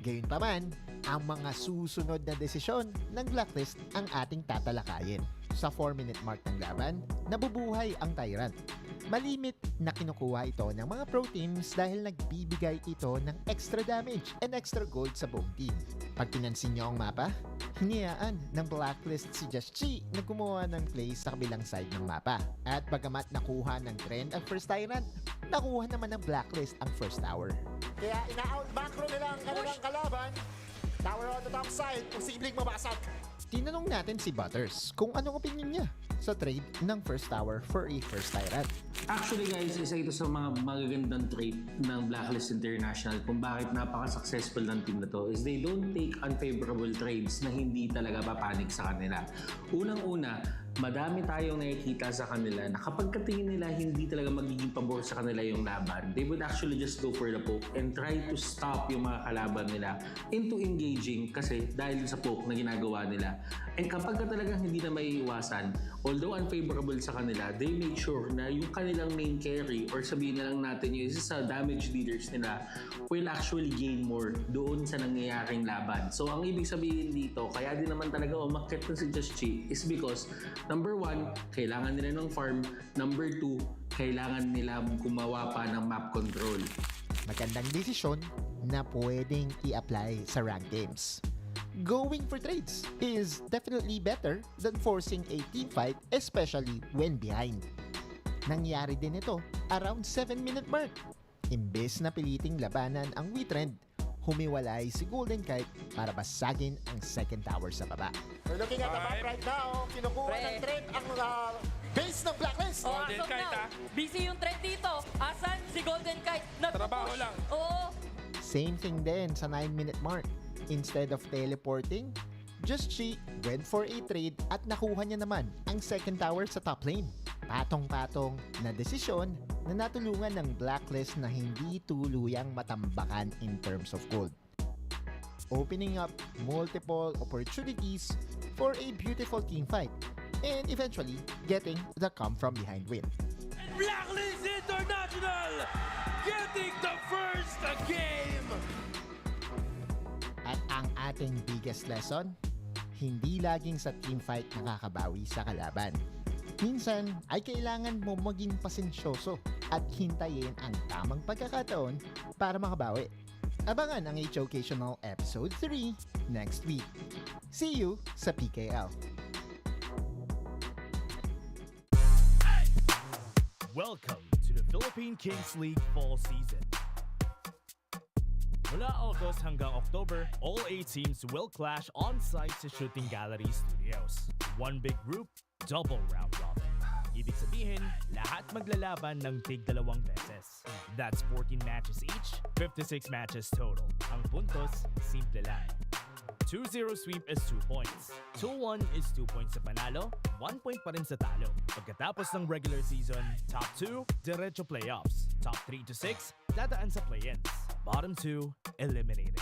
Gayunpaman, ang mga susunod na desisyon ng Blacklist ang ating tatalakayin. Sa 4-minute mark ng laban, nabubuhay ang Tyrant. Malimit na kinukuha ito ng mga pro teams dahil nagbibigay ito ng extra damage and extra gold sa buong team. Pag pinansin nyo ang mapa, hiniyaan ng Blacklist si Just Chi na gumawa ng play sa kabilang side ng mapa. At bagamat nakuha ng trend ang first Tyrant, nakuha naman ng Blacklist ang first tower. Kaya ina-out macro nila ang kanilang kalaban. Tower on the top side, posibleng mabasag. Tinanong natin si Butters kung anong opinion niya sa trade ng first tower for a first Tyrant. Actually guys, isa ito sa mga magagandang trait ng Blacklist International kung bakit napaka-successful ng team na to is they don't take unfavorable trades na hindi talaga papanik sa kanila. Unang-una, madami tayong nakikita sa kanila na kapag katingin nila hindi talaga magiging pabor sa kanila yung laban, they would actually just go for the poke and try to stop yung mga kalaban nila into engaging kasi dahil sa poke na ginagawa nila. And kapag talagang hindi na maiiwasan, although unfavorable sa kanila, they make sure na yung kanilang main carry or sabihin na lang natin yung isa sa damage leaders nila will actually gain more doon sa nangyayaring laban. So ang ibig sabihin dito, kaya din naman talaga umakyat na si Just Chi is because number 1, kailangan nila ng farm. Number 2, kailangan nila gumawa pa ng map control. Magandang desisyon na pwedeng i-apply sa ranked games. Going for trades is definitely better than forcing a team fight, especially when behind. Nangyari din ito around 7-minute mark. Imbes na piliting labanan ang Witrend, humiwalay si Golden Kite para basagin ang second tower sa baba. We're looking at the map right now. Kinukuha ng trend ang base ng Blacklist. Golden Kite busy yung trend dito. Asan si Golden Kite? Trabaho lang. Oo. Same thing din sa 9-minute mark. Instead of teleporting, Just Chi went for a trade at nakuha niya naman ang second tower sa top lane. Patong-patong na desisyon na natulungan ng Blacklist na hindi tuluyang matambakan in terms of gold. Opening up multiple opportunities for a beautiful teamfight and eventually getting the come from behind win. Blacklist International getting the first game! At ang ating biggest lesson, hindi laging sa teamfight nakakabawi sa kalaban. Minsan ay kailangan mo maging pasensyoso at hintayin ang tamang pagkakataon para makabawi. Abangan ang Educational Episode 3 next week. See you sa PKL. Welcome to the Philippine Kings League Fall Season. Mula August hanggang October, all 8 teams will clash on-site sa Shooting Gallery Studios. One big group, double round robin. Ibig sabihin, lahat maglalaban ng tig-2 beses. That's 14 matches each, 56 matches total. Ang puntos, simple lang. 2-0 sweep is 2 points. 2-1 is 2 points sa panalo, 1 point pa rin sa talo. Pagkatapos ng regular season, top 2, diretso playoffs. Top 3 to 6, dadaan sa play-ins. Bottom 2, eliminated.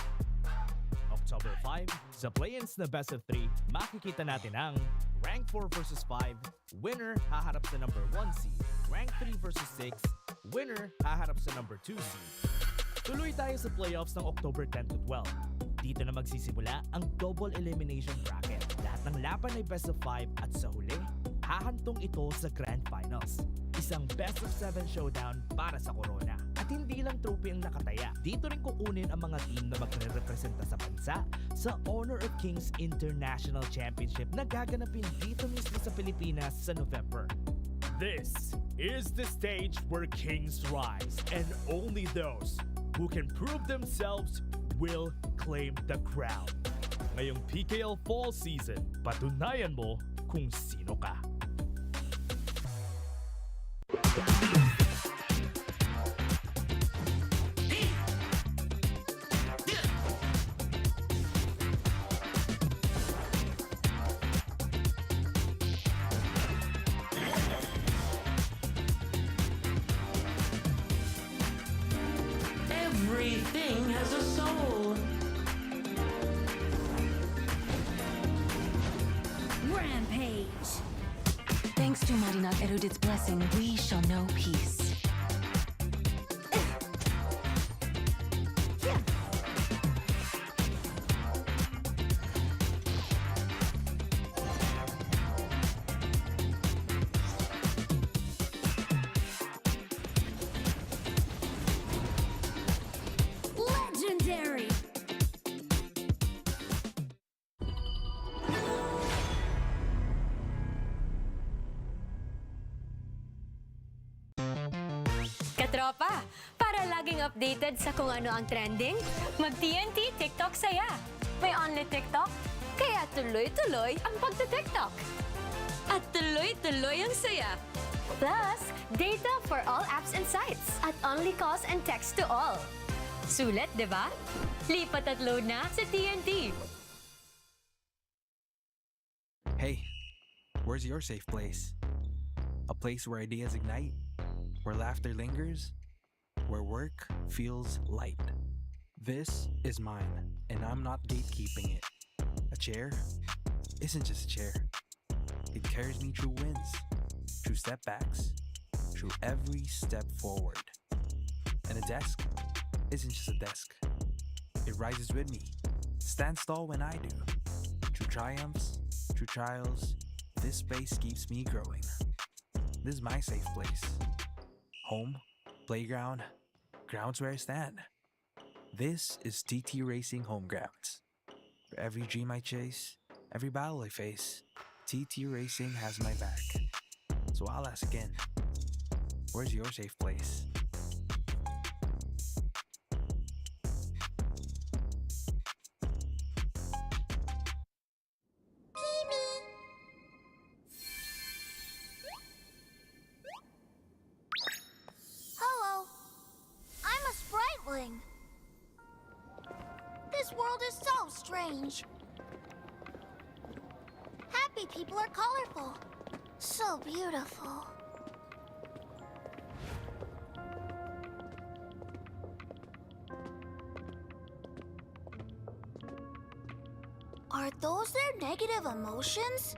October 5, sa play-ins na best of 3, makikita natin ang Rank 4 versus 5, winner haharap sa number 1 seed. Rank 3 versus 6, winner haharap sa number 2 seed. Tuloy tayo sa playoffs ng October 10 to 12. Dito na magsisimula ang double elimination bracket. Lahat ng laban ay best of 5 at sa huli, hahantong ito sa Grand Finals. Isang best of 7 showdown para sa Corona. At hindi lang trophy ang nakataya. Dito rin kukunin ang mga team na magre-representa sa bansa sa Honor of Kings International Championship na gaganapin dito mismo sa Pilipinas sa November. This is the stage where kings rise and only those who can prove themselves will claim the crown. Ngayong PKL Fall Season, patunayan mo kung sino ka. Everything has a soul. Rampage. Thanks to Marina Erudit's blessing, we shall know peace. legendary. Katropa, para laging updated sa kung ano ang trending, mag-TNT TikTok saya. May only TikTok, kaya tuloy-tuloy ang pagta-TikTok. At tuloy-tuloy ang saya. Plus, data for all apps and sites at only calls and text to all. Sulit, di ba? Lipat at load na sa TNT. Hey, where's your safe place? A place where ideas ignite, where laughter lingers, where work feels light. This is mine, and I'm not gatekeeping it. A chair isn't just a chair. It carries me through wins, through setbacks, through every step forward. And a desk isn't just a desk. It rises with me, stands tall when I do. Through triumphs, through trials, this space keeps me growing. This is my safe place. Home, playground, grounds where I stand. This is TT Racing Home Grounds. For every dream I chase, every battle I face, TT Racing has my back. So I'll ask again, where's your safe place? Hello. I'm a spriteling. This world is so strange. Happy people are colorful. So beautiful. Are those their negative emotions?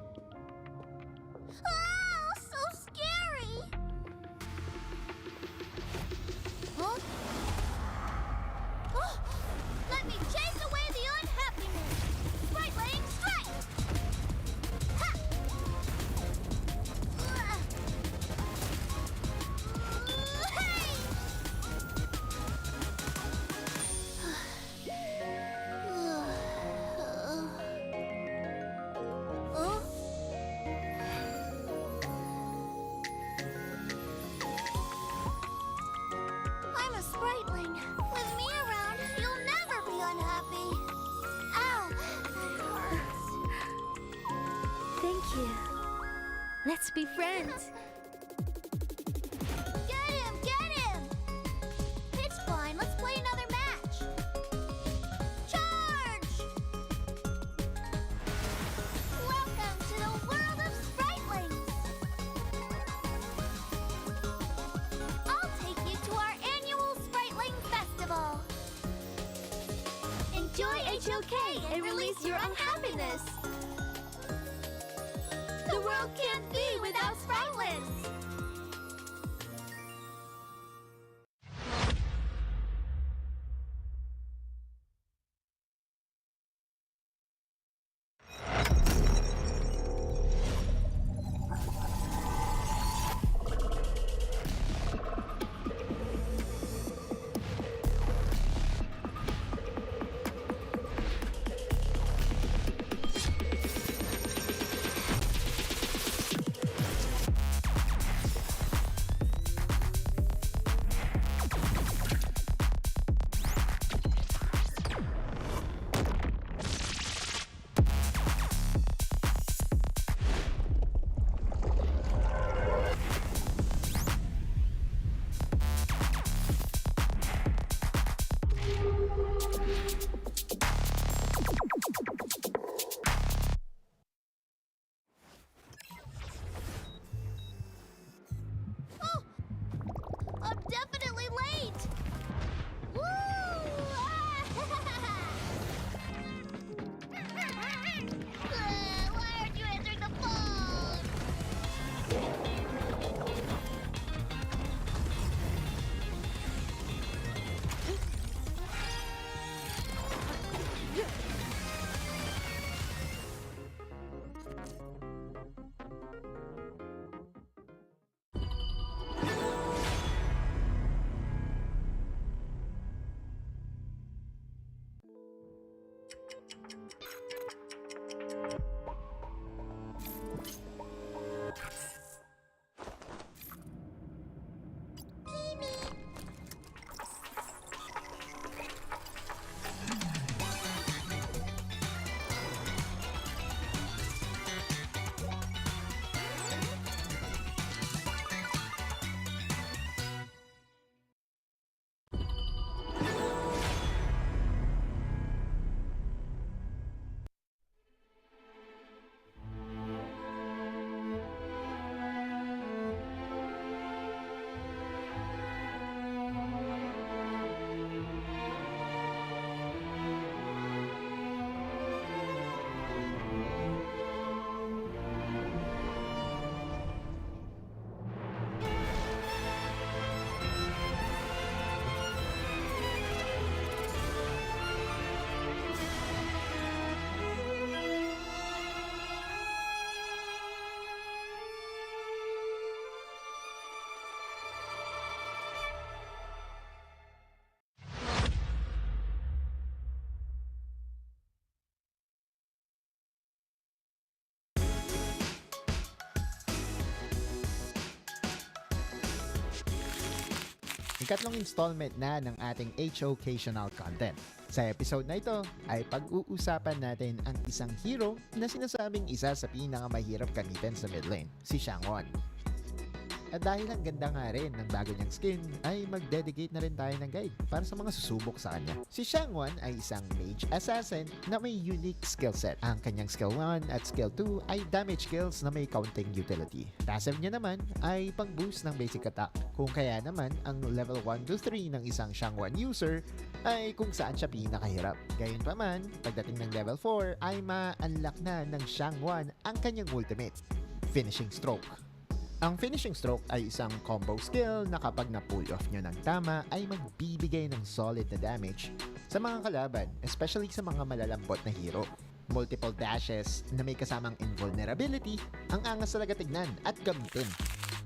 Ah, so scary! Huh? Oh, let me chase away the unhappiness! Spriteling strike! Ha! Hey! I'm a spriteling. With me around, you'll never be unhappy. Ow! That hurts. Thank you. Let's be friends. Get him! Get him! It's fine. Let's play another match. Charge! Welcome to the world of spritelings. I'll take you to our annual Spriteling Festival. Enjoy HOK and release your unhappiness. The world can't be without spritelings. ikatlong installment na ng ating HOcational content. Sa episode na ito ay pag-uusapan natin ang isang hero na sinasabing isa sa pinakamahirap gamitin sa mid lane, si Shangwon. At dahil ang ganda nga rin ng bago niyang skin, ay mag-dedicate na rin tayo ng guide para sa mga susubok sa kanya. Si Shangwon ay isang mage assassin na may unique skill set. Ang kanyang skill 1 at skill 2 ay damage skills na may counting utility. Passive niya naman ay pang-boost ng basic attack. Kung kaya naman, ang level 1 to 3 ng isang Shangwon user ay kung saan siya pinakahirap. Gayunpaman, pagdating ng level 4 ay ma-unlock na ng Shangwon ang kanyang ultimate, Finishing Stroke. Ang finishing stroke ay isang combo skill na kapag na-pull off nyo ng tama ay magbibigay ng solid na damage sa mga kalaban, especially sa mga malalambot na hero. Multiple dashes na may kasamang invulnerability ang angas talaga tignan at gamitin.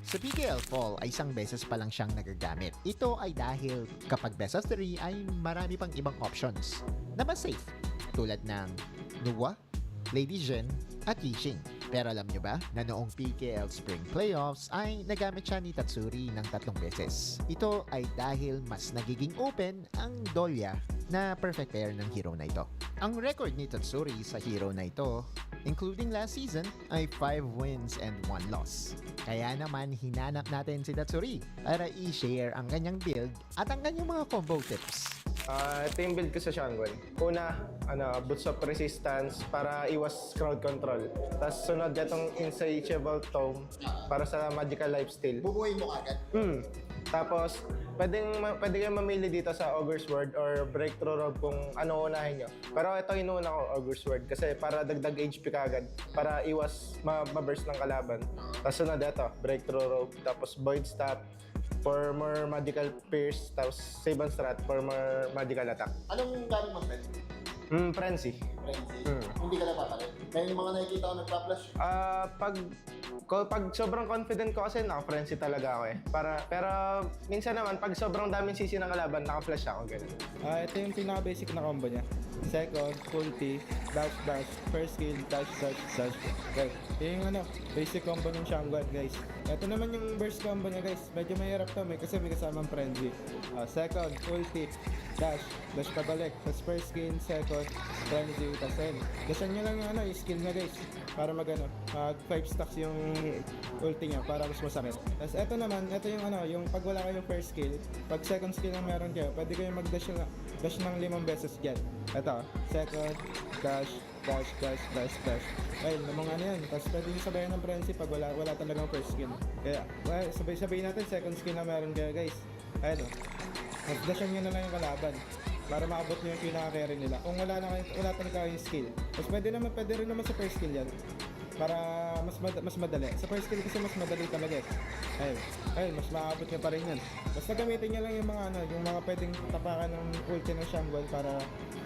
Sa PKL Fall ay isang beses pa lang siyang nagagamit. Ito ay dahil kapag best of 3 ay marami pang ibang options na mas safe tulad ng Nuwa, Lady Jhin at Yixing. Pero alam nyo ba na noong PKL Spring Playoffs ay nagamit siya ni Tatsuri ng 3 beses. Ito ay dahil mas nagiging open ang Dolya na perfect pair ng hero na ito. Ang record ni Tatsuri sa hero na ito, including last season, ay 5 wins and 1 loss. Kaya naman hinanap natin si Tatsuri para i-share ang kanyang build at ang kanyang mga combo tips. Ito yung build ko sa Shangwon. Una, boots of resistance para iwas crowd control. Tapos sunod itong insatiable tome para sa magical lifesteal. Bubuhay mo agad. Tapos, pwede kayong mamili dito sa Ogre's Word or Breakthrough Robe kung ano unahin nyo. Pero ito inuuna ko, Ogre's Word, kasi para dagdag HP kagad, para iwas ma-burst ng kalaban. Tapos sunod ito, Breakthrough Robe, tapos Void Staff, for more magical pierce, tapos save and strat for more magical attack. Anong gamit mo, Ben? Frenzy. Hindi ka napapalit. May mga nakikita ko nagpa-flash. Pag sobrang confident ko kasi naka-frenzy talaga ako eh. Pero minsan naman, pag sobrang daming CC ng kalaban, naka-flash ako. Ganun. Ito yung pinaka-basic na combo niya. Second, ulti, dash, first skill, dash. Okay. Yung basic combo ng Shangwon, guys. Ito naman yung burst combo niya, guys. Medyo mahirap to, kasi may kasamang frenzy. Second, ulti, dash pabalik. Tapos first skill, second, frenzy, tapos end. Dashan nyo lang yung skill niya, guys. Para mag 5 stacks yung ulti niya para mas masakit. Tapos ito naman, yung pag wala kayong first skill, pag second skill ang meron kayo, pwede kayong mag-dash ng 5 beses dyan. Ito, second, dash. Ayun, namang yan. Tapos pwede nyo sabayan ng frenzy pag wala talagang first skill. Kaya, sabay natin, second skill na meron kayo, guys. Ayun, mag-dashan nyo na lang yung kalaban para maabot nyo yung pinaka-carry nila. Kung wala talaga kayong skill. Tapos pwede rin naman sa first skill yan. Para mas madali. Sa first skill kasi mas madali talaga eh. Ayun, mas maabot nyo pa rin yan. Basta gamitin nyo lang yung mga pwedeng tapakan ng ulti ng Shangwon para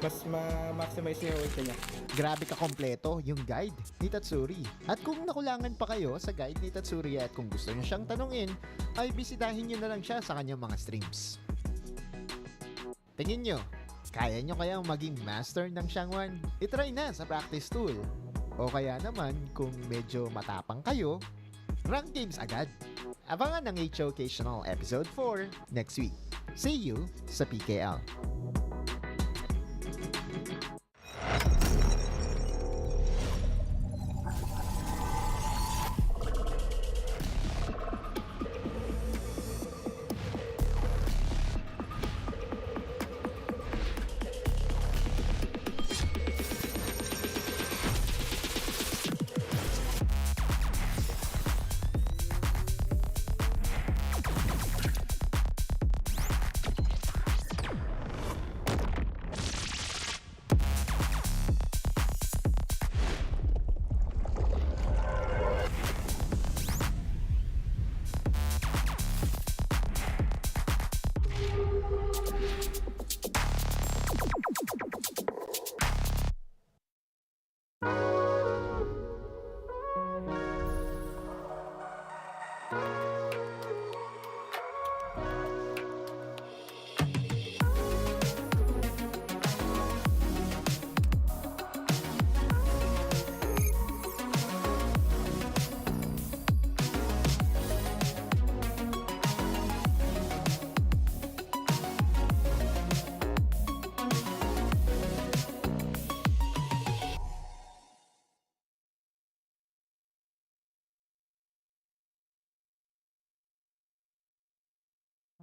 mas ma-maximize nyo yung ulti niya. Grabe ka kompleto yung guide ni Tatsuri. At kung nakulangan pa kayo sa guide ni Tatsuri at kung gusto nyo siyang tanungin, ay bisitahin nyo na lang siya sa kanyang mga streams. Tingin nyo, kaya nyo kayang maging master ng Shangwon? I-try na sa practice tool. O kaya naman, kung medyo matapang kayo, rank games agad. Abangan ang HOcational Episode 4 next week. See you sa PKL.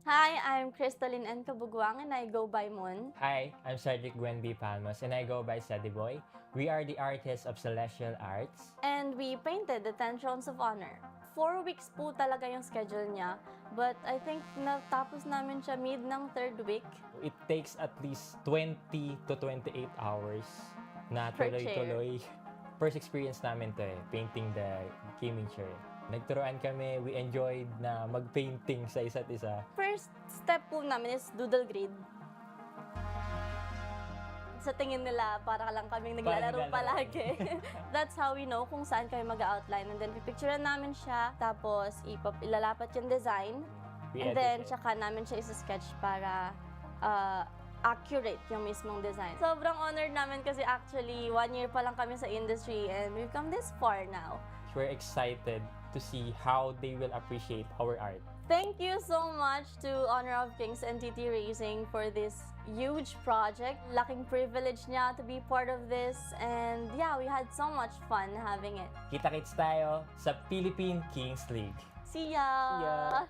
Hi, I'm Crystalline N. Kabuguang and I go by Moon. Hi, I'm Cedric Gwen B. Palmos and I go by Sediboy. We are the artists of Celestial Arts. And we painted the 10 Thrones of Honor. 4 weeks po talaga yung schedule niya, but I think natapos namin siya mid ng 3rd week. It takes at least 20 to 28 hours na Per tuloy-tuloy. First experience namin to painting the gaming chair. Nagturuan kami, we enjoyed na mag-painting sa isa't isa. First step po namin is doodle grid. Sa tingin nila, para lang kaming naglalaro palagi. That's how we know kung saan kami mag-outline. And then, pipicturean namin siya, tapos ilalapat yung design. And then, tsaka namin siya isa-sketch para accurate yung mismong design. Sobrang honored namin kasi actually, 1 year pa lang kami sa industry and we've come this far now. We're excited to see how they will appreciate our art. Thank you so much to Honor of Kings and TT Racing for this huge project. Laking privilege niya to be part of this and yeah, we had so much fun having it. Kita-kits tayo sa Philippine Kings League. See ya! See ya!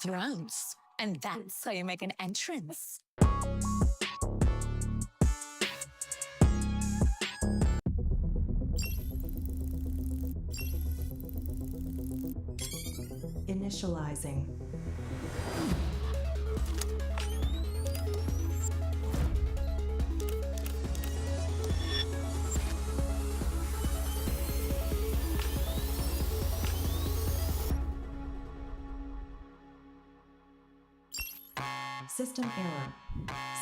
Thrones. And that's how you make an entrance. Initializing. System error.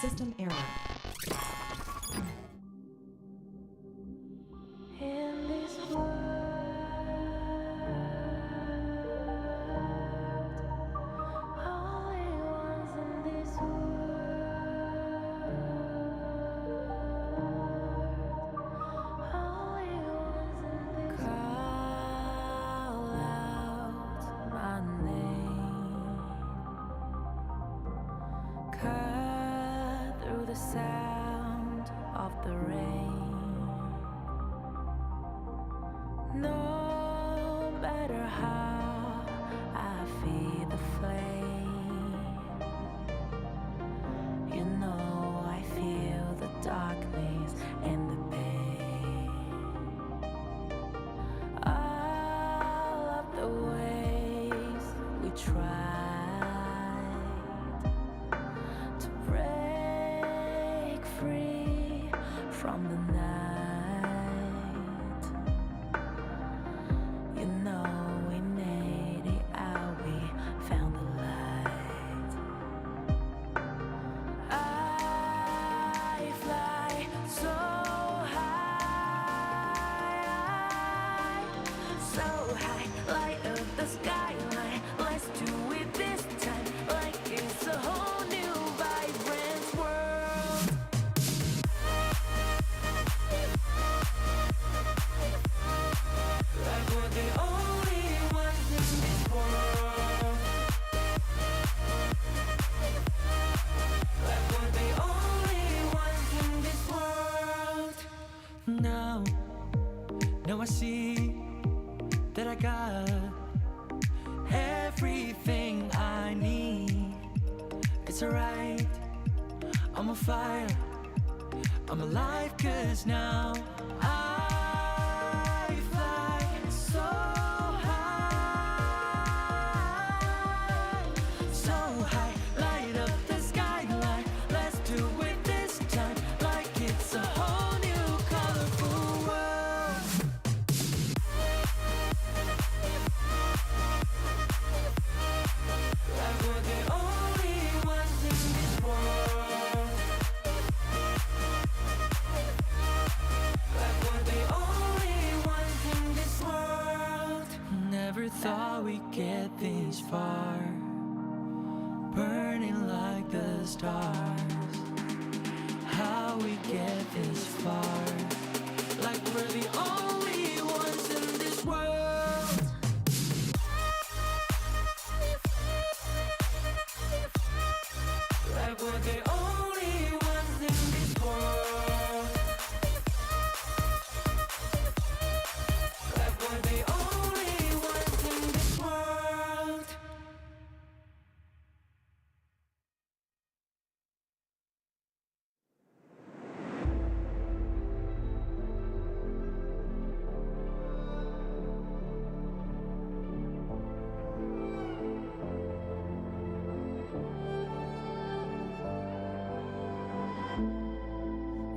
System error. In this sound of the rain. No matter how I feed the flame, you know I feel the darkness and the pain. All of the ways we try from the night, you know we made it out, we found the light. I fly so high, light up the skyline. Let's do it this time, like it's a whole new vibrant world. Now I see that I got everything I need. It's alright, I'm on fire, I'm alive, 'cause now I fly the stars. How we get this far, like we're the only ones in this world. Like we're the only ones in this world. Like we're the only ones in this world.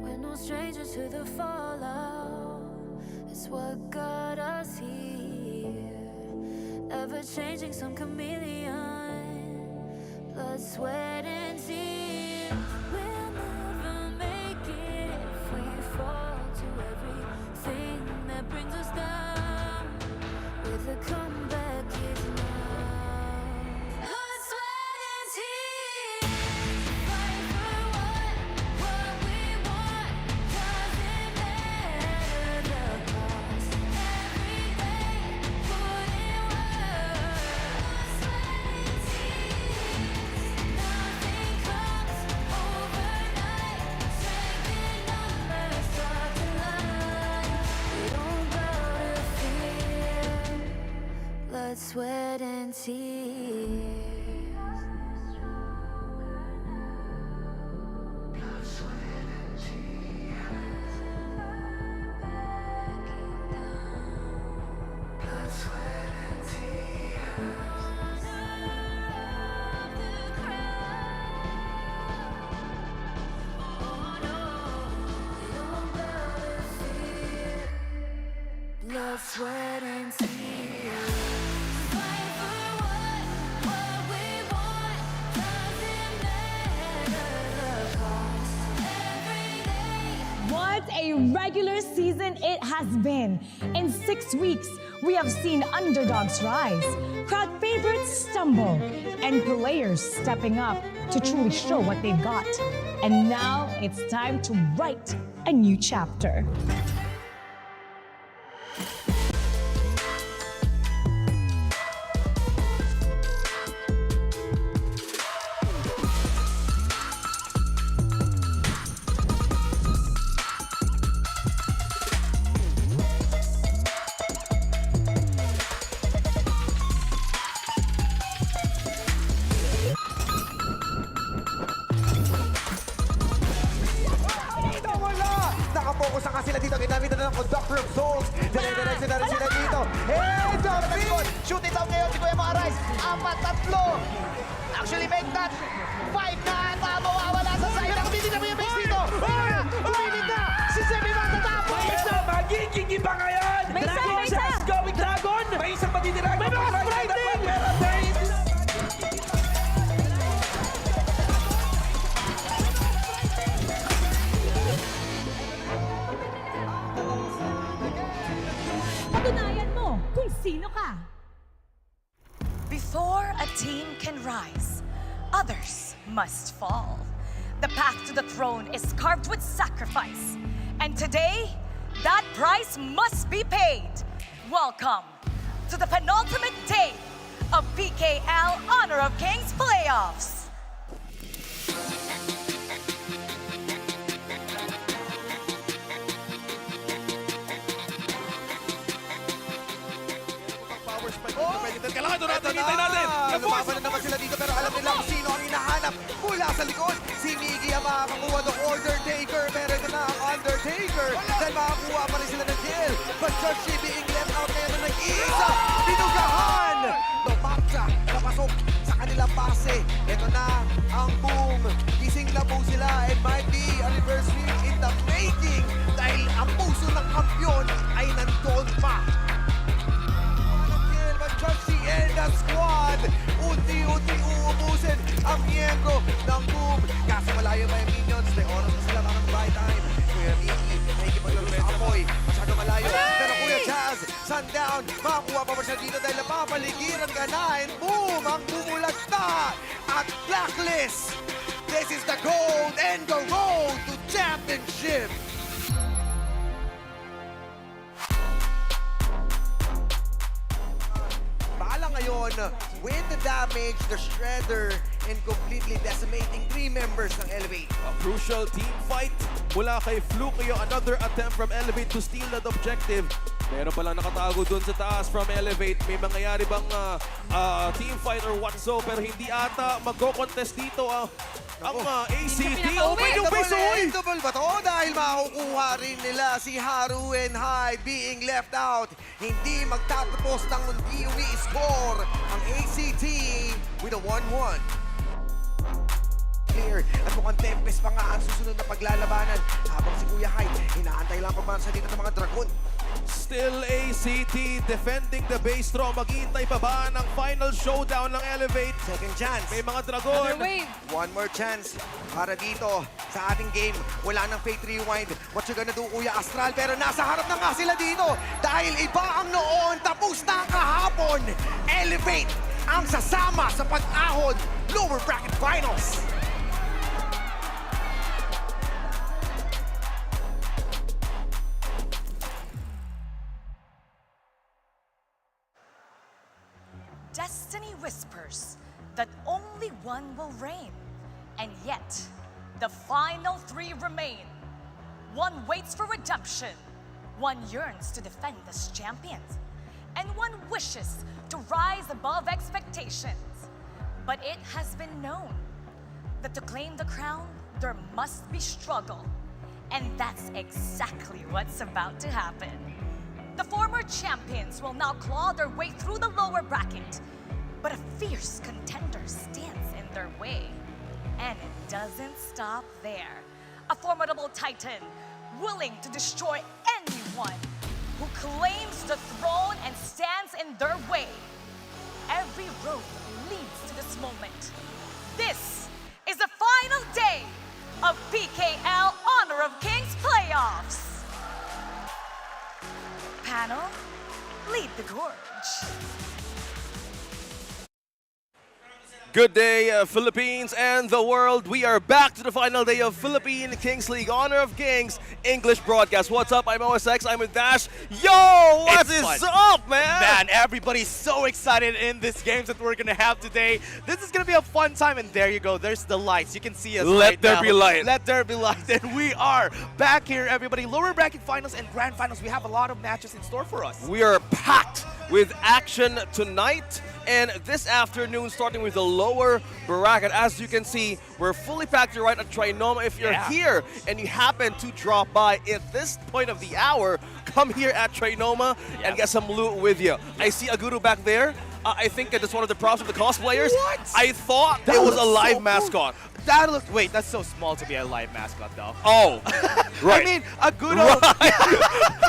We're no strangers to the fallout. It's what got us here. Ever changing, some chameleon. Blood, sweat, and tears. We'll never make it if we fall to everything that brings us down. With a comeback is now. Blood, sweat, and tears. Fight for what we want. Doesn't matter the cost. Every day, put in work. Blood, sweat, and tears. Nothing comes overnight. Strength in numbers, start to line. We don't bow to fear. Blood, sweat, and tears. Blood, sweat, and tears. Fight for what we want. Doesn't matter the cost. Every day. What a regular season it has been. In 6 weeks, we have seen underdogs rise, crowd favorites stumble, and players stepping up to truly show what they've got. And now it's time to write a new chapter. Nakapokus na sila dito. Ginamit na ng conductor of souls. Dire-diretso na rin sila dito. And Jonathan, shoot it down ngayon si Kuya Marais. 4-3. Actually make that 5 na ata mawawala sa side. Nakabili na mo yung base dito. Uminit na si Semi matatapos. May isa, magiging iba ngayon. May isa, Dragon may isa. Chance going Dragon. May isang matitirago. May mga sprite din. Pero there is Patunayan mo kung sino ka. Before a team can rise, others must fall. The path to the throne is carved with sacrifice. And today, that price must be paid. Welcome to the penultimate day of PKL Honor of Kings playoffs. kailangan doon natin, hintay natin. Lumaban na naman sila dito pero alam nila kung sino ang hinahanap. Mula sa likod, si Miggy ang makakakuha ng order taker. Meron na ang Undertaker. Dahil makakuha pa rin sila ng kill. But George being left out ngayon na nag-iisa. Binugahan! Lomakta, napasok sa kanilang base. Ito na ang boom. Gising na po sila. It might be a reverse sweep in the making. Dahil ang puso ng kampiyon ay nandoon pa. Chelsea and the squad. Unti-unti uubusin ang miyembro ng boom. Kaso malayo pa yung minions. May oras na sila para mag-buy time. Kuya Mickey, nakikipaglaro sa apoy. Masyado malayo. Pero Kuya Jazz, sundown. Makakuha pa ba siya dito dahil napapaligiran ka na. And boom! Ang bumulagta at Blacklist This is the gold and the road to championship. Bala ngayon with the damage, the shredder, and completely decimating 3 members ng Elevate. A crucial team fight mula kay Flukio. Another attempt from Elevate to steal that objective. Meron palang nakatago dun sa taas from Elevate. May mangyayari bang team fight or what so? Pero hindi ata magko-contest dito ang ACT. Open yung face, oy! Double ba to? Dahil makukuha rin nila si Haru and Hyde being left out. Hindi magtatapos ng mundi umi-score ang ACT with a 1-1. At mukhang Tempest pa nga ang susunod na paglalabanan habang si Kuya Hyde inaantay lang pagmansa dito ng mga Dragon. Still ACT defending the base throw. Maghihintay pa ba ng final showdown ng Elevate? Second chance. May mga Dragon. One more chance para dito sa ating game. Wala nang Fate Rewind. What you gonna do, Kuya Astral? Pero nasa harap na nga sila dito dahil iba ang noon. Tapos na kahapon. Elevate ang sasama sa pag-ahon lower bracket finals. Destiny whispers that only one will reign, and yet the final 3 remain. One waits for redemption, one yearns to defend as champions, and one wishes to rise above expectations. But it has been known that to claim the crown, there must be struggle, and that's exactly what's about to happen. The former champions will now claw their way through the lower bracket, but a fierce contender stands in their way. And it doesn't stop there. A formidable titan willing to destroy anyone who claims the throne and stands in their way. Every road leads to this moment. This is the final day of PKL Honor of Kings playoffs. Panel, lead the Gorge. Good day, Philippines and the world. We are back to the final day of Philippine Kings League Honor of Kings English broadcast. What's up? I'm OSX. I'm with Dash. Yo, what is up, man? Man, everybody's so excited in this games that we're gonna have today. This is gonna be a fun time, and there you go. There's the lights. You can see us. Let there be light. Let there be light, and we are back here, everybody. Lower bracket finals and grand finals. We have a lot of matches in store for us. We are packed with action tonight and this afternoon, starting with the lower bracket. As you can see, we're fully packed here right at Trinoma. If you're here and you happen to drop by at this point of the hour, come here at Trinoma and get some loot with you. I see Aguru back there. I think that's one of the props of the cosplayers. What? I thought it was a live mascot. That looks, wait, that's so small to be a live mascot, though. Oh, right. I mean, Agudo. Right.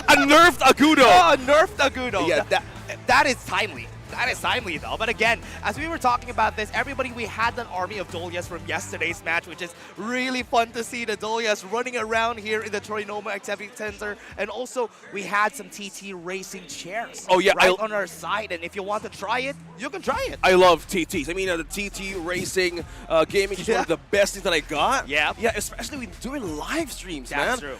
A nerfed Agudo. Oh, a nerfed Agudo. Yeah, that is timely. That is timely, though. But again, as we were talking about this, everybody, we had an army of Dolias from yesterday's match, which is really fun to see the Dolias running around here in the Trinoma Activity Center. And also, we had some TT racing chairs right on our side. And if you want to try it, you can try it. I love TTs. I mean, the TT racing gaming is one of the best things that I got. Yeah. Yeah, especially when doing live streams, man. That's true.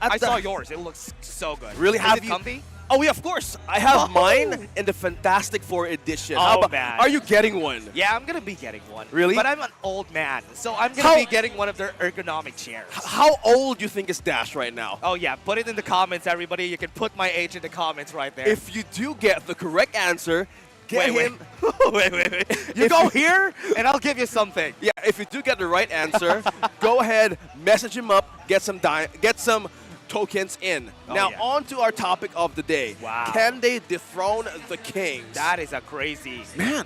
I saw yours. It looks so good. Really? Is it comfy? Oh, yeah, of course. I have mine in the Fantastic Four edition. Oh, man. Are you getting one? Yeah, I'm going to be getting one. Really? But I'm an old man, so I'm going to be getting one of their ergonomic chairs. How old do you think is Dash right now? Oh, yeah. Put it in the comments, everybody. You can put my age in the comments right there. If you do get the correct answer, get him. Wait. You go here, and I'll give you something. Yeah, if you do get the right answer, go ahead, message him up, get some tokens in. Now, on to our topic of the day. Wow. Can they dethrone the Kings? That is a crazy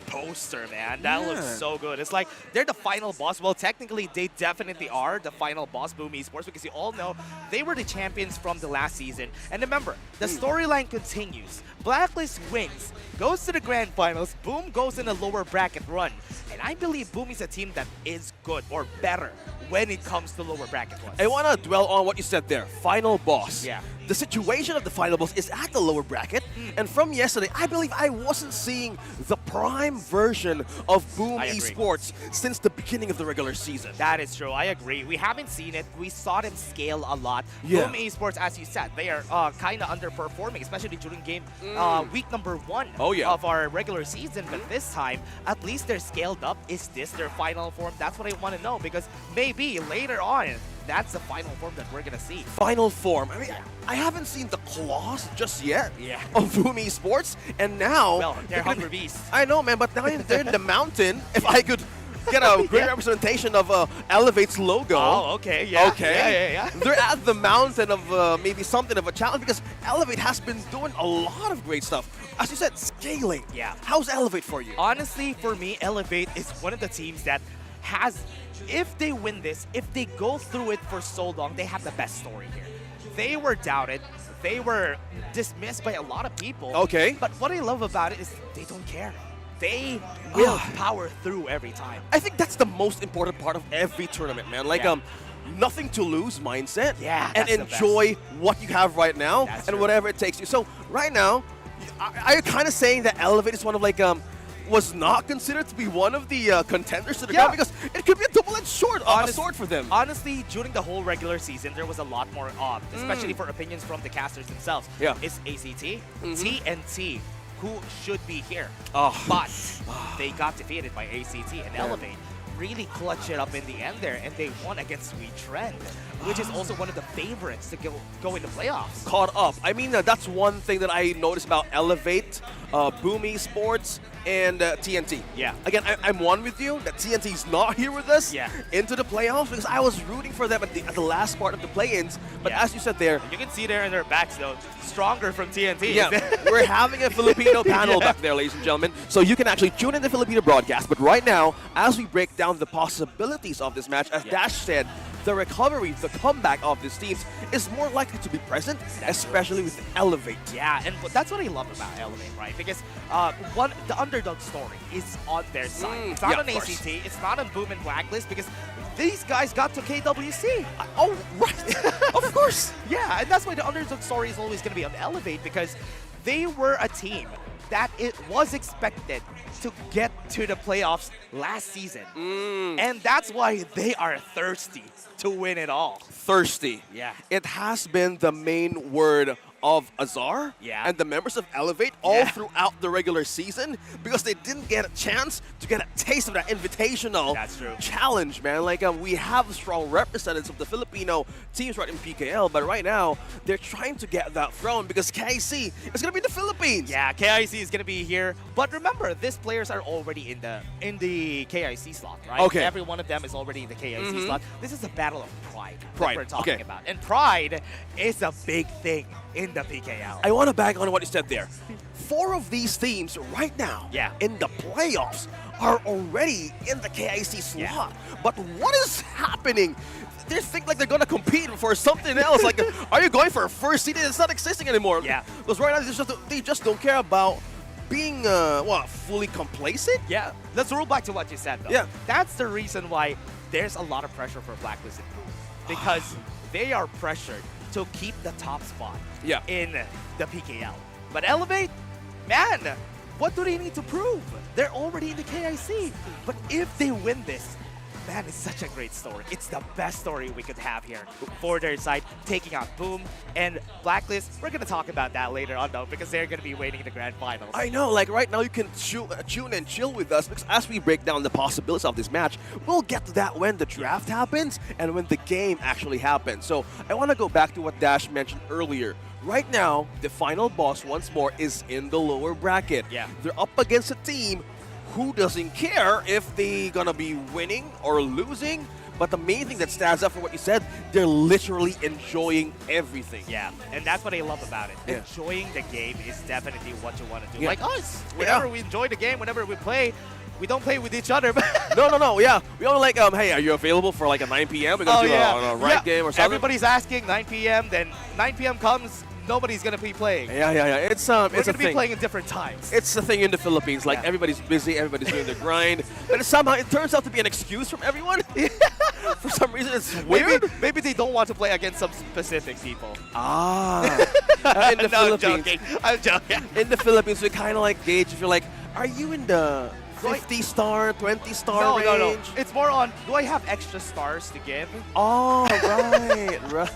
poster, man. That looks so good. It's like they're the final boss. Well, technically, they definitely are the final boss, BOOM Esports, because you all know they were the champions from the last season. And remember, the storyline continues. Blacklist wins, goes to the grand finals, BOOM goes in a lower bracket run. And I believe BOOM is a team that is good or better when it comes to lower bracket ones. I want to dwell on what you said there. Final boss. Yeah. the situation of the final boss is at the lower bracket. And from yesterday, I believe I wasn't seeing the prime version of BOOM I agree. Esports since the beginning of the regular season. That is true. I agree. We haven't seen it. We saw them scale a lot. Yeah. BOOM Esports, as you said, they are kind of underperforming, especially during game week number 1 of our regular season. But this time, at least they're scaled up. Is this their final form? That's what I want to know, because maybe later on, that's the final form that we're going to see. Final form. I mean, I haven't seen the claws just yet of BOOM Esports. And now... Well, they're hungry beasts. I know, man, but now they're in the mountain. If I could get a great representation of Elevate's logo. Oh, okay, yeah. Okay. Yeah. They're at the mountain of maybe something of a challenge, because Elevate has been doing a lot of great stuff. As you said, scaling. Yeah. How's Elevate for you? Honestly, for me, Elevate is one of the teams that has, if they win this, if they go through it for so long, they have the best story here. They were doubted. They were dismissed by a lot of people. Okay. But what I love about it is they don't care. They will power through every time. I think that's the most important part of every tournament, man. Like, nothing to lose mindset. Yeah, and that's the enjoy what you have right now and whatever it takes you. So right now, are you kind of saying that Elevate is one of like was not considered to be one of the contenders to the crown, because it could be a double-edged sword, sword for them. Honestly, during the whole regular season, there was a lot more, especially for opinions from the casters themselves. Yeah. It's ACT, TNT, who should be here. Oh. But they got defeated by ACT and Elevate. Really clutch it up in the end there, and they won against Trend, which is also one of the favorites to go in the playoffs. Caught up. I mean, that's one thing that I noticed about Elevate, BOOM Esports, and TNT. Yeah. Again, I'm one with you that TNT's not here with us into the playoffs, because I was rooting for them at the last part of the play-ins. But as you said there, you can see there in their backs, though, stronger from TNT. Yeah, we're having a Filipino panel back there, ladies and gentlemen. So you can actually tune in the Filipino broadcast. But right now, as we break down the possibilities of this match, as Dash said, the recovery, the comeback of these teams is more likely to be present, especially with Elevate. Yeah, and that's what I love about Elevate, right? Because the underdog story is on their side. It's not on ACT, it's not on BOOM and Blacklist, because these guys got to KWC. Oh, right. Of course. Yeah, and that's why the underdog story is always going to be on Elevate, because they were a team that it was expected to get to the playoffs last season. And that's why they are thirsty to win it all. Thirsty. Yeah. It has been the main word of Azar and the members of Elevate all throughout the regular season, because they didn't get a chance to get a taste of that invitational challenge, man. Like, we have strong representatives of the Filipino teams right in PKL, but right now, they're trying to get that throne, because KIC is going to be in the Philippines. Yeah, KIC is going to be here. But remember, these players are already in the KIC slot, right? Okay. Every one of them is already in the KIC slot. This is a battle of pride that we're talking about. And pride is a big thing in the PKL. I want to back on what you said there. 4 of these teams right now in the playoffs are already in the KIC slot. But what is happening? They think like they're going to compete for something else. Like, are you going for a first seed? It's not existing anymore. Yeah. Because right now, they just don't care about being, fully complacent? Yeah. Let's roll back to what you said, though. Yeah. That's the reason why there's a lot of pressure for Blacklist and BOOM, because they are pressured to keep the top spot in the PKL. But Elevate, man, what do they need to prove? They're already in the KIC. But if they win this, man, it's such a great story. It's the best story we could have here for their side, taking out BOOM and Blacklist. We're going to talk about that later on, though, because they're going to be waiting in the grand finals. I know, like right now you can tune and chill with us, because as we break down the possibilities of this match, we'll get to that when the draft happens and when the game actually happens. So I want to go back to what Dash mentioned earlier. Right now, the final boss once more is in the lower bracket. Yeah. They're up against a team who doesn't care if they're gonna be winning or losing. But the main thing that stands out for what you said, they're literally enjoying everything. Yeah, and that's what I love about it. Yeah. Enjoying the game is definitely what you want to do. Yeah. Like us, whenever we enjoy the game, whenever we play, we don't play with each other. No, yeah. We only like, hey, are you available for like a 9 p.m.? We're gonna do a ranked game or something? Everybody's asking 9 p.m., then 9 p.m. comes, nobody's gonna be playing. Yeah. It's We're it's a gonna be thing. playing in different times. It's the thing in the Philippines. Like everybody's busy, everybody's doing their grind, but somehow it turns out to be an excuse from everyone. For some reason, it's weird. Maybe they don't want to play against some specific people. In the No, I'm Philippines, joking. I'm joking. in the Philippines, we kind of like gauge if you're like, are you in the 50-star, 20-star range? No. It's more on, do I have extra stars to give? Oh, right.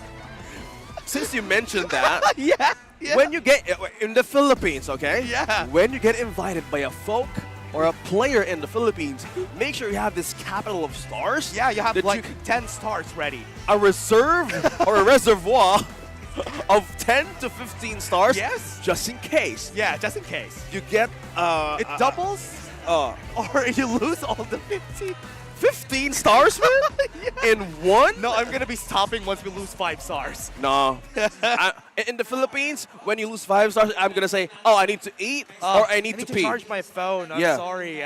Since you mentioned that, yeah. when you get in the Philippines, okay? Yeah. When you get invited by a folk or a player in the Philippines, make sure you have this capital of stars. Yeah, you have that like 10 stars ready. a reserve or a reservoir of 10 to 15 stars. Yes. Just in case. Yeah, just in case. You get It doubles, or you lose all the 15. 15 stars, man? In one? No, I'm gonna be stopping once we lose 5 stars. No. In the Philippines, when you lose 5 stars, I'm gonna say, oh, I need to eat or I need to pee. charge my phone. I'm Yeah. sorry.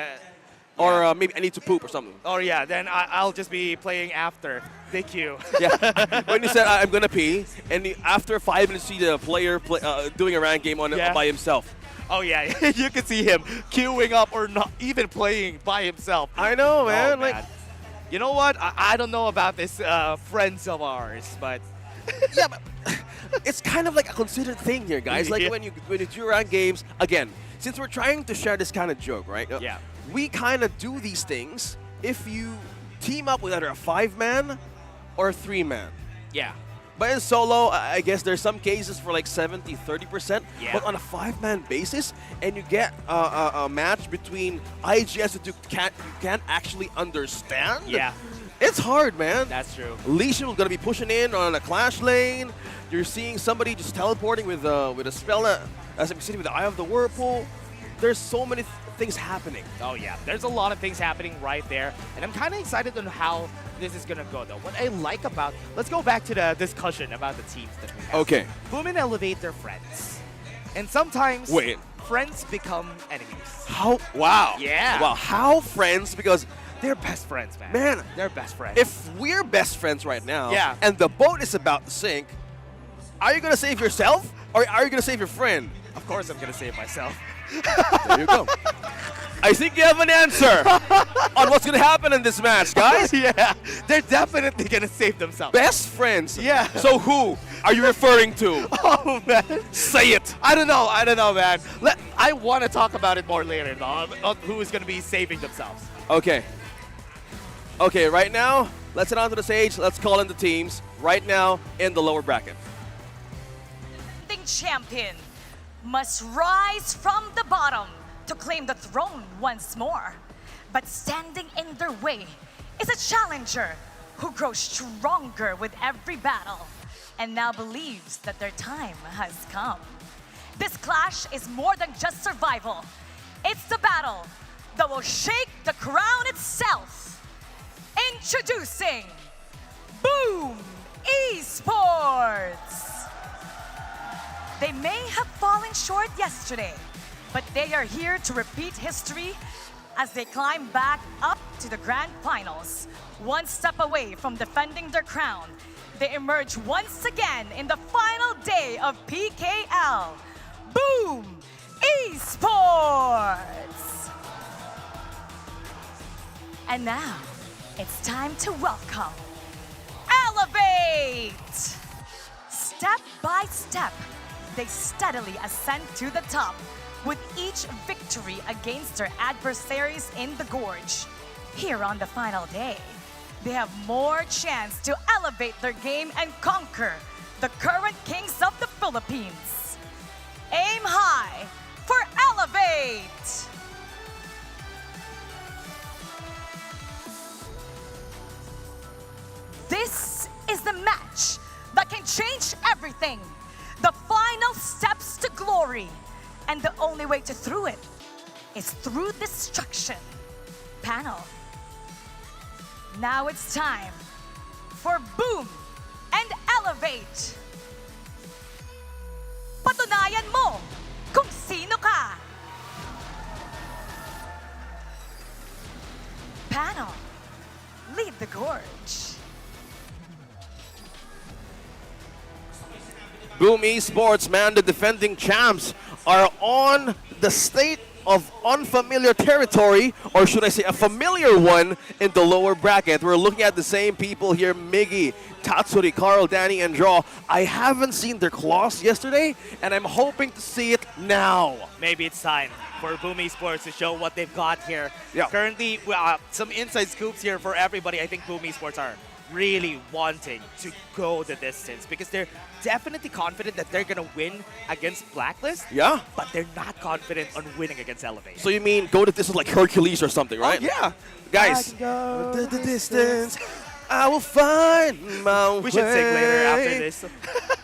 Or maybe I need to poop or something. Oh yeah, then I'll just be playing after. Thank you. Yeah. When you said I'm gonna pee, and after 5 minutes, you see the player doing a rank game by himself. Oh yeah, you can see him queuing up or not even playing by himself. I know, man. Oh, man. You know what? I don't know about this friends of ours, but yeah, but it's kind of like a considered thing here, guys. Like Yeah. when you do rank games, again, since we're trying to share this kind of joke, right? Yeah. We kind of do these things if you team up with either a 5-man or a 3-man. yeah. But in solo, I guess there's some cases for like 70-30%. Yeah. But on a 5-man basis, and you get a match between IGS that you can't actually understand. Yeah. It's hard, man. That's true. Leisha is gonna be pushing in on a clash lane. You're seeing somebody just teleporting with a spell as I'm sitting with the Eye of the Whirlpool. There's so many things happening. Oh yeah, there's a lot of things happening right there, and I'm kind of excited on how this is gonna go though. What I like about, let's go back to the discussion about the teams that we have. Okay. BOOM and Elevate their friends, and sometimes friends become enemies. How? Wow. Yeah. Wow. How friends? Because they're best friends, man. Man, they're best friends. if we're best friends right now, Yeah. and the boat is about to sink, are you gonna save yourself or are you gonna save your friend? Of course, I'm gonna save myself. There you go. I think you have an answer on what's gonna happen in this match, guys. Yeah, they're definitely gonna save themselves. Best friends. Yeah. So who are you referring to? Oh man, say it. I don't know, man. I want to talk about it more later, though, on who is gonna be saving themselves. Okay. Okay, right now, let's head on to the stage. Let's call in the teams right now in the lower bracket. Champion must rise from the bottom to claim the throne once more. But standing in their way is a challenger who grows stronger with every battle and now believes that their time has come. This clash is more than just survival. It's the battle that will shake the crown itself. Introducing BOOM Esports. They may have fallen short yesterday, but they are here to repeat history as they climb back up to the grand finals. One step away from defending their crown, they emerge once again in the final day of PKL. BOOM Esports! And now, it's time to welcome Elevate! Step by step, they steadily ascend to the top with each victory against their adversaries in the Gorge. Here on the final day, they have more chance to elevate their game and conquer the current kings of the Philippines. Aim high for Elevate! This is the match that can change everything. The final steps to glory. And the only way to through it is through destruction. Panel. Now it's time for BOOM and Elevate. Patunayan mo kung sino ka. Panel. Lead the Gorge. Boom Esports, man, the defending champs, are on the state of unfamiliar territory, or should I say a familiar one, in the lower bracket. We're looking at the same people here, Miggy, Tatsuri, Carl, Danny, and Draw. I haven't seen their claws yesterday, and I'm hoping to see it now. Maybe it's time for Boom Esports to show what they've got here. Yeah. Currently, some inside scoops here for everybody. I think Boom Esports are really wanting to go the distance because they're definitely confident that they're going to win against Blacklist. Yeah. But they're not confident on winning against Elevate. So you mean go to distance like Hercules or something, right? Oh, yeah. Guys, go the distance, I will find my way. We should sing later after this.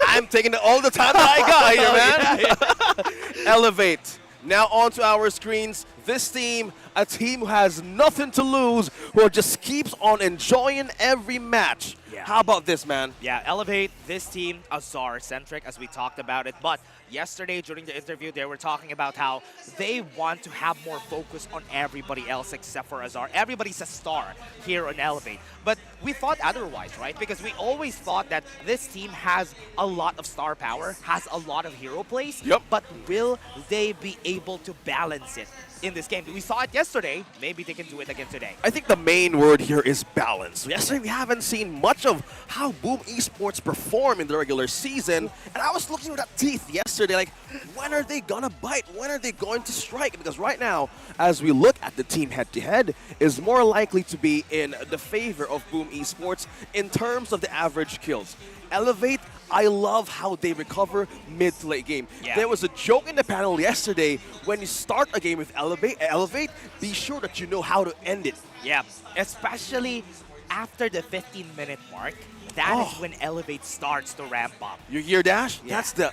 I'm taking all the time that I got here, man. Elevate. Now onto our screens. This team, a team who has nothing to lose, who just keeps on enjoying every match. Yeah. How about this, man? Yeah, Elevate, this team, Azar-centric, as we talked about it. But yesterday, during the interview, they were talking about how they want to have more focus on everybody else except for Azar. Everybody's a star here on Elevate. But we thought otherwise, right? Because we always thought that this team has a lot of star power, has a lot of hero plays. Yep. But will they be able to balance it in this game? We saw it yesterday. Maybe they can do it again today. I think the main word here is balance. Yesterday, we haven't seen much of how Boom Esports perform in the regular season. And I was looking at that teeth yesterday, like, when are they gonna bite? When are they going to strike? Because right now, as we look at the team head-to-head, is more likely to be in the favor of Boom Esports in terms of the average kills. Elevate, I love how they recover mid to late game. Yeah. There was a joke in the panel yesterday, when you start a game with Elevate, be sure that you know how to end it. Yeah, especially after the 15-minute mark. That is when Elevate starts to ramp up. You hear Dash? Yeah. That's the...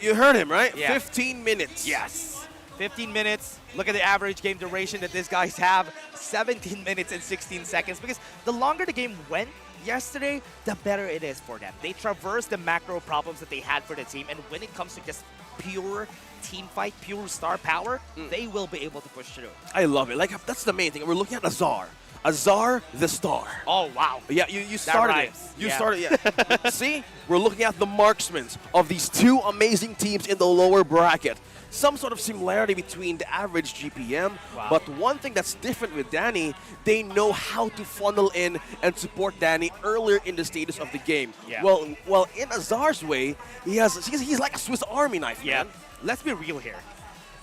You heard him, right? Yeah. 15 minutes. Yes. 15 minutes. Look at the average game duration that these guys have. 17 minutes and 16 seconds. Because the longer the game went yesterday, the better it is for them. They traverse the macro problems that they had for the team. And when it comes to just pure team fight, pure star power, they will be able to push through. I love it. Like, that's the main thing. We're looking at Azar. Azar, the star. Oh, wow. Yeah, you started it. You Yeah. started it. See? We're looking at the marksmen of these two amazing teams in the lower bracket. Some sort of similarity between the average GPM, but one thing that's different with Danny, they know how to funnel in and support Danny earlier in the stages of the game. Yeah. Well, in Azar's way, he's like a Swiss Army knife, Yeah. man. Let's be real here.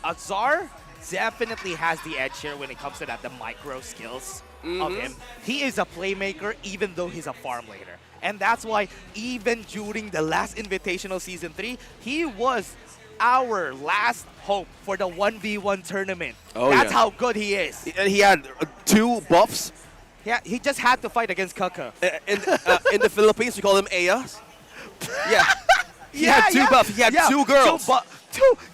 Azar definitely has the edge here when it comes to the micro skills of him. He is a playmaker even though he's a farm laner. And that's why even during the last Invitational Season 3, he was our last hope for the 1v1 tournament. Oh, that's yeah. how good he is. And he had 2 buffs. Yeah, he just had to fight against Kaka. In the Philippines, we call him Ayas. Yeah. He had 2 buffs. He had 2 girls.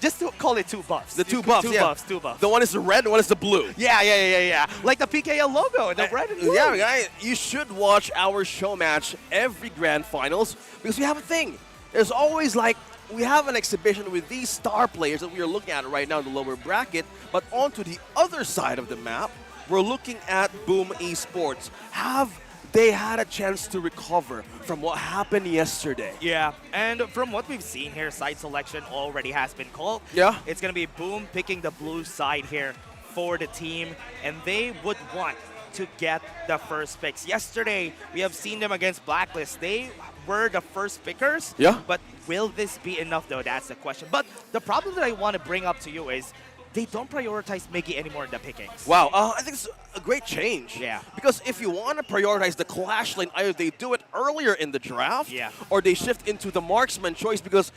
Just to call it 2 buffs. The 2 buffs, yeah. 2 buffs. The one is the red, the one is the blue. Yeah. Like the PKL logo, the red and blue. Yeah, guys, you should watch our show match every grand finals because we have a thing. There's always like, we have an exhibition with these star players that we are looking at right now in the lower bracket, but onto the other side of the map, we're looking at Boom Esports. Have they had a chance to recover from what happened yesterday? Yeah, and from what we've seen here, side selection already has been called. Yeah. It's going to be Boom picking the blue side here for the team, and they would want to get the first picks. Yesterday, we have seen them against Blacklist. They were the first pickers. Yeah. But will this be enough, though? That's the question. But the problem that I want to bring up to you is they don't prioritize Miggy anymore in the pickings. Wow, I think it's a great change. Yeah. Because if you want to prioritize the clash lane, either they do it earlier in the draft, Yeah. or they shift into the marksman choice because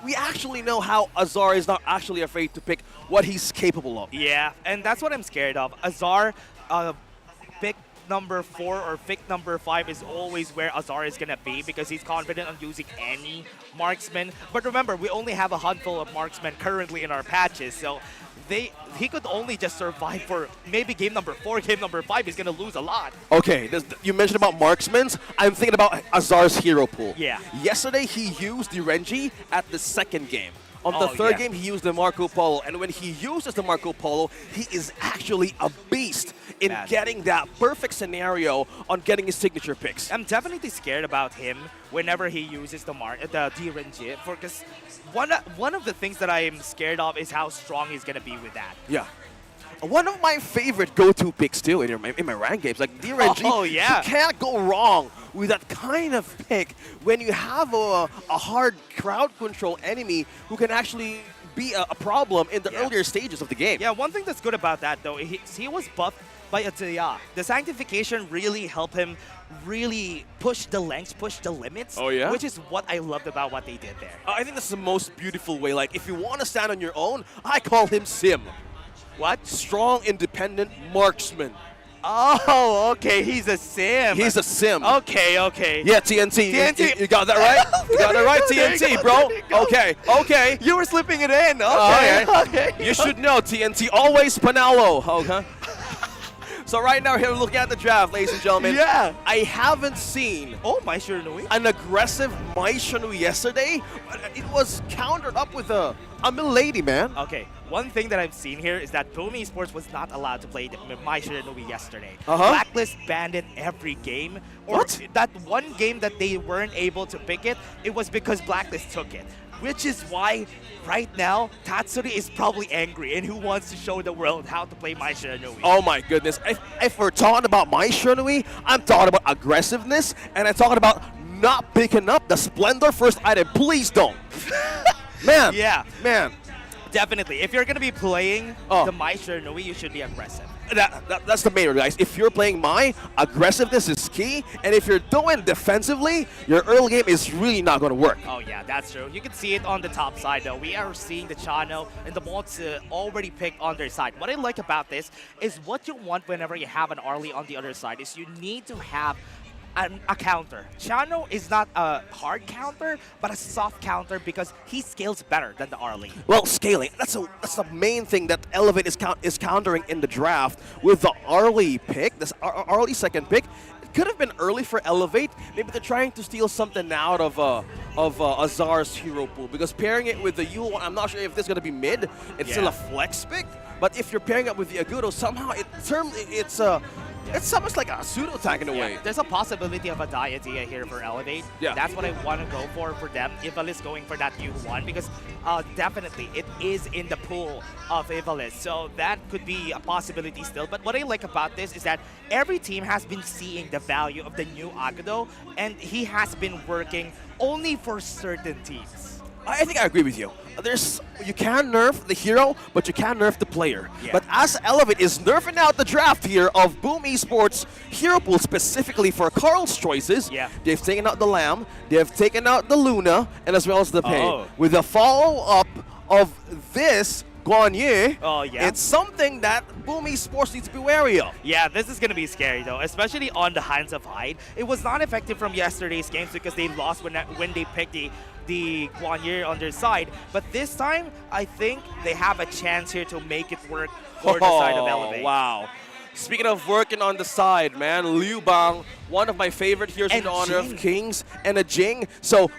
we actually know how Azar is not actually afraid to pick what he's capable of. Yeah, and that's what I'm scared of. Azar, pick number 4 or pick number 5 is always where Azar is going to be because he's confident on using any marksman. But remember, we only have a handful of marksmen currently in our patches, so he could only just survive for maybe game number 4, game number 5. He's going to lose a lot. Okay, you mentioned about marksmans. I'm thinking about Azar's hero pool. Yeah. Yesterday, he used the Renji at the second game. On the Oh, third yeah. game, he used the Marco Polo, and when he uses the Marco Polo, he is actually a beast in Man. getting that perfect scenario on getting his signature picks. I'm definitely scared about him whenever he uses the DRNG, because one of the things that I am scared of is how strong he's gonna be with that. Yeah. One of my favorite go-to picks too in my rank games, like DRNG. Oh, yeah. You can't go wrong with that kind of pick when you have a hard crowd control enemy who can actually be a problem in the earlier stages of the game. Yeah, one thing that's good about that though, he was buffed by Ataya. The sanctification really helped him really push the lengths, push the limits. Oh, yeah? Which is what I loved about what they did there. I think that's the most beautiful way. Like, if you want to stand on your own, I call him Sim. What? Strong, independent marksman. Oh, okay, he's a Sim. He's a Sim. Okay, okay. Yeah, TNT. TNT. You got that right? You got that right, There you TNT, go, bro. there you go. Okay, okay. You were slipping it in. Okay, okay. You should know, TNT. Always Panalo. Okay. So right now, here looking at the draft, ladies and gentlemen. Yeah. I haven't seen My Shiranui. an aggressive Mai Shanui yesterday, but it was countered up with a milady, man. Okay, one thing that I've seen here is that BOOM Esports was not allowed to play My Shiranui yesterday. Blacklist banned it every game. Or What? That one game that they weren't able to pick it, it was because Blacklist took it. Which is why, right now, Tatsuri is probably angry and who wants to show the world how to play My Shiranui. Oh my goodness. If we're talking about Mai Shanui, I'm talking about aggressiveness, and I'm talking about not picking up the Splendor first item. Please don't. Man. Yeah. Man. Definitely. If you're going to be playing the My Shiranui, you should be aggressive. That's the main, guys. If you're playing Mai, aggressiveness is key, and if you're doing defensively, your early game is really not going to work. Oh yeah, that's true. You can see it on the top side though. We are seeing the Chano and the Mods already picked on their side. What I like about this is what you want whenever you have an Arlie on the other side is you need to have a counter. Chano is not a hard counter, but a soft counter because he scales better than the Arlie. Well, scaling, that's the main thing that Elevate is countering in the draft with the Arlie pick, this Arlie second pick. It could have been early for Elevate. Maybe they're trying to steal something out of Azar's hero pool, because pairing it with the U1, I'm not sure if this is going to be mid. It's still a flex pick, but if you're pairing it with the Agudo, somehow it's almost like a pseudo attack in a way. There's a possibility of a Diadea here for Elevate. Yeah. That's what I want to go for them. Ivalice going for that U1 because definitely it is in the pool of Ivalice. So that could be a possibility still. But what I like about this is that every team has been seeing the value of the new Agudo, and he has been working only for certain teams. I think I agree with you. You can nerf the hero, but you can't nerf the player. Yeah. But as Elevate is nerfing out the draft here of BOOM Esports hero pool specifically for Carl's choices, they've taken out the Lamb, they've taken out the Luna, and as well as the Pei. With a follow-up of this Guan Yu, it's something that BOOM Esports needs to be wary of. Yeah, this is going to be scary though, especially on the Hands of Hyde. It was not effective from yesterday's games because they lost when they picked the Guan Yu on their side. But this time, I think they have a chance here to make it work for the side of Elevate. Wow. Speaking of working on the side, man, Liu Bang, one of my favorite heroes in the Honor of Kings, and a Jing. So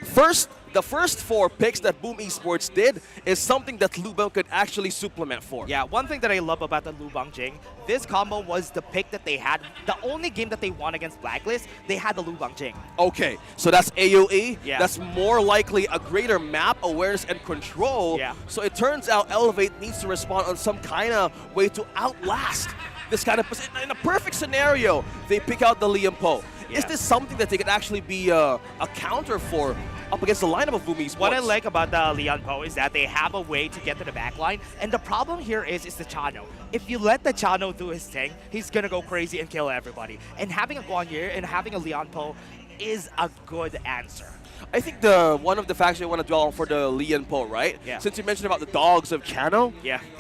the first 4 picks that BOOM Esports did is something that Liu Bang could actually supplement for. Yeah, one thing that I love about the Liu Bang Jing, this combo was the pick that they had. The only game that they won against Blacklist, they had the Liu Bang Jing. Okay, so that's AoE. Yeah. That's more likely a greater map awareness and control. Yeah. So it turns out Elevate needs to respond on some kind of way to outlast this kind of position. In a perfect scenario, they pick out the Liam Poe. Is this something that they could actually be a counter for up against the lineup of BOOM Esports? What I like about the Leon Poe is that they have a way to get to the back line, and the problem here is the Chano. If you let the Chano do his thing, he's gonna go crazy and kill everybody. And having a Guan Yu and having a Leon Poe is a good answer. I think one of the factors I want to dwell on for the Leon Poe, right? Yeah. Since you mentioned about the dogs of Chano,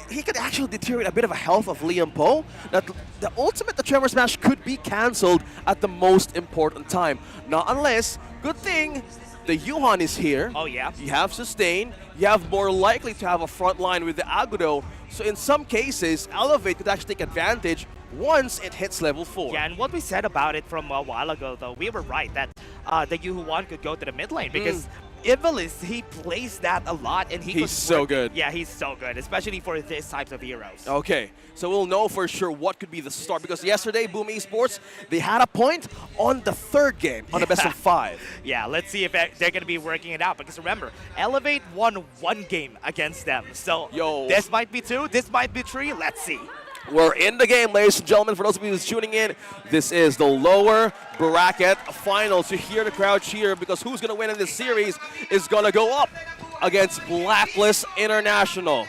he could actually deteriorate a bit of a health of Leon Poe. That the ultimate, the Tremor Smash, could be cancelled at the most important time. Not unless, good thing, the Yuhan is here. Oh yeah. You have sustain. You have more likely to have a front line with the Agudo. So in some cases, Elevate could actually take advantage once it hits level 4. Yeah, and what we said about it from a while ago, though, we were right that the Yuhuan could go to the mid lane because Ivalice, he plays that a lot, and He's so good. Yeah, he's so good, especially for this types of heroes. Okay, so we'll know for sure what could be the start, because yesterday, BOOM Esports, they had a point on the third game, on the best of 5. Yeah, let's see if they're going to be working it out, because remember, Elevate won 1 game against them. So this might be 2, this might be 3, let's see. We're in the game, ladies and gentlemen. For those of you who's tuning in, this is the lower bracket finals. To hear the crowd cheer, because who's going to win in this series is going to go up against Blacklist International.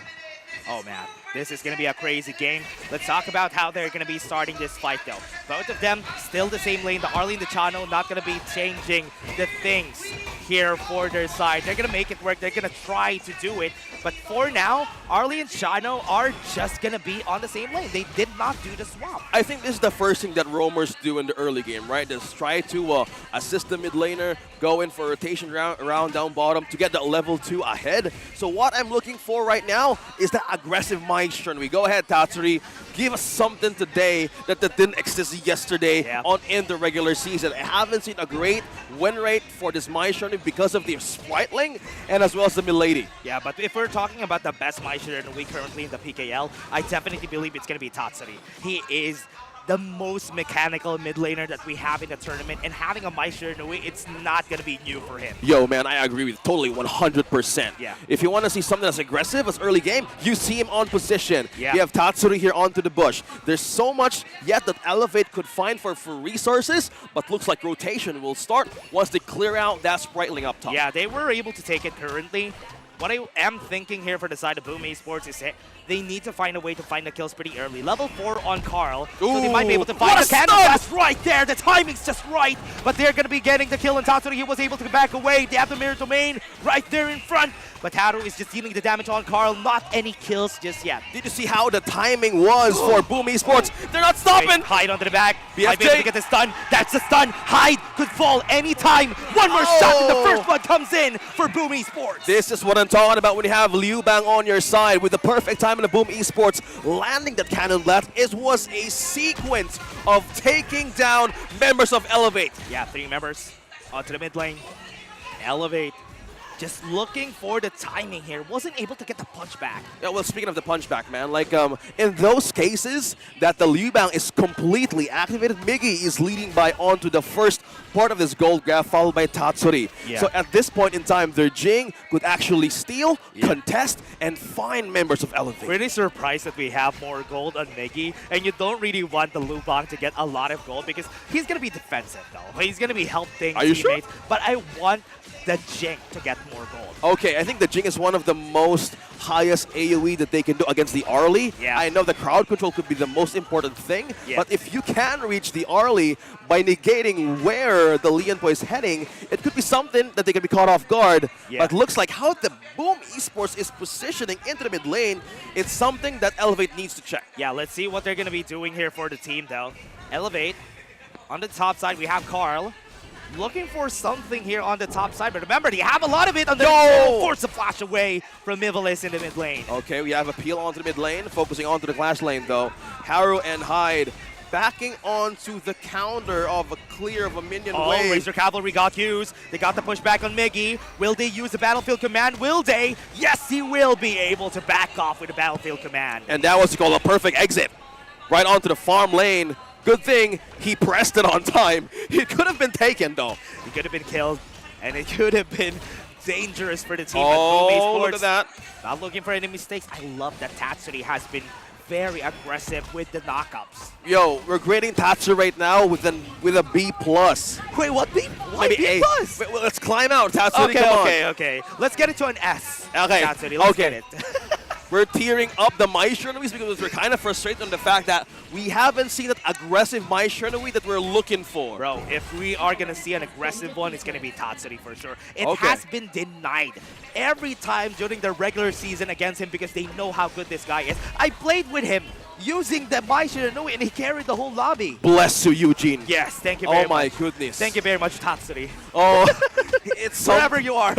Oh, man. This is going to be a crazy game. Let's talk about how they're going to be starting this fight, though. Both of them still the same lane. The Arlie and the Chano not going to be changing the things here for their side. They're going to make it work. They're going to try to do it. But for now, Arlie and Chano are just going to be on the same lane. They did not do the swap. I think this is the first thing that roamers do in the early game, right? Just try to assist the mid laner, go in for rotation around down bottom to get that level 2 ahead. So what I'm looking for right now is that aggressive Maestro. We go ahead, Tatsuri. Give us something today that didn't exist yesterday in the regular season. I haven't seen a great win rate for this Maestro because of the Spriteling and as well as the Milady. Yeah, but if we're talking about the best Maestro in the week currently in the PKL, I definitely believe it's going to be Tatsuri. He is the most mechanical mid laner that we have in the tournament, and having a Maestro in a way, it's not going to be new for him. Yo, man, I agree with totally 100%. Yeah. If you want to see something that's aggressive as early game, you see him on position. Yeah. You have Tatsuri here onto the bush. There's so much yet that Elevate could find for resources, but looks like rotation will start once they clear out that Spriteling up top. Yeah, they were able to take it currently. What I am thinking here for the side of BOOM Esports is that they need to find a way to find the kills pretty early. Level 4 on Carl, so they might be able to find the cannon blast right there. The timing's just right, but they're going to be getting the kill, and Tatsuri, he was able to back away. They have the mirror domain right there in front, but Haru is just dealing the damage on Carl. Not any kills just yet. Did you see how the timing was for BOOM Esports? They're not stopping! Wait, Hyde onto the back. BFJ. Might be able to get the stun. That's the stun. Hyde could fall anytime. One more shot, and the first one comes in for BOOM Esports. This is what I'm talking about when you have Liu Bang on your side with the perfect time in the BOOM Esports. Landing that cannon blast was a sequence of taking down members of Elevate. Yeah, 3 members onto the mid lane. Elevate. Just looking for the timing here. Wasn't able to get the punch back. Yeah, well, speaking of the punchback, man, like in those cases that the Liu Bang is completely activated, Miggy is leading by onto the first part of this gold graph, followed by Tatsuri. Yeah. So at this point in time, their Jing could actually steal, contest, and find members of Elevate. Pretty surprised that we have more gold on Miggy, and you don't really want the Liu Bang to get a lot of gold because he's going to be defensive, though. He's going to be helping teammates. Sure? But I want the Jing to get more gold. Okay, I think the Jing is one of the most highest AoE that they can do against the Arlie. Yeah. I know the crowd control could be the most important thing, Yeah. but if you can reach the Arlie by negating where the Leonpo is heading, it could be something that they can be caught off guard. Yeah. But looks like how the BOOM Esports is positioning into the mid lane, it's something that Elevate needs to check. Yeah, let's see what they're going to be doing here for the team, though. Elevate. On the top side, we have Carl. Looking for something here on the top side, but remember, they have a lot of it on the force the flash away from Ivalice in the mid lane. Okay, we have a peel onto the mid lane, focusing onto the Clash lane, though. Haru and Hyde backing onto the counter of a clear of a minion wave. Razor Cavalry got used. They got the pushback on Miggy. Will they use the Battlefield Command? Will they? Yes, he will be able to back off with the Battlefield Command. And that was called a perfect exit. Right onto the farm lane. Good thing he pressed it on time. He could have been taken, though. He could have been killed, and it could have been dangerous for the team at Oh, BOOM Esports. look at that. Not looking for any mistakes. I love that Tatsuri has been very aggressive with the knockups. Yo, we're grading Tatsu right now with a B+. Wait, what B? Why Maybe B+? Wait, well, let's climb out, Tatsuri, come on. Okay. Let's get it to an S. Okay, Tatsuri, let's get it. We're tearing up the Maestro-Nuis because we're kind of frustrated on the fact that we haven't seen that aggressive Maestro-Nui that we're looking for. Bro, if we are going to see an aggressive one, it's going to be Tatsuri for sure. It Okay. has been denied every time during the regular season against him because they know how good this guy is. I played with him using the Maestro-Nui and he carried the whole lobby. Bless you, Eugene. Yes, thank you very much. Oh my goodness. Thank you very much, Tatsuri. Oh, it's wherever you are.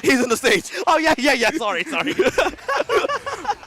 He's on the stage. Oh, yeah, sorry.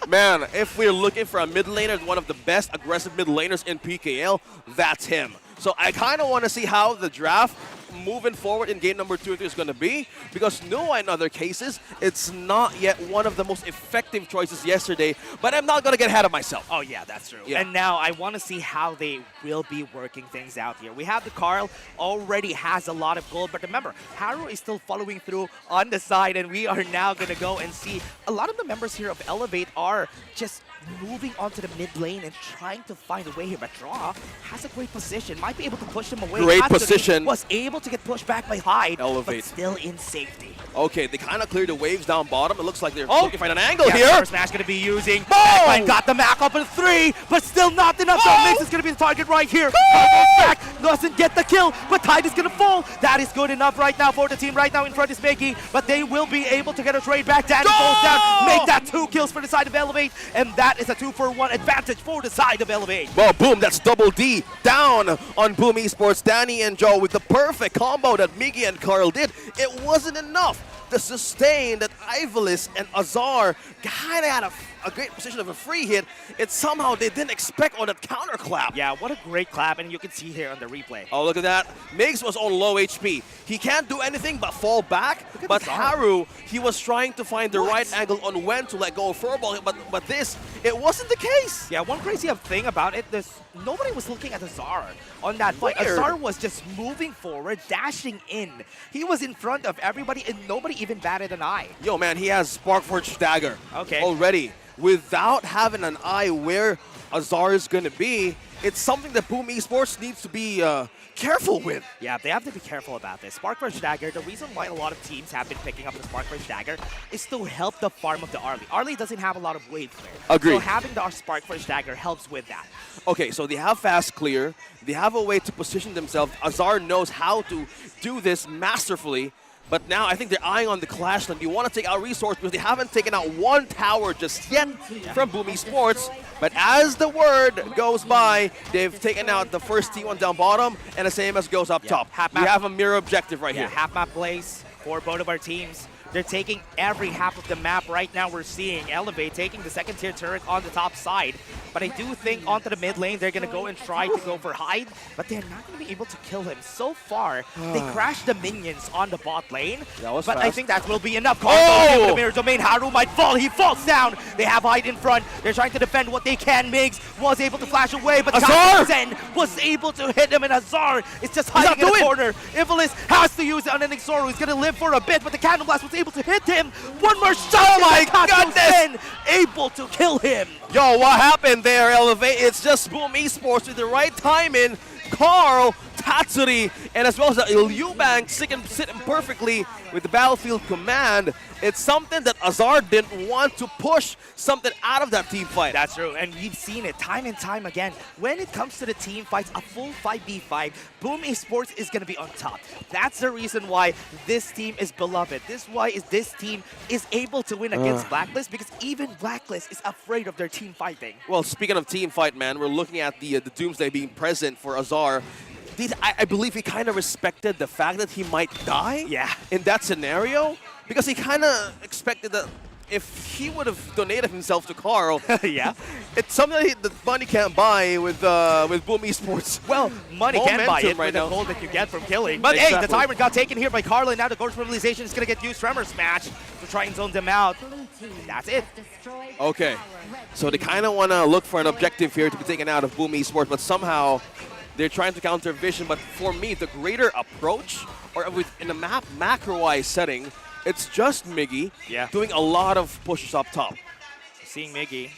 Man, if we're looking for a mid laner, one of the best aggressive mid laners in PKL, that's him. So I kind of want to see how the draft moving forward in game number 2 and 3 is going to be, because Noah in other cases, it's not yet one of the most effective choices yesterday, but I'm not going to get ahead of myself. Oh yeah, that's true. Yeah. And now I want to see how they will be working things out here. We have the Carl already has a lot of gold, but remember, Haru is still following through on the side, and we are now going to go and see a lot of the members here of Elevate are just moving onto the mid lane and trying to find a way here. But Draw has a great position, might be able to push him away. Great Absolutely position. Was able to get pushed back by Hyde, Elevate. but still in safety. Okay, they kind of cleared the waves down bottom. It looks like they're looking to find an angle here. First Smash going to be using. Backline got the Mac up in 3, but still not enough. So Mix is going to be the target right here. Goes back, doesn't get the kill, but Tide is going to fall. That is good enough right now for the team. Right now in front is Miggy, but they will be able to get a trade back. Danny falls down, make that 2 kills for the side of Elevate, and that is a 2-for-1 advantage for the side of Elevate. Well, boom, that's double D down on BOOM Esports. Danny and Joe with the perfect combo that Miggy and Carl did. It wasn't enough. The sustain that Ivalis and Azar kind of had a great position of a free hit. It's somehow they didn't expect on that counter clap. Yeah, what a great clap, and you can see here on the replay. Oh, look at that. Migs was on low HP. He can't do anything but fall back, but Haru, he was trying to find the right angle on when to let go of Furball, but this, it wasn't the case. Yeah, one crazy thing about it, nobody was looking at Azar on that fight. Weird. Azar was just moving forward, dashing in. He was in front of everybody, and nobody even batted an eye. Yo, man, he has Sparkforge Dagger already. Without having an eye where Azar is going to be, it's something that BOOM Esports needs to be careful with. Yeah, they have to be careful about this. Sparkforge Dagger, the reason why a lot of teams have been picking up the Sparkforge Dagger is to help the farm of the Arlie. Arlie doesn't have a lot of wave clear. Agreed. So having the Sparkforge Dagger helps with that. Okay, so they have fast clear. They have a way to position themselves. Azar knows how to do this masterfully. But now I think they're eyeing on the Clash Land. You want to take out resource because they haven't taken out one tower just yet from BOOM Esports. But as the word goes by, they've taken out the first T1 down bottom, and the same as goes up top. We have a mirror objective right here. Half map plays for both of our teams. They're taking every half of the map right now. We're seeing Elevate taking the second tier turret on the top side. But I do think onto the mid lane, they're going to go and try to go for Hyde, but they're not going to be able to kill him. So far, they crashed the minions on the bot lane, but fast. I think that will be enough. The mirror domain, Haru might fall. He falls down. They have Hyde in front. They're trying to defend what they can. Migs was able to flash away, but Zen was able to hit him, and Azar is just hiding in the corner. Ivalis has to use it on an Exoru. He's going to live for a bit, but the Cannon Blast was able to hit him. One more shot. Oh my goodness! Able to kill him. Yo, what happened there, Elevate? It's just BOOM Esports with the right timing. Carl, Tatsuri, and as well as Liubang sitting perfectly with the battlefield command. It's something that Azar didn't want to push something out of that team fight. That's true, and we've seen it time and time again. When it comes to the team fights, a full 5v5, BOOM Esports is going to be on top. That's the reason why this team is beloved. This team is able to win against Blacklist, because even Blacklist is afraid of their team fighting. Well, speaking of team fight, man, we're looking at the Doomsday being present for Azar. I believe he kind of respected the fact that he might die in that scenario, because he kind of expected that if he would have donated himself to Carl, it's something that money can't buy with BOOM Esports. Well, money can buy it right with now. the gold that you get from killing. But hey, the timer got taken here by Carl, and now the Gorge mobilization is going to get used. Tremor Smash to try and zone them out. That's it. Okay, so they kind of want to look for an objective here to be taken out of BOOM Esports, but somehow they're trying to counter vision. But for me, the greater approach, or in a macro-wise setting, it's just Miggy doing a lot of pushes up top. Seeing Miggy,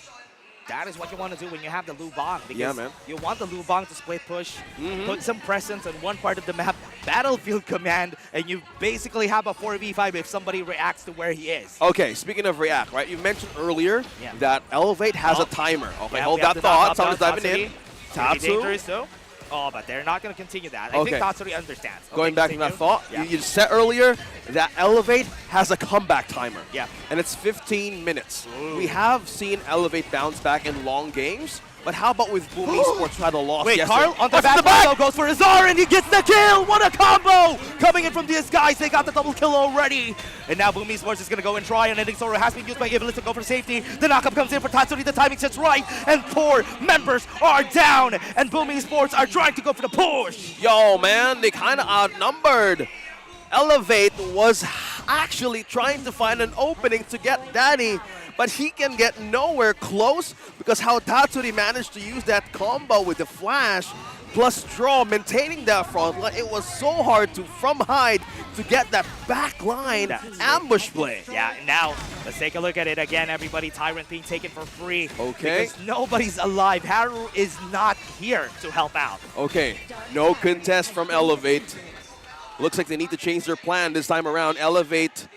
that is what you want to do when you have the Lubang, because you want the Lubang to split push, put some presence on one part of the map, battlefield command, and you basically have a 4v5 if somebody reacts to where he is. Okay, speaking of react, right? You mentioned earlier that Elevate has a timer. Okay, hold we have that the thought. knock-knock Someone's diving in. Tatsu. Tatsu. Dangerous though. Oh, but they're not going to continue that. I think Tatsuri understands. Going back to that thought, you said earlier that Elevate has a comeback timer. Yeah. And it's 15 minutes. We have seen Elevate bounce back in long games, But how about with BOOM Esports who had a loss Wait, yesterday? Carl on the What's back in the back? window goes for Azar and he gets the kill! What a combo! Coming in from these guys, they got the double kill already. And now BOOM Esports is gonna go and try, and ending Zoro has been used by Iblis to go for safety. The knockup comes in for Tatsuri, the timing sits right, and 4 members are down, and BOOM Esports are trying to go for the push. Yo, man, they kind of outnumbered. Elevate was actually trying to find an opening to get Danny, but he can get nowhere close because how Tatsuri managed to use that combo with the flash plus draw, maintaining that front line. It was so hard to, from Hyde, to get that back line ambush play. Yeah, and now let's take a look at it again. Everybody, Tyrant being taken for free. Okay. Because nobody's alive. Haru is not here to help out. Okay, no contest from Elevate. Looks like they need to change their plan this time around. Elevate,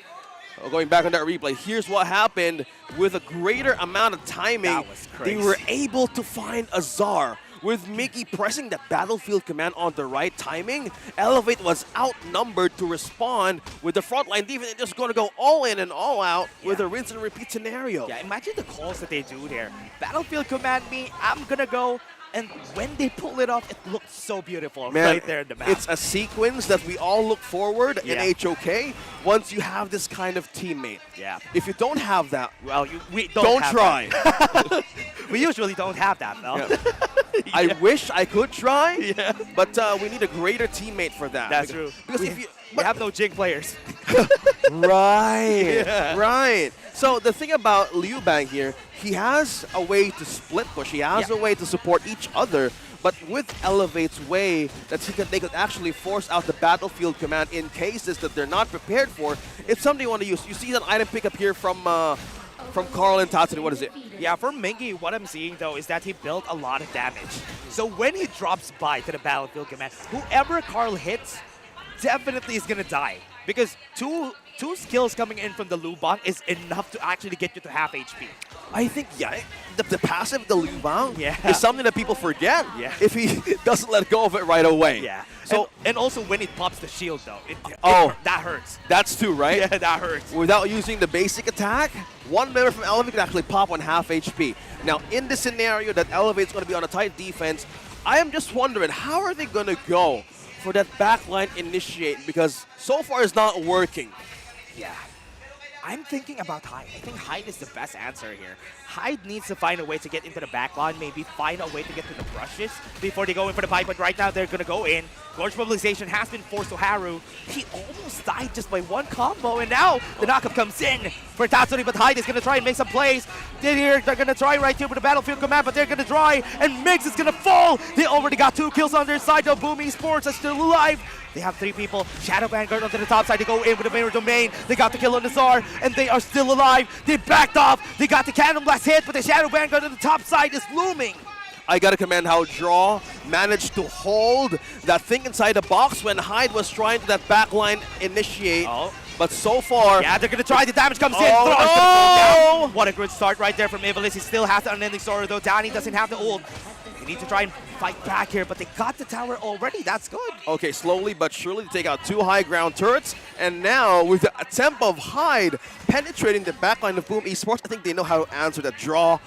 going back on that replay, here's what happened. With a greater amount of timing, they were able to find Azar. With Mickey pressing the battlefield command on the right timing, Elevate was outnumbered to respond with the frontline defense. They're just going to go all in and all out with a rinse and repeat scenario. Yeah, imagine the calls that they do there. Battlefield command me, I'm gonna go. And when they pull it off, it looks so beautiful right there in the map. It's a sequence that we all look forward in HOK once you have this kind of teammate. Yeah. If you don't have that, well, we don't have try. That. We usually don't have that, though. Yeah. I wish I could try, but we need a greater teammate for that. That's true. Because we have no Jing players. Right, right. So the thing about Liu Bang here, he has a way to split push. He has a way to support each other. But with Elevate's way that they could actually force out the battlefield command in cases that they're not prepared for, it's something you want to use. You see that item pickup here from Carl and Tatsuri. What is it? Yeah, for Mingy, what I'm seeing, though, is that he built a lot of damage. So when he drops by to the battlefield command, whoever Carl hits definitely is going to die. Because two skills coming in from the Liu Bang is enough to actually get you to half HP. I think, the passive, the Liu Bang, is something that people forget if he doesn't let go of it right away. Yeah. So and also when it pops the shield, though, that hurts. That's two, right? Yeah, that hurts. Without using the basic attack, one member from Elevate could actually pop on half HP. Now, in the scenario that Elevate's going to be on a tight defense, I am just wondering, how are they going to go for that backline initiate? Because so far it's not working. Yeah. I'm thinking about Hyde. I think Hyde is the best answer here. Hyde needs to find a way to get into the backline, maybe find a way to get to the brushes before they go in for the pipe, but right now they're going to go in. Gorge mobilization has been forced to Haru. He almost died just by one combo, and now the knockup comes in for Tatsuri, but Hyde is going to try and make some plays. They're going to try right here with the battlefield command, but they're going to try, and Miggs is going to fall. They already got 2 kills on their side, though. BOOM Esports are still alive. They have 3 people. Shadow Vanguard onto the top side. They go in with the mirror domain. They got the kill on the Tsar, and they are still alive. They backed off. They got the Cannon Blast hit, but the Shadow Vanguard on the top side is looming. I gotta commend how Draw managed to hold that thing inside the box when Hyde was trying to that backline initiate. But so far... Yeah, they're gonna try. The damage comes in. Oh, no! What a good start right there from Iblis. He still has the unending story, though. Danny doesn't have the ult. They need to try and fight back here, but they got the tower already. That's good. Okay, slowly but surely take out 2 high ground turrets. And now, with the attempt of Hyde penetrating the backline of BOOM Esports, I think they know how to answer that Draw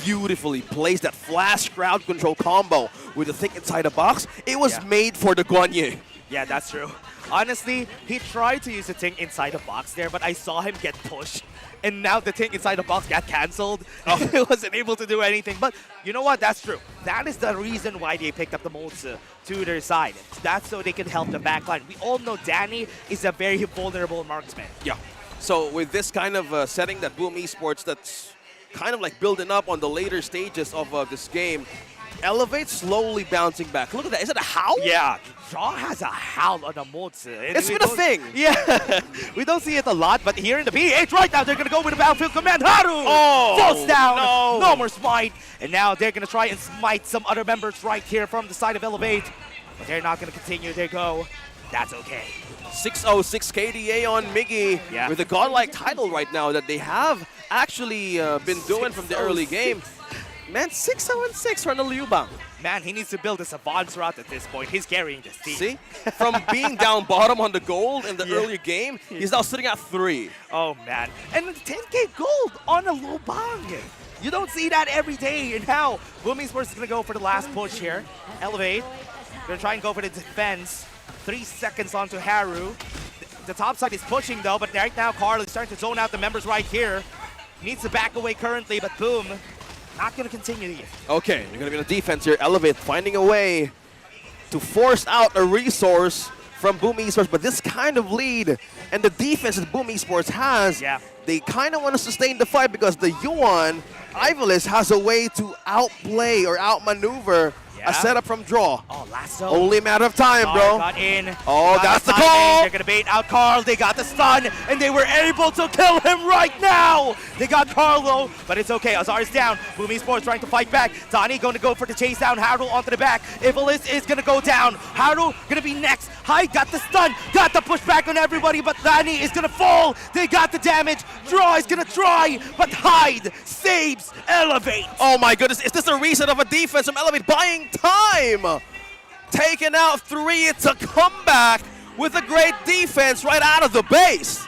beautifully. Plays that flash crowd control combo with the thing inside the box. It was made for the Guanyu. Yeah, that's true. Honestly, he tried to use the thing inside the box there, but I saw him get pushed. And now the thing inside the box got cancelled. He wasn't able to do anything. But you know what? That's true. That is the reason why they picked up the molds to their side. That's so they can help the backline. We all know Danny is a very vulnerable marksman. Yeah. So with this kind of setting that BOOM Esports that's kind of like building up on the later stages of this game, Elevate slowly bouncing back. Look at that. Is it a howl? Yeah. Draw has a howl on the mods. It's been a thing. Yeah. We don't see it a lot, but here in the PH right now, they're going to go with the battlefield command. Haru falls down. No more smite. And now they're going to try and smite some other members right here from the side of Elevate. But they're not going to continue their go. That's okay. 606 KDA on Miggy with a godlike title right now that they have actually been doing from the early game. Man, 6-0-6 for the Liu Bang. Man, he needs to build a Savant's route at this point. He's carrying this team. See? From being down bottom on the gold in the earlier game, he's now sitting at 3. Oh, man. And 10k gold on a Lubang. You don't see that every day. And now, BOOM Esports is going to go for the last push here. Elevate. Going to try and go for the defense. 3 seconds onto Haru. The top side is pushing, though, but right now, Carl is starting to zone out the members right here. Needs to back away currently, but Boom, not going to continue here. Okay, you're going to be in the defense here. Elevate finding a way to force out a resource from BOOM Esports, but this kind of lead and the defense that BOOM Esports has, they kind of want to sustain the fight because the Yuan, Ivalis, has a way to outplay or outmaneuver a setup from draw. Oh, lasso. Only a matter of time, bro. Got in. Oh, that's the call. They're going to bait out Carl. They got the stun, and they were able to kill him right now. They got Carl, though, but it's okay. Azar is down. BOOM Esports trying to fight back. Donnie going to go for the chase down. Haru onto the back. Ivalis is going to go down. Haru going to be next. Hyde got the stun. Got the pushback on everybody, but Donnie is going to fall. They got the damage. Draw is going to try, but Hyde saves Elevate. Oh my goodness, is this a reset of a defense from Elevate buying time? Taking out 3, it's a comeback with a great defense right out of the base.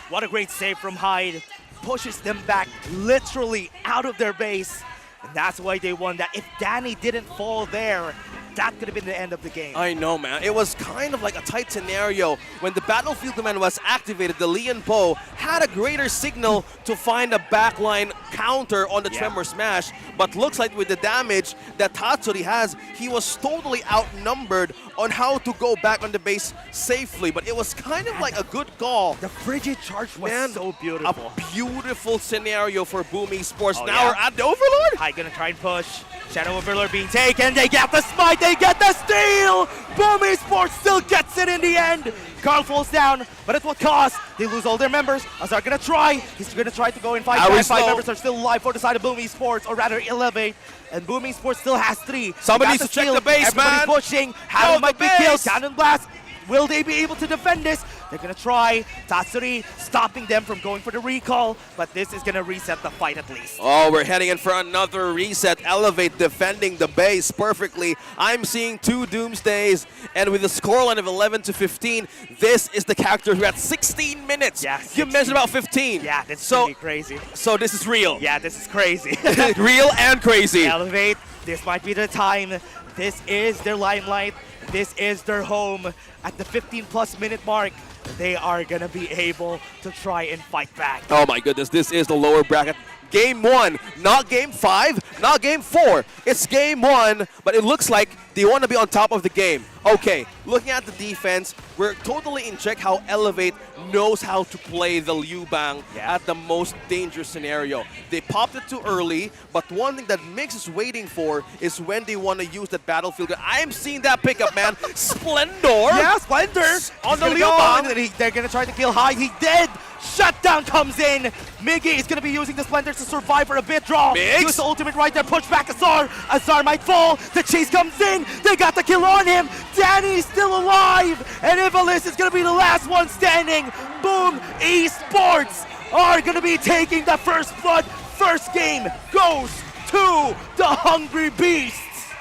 What a great save from Hyde. Pushes them back literally out of their base. And that's why they won that. If Danny didn't fall there, that could have been the end of the game. I know, man. It was kind of like a tight scenario. When the Battlefield Command was activated, the Leon Po had a greater signal to find a backline counter on the Tremor Smash. But looks like with the damage that Tatsuri has, he was totally outnumbered on how to go back on the base safely. But it was kind of like a good call. The frigid charge was so beautiful. A beautiful scenario for BOOM Esports. Oh, now we're at the Overlord. Hyde gonna try and push. Shadow Overlord being taken. They get the smite. They get the steal. BOOM Esports still gets it in the end. Carl falls down, but at what cost? They lose all their members. Azar gonna try. He's gonna try to go in 5. 5 members are still alive for the side of BOOM Esports, or rather Elevate. And BOOM Esports still has 3. Somebody needs to check the base, man. Everybody's pushing. Haru might be killed. Cannon blast. Will they be able to defend this? They're going to try. Tatsuri stopping them from going for the recall, but this is going to reset the fight at least. Oh, we're heading in for another reset. Elevate defending the base perfectly. I'm seeing 2 Doomsdays, and with a scoreline of 11-15, this is the character who had 16 minutes. Yeah, you mentioned about 15. Yeah, this is really crazy. So this is real. Yeah, this is crazy. Real and crazy. Elevate, this might be the time. This is their limelight. This is their home. At the 15+ minute mark, they are going to be able to try and fight back. Oh my goodness, this is the lower bracket. Game 1, not Game 5, not Game 4. It's Game 1, but it looks like they want to be on top of the game. Okay, looking at the defense, we're totally in check how Elevate knows how to play the Liu Bang at the most dangerous scenario. They popped it too early, but one thing that Mix is waiting for is when they want to use that Battlefield. I am seeing that pickup, man. Splendor! Yeah, Splendor on the Liu Bang. They're going to try to kill Hyde. He did! Shutdown comes in. Miggy is going to be using the Splendor to survive for a bit. Draw. Use the ultimate right there. Push back Azar. Azar might fall. The chase comes in. They got the kill on him. Danny's still alive. And Ivalis is going to be the last one standing. BOOM Esports are going to be taking the first blood. First game goes to the Hungry Beasts.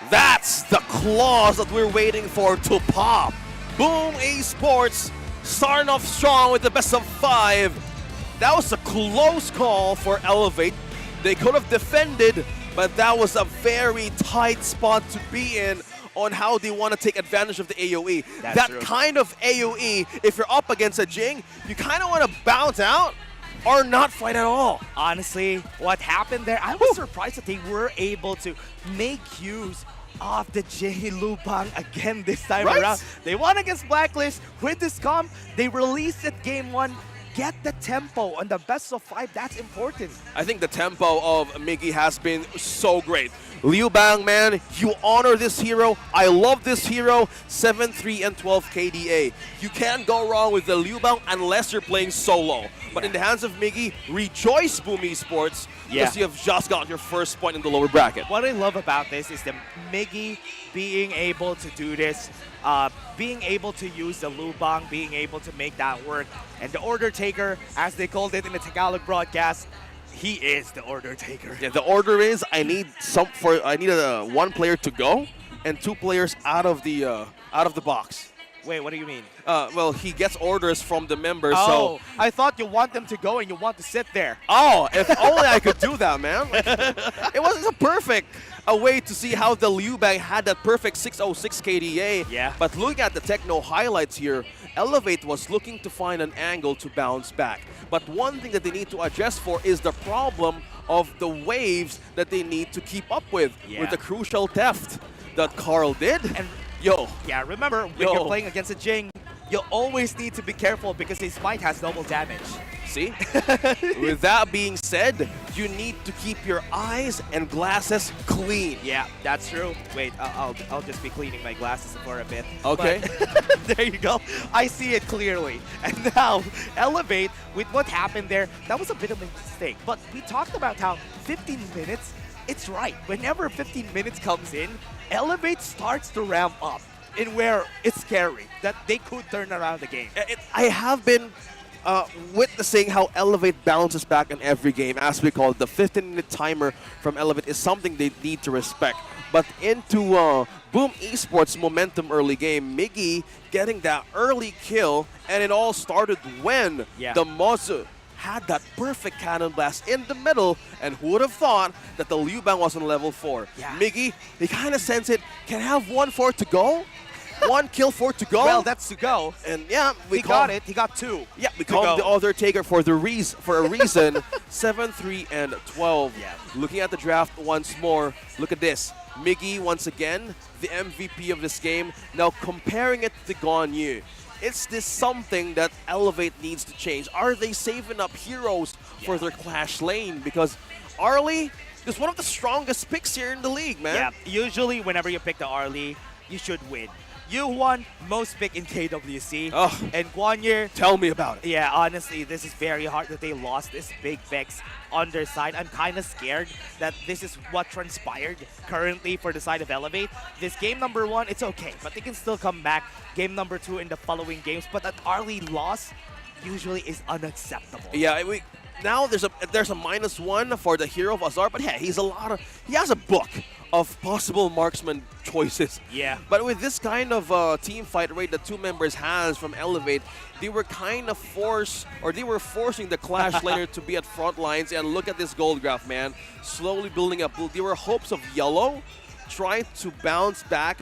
That's the claws that we're waiting for to pop. BOOM Esports starting off strong with the best of 5. That was a close call for Elevate. They could have defended, but that was a very tight spot to be in on how they want to take advantage of the AoE. That kind of AoE, if you're up against a Jing, you kind of want to bounce out or not fight at all. Honestly, what happened there, I was surprised that they were able to make use of the J. Liu Bang again this time around. They won against Blacklist with this comp. They released it Game 1. Get the tempo on the best of 5. That's important. I think the tempo of Miggy has been so great. Liu Bang, man, you honor this hero. I love this hero. 7-3 and 12 KDA. You can't go wrong with the Liu Bang unless you're playing solo. But in the hands of Miggy, rejoice, BOOM Esports, because you have just got your first point in the lower bracket. What I love about this is the Miggy being able to do this, being able to use the Liu Bang, being able to make that work. And the Order Taker, as they called it in the Tagalog broadcast, He is the order taker. Yeah, the order is I need one player to go and 2 players out of the box. Wait, what do you mean? Well, he gets orders from the members, Oh, so... I thought you want them to go and you want to sit there. Oh, if only I could do that, man. Like, it was a perfect way to see how the Liu Bang had that perfect 606 KDA. Yeah. But looking at the techno highlights here, Elevate was looking to find an angle to bounce back. But one thing that they need to adjust for is the problem of the waves that they need to keep up with the crucial theft that Carl did. And Yo. Yeah, remember, when you're playing against a Jing, you always need to be careful because his smite has double damage. See? With that being said, you need to keep your eyes and glasses clean. Yeah, that's true. Wait, I'll just be cleaning my glasses for a bit. Okay. But there you go. I see it clearly. And now, Elevate, with what happened there, that was a bit of a mistake. But we talked about how 15 minutes, it's right. Whenever 15 minutes comes in, Elevate starts to ramp up in where it's scary that they could turn around the game. I have been witnessing how Elevate bounces back in every game. As we call it, the 15-minute timer from Elevate is something they need to respect. But into BOOM Esports momentum early game, Miggy getting that early kill, and it all started when the Mozu had that perfect cannon blast in the middle, and who would have thought that the Liu Bang was on level 4. Yeah. Miggy, he kind of sensed it, can have 1 for to go? 1 kill for to go? Well, that's to go. And yeah, he got it. He got 2. Yeah, we call him the other taker for a reason. 7, 3, and 12. Yeah. Looking at the draft once more, look at this. Miggy, once again, the MVP of this game. Now comparing it to Ganyu. Is this something that Elevate needs to change? Are they saving up heroes for their Clash lane? Because Arlie is one of the strongest picks here in the league, man. Yeah, usually whenever you pick the Arlie, you should win. You won most pick in KWC. Oh, and Guanyer, tell me about it. Yeah, honestly, this is very hard that they lost this big Vex on their side. I'm kind of scared that this is what transpired currently for the side of Elevate. This game number 1, it's okay, but they can still come back game number 2 in the following games. But that early loss usually is unacceptable. Yeah, now there's a -1 for the hero of Azar, but yeah, he has a book of possible marksman choices. Yeah. But with this kind of team fight rate that 2 members has from Elevate, they were kind of forcing the Clash laner to be at front lines. And look at this gold graph, man. Slowly building up. There were hopes of yellow trying to bounce back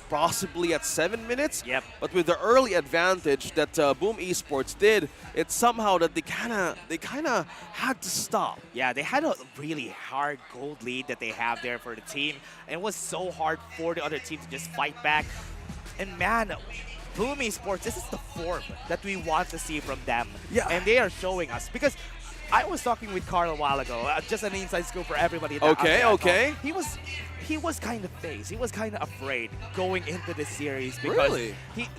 possibly at 7 minutes. Yep. But with the early advantage that BOOM Esports did, it's somehow that they kind of had to stop. Yeah, they had a really hard gold lead that they have there for the team. And it was so hard for the other team to just fight back. And man, BOOM Esports, this is the form that we want to see from them. Yeah. And they are showing us. Because I was talking with Carl a while ago, just an inside scoop for everybody. Okay. He was kind of phased. He was kind of afraid going into this series because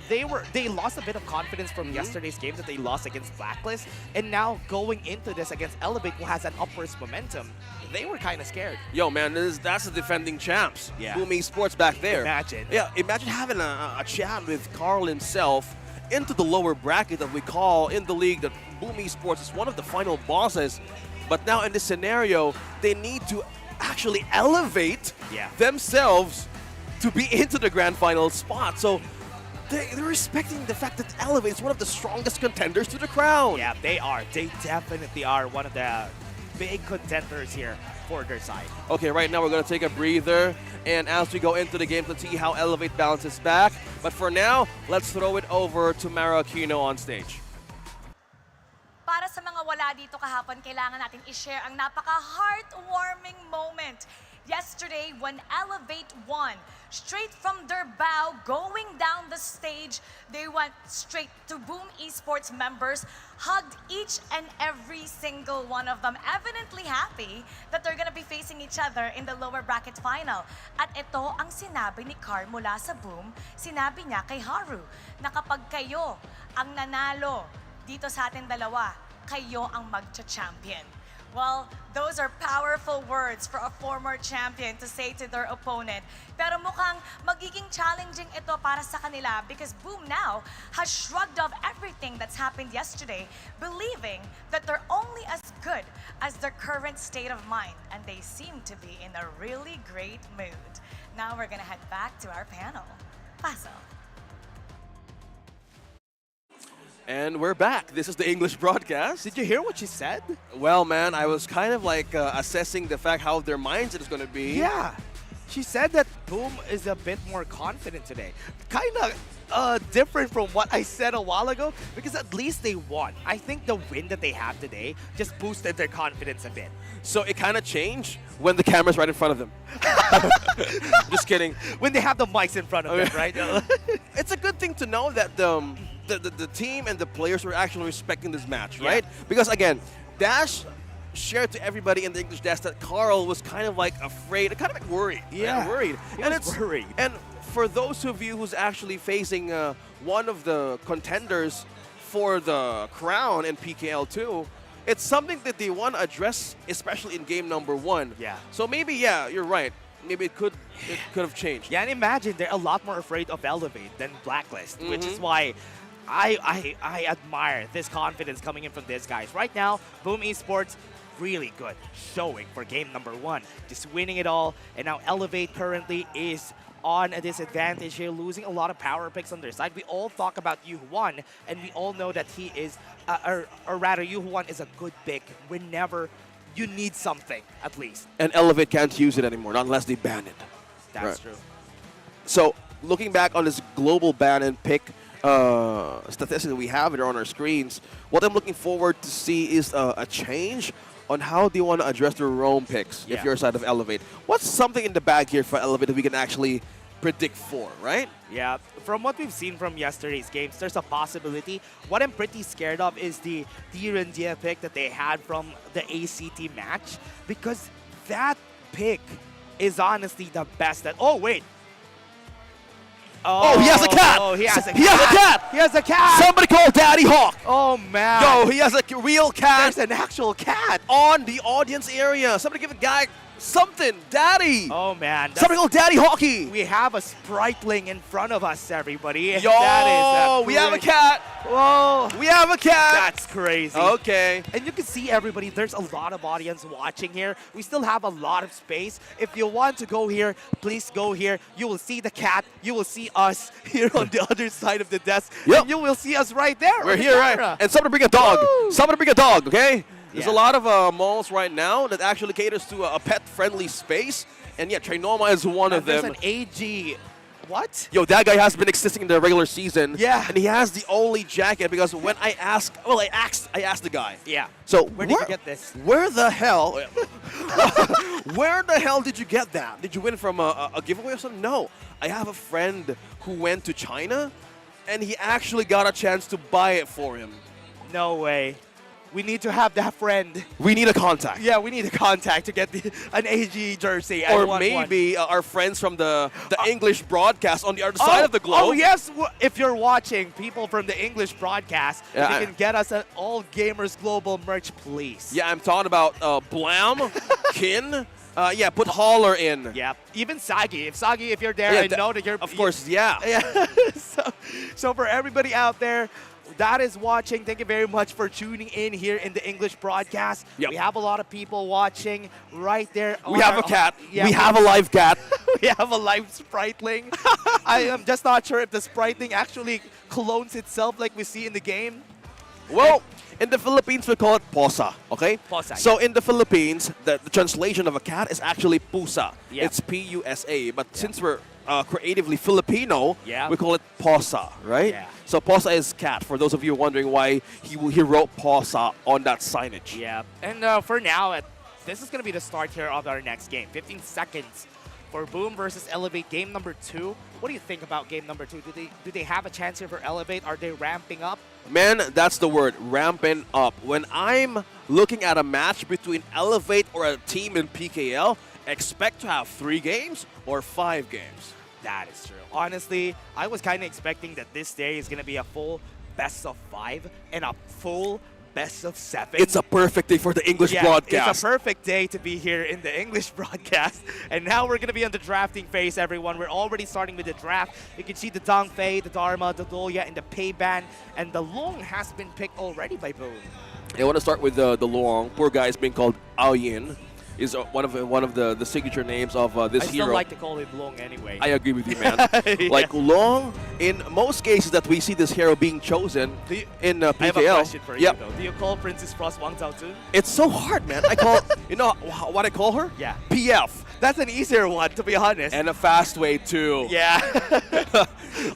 they lost a bit of confidence from yesterday's game that they lost against Blacklist, and now going into this against Elevate, who has an upwards momentum, they were kind of scared. Yo, man, that's the defending champs. Yeah. BOOM Esports back there. Imagine. Yeah, imagine having a chat with Carl himself into the lower bracket that we call in the league that BOOM Esports is one of the final bosses. But now in this scenario, they need to actually elevate themselves to be into the grand final spot. So they're respecting the fact that Elevate is one of the strongest contenders to the crown. Yeah, they are. They definitely are one of the big contenders here for their side. Okay, right now we're going to take a breather. And as we go into the game, let's see how Elevate bounces back. But for now, let's throw it over to Mara Aquino on stage. Para sa mga wala dito kahapon, kailangan natin i-share ang napaka-heartwarming moment. Yesterday, when Elevate won, straight from their bow, going down the stage, they went straight to BOOM Esports members, hugged each and every single one of them, evidently happy that they're gonna be facing each other in the lower bracket final. At ito ang sinabi ni Carl mula sa BOOM, sinabi niya kay Haru, na kapag kayo ang nanalo dito sa ating dalawa, kayo ang magcha-champion. Well, those are powerful words for a former champion to say to their opponent. Pero mukhang magiging challenging ito para sa kanila because Boom now has shrugged off everything that's happened yesterday, believing that they're only as good as their current state of mind, and they seem to be in a really great mood. Now we're gonna head back to our panel. Paso. And we're back. This is the English broadcast. Did you hear what she said? Well, man, I was kind of like assessing the fact how their mindset is going to be. Yeah. She said that Boom is a bit more confident today. Kind of different from what I said a while ago because at least they won. I think the win that they have today just boosted their confidence a bit. So it kind of changed when the camera's right in front of them. Just kidding. When they have the mics in front of them, right? It's a good thing to know that the team and the players were actually respecting this match, right? Because again, Dash shared to everybody in the English desk that Carl was kind of like afraid, kind of like worried. Yeah, worried. He was worried. And for those of you who's actually facing one of the contenders for the crown in PKL 2, it's something that they want to address, especially in game number 1. Yeah. So maybe, yeah, you're right. Maybe it could have changed. Yeah, and imagine they're a lot more afraid of Elevate than Blacklist, which is why I admire this confidence coming in from these guys. Right now, Boom Esports, really good showing for game number 1. Just winning it all, and now Elevate currently is on a disadvantage here, losing a lot of power picks on their side. We all talk about Yu-Huan, and we all know that he is, or rather, Yu-Huan is a good pick whenever you need something, at least. And Elevate can't use it anymore, not unless they ban it. That's true. So, looking back on this global ban and pick statistics that we have here on our screens, what I'm looking forward to see is a change on how they want to address their roam picks if you're side of Elevate. What's something in the bag here for Elevate that we can actually predict for, right? Yeah, from what we've seen from yesterday's games, there's a possibility. What I'm pretty scared of is the Rendia pick that they had from the ACT match, because that pick is honestly the best that... Oh, wait. Oh, he has a cat! Oh, he has a cat! He has a cat! He has a cat! Somebody call Daddy Hawk! Oh, man. Yo, he has a real cat! There's an actual cat! On the audience area. Somebody give a guy something! Daddy! Oh, man. Somebody call Daddy Hockey! We have a Spriteling in front of us, everybody. Yo, that is we have a cat! Whoa! We have a cat! That's crazy. Okay. And you can see everybody, there's a lot of audience watching here. We still have a lot of space. If you want to go here, please go here. You will see the cat. You will see us here on the other side of the desk. Yep. And you will see us right there. We're here, right? And somebody bring a dog. Woo! Somebody bring a dog, okay? There's a Yeah. lot of malls right now that actually caters to a pet-friendly space. And yeah, Trinoma is one of There's them. an AG. What? Yo, that guy has been existing in the regular season. Yeah. And he has the only jacket because when I asked, well, I asked the guy. Yeah. So Where did you get this? Where the hell? Where the hell did you get that? Did you win from a giveaway or something? No. I have a friend who went to China, and he actually got a chance to buy it for him. No way. We need to have that friend. We need a contact. Yeah, we need a contact to get an AG jersey. I Or want one. maybe our friends from the English broadcast on the other side of the globe. Oh, yes. If you're watching, people from the English broadcast, Yeah, you can get us an All Gamers Global merch, please. Yeah, I'm talking about Blam, Kin. Yeah, put Holler in. Yeah, even Sagi. If you're there, Yeah, I know that you're... Of course, yeah. Yeah. so for everybody out there that is watching, thank you very much for tuning in here in the English broadcast. Yep. We have a lot of people watching right there. We have a cat. Yeah, we have a live cat. we have a live Spriteling. I am just not sure if the Spriteling actually clones itself like we see in the game. Well, in the Philippines, we call it posa, okay? Posa, So in the Philippines, the translation of a cat is actually pusa. Yeah. It's P-U-S-A. But since we're creatively Filipino, Yeah. we call it posa, right? Yeah. So posa is cat, for those of you wondering why he wrote posa on that signage. Yeah, and for now, this is going to be the start here of our next game. 15 seconds for Boom versus Elevate, game number 2. What do you think about game number 2? Do they have a chance here for Elevate? Are they ramping up? Man, that's the word, ramping up. When I'm looking at a match between Elevate or a team in PKL, expect to have 3 games or 5 games. That is true. Honestly, I was kind of expecting that this day is going to be a full best of 5 and a full best of 7. It's a perfect day for the English broadcast. It's a perfect day to be here in the English broadcast. And now we're going to be on the drafting phase, everyone. We're already starting with the draft. You can see the Dongfei, the Dharma, the Doya, and the Payban. And the Long has been picked already by Boom. I want to start with the Long. Poor guy is being called Ao Yin. Is one of the signature names of this hero. I still like to call him Long anyway. I agree with you, man. Like Long, in most cases that we see this hero being chosen in PKL. I have a question for you, though. Do you call Princess Frost Wang Tao Tun? It's so hard, man. I call, you know what I call her? Yeah. PF. That's an easier one, to be honest. And a fast way, too. Yeah.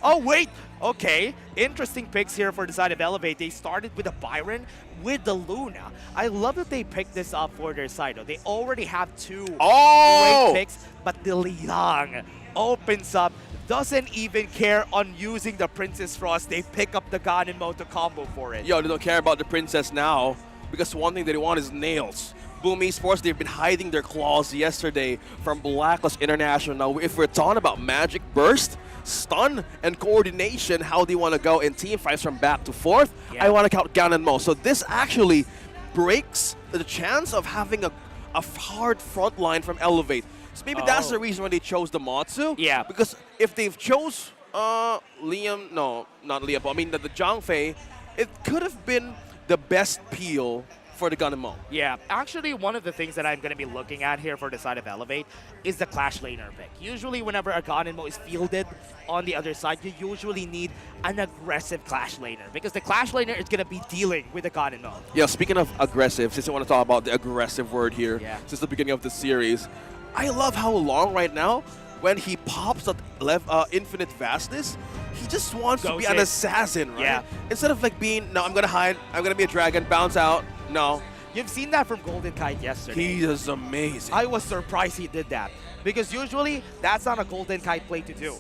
Oh, wait. Okay, interesting picks here for the side of Elevate. They started with a Byron with the Luna. I love that they picked this up for their side, though. They already have 2 great picks, but the Liang opens up, doesn't even care on using the Princess Frost. They pick up the Ganon Moto combo for it. Yo, they don't care about the princess now, because one thing they want is nails. BOOM Esports, they've been hiding their claws yesterday from Blacklist International. Now, if we're talking about Magic Burst, stun, and coordination, how they want to go in team fights from back to forth, I want to count Ganon Mo. So this actually breaks the chance of having a hard front line from Elevate. So maybe that's the reason why they chose the Matsu. Yeah. Because if they've chose Liam, no, not Liam, but I mean the Zhangfei, it could have been the best peel for the Ganon Mo. Yeah, actually one of the things that I'm going to be looking at here for the side of Elevate is the Clash Laner pick. Usually whenever a Ganon Mo is fielded on the other side, you usually need an aggressive Clash Laner because the Clash Laner is going to be dealing with the Ganon Mo. Yeah, speaking of aggressive, since I want to talk about the aggressive word here, since the beginning of the series, I love how Long right now, when he pops that Infinite Vastness, he just wants to be an assassin, right? Yeah. Instead of like being, no, I'm going to hide, I'm going to be a dragon, bounce out. No. You've seen that from Golden Kite yesterday. He is amazing. I was surprised he did that because usually that's not a Golden Kite play to do.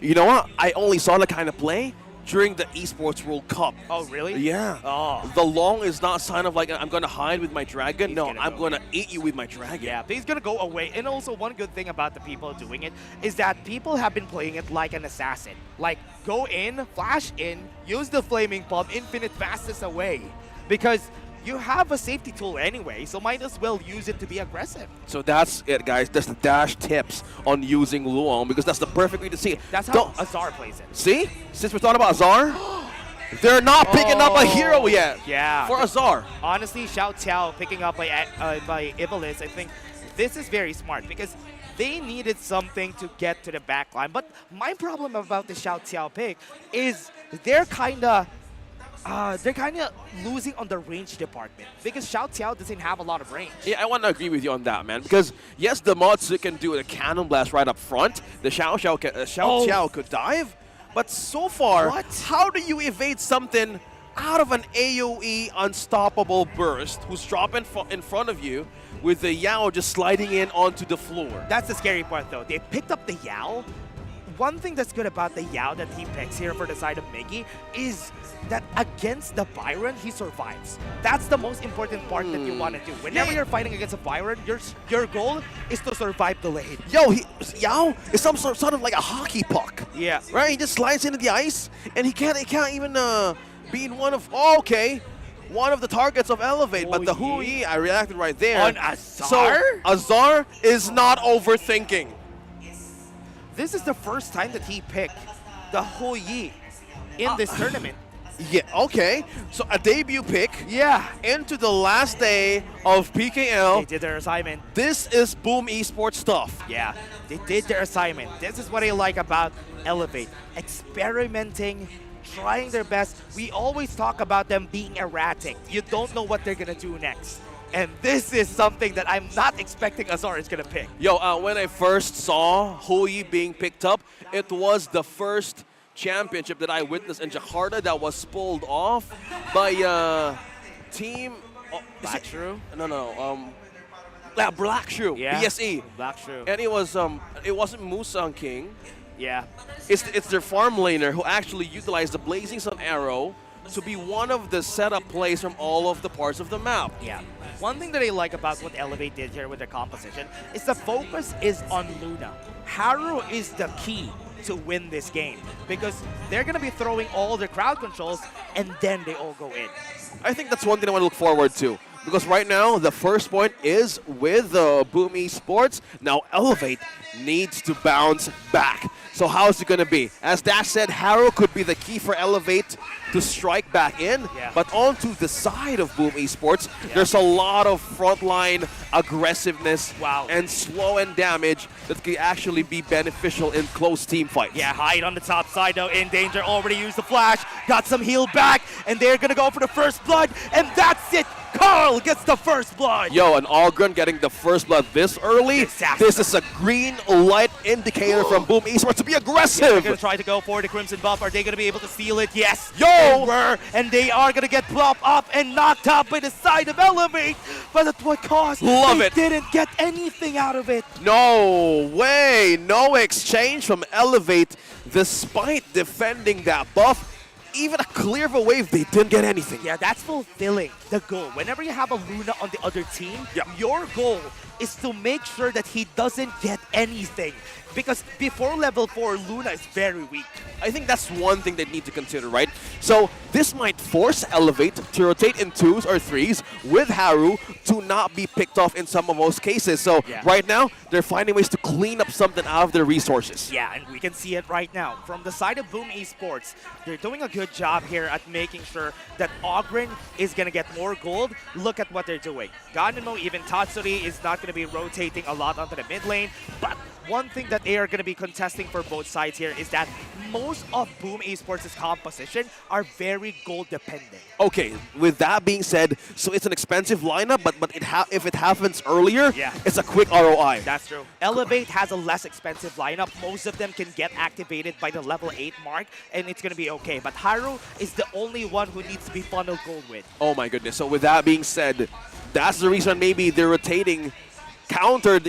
You know what? I only saw that kind of play during the Esports World Cup. Oh, really? Yeah. Oh. The Long is not sign of like, I'm going to hide with my dragon. No, I'm going to eat you with my dragon. Yeah, he's going to go away. And also one good thing about the people doing it is that people have been playing it like an assassin. Like, go in, flash in, use the Flaming Palm, Infinite Fastest away. Because you have a safety tool anyway, so might as well use it to be aggressive. So that's it, guys. That's the dash tips on using Luong because that's the perfect way to see it. That's how Azar plays it. See? Since we're talking about Azar, they're not picking up a hero yet. Yeah. For Azar. Honestly, Xiao Tiao picking up by Ivalis, I think this is very smart because they needed something to get to the backline. But my problem about the Xiao Tiao pick is they're kind of losing on the range department because Xiao Tiao doesn't have a lot of range. Yeah, I want to agree with you on that, man. Because, yes, the Matsu can do a cannon blast right up front. The Xiao Tiao could dive. But so far, how do you evade something out of an AoE unstoppable burst who's dropping in front of you with the Yao just sliding in onto the floor? That's the scary part, though. They picked up the Yao. One thing that's good about the Yao that he picks here for the side of Miggy is that against the Byron, he survives. That's the most important part that you want to do. Whenever you're fighting against a Byron, your goal is to survive the lane. Yo, Yao is some sort of like a hockey puck. Yeah. Right? He just slides into the ice, and he can't even be in one of the targets of Elevate. But the Hui, I reacted right there. On Azar? So Azar is not overthinking. This is the first time that he picked the Hui in this tournament. Yeah, okay. So a debut pick. Yeah. Into the last day of PKL. They did their assignment. This is BOOM Esports stuff. Yeah, they did their assignment. This is what I like about Elevate. Experimenting, trying their best. We always talk about them being erratic. You don't know what they're going to do next. And this is something that I'm not expecting Azar is going to pick. Yo, when I first saw Hui being picked up, it was the first championship that I witnessed in Jakarta that was pulled off by team... Black Shrew? No. Black Shrew. Yeah. BSE. Black Shrew. And it wasn't Musang King. Yeah. It's their farm laner who actually utilized the Blazing Sun Arrow to be one of the setup plays from all of the parts of the map. Yeah. One thing that I like about what Elevate did here with their composition is the focus is on Luna. Haru is the key to win this game because they're going to be throwing all their crowd controls and then they all go in. I think that's one thing I want to look forward to. Because right now, the first point is with BOOM Esports. Now, Elevate needs to bounce back. So how's it going to be? As Dash said, Harrow could be the key for Elevate to strike back in. Yeah. But onto the side of BOOM Esports, there's a lot of frontline aggressiveness and slow and damage that could actually be beneficial in close team fights. Yeah, Hyde on the top side though, in danger, already used the flash, got some heal back, and they're going to go for the first blood, and that's it! Carl gets the first blood! Yo, and Algren getting the first blood this early. This is a green light indicator from BOOM Esports to be aggressive. Yeah, they're going to try to go for the Crimson buff. Are they going to be able to steal it? Yes. Yo! They were, and they are going to get plopped up and knocked out by the side of Elevate. But at what cost? Love they it. Didn't get anything out of it. No way. No exchange from Elevate despite defending that buff. Even a clear of a wave, they didn't get anything. Yeah, that's fulfilling the goal. Whenever you have a Luna on the other team, your goal is to make sure that he doesn't get anything. Because before level 4, Luna is very weak. I think that's one thing they need to consider, right? So this might force Elevate to rotate in 2s or 3s with Haru to not be picked off in some of those cases. So right now, they're finding ways to clean up something out of their resources. Yeah, and we can see it right now. From the side of BOOM Esports, they're doing a good job here at making sure that Ogren is going to get more gold. Look at what they're doing. Ganemo, even Tatsuri is not going to be rotating a lot onto the mid lane, but one thing that they are going to be contesting for both sides here is that most of BOOM Esports' composition are very gold dependent. Okay, with that being said, so it's an expensive lineup, but if it happens earlier, it's a quick ROI. That's true. Elevate has a less expensive lineup. Most of them can get activated by the level 8 mark, and it's going to be okay. But Haru is the only one who needs to be funnel gold with. Oh my goodness. So with that being said, that's the reason maybe they're rotating, countering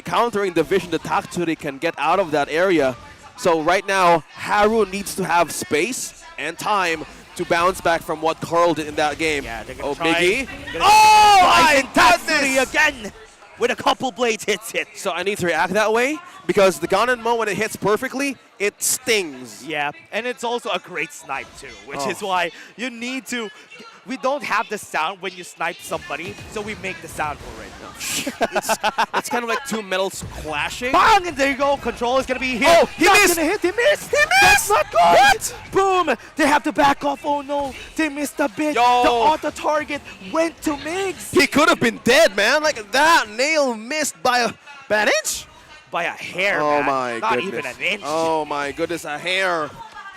the vision that Tatsuri can get out of that area. So right now, Haru needs to have space and time to bounce back from what Carl did in that game. Yeah, they're oh, try. Miggy. Oh, my Tatsuri again with a couple blades hits it. So I need to react that way because the Ganenmo, when it hits perfectly, it stings. Yeah, and it's also a great snipe too, which is why you need to... We don't have the sound when you snipe somebody, so we make the sound for it. It's kind of like two metals clashing. Bang! And there you go. Control is going to be here. Oh, he missed! Gonna hit. He missed! He missed! That's not good! What? Boom! They have to back off. Oh no! They missed a bit. Yo. The auto target went to Migs. He could have been dead, man. Like that nail missed by an inch? By a hair, oh man. My Not goodness. even an inch. Oh my goodness, a hair.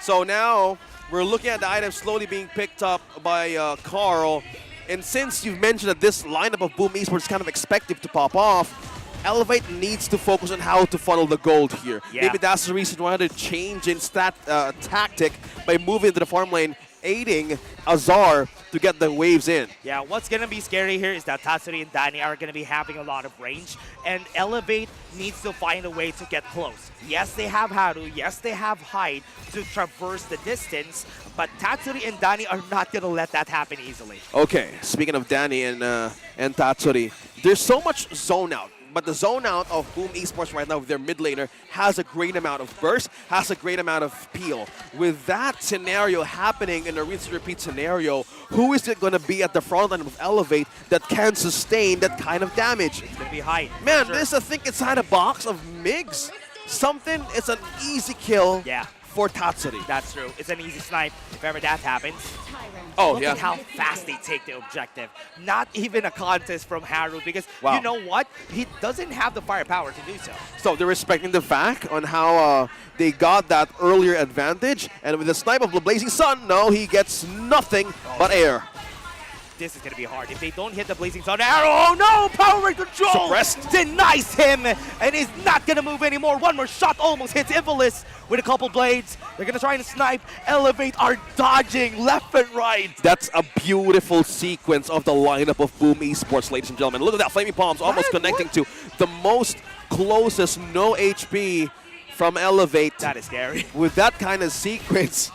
So now we're looking at the items slowly being picked up by Carl. And since you've mentioned that this lineup of BOOM Esports is kind of expected to pop off, Elevate needs to focus on how to funnel the gold here. Yeah. Maybe that's the reason why they're changing tactic by moving to the farm lane, aiding Azar to get the waves in. Yeah, what's going to be scary here is that Tatsuri and Danny are going to be having a lot of range, and Elevate needs to find a way to get close. Yes, they have Haru. Yes, they have Hyde to traverse the distance, but Tatsuri and Danny are not going to let that happen easily. Okay, speaking of Danny and Tatsuri, there's so much zone out. But the zone out of BOOM Esports right now with their mid laner has a great amount of burst, has a great amount of peel. With that scenario happening in a rinse and repeat scenario, who is it going to be at the front line of Elevate that can sustain that kind of damage? It's going to be Hyde. Man, this I think inside a box of Migs. Something, it's an easy kill for Tatsuri. That's true. It's an easy snipe if ever that happens. Oh, Look at how fast they take the objective. Not even a contest from Haru because you know what? He doesn't have the firepower to do so. So they're respecting the fact on how they got that earlier advantage. And with the snipe of the Blazing Sun, no, he gets nothing but air. This is going to be hard. If they don't hit the Blazing Sun arrow, oh no! Power rate control! Suppressed. Denies him, and he's not going to move anymore. One more shot almost hits Ivalis with a couple blades. They're going to try and snipe. Elevate are dodging left and right. That's a beautiful sequence of the lineup of BOOM Esports, ladies and gentlemen. Look at that, Flaming Palms almost connecting to the most closest no HP from Elevate. That is scary. With that kind of sequence,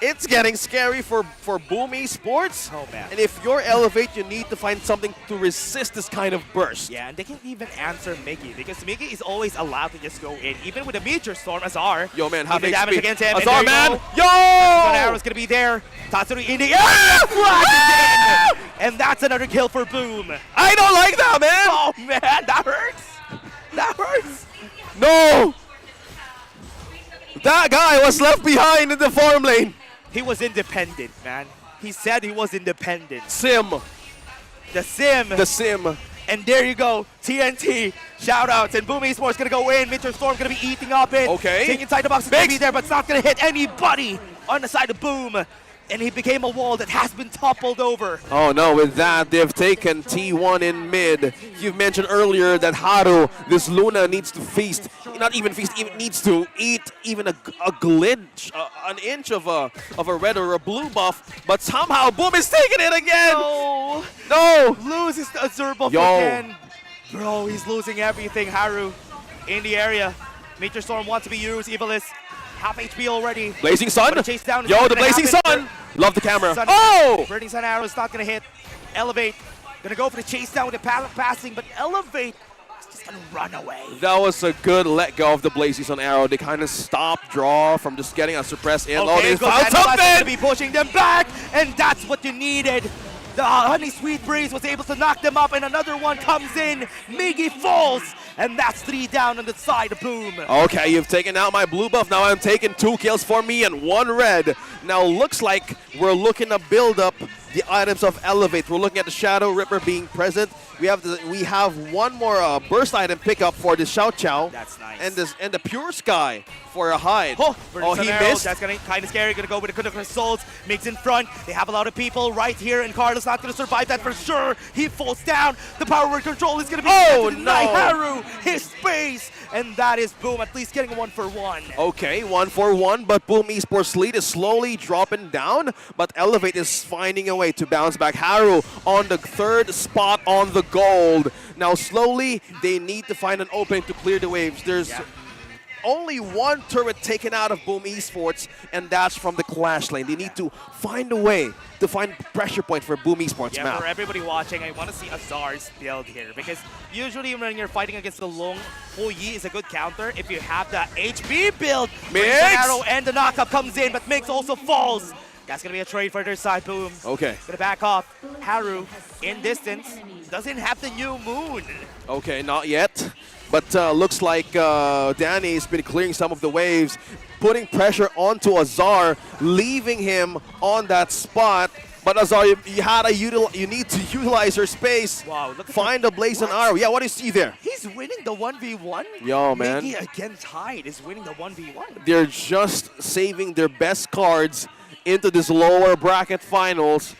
it's getting scary for BOOM Esports. Oh, man. And if you're Elevate, you need to find something to resist this kind of burst. Yeah, and they can't even answer Miggy because Miggy is always allowed to just go in. Even with a Meteor Storm, Azar. Yo, man, half even HP. damage against him. Azar, and there you man. go. Yo! Sun Arrow's going to be there. Tatsuri in the air. Flashes in. And that's another kill for Boom. I don't like that, man. Oh, man, that hurts. That hurts. No! That guy was left behind in the farm lane. He was independent, man. He said he was independent. Sim. The Sim. The Sim. And there you go, TNT, shoutouts, and BOOM Esports gonna go in. Meteor Storm gonna be eating up it. Okay. Thing inside the box is gonna be there, but it's not gonna hit anybody on the side of Boom. And he became a wall that has been toppled over. Oh no, with that, they've taken T1 in mid. You've mentioned earlier that Haru, this Luna, needs to feast. Not even feast, even needs to eat even a glitch, an inch of a red or a blue buff. But somehow Boom is taking it again. No. No. Loses the Azure buff Yo. again. Bro, he's losing everything. Haru in the area. Meteor Storm wants to be used. Evilis. Half HP already. Blazing Sun. But a chase down is Yo, not the gonna Blazing happen. Sun. Love the camera. Sun, Oh! Burning Sun Arrow is not going to hit. Elevate. Going to go for the chase down with the passing, but Elevate is just going to run away. That was a good let go of the Blazing Sun arrow. They kind of stopped draw from just getting a suppress in. Oh, they found going to something! be pushing them back, and that's what you needed. The Honey Sweet Breeze was able to knock them up, and another one comes in. Miggy falls, and that's 3 down on the side of Boom. Okay, you've taken out my blue buff. Now I'm taking 2 kills for me and 1 red. Now looks like we're looking to build up the items of Elevate. We're looking at the Shadow Ripper being present. We have one more burst item pickup for the Xiao Chao. That's nice. And the Pure Sky for a hide. Oh, he missed. That's gonna kind of scary. Gonna go with the Critical Souls. Mix in front. They have a lot of people right here, and Carlos not gonna survive that for sure. He falls down. The power word control is gonna be Haru, his space, and that is Boom. At least getting 1 for 1. Okay, 1 for 1, but BOOM Esports lead is slowly dropping down, but Elevate is finding a way to bounce back. Haru on the 3rd spot on the gold. Now slowly, they need to find an opening to clear the waves. There's only 1 turret taken out of BOOM Esports, and that's from the Clash lane. They need to find a way to find pressure point for BOOM Esports map. For everybody watching, I want to see Azar's build here, because usually when you're fighting against the Long, Ho Yi is a good counter if you have the HP build. Mix! The arrow and the knockup comes in, but Mix also falls. That's going to be a trade for their side, Boom. Okay. Going to back off. Haru, in distance, doesn't have the new moon. Okay, not yet. But looks like Danny's been clearing some of the waves, putting pressure onto Azar, leaving him on that spot. But Azar, you need to utilize your space. Wow, look at find a Blazing Arrow. Yeah, what do you see there? He's winning the 1v1. Yo, man. Miggy against Hyde is winning the 1v1. They're just saving their best cards into this lower bracket finals.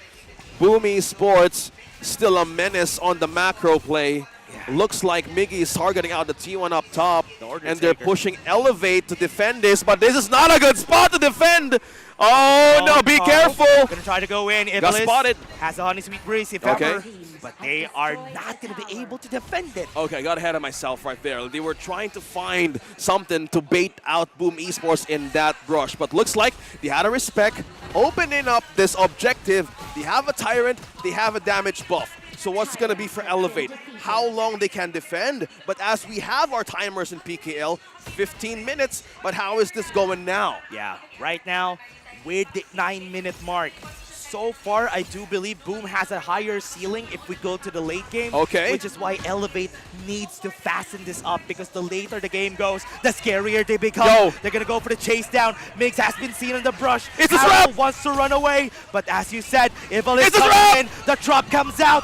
BOOM Esports still a menace on the macro play. Looks like Miggy is targeting out the T1 up top, and they're pushing Elevate to defend this, but this is not a good spot to defend. Oh, no, be careful. Gonna try to go in. Got spotted. Has a Honey Sweet Breeze, if ever, but they are not gonna be able to defend it. Okay, got ahead of myself right there. They were trying to find something to bait out BOOM Esports in that rush, but looks like they had a respect, opening up this objective. They have a Tyrant, they have a damage buff. So what's going to be for Elevate? How long they can defend? But as we have our timers in PKL, 15 minutes, but how is this going now? Yeah, right now, with the 9-minute mark, so far, I do believe Boom has a higher ceiling if we go to the late game. Okay. Which is why Elevate needs to fasten this up, because the later the game goes, the scarier they become. Yo. They're going to go for the chase down. Mix has been seen in the brush. It's a Harold trap! wants to run away, but as you said, Evil is coming in. The trap comes out.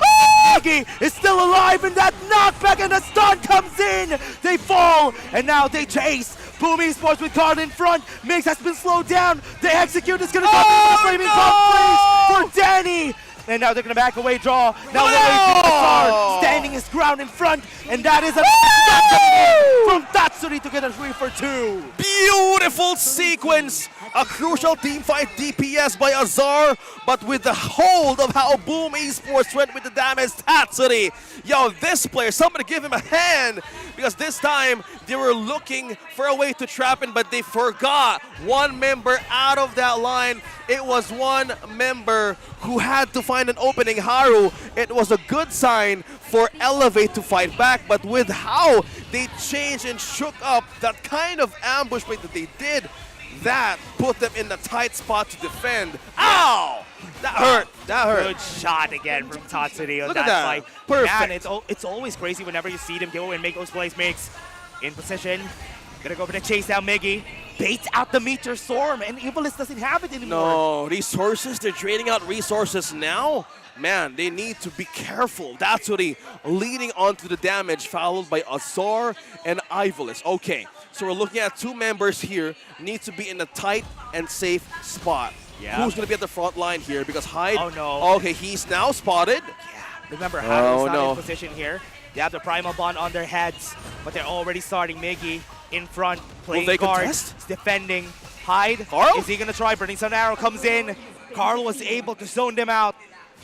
Miggy is still alive, and that knockback and the stun comes in. They fall, and now they chase. BOOM Esports with Card in front. Mix has been slowed down. The execute is going to come in with the flaming pump freeze for Danny. And now they're going to back away, draw. Now Azar standing his ground in front. And that is a from Tatsuri to get a 3 for 2. Beautiful sequence. A crucial team fight DPS by Azar, but with the hold of how BOOM Esports went with the damage, Tatsuri. Yo, this player, somebody give him a hand, because this time they were looking for a way to trap him, but they forgot one member out of that line. it was one member who had to find an opening, Haru. It was a good sign for Elevate to fight back, but with how they changed and shook up that kind of ambush play that they did, that put them in a tight spot to defend. Ow! That hurt. That hurt. Good shot again from Tatsuri on Look that at that. fight. Perfect. Man, it's always crazy whenever you see them go and make those plays. Makes in position. Gonna go for the chase down Miggy. Baits out the Meteor Storm, and Evilist doesn't have it anymore. No, resources, they're trading out resources now. Man, they need to be careful. That's what he leading onto the damage, followed by Azar and Ivolus. Okay, so we're looking at two members here, need to be in a tight and safe spot. Yeah. Who's going to be at the front line here? Because Hyde, Oh, no. okay, he's now spotted. Remember, Haru's not no. in position here. They have the Primal Bond on their heads, but they're already starting Miggy in front, playing they guard, contest? defending. Hyde, Carl? is he gonna try? Burning Sun Arrow comes in. Carl was able to zone them out,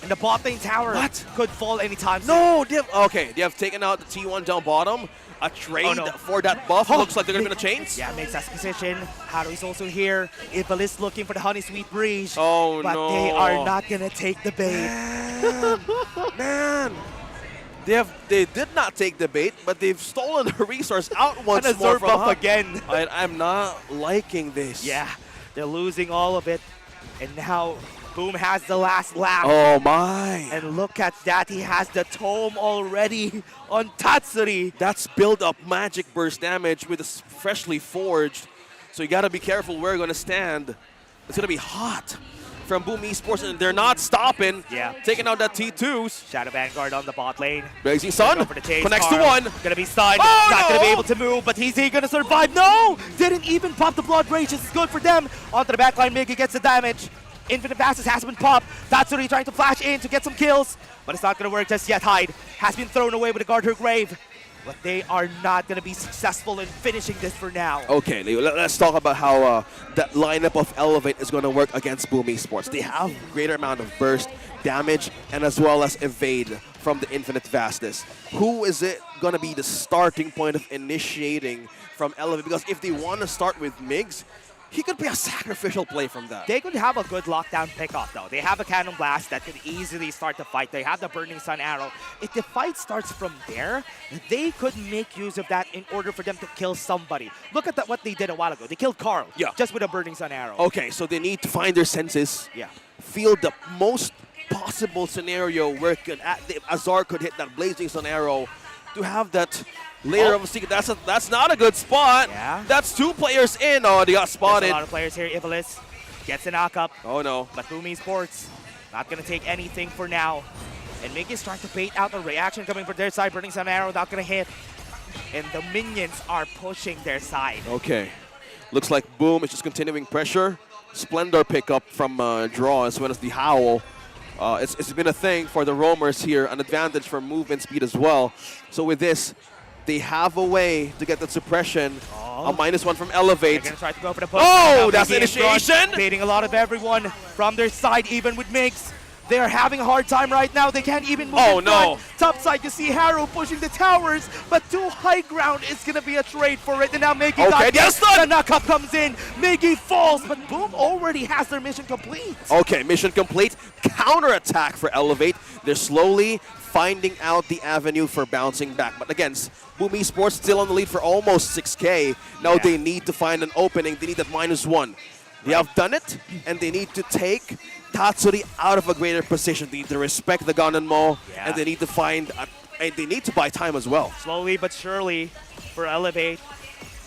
and the bot lane tower could fall anytime soon. No, they have taken out the T1 down bottom. A trade for that buff. Looks like they're going to change. Yeah, makes that position. Haru's also here. Ivalis looking for the Honey Sweet Breeze. Oh, but no. they are not gonna take the bait. Man. They did not take the bait, but they've stolen the resource out once And a more Zor from buff Hunt. again. I'm not liking this. Yeah, they're losing all of it. And now Boom has the last lap. Oh my. And look at that, he has the tome already on Tatsuri. That's build up magic burst damage with a freshly forged. So you gotta be careful where you're gonna stand. It's gonna be hot from BOOM Esports, and they're not stopping. Yeah. Taking out that T2s. Shadow Vanguard on the bot lane. Blazing Sun Go for the chase. connects Carl to one. Gonna be stunned. Oh, Not gonna be no. able to move, but he's gonna survive. No! Didn't even pop the Blood Rage. This is good for them. Onto the backline, Miggy gets the damage. Infinite Passes has been popped. Tatsuri trying to flash in to get some kills, but it's not gonna work just yet. Hyde has been thrown away with the guard her grave, but they are not gonna be successful in finishing this for now. Okay, let's talk about how that lineup of Elevate is going to work against BOOM Esports. They have greater amount of burst, damage, and as well as evade from the Infinite Vastness. Who is it going to be the starting point of initiating from Elevate? Because if they want to start with Migs, he could be a sacrificial play from that. They could have a good lockdown pickoff though. They have a Cannon Blast that could easily start the fight. They have the Burning Sun Arrow. If the fight starts from there, they could make use of that in order for them to kill somebody. Look at what they did a while ago. They killed Carl just with a Burning Sun Arrow. Okay, so they need to find their senses. Yeah. Feel the most possible scenario where Azar could hit that Blazing Sun Arrow to have that layer of a secret. That's not a good spot. Yeah. That's two players in. Oh, they got spotted. There's a lot of players here. Ivalis gets a knock-up. Oh, no. But BOOM Esports not going to take anything for now. And Miggy's trying to bait out the reaction coming from their side. Burning Sun Arrow not going to hit. And the minions are pushing their side. Okay. Looks like BOOM is just continuing pressure. Splendor pickup from Draw as well as the Howl. It's been a thing for the roamers here. An advantage for movement speed as well. So with this, they have a way to get the suppression. A -1 from Elevate. They're going to try to go for the push. Oh, that's Miggy in front, initiation. baiting a lot of everyone from their side, even with Migs. They are having a hard time right now. They can't even move in front. Top side, you see Haru pushing the towers, but too high ground is going to be a trade for it. And now Miggy got the knock-up comes in. Miggy falls, but BOOM already has their mission complete. Okay, mission complete. Counter-attack for Elevate. They're slowly finding out the avenue for bouncing back. But again, BOOM Esports still on the lead for almost 6K. Now they need to find an opening. They need that -1. They have done it, and they need to take Tatsuri out of a greater position. They need to respect the Ganonmo, and they need to find, and they need to buy time as well. Slowly but surely for Elevate,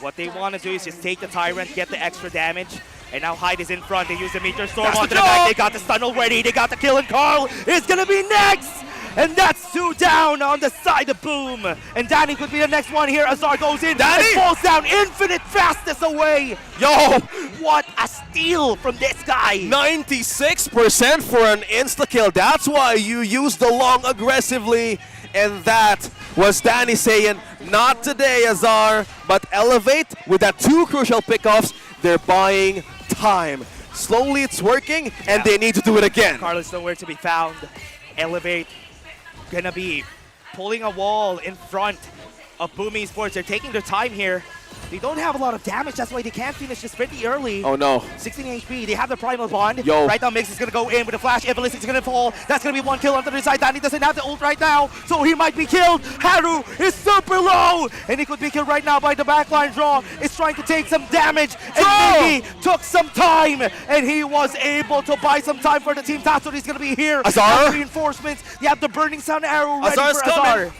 what they want to do is just take the Tyrant, get the extra damage, and now Hyde is in front. They use the Meteor Storm onto the back. They got the stun already. They got the kill, and Carl is going to be next. And that's 2 down on the side of BOOM. And Danny could be the next one here. Azar goes in. Danny and falls down. Infinite Fastness away. Yo, what a steal from this guy. 96% for an insta-kill. That's why you use the long aggressively. And that was Danny saying, not today, Azar. But Elevate, with that 2 crucial pickoffs, they're buying time. Slowly it's working, and they need to do it again. Carl is nowhere to be found. Elevate gonna be pulling a wall in front of BOOM Esports. They're taking their time here. They don't have a lot of damage, that's why they can't finish this pretty early. Oh no. 16 HP, they have the Primal Bond. Yo. Right now, Mix is gonna go in with a flash. BLCK is gonna fall. That's gonna be one kill on the other side. Danny doesn't have the ult right now, so he might be killed. Haru is super low, and he could be killed right now by the backline draw. Is trying to take some damage, and Miggy took some time, and he was able to buy some time for the team. Tatsuri's gonna be here. Azar? Reinforcements. They have the Burning Sun arrow ready Azar's for Azar. coming.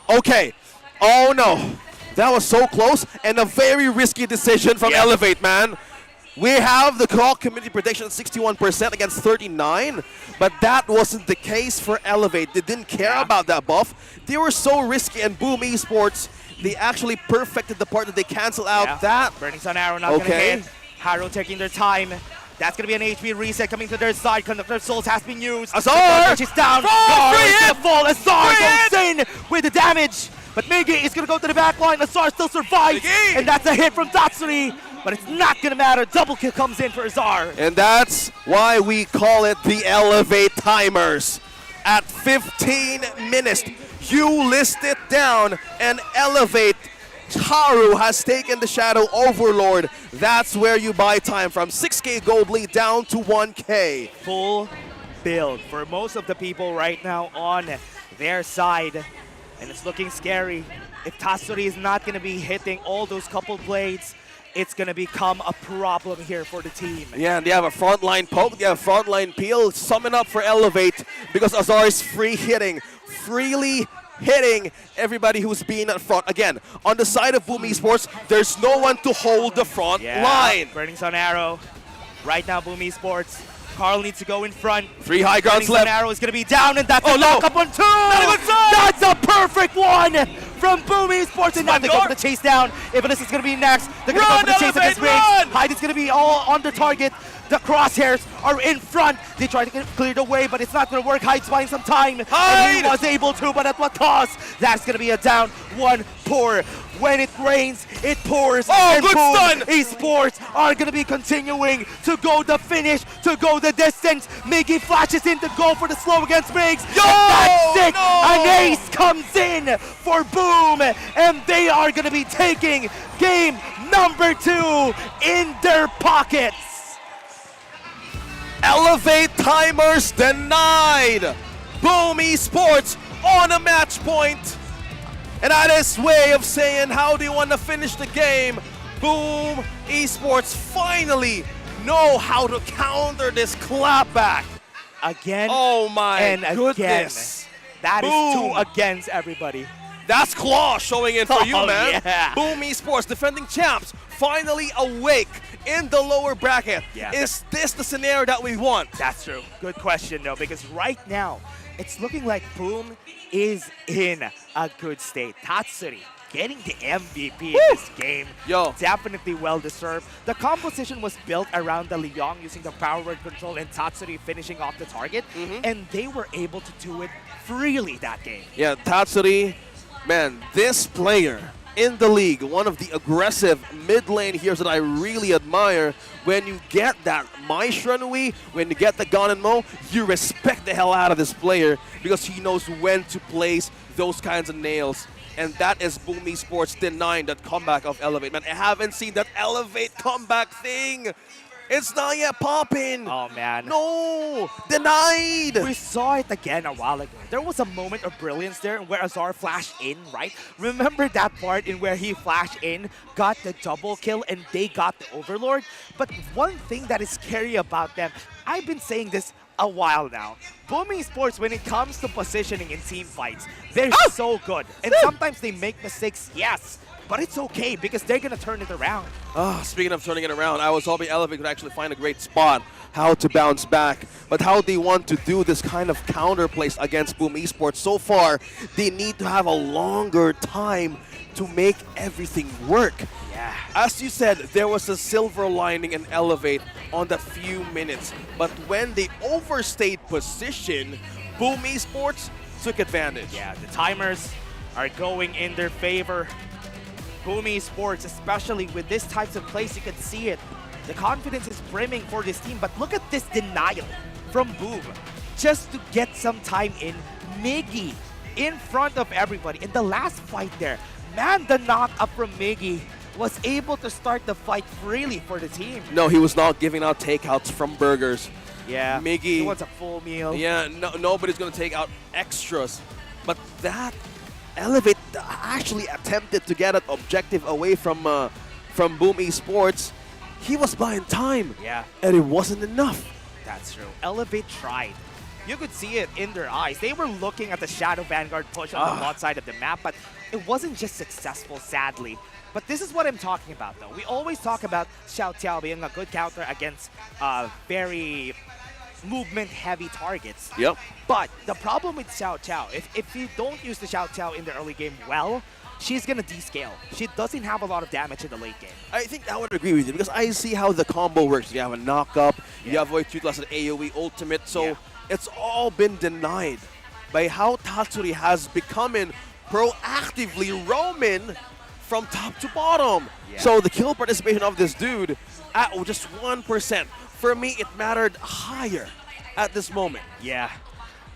Okay. Oh no. That was so close and a very risky decision from Elevate, man. We have the clock community prediction 61% against 39, but that wasn't the case for Elevate. They didn't care about that buff. They were so risky, and Boom Esports, they actually perfected the part that they cancel out that. Burning Sun arrow not gonna hit. Haru taking their time. That's gonna be an HP reset coming to their side. Conductor Souls has been used. Azar! Is down. Fall! Gorge Free is hit! gonna fall. Azar Free goes in with the damage. But Miggy is gonna go to the back line. Azar still survives. And that's a hit from Tatsuri. But it's not gonna matter. Double kill comes in for Azar. And that's why we call it the Elevate timers. At 15 minutes, you list it down, and Elevate Haru has taken the Shadow Overlord. That's where you buy time from 6K gold lead down to 1K. Full build for most of the people right now on their side. And it's looking scary. If Tatsuri is not going to be hitting all those couple blades, it's going to become a problem here for the team. Yeah, and they have a frontline poke, they have a frontline peel. Summon up for Elevate because Azar is free hitting, freely hitting everybody who's been at front. Again, on the side of Boom Esports, there's no one to hold the front line. Burning Sun arrow. Right now, Boom Esports. Carl needs to go in front. 3 high grounds Burning Sun left. arrow is going to be down, and that's Oh, a no. knock-up on 2! Not a good sign. That's a perfect one from Boom Esports, and now they go for the chase down. Iblis is going to be next. They're going to go for the chase against Riggs. Hyde is going to be all on the target. The crosshairs are in front. They try to clear the way, but it's not going to work. Hyde's buying some time, and he was able to, but at what cost? That's going to be a down one pour. When it rains, it pours. Oh, and good Boom stun! Esports are going to be continuing to go the finish, to go the distance. Miggy flashes in to go for the slow against Riggs. Yo! And that's it. No! An ace comes in for Boom, and they are going to be taking game number 2 in their pockets. Elevate timers denied. Boom Esports on a match point. And that is way of saying how they want to finish the game. Boom Esports finally know how to counter this clapback. Again. Oh my and goodness. Again. That is Boom. 2 against everybody. That's Claw showing in for you, Oh, man. yeah. Boom Esports, defending champs, finally awake in the lower bracket. Yeah. Is this the scenario that we want? That's true. Good question, though, because right now, it's looking like Boom is in a good state. Tatsuri getting the MVP in this game. Yo. Definitely well-deserved. The composition was built around the Leong using the power word control and Tatsuri finishing off the target, and they were able to do it freely that game. Yeah, Tatsuri, man, this player in the league, one of the aggressive mid lane heroes that I really admire. When you get that Maestro Nui, when you get the Gun and Mo, you respect the hell out of this player because he knows when to place those kinds of nails. And that is Boom Esports denying that comeback of Elevate. Man, I haven't seen that Elevate comeback thing. It's not yet popping. Oh, man. No, denied. We saw it again a while ago. There was a moment of brilliance there where Azar flashed in, right? Remember that part in where he flashed in, got the double kill, and they got the Overlord? But one thing that is scary about them, I've been saying this a while now. Boom Esports, when it comes to positioning in team fights, they're so good. And sometimes they make mistakes, yes. But it's okay because they're going to turn it around. Speaking of turning it around, I was hoping Elevate could actually find a great spot how to bounce back. But how they want to do this kind of counterplays against Boom Esports, so far, they need to have a longer time to make everything work. Yeah. As you said, there was a silver lining in Elevate on the few minutes. But when they overstayed position, Boom Esports took advantage. Yeah, the timers are going in their favor. Boom Esports, especially with this types of plays, you can see it. The confidence is brimming for this team, but look at this denial from Boom. Just to get some time in, Miggy in front of everybody. In the last fight there, man, the knock up from Miggy was able to start the fight freely for the team. No, he was not giving out takeouts from burgers. Yeah, Miggy. he wants a full meal. Yeah, nobody's going to take out extras. But that Elevate actually attempted to get an objective away from BOOM Esports. He was buying time. Yeah. And it wasn't enough. That's true. Elevate tried. You could see it in their eyes. They were looking at the Shadow Vanguard push on the bot side of the map, but it wasn't just successful, sadly. But this is what I'm talking about, though. We always talk about Xiao Tiao being a good counter against very movement-heavy targets. Yep. But the problem with Xiao Tiao, if you don't use the Xiao Tiao in the early game well, she's gonna descale. She doesn't have a lot of damage in the late game. I think I would agree with you because I see how the combo works. You have a knock-up, you have a way to utilize an AoE ultimate, so it's all been denied by how Tatsuri has become proactively roaming from top to bottom. So the kill participation of this dude at just 1%. For me, it mattered higher at this moment. Yeah.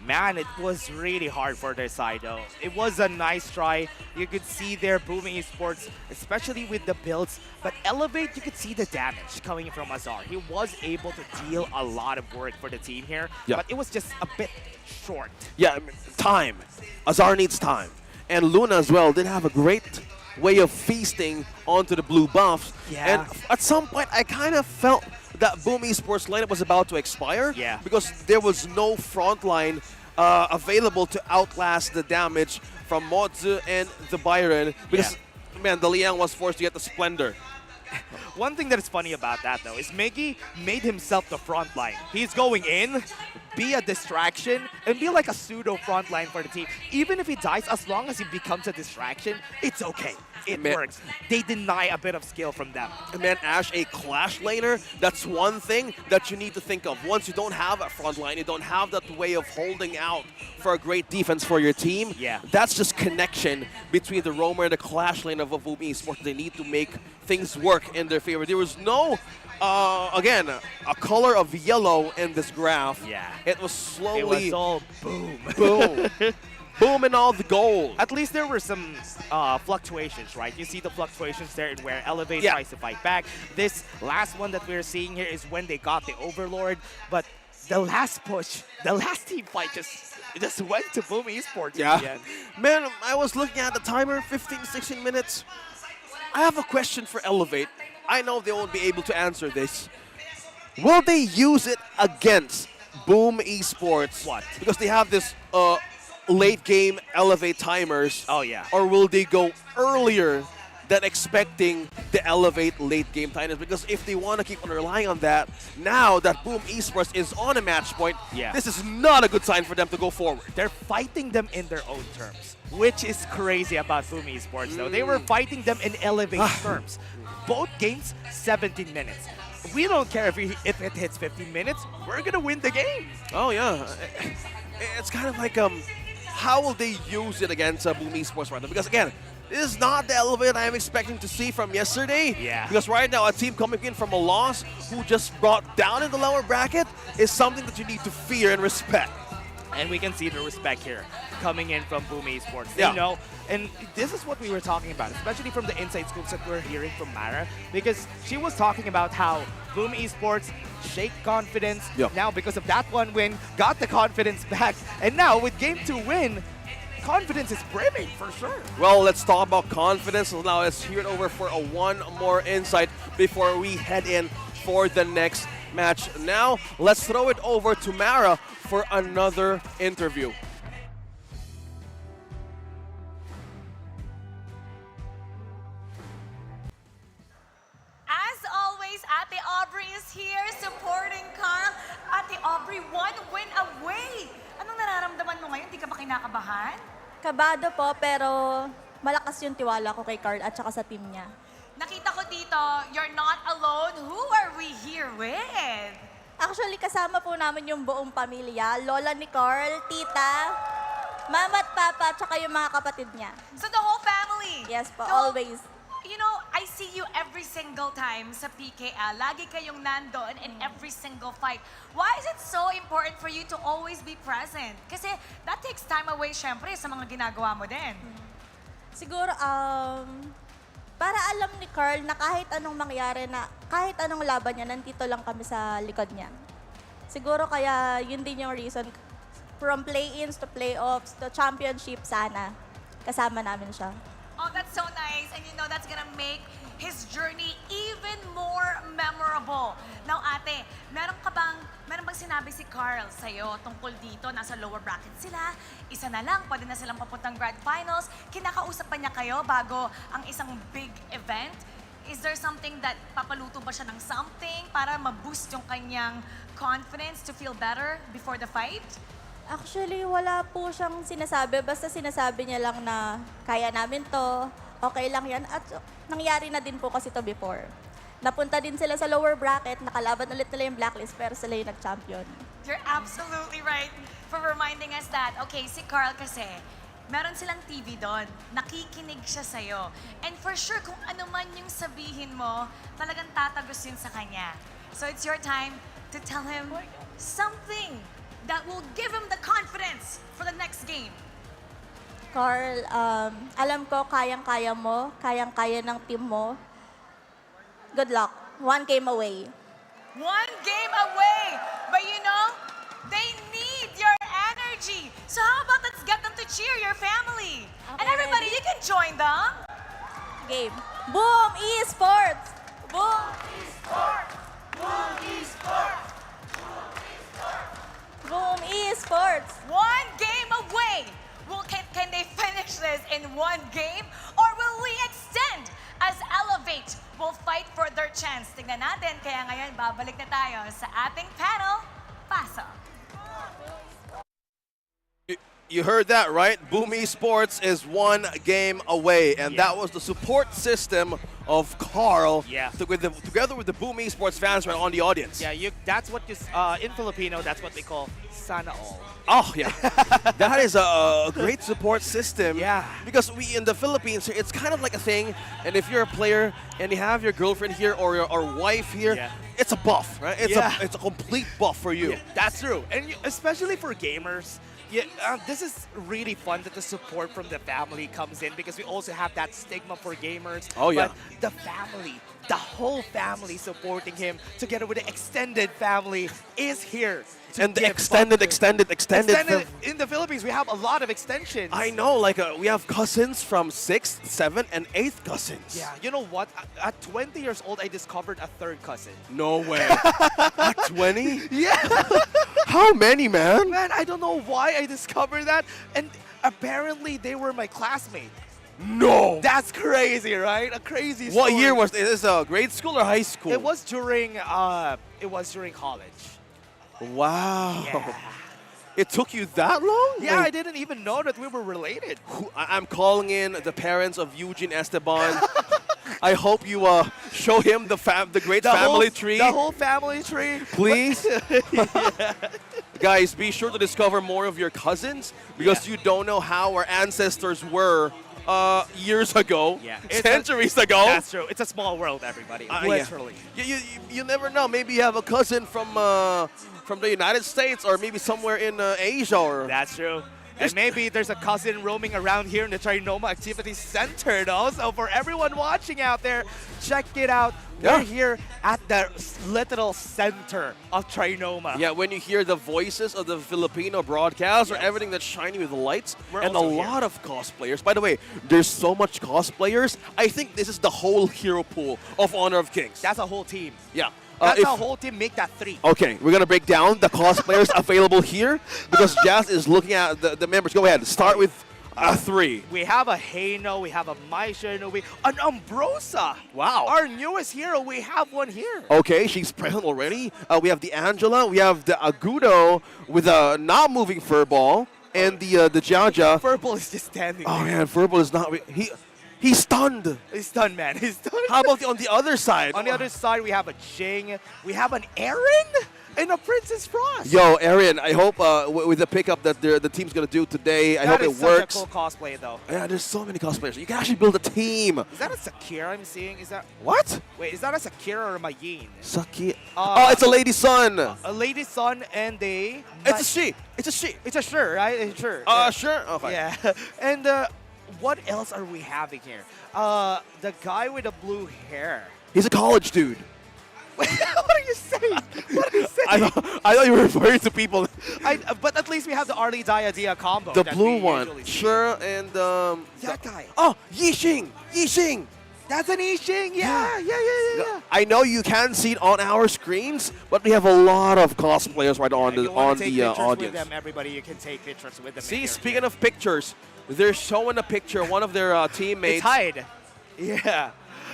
Man, it was really hard for their side, though. It was a nice try. You could see their BOOM Esports, especially with the builds. But Elevate, you could see the damage coming from Azar. He was able to deal a lot of work for the team here, but it was just a bit short. Yeah, I mean, time. Azar needs time. And Luna as well did have a great way of feasting onto the blue buffs. Yeah. And at some point, I kind of felt that BOOM Esports lineup was about to expire because there was no front line available to outlast the damage from Modzu and the Byron because, man, the Liang was forced to get the Splendor. One thing that is funny about that, though, is Miggy made himself the front line. He's going in, be a distraction, and be like a pseudo front line for the team. Even if he dies, as long as he becomes a distraction, it's okay. It works. They deny a bit of skill from them. Man, Ash, a Clash laner, that's one thing that you need to think of. Once you don't have a front line, you don't have that way of holding out for a great defense for your team. That's just connection between the roamer and the Clash lane of a BOOM Esports. They need to make things work in their favor. There was no, again, a color of yellow in this graph. It was slowly... It was all boom. Boom. Boom and all the gold. At least there were some fluctuations, right? You see the fluctuations there in where Elevate tries to fight back. This last one that we're seeing here is when they got the Overlord, but the last push, the last team fight just went to BOOM Esports in the end. Man, I was looking at the timer, 15, 16 minutes. I have a question for Elevate. I know they won't be able to answer this. Will they use it against BOOM Esports? What? Because they have this late game Elevate timers. Oh, yeah. Or will they go earlier than expecting the Elevate late game timers? Because if they want to keep on relying on that, now that BOOM Esports is on a match point, this is not a good sign for them to go forward. They're fighting them in their own terms, which is crazy about BOOM Esports, though. They were fighting them in Elevate terms. Both games, 17 minutes. We don't care if it hits 15 minutes. We're going to win the game. Oh, yeah. It's kind of like, how will they use it against BOOM Esports right now? Because, again, this is not the Elevate I am expecting to see from yesterday. Because right now, a team coming in from a loss who just brought down in the lower bracket is something that you need to fear and respect. And we can see the respect here coming in from BOOM Esports. They know, and this is what we were talking about, especially from the inside scoops that we're hearing from Mara, because she was talking about how BOOM Esports shake confidence. Now, because of that one win, got the confidence back. And now, with Game 2 win, confidence is brimming for sure. Well, let's talk about confidence. So now let's hear it over for one more insight before we head in for the next match. Now, let's throw it over to Mara for another interview. As always, Ate Aubrey is here supporting Carl. Ate Aubrey, one win away. Anong nararamdaman mo ngayon? Di ka ba kinakabahan? Kabado po, pero malakas yung tiwala ko kay Carl at saka sa team niya. Nakita ko dito, you're not alone. Who are we here with? Actually, kasama po namin yung buong pamilya. Lola ni Carl, tita, mama at papa, at saka yung mga kapatid niya. So the whole family? Yes po, always. You know, I see you every single time sa PKL. Lagi kayong nandoon in every single fight. Why is it so important for you to always be present? Kasi that takes time away, syempre, sa mga ginagawa mo din. Siguro, Para alam ni Carl na kahit anong mangyari na, kahit anong laban niya, nandito lang kami sa likod niya. Siguro kaya yun din yung reason. From play-ins to playoffs to championship, sana. Kasama namin siya. Oh, that's so nice. And you know, that's gonna make his journey even more memorable. Now, ate, meron bang sinabi si Carl sa'yo tungkol dito? Nasa lower bracket sila, isa na lang, pwede na silang papuntang grand finals. Kinakausap pa niya kayo bago ang isang big event? Is there something that papaluto ba siya ng something para ma-boost yung kanyang confidence to feel better before the fight? Actually, wala po siyang sinasabi. Basta sinasabi niya lang na kaya namin to, okay lang yan. At nangyari na din po kasi to before. Napunta din sila sa lower bracket, nakalaban ulit nila yung Blacklist, pero sila yung nag-champion. You're absolutely right for reminding us that, okay, si Carl kasi, meron silang TV doon. Nakikinig siya sa'yo. And for sure, kung ano man yung sabihin mo, talagang tatagos yun sa kanya. So it's your time to tell him something that will give him the confidence for the next game. Carl, alam ko kayang-kaya mo, kayang-kaya ng team mo. Good luck. 1 game away. 1 game away! But you know, they need your energy. So how about let's get them to cheer your family? And everybody, you can join them. Game. BOOM Esports! BOOM Esports! BOOM Esports! BOOM Esports! 1 game away! Well, can they finish this in 1 game? Or will we extend as Elevate will fight for their chance? Tingnan natin. Kaya ngayon, babalik na tayo sa ating panel. Pasa. You heard that, right? BOOM Esports is 1 game away, and that was the support system of Carl together with the BOOM Esports fans right on the audience. Yeah, that's what you, in Filipino, that's what they call sana all. Oh, yeah. That is a great support system. Yeah. Because we, in the Philippines, it's kind of like a thing, and if you're a player and you have your girlfriend here or your wife here, it's a buff, right? It's a complete buff for you. Yeah, that's true. And especially for gamers, this is really fun that the support from the family comes in because we also have that stigma for gamers. Oh, yeah. But the family, the whole family supporting him together with the extended family is here. And the extended. In the Philippines, we have a lot of extensions. I know, like we have cousins from 6th, 7th, and 8th cousins. Yeah, you know what? At 20 years old, I discovered a 3rd cousin. No way. At 20? Yeah. How many, man? Man, I don't know why I discovered that. And apparently, they were my classmate. No. That's crazy, right? A crazy story. What year was this? Is this grade school or high school? It was during college. Wow. Yeah. It took you that long? Yeah, Like, I didn't even know that we were related. I'm calling in the parents of Eugene Esteban. I hope you show him the great family tree. The whole family tree. Please. Guys, be sure to discover more of your cousins because you don't know how our ancestors were years ago, centuries ago. That's true. It's a small world, everybody. Literally. You never know. Maybe you have a cousin from the United States or maybe somewhere in Asia. Or that's true. And maybe there's a cousin roaming around here in the Trinoma Activity Center, though. So for everyone watching out there, check it out. We're here at the literal center of Trinoma. Yeah, when you hear the voices of the Filipino broadcast or everything that's shiny with the lights, and a lot of cosplayers. By the way, there's so much cosplayers. I think this is the whole hero pool of Honor of Kings. That's a whole team. Yeah. That's a whole team. Make that 3. Okay, we're going to break down the cosplayers available here because Jazz is looking at the members. Go ahead. Start with 3. We have a Heino, we have a Maishino, an Ambrosa. Wow. Our newest hero, we have one here. Okay, she's present already. We have the Angela, we have the Agudo with a not moving furball, and the Jaja. Furball is just standing Oh there. man, furball is not. He's stunned. He's stunned, man. He's stunned. How about on the other side? On the other side, we have a Jing, we have an Aaron, and a Princess Frost. Yo, Aaron, I hope with the pickup that the team's going to do today, I hope it works. That is such a cool cosplay, though. Yeah, there's so many cosplayers. You can actually build a team. Is that a Sakira I'm seeing? Is that what? Wait, is that a Sakira or a Mayin? Sakira. Oh, it's a lady son. A lady son and a. It's a she. It's a she. It's a sure, right? It's sure. Sure. Okay. Yeah. And what else are we having here? The guy with the blue hair. He's a college dude. What are you saying? What are you saying? I thought you were referring to people. But at least we have the Arlie Diadia combo. The that blue we one. usually see. Sure, and That guy. Oh, Yixing! Yixing! That's an Yixing. Yeah. I know you can't see it on our screens, but we have a lot of cosplayers right on the With audience. them, everybody, you can take pictures with them. See, speaking of pictures, they're showing a picture of one of their teammates. It's Hyde. Yeah.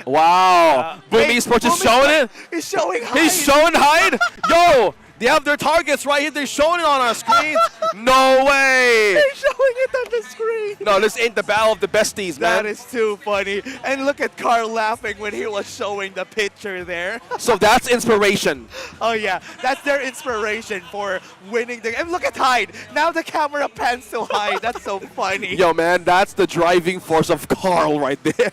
Wow. Boom wait, Esports is Boom showing it. He's showing Hyde. He's showing Hyde. Yo, they have their targets right here. They're showing it on our screens. No way. They're showing it on the screen. No, this ain't the battle of the besties, man. That is too funny. And look at Carl laughing when he was showing the picture there. So that's inspiration. Oh yeah, that's their inspiration for winning the game. And look at Hyde. Now the camera pans to Hyde. That's so funny. Yo, man, that's the driving force of Carl right there.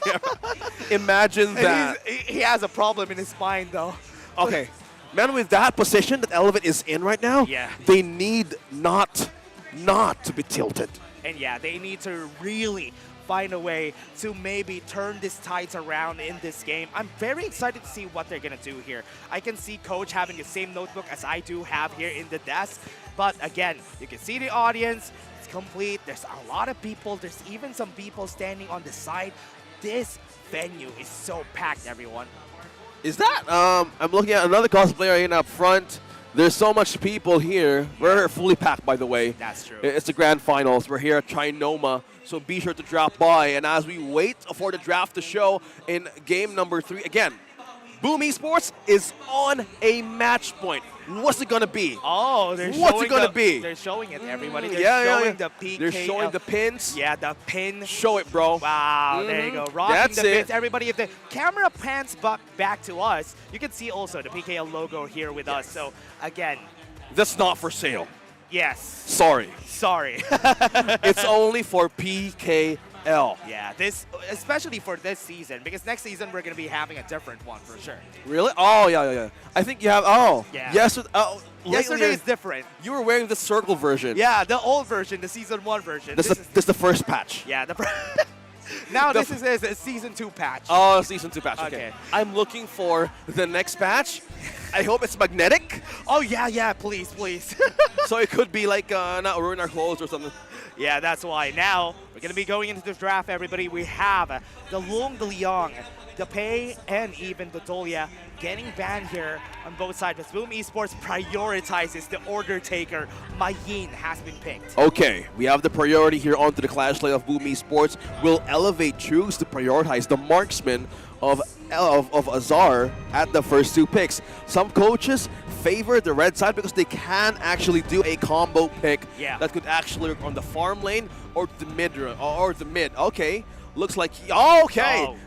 Imagine that. He has a problem in his mind though. Okay. Man, with that position that Elevate is in right now, Yeah. they need not to be tilted. And yeah, they need to really find a way to maybe turn this tides around in this game. I'm very excited to see what they're going to do here. I can see Coach having the same notebook as I do have here in the desk. But again, you can see the audience. It's complete. There's a lot of people. There's even some people standing on the side. This venue is so packed, everyone. Is that? I'm looking at another cosplayer in up front. There's so much people here. We're fully packed, by the way. That's true. It's the grand finals. We're here at Trinoma, so be sure to drop by. And as we wait for the draft to show in game number 3, again, Boom Esports is on a match point. What's it gonna be? Oh, they're What's showing it gonna be? They're showing it, everybody. They're Yeah, showing yeah. the PKL. They're showing the pins. Yeah, the pin. Show it, bro. Wow, there you go. Rocking That's the it. pins. Everybody, if the camera pans back to us, you can see also the PKL logo here with us. So, again. That's not for sale. Yes. Sorry. Sorry. It's only for PKL. Yeah, this especially for this season, because next season we're going to be having a different one for sure. Really? Oh, yeah. I think you have, Yeah. Yes. Yesterday is different. You were wearing the circle version. Yeah, the old version, the season 1 version. This is the first patch. Yeah, now this is a season 2 patch. Oh, season 2 patch. Okay. Okay. I'm looking for the next patch. I hope it's magnetic. Oh yeah, please. So it could be like not ruin our clothes or something. Yeah, that's why. Now, we're going to be going into the draft, everybody. We have the Long, the Liang, the Pei, and even the Dolia getting banned here on both sides. But Boom Esports prioritizes the order taker. Mayin has been picked. Okay, we have the priority here onto the clash slate of Boom Esports. Will Elevate choose to prioritize the marksman of Azar at the first 2 picks? Some coaches favor the red side because they can actually do a combo pick that could actually work on the farm lane or the mid. Okay, looks like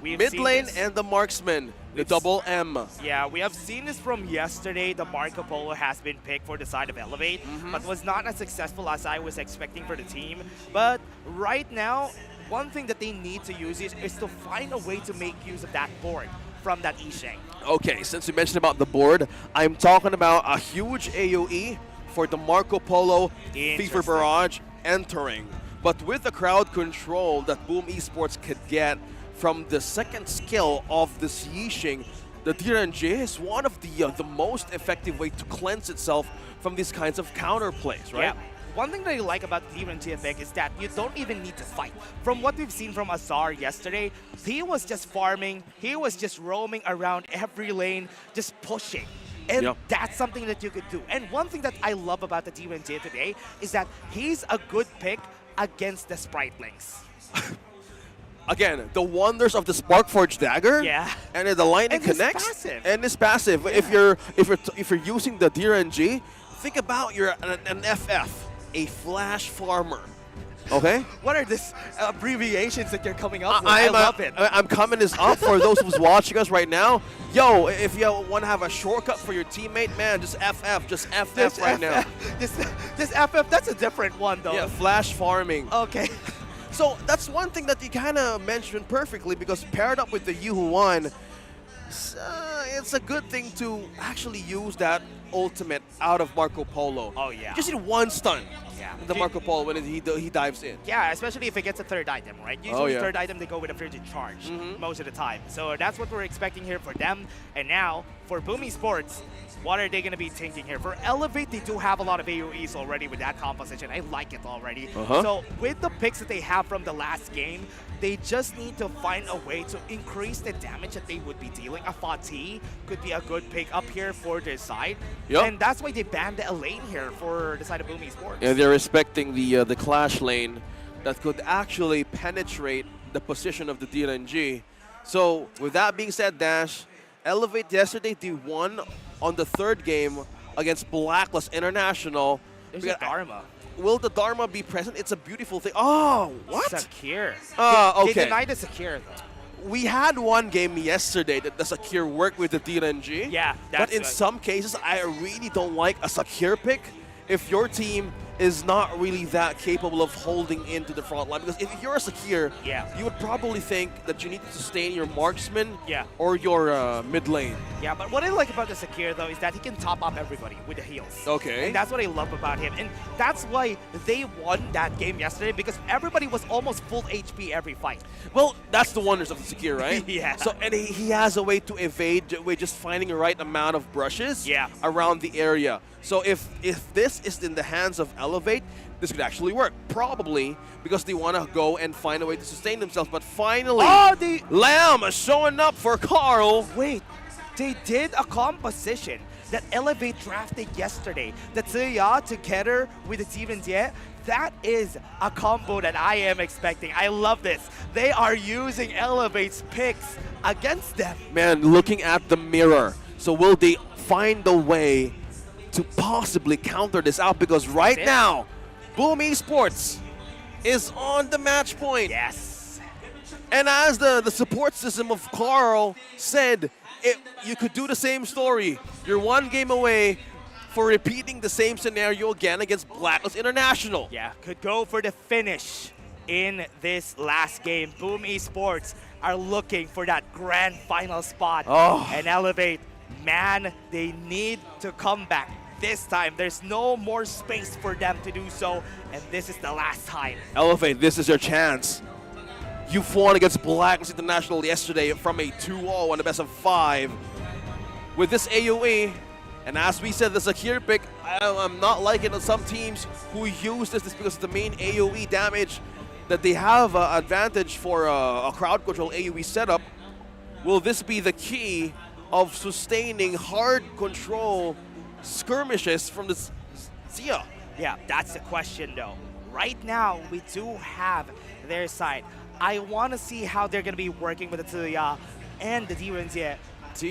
mid lane and the marksman, the double M. Yeah, we have seen this from yesterday. The Marco Polo has been picked for the side of Elevate, but was not as successful as I was expecting for the team. But right now, one thing that they need to use is to find a way to make use of that board from that Yixing. Okay, since you mentioned about the board, I'm talking about a huge AoE for the Marco Polo FIFA Barrage entering. But with the crowd control that Boom Esports could get from the second skill of this Yixing, the DRNG is one of the most effective way to cleanse itself from these kinds of counter plays, right? Yeah. One thing that I like about the DRNG effect is that you don't even need to fight. From what we've seen from Azar yesterday, he was just farming, he was just roaming around every lane, just pushing. And that's something that you could do. And one thing that I love about the DRNG today is that he's a good pick against the Spritelings. Again, the wonders of the Sparkforge dagger. Yeah. And then the lightning And it's connects. passive. And it's passive. Yeah. If you're using the DRNG, think about an FF, a flash farmer. Okay? What are these abbreviations that you're coming up with? I love it. I'm coming this up for those who's watching us right now. Yo, if you want to have a shortcut for your teammate, man, just FF. Just FF right now. This FF, that's a different one though. Yeah, flash farming. Okay. So that's one thing that you kind of mentioned perfectly, because paired up with the Yu Who Won, it's a good thing to actually use that ultimate out of Marco Polo. Oh yeah. You just need one stun. Yeah. the Marco Polo when he dives in. Yeah, especially if it gets a third item, right? Usually yeah. third item, they go with a frigid charge most of the time. So that's what we're expecting here for them. And now, for BOOM Esports, what are they going to be thinking here? For Elevate, they do have a lot of AoEs already with that composition. I like it already. So with the picks that they have from the last game, they just need to find a way to increase the damage that they would be dealing. A Fatih could be a good pick up here for their side. And that's why they banned the lane here for the side of BOOM Esports. Yeah, they're respecting the clash lane that could actually penetrate the position of the DNG. So with that being said, Dash, Elevate yesterday, they won on the third game against Blacklist International. There's a Dharma. Will the Dharma be present? It's a beautiful thing. Oh, what? Sakir. Okay. They denied the Sakir, though. We had one game yesterday that the Sakir worked with the DNG. Yeah, but in some cases, I really don't like a Sakir pick if your team is not really that capable of holding into the front line. Because if you're a Sakir, you would probably think that you need to sustain your marksman or your mid lane. Yeah, but what I like about the Sakir, though, is that he can top up everybody with the heals. Okay. And that's what I love about him. And that's why they won that game yesterday, because everybody was almost full HP every fight. Well, that's the wonders of the Sakir, right? Yeah. So, and he has a way to evade with just finding the right amount of brushes around the area. So if this is in the hands of Elevate, this could actually work. Probably because they want to go and find a way to sustain themselves. But finally, Lamb is showing up for Carl. Wait, they did a composition that Elevate drafted yesterday. The Tsuya together with the Demon Jie. That is a combo that I am expecting. I love this. They are using Elevate's picks against them. Man, looking at the mirror. So will they find a way to possibly counter this out? Because right now, BOOM Esports is on the match point. Yes. And as the support system of Carl said, you could do the same story. You're one game away for repeating the same scenario again against Blacklist International. Yeah, could go for the finish in this last game. BOOM Esports are looking for that grand final spot. And Elevate, man, they need to come back. This time, there's no more space for them to do so, and this is the last time. Elevate, this is your chance. You've won against Blacklist International yesterday from a 2-0 on the best of 5. With this AoE, and as we said, the Sakir pick, I'm not liking some teams who use this because of the main AoE damage that they have advantage for a crowd control AoE setup. Will this be the key of sustaining hard control skirmishes from the Zia? Yeah, that's the question though. Right now, we do have their side. I want to see how they're going to be working with the Tsuya and the Direnzie.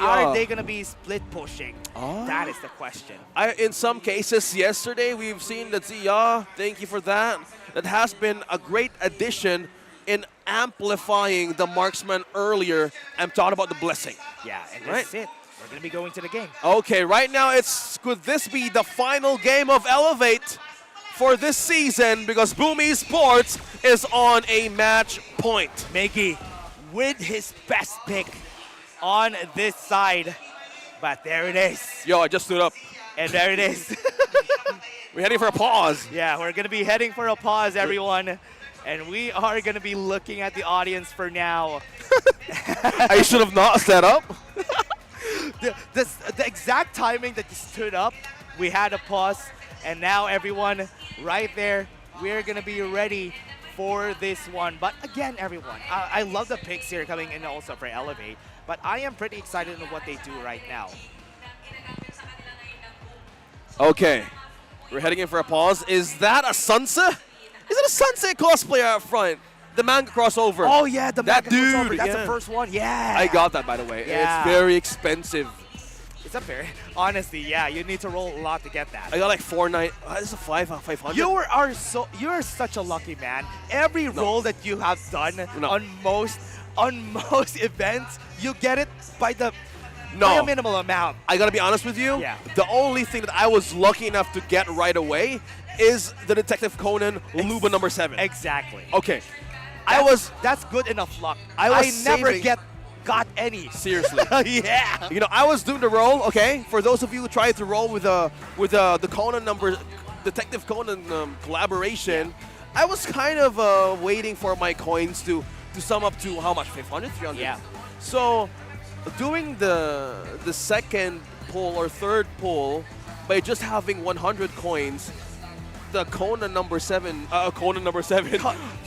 Are they going to be split pushing? That is the question. In some cases, yesterday, we've seen that Zia, thank you for that, that has been a great addition in amplifying the marksman earlier. I'm talking about the blessing. Yeah, and that's it. We're going to be going to the game. Okay, right now, could this be the final game of Elevate for this season? Because BOOM Esports is on a match point. Meki with his best pick on this side. But there it is. Yo, I just stood up. And there it is. We're heading for a pause. Yeah, we're going to be heading for a pause, everyone. And we are going to be looking at the audience for now. I should have not set up. The exact timing that you stood up, we had a pause. And now everyone right there, we're going to be ready for this one. But again, everyone, I love the picks here coming in also for Elevate. But I am pretty excited on what they do right now. Okay, we're heading in for a pause. Is that a Sunset? Is it a Sunset cosplayer up front? The manga crossover. Oh yeah, the manga dude, crossover. That's the first one. Yeah. I got that, by the way. Yeah. It's very expensive. It's a very, honestly, yeah, you need to roll a lot to get that. I got like 490. This is a 500. You are such a lucky man. Every roll that you have done on most events, you get it by a minimal amount. I gotta be honest with you. Yeah. The only thing that I was lucky enough to get right away is the Detective Conan Luba number 7. Exactly. Okay. That's good enough luck. I never got any. Seriously. Yeah. You know, I was doing the roll. Okay. For those of you who tried to roll with the Conan number Detective Conan collaboration, I was kind of waiting for my coins to sum up to how much? 500, 300? Yeah. So doing the second pull or third pull by just having 100 coins, the Conan number 7,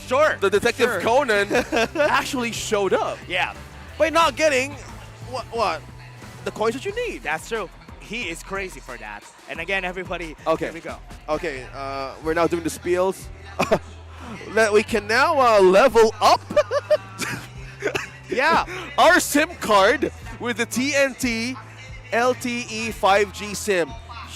Sure. the Detective sure. Conan actually showed up. Yeah. By not getting what? The coins that you need. That's true. He is crazy for that. And again, everybody, Okay. here we go. Okay, we're now doing the spiels. That we can now level up Yeah. our SIM card with the TNT LTE 5G SIM.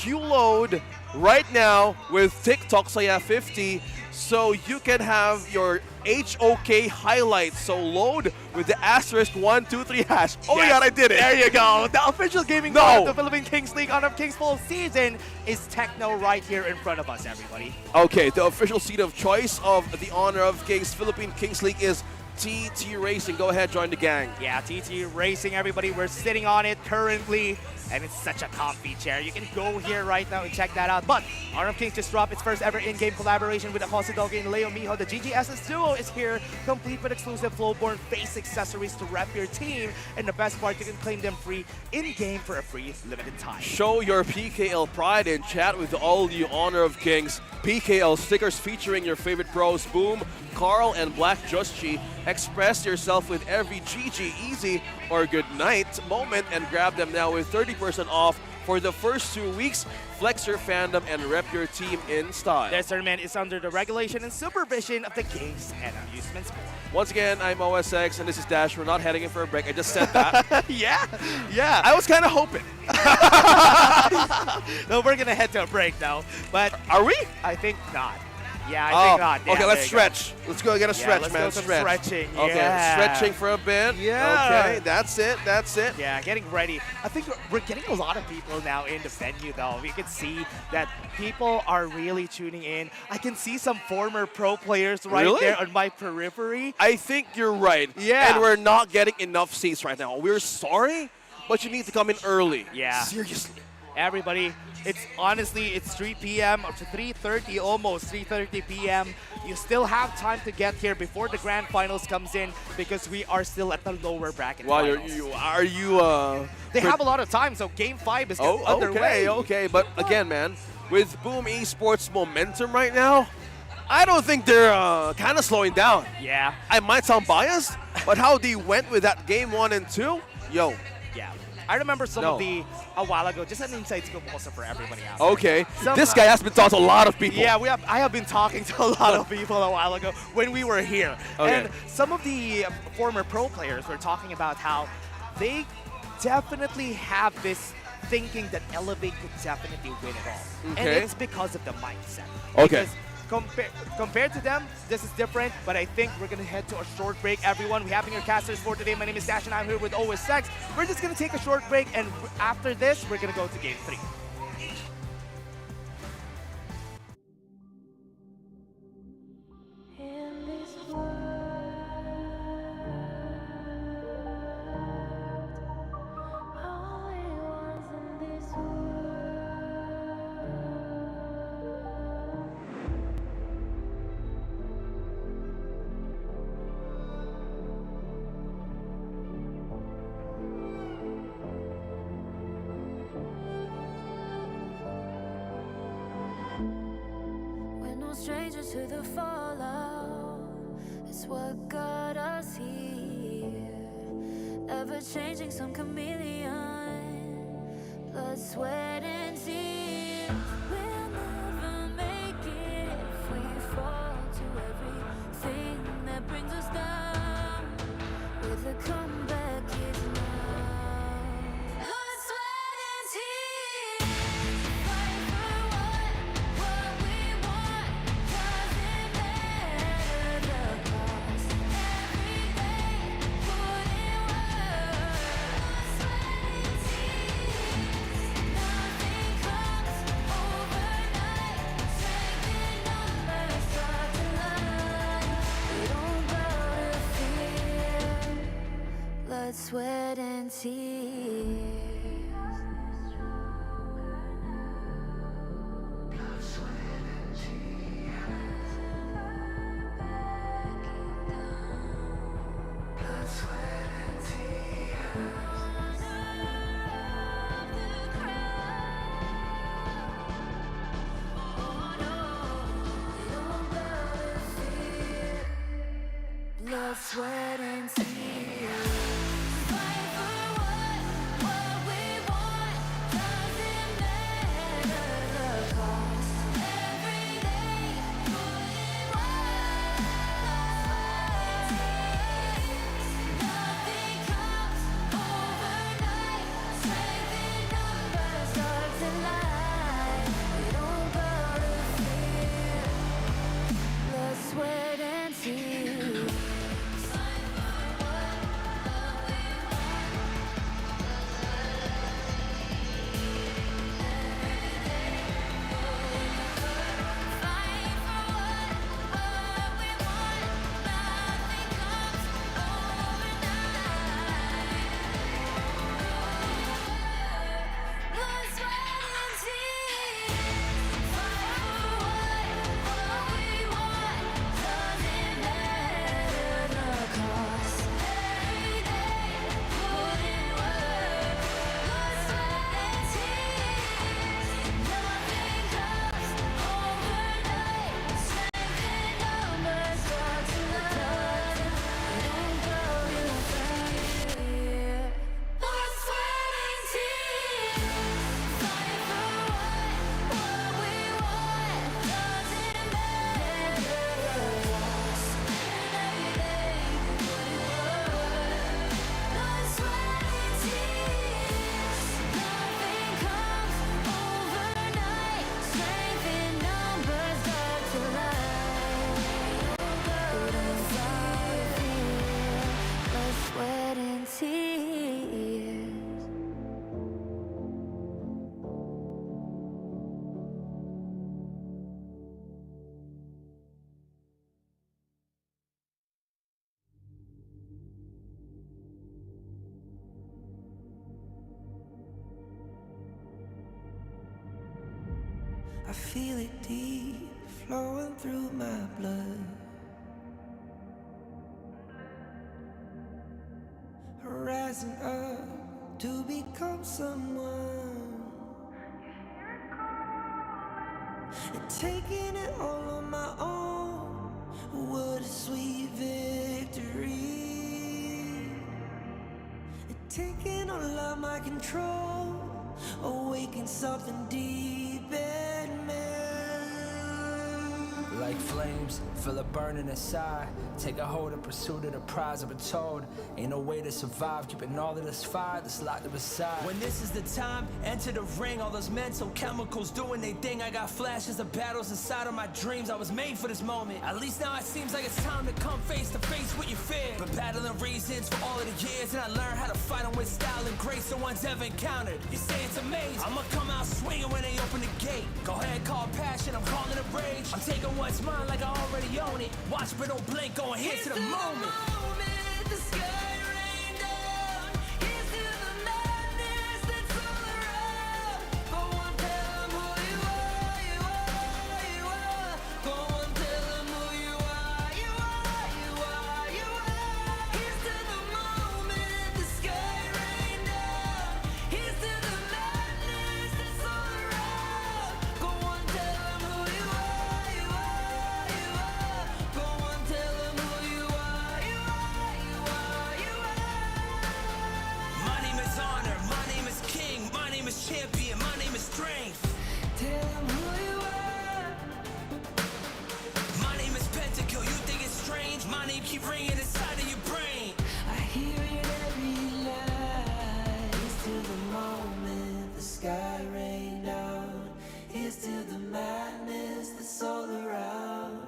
You load right now with TikTok Saya 50 so you can have your HOK highlights. So load with the *123#. Oh my Yes. god, I did it. There you go. The official gaming No. card of the Philippine Kings League Honor of Kings Fall season is Techno right here in front of us, everybody. Okay, the official seat of choice of the Honor of Kings Philippine Kings League is TT Racing. Go ahead, join the gang. Yeah, TT Racing, everybody. We're sitting on it currently, and it's such a comfy chair. You can go here right now and check that out. But Honor of Kings just dropped its first ever in-game collaboration with Jose Doge and Leo Mijo. The GGSS duo is here, complete with exclusive Flowborn face accessories to rep your team. And the best part, you can claim them free in-game for a free limited time. Show your PKL pride and chat with all you Honor of Kings PKL stickers featuring your favorite pros, Boom, Carl, and Black Joshi. Express yourself with every GG easy or good night moment and grab them now with 30% off for the first 2 weeks. Flex your fandom and rep your team in style. This tournament is under the regulation and supervision of the Games and Amusements Board. Once again, I'm OSX and this is Dash. We're not heading in for a break. I just said that. Yeah, yeah. I was kind of hoping. No, we're gonna head to a break now. But are we? I think not. Yeah, I think not. Yeah, okay, let's there you go. stretch. Let's go get a stretch, let's man. go some Stretch. stretching. Okay, Yeah. stretching for a bit. Yeah. Okay, that's it. That's it. Yeah, getting ready. I think we're getting a lot of people now in the venue, though. We can see that people are really tuning in. I can see some former pro players right Really? there on my periphery. I think you're right. Yeah. And we're not getting enough seats right now. We're sorry, but you need to come in early. Yeah. Seriously. Everybody, it's honestly, it's 3 p.m. up to 3:30, almost 3:30 p.m. You still have time to get here before the grand finals comes in because we are still at the lower bracket Wow, finals. They have a lot of time, so Game 5 is underway. Okay. But again, man, with BOOM Esports momentum right now, I don't think they're kind of slowing down. Yeah. I might sound biased, but how they went with that game 1 and 2, yo. Yeah. I remember some of the, a while ago, just an inside scoop also for everybody else. Okay. This guy has been talking to a lot of people. Yeah, I have been talking to a lot of people a while ago when we were here. Okay. And some of the former pro players were talking about how they definitely have this thinking that Elevate could definitely win it all. And Okay. it's because of the mindset. Okay. Because compared to them, this is different, but I think we're going to head to a short break, everyone. We have your casters for today. My name is Dash, and I'm here with OSX. We're just going to take a short break, and after this, we're going to go to Game 3. We're no strangers to the fallout. It's what got us here. Ever changing, some chameleon. Blood, sweat, and tears. We'll never make it if we fall to everything that brings us down. With a comeback is now. Blood, sweat, and tears. Fight for what we want. Doesn't matter the cost. Every day, put in work. Blood, sweat, and tears. Nothing comes overnight. Strength in numbers start to line. We don't bow to fear. Blood, sweat, and tears. feel it deep flowing through my blood. Rising up to become someone, and taking it all on my own. What a sweet victory. And taking all of my control, awaken something deep in me. Like flames, feel it burning inside. Take a hold of pursuit of the prize. I've been told ain't no way to survive, keeping all of this fire that's locked up aside. When this is the time, enter the ring. All those mental chemicals doing their thing. I got flashes of battles inside of my dreams. I was made for this moment. At least now it seems like it's time to come face to face with your fear. Been battling reasons for all of the years, and I learned how to fight them with style and grace no one's ever encountered. You say it's amazing, I'ma come out swinging when they open the gate. Go ahead, call passion, I'm calling it rage. I'm taking what's mine like I already own it. Watch but don't blink, going here to the moment. The sky rained down. Here's to the madness that's all around. Go on, tell them who you are, you are, you are. Go on, tell them who you are, you are, you are, you are. Here's to the moment. The sky rained down. Here's to the madness that's all around. Go on, tell them who you are, you are, you are. Go on, tell them who you are, you are, you are, you are. My name is honor, my name is king, my name is champion, my name is strength. Tell them who you are. My name is Pentakill, you think it's strange? My name keep ringing inside of your brain. I hear it every night. Here's to the moment the sky rained down. Here's to the madness that's all around.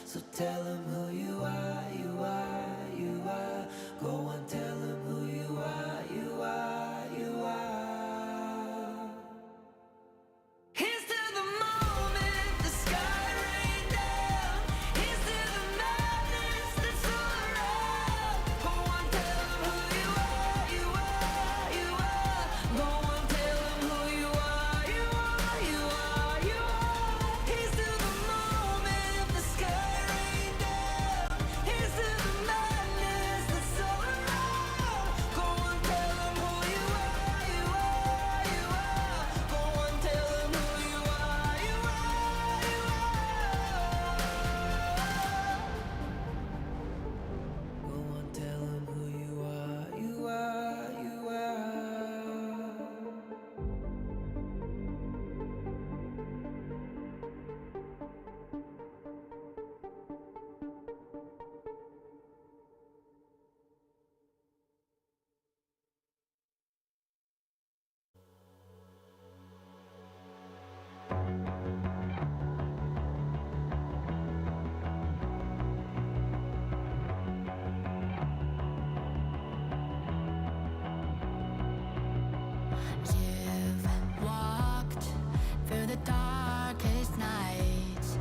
So tell them who you are, you are, you are. Go on, tell them who you are, you are, you are. Here's to the moment the sky rained down. Here's to the madness that's all around. Go on, tell them who you are, you are, you are. Go on, tell them who you are, you are, you are, you are. Here's to the moment the sky rained down. Here's to the madness that's all around. Go on, tell them who you are, you are, you are. Go on, tell them who you are, you are, you are. Go on, tell them who you are, you are, you are. You've walked through the darkest nights.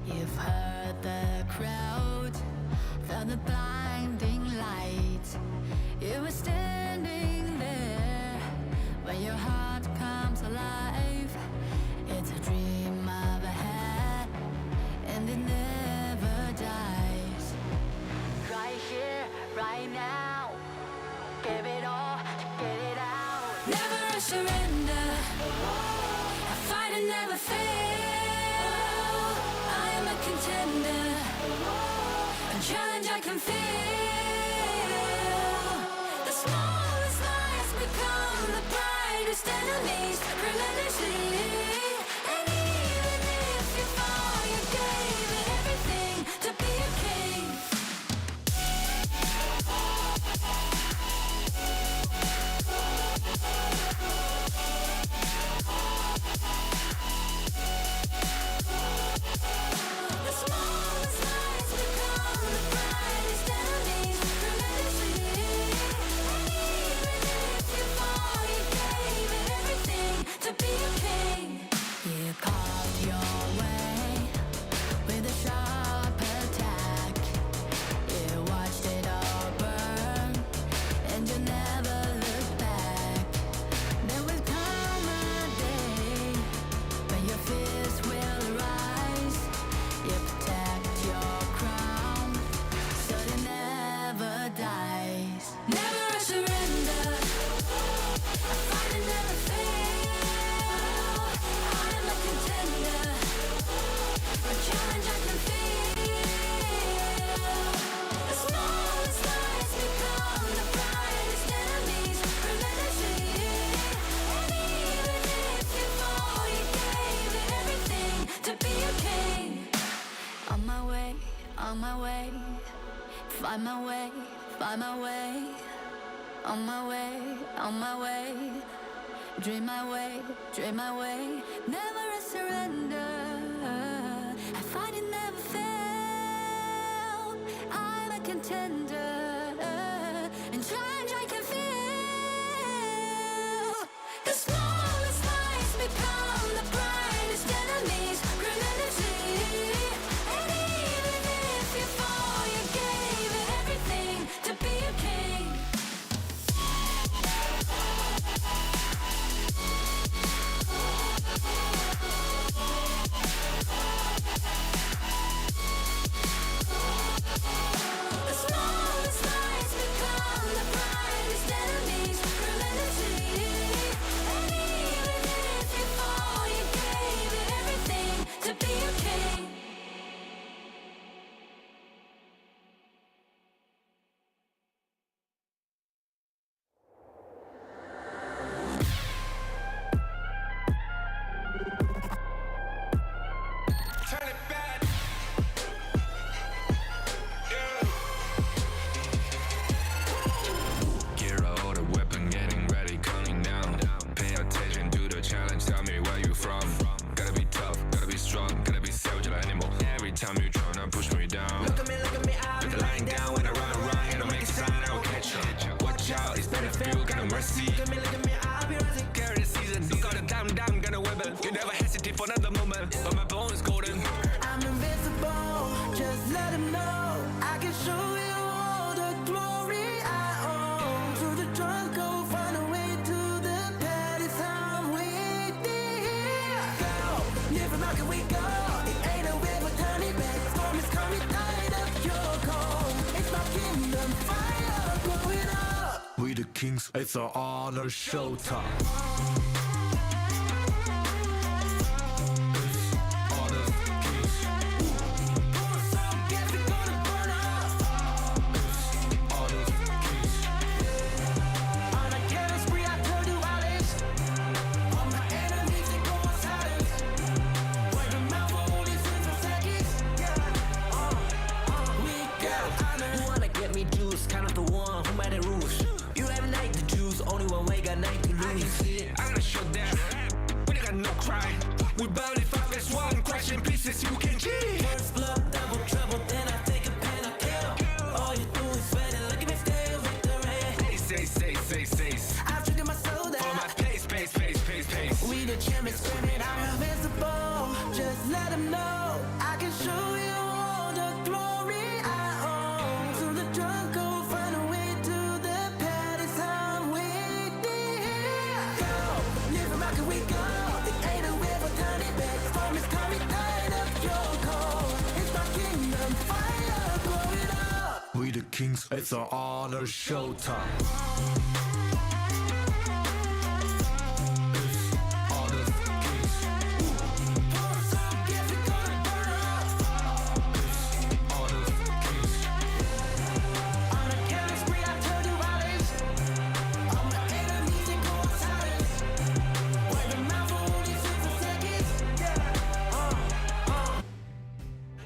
You've heard the crowd, felt the blinding light. You were standing there when your heart comes alive. It's a dream of a hat, and it never dies. Right here, right now, give it all to get it out. Never a surrender. I fight and never fail. I am a contender. A challenge I can feel. The smallest lies become the brightest enemies. Relentlessly. And even if you fall, you gave it everything to be a king. The smallest lies become the brightest enemies. Relentlessly. And even if you fall, you gave it everything to be a king. On my way, on my way. Find my way, find my way. On my way, on my way. Dream my way, dream my way. Never a surrender. I find it never fail. I'm a contender. And change I can feel. The smallest lies become the brightest enemies. Remember, and even if you fall, you gave it everything to be a king. The smallest lies become the brightest enemies. Remember, and even if you fall, you gave it everything to be a king. Gear out a weapon, getting ready, counting down. Pay attention to the challenge, tell me where you from. Gotta be tough, gotta be strong, gotta be savage like animal. Every time you tryna push me down. Look at me, I'll be lying down when I run around. You don't make a sign, I will catch up. Watch out, it's better feel, kind of mercy. Look at me, I'll be rising. Carry the season, you got a damn, gonna wibble. You never hesitate for another moment, but my bone is golden. I'm invincible, just let him know. I can show you all the glory I own. Through the jungle, find a way to the palace. I'm waiting. Go, live and rock and we go. It ain't a river, turning back. Storm is coming, tide up your cold. It's my kingdom, fire growing up. We the kings, it's our honor showtime. On a killing spree, I turn to violence. All my enemies, they go on silence. Word of mouth, only 6 seconds. We got honor. You wanna get me juice, kind of the one who made the rules. You have night to choose, only one way, got night to lose. I'm gonna show them, we got no crime. We barely fight as one, question pieces you can cheat. First blood, double trouble, then I take a pen, I kill. All you do is wait and look at me stay victory. Say. I've triggered my soul For down. my pace. We the champions screaming, I'm invincible. Just let him know. I can show you all the glory I own. Through the jungle, find a way to the palace. I'm waiting. Go, live and rock and we go. It ain't a river, turn it back. Storm is coming, tide up your cold. It's my kingdom, fire growing up. We the kings, it's our honor showtime. On a killing spree, I turn to violence. All my enemies, they go on silence. Word of mouth, only 6 seconds.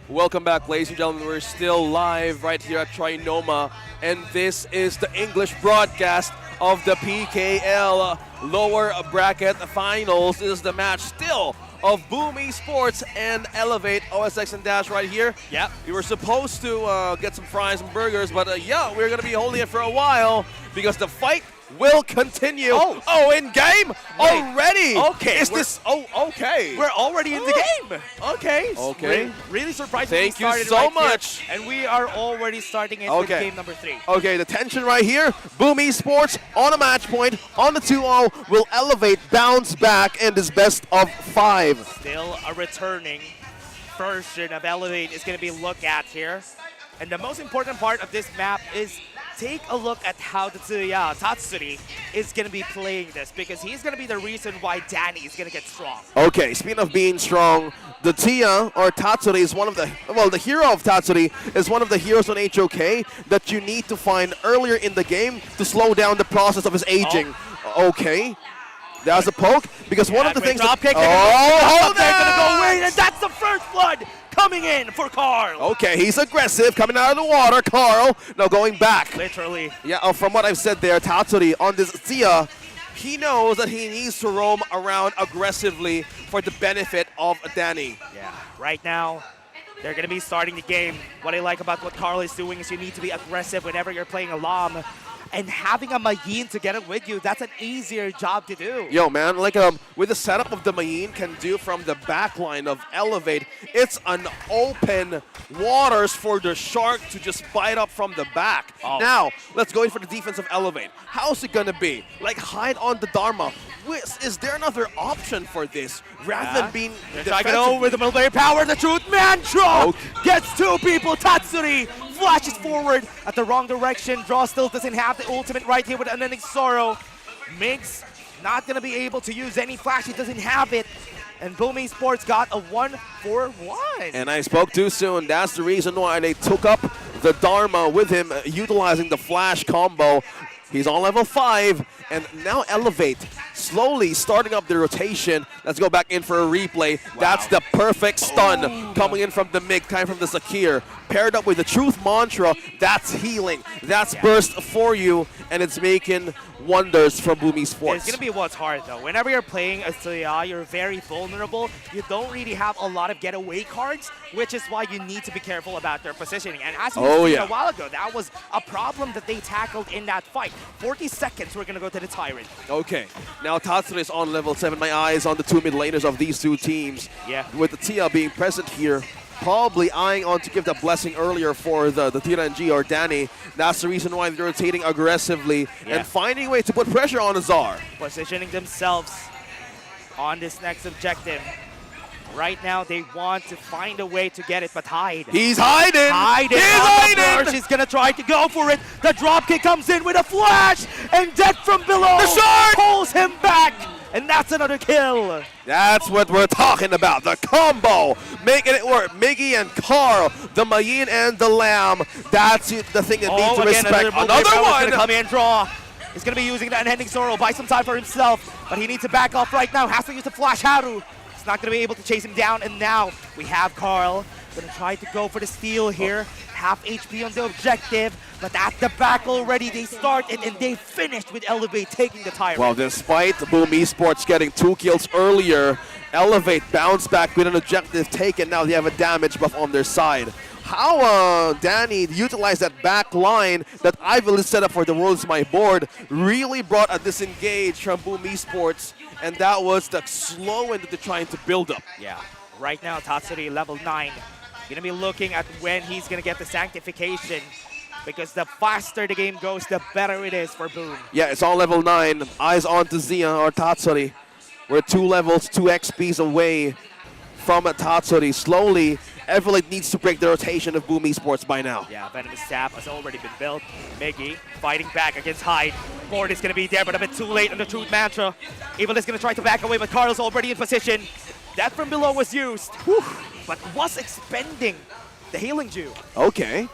Welcome back, ladies and gentlemen. We're still live right here at Trinoma, and this is the English broadcast of the PKL lower bracket finals. This is the match still of BOOM Esports and Elevate OSX and Dash right here. Yep. We were supposed to get some fries and burgers, but yeah, we're going to be holding it for a while because the fight will continue. Oh, in game already. Okay. Is this? Oh, okay. We're already in the game. Okay. Really surprised. Thank we you started so right much. here, and we are already starting it with game number 3. Okay, the tension right here. BOOM Esports on a match point on the 2-0 will Elevate, bounce back in this best of 5. Still a returning version of Elevate is going to be looked at here. And the most important part of this map is take a look at how Tatsuri is going to be playing this, because he's going to be the reason why Danny is going to get strong. Okay, speaking of being strong, the Tia, or Tatsuri, is one of the, well, the hero of Tatsuri is one of the heroes on HOK that you need to find earlier in the game to slow down the process of his aging. Okay. That was a poke, because one of the things that... They're going to go in, and that's the first blood coming in for Carl. Okay, he's aggressive, coming out of the water. Carl, now going back. Literally. Yeah, from what I've said there, Tatsuri on this Sia, he knows that he needs to roam around aggressively for the benefit of Danny. Yeah, right now, they're going to be starting the game. What I like about what Carl is doing is you need to be aggressive whenever you're playing a LOM. And having a Mayin to get it with you, that's an easier job to do. Yo, man, like with the setup of the Mayin can do from the back line of Elevate, it's an open waters for the Shark to just bite up from the back. Oh. Now, let's go in for the defense of Elevate. How's it gonna be? Like hide on the Dharma. Is there another option for this? Rather than being They're trying to get over the military power, the truth mantra! Gets two people, Tatsuri flashes forward at the wrong direction. Draw still doesn't have the ultimate right here with Unending Sorrow. Migs not gonna be able to use any flash, he doesn't have it. And BOOM Esports got a 1-for-1. And I spoke too soon. That's the reason why they took up the Dharma with him, utilizing the flash combo. He's on level 5, and now Elevate, slowly starting up the rotation. Let's go back in for a replay. Wow. That's the perfect stun coming in from the MiG, coming from the Sakir. Paired up with the Truth Mantra, that's healing. That's burst for you, and it's making wonders for BOOM Esports. It's going to be what's hard, though. Whenever you're playing a Suya, you're very vulnerable. You don't really have a lot of getaway cards, which is why you need to be careful about their positioning. And as we seen a while ago, that was a problem that they tackled in that fight. 40 seconds, we're going to go to the Tyrant. Okay, now Tatsuri is on level 7. My eyes on the two mid laners of these two teams. Yeah. With the Tia being present here, probably eyeing on to give the blessing earlier for the ENG or Danny. That's the reason why they're rotating aggressively and finding a way to put pressure on Azar. Positioning themselves on this next objective. Right now, they want to find a way to get it, but hide. He's hiding! Hiding! He's hiding! She's gonna try to go for it. The dropkick comes in with a flash, and Death from below the Shark pulls him back, and that's another kill. That's what we're talking about. The combo, making it work. Miggy and Carl, the Mayin and the Lamb. That's the thing that needs to respect. Another one! Gonna come in, draw. He's gonna be using that Unending Sorrow, buy some time for himself, but he needs to back off right now. Has to use the flash Haru. Not going to be able to chase him down, and now we have Carl going to try to go for the steal here. Half HP on the objective, but at the back already they started and they finished with Elevate taking the Tyrant. Well, despite BOOM Esports getting 2 kills earlier, Elevate bounced back with an objective taken. Now they have a damage buff on their side. How Danny utilized that back line that Ivan set up for the World's My Board really brought a disengage from BOOM Esports, and that was the slow end that they're trying to build up. Yeah, right now Tatsuri level 9. Gonna be looking at when he's gonna get the Sanctification, because the faster the game goes, the better it is for BOOM. Yeah, it's on level 9. Eyes on to Zia or Tatsuri. We're 2 levels, 2 XPs away from Tatsuri. Slowly, Everlight needs to break the rotation of BOOM Esports by now. Yeah, Venomous Sap has already been built. Miggy fighting back against Hyde. Board is going to be there, but a bit too late on the Truth Mantra. Evil is going to try to back away, but Carl's already in position. That from below was used, but was expending the Healing Dew. Okay,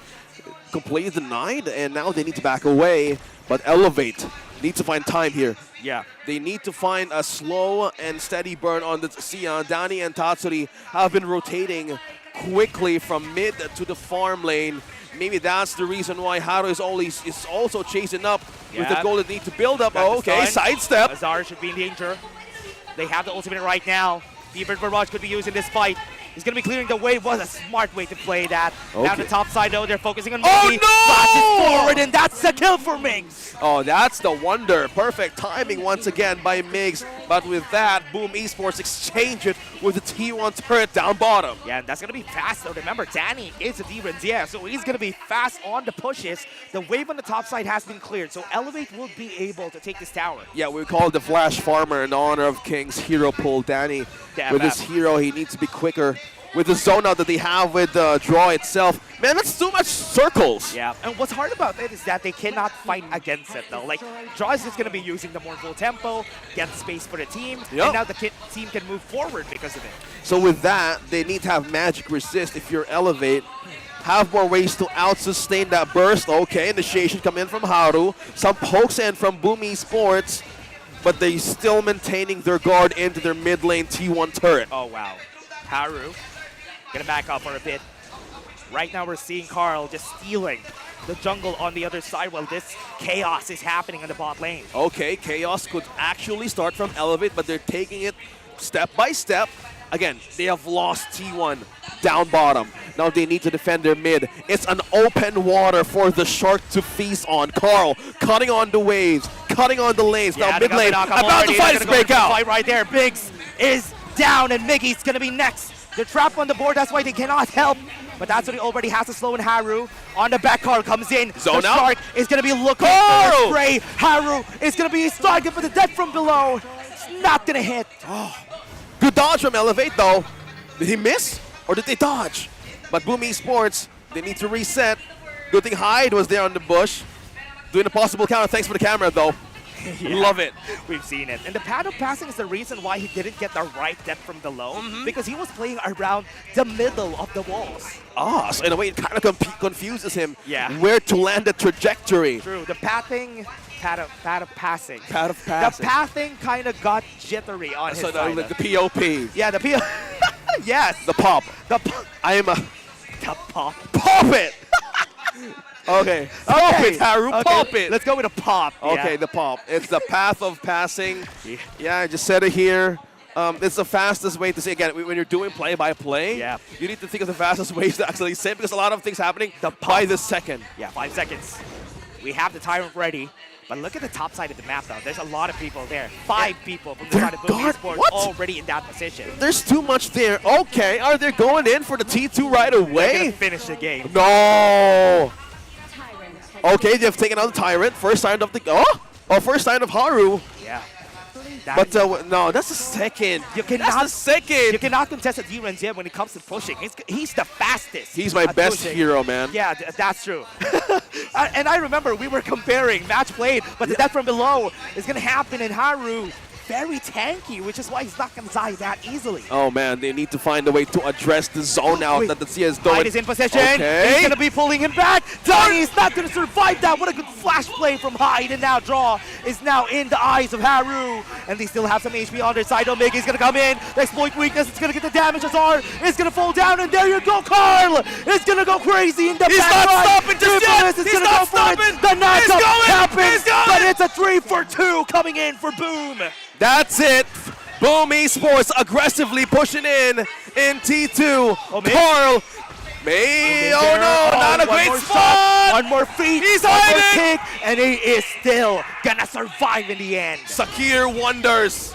completely denied, and now they need to back away, but Elevate needs to find time here. Yeah. They need to find a slow and steady burn on the Sia. Danny and Tatsuri have been rotating quickly from mid to the farm lane. Maybe that's the reason why Haru is also chasing up with the goal that they need to build up. Okay, sidestep. Azar should be in danger. They have the ultimate right now. Fevered Barrage could be used in this fight. He's going to be clearing the way. Was a smart way to play that. Now the top side, though, they're focusing on Miggy. Flashes forward, and that's the kill for Migs. Oh, that's the wonder. Perfect timing once again by Migs. But with that, BOOM Esports exchange it with the T1 turret down bottom. Yeah, and that's going to be fast, though. Remember, Danny is a D-Rens, yeah, so he's going to be fast on the pushes. The wave on the top side has been cleared, so Elevate will be able to take this tower. Yeah, we call it the Flash Farmer in honor of King's hero pull. Danny, with his hero, he needs to be quicker. With the zone out that they have with the draw itself. Man, that's too much circles. Yeah, and what's hard about it is that they cannot fight against it, though. Like, Draw is just going to be using the more full tempo, get space for the team, and now the team can move forward because of it. So with that, they need to have magic resist if you're Elevate. Have more ways to out-sustain that burst. Okay, initiation come in from Haru. Some pokes in from BOOM Esports, but they still maintaining their guard into their mid lane T1 turret. Oh, wow. Haru Gonna back up for a bit. Right now we're seeing Carl just stealing the jungle on the other side while this chaos is happening in the bot lane. Okay, chaos could actually start from Elevate, but they're taking it step by step. Again, they have lost T1 down bottom. Now they need to defend their mid. It's an open water for the Shark to feast on. Carl cutting on the waves, cutting on the lanes. Yeah, now mid lane, about to fight his breakout. Fight right there. Biggs is down and Miggy's gonna be next. They're trapped on the board, that's why they cannot help. But that's what he already has to slow in Haru. On the back, Carl comes in. Zone the out. Shark is gonna be looking for the spray. Haru is gonna be targeted for the death from below. It's not gonna hit. Good dodge from Elevate though. Did he miss or did they dodge? But BOOM Esports, they need to reset. Good thing Hyde was there on the bush. Doing a possible counter. Thanks for the camera though. Yeah, love it. We've seen it. And the pad of passing is the reason why he didn't get the right depth from below, because he was playing around the middle of the walls. Ah, so in a way it kind of confuses him where to land the trajectory. True. The pathing, pad of passing. Pad of passing. The pathing kind of got jittery on his So side. the POP. Yeah, the POP. Yes. The pop. I am a... The pop. Pop it! Okay. Pop it, Haru. Pop it. Let's go with a pop. Okay, the pop. It's the path of passing. Yeah, I just said it here. It's the fastest way to say, again, when you're doing play-by-play, you need to think of the fastest ways to actually say it, because a lot of things happening by the second. Yeah, 5 seconds. We have the Tyrant ready. But look at the top side of the map, though. There's a lot of people there. 5 people from the side of BOOM Esports already in that position. There's too much there. Okay, are they going in for the T2 right away? They're gonna finish the game. No! Okay, they've taken out the Tyrant. First sign of the... first sign of Haru. Yeah. But no, that's the second. That's the second. You cannot contest a D-Renz when it comes to pushing. He's the fastest. He's my best pushing. hero, man. Yeah, that's true. And I remember we were comparing match played, but the death from below is going to happen in Haru. Very tanky, which is why he's not going to die that easily. Oh man, they need to find a way to address the zone out that the CS doing. Hyde is in position. Okay. He's going to be pulling him back. Tiny is not going to survive that. What a good flash play from Hyde. And now draw is now in the eyes of Haru. And they still have some HP on their side. Omega is going to come in. The exploit weakness. It's going to get the damage. Azar is going to fall down. And there you go. Carl is going to go crazy in the back. He's not stopping just yet. He's not stopping. The knockup happens. He's going. But it's a 3-for-2 coming in for BOOM. That's it. BOOM Esports aggressively pushing in T2. Carl. Not a great spot. One more feet. He's one hiding. More kick, and he is still gonna survive in the end. Sakir wonders.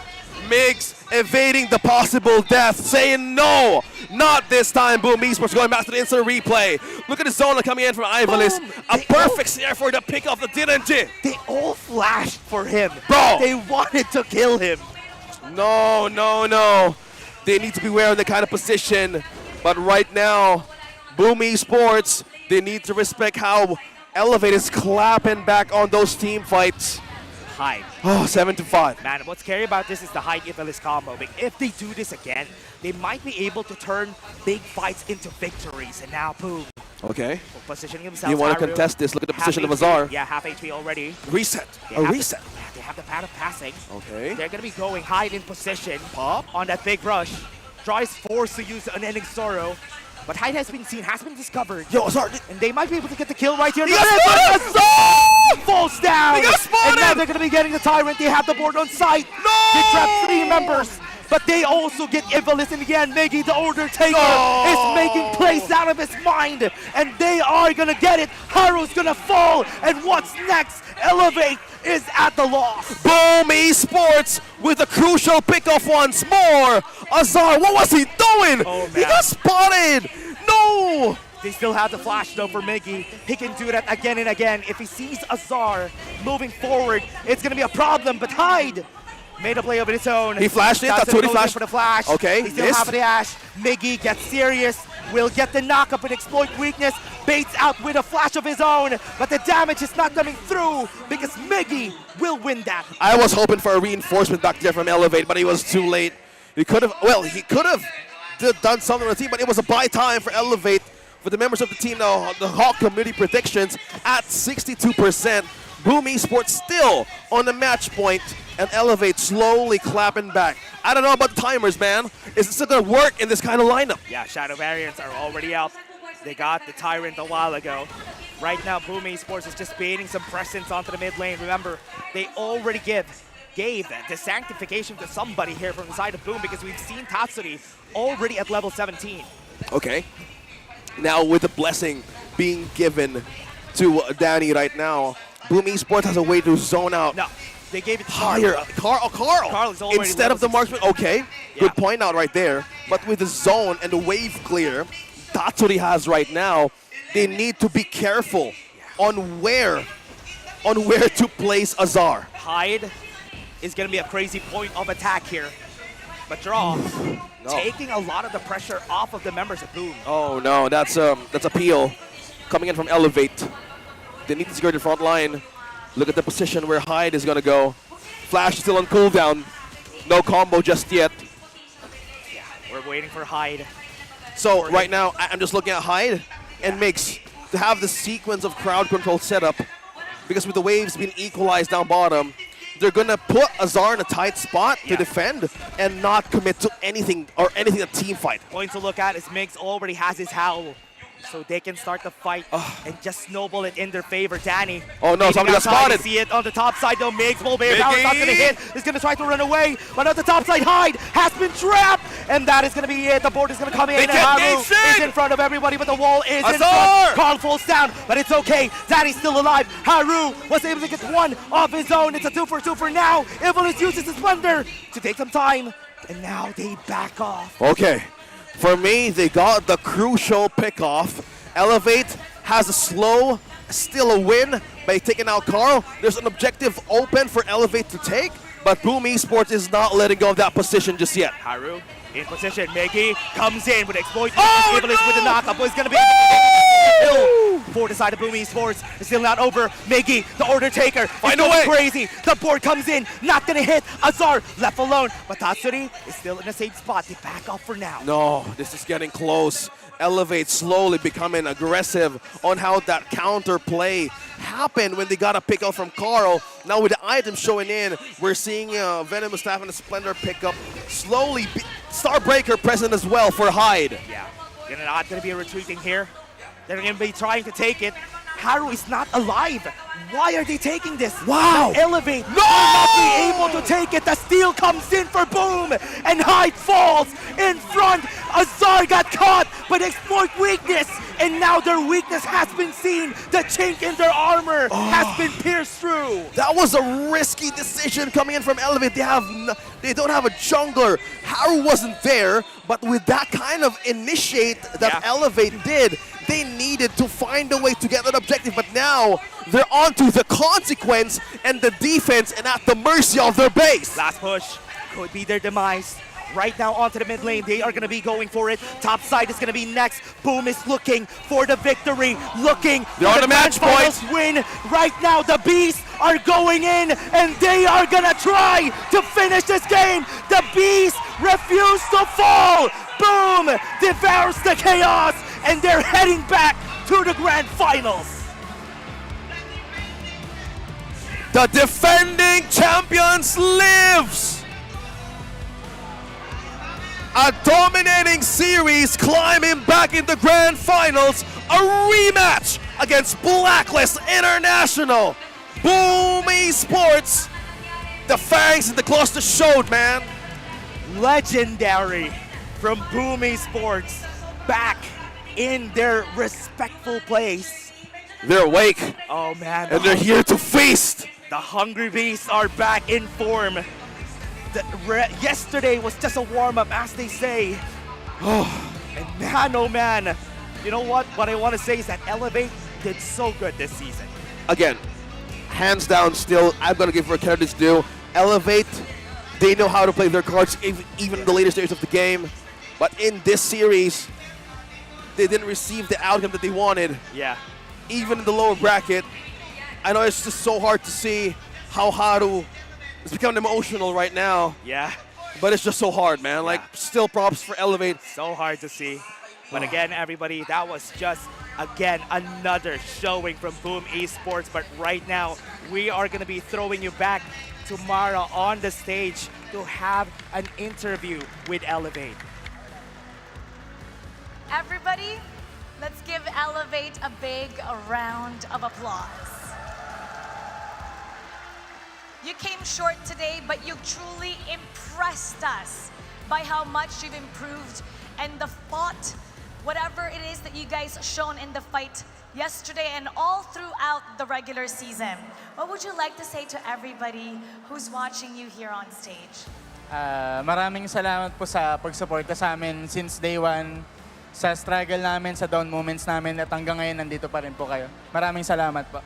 Migs evading the possible death, saying no, not this time. BOOM Esports going back to the instant replay. Look at the zone coming in from Ivalis. A perfect snare for the pick off the DNG. They all flashed for him. Bro. They wanted to kill him. No. They need to beware of the kind of position. But right now, BOOM Esports, they need to respect how Elevate is clapping back on those team fights. Hyde. 7-5. Man, what's scary about this is the Hyde Ivalis combo. If they do this again, they might be able to turn big fights into victories. And now, BOOM. Okay. Positioning themselves. You want to Haru, contest this. Look at the position HP, of Azar. Yeah, half HP already. Reset. They A have reset. They have the pad of passing. Okay. They're going to be going Hyde in position. Pop. On that big rush. Draw is forced to use Unending Sorrow. But Hyde has been discovered. Yo, Azar. And they might be able to get the kill right here. He got spotted! Azar falls down. He got spotted! And now they're going to be getting the Tyrant. They have the board on site. No! They trap 3 members. But they also get Ivalis in the end. Miggy, the Order Taker, is making plays out of his mind. And they are going to get it. Haru's going to fall. And what's next? Elevate is at the loss. BOOM Esports with a crucial pickoff once more. Azar, what was he doing? Oh, man. He got spotted. No. They still have the flash though for Miggy. He can do that again and again. If he sees Azar moving forward, it's going to be a problem. But Hyde made a play of its own. He flashed it. That's what he flashed for the flash. Okay. He still have the Ash. Miggy gets serious. Will get the knockup and exploit weakness. Baits out with a flash of his own. But the damage is not coming through because Miggy will win that. I was hoping for a reinforcement back there from Elevate, but he was too late. He could have done something with the team, but it was a buy time for Elevate. For the members of the team now, the Hawk community predictions at 62%. BOOM Esports still on the match point, and Elevate slowly clapping back. I don't know about the timers, man. Is it still going to work in this kind of lineup? Yeah, Shadow Variants are already up. They got the Tyrant a while ago. Right now, BOOM Esports is just baiting some presence onto the mid lane. Remember, they already gave the sanctification to somebody here from the side of BOOM, because we've seen Tatsuri already at level 17. Okay. Now with the blessing being given to Danny right now, BOOM Esports has a way to zone out. No, they gave it to higher. Carl. Carl is already Instead of the marksman. Okay, good point out right there. But with the zone and the wave clear Tatsuri has right now, they need to be careful on where to place Azar. Hyde is going to be a crazy point of attack here. But Draw taking a lot of the pressure off of the members of BOOM. Oh no, that's a peel coming in from Elevate. They need to secure the front line. Look at the position where Hyde is going to go. Flash still on cooldown. No combo just yet. Yeah, we're waiting for Hyde. So right now, I'm just looking at Hyde and Mix to have the sequence of crowd control set up, because with the waves being equalized down bottom, they're going to put Azar in a tight spot to defend and not commit to anything a team fight. Point to look at is Migs already has his howl, so they can start the fight and just snowball it in their favor. Danny. Oh no, somebody got spotted. See it on the top side though. Migs, full bear power, not going to hit. He's going to try to run away, but on the top side, Hyde has been trapped, and that is going to be it. The board is going to come in, and Haru is in front of everybody, but the wall is in front. Carl falls down, but it's okay. Danny's still alive. Haru was able to get one off his own. It's a 2-for-2 for now. Evilus uses his Splendor to take some time, and now they back off. Okay. For me, they got the crucial pickoff. Elevate has a slow, still a win by taking out Carl. There's an objective open for Elevate to take, but BOOM Esports is not letting go of that position just yet. Haru in position. Miggy comes in with exploit. Evilus with the knockup. It's going to be for the side of BOOM Esports. It's still not over. Miggy, the order taker. Find a way. Crazy. The board comes in. Not going to hit. Azar left alone. But Tatsuri is still in the same spot. They back off for now. No, this is getting close. Elevate slowly becoming aggressive on how that counter play happened when they got a pick up from Carl. Now with the item showing in, we're seeing Venomous Staff and a Splendor pick up. Slowly, Starbreaker present as well for Hyde. Yeah, they're not going to be retreating here. They're going to be trying to take it. Haru is not alive. Why are they taking this? Wow! Now Elevate will not be able to take it. The steal comes in for BOOM, and Hyde falls in front. Azar got caught, but exploit weakness, and now their weakness has been seen. The chink in their armor has been pierced through. That was a risky decision coming in from Elevate. They don't have a jungler. Haru wasn't there, but with that kind of initiate that Elevate did, they needed to find a way to get that objective, but now they're onto the consequence and the defense and at the mercy of their base. Last push could be their demise. Right now onto the mid lane, they are going to be going for it. Top side is going to be next. BOOM is looking for the victory, looking They're for on the match point. Win. Right now the Beasts are going in, and they are going to try to finish this game. The Beasts refuse to fall. BOOM devours the chaos, and they're heading back to the grand finals. The defending champions lives! A dominating series climbing back in the grand finals. A rematch against Blacklist International. BOOM Esports. The fangs and the cluster showed, man. Legendary from BOOM Esports, back in their respectful place. They're awake. Oh man. And they're here to feast. The Hungry Beasts are back in form. Yesterday was just a warm-up, as they say. And man, oh man. You know what? What I want to say is that Elevate did so good this season. Again, hands down still, I'm going to give her credit due. Elevate, they know how to play their cards even in the later stages of the game. But in this series, they didn't receive the outcome that they wanted. Yeah. Even in the lower bracket. I know it's just so hard to see how Haru is becoming emotional right now. Yeah. But it's just so hard, man. Like, still props for Elevate. So hard to see. But again, everybody, that was just Again, another showing from BOOM Esports, but right now, we are going to be throwing you back tomorrow on the stage to have an interview with Elevate. Everybody, let's give Elevate a big round of applause. You came short today, but you truly impressed us by how much you've improved and the fought, whatever it is that you guys shown in the fight yesterday and all throughout the regular season. What would you like to say to everybody who's watching you here on stage? Maraming salamat po sa pagsuporta sa amin since day one, sa struggle namin, sa down moments namin, at hanggang ngayon nandito pa rin po kayo. Maraming salamat po.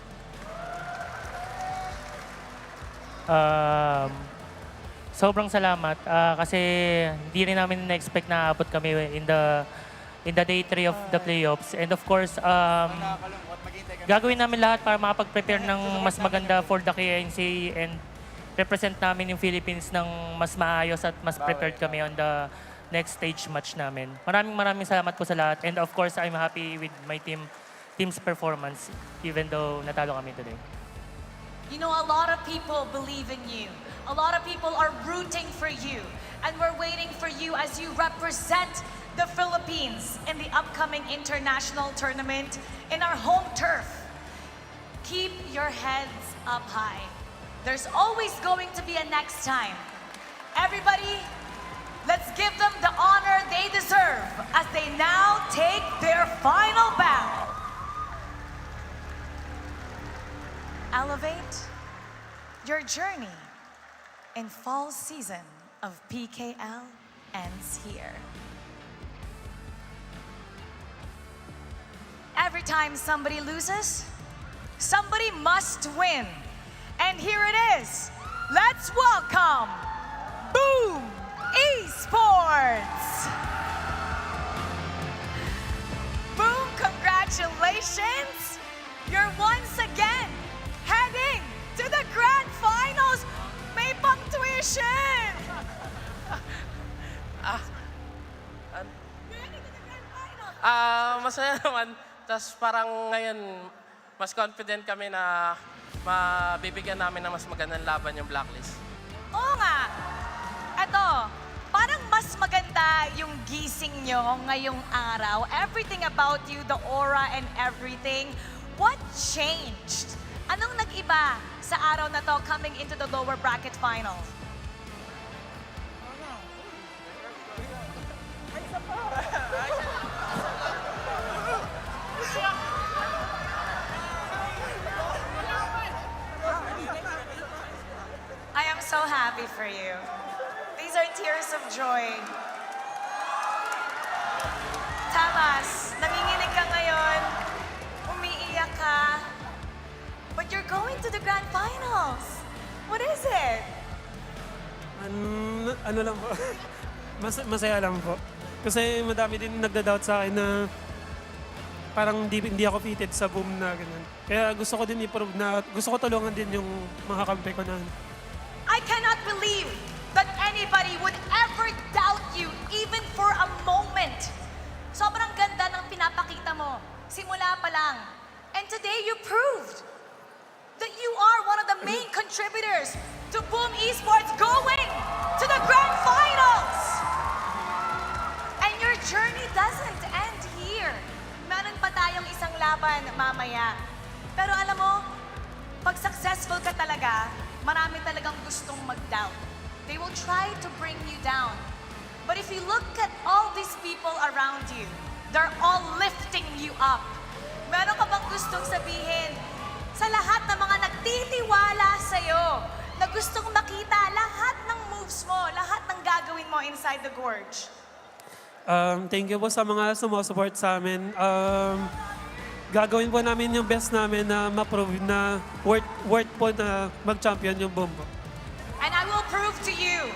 Sobrang salamat kasi hindi rin namin na-expect na abot kami in the day 3 of the playoffs. And of course, gagawin namin lahat para makapag-prepare ng mas maganda for the KNC and represent namin yung Philippines ng mas maayos at mas prepared kami on the next stage match namin. Maraming salamat po sa lahat. And of course, I'm happy with my team's performance even though natalo kami today. You know, a lot of people believe in you. A lot of people are rooting for you. And we're waiting for you as you represent the Philippines in the upcoming international tournament in our home turf. Keep your heads up high. There's always going to be a next time. Everybody, let's give them the honor they deserve as they now take their final bow. Elevate, your journey in fall season of PKL ends here. Every time somebody loses, somebody must win. And here it is. Let's welcome BOOM Esports! BOOM, congratulations! You're once again heading to the grand finals. May punctuation! Masaya naman. Tapos parang ngayon, mas confident kami na mabibigyan namin ng mas magandang laban yung Blacklist. Oo nga. Eto, parang mas maganda yung gising nyo ngayong araw. Everything about you, the aura and everything. What changed? Anong nag-iba sa araw na to coming into the lower bracket final? I am so happy for you. These are tears of joy. Tamas, nanginginig ka ngayon. Umiiyak ka. But you're going to the grand finals. What is it? Ano lang po. Masaya lang po. Kasi madami din nagda-doubt sa akin na parang hindi ako fitted sa boom na ganun. Kaya gusto ko din i-prove na gusto ko tulungan din yung mga kampi ko na. I cannot believe that anybody would ever doubt you even for a moment. Sobrang ganda ng pinapakita mo. Simula pa lang. And today you proved that you are one of the main contributors to BOOM Esports going to the grand finals. And your journey doesn't end here. Meron pa tayong isang laban mamaya. Pero alam mo, pag successful ka talaga, marami talagang gustong mag-doubt. They will try to bring you down. But if you look at all these people around you, they're all lifting you up. Meron ka bang gustong sabihin sa lahat ng mga nagtitiwala sa'yo na gustong makita lahat ng moves mo, lahat ng gagawin mo inside the Gorge? Thank you po sa mga sumusupport sa amin. Gagawin po namin yung best namin na ma-prove na worth po na mag-champion yung BOOM po. And I will prove to you,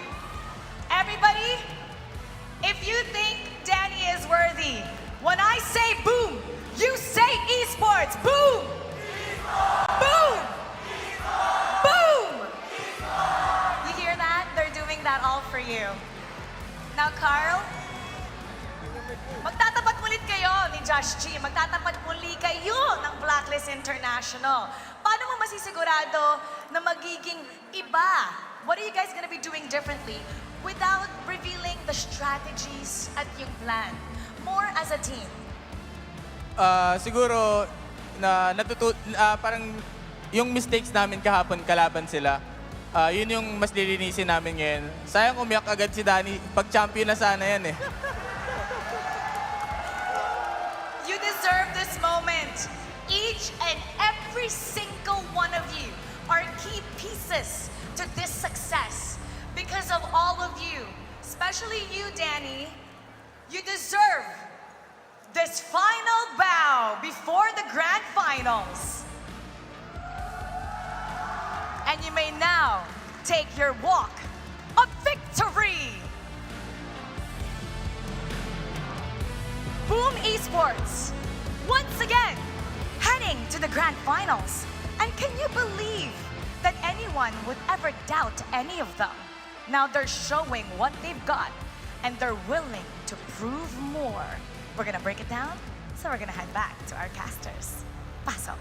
everybody, if you think Danny is worthy, when I say boom, you say esports. Boom! Boom! Boom! You hear that? They're doing that all for you. Now, Carl, magtatapat ulit kayo ni Josh G, magtatapat muli kayo ng Blacklist International. Paano mo masisigurado na magiging iba? What are you guys gonna be doing differently without revealing the strategies at yung plan? More as a team. Siguro, parang yung mistakes namin kahapon, kalaban sila. Yun yung mas lilinisin namin ngayon. Sayang umiyak agad si Danny. Pag-champion na sana yan eh. You deserve this moment. Each and every single one of you are key pieces to this success. Because of all of you, especially you, Danny, you deserve this final bow before the grand finals. And you may now take your walk of victory. BOOM Esports, once again, heading to the grand finals. And can you believe that anyone would ever doubt any of them? Now they're showing what they've got, and they're willing to prove more. We're gonna break it down, so we're gonna head back to our casters. Pasok.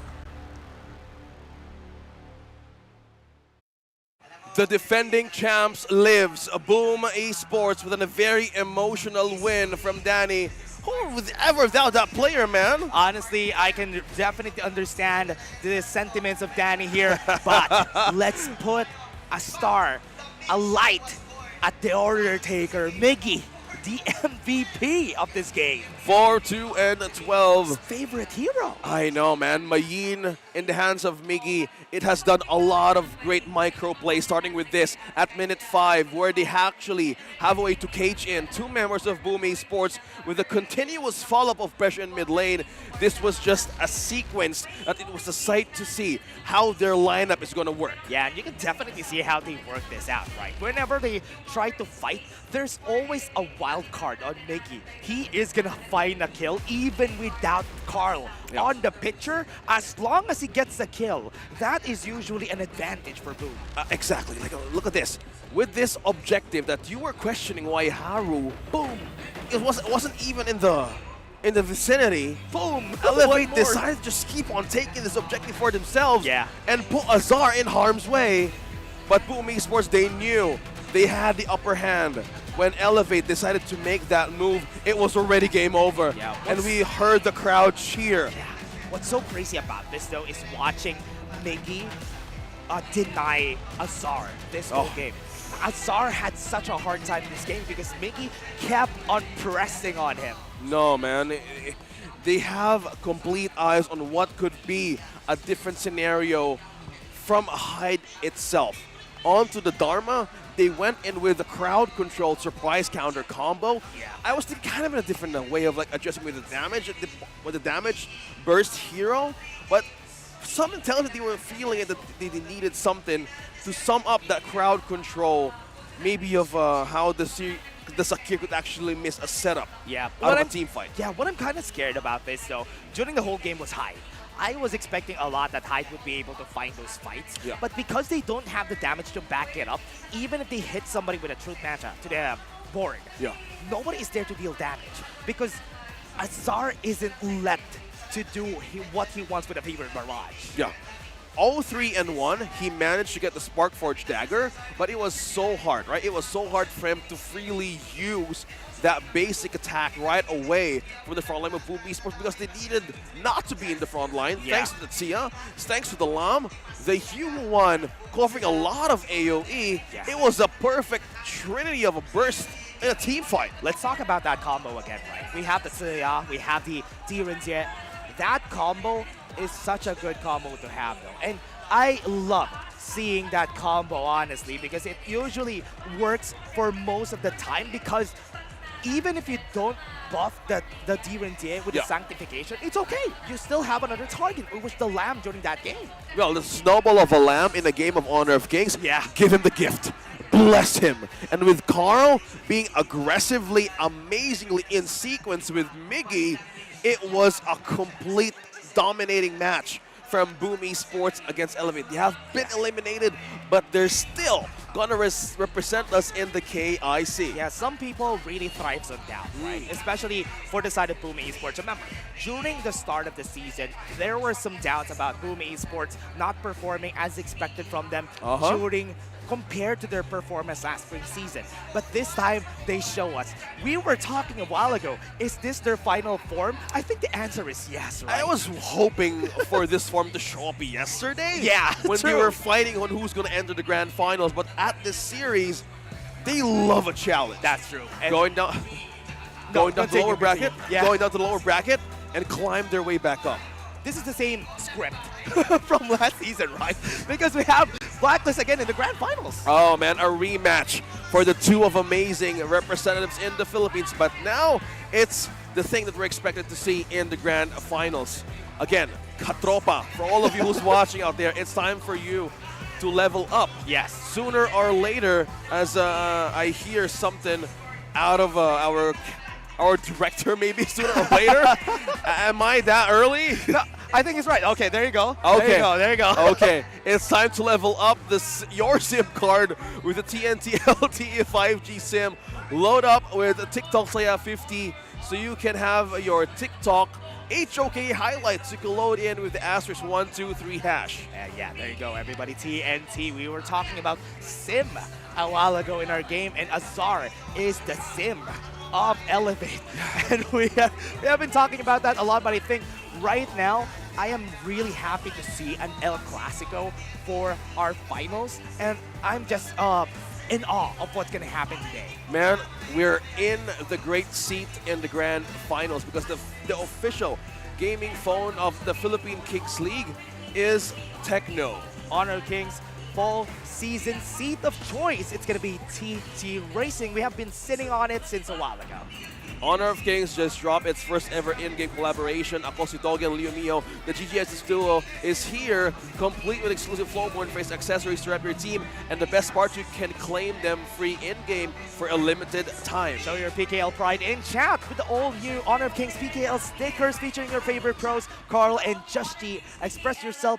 The defending champs lives. BOOM Esports with a very emotional win from Danny. Who would ever doubt that player, man? Honestly, I can definitely understand the sentiments of Danny here, but let's put a star, a light at the order taker, Miggy, the MVP of this game. 4-2-12. Favorite hero. I know, man. Mayin in the hands of Miggy. It has done a lot of great micro plays, starting with this at minute 5, where they actually have a way to cage in 2 members of BOOM Esports with a continuous follow-up of pressure in mid lane. This was just a sequence that it was a sight to see how their lineup is going to work. Yeah, and you can definitely see how they work this out, right? Whenever they try to fight, there's always a wild card on Miggy. He is going to find a kill even without Carl on the picture. As long as he gets a kill, that is usually an advantage for BOOM. Exactly. Like, look at this. With this objective that you were questioning why Haru, boom, it wasn't even in the vicinity. Boom! Elevate decided to just keep on taking this objective for themselves and put Azar in harm's way. But BOOM Esports, they knew they had the upper hand. When Elevate decided to make that move, it was already game over. Yeah, and we heard the crowd cheer. Yeah. What's so crazy about this, though, is watching Miggy deny Azar this whole game. Azar had such a hard time in this game because Miggy kept on pressing on him. No, man. They have complete eyes on what could be a different scenario from Hyde itself. Onto the Dharma, they went in with the crowd-controlled surprise counter combo. Yeah. I was thinking kind of in a different way of like addressing with the damage burst hero, but something tells me they were feeling it, that they needed something to sum up that crowd control, maybe of how the Sakir could actually miss a setup out of a team fight. Yeah, what I'm kind of scared about this, though, during the whole game was Hyde. I was expecting a lot that Hyde would be able to find those fights, but because they don't have the damage to back it up, even if they hit somebody with a Truth Manta to the board, nobody is there to deal damage because Azar isn't let to do what he wants with a favorite Mirage. Yeah. 0-3-1, he managed to get the Sparkforge Dagger, but it was so hard, right? It was so hard for him to freely use that basic attack right away from the front line of BOOM Esports because they needed not to be in the front line. Thanks to the Tia, thanks to the Lam, the Human One covering a lot of AoE. It was a perfect trinity of a burst in a team fight. Let's talk about that combo again, right? We have the Tia, we have the Direnzie. That combo is such a good combo to have, though. And I love seeing that combo, honestly, because it usually works for most of the time because even if you don't buff the Direnzie with the Sanctification, it's okay. You still have another target, which was the Lamb during that game. Well, the snowball of a Lamb in a game of Honor of Kings, give him the gift. Bless him. And with Carl being aggressively, amazingly in sequence with Miggy, it was a complete dominating match from BOOM Esports against Elevate. They have been eliminated, but they're still gonna represent us in the KIC. Yeah, some people really thrives on doubt, right? Especially for the side of BOOM Esports. Remember, during the start of the season, there were some doubts about BOOM Esports not performing as expected from them during compared to their performance last spring season. But this time, they show us. We were talking a while ago, is this their final form? I think the answer is yes, right? I was hoping for this form to show up yesterday. Yeah, when true. we were fighting on who's going to enter the grand finals. But at this series, they love a challenge. That's true. And going down to the lower bracket, going down to the lower bracket, and climb their way back up. This is the same script from last season, right? Because we have Blacklist again in the grand finals. Oh man, a rematch for the two of amazing representatives in the Philippines. But now it's the thing that we're expected to see in the grand finals. Again, Katropa, for all of you who's watching out there, it's time for you to level up. Yes. Sooner or later, as I hear something out of our director, maybe sooner or later. Am I that early? No, I think it's right. Okay, there you go. Okay. There you go. Okay, it's time to level up your SIM card with the TNT LTE 5G SIM. Load up with TikTok Saya 50 so you can have your TikTok HOK highlights. You can load in with the *123#. Yeah, there you go, everybody. TNT. We were talking about SIM a while ago in our game, and Azar is the SIM of Elevate. And we have been talking about that a lot, but I think right now, I am really happy to see an El Clasico for our finals, and I'm just in awe of what's going to happen today. Man, we're in the great seat in the grand finals because the official gaming phone of the Philippine Kings League is Tecno. Honor of Kings Fall season seat of choice. It's going to be TT Racing. We have been sitting on it since a while ago. Honor of Kings just dropped its first ever in-game collaboration. Ako si Dog and Leo Mio, the GGS duo, is here, complete with exclusive Flowborn face accessories to rep your team. And the best part, you can claim them free in-game for a limited time. Show your PKL pride in chat with the all-new Honor of Kings PKL stickers featuring your favorite pros, Carl and Justy. Express yourself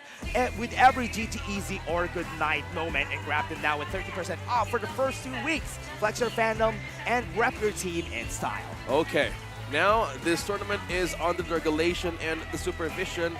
with every GT Easy or Good Night moment and grab them now with 30% off for the first 2 weeks. Flex your fandom and rep your team in style. Okay, now this tournament is under the regulation and the supervision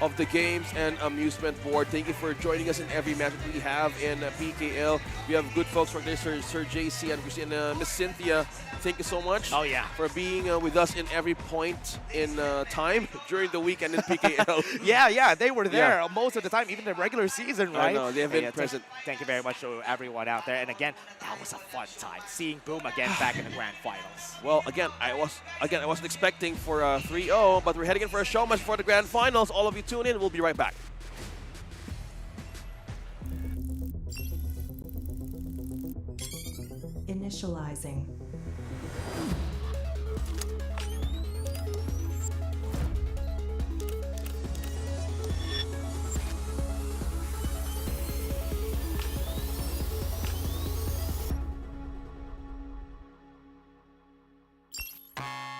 of the Games and Amusement Board. Thank you for joining us in every match that we have in PKL. We have good folks right there, Sir JC and Christina, Miss Cynthia. Thank you so much for being with us in every point in time during the weekend in PKL. Yeah, they were there most of the time, even the regular season, right? I know, they have been present. Thank you very much to everyone out there. And again, that was a fun time seeing Boom again back in the grand finals. Well, again, I wasn't expecting for a 3-0, but we're heading in for a show match for the grand finals. All of you tune in. We'll be right back. Initializing.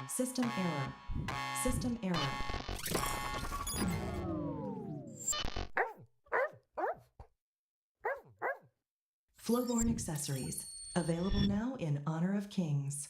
System error. System error. Flowborn accessories. Available now in Honor of Kings.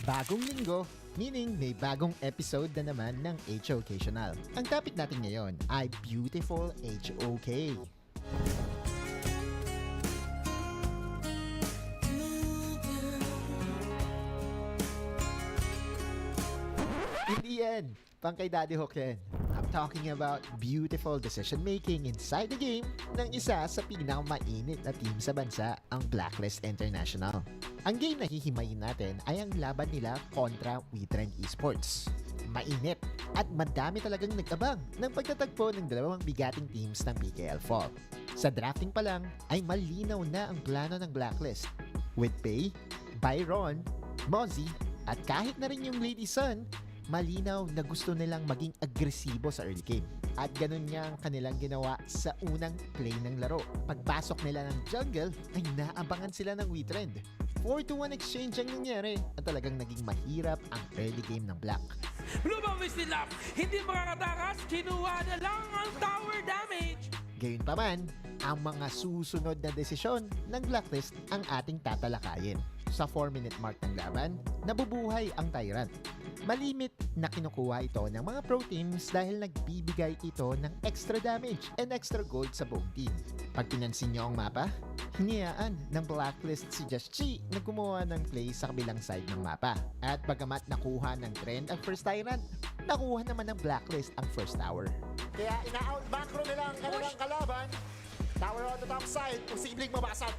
Bagong linggo, meaning may bagong episode na naman ng HOKational. Ang topic natin ngayon ay Beautiful HOK. Hindi yan, pang kay Daddy Hook yan. I'm talking about beautiful decision-making inside the game ng isa sa pinakamainit na team sa bansa, ang Blacklist International. Ang game na hihimayin natin ay ang laban nila kontra WeTrend Esports. Mainit at madami talagang nag-abang ng pagtatagpo ng dalawang bigating teams ng PKL Fall. Sa drafting pa lang ay malinaw na ang plano ng Blacklist. With Pei, Byron, Mozzie at kahit na rin yung Lady Sun, malinaw na gusto nilang maging agresibo sa early game. At ganun nga ang kanilang ginawa sa unang play ng laro. Pagpasok nila ng jungle ay naabangan sila ng Witrend. 4-1 exchange ang nangyari at talagang naging mahirap ang early game ng Black. Lumabas nila, hindi makakatakas, kinuha na lang ang tower damage. Gayunpaman, ang mga susunod na desisyon ng Blacklist ang ating tatalakayin. Sa 4-minute mark ng laban, nabubuhay ang Tyrant. Malimit na kinukuha ito ng mga pro teams dahil nagbibigay ito ng extra damage and extra gold sa buong team. Pag pinansin nyo ang mapa, hiniyaan ng Blacklist si Just Chi na gumawa ng play sa kabilang side ng mapa. At bagamat nakuha ng Trend ang first Tyrant, nakuha naman ng Blacklist ang first tower. Kaya ina-out macro nila ang kanilang kalaban. Tower on the top side, posibleng mabasag.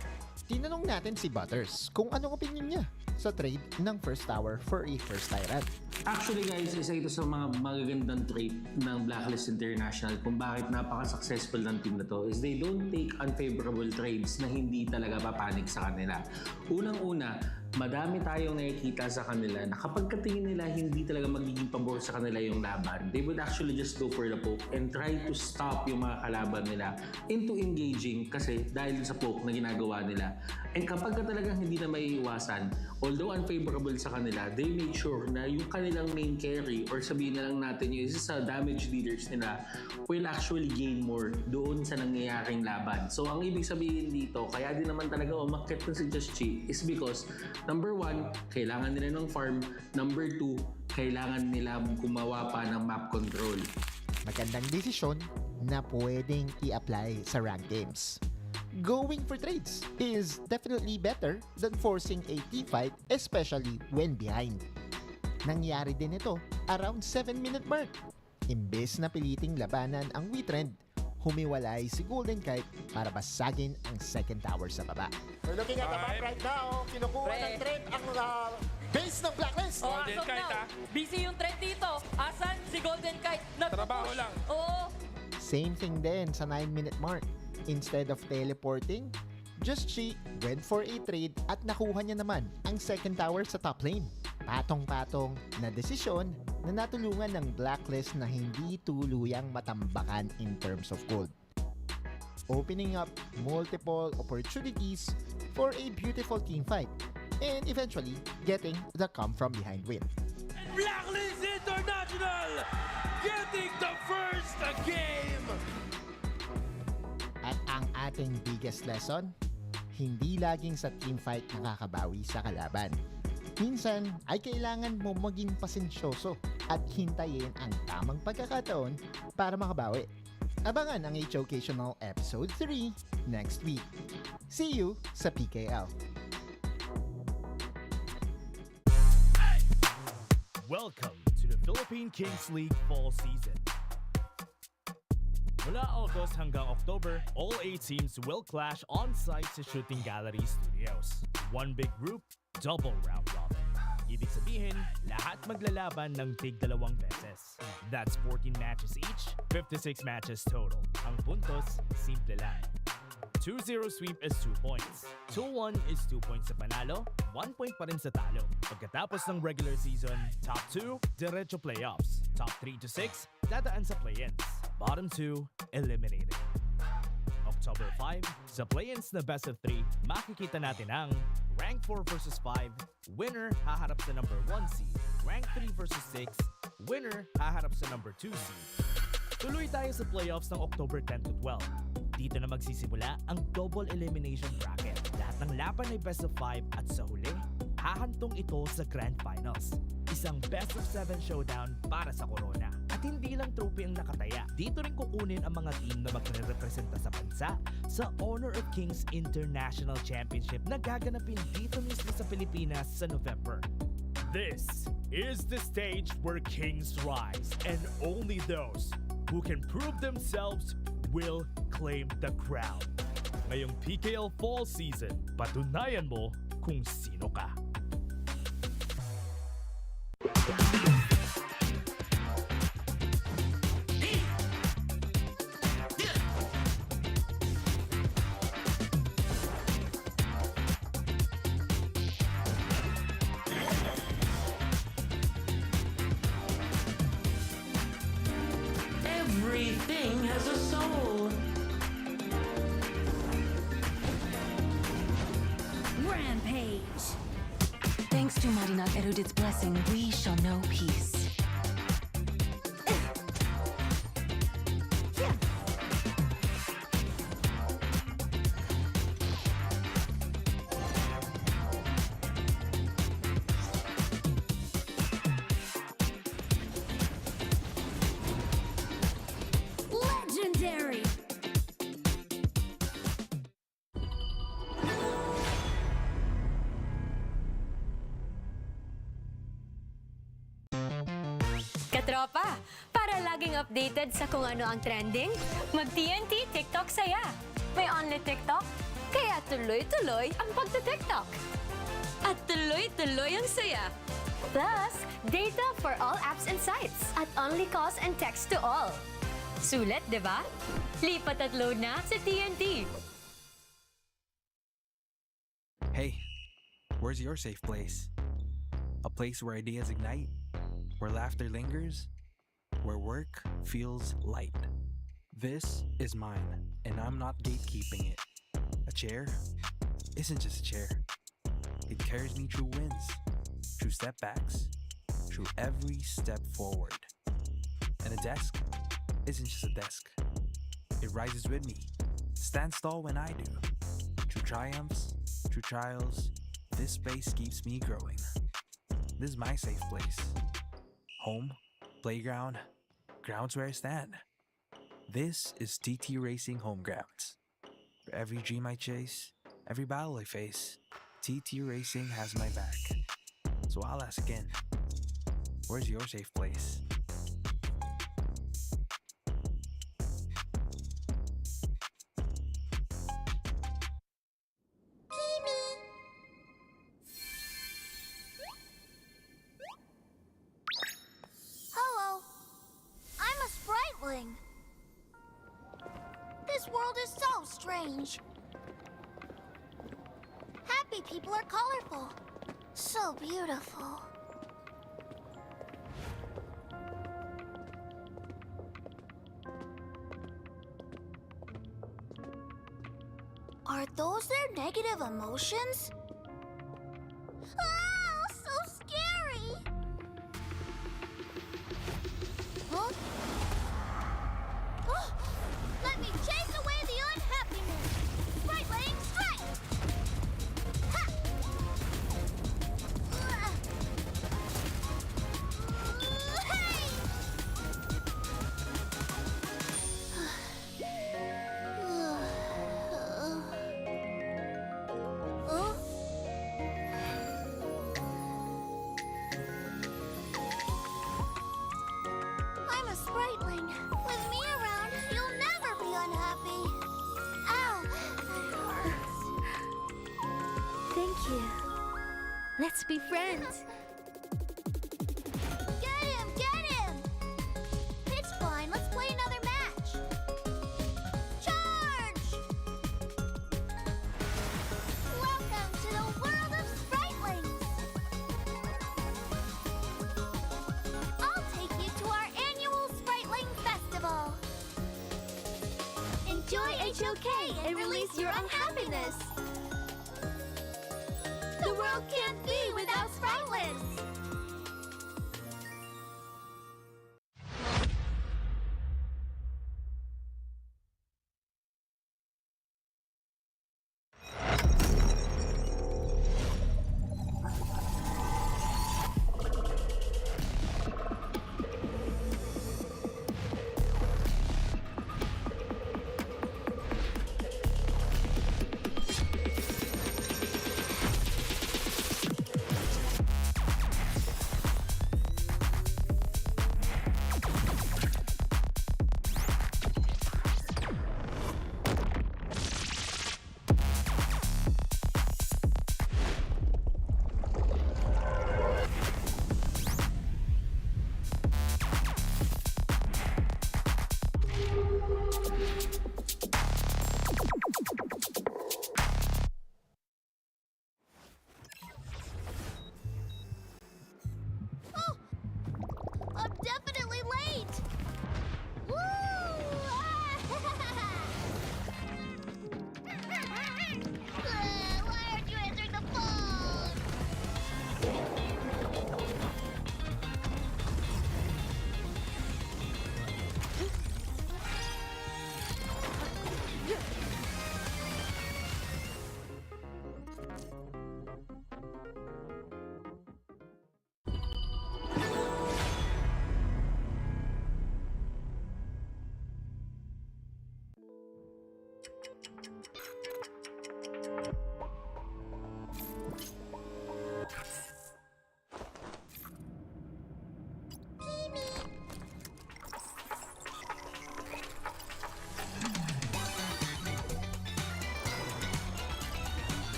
Tinanong natin si Butters kung anong opinion niya sa trade ng first tower for a first Tyrant. Actually guys, isa ito sa mga magagandang trait ng Blacklist International kung bakit napaka-successful ng team na to is they don't take unfavorable trades na hindi talaga papanig sa kanila. Unang-una, madami tayong nakikita sa kanila na kapag katingin nila hindi talaga magiging pabor sa kanila yung laban, they would actually just go for the poke and try to stop yung mga kalaban nila into engaging kasi dahil sa poke na ginagawa nila. And kapag talagang hindi na maiiwasan, although unfavorable sa kanila, they make sure na yung kanilang main carry or sabihin na lang natin yung isa sa damage leaders nila will actually gain more doon sa nangyayaring laban. So ang ibig sabihin dito, kaya din naman talaga umakyat na si Just Chi is because number 1, kailangan nila ng farm. Number 2, kailangan nila gumawa pa ng map control. Magandang desisyon na pwedeng i-apply sa ranked games. Going for trades is definitely better than forcing a team fight, especially when behind. Nangyari din ito around 7-minute mark. Imbes na piliting labanan ang Witrend, humiwalay si Golden Kite para basagin ang second tower sa baba. We're looking at the map right now. Kinukuha ng trend ang base ng Blacklist. Golden Kite busy yung trend dito. Asan si Golden Kite? Trabaho lang. Oo. Same thing din sa 9-minute mark. Instead of teleporting, Just Chi went for a trade at nakuha niya naman ang second tower sa top lane. Patong-patong na desisyon na natulungan ng Blacklist na hindi tuluyang matambakan in terms of gold. Opening up multiple opportunities for a beautiful teamfight and eventually getting the come from behind win. Blacklist International getting the first game. At ang ating biggest lesson, hindi laging sa teamfight nakakabawi sa kalaban. Minsan ay kailangan mo maging pasensyoso at hintayin ang tamang pagkakataon para makabawi. Abangan ang Educational Episode 3 next week. See you sa PKL. Welcome to the Philippine Kings League Fall Season. Mula August hanggang October, all 8 teams will clash on-site sa Shooting Gallery Studios. One big group, double round robin. Ibig sabihin, lahat maglalaban ng tig-2 beses. That's 14 matches each, 56 matches total. Ang puntos, simple lang. 2-0 sweep is 2 points. 2-1 is 2 points sa panalo, 1 point pa rin sa talo. Pagkatapos ng regular season, top 2, diretso playoffs. Top 3 to 6, dadaan sa play-ins. Bottom 2, eliminated. October 5, sa play-ins na best of 3, makikita natin ang Rank 4 versus 5, winner haharap sa number 1 seed. Rank 3 versus 6, winner haharap sa number 2 seed. Tuloy tayo sa playoffs ng October 10 to 12. Dito na magsisimula ang double elimination bracket. Lahat ng laban ay best of 5 at sa huli, hahantong ito sa Grand Finals. Isang best of 7 showdown para sa corona. At hindi lang trophy ang nakataya. Dito rin kukunin ang mga team na magre-representa sa bansa sa Honor of Kings International Championship na gaganapin dito mismo sa Pilipinas sa November. This is the stage where kings rise, and only those who can prove themselves will claim the crown. Ngayong PKL Fall Season, patunayan mo kung sino ka. Every Everything has a soul. Rampage. Thanks to Marinat Erudit's blessing, we shall know peace. Legendary. Katropa, para laging updated sa kung ano ang trending, mag-TNT TikTok saya. May only TikTok? Kaya tuloy-tuloy ang pagta-TikTok. At tuloy-tuloy ang saya. Plus, data for all apps and sites at only calls and text to all. Sulit, di ba? Lipat at load na sa TNT. Hey, where's your safe place? A place where ideas ignite, where laughter lingers, where work feels light. This is mine, and I'm not gatekeeping it. A chair isn't just a chair. It carries me through wins, through setbacks, through every step forward. And a desk isn't just a desk. It rises with me, stands tall when I do. Through triumphs, through trials, this space keeps me growing. This is my safe place. Home, playground, grounds where I stand. This is TT Racing Home Grounds. For every dream I chase, every battle I face, TT Racing has my back. So I'll ask again, where's your safe place? Hello. I'm a spriteling. This world is so strange. Happy people are colorful. So beautiful. Are those their negative emotions? Ah, so scary! Huh? Oh, let me chase away the unhappiness! Spriteling strike! Ha! Hey! I'm a spriteling. With me around, you'll never be unhappy. Ow! That hurts. Thank you. Let's be friends. Get him! Get him! It's fine. Let's play another match. Charge! Welcome to the world of spritelings. I'll take you to our annual Spriteling Festival. Enjoy HOK and release your unhappiness. The world can't be without spritelings.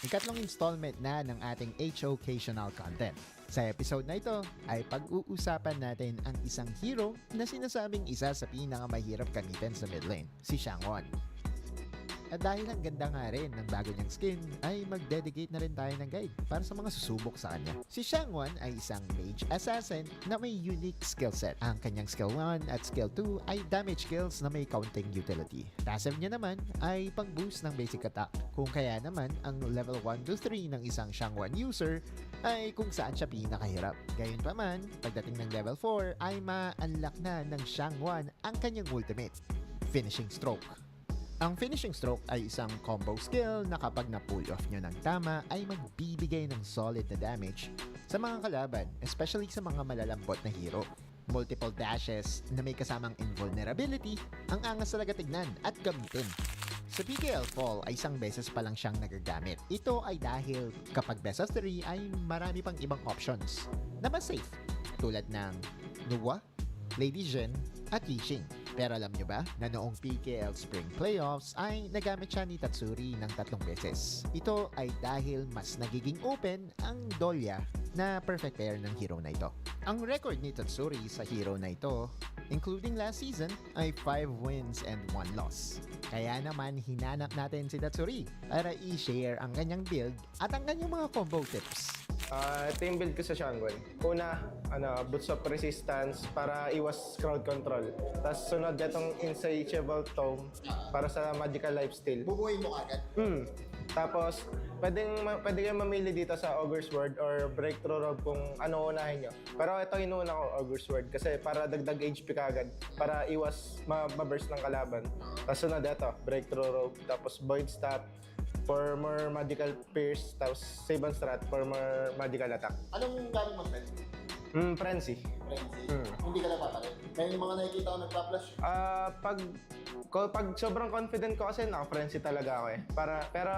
ikatlong installment na ng ating H-Occasional content. Sa episode na ito ay pag-uusapan natin ang isang hero na sinasabing isa sa pinakamahirap gamitin sa mid lane, si Shangwon. At dahil ang ganda nga rin ng bago niyang skin, ay mag-dedicate na rin tayo ng guide para sa mga susubok sa kanya. Si Shangwon ay isang mage assassin na may unique skill set. Ang kanyang skill 1 at skill 2 ay damage skills na may counting utility. Passive niya naman ay pang-boost ng basic attack. Kung kaya naman, ang level 1 to 3 ng isang Shangwon user ay kung saan siya pinakahirap. Gayunpaman, pagdating ng level 4 ay ma-unlock na ng Shangwon ang kanyang ultimate, Finishing Stroke. Ang finishing stroke ay isang combo skill na kapag na-pull off nyo ng tama ay magbibigay ng solid na damage sa mga kalaban, especially sa mga malalambot na hero. Multiple dashes na may kasamang invulnerability ang angas talaga tignan at gamitin. Sa PKL Fall ay isang beses pa lang siyang nagagamit. Ito ay dahil kapag best of 3 ay marami pang ibang options na mas safe tulad ng Nuwa, Lady Jhin at Yixing. Pero alam nyo ba na noong PKL Spring Playoffs ay nagamit siya ni Tatsuri ng 3 beses. Ito ay dahil mas nagiging open ang Dolya na perfect pair ng hero na ito. Ang record ni Tatsuri sa hero na ito, including last season, ay 5 wins and 1 loss. Kaya naman hinanap natin si Tatsuri para i-share ang kanyang build at ang kanyang mga combo tips. Ito yung build ko sa Shangwon. Una, boots of resistance para iwas crowd control. Tapos sunod itong insatiable tome para sa magical lifesteal. Bubuhay mo agad? Tapos, pwede kayong mamili dito sa Ogre's Word or Breakthrough Robe kung ano unahin nyo. Pero ito inuuna ko, Ogre's Word, kasi para dagdag HP kagad, para iwas ma-burst ng kalaban. Tapos sunod ito, Breakthrough Robe, tapos Void Staff, for more magical pierce, tapos save and strat for more magical attack. Anong gamit mo, friend? Frenzy. Hindi ka napapalit? May mga nakikita ko nagpa-flash. Pag sobrang confident ko kasi naka-frenzy talaga ako eh. Pero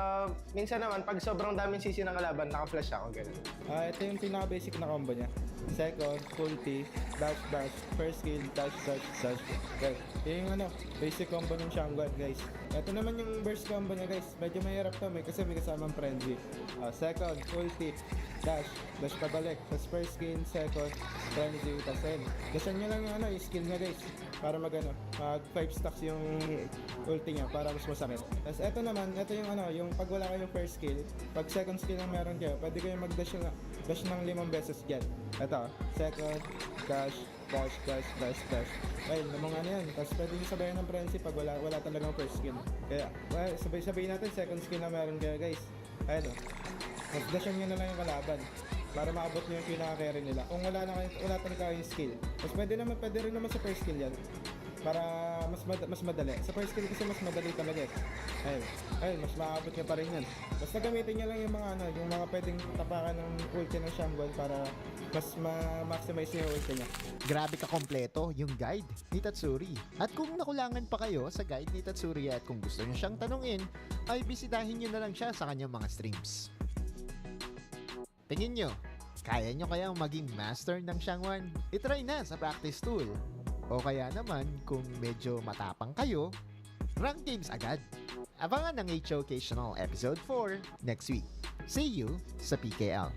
minsan naman, pag sobrang daming CC ng kalaban, naka-flash ako, ganun. Ito yung pinaka-basic na combo niya. Second, ulti, dash, first skill, dash, dash. Guys, yun yung basic combo ng Shangwon, guys. Ito naman yung burst combo niya, guys. Medyo mahirap to, kasi may kasamang frenzy. Second, ulti, dash pabalik. Tapos first skill, second, frenzy, tapos end. Dashan nyo lang yung skill niya, guys. Para mag 5 stacks yung ulti niya para mas masakit. Tapos ito naman, yung pag wala kayong first skill, pag second skill ang meron kayo, pwede kayong mag-dash ng 5 beses dyan. Ito, second, dash. Ayun, namang yan. Tapos pwede nyo sabayan ng frenzy pag wala talagang first skill. Kaya, sabay-sabayin natin, second skill na meron kayo, guys. Ayun, mas-dashan nyo na lang yung kalaban para maabot nyo yung pinaka-carry nila. Kung wala talaga kayong skill. Tapos pwede rin naman sa first skill yan. Para mas madali. Sa first skill kasi mas madali talaga eh. Ayun, mas maabot nyo pa rin yan. Basta gamitin nyo lang yung mga pwedeng tapakan ng ulti ng Shangwon para mas ma-maximize nyo yung ulti niya. Grabe ka kompleto yung guide ni Tatsuri. At kung nakulangan pa kayo sa guide ni Tatsuri at kung gusto nyo siyang tanungin, ay bisitahin nyo na lang siya sa kanyang mga streams. Tingin nyo, kaya nyo kayang maging master ng Shangwon? I-try na sa practice tool. O kaya naman, kung medyo matapang kayo, rank games agad. Abangan ang H-Occasional Episode 4 next week. See you sa PKL.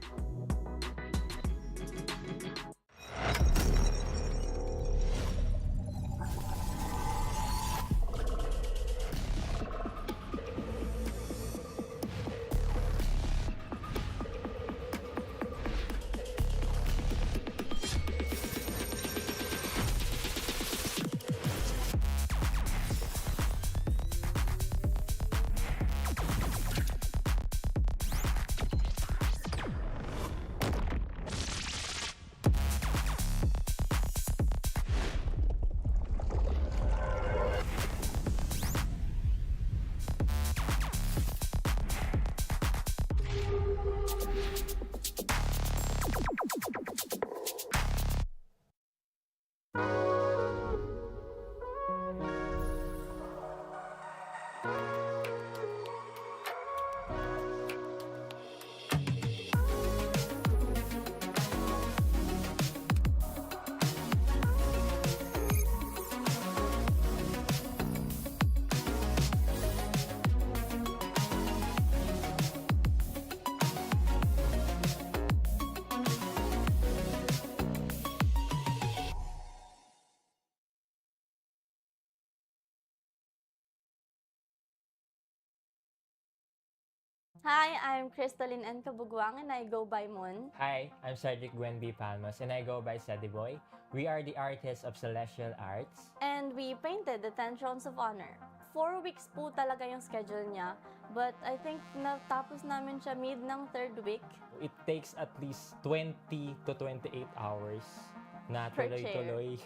Hi, I'm Crystalline N. Kabugwang and I go by Moon. Hi, I'm Cedric Gwen B. Palmas and I go by Sediboy. We are the artists of Celestial Arts. And we painted the 10 Thrones of Honor. 4 weeks po talaga yung schedule niya, but I think natapos namin siya mid ng 3rd week. It takes at least 20 to 28 hours na Per tuloy-tuloy.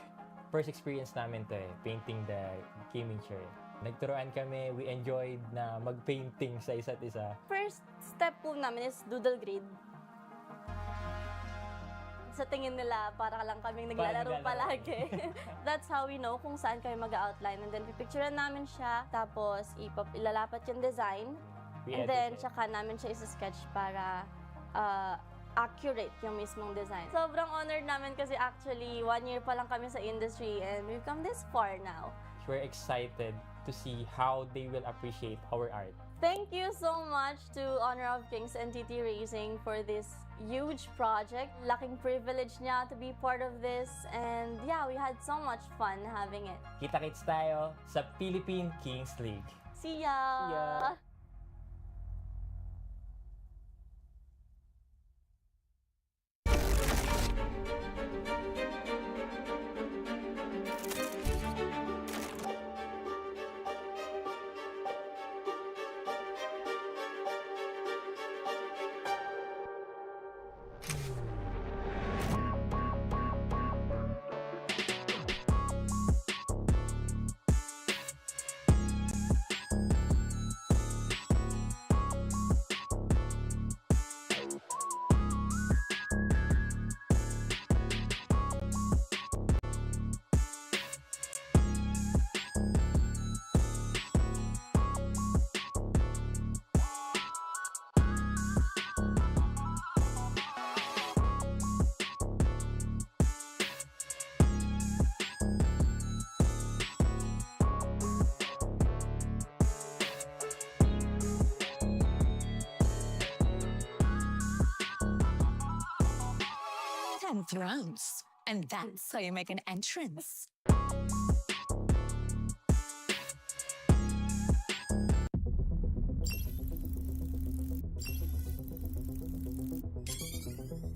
First experience namin to painting the gaming chair. Nagturuan kami, we enjoyed na mag-painting sa isa't isa. First step po namin is doodle grid. Sa tingin nila, para lang kaming naglalaro palagi. That's how we know kung saan kami mag-outline. And then, pipicturean namin siya, tapos ilalapat yung design. And then, tsaka namin siya isa-sketch para accurate yung mismong design. Sobrang honored namin kasi actually, 1 year pa lang kami sa industry and we've come this far now. We're excited to see how they will appreciate our art. Thank you so much to Honor of Kings and TT Racing for this huge project. Laking privilege niya to be part of this. And yeah, we had so much fun having it. Kita-kits tayo sa Philippine Kings League. See ya! See ya! Thrones. And that's how you make an entrance.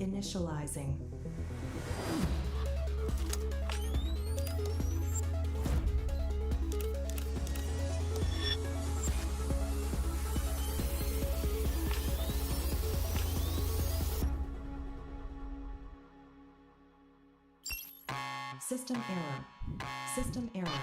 Initializing. System error. System error.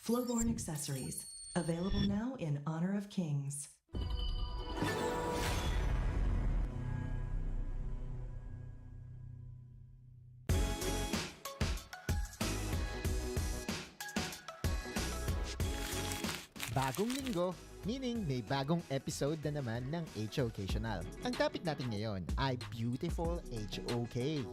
Flowborn accessories. Available now in Honor of Kings. Bagong linggo, meaning may bagong episode na naman ng HOKational. Ang topic natin ngayon ay Beautiful HOK.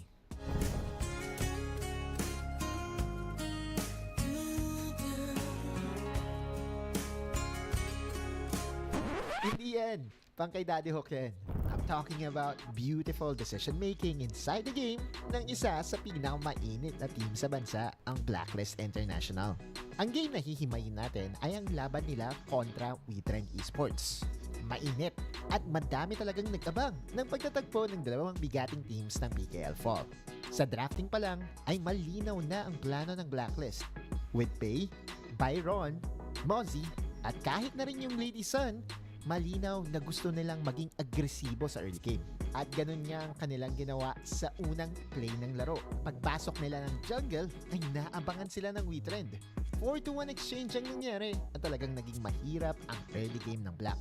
Hindi yan, pang kay Daddy Hook yan. I'm talking about beautiful decision-making inside the game ng isa sa pinakamainit na team sa bansa, ang Blacklist International. Ang game na hihimayin natin ay ang laban nila kontra WeTrend Esports. Mainit at madami talagang nag-abang ng pagtatagpo ng dalawang bigating teams ng PKL Fall. Sa drafting pa lang ay malinaw na ang plano ng Blacklist. With Pay, Byron, Mozzie at kahit na rin yung Lady Sun, malinaw na gusto nilang maging agresibo sa early game. At ganun nga ang kanilang ginawa sa unang play ng laro. Pagpasok nila ng jungle ay naabangan sila ng WeTrend. 4-1 exchange ang nangyari at talagang naging mahirap ang early game ng Black.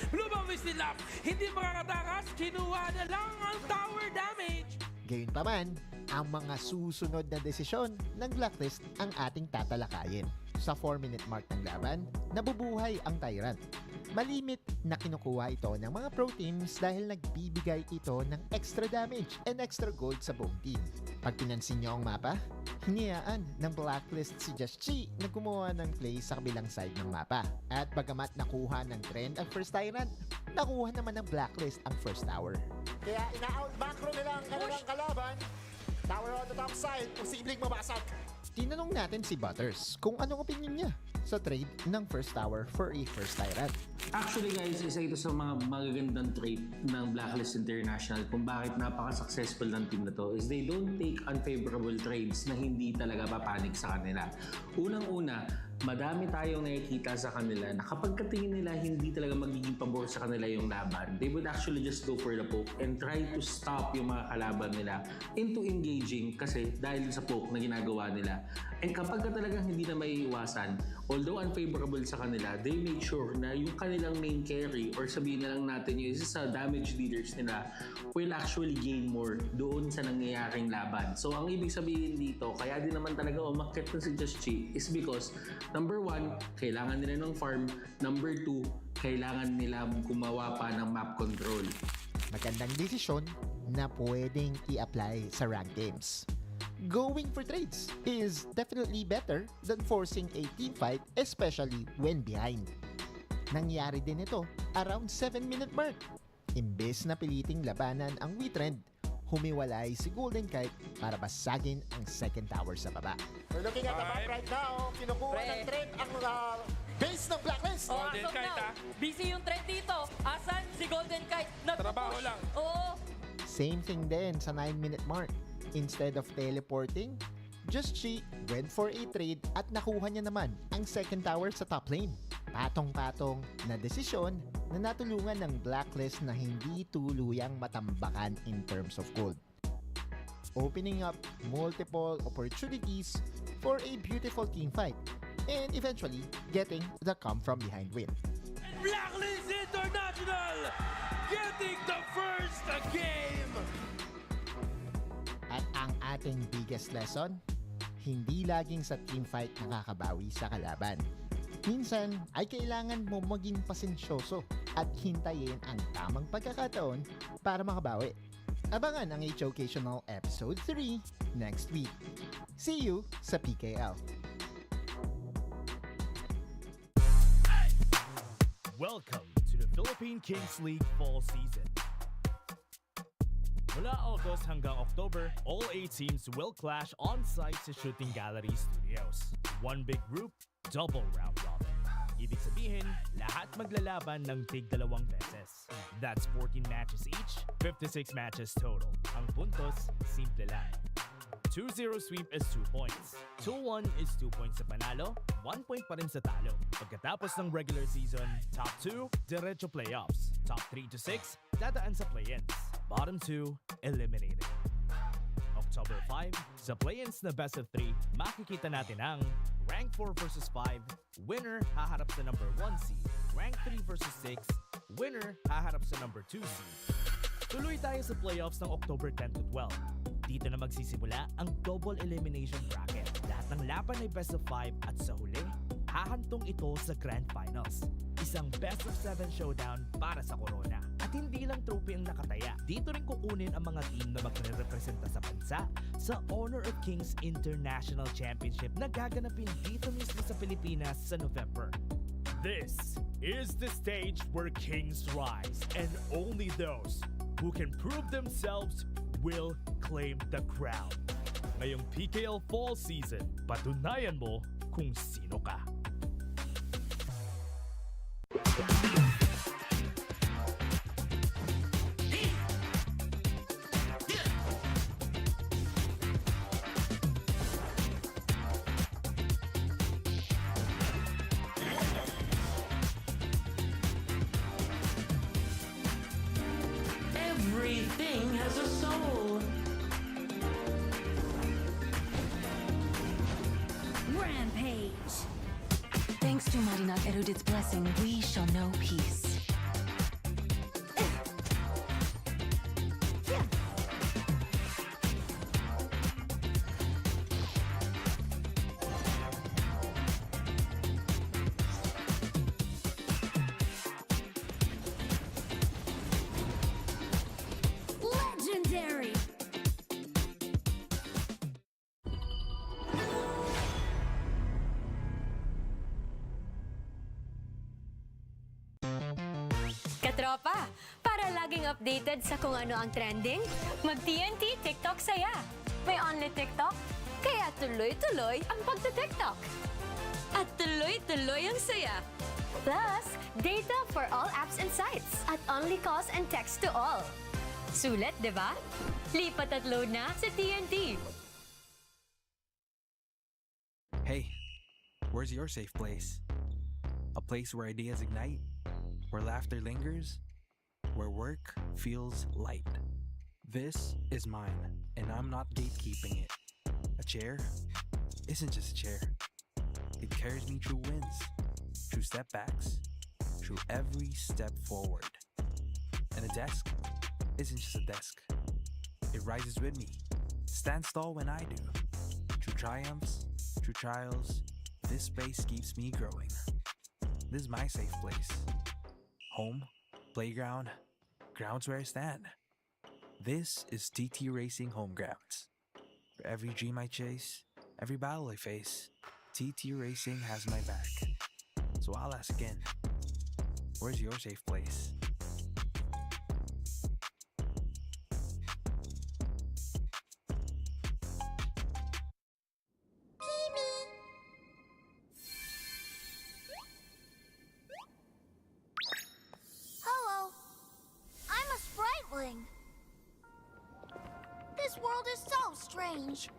Lumabas nila, hindi makakatakas, kinuha na lang ang tower damage. Gayunpaman, ang mga susunod na desisyon ng Blacklist ang ating tatalakayin. Sa 4-minute mark ng laban, nabubuhay ang Tyrant. Malimit na kinukuha ito ng mga pro teams dahil nagbibigay ito ng extra damage and extra gold sa buong team. Pag pinansin nyo ang mapa, hiniyaan ng Blacklist si Just Chi na gumawa ng play sa kabilang side ng mapa. At bagamat nakuha ng Trend ang first Tyrant, nakuha naman ng Blacklist ang first tower. Kaya ina-out macro nila ang kanilang kalaban. Tower on the top side, posibleng mabasag. tinanong natin si Butters kung anong opinion niya sa trade ng first tower for a first tyrant. Actually guys, isa ito sa mga magagandang trait ng Blacklist International kung bakit napaka-successful ng team na to is they don't take unfavorable trades na hindi talaga papanig sa kanila. Unang-una, madami tayong nakikita sa kanila na kapag katingin nila hindi talaga magiging pabor sa kanila yung laban, they would actually just go for the poke and try to stop yung mga kalaban nila into engaging kasi dahil sa poke na ginagawa nila. And kapag ka talagang hindi na maiiwasan, although unfavorable sa kanila, they make sure na yung kanilang main carry or sabihin na lang natin yung isa sa damage leaders nila will actually gain more doon sa nangyayaring laban. So ang ibig sabihin dito, kaya din naman talaga umakyat na si Just Chi is because number 1, kailangan nila ng farm. Number 2, kailangan nila gumawa pa ng map control. Magandang desisyon na pwedeng i-apply sa ranked games. Going for trades is definitely better than forcing a team fight, especially when behind. Nangyari din ito around 7-minute mark. Imbes na piliting labanan ang Witrend, humiwalay si Golden Kite para basagin ang second tower sa baba. We're looking at the map right now. Kinukuha ng trend ang base ng Blacklist. Golden Kite Busy yung trend dito. Asan si Golden Kite? Trabaho lang. Oo. Same thing din sa 9-minute mark. Instead of teleporting, Just Chi went for a trade at nakuha niya naman ang second tower sa top lane. Patong-patong na desisyon na natulungan ng Blacklist na hindi tuluyang matambakan in terms of gold. Opening up multiple opportunities for a beautiful team fight and eventually getting the come from behind win. Blacklist International getting the first game! At ang ating biggest lesson, hindi laging sa team fight nakakabawi sa kalaban. Minsan ay kailangan mo maging pasensyoso at hintayin ang tamang pagkakataon para makabawi. Abangan ang Educational Episode 3 next week. See you sa PKL. Welcome to the Philippine Kings League Fall Season. Mula August hanggang October, all 8 teams will clash on-site sa Shooting Gallery Studios. One big group, double round robin. Ibig sabihin, lahat maglalaban ng tig-2 beses. That's 14 matches each, 56 matches total. Ang puntos, simple lang. 2-0 sweep is 2 points. 2-1 is 2 points sa panalo, 1 point pa rin sa talo. Pagkatapos ng regular season, top 2, diretso playoffs. Top 3 to 6, dadaan sa play-ins. Bottom 2, eliminated. October 5, sa play-ins na best of 3, makikita natin ang Rank 4 versus 5, winner haharap sa number 1 seed. Rank 3 versus 6, winner haharap sa number 2 seed. Tuloy tayo sa playoffs ng October 10 to 12. Dito na magsisimula ang double elimination bracket. Lahat ng laban ay best of 5 at sa huli, hahantong ito sa Grand Finals. Isang best of 7 showdown para sa corona. At hindi lang trophy ang nakataya. Dito rin kukunin ang mga team na magre-representa sa bansa sa Honor of Kings International Championship na gaganapin dito mismo sa Pilipinas sa November. This is the stage where kings rise and only those who can prove themselves will claim the crown. Ngayong PKL Fall season, patunayan mo kung sino ka. Everything has a soul. Rampage. Thanks to Marinat Erudit's blessing, we shall know peace. Legendary! Katropa, para laging updated sa kung ano ang trending, mag-TNT TikTok saya. May only TikTok? Kaya tuloy-tuloy ang pagte-TikTok. At tuloy-tuloy ang saya. Plus, data for all apps and sites at only calls and text to all. Sulit, di ba? Lipat at load na sa TNT. Hey, where's your safe place? A place where ideas ignite, where laughter lingers, where work feels light. This is mine, and I'm not gatekeeping it. A chair isn't just a chair. It carries me through wins, through setbacks, through every step forward. And a desk isn't just a desk. It rises with me, stands tall when I do. Through triumphs, through trials, this space keeps me growing. This is my safe place. Home, playground, grounds where I stand. This is TT Racing Home Grounds. For every dream I chase, every battle I face, TT Racing has my back. So I'll ask again, where's your safe place? Hello. I'm a spriteling. This world is so strange.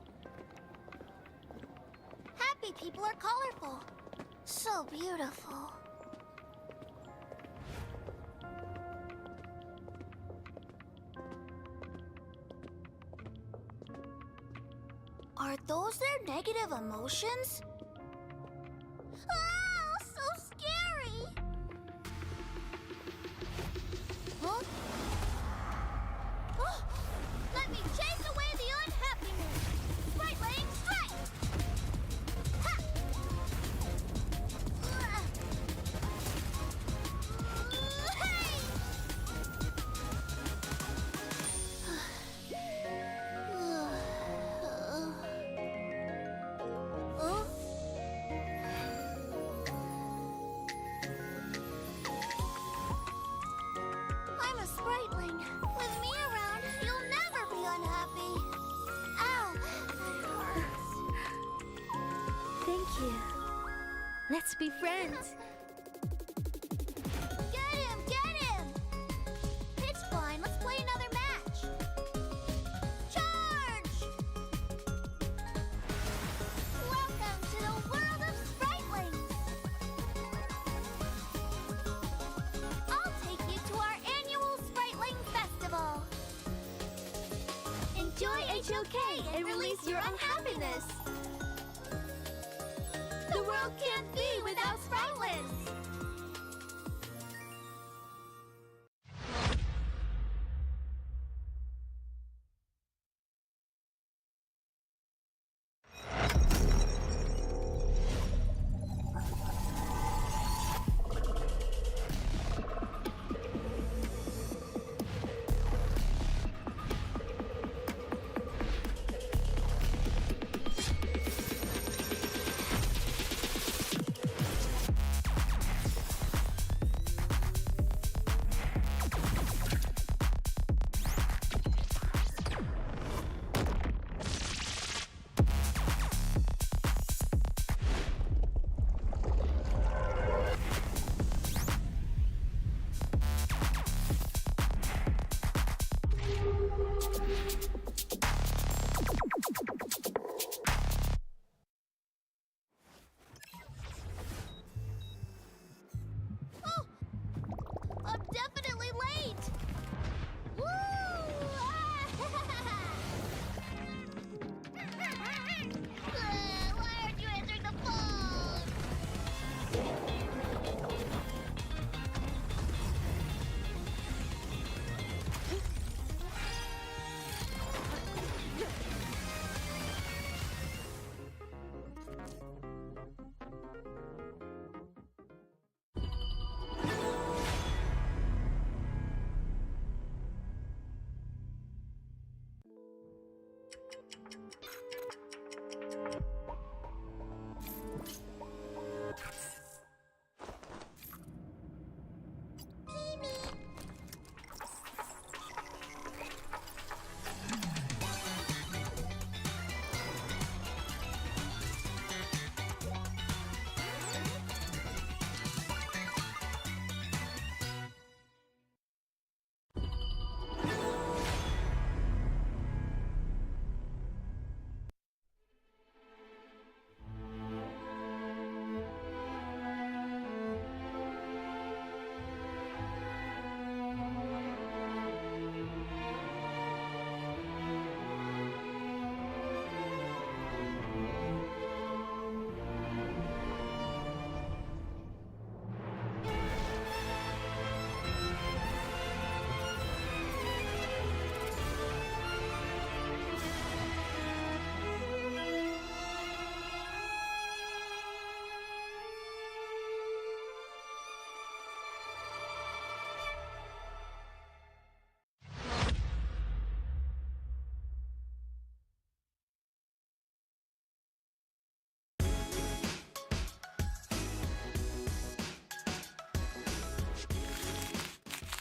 Happy people are colorful. So beautiful. Are those their negative emotions? Ah, so scary! Huh? Oh, let me chase away the unhappiness! Spriteling strike! Ha! Hey! Huh? I'm a spriteling. With me around, you'll never be unhappy. Ow, that hurts. Thank you. Let's be friends. Get him! Get him! It's fine. Let's play another match. Charge! Welcome to the world of spritelings. I'll take you to our annual Spriteling Festival. Enjoy HOK and release your unhappiness. The world can't be without spritelings.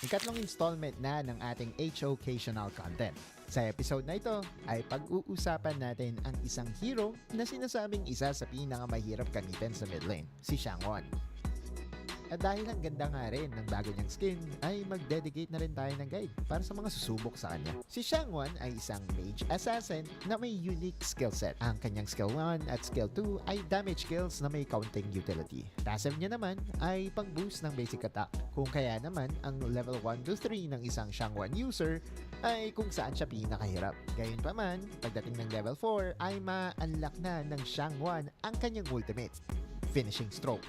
ikatlong installment na ng ating H-Occasional content. Sa episode na ito ay pag-uusapan natin ang isang hero na sinasabing isa sa pinakamahirap gamitin sa mid lane, si Shangwon. At dahil ang ganda nga rin ng bago niyang skin, ay mag-dedicate na rin tayo ng guide para sa mga susubok sa kanya. Si Shangwon ay isang mage assassin na may unique skill set. Ang kanyang skill 1 at skill 2 ay damage skills na may counting utility. Passive niya naman ay pang-boost ng basic attack. Kung kaya naman, ang level 1 to 3 ng isang Shangwon user ay kung saan siya pinakahirap. Gayunpaman, pagdating ng level 4 ay ma-unlock na ng Shangwon ang kanyang ultimate, Finishing Stroke.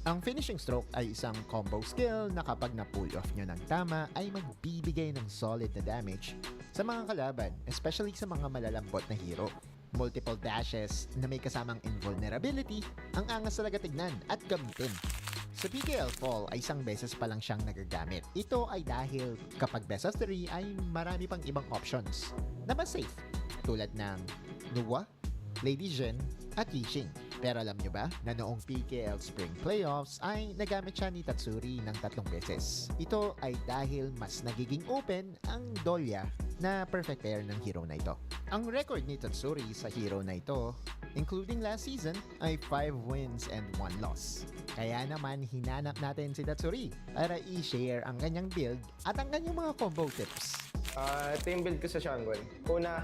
Ang finishing stroke ay isang combo skill na kapag na-pull off nyo ng tama ay magbibigay ng solid na damage sa mga kalaban, especially sa mga malalambot na hero. Multiple dashes na may kasamang invulnerability ang angas talaga tignan at gamitin. Sa PKL Fall ay isang beses pa lang siyang nagagamit. Ito ay dahil kapag best of 3 ay marami pang ibang options na mas safe tulad ng Nuwa, Lady Jhin at Yixing. Pero alam nyo ba na noong PKL Spring Playoffs ay nagamit siya ni Tatsuri ng 3 beses. Ito ay dahil mas nagiging open ang Dolya na perfect pair ng hero na ito. Ang record ni Tatsuri sa hero na ito, including last season, ay 5 wins and 1 loss. Kaya naman hinanap natin si Tatsuri para i-share ang kanyang build at ang kanyang mga combo tips. Ito yung build ko sa Shangwon. Una,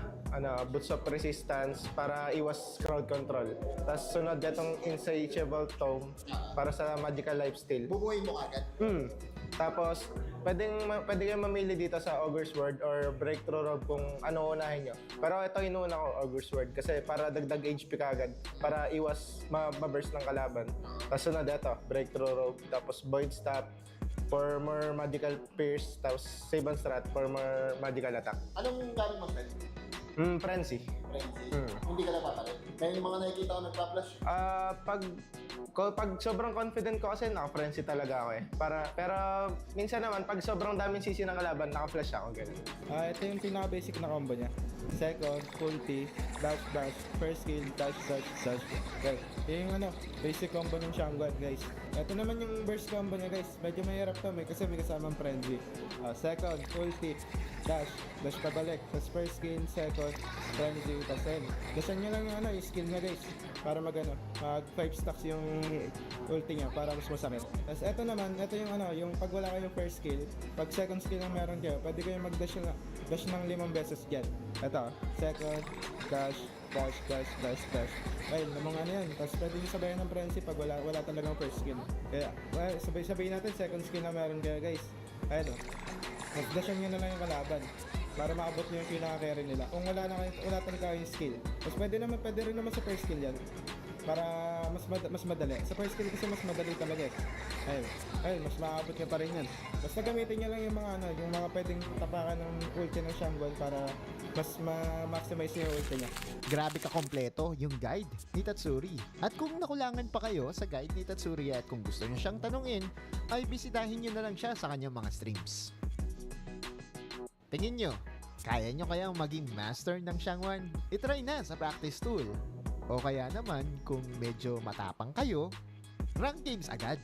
boots of resistance para iwas crowd control. Tapos sunod itong insatiable tome para sa magical lifesteal. Bubuhay mo agad? Tapos, pwede kayong mamili dito sa Ogre's Word or Breakthrough Robe kung ano unahin nyo. Pero ito inuuna ko, Ogre's Word, kasi para dagdag HP kagad, para iwas ma-burst ng kalaban. Tapos sunod ito, Breakthrough Robe, tapos Void Staff, for more magical pierce, tapos save and strat for more magical attack. Anong gamit mo, friend? Frenzy. Hindi ka napapalit? May mga nakikita ko nagpa-flash. Pag sobrang confident ko kasi naka-frenzy talaga ako eh. Pero minsan naman, pag sobrang daming CC ng kalaban, naka-flash ako, ganun. Ito yung pinaka-basic na combo niya. Second, ulti, dash, first skill, dash. Okay. Yung basic combo ng Shangwon, guys. Ito naman yung burst combo niya, guys. Medyo mahirap to, kasi may kasamang frenzy. Second, ulti, dash pabalik. Tapos first skill, second, frenzy, tapos dashan nyo lang yung skill niya, guys. Para mag 5 stacks yung ulti niya para mas masakit. Tapos ito naman, yung pag wala kayong first skill, pag second skill ang meron kayo, pwede kayo mag-dash ng 5 beses dyan. Ito, second, dash. Ayun, mga yan. Tapos pwede nyo sabayan ng frenzy pag wala talagang first skill. Kaya, sabay-sabayin natin, second skill na meron kayo, guys. Ayun, mas dashan nyo na lang yung kalaban para maabot nyo yung pinaka-carry nila. Kung wala talaga kayong skill. Tapos pwede rin naman sa first skill yan. Para mas madali. Sa first skill kasi mas madali talaga eh. Ayun, mas maabot nyo pa rin yan. Basta gamitin nyo lang yung mga pwedeng tapakan ng ulti ng Shangwon para mas ma-maximize yung ulti niya. Grabe ka kompleto yung guide ni Tatsuri. At kung nakulangan pa kayo sa guide ni Tatsuri at kung gusto nyo siyang tanungin, ay bisitahin nyo na lang siya sa kanyang mga streams. Tingin nyo, kaya nyo kayang maging master ng Shangwon? I-try na sa practice tool. O kaya naman, kung medyo matapang kayo, rank games agad.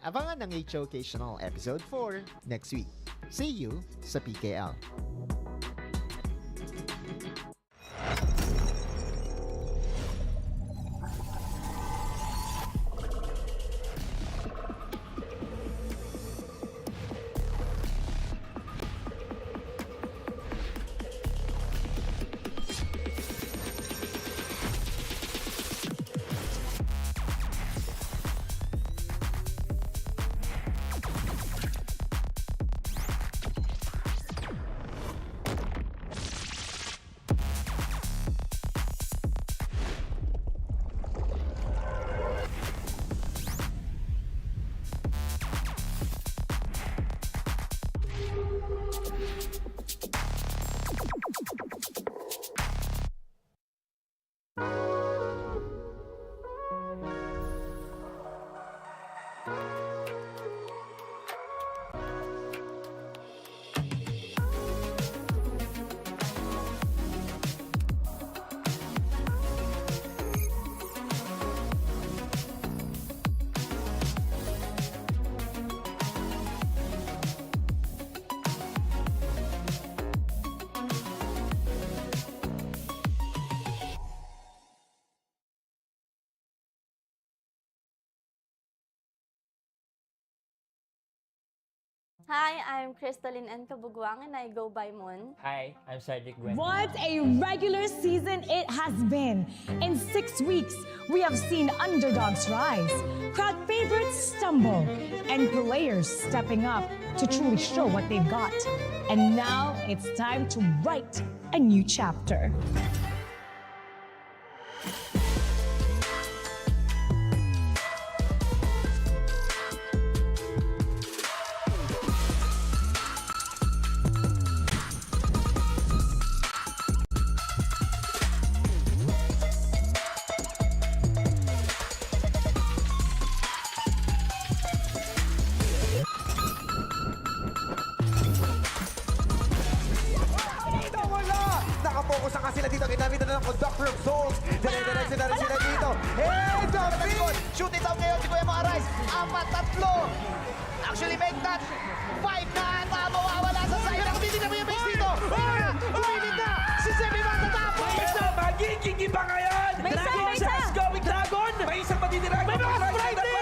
Abangan ang H-Occasional Episode 4 next week. See you sa PKL. Hi, I'm Crystalline N. Kabugwang and I go by Moon. Hi, I'm Cedric Gwen. What a regular season it has been! In 6 weeks, we have seen underdogs rise, crowd favorites stumble, and players stepping up to truly show what they've got. And now it's time to write a new chapter. Nakapokus na sila dito. Ginamit na ng Conductor of Souls. Dire-diretso na rin sila dito. And the big shoot it out ngayon si Kuya Marais. 4-3. Actually, make that 5 na ata mawawala sa side. Nakabibig na mo yung base dito. Umilit na. Si Semi matatapos. May isa, magiging iba ngayon! May isa, Dragon may isa. is going Dragon! May isang patitirang May mga spriting!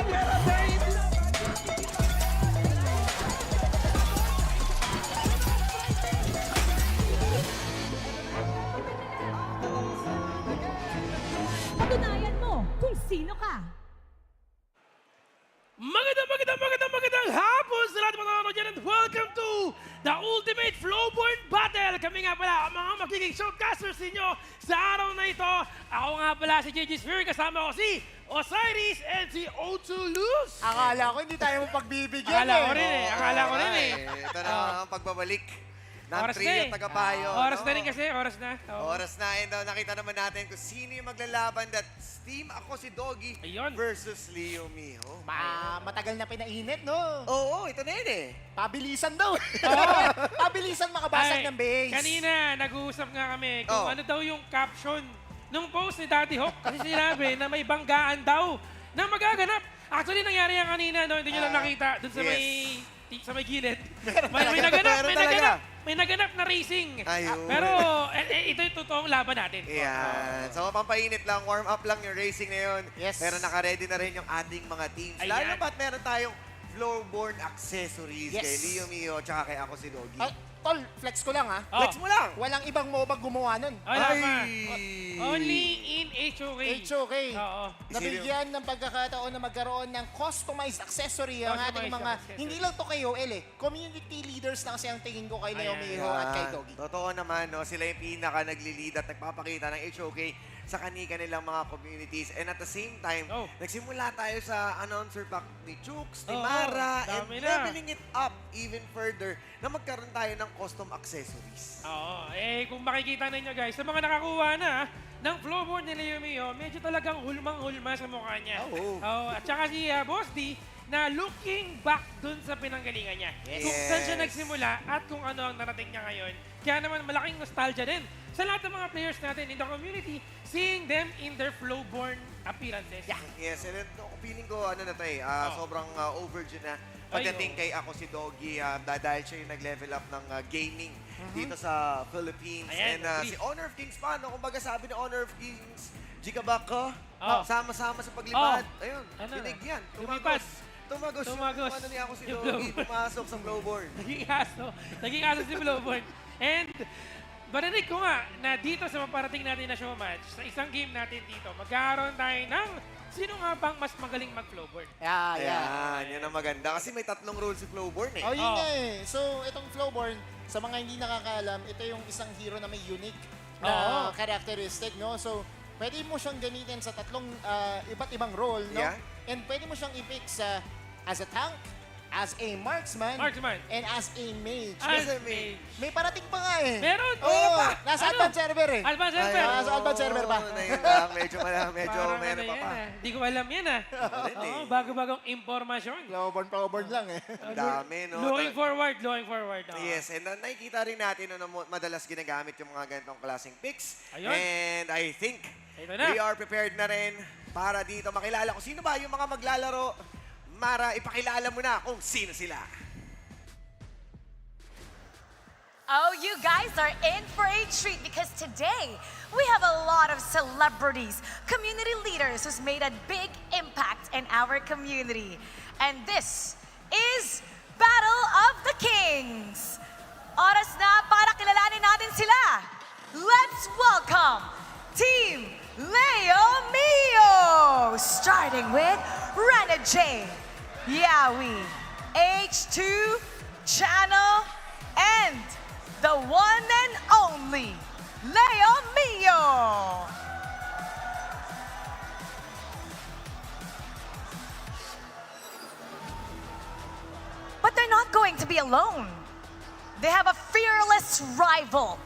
Patunayan mo kung sino ka. Magandang hapon sa lahat ng mga nanonood dyan and welcome to the Ultimate Flowborn Battle! Kami nga pala ang mga magiging showcasters ninyo sa araw na ito. Ako nga pala si JJ Sphere, kasama ko si Osiris and si O2 Luz. Akala ko hindi tayo mapagbibigyan Akala ko rin eh. Ito na ang pagbabalik ng Oras na trio eh. tagapayo. Oras na rin kasi, oras na. Oo. Oras na, and nakita naman natin kung sino yung maglalaban. That's team Ako si Doggy versus Leo Miho. Matagal na pinainit, no? Oo, ito na yun eh. Pabilisan daw. Pabilisan makabasag ng base. Kanina, nag-uusap nga kami kung ano daw yung caption nung post ni Daddy Hawk. Kasi sinabi na may banggaan daw na magaganap. Actually, nangyari yan kanina, no? Hindi nyo lang nakita dun sa may gilid. May naganap na racing. Ayun. Pero ito yung totoong laban natin. Yan. So, pampainit lang, warm up lang yung racing na yun. Yes. Pero naka-ready na rin yung ating mga teams. Ayan. Lalo ba't meron tayong floorborne accessories kay Leo Miho tsaka kay Ako si Doggy. Tol, flex ko lang ha. Flex mo lang. Walang ibang MOBA gumawa nun. Only in HOK. HOK. Oo. Nabigyan ng pagkakataon na magkaroon ng customized accessory ang ating mga, hindi lang to kay OL community leaders na kasi ang tingin ko kay Leo Miho at kay Doggy. Totoo naman, no? Sila yung pinaka nagli-lead at nagpapakita ng HOK sa kanilang mga communities. And at the same time, nagsimula tayo sa announcer pack ni Chooks, ni Mara, and leveling it up even further na magkaroon tayo ng custom accessories. Oo. Kung makikita ninyo guys, sa mga nakakuha na ng flowboard ni Leo Miho, medyo talagang hulmang-hulma sa mukha niya. At saka si Boss D, na looking back dun sa pinanggalingan niya. Kung saan siya nagsimula at kung ano ang narating niya ngayon. Kaya naman malaking nostalgia din sa lahat ng mga players natin in the community, seeing them in their flowborn appearances. Yes, and feeling ko, sobrang overdue na pagdating kay Ako si Doggy dahil siya yung nag-level up ng gaming dito sa Philippines. Ayan, and si Honor of Kings pa, no? Kumbaga sabi ni Honor of Kings, Jikabako, sama-sama sa paglipad. Ayun, binigyan. Tumagos yung ano ni Ako si Doggy, pumasok sa flowboard. Naging aso si flowboard. And barinig ko nga na dito sa maparating natin na show match, sa isang game natin dito, magkakaroon tayo ng sino nga bang mas magaling mag-flowboard. Yan ang maganda. Kasi may 3 rules si flowboard eh. Yun nga eh. So, itong flowboard, sa mga hindi nakakaalam, ito yung isang hero na may unique na characteristic, no? So, pwede mo siyang gamitin sa 3 iba't ibang role, no? And pwede mo siyang i-pick sa as a tank, as a marksman, and as a mage. May parating pa nga eh. Meron? Nasa advanced server eh. Advanced server? Nasa advanced server pa. Medyo meron pa pa. Hindi ko alam yan bago-bagong impormasyon. Flowboard lang eh. Ang dami, no? Looking forward. Yes, and nakikita rin natin na madalas ginagamit yung mga ganitong klaseng picks. Ayun. And I think we are prepared na rin para dito makilala kung sino ba yung mga maglalaro. Mara, ipakilala mo na kung sino sila. Oh, you guys are in for a treat because today we have a lot of celebrities, community leaders who's made a big impact in our community. And this is Battle of the Kings! Oras na para kilalanin natin sila. Let's welcome Team Leo Mio! Starting with Rena J, Yawi, H2, Channel, and the one and only Leo Mio! But they're not going to be alone. They have a fearless rival,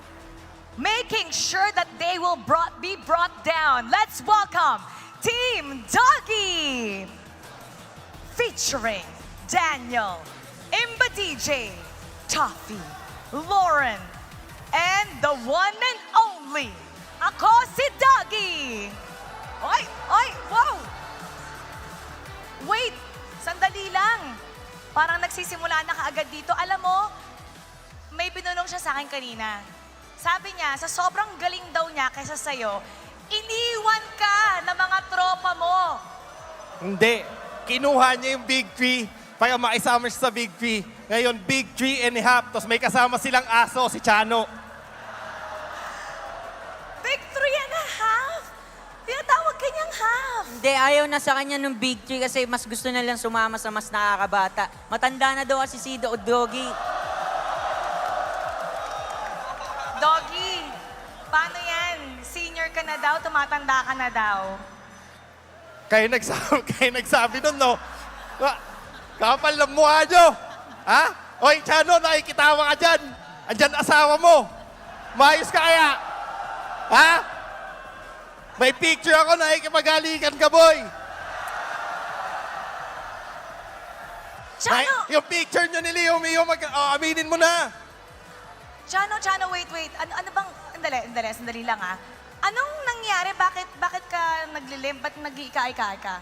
making sure that they will be brought down. Let's welcome Team Doggy, featuring Daniel, Imba DJ, Toffee, Lauren, and the one and only, ako si Doggy. Oy, oy, wow! Wait, sandali lang. Parang nagsisimula na kaagad dito. Alam mo, may binulong siya sa akin kanina. Sabi niya, sa sobrang galing daw niya kaysa sa'yo, iniwan ka ng mga tropa mo. Hindi. Kinuha niya yung Big 3 para makisama siya sa Big 3. Ngayon, Big 3.5. Tapos may kasama silang aso, si Chano. Big 3.5? Tinatawag kanyang half. Hindi, ayaw na sa kanya nung Big 3 kasi mas gusto na lang sumama sa mas nakakabata. Matanda na daw kasi si Doggy. Doggy, paano yan? Senior ka na daw, tumatanda ka na daw. Kayo nagsabi nun, no? Kapal ng mukha nyo. Ha? Oy, Chano, nakikitawa ka dyan. Andyan asawa mo. Maayos ka kaya? Ha? May picture ako, nakikipagalikan ka, boy. Chano! Yung picture nyo ni Leo Mio, aminin mo na. Chano, wait. Ano bang, sandali lang ha. Anong nangyari? Bakit ka naglilim? Ba't nag-iika-ika ka?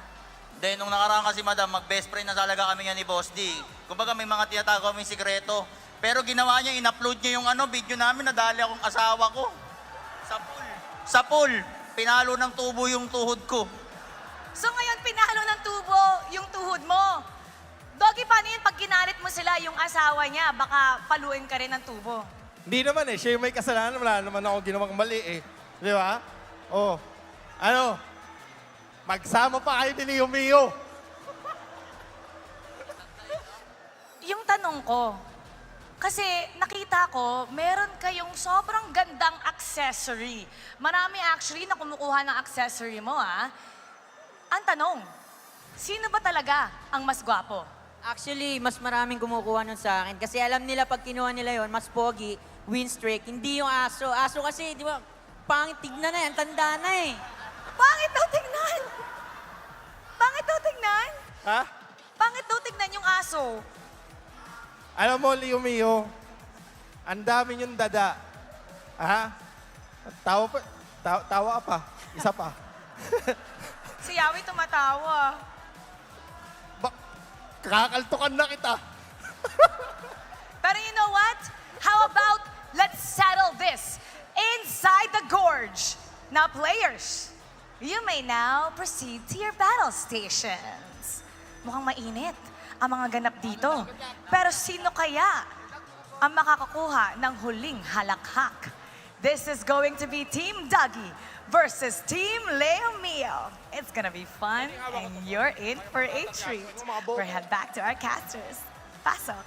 Then, nung nakaraan kasi, madam, mag-best friend na talaga kami nga ni Boss D. Kumbaga, may mga tiyatago kaming sikreto. Pero ginawa niya, in-upload niya yung video namin, nadali akong asawa ko. Sa pool. Pinalo ng tubo yung tuhod ko. So ngayon, pinalo ng tubo yung tuhod mo. Doggy, paano yun pag ginalit mo sila yung asawa niya? Baka paluin ka rin ng tubo. Hindi naman eh. Siya yung may kasalanan. Wala naman ako ginawang mali eh. Di ba? Oh. Ano? Magsama pa kayo ni Leo Mio. Yung tanong ko, kasi nakita ko, meron kayong sobrang gandang accessory. Marami actually na kumukuha ng accessory mo, ha? Ang tanong, sino ba talaga ang mas gwapo? Actually, mas maraming kumukuha nun sa akin. Kasi alam nila pag kinuha nila yon mas pogi, win streak. Hindi yung aso. Aso kasi, di ba, pangit tignan na yan, tanda na eh. Pangit daw tignan! Pangit daw tignan? Ha? Pangit daw tignan yung aso. Alam mo, Leo Mio, ang dami yung dada. Ha? Tawa ka pa. Isa pa. Si Yawi tumatawa. Kakaltukan na kita. Pero you know what? How about let's settle this inside the Gorge. Now, players, you may now proceed to your battle stations. Mukhang mainit ang mga ganap dito. Pero sino kaya ang makakakuha ng huling halakhak? This is going to be Team Doggy versus Team Leo Mio. It's gonna be fun and you're in for a treat. We'll head back to our casters. Pasok.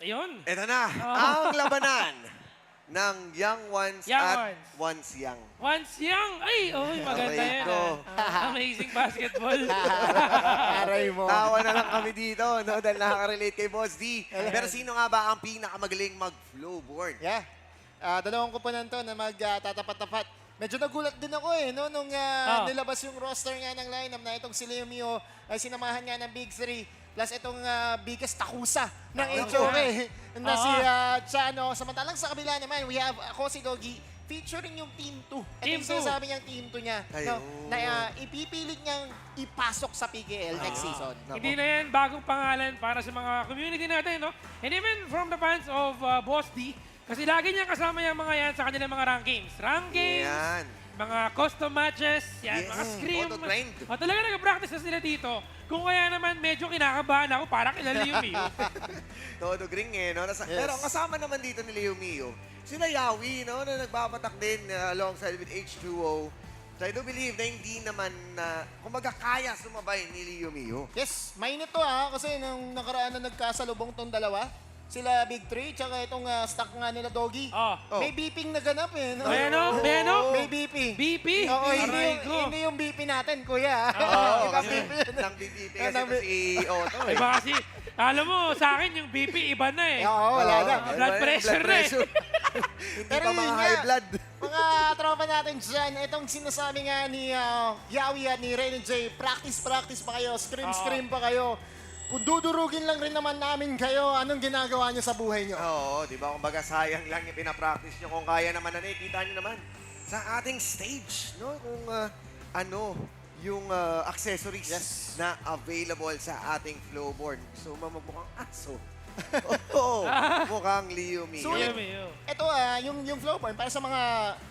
Ayun. Ito na, ang labanan ng Young Ones at Once Young. Once Young! Ay, maganda Aray yan. ko. Amazing basketball. Aray mo. Tawa na lang kami dito, no? Dahil nakaka-relate kay Boss D. Pero sino nga ba ang pinakamagaling mag-flowboard? Yeah. Dalawang kupunan to na magtatapat-tapat. Medyo nagulat din ako eh, no? Nung nilabas yung roster nga ng lineup na itong si Leo Mio ay sinamahan nga ng Big 3 plus itong biggest takusa ng HOA na si Chano. Samantalang sa kabila naman, we have ako si Doggy featuring yung Team 2. Ito yung sinasabi niyang Team 2 niya no, na ipipilit niyang ipasok sa PKL next season. Hindi na yan bagong pangalan para sa mga community natin, no? And even from the fans of Boss D, kasi lagi niya kasama yung mga yan sa kanilang mga rankings. Rankings, mga custom matches, yan, mga scrim. auto-grind. Talaga nag-practice na sila dito. Kung kaya naman medyo kinakabahan ako, para kilala yung Mio. Todo green no? Pero ang kasama naman dito ni Leo Mio, sila Yawi, no? Na nagbabatak din alongside with H2O. So I do believe na hindi naman kumbaga kaya sumabay ni Leo Mio. Yes, mainit to kasi nung nakaraan na nagkasalubong tong dalawa, sila Big 3, tsaka itong stock nga nila Doggy. May beeping na ganap eh. No? May ano? May ano? May BP. BP? Oo, Aray ko. hindi yung BP natin, kuya. Oo, Ibang kasi BP. nang BP kasi ito si Otto eh. Iba kasi, alam mo, sa akin yung BP iba na eh. Oo, wala na. Blood pressure na eh. Hindi Pero pa yun mga nga, high blood. Mga tropa natin dyan, itong sinasabi nga ni Yawi at ni Ren and Jay, practice pa kayo, scream pa kayo. Kung dudurugin lang rin naman namin kayo, anong ginagawa nyo sa buhay nyo? Oo, di ba? Kumbaga sayang lang yung pinapractice nyo. Kung kaya naman na kita nyo naman sa ating stage, no? Kung yung accessories na available sa ating flowboard. So, mukhang aso. Oo, mukhang Leo Mio. Sulit. Ito yung flowboard para sa mga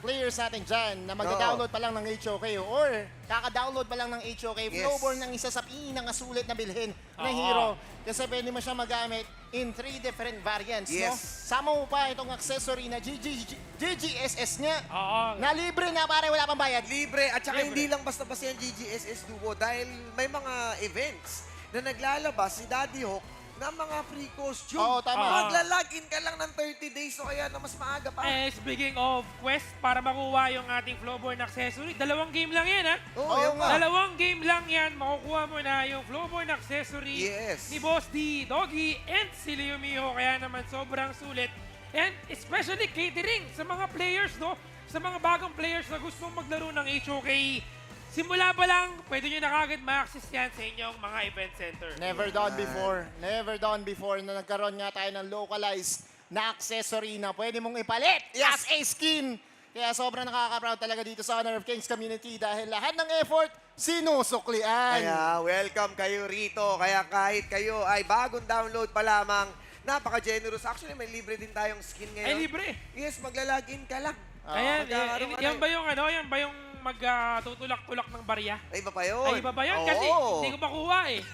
players natin dyan na mag-download pa lang ng HOK or kaka-download pa lang ng HOK. Flowboard ng isa sa pinakasulit na bilhin na hero. Kasi pwede mo siya magamit in 3 different variants. No? Sama mo pa itong accessory na GGSS niya. Na libre na pare, wala pang bayad. Libre at saka hindi lang basta-basta yung GGSS Duo dahil may mga events na naglalabas si Daddy Hawk na mga free costume. Oo, tama. Magla-login ka lang ng 30 days o kaya na mas maaga pa. Speaking of quest, para makuha yung ating flowboard accessory, 2 game lang yan ha. Oo, nga. 2 game lang yan, makukuha mo na yung flowboard accessory ni Boss D, Doggy, and si Leo Mio. Kaya naman sobrang sulit. And especially catering sa mga players, no? Sa mga bagong players na gustong maglaro ng HOK. Simula pa lang, pwede nyo na kagad ma-access yan sa inyong mga event center. Never done before na nagkaroon nga tayo ng localized na accessory na pwede mong ipalit as a skin. Kaya sobrang nakaka-proud talaga dito sa Honor of Kings community dahil lahat ng effort sinusuklian. Kaya welcome kayo rito. Kaya kahit kayo ay bagong download pa lamang, napaka-generous. Actually, may libre din tayong skin ngayon. Ay, libre? Yes, magla-login ka lang. Ayan, yan ba yung yan ba yung magtutulak-tulak ng barya? Ay, iba pa yun. Ay, iba ba yun? Kasi hindi ko makuha eh.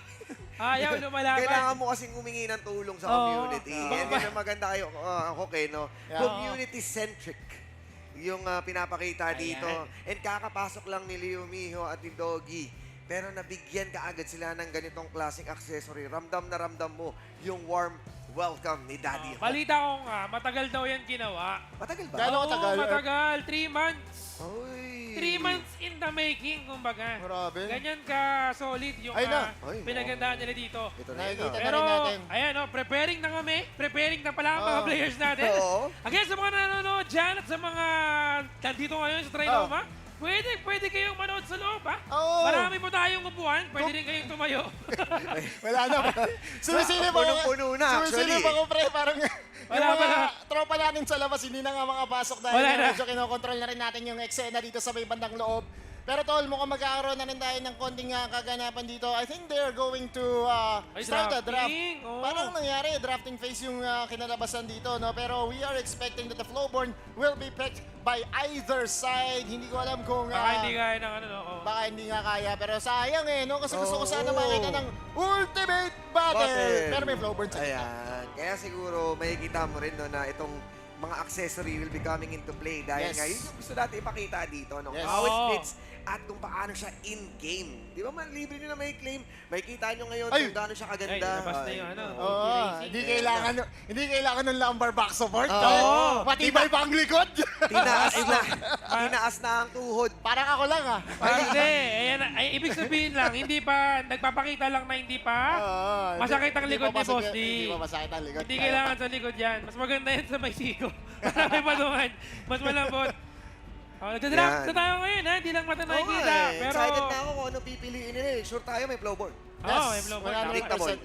Ayaw, lumalaban. Kailangan mo kasing humingi ng tulong sa community. Yan yung maganda kayo, no? Community-centric yung pinapakita dito. And kakapasok lang ni Leo Mio at ni Doggy. Pero nabigyan ka agad sila ng ganitong klaseng accessory. Ramdam na ramdam mo yung warm welcome ni Daddy Hawk. Balita ko nga, matagal daw yan ginawa. Matagal ba? Gano'ng matagal? Matagal. 3 months. Oy. 3 months in the making, kumbaga. Grabe. Ganyan ka solid yung pinagandaan nila dito. Nakikita na Pero, rin natin. ayan preparing na kami. Preparing na pala ang mga players natin. Again, sa mga nanonood dyan at sa mga nandito ngayon sa Trinoma, pwede kayong manood sa loob, ha? Marami po tayong upuan. Pwede rin kayong tumayo. Wala na. Sumisilip ako. Punong-puno na, actually. Sumisilip ako, pre. Parang Wala yung pa mga na. tropa natin sa labas, hindi na nga makapasok dahil Wala na. medyo kinokontrol na rin natin yung eksena dito sa may bandang loob. Pero tol, mukhang magkakaroon na rin tayo ng konting kaganapan dito. I think they're going to start the draft. Parang nangyari, drafting phase yung kinalabasan dito, no? Pero we are expecting that the Flowborn will be picked by either side. Hindi ko alam kung... Baka hindi kaya ng Baka hindi nga kaya. Pero sayang no? Kasi gusto ko sana makita ng ultimate battle. Pero may Flowborn sa Ayan. Kaya siguro makikita mo rin no, na itong mga accessory will be coming into play dahil nga yun yung gusto natin ipakita dito. No? How it fits at kung paano siya in-game. Di ba man, libre nyo na may claim. Makikita nyo ngayon kung gaano siya kaganda. Ay, labas na yung Hindi kailangan ng lumbar back support. Matibay pa ang likod. Tinaas na ang tuhod. Parang ako lang Hindi. Ibig sabihin lang, hindi pa, nagpapakita lang na hindi pa masakit ang likod ni Boss D. Hindi pa masakit ang likod. Hindi kailangan sa likod yan. Mas maganda yan sa may siko. Marami patungan. Mas malambot. Nagda-draft na tayo ngayon, ha? Hindi lang mata nakikita. Pero... Excited na ako kung ano pipiliin nila. Sure tayo may flowboard. May flowboard.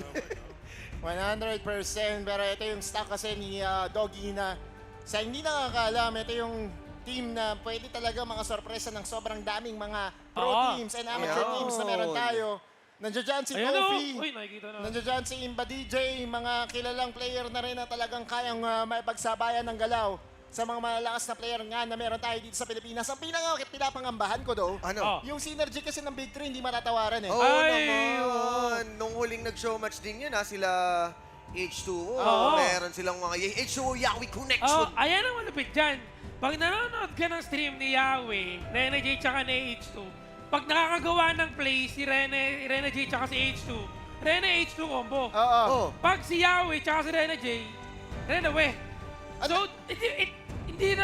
100%. Pero ito yung stock kasi ni Doggy na sa hindi nakakaalam, ito yung team na pwede talaga mga sorpresa ng sobrang daming mga pro teams and amateur teams na meron tayo. Nandiyan dyan si Kofi, nandiyan dyan si Imba DJ, mga kilalang player na rin na talagang kayang maipagsabayan ng galaw sa mga malalakas na player nga na meron tayo dito sa Pilipinas. Ang pinapangambahan ko do, Ano? yung synergy kasi ng Big 3 hindi matatawaran eh. Oo naman. Nung huling nag-showmatch din yun, sila H2O. Oo. Meron silang mga H2O Yawi connection. Oh, ayan ang malupit dyan. Pag nanonood ka ng stream ni Yahweh, Rene J tsaka ni H2, pag nakakagawa ng play si Rene J tsaka si H2, Rene H2 combo. Oo. Pag si Yahweh tsaka si Rene J, Rene we. So, hindi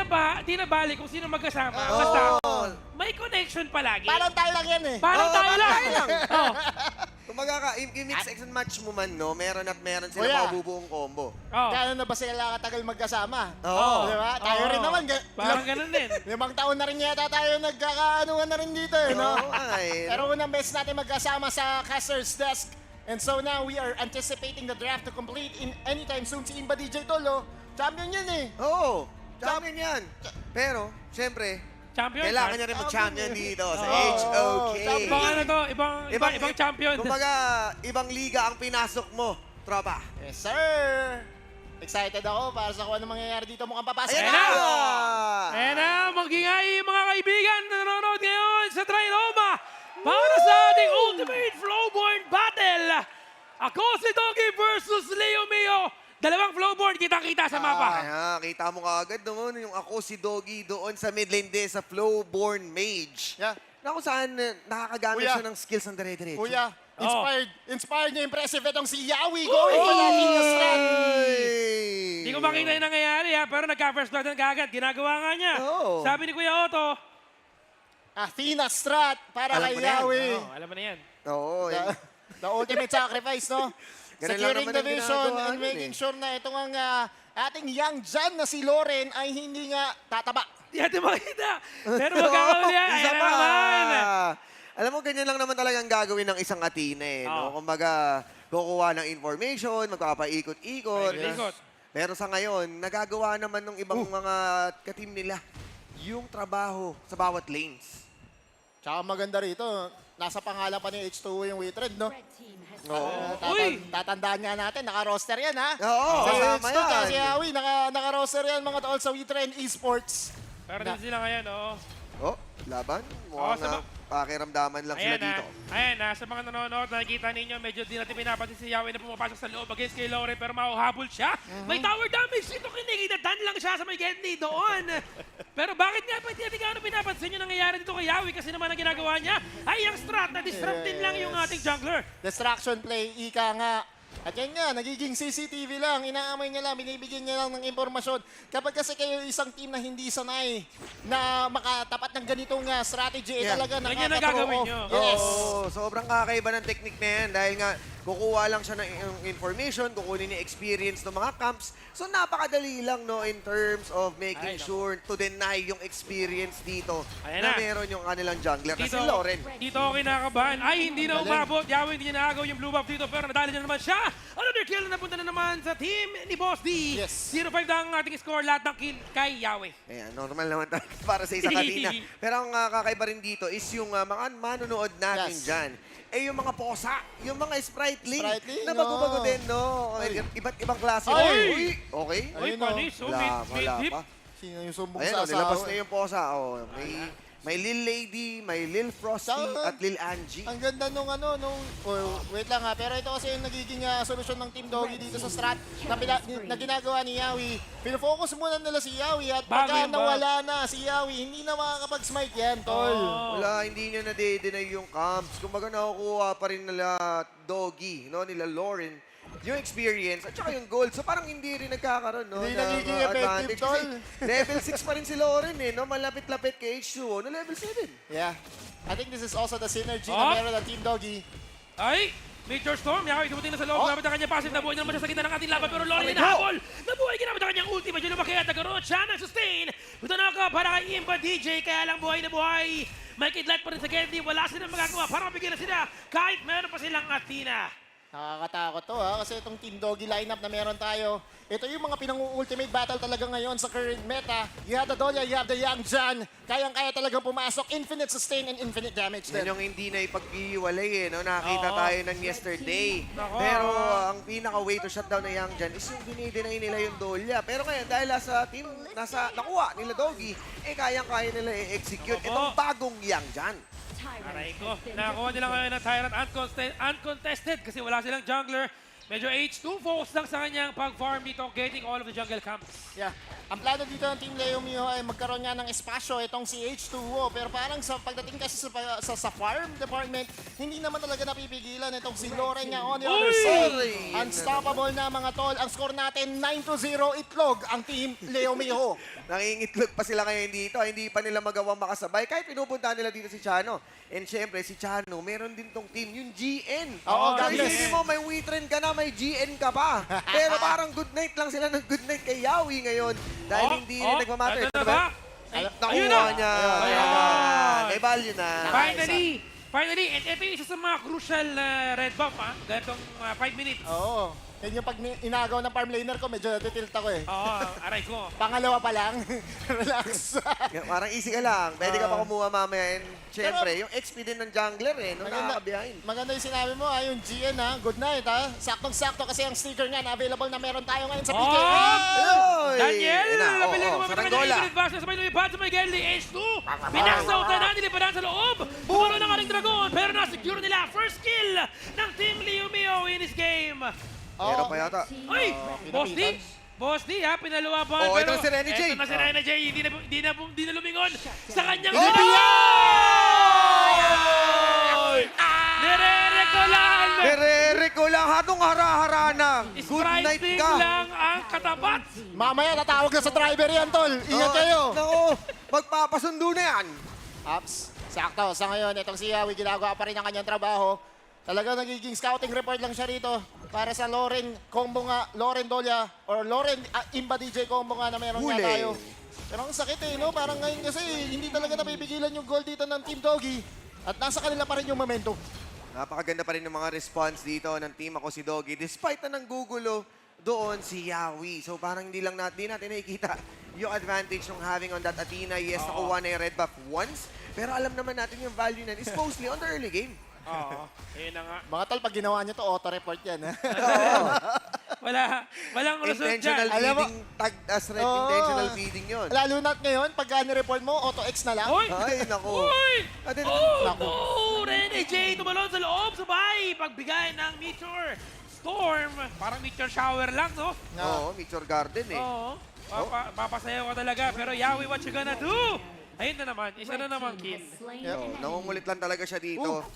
na balik kung sino magkasama. Basta, may connection palagi. Parang tayo lang yan eh. Parang tayo lang. Kumbaga i-mix and match mo man, no? Meron at meron sila Kuya. mabubuong combo. Kaya na ba sila katagal magkasama? Oo. Di ba? Tayo rin naman. Parang ganun din. 5 taon na rin yata tayo nagkakaanuhan na rin dito eh, no? Pero unang beses natin magkasama sa caster's desk. And so now we are anticipating the draft to complete in anytime soon. Si Imba DJ Tolo, champion yan eh. Oo, champion yan. Pero, syempre, Champion? kailangan niya rin mag-champion dito sa HOK. Ibang ano to, ibang champion. Kumbaga, ibang liga ang pinasok mo, tropa. Yes, sir! Excited ako para sa kung ano mangyayari dito. Mukhang papasok. Ayan na! Ayan na, magingay mga kaibigan na nanonood ngayon sa Trinoma para sa ating Ultimate Flowborn Battle. Ako si Doggy versus Leo Mio. Dalawang flowboard, kita-kita sa mapa. Kita mo kaagad doon yung ako si Doggy doon sa mid lane din sa Flowborn Mage. Yeah. Na kung saan nakakagamit Kuya. siya ng skills ng dire-diretso. Kuya, inspired niya impressive itong si Yawi. Going for that Venus strand. Hindi ko makita yung nangyayari pero nagka-first blood na kagad. Ginagawa nga niya. Sabi ni Kuya Otto, Athena strat para Alam kay mo na yan. Yawi. alam mo na yan. Oo. The ultimate sacrifice, no? Ganun lang Securing naman the ang vision ginagawa and nun making sure na itong ang ating young Jan na si Loren ay hindi nga tataba. Hindi natin makita. Pero magkakauli yan. Isa Ayan pa. na naman. Alam mo, ganyan lang naman talagang gagawin ng isang Athena eh. No? Kumbaga, kukuha ng information, magpapaikot-ikot. Paikot-ikot. Pero sa ngayon, nagagawa naman ng ibang mga kateam nila yung trabaho sa bawat lanes. Tsaka maganda rito, nasa pangalan pa ni H2O yung Witred, no? Tatandaan nga natin, naka-roster yan, ha? Oo, Sa kasama H2, yan. si Yawi, naka-roster yan mga tol sa Witred Esports. Pero din sila ngayon, Oh, laban. Mukhang pakiramdaman lang sila dito. Ayan na, sa mga nanonood, nakikita ninyo, medyo di natin pinapansin si Yahweh na pumapasok sa loob against kay Loren, pero mauhabol siya. May tower damage dito, kinikita lang siya sa may Gedney doon. Pero bakit nga pa hindi natin gaano pinapansin yung nangyayari dito kay Yahweh kasi naman ang ginagawa niya ay ang strat na disrupt din lang yung ating jungler. Distraction play, ika nga. At yan nga, nagiging CCTV lang, inaamay niya lang, binibigyan niya lang ng impormasyon. Kapag kasi kayo isang team na hindi sanay na makatapat ng ganitong strategy, talaga Ganyan ang nakaka-throw gagawin off. niyo. Yes. Sobrang kakaiba ng technique na yan dahil nga kukuha lang siya ng information, kukunin yung experience ng mga camps. So napakadali lang no in terms of making sure to deny yung experience dito na meron yung kanilang jungler na si Loren. Dito ako kinakabahan. Ay, hindi na umabot. Yahweh, hindi niya naagaw yung blue buff dito pero nadali na naman siya. Another kill na napunta na naman sa team ni Boss D. Yes. 0-5 ang ating score, lahat ng kill kay Yahweh. Ayan, normal naman para sa isang Athena. Pero ang kakaiba rin dito is yung mga manunood natin dyan. Yung mga posa, yung mga sprightling, na bago-bago din, no? Iba't ibang klase. Ay! Okay. Ay, panis. Wala pa. Sino yung sumbong Ayan, sa nilabas asawa? na yung posa. May Lil Lady, may Lil Frosty, at Lil Angie. Ang ganda nung wait lang pero ito kasi yung nagiging solusyon ng Team Doggy dito sa strat na ginagawa ni Yawi. Pinofocus muna nila si Yawi at pagka nawala na si Yawi, hindi na makakapag-smite yan, tol. Wala, hindi niya na-deny yung camps. Kumbaga nakukuha pa rin nila Doggy, no? Nila Loren, yung experience at saka yung gold. So parang hindi rin nagkakaroon, no? Hindi nagiging effective, tol. Level 6 pa rin si Loren, eh, no? Malapit-lapit kay H2O na level 7. Yeah. I think this is also the synergy na meron ng Team Doggy. Ay! Major Storm, Yahweh dumating na sa loob. Gamit ang kanyang passive, nabuhay na naman siya sa gitna ng ating laban. Pero Loren hinahabol. Nabuhay ginamit ang kanyang ulti. Medyo lumaki at nagkaroon siya ng sustain. Ito na ka para kay Imba DJ. Kaya lang buhay na buhay. May kidlat pa rin sa Gedney. Wala silang magagawa para mabigyan na sila kahit meron pa silang Athena. Nakakatakot to ha, kasi itong Team Doggy lineup na meron tayo, ito yung mga pinang-ultimate battle talaga ngayon sa current meta. You have the Dolia, you have the Yang Jan. Kayang-kaya talagang pumasok, infinite sustain and infinite damage din. Yan yung hindi na ipaghiwalay no? Nakita tayo ng yesterday. Nako. Pero ang pinaka-way to shutdown na Yang Jan is yung dinideny nila yung Dolia. Pero ngayon, dahil sa team, nakuha nila Doggy, kayang-kaya nila i-execute itong bagong Yang Jan. Aray ko. Nakakuha nila ngayon ng Tyrant uncontested kasi wala silang jungler. Medyo H2 focus lang sa kanyang pag-farm dito, getting all of the jungle camps. Yeah. Ang plano dito ng Team Leo Mio ay magkaroon nga ng espasyo itong si H2O. Pero parang sa pagdating kasi sa farm department, hindi naman talaga napipigilan itong si Loren nga on the other side. Unstoppable na mga tol. Ang score natin 9-0 itlog ang Team Leo Mio. Nangingitlog pa sila ngayon dito. Hindi pa nila magawang makasabay. Kahit pinupunta nila dito si Chano. And syempre, si Chano, meron din tong team, yung GN. Oo, Kasi hindi mo, may Witren ka na, may GN ka pa. Pero parang good night lang sila ng good night kay Yawi ngayon. Dahil hindi rin nagmamatter. Ito na ba? Nakuha niya. May value na. Finally, and ito yung isa sa mga crucial red buff, ha? Ganitong 5 minutes. Oo. Yan yung pag inagaw ng farm laner ko, medyo natitilt ako eh. Oo, aray ko. Pangalawa pa lang. Relax. Parang easy ka lang. Pwede ka pa kumuha mamaya. And syempre, yung XP din ng jungler eh. Nung nakakabiyahin. Maganda yung sinabi mo, yung GN ha. Good night ha. Saktong-sakto kasi ang sticker nga na available na meron tayo ngayon sa PKL. Daniel! Napili ko mga Saranggola. pinag Bastos sabay lumipad sa may Gelly H2. Pinakasautan na, nilipadan sa loob. Bumalo ng aling dragon, pero nasecure nila. First kill ng Team Leo Mio in this game. Meron pa yata. Uy! Boss D ha, pinaluwapan. Oh, ito na si Rene J. Ito na si Rene J. Hindi na lumingon sa kanyang Nire-recall lang. Hatong hara-harana. Good night ka. lang ang katapat. Mamaya tatawag na sa driver yan, tol. Ingat kayo. Naku, magpapasundo na yan. Ups. Sakto. Sa ngayon, itong si Yawi, ginagawa pa rin ang kanyang trabaho. Talaga nagiging scouting report lang siya rito para sa Loren combo nga, Loren Dolia or Loren Imba DJ combo nga na meron nga tayo. Pero ang sakit no? Parang ngayon kasi hindi talaga napipigilan yung goal dito ng Team Doggy at nasa kanila pa rin yung momentum. Napakaganda pa rin ng mga response dito ng team ako si Doggy. Despite na nanggugulo doon si Yawi. So parang hindi natin nakikita yung advantage ng having on that Athena. Yes, nakuha na yung red buff once. Pero alam naman natin yung value na is mostly on the early game. Oo, yun na nga. Mga tol, pag ginawa nyo to, auto-report yan. Walang lusot dyan. Intentional feeding, tag as red intentional feeding yun. Lalo na ngayon, pag report mo, auto-X na lang. Ay, naku. Naku. Rene J tumalon sa loob, sabay. Pagbigay ng Meteor Storm. Parang Meteor Shower lang, no? Oo, Meteor Garden eh. Oo. Papasayaw ka talaga. Pero Yawi, what you gonna do? Ayun na naman. Isa na naman kill. Nangungulit lang talaga siya dito.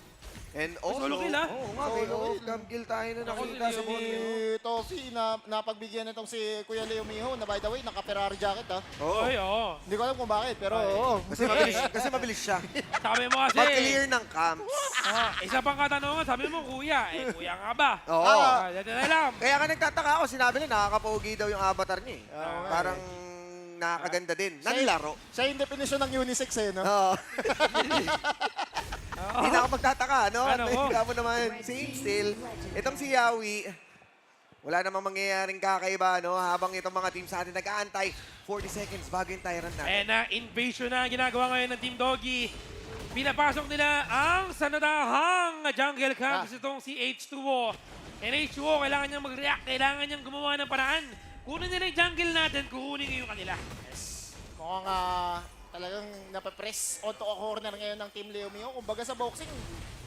And also, solo kill, ha? Oo nga, may off-cam kill tayo na nakita sa board. Toffee, napagbigyan itong si Kuya Leo Miho na by the way, naka-Ferrari jacket ha. Oo. Hindi ko alam kung bakit, pero oo. Kasi mabilis siya. Sabi mo kasi. Mag-clear ng camps. Isa pang katanungan, sabi mo kuya. Kuya nga ba? Oo. Dito na lang. Kaya nga nagtataka ako, sinabi niya, nakakapogi daw yung avatar niya eh. Parang nakakaganda din. Nanlaro. Siya yung definition ng unisex eh, no? Oo. Hindi na ako magtataka, no? Ano ko? Tingnan mo naman, same still. Itong si Yawi, wala namang mangyayaring kakaiba, no? Habang itong mga team sa atin nag-aantay, 40 seconds bago yung Tyrant natin. And invasion na ginagawa ngayon ng Team Doggy. Pinapasok nila ang sanadahang jungle camps itong si H2O. And H2O, kailangan niyang mag-react, kailangan niyang gumawa ng paraan. Kunin nila yung jungle natin, kukunin yung kanila. Yes. Mukhang talagang napapress onto a corner ngayon ng Team Leo Mio. Kumbaga sa boxing,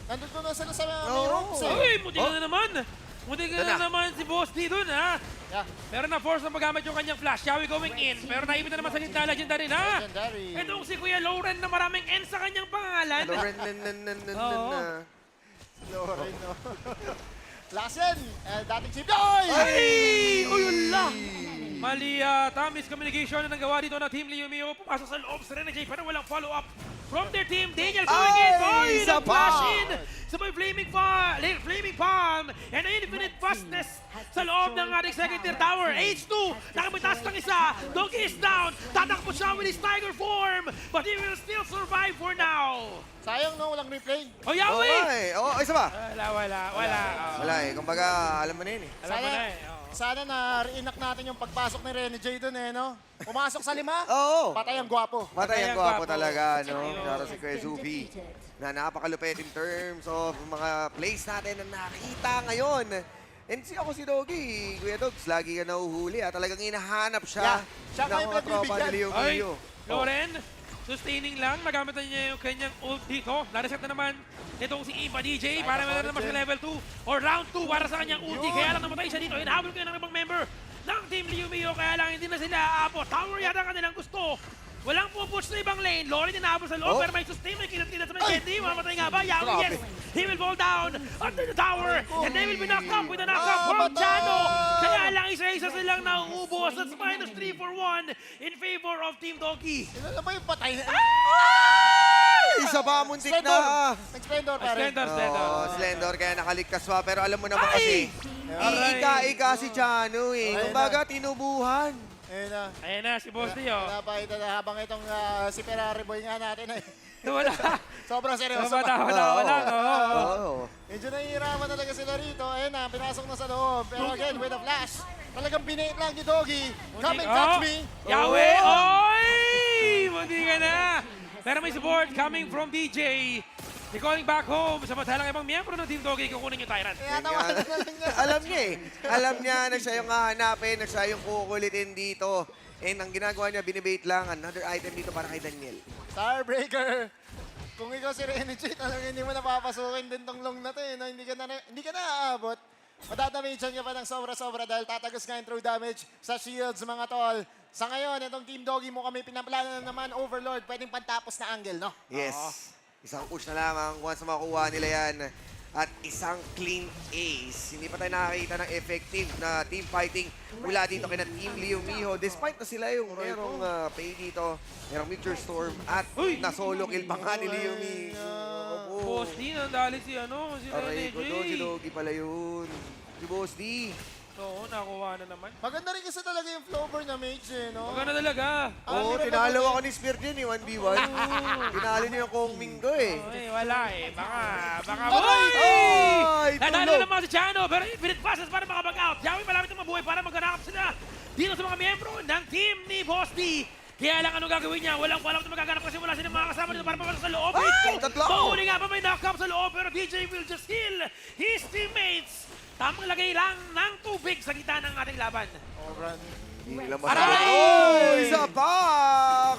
nandun ko na sila sa may ropes eh. Uy, muti ka na naman. Muti ka na naman si Boss D dun, ha? Yeah. Pero na-force na magamit yung kanyang flash. Yawi going in. Pero naibit na naman sa gitna. Legendary na. Legendary. Itong si Kuya Loren na maraming N sa kanyang pangalan. Loren Loren, no? Lassen, dating si Doy! Ay! Uy, la! Mali, miscommunication na nagawa dito na Team Leo Mio. Pumasok sa loob sa Rene J, pero walang follow-up. from their team. Daniel going in. Boy, isa pa! flash in. Sabay Flaming Palm and Infinite Fastness sa loob ng ating second tier tower. H2, nakamitas ng isa. Doggy is down. Tatakbo siya with his tiger form. But he will still survive for now. Sayang no, walang replay. Oh, Yahweh! Isa ba? Wala. Kumbaga, alam mo na yun eh. Alam mo na eh. Sana na-reenact natin yung pagpasok ni Rene J doon eh, no? Pumasok sa 5. Oo. Patay ang gwapo. Patay ang gwapo talaga, no? Para si Kuya Zuby na napakalupit in terms of mga plays natin na nakita ngayon. And ako si Doggy, Kuya Dogs, lagi ka nahuhuli. Talagang hinahanap siya siya ng mga tropa ni Leo Ay, Mio. Loren, sustaining lang. Nagamit na niya yung kanyang ult dito. Nareset na naman itong si Iba DJ para meron naman sa level 2 or round 2 para sa kanyang ulti. Kaya lang namatay siya dito. Hinahabol kayo ng ibang member ng Team Leo Mio. Kaya lang hindi na sila aabot. Tower yata kanilang gusto. Walang pupush sa ibang lane. Loren inaabot sa loob pero may sustain. May kinat-kinat sa may Candy. Mamatay nga ba? Yawi, yes! He will fall down under the tower and they will be knocked up with a knock-up from Chano. Kaya lang isa-isa silang nauubos. That's -3 for 1 in favor of Team Doggy. Alam mo yung patay na. Isa pa, muntik na. Splendor pare. Slendor, kaya nakaligtas pa. Pero alam mo naman kasi, iika-ika si Chano eh. Kumbaga, tinubuhan. Ayun na, si Boss Dio. Napakita na habang itong si Ferrari boy nga natin ay. Wala. Sobrang seryoso Wala. Medyo nahihirapan talaga sila rito. Ayun na, pinasok na sa loob. Pero again, with a flash. Talagang binait lang ni Doggy. Come and catch me. Yahweh! Oy! Mundi ka na. Pero may support coming from DJ. They're calling back home. Samantalang ibang miyembro ng Team Doggy kukunin yung Tyrant. Alam niya eh. Alam niya na siya yung hahanapin, na siya yung kukulitin dito. And ang ginagawa niya, binibait lang. Another item dito para kay Daniel. Starbreaker. Kung ikaw si Rene J, talagang hindi mo napapasukin din tong long na to eh. No? Hindi ka na aabot. Madadamagean ka pa ng sobra-sobra dahil tatagos nga yung true damage sa shields mga tol. Sa ngayon, itong Team Doggy mo kami pinaplano na naman, Overlord, pwedeng pantapos na angle, no? Yes. Isang push na lamang once makuha nila yan. At isang clean ace. Hindi pa tayo nakakita ng effective na team fighting mula dito kina Team Leo Mio. Despite na sila yung merong pay dito, merong Mixture Storm at na-solo kill pa nga ni Leo Mio. Boss D, nandali si si Rene J. Si Doggy pala yun. Si Boss D. Oo, nakuha na naman. Maganda rin kasi talaga yung Flower na mage eh, no? Maganda talaga. Oo, tinalo ako ni Spear din eh, 1v1. Tinalo niyo yung Kong Mingo eh. Ay, wala eh. Baka boy! Nadalo naman si Chano, pero infinite passes para makapag-out. Yawi malapit na mabuhay para maghanap sila dito sa mga miyembro ng team ni Boss D. Kaya lang anong gagawin niya? Walang na magaganap kasi wala silang mga kasama dito para papasok sa loob. Mahuli nga pa may knock-up sa loob pero DJ will just heal his teammates. Tamang lagay lang ng tubig sa gitna ng ating laban. Aray! Isa pa!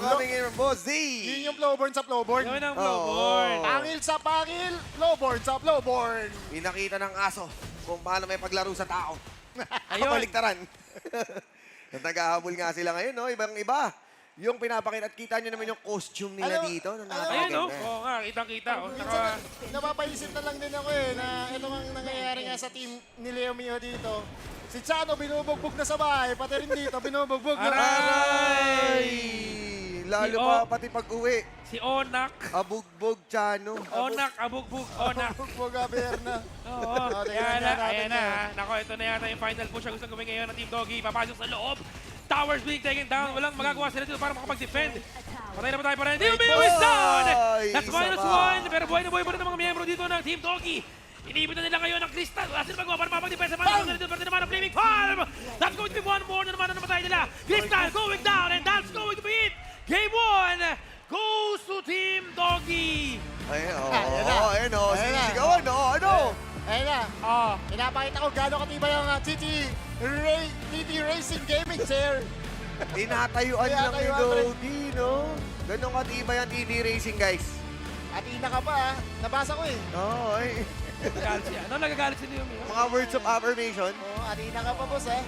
Coming in from Boss D. Yun yung Flowborn sa Flowborn. Yun ang Flowborn. Pangil sa pangil, Flowborn sa Flowborn. Pinakita ng aso kung paano may paglaro sa tao. Ayun. Baliktaran. Naghahabol nga sila ngayon, no? Ibang-iba. Yung pinapakita at kita nyo naman yung costume nila dito. Ayun, no? Oo nga, kitang-kita. Minsan, napapaisip na lang din ako eh, na ito ang nangyayari nga sa team ni Leo Mio dito. Si Chano binubugbog na sa bahay, pati rin dito binubugbog na. Aray! Lalo pa pati pag-uwi. Si Onak. Abugbog Chano. Onak, abugbog, Onak. Abugbog, Aberna. Oo, ayan na. Nako, ito na yata yung final push. Gusto gawin ngayon ng Team Doggy. Papasok sa loob. Towers being taken down. Walang magagawa sila dito para makapag-defend. Patay na ba tayo pa rin? Team Mio is down! That's -1. Pero buhay na buhay pa rin ang mga miyembro dito ng Team Doggy. Inibit na nila ngayon ang Crystal. Wala sila magawa para mapag-defense. Pero naman ang Flaming Palm. That's going to be one more na naman ang namatay nila. Crystal going down and that's going to be it. Game 1 goes to Team Doggy. Ayun o. Sinisigawan o. Ano? Ayun na. Pinapakita ko gano'ng katibay ang TT Racing Gaming Chair. Tinatayuan lang ni Doggy, no? Ganun katibay ang TT Racing, guys. Atina ka pa, nabasa ko eh. Oo, ay. Ano nagagalit si Leo Mio? Mga words of affirmation. Oo, atina ka pa, boss, ha?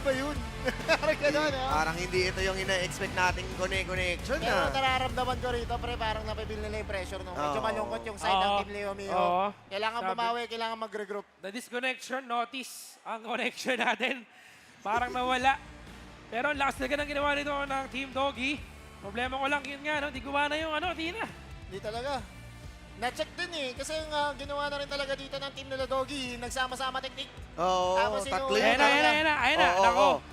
Ba yun? Parang hindi ito yung ina-expect nating connection, Pero nararamdaman ko rito, pre, parang napibil nila yung pressure, no? Medyo malungkot yung side ng Team Leo Mio. Kailangan bumawi, kailangan mag-regroup. The disconnection, notice ang connection natin. Parang nawala. Pero ang lakas talaga ng ginawa nito ng Team Doggy. Problema ko lang yun nga, no? Di gumana yung Tina. Hindi talaga. Na-check din eh. Kasi ginawa na rin talaga dito ng team nila Doggy. Nagsama-sama technique. Oo, Tapos tatlo yun. yun. Ayan na. Nako.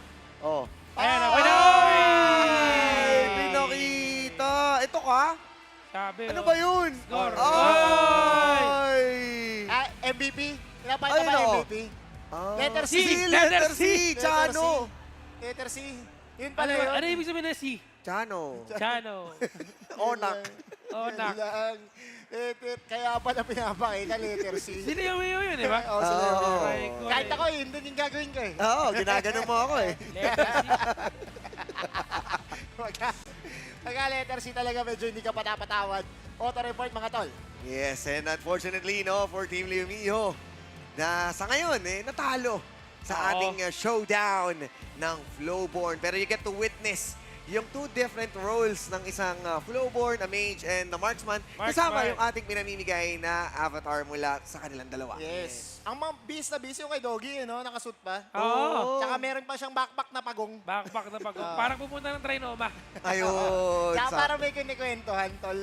Oo. Ayan na. Ay! Pinakita! Ito ka? Sabi, Ano ba yun? Score. Ay! MVP. Pinapakita ba MVP? Letter C. Letter C! Chano! Letter C. Yun pala yun. Ano ibig sabihin na C? Chano. Onak. Onak. Kaya pala pinapakita letter C. Sino yung yun, di ba? Oo, sila Oo. Kahit ako, yun din yung gagawin ko eh. Oo, ginagano mo ako eh. Pagka letter C talaga medyo hindi ka patapatawad. Auto-report mga tol. Yes, and unfortunately, no, for Team Leo Mio, na sa ngayon, natalo sa ating showdown ng Flowborn. Pero you get to witness yung two different roles ng isang Flowborn, a mage, and a marksman. Kasama yung ating pinamimigay na avatar mula sa kanilang dalawa. Yes. Ang mga bis na bis yung kay Doggy, nakasuit pa. Oo. Tsaka meron pa siyang backpack na pagong. Backpack na pagong. Parang pupunta ng Trinoma. Ayun. Tsaka parang may kinikwentuhan, tol.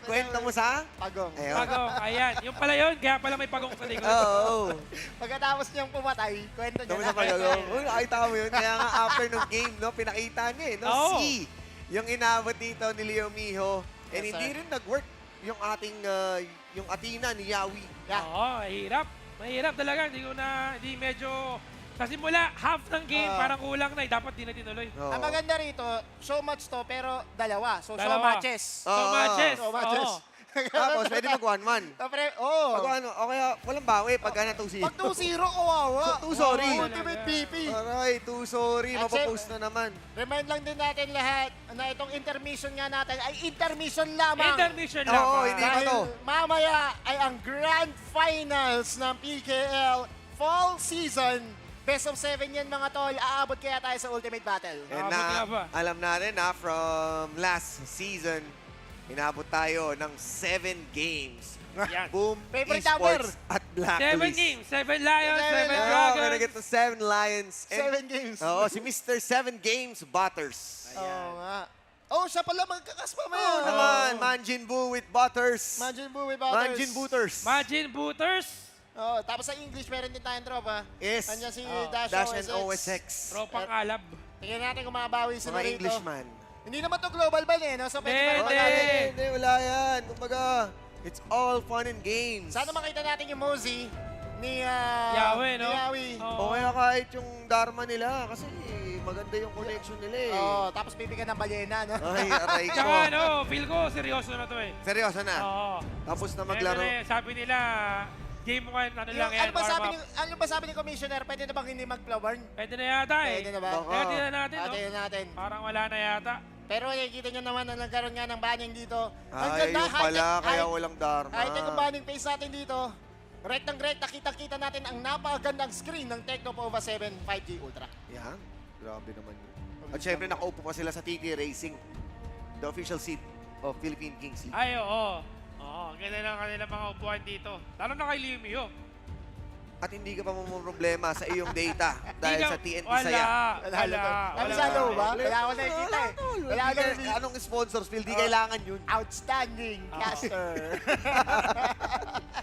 Kwento mo sa? Pagong. Ayun. Pagong, ayan. Yung pala yun, kaya pala may pagong sa likod. Oo. Pagkatapos niyang pumatay, kwento niya Sa pagong. Uy, nakita mo yun. Kaya nga after ng game, pinakita niya no? Oo. C, yung inabot dito ni Leo Miho. And Yes, hindi sir. rin nag-work yung ating, yung Athena ni Yawi. Oo, mahirap. Mahirap talaga. Hindi medyo... Sa simula, half ng game, parang kulang na. Dapat di na tinuloy. Ang maganda rito, show match to pero dalawa. So show Dalawa. matches. So matches. Show matches. Oo. Tapos, pwede mag-1-1. Pag ano, o kaya walang bawi pagka na 2-0. Pag 2-0, kawawa. 2 sorry. Ultimate PP. Aray, 2 sorry. At Mapapost na naman. Remind lang din natin lahat na itong intermission nga natin ay intermission lamang. Intermission Oo, lang. hindi pa Dahil to. mamaya ay ang grand finals ng PKL Fall Season. Best of 7 yan mga tol. Aabot kaya tayo sa Ultimate Battle. And alam natin na from last season, inabot tayo ng 7 games. Yan. Boom Favorite Esports number? at Blacklist. 7 games. 7 Lions, 7 Seven. Dragons. We're gonna get to 7 Lions. 7 games. Oo, si Mr. 7 Games Butters. Oo nga. Oh, siya pala magkakaspa mo Oo yun. naman, Manjin Boo with Butters. Manjin Boo with Butters. Manjin Booters. Majin Booters. Oh, tapos sa English, meron din tayong tropa. Yes. Andiyan si Dash and OSX. Tropang alab. Tingnan natin kung makabawi sila Mga rito. Englishman. Hindi naman to global ban eh, no? So pwede Hindi, pa natin. Hindi, wala yan. Kumbaga, it's all fun and games. Sana makita natin yung Mosey ni Yahweh, no? Ni Yahweh. O kaya kahit yung Dharma nila, kasi maganda yung connection nila eh. Oh, tapos bibigyan ng balyena, no? Ay, aray ko. Tsaka feel ko seryoso na to eh. Seryoso na? Oo. Tapos na maglaro. Sabi nila, game 1, lang yan, Ano ba sabi ni Commissioner? Pwede na bang hindi mag-flow-burn? Pwede na yata eh. Pwede na ba? Kaya tingnan natin, no? Tingnan natin. Parang wala na yata. Pero nakikita nyo naman na nagkaroon nga ng banning dito. Ay, yung pala, kaya walang Dharma. Kahit yung banning face natin dito, rectang recta, kita-kita natin ang napakagandang screen ng Tecnopova 7 5G Ultra. Yan. Grabe naman yun. At syempre, nakaupo pa sila sa TT Racing. The official seat of Philippine Kings League. Ay, oo. Oo, ganda lang kanila mga upuan dito. Lalo na kay Leo Mio. At hindi ka pa problema sa iyong data dahil sa TNT Saya. Namisalo ba? Wala ako nakikita eh. Wala ako nakikita. Anong sponsors, Phil? Di kailangan yun. Outstanding caster.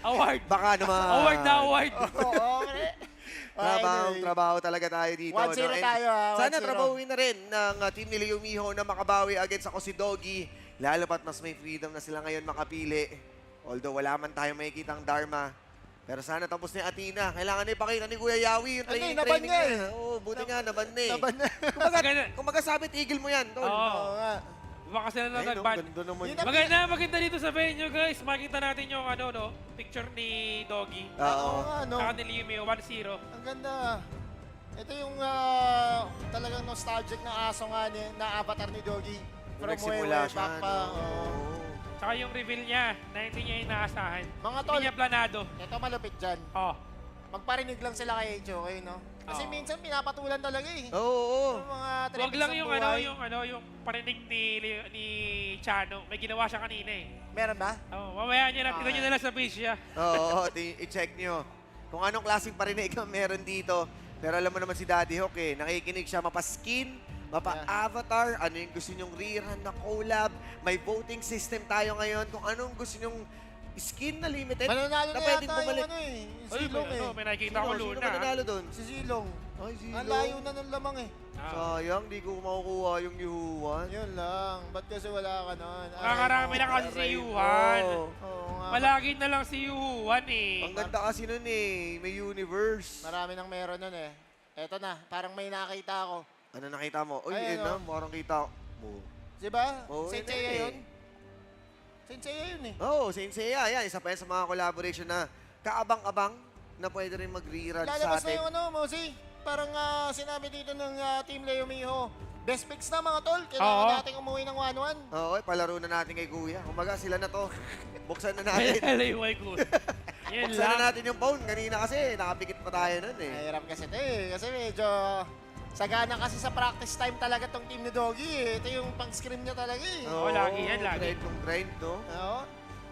Award. Baka naman. Award na award. Oo, Trabaho talaga tayo dito. 1-0 tayo ha. Sana trabahuin na rin ng team ni Leo Miho na makabawi against ako si Doggy. Lalo pat mas may freedom na sila ngayon makapili. Although wala man tayo makikita ang Dharma. Pero sana tapos ni Athena. Kailangan na ipakita ni Kuya Yawi yung training niya. niya. Oo, buti nga, naban na eh. Naban na. Kumbaga sabit, tigil mo yan, tol. Oo nga. Baka sila na nag-ban. Ganda naman yun. Maganda dito sa venue, guys. Makita natin yung picture ni Doggy. Oo. Saka ni Leo Mio, 1-0. Ang ganda. Ito yung talagang nostalgic na aso nga na avatar ni Doggy. From Nagsimula way siya, back pa. Tsaka yung reveal niya na hindi niya inaasahan. Mga tol, Hindi niya planado. ito malupit dyan. Oh. Magparinig lang sila kay Choke, no? Kasi minsan pinapatulan talaga eh. Oo. Yung mga Wag traffic lang sa yung buhay. yung parinig ni Chano. May ginawa siya kanina eh. Meron ba? Mamaya niya na, tignan niyo na lang sa page niya. Oo, i-check nyo. Kung anong klaseng parinig ang meron dito. Pero alam mo naman si Daddy Hawk eh, nakikinig siya mapaskin, mapa-avatar, ano yung gusto nyong rerun na collab. May voting system tayo ngayon kung anong gusto nyong skin na limited Mananalo na na pwedeng yata bumalik. yung ano eh. Yung Oy, silong eh. may nakikita ko Sino Luna. mananalo doon? Si Silong. Ay, Silong. Ang layo na ng lamang eh. Sayang, di ko makukuha yung yuhuan. Yun lang. Ba't kasi wala ka nun? Nakakarami na kasi si Yuhan. Oo nga. Malagit na lang si Yuhan eh. Ang ganda kasi nun eh. May universe. Marami nang meron nun eh. Eto na, parang may nakita ako. Ano nakita mo? Uy, Ay, yun ano? na. Parang kita mo. Diba? Oo, Saint yun Seiya eh. yun? Saint Seiya yun eh. Oo, Saint Seiya. Yan, isa pa yan sa mga collaboration na kaabang-abang na pwede rin mag-rerun sa Lalabas na atin. yung ano, Mosi. Parang sinabi dito ng Team Leo Miho. Best picks na mga tol. Kailangan Oo. natin umuwi ng 1-1. Oo, palaro na natin kay Kuya. Kumaga, sila na to. Buksan na natin. Layway ko. Yan Buksan na lang. natin yung phone. Kanina kasi, nakapikit pa tayo nun eh. Mahirap kasi ito eh. Kasi medyo sagana kasi sa practice time talaga tong team ni Doggy eh. Ito yung pang-scrim niya talaga eh. Oo, lagi yan, lagi. Grind, no? Oo.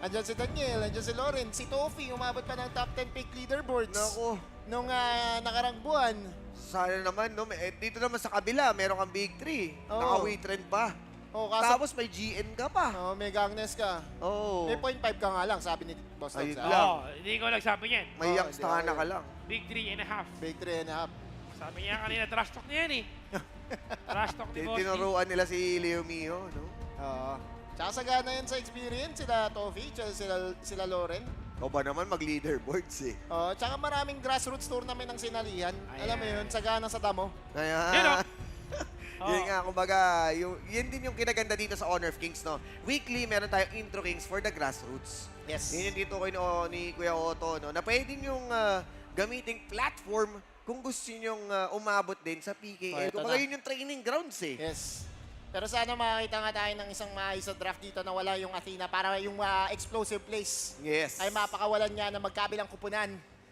Andyan si Daniel, andyan si Lauren, si Tofi, umabot pa ng top 10 pick leaderboards. Naku. Nung nakarang buwan. Sana naman, no? Dito naman sa kabila, meron kang Big 3. Oo. Naka-way trend pa. Oh, kaso, Tapos may GN ka pa. oh, may Gangnes ka. Oo. May 0.5 ka nga lang, sabi ni Boss Ayun Togs. lang. Hindi ko nagsabi niyan. May Oo, youngstana di ako ka lang. Big 3.5. Big 3.5. Sabi niya kanina, trash talk niya yan eh. Trash talk ni Boss D. Tinuruan nila si Leo Mio, no? Oo. Tsaka sagana yan sa experience, sila Tofi, tsaka sila Lauren. O ba naman mag-leaderboards eh. Oh, tsaka maraming grassroots tournament ang sinalihan. Alam mo yun, sagana sa damo. Kaya, yun nga, kumbaga, yun din yung kinaganda dito sa Honor of Kings, no? Weekly, meron tayong Intro Kings for the grassroots. Yes. Yun yung dito ko ni Kuya Otto, no? Na pwede yung gamiting platform kung gusto nyong umabot din sa PKL. Oh, ito Kumbaga, na. yun yung training grounds eh. Yes. Pero sana makakita nga tayo ng isang maayos sa draft dito na wala yung Athena para yung explosive plays. Yes. Ay mapakawalan niya na magkabilang kupunan.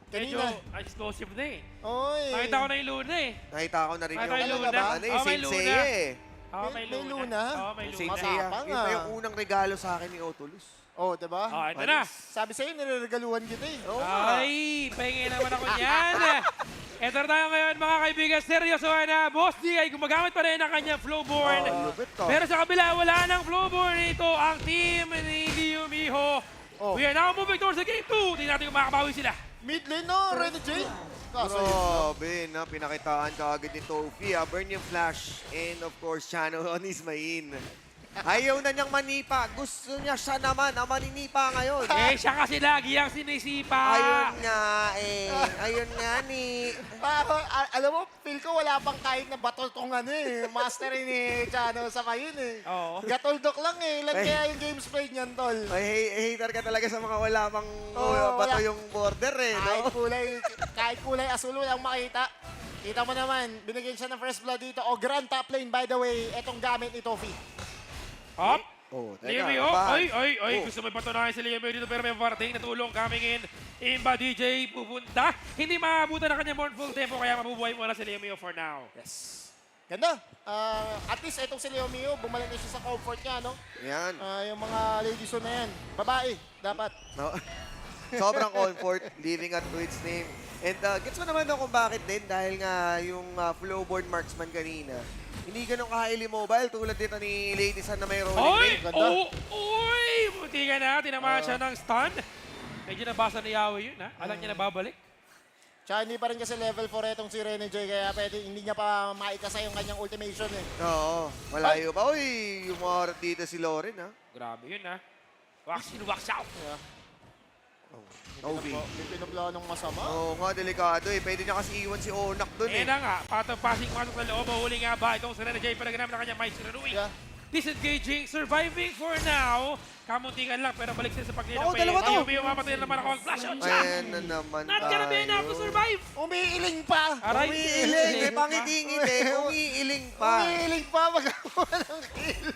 Medyo Kanina. explosive na eh. Oy. Nakita ko na yung Luna eh. Nakita ko na rin Nakita yung yung Luna? ano eh, Oh, may Saint Luna. Seiya eh. Oo, may May Luna. Luna? Oo, may Saint Luna. Seiya. Matapang, Yun pa yung unang regalo sa akin ni Otulus. Oh, diba? Oh, ito na. Sabi sa'yo, nireregaluhan kita eh. Oo. Ay, pahingi naman ako niyan. Ito na tayo ngayon mga kaibigan. Seryosohan na. Boss D ay gumagamit pa rin ng kanyang flowborn. lupit to. Pero sa kabila, wala ng flowborn. Ito ang team ni Leo Miho. Oh. We are now moving towards the game 2. Tingnan natin kung makakabawi sila. Mid lane no, Ready J. Kaso yun. Grabe na, pinakitaan ka agad ni Tofi. Burn yung flash. And of course, channel on his main. Ayaw na niyang manipa. Gusto niya siya naman ang maninipa ngayon. Eh, siya kasi lagi ang sinisipa. Ayun nga eh. Ayun nga ni. Alam mo, feel ko wala pang kahit na bato tong ano eh. Master ni Chano sa kayo eh. Oo. Gatoldok lang eh. Ilan Ay. kaya yung games played niyan, tol? Ay, hater ka talaga sa mga wala pang bato wala. yung border eh. No? Kahit kulay asul lang makita. Kita mo naman, binigyan siya ng first blood dito. O, grand top lane, by the way, etong gamit ni Tofi. Hop. Oh, Leo teka, Miho. abahan. Ay. Oh. Gusto may patunayan si Leo Miho dito pero may parating na tulong coming in. Imba DJ pupunta. Hindi maabutan ang kanyang mournful tempo kaya mabubuhay muna si Leo Miho for now. Yes. Ganda. At least itong si Leo Mio, bumalik na siya sa comfort niya, no? Yan. Yung mga ladies na yan. Babae, dapat. No? Sobrang comfort, living at to its name. And gets mo naman daw kung bakit din dahil nga yung flowboard marksman kanina, hindi ganun ka-highly mobile tulad dito ni Lady San na may rolling blade. Uy! Buti ka na. Tinamaan siya ng stun. Medyo nabasa ni Yawi yun, ha? Alam niya na babalik. Tsaka hindi pa rin kasi level 4 itong si Rene Joy, kaya pwede hindi niya pa maikasa yung kanyang ultimation eh. Oo, malayo pa. Uy, umaharap dito si Lauren, ha? Grabe yun, ha? Wax in, wax out. Yeah. Obi. May pinaplanong masama. Oo nga, delikado eh. Pwede niya kasi iwan si Onak dun eh. Eh na nga, passing pasok sa loob. Huli nga ba itong si Rene J. Pero ganap na kanya, Mike Sirarui. Yeah. Disengaging, surviving for now. Kamuntingan lang, pero balik sila sa paglilapay. Oo, dalawa to. Leo Miho, mamatay na naman ako ang flash out siya. Ayan na naman Not gonna be enough to survive. Umiiling pa! Aray. Umiiling eh, pangitingin eh. Umiiling pa. Umiiling pa, magawa ng kill.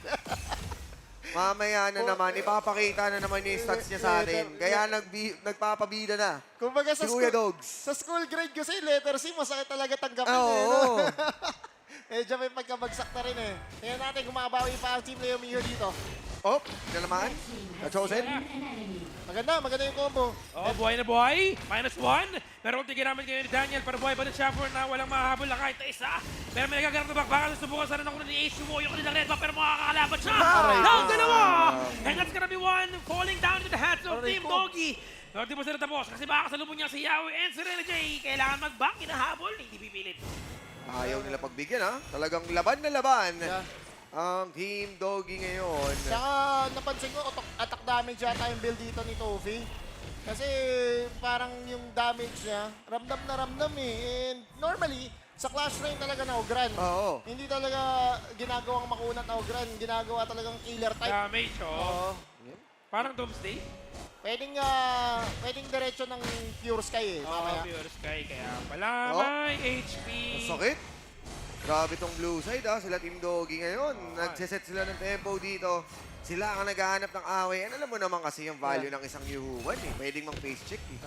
Mamaya na naman, ipapakita na naman yung stats niya sa atin. Kaya nagpapabida na. Kumbaga sa Si Kuya school, Dogs. sa school grade kasi, letter C, masakit talaga tanggapin Oo. eh. No? Medyo may pagkabagsak na rin eh. Tingnan natin kung makabawi pa ang Team Leo Mio dito. Oh, naman. Chosen. Maganda yung combo. Oh, buhay na buhay. -1. Pero ulti ginamit ngayon ni Daniel para buhay pa ng Shaffer na walang mahahabol na kahit na isa. Pero may nagagarat na bakbakan. Subukan sana ng ni Ace. Sumuyo ko nilang red back pero makakalaban siya. Ang dalawa! And that's gonna be one falling down into the hands of Team Doggy. Pero di pa sila tapos kasi baka kasalubong niya si Yawi and si Rene J. Kailangan mag-back, inahabol, hindi pipilit. Ayaw nila pagbigyan, ha? Talagang laban na laban. Ang Team Doggy ngayon. Saka napansin ko, attack damage yata yung build dito ni Tofi. Kasi parang yung damage niya, ramdam na ramdam eh. And normally, sa Clash Royale talaga na Ogran. Oo. Hindi talaga ginagawang makunat na Ogran. Ginagawa talagang killer type. Damage, oo. Parang Doomsday. Pwedeng diretso ng Pure Sky eh. Oo, Pure Sky. Kaya pala may HP. Sakit. Grabe tong blue side, ha? Sila Team Doggy ngayon. Nagsiset sila ng tempo dito. Sila ang naghahanap ng away. And alam mo naman kasi yung value ng isang yuhuan eh. Pwedeng mang face check eh.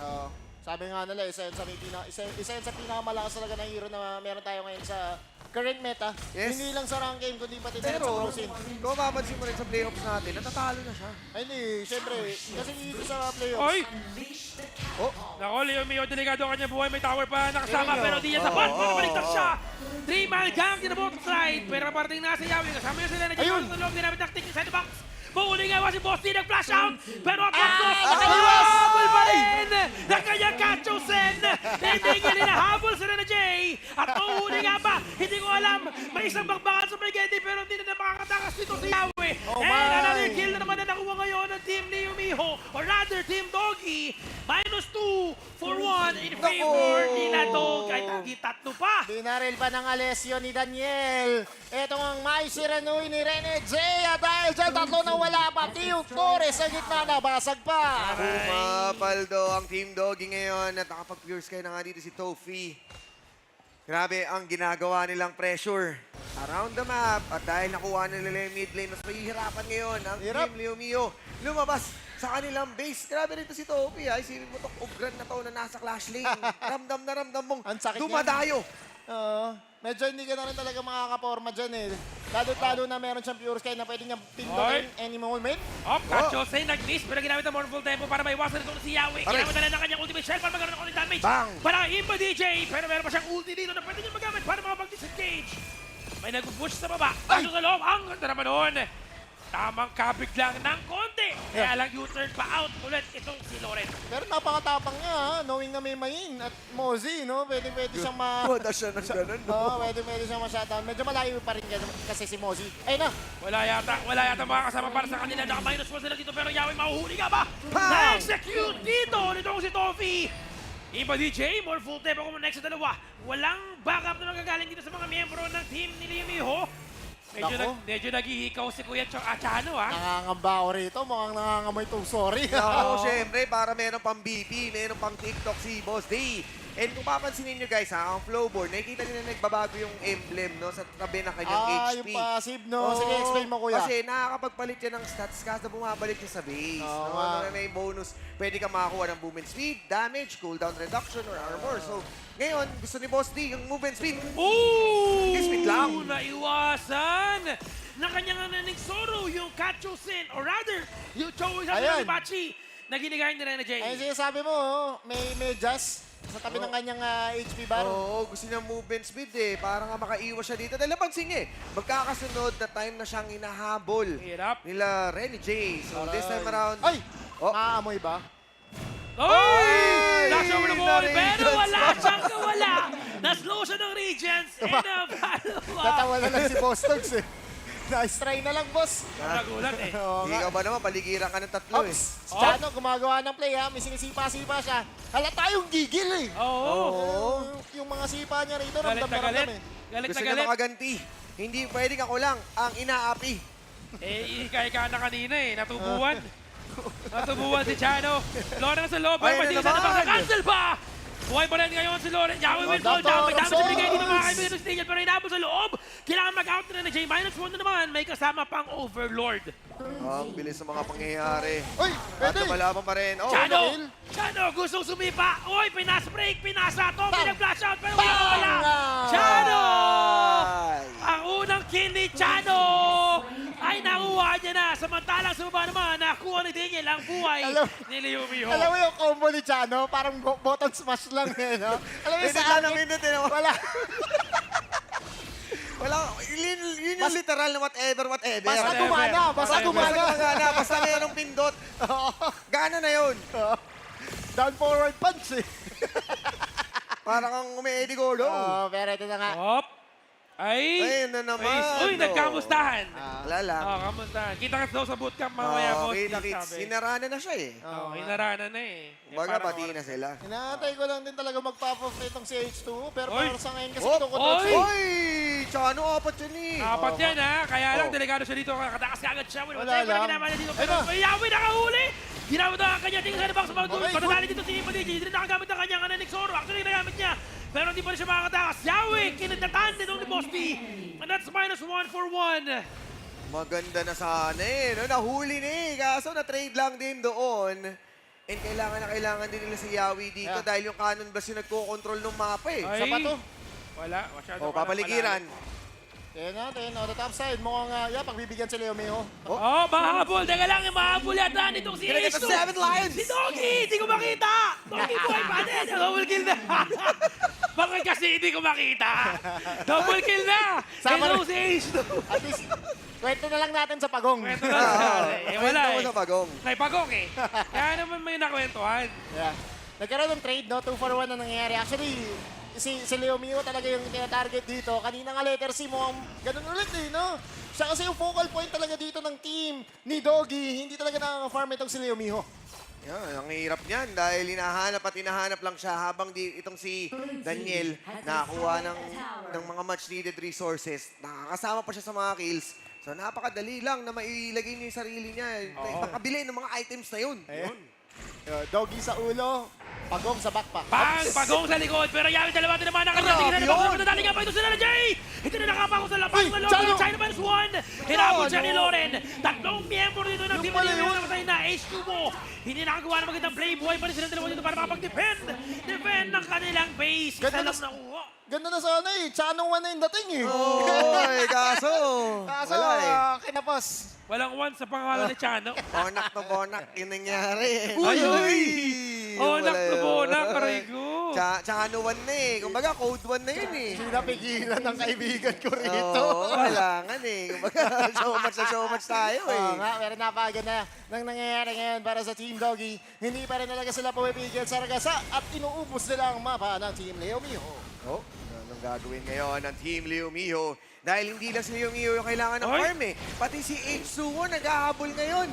Sabi nga nila, isa yan sa pinakamalakas talaga na hero na meron tayo ngayon sa current meta. Yes. Hindi lang sa rank game, kundi pati din sa Pero, closing. kung mapapansin mo rin sa playoffs natin, natatalo na siya. Ay, hindi. Siyempre, kasi dito sa playoffs. Oy! Nako, Leo Mio, delikado ang kanyang buhay. May tower pa nakasama, pero di niya sapat. Baligtad siya. 3-man gang, kinabot slide. Pero parating na si Yawi. Kasama niya sila na dyan. Sa loob, ginamit ng technique inside the box. Buuling nga si Boss D, nag-flash out. Pero at Marcos, nakahabol pa rin. Na kanyang Kachosen. Hindi niya hinahabol si Rene J. At mauhuli nga ba? Hindi ko alam. May isang bakbakan sa Brigade, pero hindi na makakatakas dito si Yawi. And another kill na naman na nakuha ngayon ng Team Leo Miho. Or rather, Team Doggy. -2 for 1 in favor ni Dog. Kahit ang tatlo pa. Binaril pa ng Alessio ni Daniel. Ito ang may siranuy ni Rene J. At dahil dyan, tatlo na wala pa. Tio Torres sa gitna, nabasag pa. Pumapaldo ang Team Doggy ngayon at nakapag-pure sky na nga dito si Tofi. Grabe ang ginagawa nilang pressure around the map. At dahil nakuha nila yung mid lane, mas mahihirapan ngayon ang Team Leo Mio lumabas sa kanilang base. Grabe rito si Tofi. Isipin mo itong Ogran na to na nasa Clash Lane. Ramdam na ramdam mong dumadayo. Medyo hindi ka na rin talaga makakaporma dyan eh. Lalo na meron siyang Pure Sky na pwede niya pindutin any moment. Kachosen nag-miss pero ginamit ang Mournful Tempo para maiwasan ito si Yawi. Ginamit na rin ang kanyang ultimate shell para magkaroon ng ulit damage. Para Imba DJ, pero meron pa siyang ulti dito na pwede niya magamit para makapag-disengage. May nag-push sa baba. Pasok sa loob. Ang ganda naman noon. Tamang kabig lang ng konti. Kaya lang U-turn pa out ulit itong si Loren. Pero napakatapang niya ha, knowing na may main at Mozi, no? Pwede siyang Wala siya ng ganun, no? Oo, pwede siyang ma-shutdown. Medyo malayo pa rin kasi si Mozi. Ayun na! Wala yata makakasama para sa kanila. Naka-1 sila dito pero Yawi mahuhuli ka ba? Na-execute dito nitong si Tofi. Iba DJ, more full tempo kung next sa dalawa. Walang backup na magagaling dito sa mga miyembro ng team ni Leo Miho. Medyo naghihikaw si Kuya Chano, ha? Nangangamba ako rito. Mukhang nangangamoy itong sorry. Oo, syempre, para meron pang BP, meron pang TikTok si Boss D. And kung papansinin nyo guys, ang flowboard, nakikita nyo na nagbabago yung emblem no, sa tabi ng kanyang HP. Yung passive, no? Sige, explain mo, Kuya. Kasi nakakapagpalit yan ng stats kasi bumabalik siya sa base. No, may bonus. Pwede ka makakuha ng movement speed, damage, cooldown reduction, or armor. So, ngayon, gusto ni Boss D yung movement speed. Speed lang. Naiwasan ng kanyang naning Zoro, yung Kachosen, or rather, yung Chowi sa Bachi na ginigay ni Rene J. Ayun, sinasabi mo, may just sa tabi ng kanyang HP bar. Oo, gusto niya movement speed eh. Para nga makaiwas siya dito. Dahil napansin niya eh, magkakasunod na time na siyang inahabol nila Rene J. So this time around... Ay! Maamoy ba? Ay! Nasa mo na ball, pero wala siyang kawala. Na-slow siya ng Regents. And follow-up. Tatawa na lang si Boss Dogs eh. Nice try na lang, boss. Nagulat eh. Hindi ka ba naman, paligiran ka ng tatlo eh. Si Chano, gumagawa ng play ha. May sinisipa-sipa siya. Halata yung gigil eh. Oo. Yung mga sipa niya rito, ramdam na ramdam eh. Galit Gusto niya makaganti. Hindi pwedeng ako lang ang inaapi. Eh, ika-ika na kanina eh. Natubuan. Natubuan si Chano. Loren sa loob. Pero pwede isa na bang cancel pa? Buhay pa rin ngayon si Loren. Yawi will fall down. May damage sa brigade dito mga kaibigan ng stage. Pero inabot sa loob. Kailangan mag-out na J. -1 na naman. May kasama pang Overlord. Ang bilis ng mga pangyayari. Uy! At lumalaban pa rin. Chano! Gustong sumipa. Uy! Pinas-break. Pinasa to. Pinag-flash out. Pero wala. Chano! Ang unang kill ni Chano ay nakuha kanya na. Samantalang sa baba naman, nakuha ni Daniel ang buhay ni Leomio. Alam mo yung combo ni Chano, parang button smash lang eh, no? Alam mo yung sa akin, wala. Wala, yun yung literal na whatever. Basta gumana, basta mayroong pindot. Gana na yun. Down forward punch eh. Parang kang umi-Eddie Gordo. Pero ito na nga. Hop. Ay! Ayun na naman. Uy, nagkamustahan. Wala lang. Kamustahan. Kita ka daw sa bootcamp mamaya, boss. Hinarana na siya eh. Hinarana na eh. Kumbaga, pati na sila. Inaantay ko lang din talaga mag-pop-off itong si H2. Pero Oy! para sa ngayon kasi Hop! ito ko Oy! Chano, apat yan eh. Apat yan ha. Kaya lang, delikado siya dito. Katakas ka agad siya. Wala lang ginama niya dito. Pero Yawi nakahuli. Ginamit ang kanya. Tingin sa box sa mga dulo. Patadali dito si Padigi. Hindi na nakagamit ang kanyang Nexoro. Actually, nagamit niya. Pero hindi pa rin siya makakatakas. Yawi, kinatatan nitong ni Boss D. And that's -1 for 1. Maganda na sana eh. No? Nahuli na eh. Kaso na-trade lang din doon. And kailangan din nila si Yawi dito dahil yung Cannon Blast yung nagko-control ng mapa eh. Ay. Sa pa to? Wala. Masyado Papaligiran. Kaya natin, on the top side, mukhang pagbibigyan si Leomio. Mahabol. Teka lang, mahabol yata nitong si Gonna get the H2. 7 Lions. Si Doggy, hindi ko makita. Doggy buhay pa din. Double kill na. Bakit kasi hindi ko makita? Double kill na. Hello si H2. At least, kwento na lang natin sa pagong. Kwento na lang. Wala Kwento mo eh. sa pagong. Naipagong eh. Kaya naman may nakwentuhan. Yeah. Nagkaroon ng trade, no? 2 for 1 na nangyayari. Actually, si Leomio talaga yung tinatarget dito. Kanina nga letter C mo, ganun ulit eh, no? Siya kasi yung focal point talaga dito ng team ni Doggy. Hindi talaga nakaka-farm itong si Leomio. Yeah, ang hirap niyan dahil hinahanap lang siya habang itong si Daniel nakakuha ng mga much needed resources. Nakakasama pa siya sa mga kills. So napakadali lang na mailagay niya yung sarili niya. Makabili ng mga items na yun. Doggy sa ulo, Pagong sa backpack. Pagong sa likod. Pero Yawi dalawa din naman nakarating sa box. Nadali nga pa ito sila na Jay. Ito na nakapako sa lapas ng Loren. China -1. Hinabot siya ni Loren. Tatlong miyembro dito ng team na namatay na. H2 mo. Hindi nakagawa ng magandang play. Buhay pa rin silang dalawa dito para makapag-defend. Defend ng kanilang base. Salam na uwa. Ganda na sana eh. Chano 1 na yung dating eh. Oy, kaso. Wala eh. Kinapos. Walang 1 sa pangalan ni Chano. Bonak to bonak. Yun nangyari. Uy! Bonak to bonak, Karigo. Chano 1 na eh. Kumbaga, code 1 na yun eh. Sinapigilan ng kaibigan ko rito. Oo, kailangan eh. Kumbaga, showmatch tayo eh. Oo nga, pero napakaganda nang nangyayari ngayon para sa Team Doggy. Hindi pa rin talaga sila pumipigil sa ragasa at inuubos nila ang mapa ng Team Leomio. Anong gagawin ngayon ng Team Leomio? Dahil hindi lang si Leomio yung kailangan ng farm eh. Pati si H2 naghahabol ngayon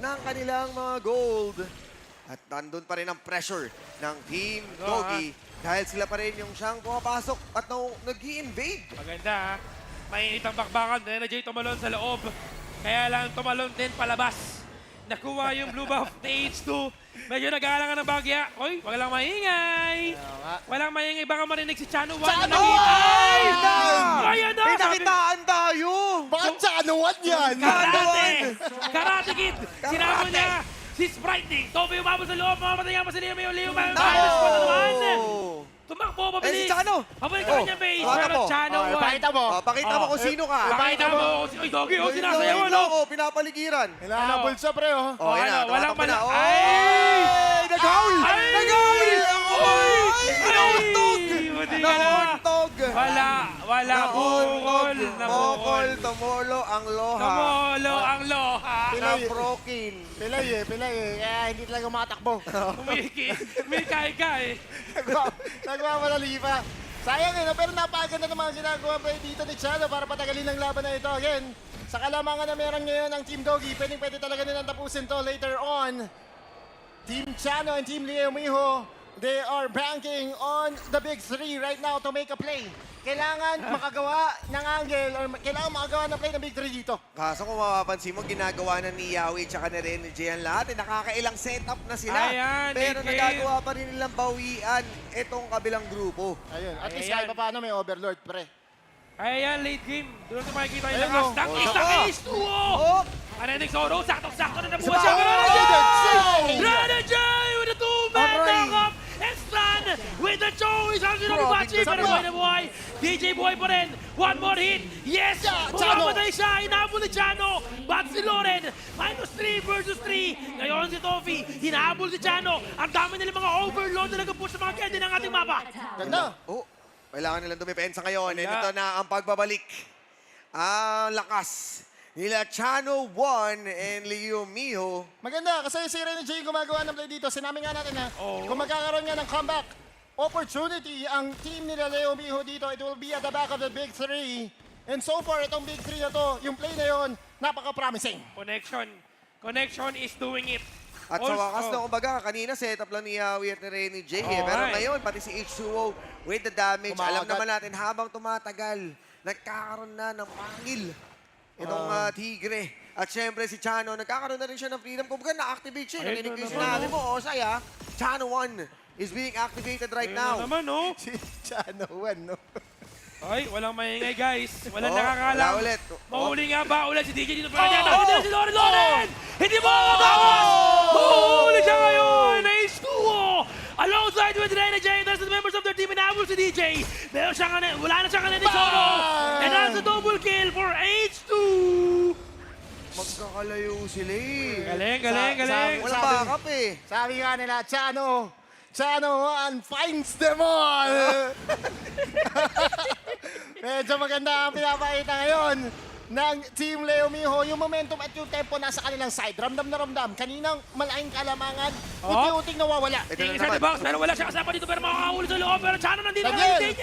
ng kanilang mga gold. At nandun pa rin ang pressure ng Team Doggy. Dahil sila pa rin yung siyang pumapasok at nag-i-invade. Maganda ha. Mainit ang bakbakan. Energy tumalon sa loob. Kaya lang tumalon din palabas. Nakuha yung blue buff ni H2. Medyo nag-aalangan ng bagya. Oy, walang maingay. Walang maingay. Baka marinig si Chano 1. Chano! Ayan na! Pinakitaan tayo! Bakit Chano 1 yan? Karate Kid! Sinama niya si Sprite. Toby umabot sa loob. Mamamatay nga pa si Leo. Leo, minus pa na naman. Tumakbo, mabilis. Si Chano! Pabalik ka kanyang base. Pero Chano 1. Pakita mo. Pakita mo kung sino ka. Pakita mo. Ay, Doggy, sinasayawan. Pinapaligiran. Hinahabol siya, pre, oh. Walang mala. Ay! Nag-haul! Nag-haul! Nauntog! Nauntog! Wala. Bukol. Bukol, tumolo ang loha. Na-broken. Pilay eh. Kaya hindi talaga makatakbo. Umikay. Nagmamalali pa. Sayang eh, no? Pero napaganda ng mga ginagawa pa dito ni Chano para patagalin ang laban na ito. Again, sa kalamangan na meron ngayon ang Team Doggy, pwede talaga nilang tapusin to later on. Team Chano and Team Leomio, they are banking on the big three right now to make a play. Kailangan makagawa ng angle or kailangan makagawa ng play ng big three dito. Kaso kung mapapansin mo, ginagawa na ni Yawi at ni Renegade ang lahat. Nakakailang setup na sila. Ayan, pero nagagawa pa rin nilang bawian itong kabilang grupo. Ayun, at least kahit pa paano may overlord, pre. Ayan, late game. Doon natin makikita yung Ayun, lakas. oh. Isang H2! Anenix Oro, saktong-sakto na nabuha Sa siya. Renegade! Renegade with a two-man knock-up! And strand with the choice. Ang sinabi Bachi, pero buhay na buhay. DJ buhay pa rin. One more hit. Yes! Pumamatay siya. Hinabol ni Chano. But si Loren, -3 versus 3. Ngayon si Toffee, hinabol si Chano. Ang dami nila mga overload na nag-push sa mga candy ng ating mapa. Ganda. Oh, kailangan nilang dumipensa ngayon. And ito na ang pagbabalik. Ang lakas nila Chano 1 and Leo Miho. Maganda, kasi si Rene J gumagawa ng play dito. Sinabi nga natin na kung magkakaroon nga ng comeback opportunity ang team nila Leo Miho dito, it will be at the back of the big three. And so far, itong big three na to, yung play na yon, napaka-promising. Connection is doing it. At sa wakas na, kumbaga, kanina setup lang ni Yawi at ni Rene J. Pero ngayon, pati si H2O with the damage. Alam naman natin, habang tumatagal, nagkakaroon na ng pangil itong Tigre. At syempre si Chano, nagkakaroon na rin siya ng freedom. Kumbaga, na-activate siya. Nakinig ko yung sinabi mo, Osay ha. Chano 1 is being activated right now. Naman, no? Si Chano 1, no? Ay, walang maingay, guys. Walang nakakalam. Wala ulit. Mahuli nga ba ulit si DJ dito? Pero dyan, si Loren! Hindi mo makabawas! Mahuli siya ngayon! H2O! Alongside with Rene J, there's the members of their team inabol si DJ. Pero wala na siyang kanin ni Choro. And that's a double kill for H2! Magkakalayo sila eh. Galing. Walang backup eh. Sabi nga nila, Chano 1 finds them all! Medyo maganda ang pinapakita ngayon ng Team Leo Miho. Yung momentum at yung tempo nasa kanilang side. Ramdam na ramdam. Kaninang malaking kalamangan, unti-unting nawawala. Inside the box, pero wala siya kasama dito, pero makakahuli sa loob. Pero Chano nandito na rin,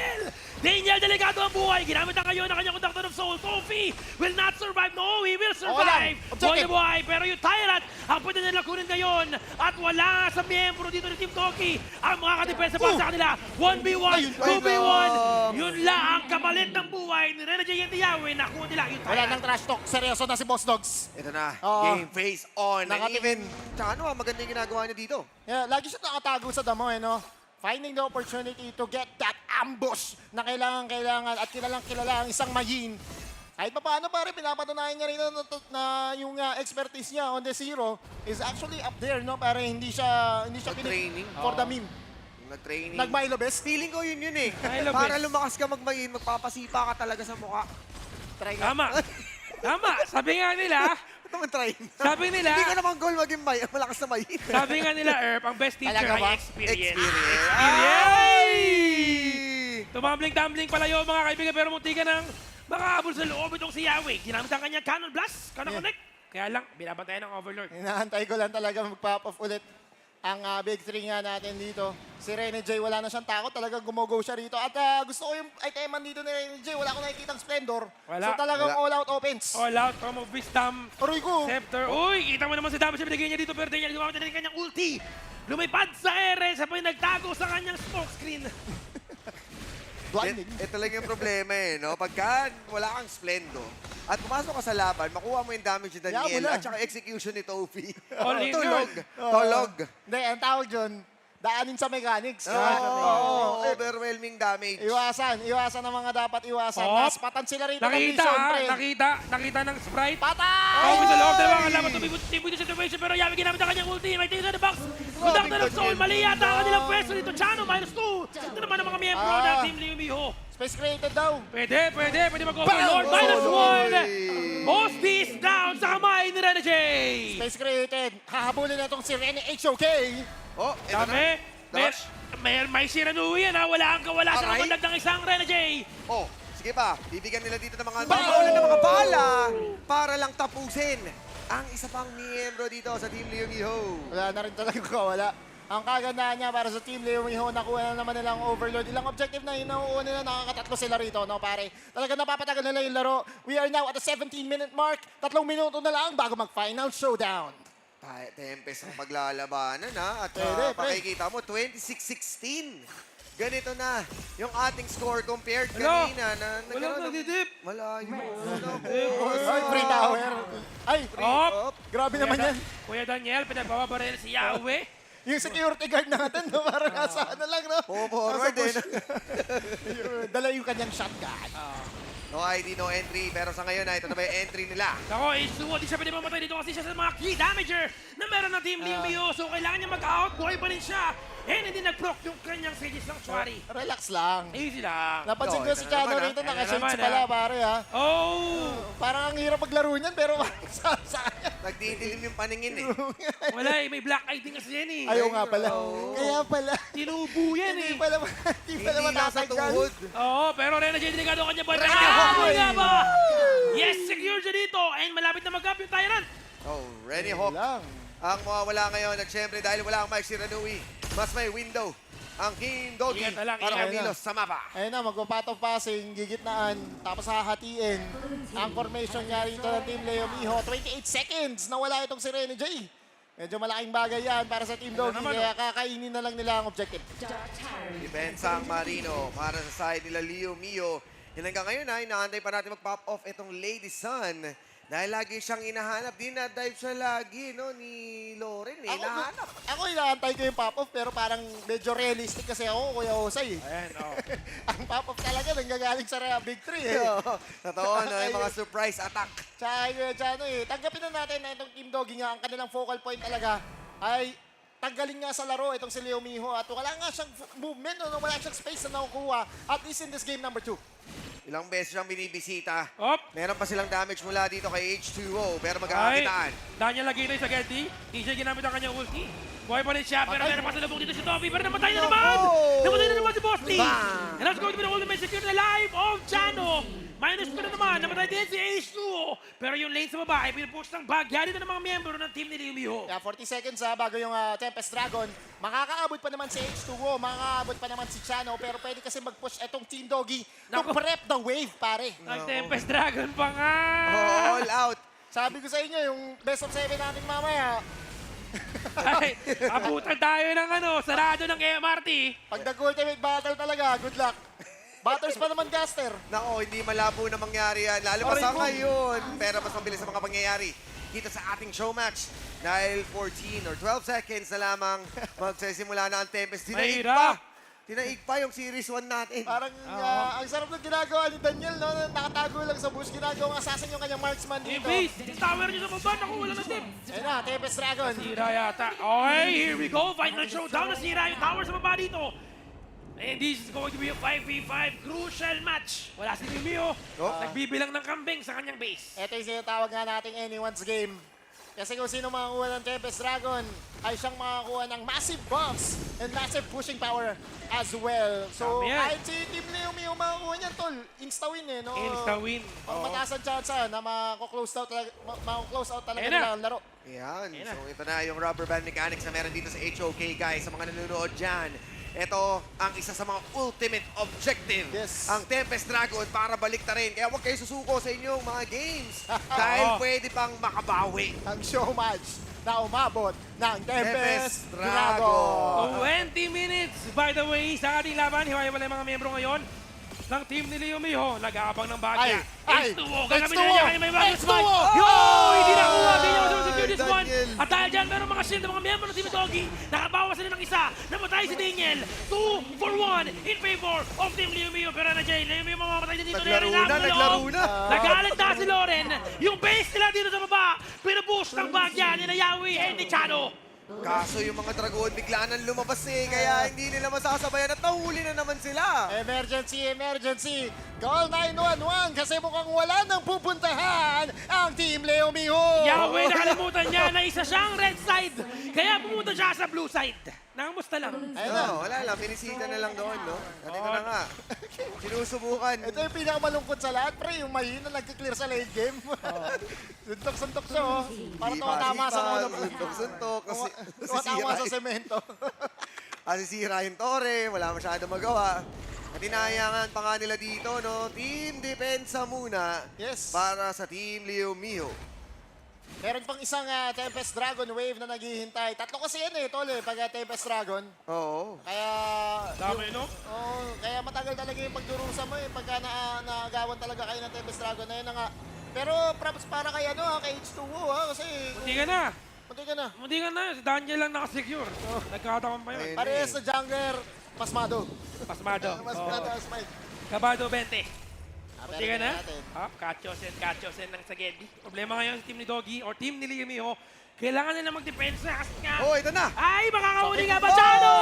Daniel, delikado ang buhay. Ginamit na ngayon ang kanyang conductor of soul. Toffee will not survive. No, he will survive. Buhay na buhay. Pero yung Tyrant, ang pwede nila kunin ngayon. At wala sa miyembro dito ng Team Toki. Ang mga kadepensa para sa kanila. 1v1, 2v1. Yun lang ang kapalit ng buhay ni Rene J. and Yahweh. Nakuha nila yung Tyrant. Wala nang trash talk. Seryoso na si Boss Dogs. Ito na, game face on. And even Chano, maganda yung ginagawa niya dito. Yeah, lagi siya nakatago sa damo, no? Finding the opportunity to get that ambush na kailangan at kilala ang isang Majin. Kahit pa paano pare, pinapatunayan niya rin na yung expertise niya on the zero is actually up there, no? Para hindi siya training for the meme. Nag-training. Nag-Milo best? Feeling ko yun eh. Para lumakas ka mag-Majin, magpapasipa ka talaga sa mukha. Tama. Sabi nga nila, Hindi ka naman goal maging malakas na Majin. Sabi nga nila, Erp, ang best teacher ay experience. Tumambling-tumbling pala yung mga kaibigan, pero munti ka nang makahabol sa loob itong si Yahweh. Ginamit ang kanyang cannon blast, cannon connect. Kaya lang, binabantayan ng Overlord. Inaantay ko lang talaga mag-pop off ulit ang big three nga natin dito. Si Rene J, wala na siyang takot. Talagang gumogo siya rito. At gusto ko yung iteman dito ni Rene J. Wala ko nakikitang Splendor. So talagang all-out offense. All-out, from of wisdom. Aroy ko. Scepter. Uy, kita mo naman si Damas. Binigay niya dito. Pero Daniel, gumamit na rin kanyang ulti. Lumipad sa ere. Sa nagtago sa kanyang smoke screen. Ito lang yung problema eh, no? Pagka wala kang Splendor at pumasok ka sa laban, makuha mo yung damage ni Daniel at saka execution ni Toffee. Tulog. Hindi, ang tawag dyan, daanin sa mechanics. Overwhelming damage. Iwasan ang mga dapat iwasan. Naspatan sila rito ng mission, pre. Nakita ng Sprite. Patay! Kobe sa loob, dalawa. Alam mo, tumibot yung situation, pero Yami ginamit ang kanyang ulti. May tingin sa the box. Conductor of Soul, mali yata ang kanilang pwesto dito. Chano, -2. Ito naman ang mga miyembro ng Team Leo Miho. Space created daw. Pwede mag-overlord. -1. Boss is down sa kamay ni Rene J. Space created. Hahabulin na itong si Rene HOK. Sabi, may Shiranui yan ha. Wala sa kamundag ng isang Rene J. Sige pa, bibigyan nila dito ng mga bala para lang tapusin ang isa pang miyembro dito sa Team Leo Miho. Wala na rin talaga wala. Ang kagandahan niya para sa Team Leo Miho, nakuha na naman nilang overload. Ilang objective na yun, nakuha nila, nakakatatlo sila rito, no pare? Talaga napapatagal nila yung laro. We are now at the 17-minute mark. 3 minuto na lang bago mag-final showdown. Tempest ang paglalabanan ha. At pakikita mo, 26-16. Ganito na yung ating score compared kanina na Wala nadidip. Malayo. Ay, free tower. Ay, grabe naman yan. Kuya Daniel, pinagbababaril si Yahweh. Yung security guard natin, no? Parang nasa ano lang, no? Forward din. Dala yung kanyang shotgun. No ID, no entry. Pero sa ngayon, ito na ba yung entry nila? Ako, H2O, di siya pwede mamatay dito kasi siya sa mga key damager na meron ng Team Liumio. So, kailangan niya mag-out. Buhay pa rin siya. And hindi nag-proc yung kanyang Sages Sanctuary. Relax lang. Easy lang. Napansin ko si Chano rito, naka-shades pala, pare, ha? Oh! Parang ang hirap maglaro niyan, pero sa kanya. Nagdidilim yung paningin eh. Wala eh, may black eye din kasi yan eh. Ayaw nga pala. Kaya pala. Tinubo yan eh. Hindi pala matatanggal. Oo, pero Rena J. Delicado kanya ba? Yes, secure siya dito. And malapit na mag-up yung Tyrant. Oh, Renny Hawk. Ang mawawala ngayon at syempre dahil wala ang Mike Siranui, mas may window ang King Doggy para kumilos sa mapa. Ayun na, magpa-pot of passing, gigitnaan, tapos hahatiin. Ang formation nga rito ng Team Leo Miho, 28 seconds na wala itong si Rene J. Medyo malaking bagay yan para sa Team Doggy, kaya kakainin na lang nila ang objective. Dipensang Marino para sa side nila Leo Mio. Yan hanggang ngayon ay inaantay pa natin mag-pop off itong Lady Sun. Dahil lagi siyang inahanap. Dinadive siya lagi, no, ni Loren. Hinahanap. Ako inaantay ko yung pop-off, pero parang medyo realistic kasi ako, Kuya Osay. Ayan, Ang pop-off talaga nanggagaling sa Big 3 eh. Totoo, no, yung mga surprise attack. Tsaka Kuya Chano eh, tanggapin na natin na itong Team Doggy nga, ang kanilang focal point talaga ay tanggalin nga sa laro itong si Leo Miho at wala nga siyang movement, no, wala siyang space na nakukuha at least in this game number 2. Ilang beses siyang binibisita. Op. Meron pa silang damage mula dito kay H2O, pero magkakakitaan. Daniel Aguirre sa Getty. Hindi siya ginamit ang kanyang ulti. Buhay pa rin siya, pero meron pa sa lubong dito si Toby. Pero namatay na naman! Namatay na naman si Boss Lee! And that's going to be the ultimate secure na life of Chano. Minus pa na naman, namatay din si H2O. Pero yung lane sa baba ay pinupush ng bagya dito ng mga miyembro ng team ni Liumio. Yeah, 40 seconds bago yung Tempest Dragon. Makakaabot pa naman si H2O, makakaabot pa naman si Chano, pero pwede kasi mag-push etong Team Doggy to prep the wave, pare. Ang Tempest Dragon pa nga! All out! Sabi ko sa inyo, yung best of 7 natin mamaya, ay, abutan tayo ng sarado ng MRT. pag nag-ultimate battle talaga, good luck. Batters pa naman, Gaster. Nako, hindi malabo na mangyari yan. Lalo pa sa ngayon. Pero mas mabilis ang mga pangyayari dito sa ating show match. Dahil 14 or 12 seconds na lamang magsisimula na ang Tempest. Tinaig pa yung Series 1 natin. Parang ang sarap ng ginagawa ni Daniel, no? Nakatago lang sa bush, ginagawang assassin yung kanyang marksman dito. Yung tower niya sa baba, naku, wala na tip. Ayun na, Tempest Dragon. Nasira yata. Okay, here we go. Final showdown. Nasira yung tower sa baba dito. And this is going to be a 5v5 crucial match. Wala si Mimio. Nagbibilang ng kambing sa kanyang base. Ito yung sinatawag nga nating anyone's game. Kasi kung sino makakuha ng Tempest Dragon, ay siyang makakuha ng massive buffs and massive pushing power as well. So, kahit si Team Liumio makakuha niyan, tol, insta-win eh, no? Insta-win. Mataas ang chance na mako-close out talaga nila ang laro. Yan. So, ito na yung rubber band mechanics na meron dito sa HOK, guys, sa mga nanonood dyan. Ito ang isa sa mga ultimate objective. Ang Tempest Dragon para baliktarin. Kaya huwag kayo susuko sa inyong mga games. Dahil pwede pang makabawi. Ang show match na umabot ng Tempest Dragon. 20 minutes, by the way, sa ating laban. Hiwalay mga miyembro ngayon ng team ni Liumio. Nag-aabang ng bagya. H2O, gagamitin na niya kayo may bagay spike. Yo! Hindi nakuha. Ganyan ako sa secure this one. At dahil dyan, meron mga shield ng mga miyembro ng Team Doggy. Nakabawas sila ng isa. Namatay si Daniel. 2 for 1 in favor of Team Liumio. Pero na Jay, Liumio mamamatay din dito. Naglaro na. Nagalit na si Loren. Yung base nila dito sa baba. Pinupush ng bagya ni Yawi and ni Chano. Kaso yung mga Dragon bigla nang lumabas eh, kaya hindi nila masasabayan at nahuli na naman sila. Emergency, emergency! Call 911 kasi mukhang wala nang pupuntahan ang Team Leo Miho! Yahweh, nakalimutan niya na isa siyang red side. Kaya pumunta siya sa blue side. Nangamusta lang. Ayun na. Wala lang, pinisita na lang doon, no? At ito na nga. Sinusubukan. Ito yung pinakamalungkot sa lahat, pre. Yung mahina nag-clear sa late game. Suntok-suntok siya, oh. Para tumatama sa ulo. Suntok-suntok. Tumatama sa semento. Kasi si Ryan Torre, wala masyado magawa. At inahayangan pa nga nila dito, no? Team Depensa muna. Yes. Para sa Team Leo Mio. Meron pang isang Tempest Dragon wave na naghihintay. Tatlo kasi yan eh, tol eh, pag Tempest Dragon. Oo. Kaya... Dami, no? Oo, kaya matagal talaga yung pagdurusa mo eh, pagka naagawan talaga kayo ng Tempest Dragon na yun na nga. Pero props para kay kay H2O kasi... Munti ka na. Munti ka na. Si Daniel lang nakasecure. Nagkataon pa yun. Parehas na jungler, pasmado. Pasmado. Pasmado, Spike. Kabado 20. Buti ka na? Kachosen ng Sagedi. Problema ngayon sa team ni Doggy or team ni Leo Mio. Kailangan nila magdepensa kasi nga. Oh, ito na. Ay, makakahuli nga ba, Chano?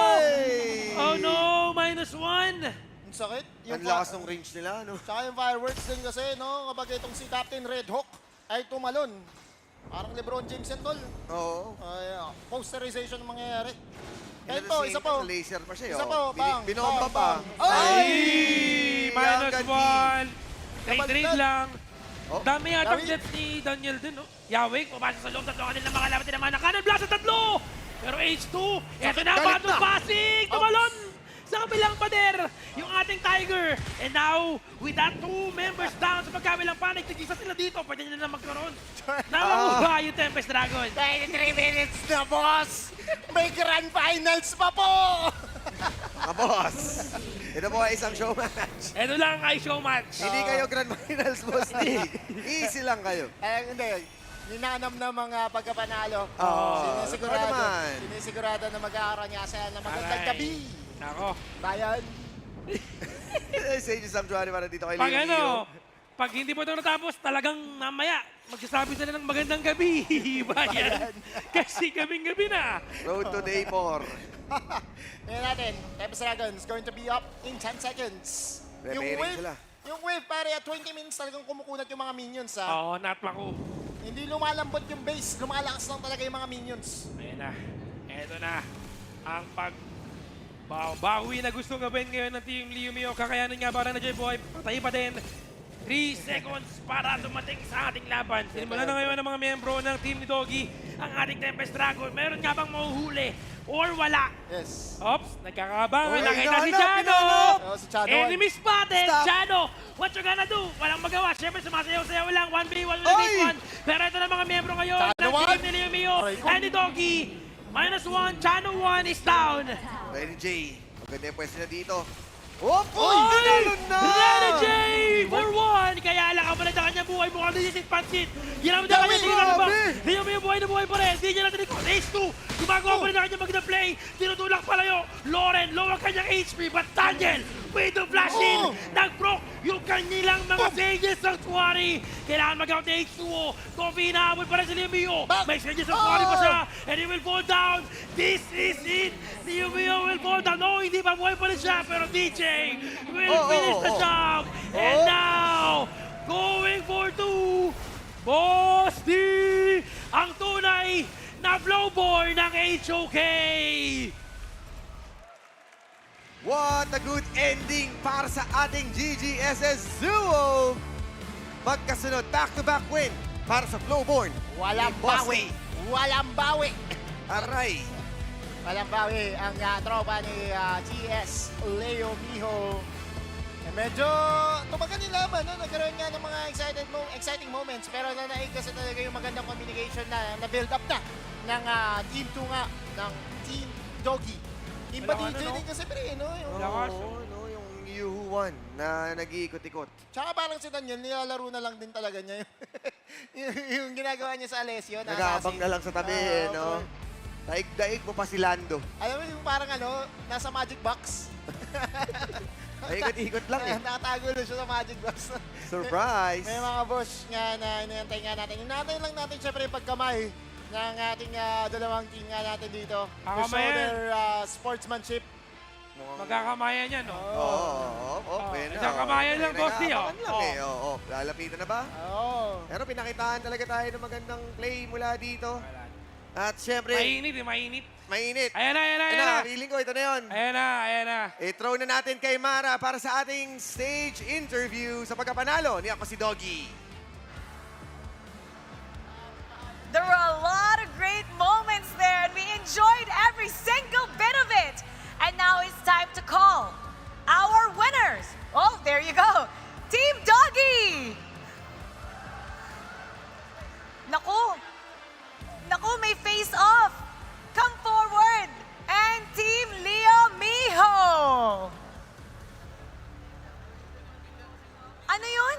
Oh no, -1. Ang sakit. Ang lakas ng range nila, no? Tsaka yung fireworks din kasi, no? Kapag itong si Captain Red Hawk ay tumalon. Parang Lebron James yan, tol. Oo. Posterization ang mangyayari. And Ito, isa po. Laser pa siya, Isa po, bang. Binomba pa. Ay! -1. Trade lang. Oh, Dami yata ang jets ni Daniel din, no? Yawing, pumasa sa loob, tatlo kanila mga laban, tinamaan ng kanan, blast sa tatlo! Pero H2, eto na, batong passing, tumalon! Sa kabilang pader, yung ating Tiger. And now, with that 2 members down sa pagkabilang panic, tigisa sila dito, pwede nila na magkaroon. Namamuha yung Tempest Dragon. 23 minutes na, boss! May grand finals pa po! Boss! Ito po ay isang show match. Ito lang ay show match. Hindi kayo grand finals, boss. Easy lang kayo. Hindi. Ninanam na mga pagkapanalo. Sinisigurado. Sinisigurado na mag-aaranyasan na magandang gabi. Nako. Bayan. Say you Sanctuary para dito kay Pag Leo. pag hindi po ito natapos, talagang mamaya, magsasabi sila ng magandang gabi, bayan. Kasi gabing-gabi na. Road to day 4. Tingnan natin. Tempest Dragon is going to be up in 10 seconds. Preparing sila. Yung wave, pare, at 20 minutes talagang kumukunat yung mga minions, ha? Oo, natmako. Hindi lumalambot yung base, lumalakas lang talaga yung mga minions. Ayan na. Eto na. Ang bawi na gusto gawin ngayon ng Team Leo Mio. Kakayanin nga para na J-Boy. Patay pa din. 3 seconds para dumating sa ating laban. Sinimulan na ngayon ng mga miyembro ng team ni Doggy ang ating Tempest Dragon. Meron nga bang mahuhuli or wala? Yes. Ops, nagkakabangan. Nakita si pinanap, Chano. Si Chano. Enemy spotted. Stop. Chano, what you gonna do? Walang magawa. Siyempre, sumasayaw-sayaw lang. 1v1 with Oy! 1. Pero ito na mga miyembro ngayon Chano ng one. team ni Leo Mio and ni Doggy. -1. Chano 1 is down. Ready, Jay. Maganda yung pwesto na dito. Oh, Oy! na! Ready J for 1! Kaya lang ang sa kanyang buhay, mukhang nilisit pansit. Ginamit na kanya, hindi na ba? Hindi niya buhay na buhay pa rin. Hindi niya natin ito. Ace 2, gumagawa pa rin na kanyang magandang play. Tinutulak palayo. Lauren, low ang kanyang HP, but Daniel, with the flash in, nag-proc yung kanilang mga Sages Sanctuary. Kailangan mag-out ni H2O. Coffee, inaabot pa rin si Leo Mio. May Sages Sanctuary pa siya, and he will fall down. This is it. Leo Mio will fall down. No, hindi pa buhay pa rin siya, pero DJ will finish the job. And now, going for 2, Boss D, ang tunay na flowboy ng HOK. What a good ending para sa ating GGSS Duo! Magkasunod, back-to-back win para sa Flowborn. Walang bawi. Walang bawi. Aray! Walang bawi ang tropa ni GS Leo Miho. Medyo tumagal yung laban, no? Nagkaroon nga ng mga exciting moments, pero nanaig kasi talaga yung magandang communication na build up na ng Team 2 nga, ng Team Doggy. Team pa DJ din kasi pre, no? Yung Yuhuan na nag-iikot-ikot. Tsaka parang si Daniel, nilalaro na lang din talaga niya yung ginagawa niya sa Alessio. Nag-aabang na lang sa tabi, no? Daig-daig mo pa si Lando. Alam mo yung parang nasa magic box. Ikot-ikot lang eh. Nakatago na siya sa magic box. Surprise! May mga boss nga na inantay nga natin. Inantay lang natin syempre yung pagkamay ng ating dalawang team nga natin dito. To show their sportsmanship. Magkakamayan yan, no? Pwede na. Isang kamayan lang, boss D, Lalapitan na ba? Oo. Pero pinakitaan talaga tayo ng magandang play mula dito. At syempre... Mainit. Ayan na. Feeling ko, ito na yun. Ayan na. I-throw na natin kay Mara para sa ating stage interview sa pagkapanalo ni ako si Doggy. There were a lot of great moments there, and we enjoyed every single bit of it. And now it's time to call our winners. Oh, there you go. Team Doggy! Naku, may face-off. Come forward. And Team Leo Miho. Ano yun?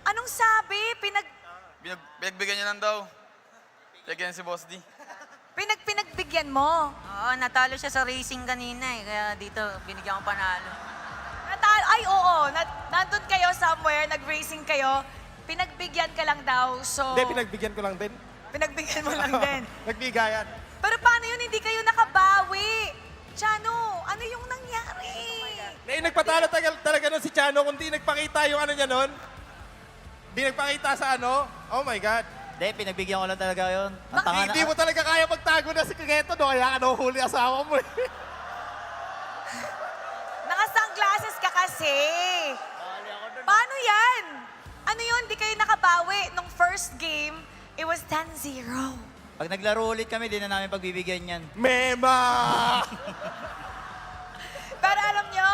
Anong sabi? Pinagbigyan niya lang daw. Lagyan si Boss D. Pinagbigyan mo? Oo, natalo siya sa racing kanina eh. Kaya dito, binigyan ko panalo. Natalo? ay oo, nandun kayo somewhere, nag-racing kayo, pinagbigyan ka lang daw, so... Hindi, pinagbigyan ko lang din. Pinagbigyan mo lang din. Nagbigayan. Pero paano yun, hindi kayo nakabawi? Chano, ano yung nangyari? Nagpatalo talaga nun si Chano kung di nagpakita yung ano niya nun. Di nagpakita sa ano. Oh my God. Hindi, pinagbigyan ko lang talaga yun. Ang tanga Hindi mo talaga kaya magtago na si Kiketo, no? Kaya ka nahuhuli asawa mo eh. Naka-sunglasses ka kasi. Paano yan? Ano yun, di kayo nakabawi? Nung first game, it was 10-0. Pag naglaro ulit kami, di na namin pagbibigyan yan. Mema! Pero alam nyo,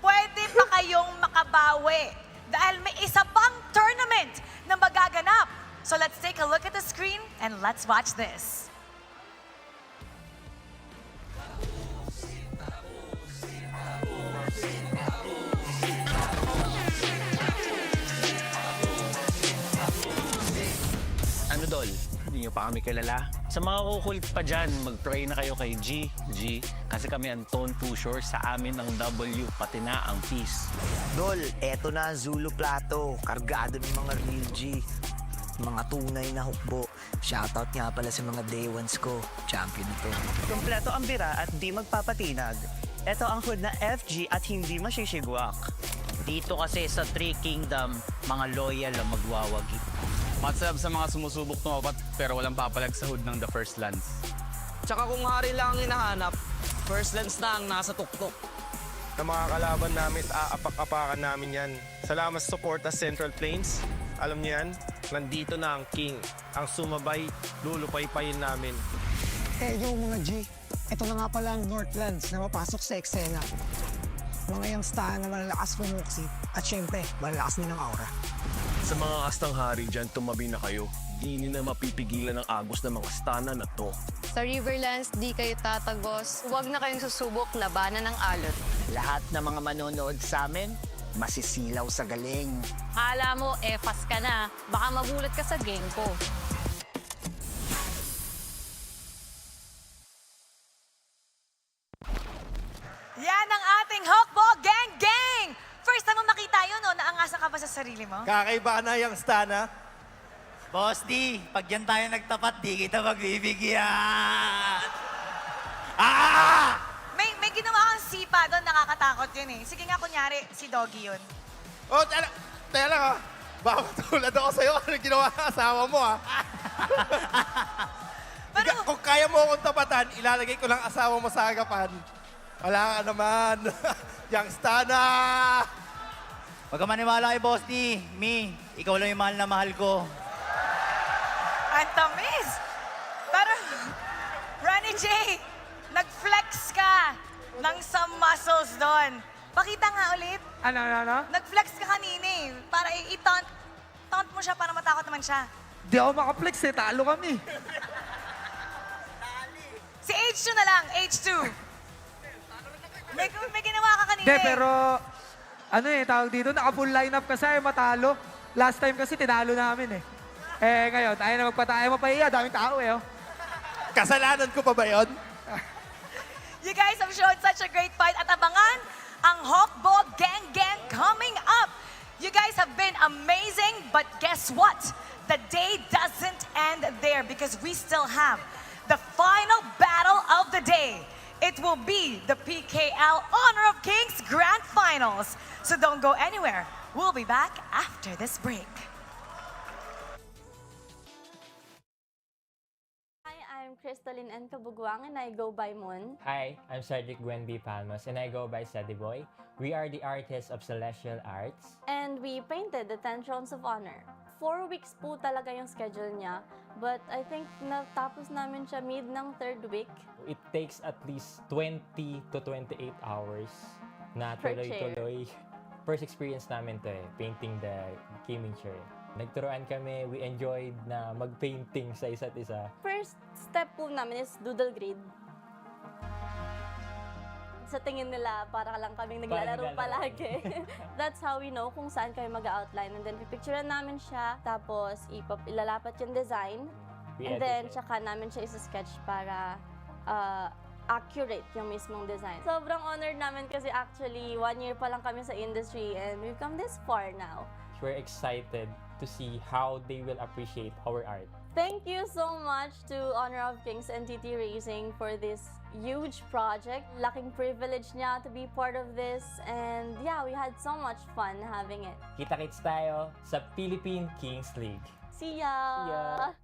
pwede pa kayong makabawi dahil may isa pang tournament na magaganap. So let's take a look at the screen and let's watch this. Ano Dol? Hindi nyo pa kami kilala? Sa mga kukulit pa dyan, mag-pray na kayo kay G. Kasi kami ang tone pusher, sa amin ang W, pati na ang peace. Dol, eto na ang Zulu Plato. Kargado ng mga real G. Mga tunay na hukbo. Shoutout nga pala sa mga day ones ko. Champion ito. Kompleto ang bira at di magpapatinag. Ito ang hood na FG at hindi masishigwak. Dito kasi sa Three Kingdom, mga loyal ang magwawagi. Matsab sa mga sumusubok tumapat pero walang papalag sa hood ng The First Lance. Tsaka kung hari lang ang hinahanap, first lens na ang nasa tuktok. Sa mga kalaban namin, aapak-apakan namin yan. Salamat sa support sa Central Plains. Alam niyo yan, nandito na ang King. Ang sumabay, lulupay-payin namin. Eh, yung mga G, ito na nga pala ang Northlands na mapasok sa eksena. Mga youngsta na malalakas pumuksi at syempre, malalakas din ang aura. Sa mga kastang hari dyan, tumabi na kayo. Di na mapipigilan ang agos ng mga stana na to. Sa Riverlands, di kayo tatagos. Huwag na kayong susubok labanan ng alot. Lahat ng mga manonood sa amin, masisilaw sa galing. Hala mo, fast ka na. Baka magulat ka sa game ko. Yan ang ating Hawkball Gang Gang! First time mo makita yun, no? Naangasa ka ba sa sarili mo? Kakaiba na yung stana. Boss D, pag yan tayo nagtapat, di kita magbibigyan. Ah! May ginawa kang sipa doon, nakakatakot yun eh. Sige nga, kunyari, si Doggy yun. Oh, teka lang ha. Baka matulad ako sa'yo. Ano ginawa ng asawa mo ha? Kung kaya mo akong tapatan, ilalagay ko lang asawa mo sa hagapan. Wala ka naman. Youngsta na! Huwag ka maniwala kay Boss D. Mi, ikaw lang yung mahal na mahal ko. Ang tamis! Pero, Ronnie J, nag-flex ka ng some muscles doon. Pakita nga ulit. Ano? Nag-flex ka kanina eh. Para i-taunt mo siya para matakot naman siya. Di ako makaplex eh, talo kami. Si H2 na lang, H2. May ginawa ka kanina Hindi, eh. pero ano eh, tawag dito, naka-full lineup kasi ay matalo. Last time kasi tinalo namin eh. Eh ngayon, tayo na magpatayo, mapahiya, daming tao eh. Oh. Kasalanan ko pa ba yun? You guys have shown such a great fight at abangan ang Hawkball Gang Gang coming up. You guys have been amazing, but guess what? The day doesn't end there because we still have the final battle of the day. It will be the PKL Honor of Kings Grand Finals. So don't go anywhere. We'll be back after this break. Hi, I'm Crystalline N. Kabugwang and I go by Moon. Hi, I'm Cedric Gwen B. Palmas and I go by Sediboy. We are the artists of Celestial Arts. And we painted the 10 Thrones of Honor. 4 weeks po talaga yung schedule niya. But I think natapos namin siya mid ng 3rd week. It takes at least 20 to 28 hours na Per tuloy-tuloy. First experience namin to eh, painting the gaming chair. Nagturuan kami, we enjoyed na mag-painting sa isa't isa. First step po namin is doodle grid. Sa tingin nila, para lang kaming naglalaro palagi. That's how we know kung saan kami mag-outline. And then, pipicturean namin siya. Tapos, ilalapat yung design. And then, tsaka namin siya isa-sketch para accurate yung mismong design. Sobrang honored namin kasi actually 1 year pa lang kami sa industry and we've come this far now. We're excited to see how they will appreciate our art. Thank you so much to Honor of Kings and TT Racing for this huge project. Laking privilege niya to be part of this and yeah, we had so much fun having it. Kita-kits tayo sa Philippine Kings League. See ya! See ya!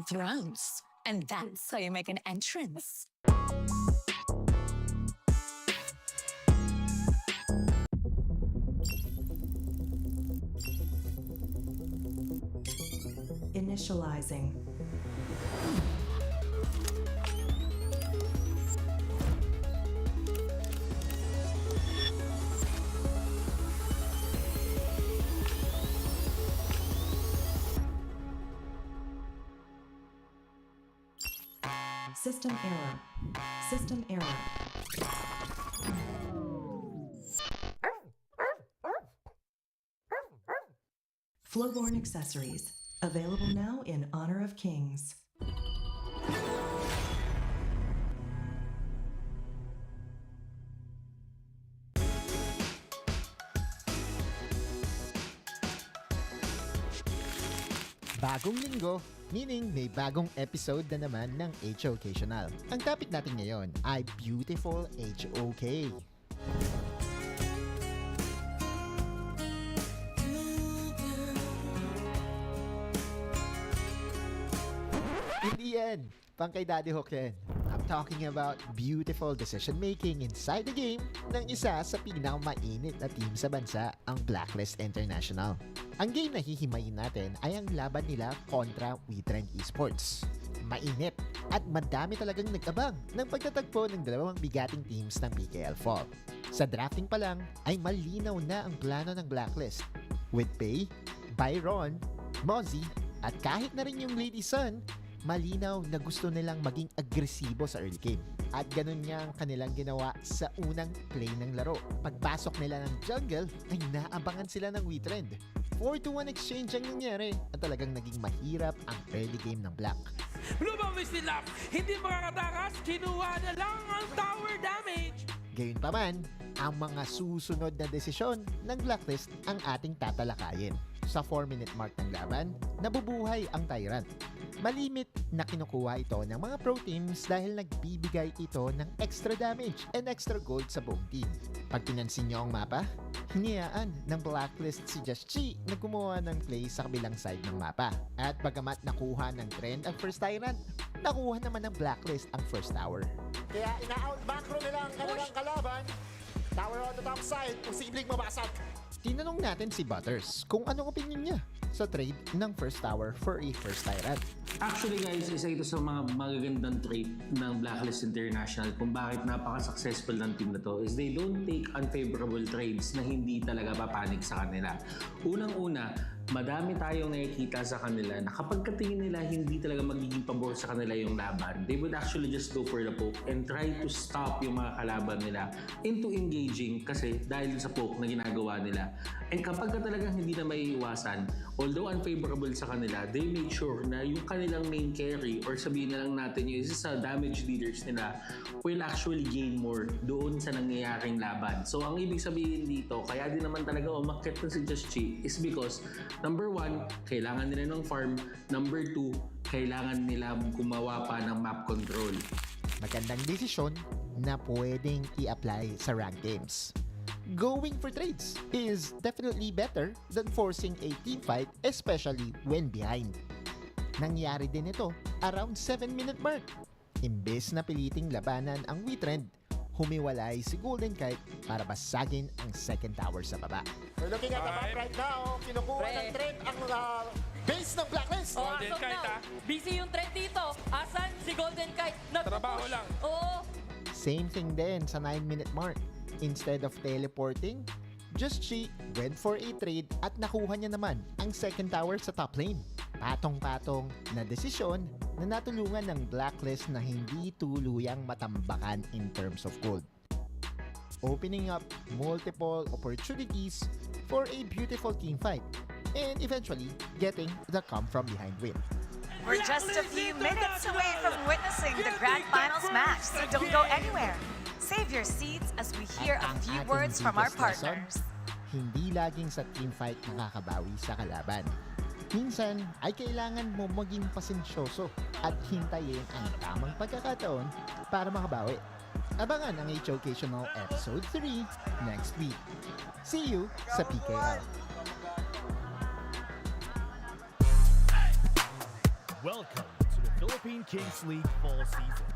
Thrones, and that's how you make an entrance. Initializing. System error. System error. Flowborn accessories. Available now in Honor of Kings. Bagong linggo, meaning may bagong episode na naman ng H-Occasional. Ang topic natin ngayon ay Beautiful HOK. Hindi yan, pang kay Daddy Hook yan. I'm talking about beautiful decision-making inside the game ng isa sa pinakamainit na team sa bansa, ang Blacklist International. Ang game na hihimayin natin ay ang laban nila kontra BOOM Esports. Mainit at madami talagang nag-abang ng pagtatagpo ng dalawang bigating teams ng PKL Fall. Sa drafting pa lang ay malinaw na ang plano ng Blacklist. With Pay, Byron, Mozzie at kahit na rin yung Lady Sun, malinaw na gusto nilang maging agresibo sa early game. At ganun nga ang kanilang ginawa sa unang play ng laro. Pagpasok nila ng jungle ay naabangan sila ng WeTrend. 4-1 exchange ang nangyari at talagang naging mahirap ang early game ng Black. Lumabas sila, hindi makakatakas, kinuha na lang ang tower damage. Gayunpaman, ang mga susunod na desisyon ng Blacklist ang ating tatalakayin. Sa 4-minute mark ng laban, nabubuhay ang Tyrant. Malimit na kinukuha ito ng mga pro teams dahil nagbibigay ito ng extra damage and extra gold sa buong team. Pag pinansin nyo ang mapa, hiniyaan ng Blacklist si Just Chi na gumawa ng play sa kabilang side ng mapa. At bagamat nakuha ng trend ang first Tyrant, nakuha naman ng Blacklist ang first tower. Kaya ina-out macro nila ang kanilang kalaban. Tower on the top side, posibleng mabasag. Tinanong natin si Butters kung anong opinion niya sa trade ng first tower for a first Tyrant. Actually guys, isa ito sa mga magagandang trait ng Blacklist International kung bakit napaka-successful ng team na to is they don't take unfavorable trades na hindi talaga papanig sa kanila. Unang-una, madami tayong nakikita sa kanila na kapag katingin nila hindi talaga magiging pabor sa kanila yung laban, they would actually just go for the poke and try to stop yung mga kalaban nila into engaging kasi dahil sa poke na ginagawa nila. And kapag ka talagang hindi na maiiwasan, although unfavorable sa kanila, they make sure na yung kanila kanilang main carry or sabihin na lang natin yung isa sa damage leaders nila will actually gain more doon sa nangyayaring laban. So ang ibig sabihin dito, kaya din naman talaga umakyat na si Just Chi is because number 1, kailangan nila ng farm. Number 2, kailangan nila gumawa pa ng map control. Magandang desisyon na pwedeng i-apply sa rank games. Going for trades is definitely better than forcing a team fight, especially when behind. Nangyari din ito around 7-minute mark. Imbes na piliting labanan ang Witrend, humiwalay si Golden Kite para basagin ang second tower sa baba. We're looking at the map right now. Kinukuha ng trend ang base ng Blacklist. Golden Kite Busy yung trend dito. Asan si Golden Kite? Trabaho lang. Oo. Same thing din sa 9-minute mark. Instead of teleporting, Just Chi went for a trade at nakuha niya naman ang second tower sa top lane. Patong-patong na desisyon na natulungan ng Blacklist na hindi tuluyang matambakan in terms of gold. Opening up multiple opportunities for a beautiful team fight and eventually getting the come from behind win. We're just a few minutes away from witnessing the grand finals match, so don't go anywhere. Save your seats as we hear a few words from our partners. Hindi laging sa team fight nakakabawi sa kalaban. Minsan ay kailangan mo maging pasensyoso at hintayin ang tamang pagkakataon para makabawi. Abangan ang Educational Episode 3 next week. See you sa PKL. Welcome to the Philippine Kings League Fall Season.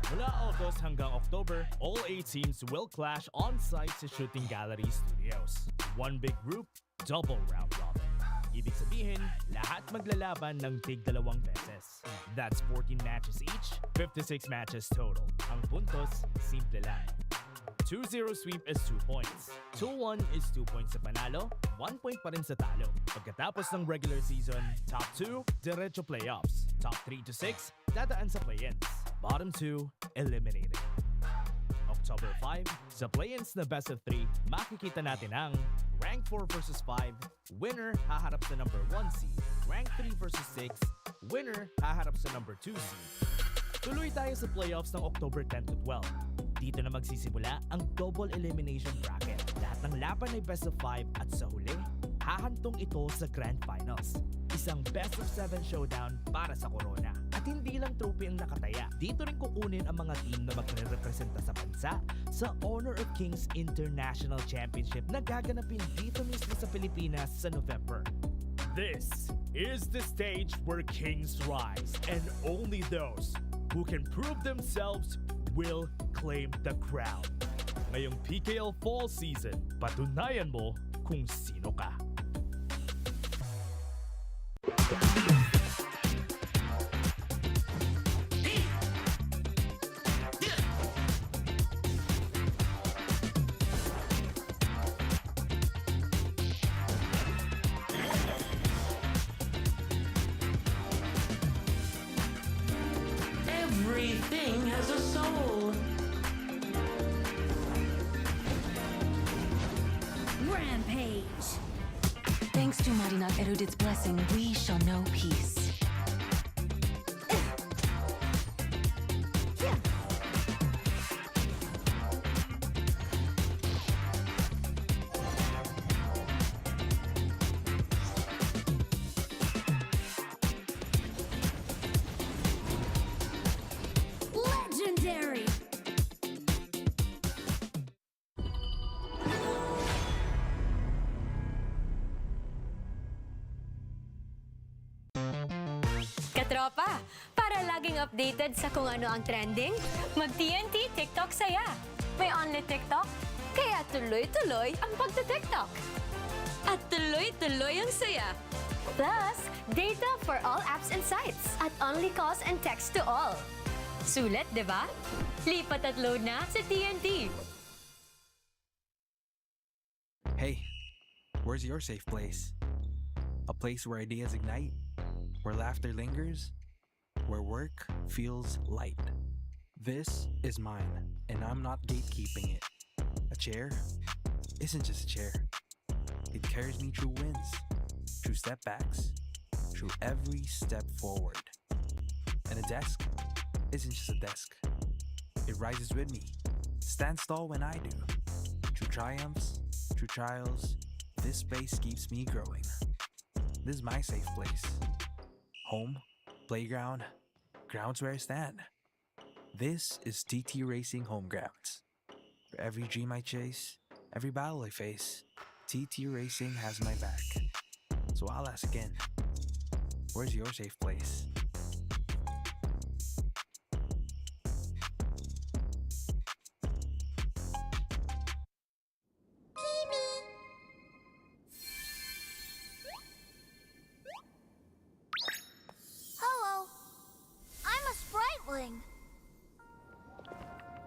Mula August hanggang October, all 8 teams will clash on-site sa Shooting Gallery Studios. One big group, double round robin. Ibig sabihin, lahat maglalaban ng tig-2 beses. That's 14 matches each, 56 matches total. Ang puntos, simple lang. 2-0 sweep is 2 points. 2-1 is 2 points sa panalo, 1 point pa rin sa talo. Pagkatapos ng regular season, top 2, diretso playoffs. Top 3 to 6, dadaan sa play-ins. Bottom 2, eliminated. October 5, sa play-ins na best of 3, makikita natin ang Rank 4 versus 5, winner haharap sa number 1 seed. Rank 3 versus 6, winner haharap sa number 2 seed. Tuloy tayo sa playoffs ng October 10 to 12. Dito na magsisimula ang double elimination bracket. Lahat ng laban ay best of 5 at sa huli, hahantong ito sa Grand Finals. Isang best of 7 showdown para sa corona. At hindi lang trophy ang nakataya. Dito rin kukunin ang mga team na magre-representa sa bansa sa Honor of Kings International Championship na gaganapin dito mismo sa Pilipinas sa November. This is the stage where kings rise, and only those who can prove themselves will claim the crown. Ngayong PKL Fall Season, patunayan mo kung sino ka. Everything has a soul. Rampage. Thanks to Marinat Erudit's blessing, we shall know peace. Legendary. Katropa, para laging updated sa kung ano ang trending, mag-TNT TikTok saya. May only TikTok, kaya tuloy-tuloy ang pagta-TikTok. At tuloy-tuloy ang saya. Plus, data for all apps and sites at only calls and text to all. Sulit, di ba? Lipat at load na sa TNT. Hey, where's your safe place? A place where ideas ignite, where laughter lingers, where work feels light. This is mine, and I'm not gatekeeping it. A chair isn't just a chair. It carries me through wins, through setbacks, through every step forward. And a desk isn't just a desk. It rises with me, stands tall when I do. Through triumphs, through trials, this space keeps me growing. This is my safe place. Home, playground, grounds where I stand. This is TT Racing Home Grounds. For every dream I chase, every battle I face, TT Racing has my back. So I'll ask again, where's your safe place? Hello. I'm a spriteling.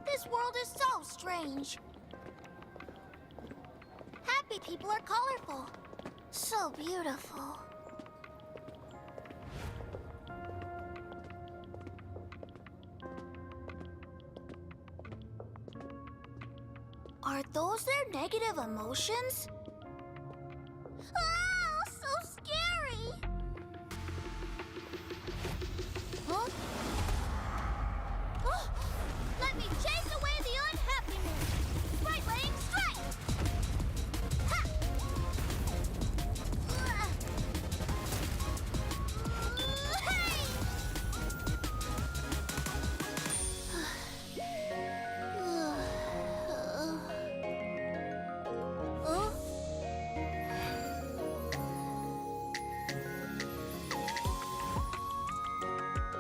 This world is so strange. Happy people are colorful. So beautiful. Are those their negative emotions? Ah, so scary! Huh? Oh, let me chase away the unhappiness! Sprite-laying strike! Ha! Hey!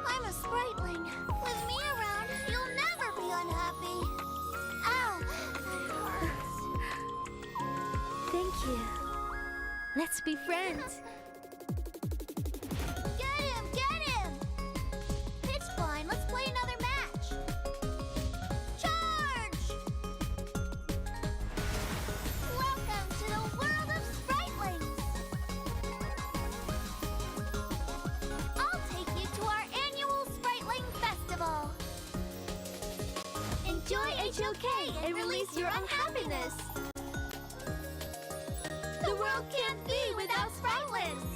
I'm a spriteling. With me around, you'll never be unhappy. Ow, that hurts. Thank you. Let's be friends. Get him, get him! It's fine, let's play another match. Charge! Welcome to the world of spritelings. I'll take you to our annual Spriteling Festival. Enjoy HOK and release your unhappiness. The world can't be without spritelings.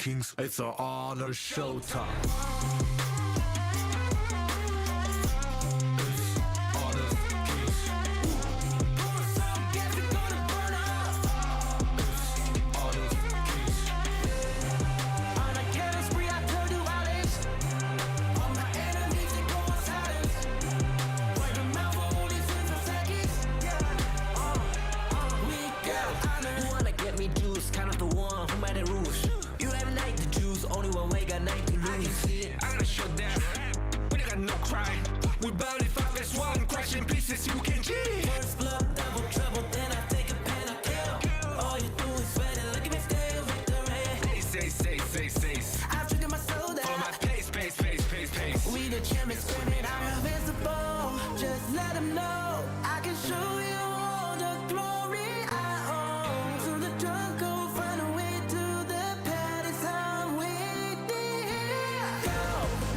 kings, it's an honor showtime. We bout it 5 as 1, crashing pieces you can cheat. First blood, double trouble, then I take a pen, I kill. All you do is sweat and look at me stay victory. Say. I've triggered my soul down. For my pace. We the champions screaming, I'm invincible. Just let them know I can show you all the glory I own. To the drunk, go find a way to the pad. It's how we did. Go,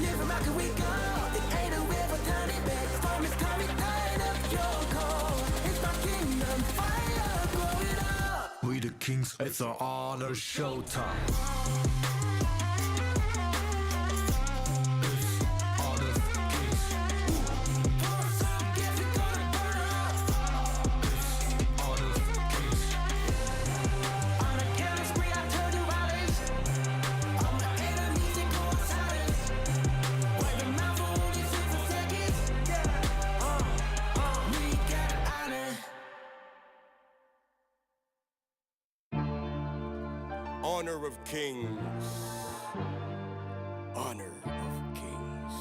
live from how can we go? It ain't a way for tiny bits. Storm is coming, tired of your cold. It's my kingdom, fire, blow it up. We the kings, it's an honor showtime. Honor of kings. Honor of kings.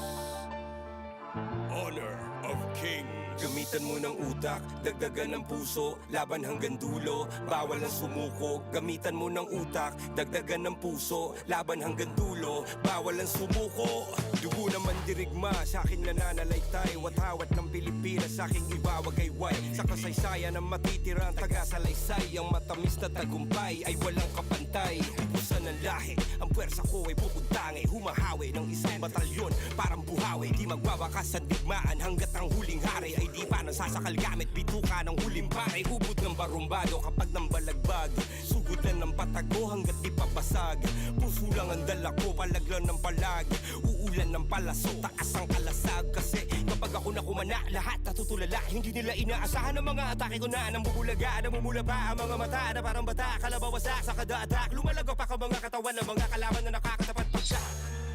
Honor of kings. Gamitan mo ng utak, dagdagan ng puso, laban hanggang dulo, bawal ang sumuko. Gamitan mo ng utak, dagdagan ng puso, laban hanggang dulo, bawal ang sumuko. Dugo naman dirigma, sa akin nananalaytay, watawat ng Pilipinas, sa aking ibawagayway. Sa kasaysayan ng matitirang taga-salaysay, ang matamis na tagumpay ay walang kapantay. Ipusan ng lahi, ang puwersa ko ay pupuntangi, humahawi ng isang batalyon, parang buhawi. Di magwawakas sa digmaan hanggat ang huling hari ay di pa nasasakal gamit bituka ng huling pare. Ubod ng barumbado kapag nang balagbag, sugutan ng patago hanggat di papasag. Puso lang ang dala ko, palaglan ng palag, uulan ng palasok, taas ang kalasag. Kasi kapag ako nakumana, lahat natutulala. Hindi nila inaasahan ang mga atake ko na nambubulaga, namumula pa ang mga mata na parang bata, kalabawasak sa kada atak. Lumalago pa ka mga katawan ng mga kalaban na nakakatapat pa siya.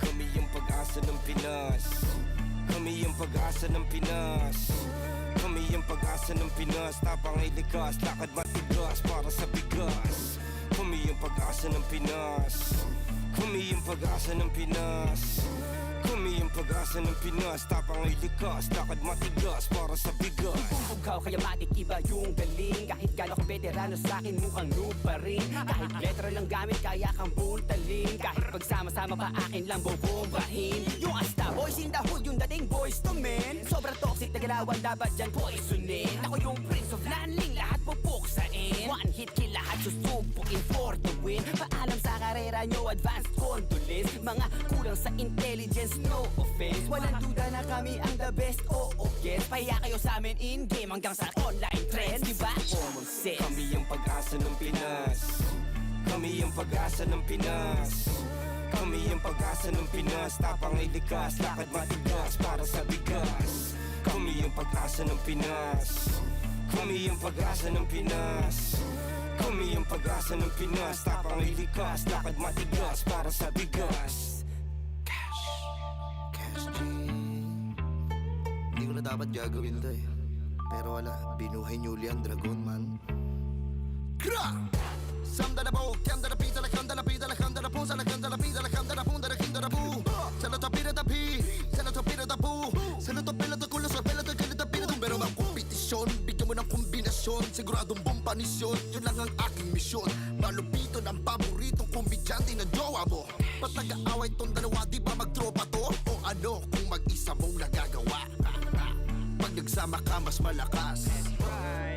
Kami yung pag-asa ng Pinas. Kami yung pag-asa ng Pinas. Kami yung pag-asa ng Pinas. Tapang ay likas, lakad matigas para sa bigas. Kami yung pag-asa ng Pinas. Kami yung pag-asa ng Pinas. Kami yung pag-asa ng Pinas. Tapang ay likas, lakad matigas para sa bigas. Bugaw kaya matik iba yung galing. Kahit gano'n ko veterano sa'kin mukhang noob pa rin. Kahit letra lang gamit kaya kang buntalin. Kahit pagsama-sama pa akin lang bobombahin. Yung asta boys in the hood, yung dating boys to men. Sobrang toxic na galawan dapat dyan poisonin. Ako yung prince of landing, lahat pupuksain. One hit kill, lahat susupukin for the win. Paalam sa karera nyo, advanced condolence. Mga kulang sa intelligence, no offense. Walang duda na kami ang the best, oo guess. Pahiya kayo sa amin in-game hanggang sa online trends, diba? Common sense. Kami yung pag-asa ng Pinas. Kami yung pag-asa ng Pinas. Kami yung pag-asa ng Pinas. Tapang ay likas, lakad matigas para sa bigas. Kami yung pag-asa ng Pinas. Kami yung pag-asa ng Pinas. Kami yung pag-asa ng Pinas. Tapang ay likas, lakad matigas para sa bigas. Cash G. Hindi ko na dapat gagawin to eh. Pero wala, binuhay niyo uli ang dragon man. Kra! Samda na bo, kanda na pita, la kanda na pita, la kanda na pusa, la kanda na pita, la kanda na punda, la kinda na bu. Sa lo tapira da pi, sa lo tapira da bu. Sa lo tapila da kulo, sa pila da kila da pila. Pero ang kompetisyon, bigyan mo ng kombinasyon. Siguradong bompanisyon, yun lang ang aking misyon. Malupito ng paboritong kombidyante na jowa mo. Ba't nag-aaway tong dalawa, di ba magtropa to? O ano kung mag-isa mong nagagawa? Pag nagsama ka mas malakas.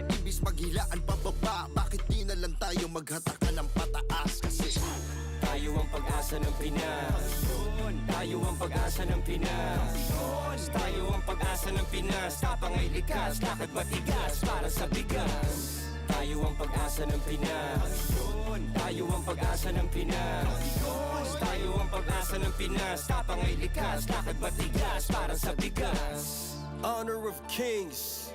Imbis maghilaan pababa, bakit di na lang tayo maghatakan ng pataas? Kasi tayo ang pag-asa ng Pinas. Tayo ang pag-asa ng Pinas. Tayo ang pag-asa ng Pinas. Tapang ay likas, lakad matigas para sa bigas. Tayo ang pag-asa ng Pinas. Kampiyon, tayo ang pag-asa ng Pinas. Tayo ang pag-asa ng Pinas. Tapang ay likas, lakad matigas para sa bigas. Honor of kings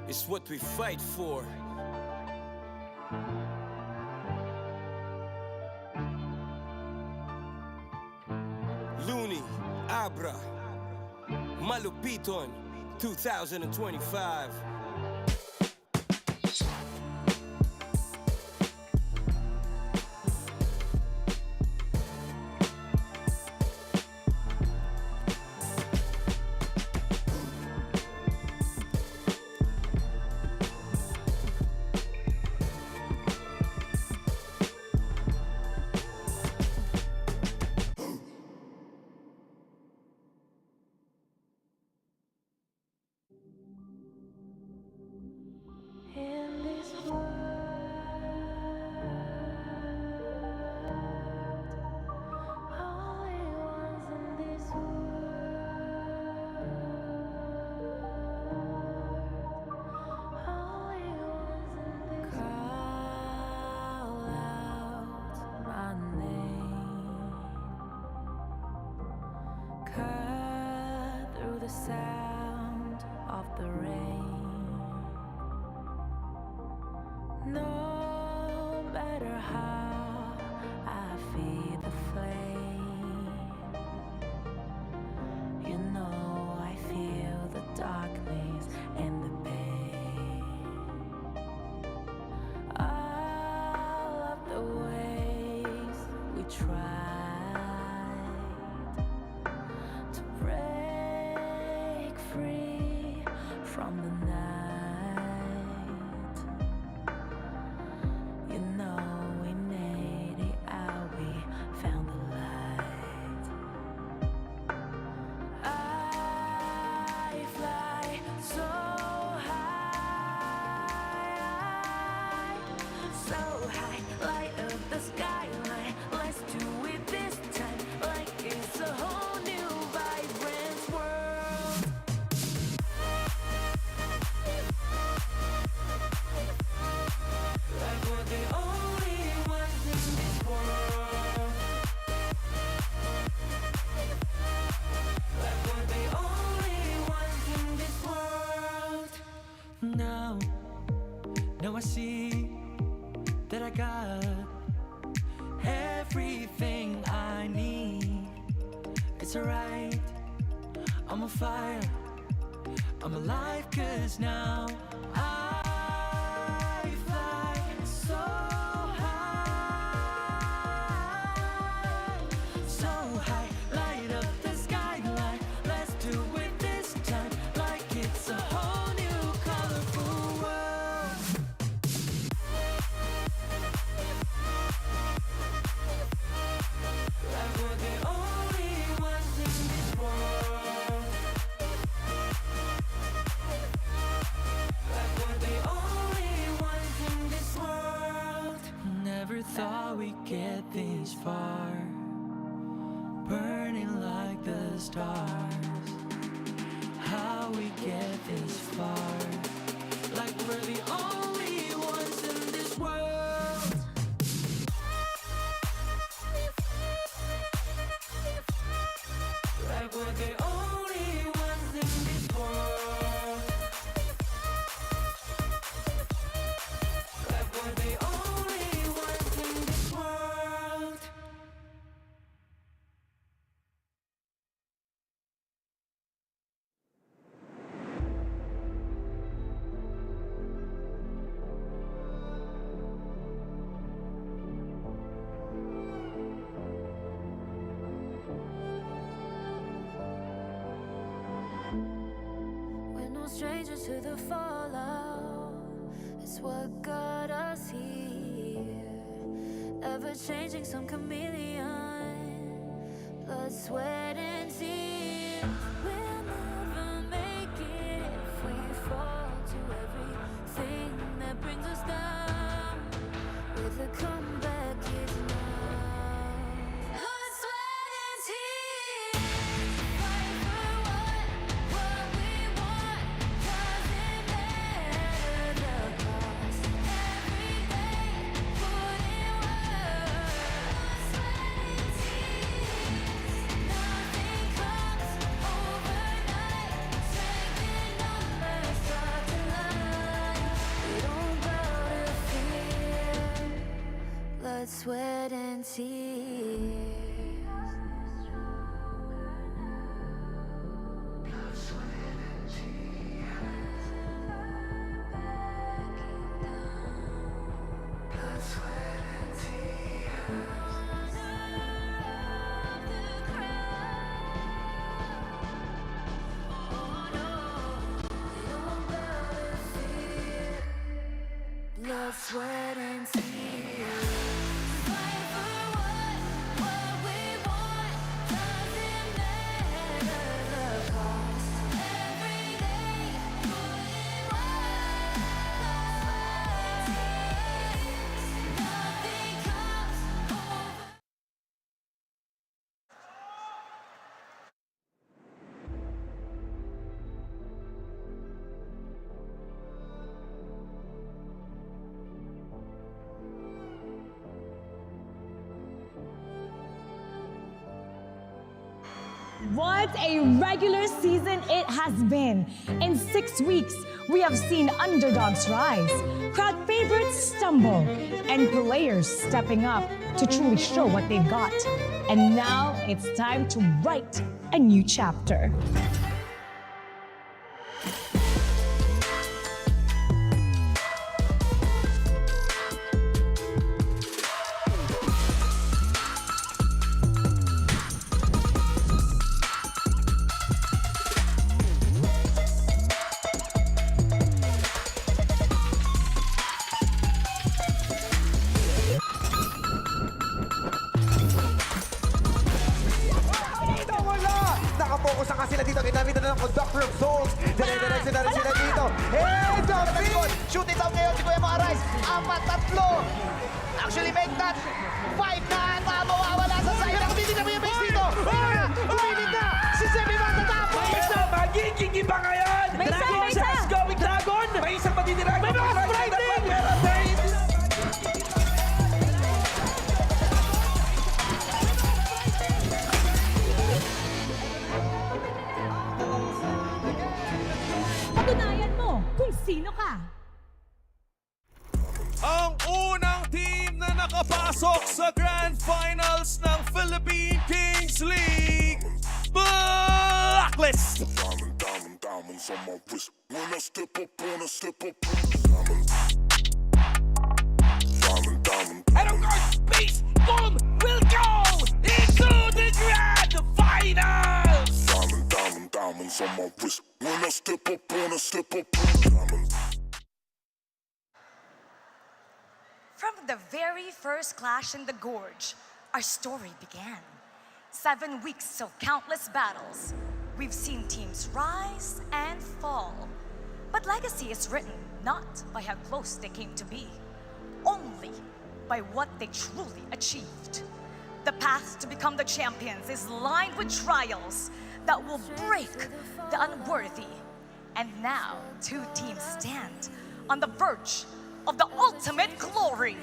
is what we fight for. Looney, Abra, Malupiton, 2025. In this world, only ones in this call out my name, cut through the sound of the rain. No matter how I feed the flame, you know I feel the darkness and the pain. All of the ways we tried to break free from the night. You know we made it out, we found the light. I fly so high, light up the skyline. Let's do it this time, like it's a whole new vibrant world. Like we're the only ones in this world. Like we're the only ones in this world. Now I see that I got everything I need. It's alright, I'm on fire, I'm alive, 'cause now I fly so high, light up the skyline. Let's do it this time, like it's a whole new colorful world. Like we're the only ones in this world. Like we're the only ones in this world. Never thought we'd get this far, burning like the stars. How we get this far, like we're the only ones in this world. Like we're the only ones in this world. Like we're the only ones in this world. We're no strangers to the fallout. It's what got us here. Ever changing, some chameleon. Blood, sweat, and tears. We'll never make it if we fall to everything that brings us down. With a comeback is now. Blood, sweat, and tears. Fight for what we want. Doesn't matter the cost. Every sweat, and tears. Blood, sweat, and tears. Fight for what we want. Doesn't matter the cost. Every day, putting one nothing comes over. What a regular season it has been. In 6 weeks, we have seen underdogs rise, crowd favorites stumble, and players stepping up to truly show what they've got. And now it's time to write a new chapter. Nakapokus na sila dito. Ginamit na ng Conductor of Souls. Dire-diretso na rin sila dito. Hey, Dolphin! Shoot it out ngayon si Kuya Arise. 4-3. Actually, make that 5 na ata mawawala sa side. Nakabili na Kuya Base dito. Umilit na! Si Semi matatapos! May isa! Magiging iba ngayon! May isa! Dragon May isa! Says going Dragon! May isang matitirago! May mga Sprite! Patunayan mo kung sino ka. Ang unang team na nakapasok sa Grand Finals ng Philippine Kings League, Blacklist! And of course, Space Boom will go into the Grand Finals! Diamonds on my wrist. When I step up, From the very first clash in the Gorge, our story began. 7 weeks of countless battles. We've seen teams rise and fall. But legacy is written not by how close they came to be, only by what they truly achieved. The path to become the champions is lined with trials that will break the unworthy. And now, 2 teams stand on the verge of the ultimate glory.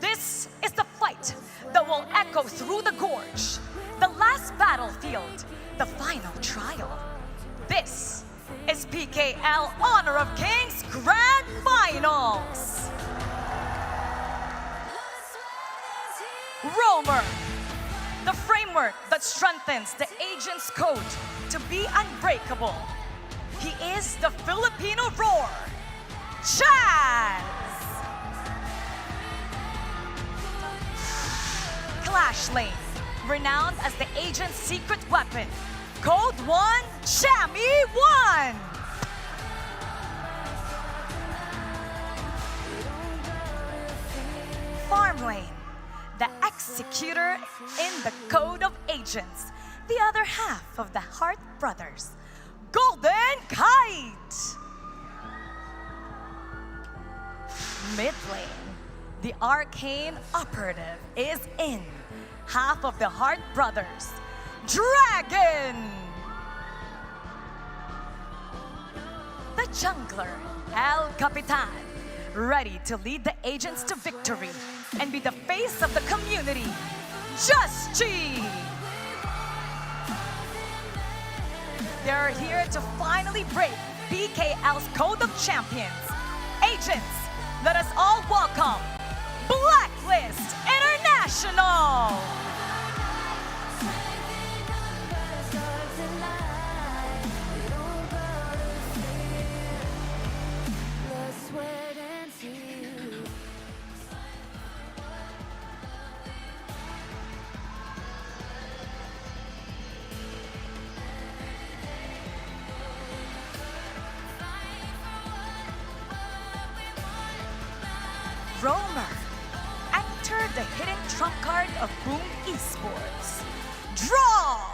This is the fight that will echo through the Gorge, the last battlefield, the final trial. This is PKL Honor of Kings Grand Finals. Roamer, the framework that strengthens the agent's code to be unbreakable. He is the Filipino roar, Chaz! Clash Lane, renowned as the agent's secret weapon, Code 1, Chammy 1! Farm Lane, the executor in the Code of Agents, the other half of the Heart Brothers, Golden Kite! Mid lane, the arcane operative is in, half of the Heart Brothers, Dragon! The jungler, El Capitan, ready to lead the agents to victory and be the face of the community, Just G! They're here to finally break PKL's Code of Champions. Agents, let us all welcome Blacklist International! International. Roamer, enter the hidden trump card of BOOM Esports. Draw!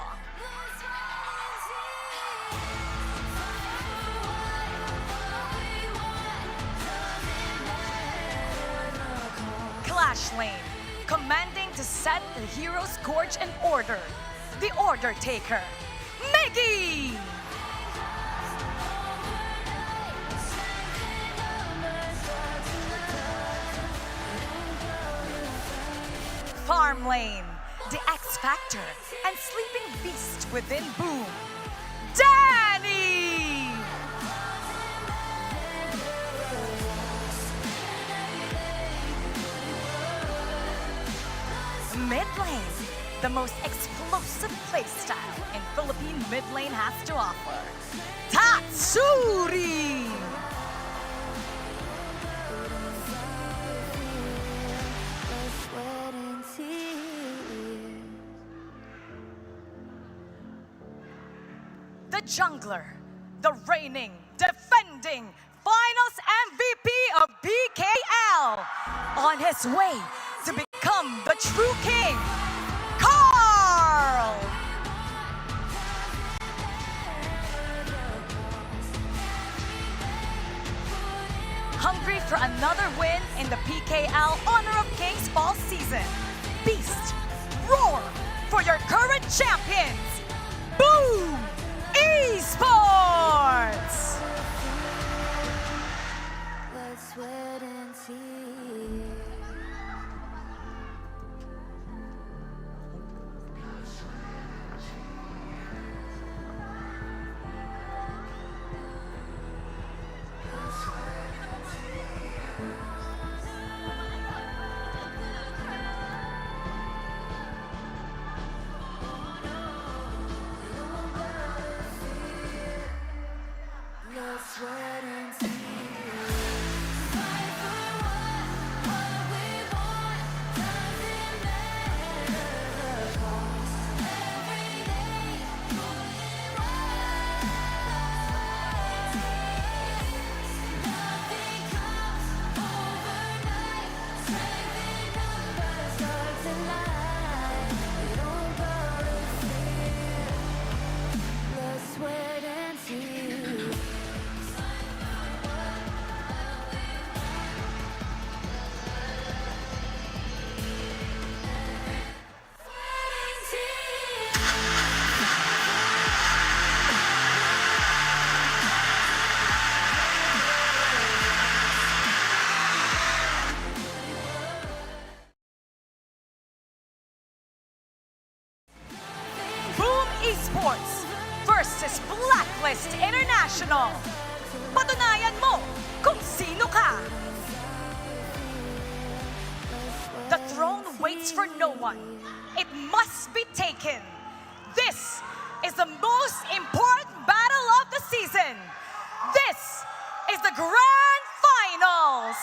Clash Lane, commanding to set the hero's Gorge in order. The Order Taker, Miggy! Farm Lane, the X Factor, and sleeping beast within BOOM, Danny! Mid lane, the most explosive playstyle in Philippine mid lane has to offer, Tatsuri! The jungler, the reigning, defending finals MVP of PKL, on his way to become the true king, Carl! Hungry for another win in the PKL Honor of Kings Fall season? Beast, roar for your current champions, BOOM Esports! Let's wait and see. Let's wait and see. Fight for what we want. Doesn't matter the cost. Every day, putting right. Nothing comes overnight. Strength in numbers starts to lie. We don't gotta fear. Let's wait and see. BOOM Esports versus Blacklist International. Patunayan mo kung sino ka. The throne waits for no one. It must be taken. This is the most important battle of the season. This is the Grand Finals.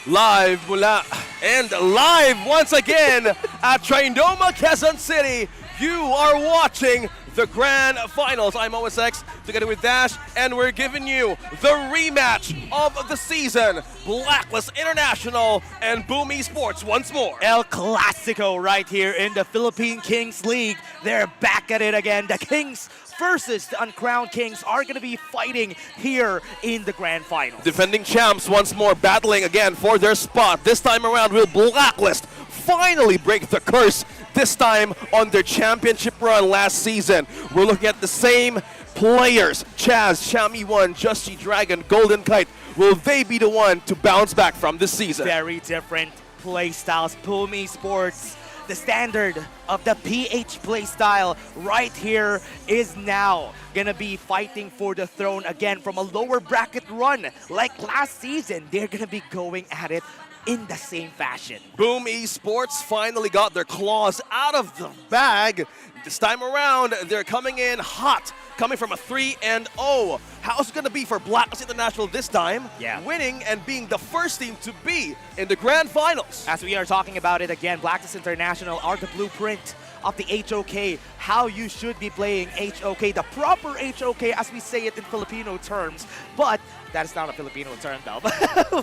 Live mula and live once again at Trinoma, Quezon City. You are watching the Grand Finals. I'm OSX together with Dash, and we're giving you the rematch of the season. Blacklist International and BOOM Esports once more. El Clasico right here in the Philippine Kings League. They're back at it again. The Kings versus the uncrowned Kings are going to be fighting here in the Grand Finals. Defending champs once more battling again for their spot. This time around, will Blacklist finally break the curse, this time on their championship run last season? We're looking at the same players. Chaz, Chami1, Justy Dragon, Golden Kite. Will they be the one to bounce back from this season? Very different playstyles. BOOM Esports, the standard of the PH playstyle right here, is now gonna be fighting for the throne again from a lower bracket run. Like last season, they're gonna be going at it in the same fashion. BOOM Esports finally got their claws out of the bag. This time around, they're coming in hot, coming from a 3-0. How's it going to be for Blacklist International this time? Yeah. Winning and being the first team to be in the grand finals. As we are talking about it again, Blacklist International are the blueprint of the HOK, how you should be playing HOK, the proper HOK as we say it in Filipino terms. But that is not a Filipino term though.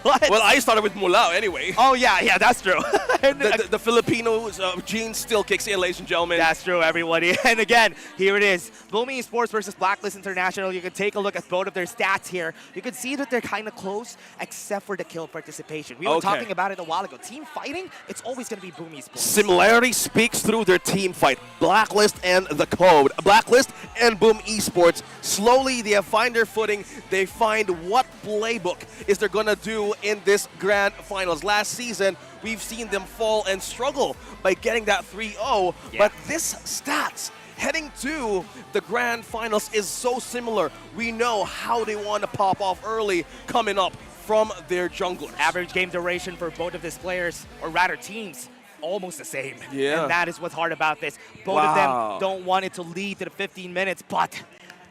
Well, I started with Mulao anyway. Oh yeah, that's true. the Filipinos gene still kicks in, ladies and gentlemen. That's true, everybody. And again, here it is. BOOM Esports versus Blacklist International. You can take a look at both of their stats here. You can see that they're kind of close, except for the kill participation. We were talking about it a while ago. Team fighting, it's always going to be BOOM Esports. Similarity speaks through their team fight. Blacklist and the Code. Blacklist and BOOM Esports. Slowly, they find their footing. They find what playbook is they're going to do in this grand finals. Last season, we've seen them fall and struggle by getting that 3-0. But this stats heading to the grand finals is so similar. We know how they want to pop off early coming up from their junglers. Average game duration for both of these players, or rather teams, almost the same. Yeah. And that is what's hard about this. Both of them don't want it to lead to the 15 minutes, but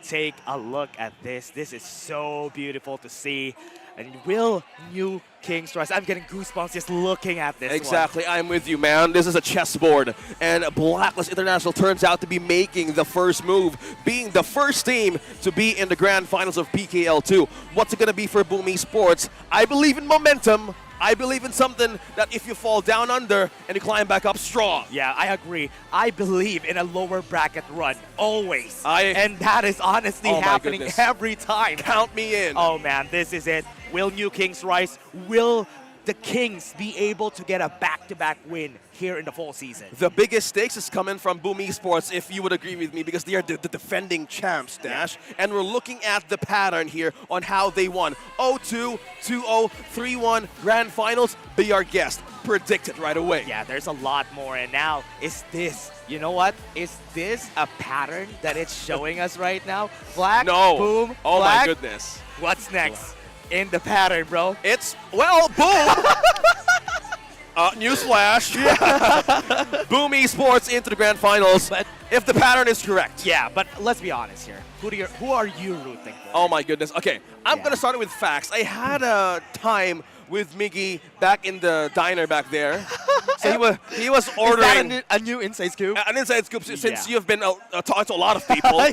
take a look at this. This is so beautiful to see. And will new Kings rise? I'm getting goosebumps just looking at this Exactly, I'm with you, man. This is a chessboard, and Blacklist International turns out to be making the first move, being the first team to be in the grand finals of PKL 2. What's it going to be for BOOM Esports? I believe in momentum. I believe in something that if you fall down under and you climb back up strong. Yeah, I agree. I believe in a lower bracket run, always. And that is honestly happening every time. Count me in. Oh man, this is it. Will new Kings rise? Will the Kings be able to get a back-to-back win here in the fall season? The biggest stakes is coming from BOOM Esports, if you would agree with me, because they are the defending champs, Dash. And we're looking at the pattern here on how they won. 0-2, 2-0, 3-1, grand finals. Be our guest. Predict it right away. Yeah, there's a lot more. And now, is this, you know what? Is this a pattern that it's showing us right now? Black, boom, Oh black. my goodness. What's next in the pattern, bro? It's, well, boom. Newsflash. BOOM Esports into the grand finals, but if the pattern is correct. Yeah, but let's be honest here. Who are you rooting for? Oh my goodness. Okay, I'm going to start with facts. I had a time with Miggy back in the diner back there. So he was ordering. Is that a new inside scoop? An inside scoop since you've been talking to a lot of people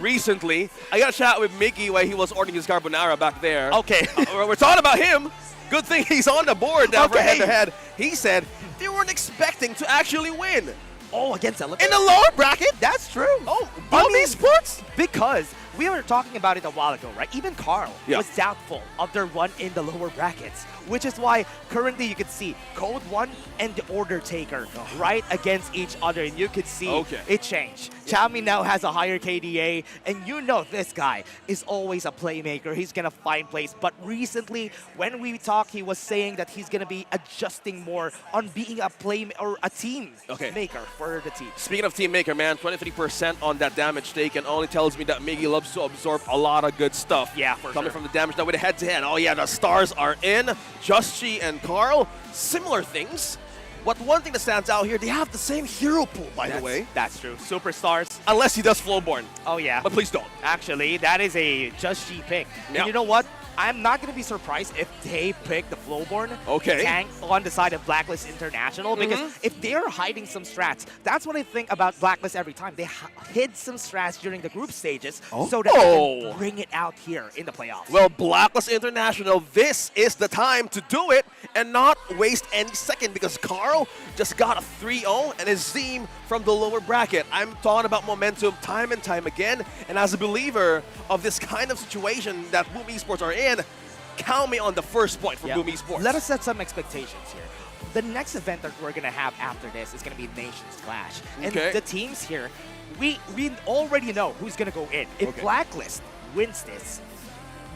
recently. I got a chat with Miggy while he was ordering his carbonara back there. Okay. We're talking about him. Good thing he's on the board now for head-to-head. He said they weren't expecting to actually win. Oh, against Elephant? In the lower bracket? That's true. Oh, BOOM Esports? Because we were talking about it a while ago, right? Even Carl was doubtful of their run in the lower brackets, which is why currently you can see Code 1 and the Order Taker right against each other, and you could see it change. Chami now has a higher KDA, and you know this guy is always a playmaker. He's going to find plays, but recently when we talked, he was saying that he's going to be adjusting more on being a or a team maker for the team. Speaking of team maker, man, 23% on that damage taken only tells me that Miggy loves to absorb a lot of good stuff. Yeah, for Coming from the damage now with a head-to-head. Oh yeah, the stars are in. Justy and Carl, similar things. But one thing that stands out here, they have the same hero pool, by the way. That's true. Superstars. Unless he does Flowborn. Oh yeah. But please don't. Actually, that is a Just G pick. And you know what? I'm not going to be surprised if they pick the Flowborn tank on the side of Blacklist International, because if they're hiding some strats, that's what I think about Blacklist every time. They hid some strats during the group stages so that they can bring it out here in the playoffs. Well, Blacklist International, this is the time to do it and not waste any second, because Carl just got a 3-0 and his team from the lower bracket. I'm talking about momentum time and time again, and as a believer of this kind of situation that BOOM Esports are in, count me on the first point for BOOM Esports. Let us set some expectations here. The next event that we're going to have after this is going to be Nations Clash. And the teams here, we already know who's going to go in. If Blacklist wins this,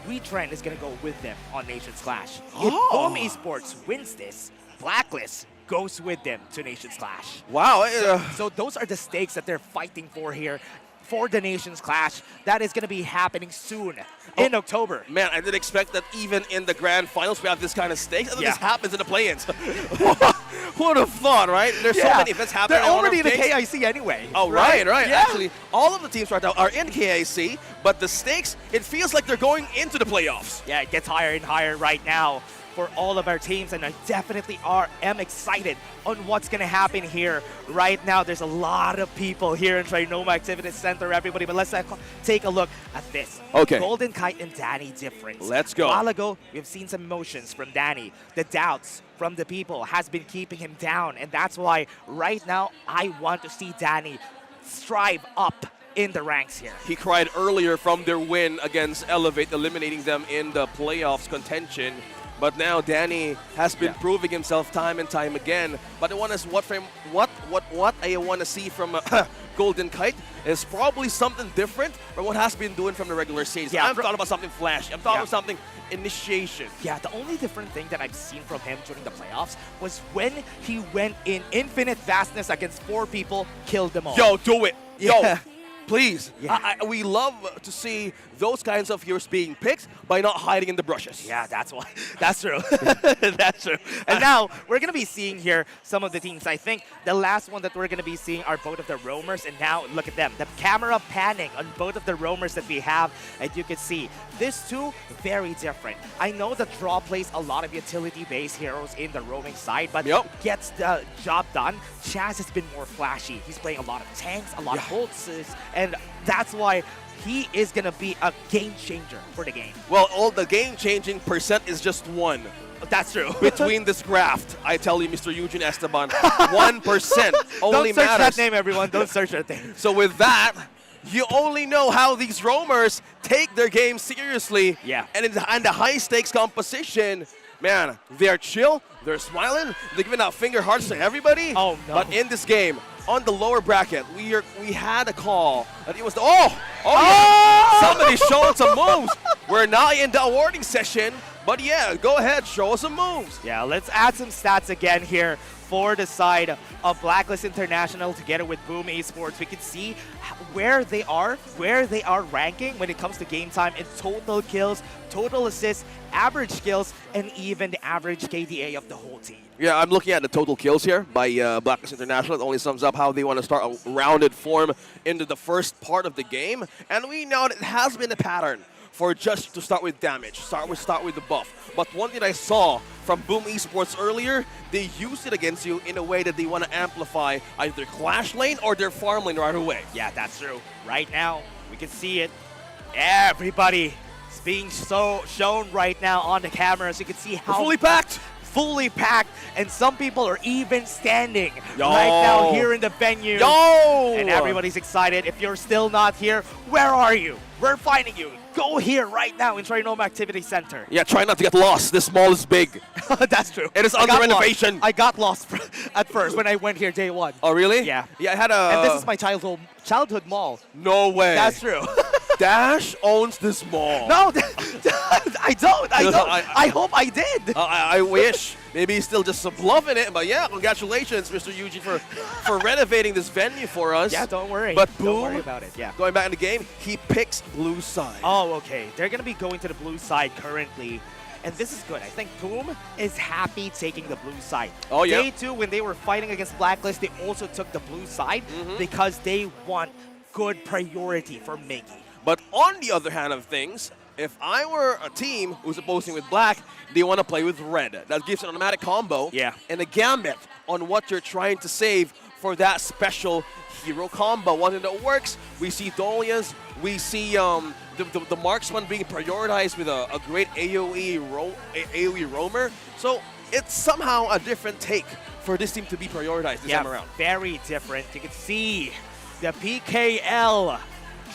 WeTrend is going to go with them on Nations Clash. If BOOM Esports wins this, Blacklist goes with them to Nations Clash. Wow. So those are the stakes that they're fighting for here. For the Nations Clash, that is going to be happening soon in October. Man, I didn't expect that even in the grand finals we have this kind of stakes. I thought this happens in the play-ins. Who would have thought, right? There's so many events happening. They're already in the KIC anyway. Oh, right. Yeah. Actually, all of the teams right now are in KIC, but the stakes, it feels like they're going into the playoffs. Yeah, it gets higher and higher right now for all of our teams, and I definitely am excited on what's going to happen here. Right now, there's a lot of people here in Trinoma Activity Center, everybody, but let's take a look at this. Okay. Golden Kite and Danny difference. Let's go. A while ago, we've seen some emotions from Danny. The doubts from the people has been keeping him down, and that's why right now, I want to see Danny strive up in the ranks here. He cried earlier from their win against Elevate, eliminating them in the playoffs contention. But now Danny has been proving himself time and time again. But I want to what I want to see from Golden Kite is probably something different from what has been doing from the regular season. Yeah, I'm talking about something flashy. I'm talking about something initiation. Yeah, the only different thing that I've seen from him during the playoffs was when he went in infinite vastness against 4 people, killed them all. Yo, do it. Yeah. Yo, please. Yeah. We love to see those kinds of heroes being picked by not hiding in the brushes. Yeah, that's why. That's true. That's true. And now we're going to be seeing here some of the teams. I think the last one that we're going to be seeing are both of the roamers. And now look at them. The camera panning on both of the roamers that we have. And you can see these two very different. I know that Draw plays a lot of utility-based heroes in the roaming side, but gets the job done. Chaz has been more flashy. He's playing a lot of tanks, a lot of bolts, and that's why he is going to be a game changer for the game. Well, all the game-changing percent is just 1. That's true. Between this graft, I tell you, Mr. Eugene Esteban, 1% only Don't search matters. that name, everyone. Don't search that name. So with that, you only know how these roamers take their game seriously. Yeah. And in the high-stakes composition, man, they're chill, they're smiling, they're giving out finger hearts to everybody. Oh, no. But in this game, on the lower bracket, we had a call that it was the, somebody showing some moves. We're not in the awarding session, but yeah, go ahead, show us some moves. Yeah, let's add some stats again here for the side of Blacklist International together with BOOM Esports. We can see where they are ranking when it comes to game time in total kills, total assists, average kills, and even the average KDA of the whole team. Yeah, I'm looking at the total kills here by Blacklist International. It only sums up how they want to start a rounded form into the first part of the game. And we know that it has been a pattern for just to start with damage, start with the buff. But one thing I saw from BOOM Esports earlier, they used it against you in a way that they want to amplify either their clash lane or their farm lane right away. Yeah, that's true. Right now, we can see it. Everybody is being shown right now on the cameras. You can see how fully packed. Fully packed, and some people are even standing right now here in the venue. And everybody's excited. If you're still not here, where are you? We're finding you. Go here right now in Trinoma Activity Center. Yeah, try not to get lost. This mall is big. That's true. It is under renovation. I got lost at first when I went here day 1. Oh, really? Yeah. Yeah, I had a... And this is my childhood mall. No way. That's true. Dash owns this mall. No, I don't. I hope I did. I wish. Maybe he's still just bluffing it. But yeah, congratulations, Mr. Yuji, for renovating this venue for us. Yeah, don't worry. But don't BOOM, worry about it. Yeah. Going back in the game, he picks blue side. Oh, okay. They're going to be going to the blue side currently. And this is good. I think BOOM is happy taking the blue side. Oh, yeah. Day 2, when they were fighting against Blacklist, they also took the blue side because they want good priority for Miggy. But on the other hand of things, if I were a team who's opposing with black, they want to play with red. That gives an automatic combo and a gambit on what you're trying to save for that special hero combo. One thing that works, we see Dolias, we see the marksman being prioritized with a great AoE roamer. So it's somehow a different take for this team to be prioritized this time around. Very different. You can see the PKL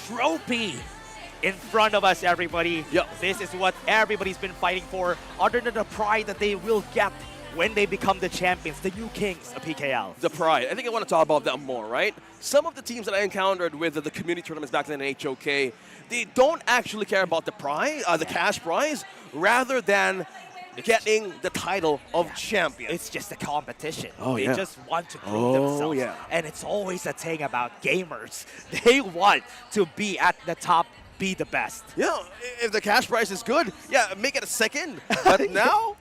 trophy in front of us, everybody. This is what everybody's been fighting for, other than the pride that they will get when they become the champions, the new kings of PKL. The pride. I think I want to talk about that more, right? Some of the teams that I encountered with the community tournaments back then in HOK, they don't actually care about the prize, the cash prize, rather than getting the title of champion. It's just a competition. Oh, They yeah. just want to prove Oh, themselves. yeah. And it's always a thing about gamers. They want to be at the top, be the best. Yeah, if the cash prize is good, yeah, make it a second. But now,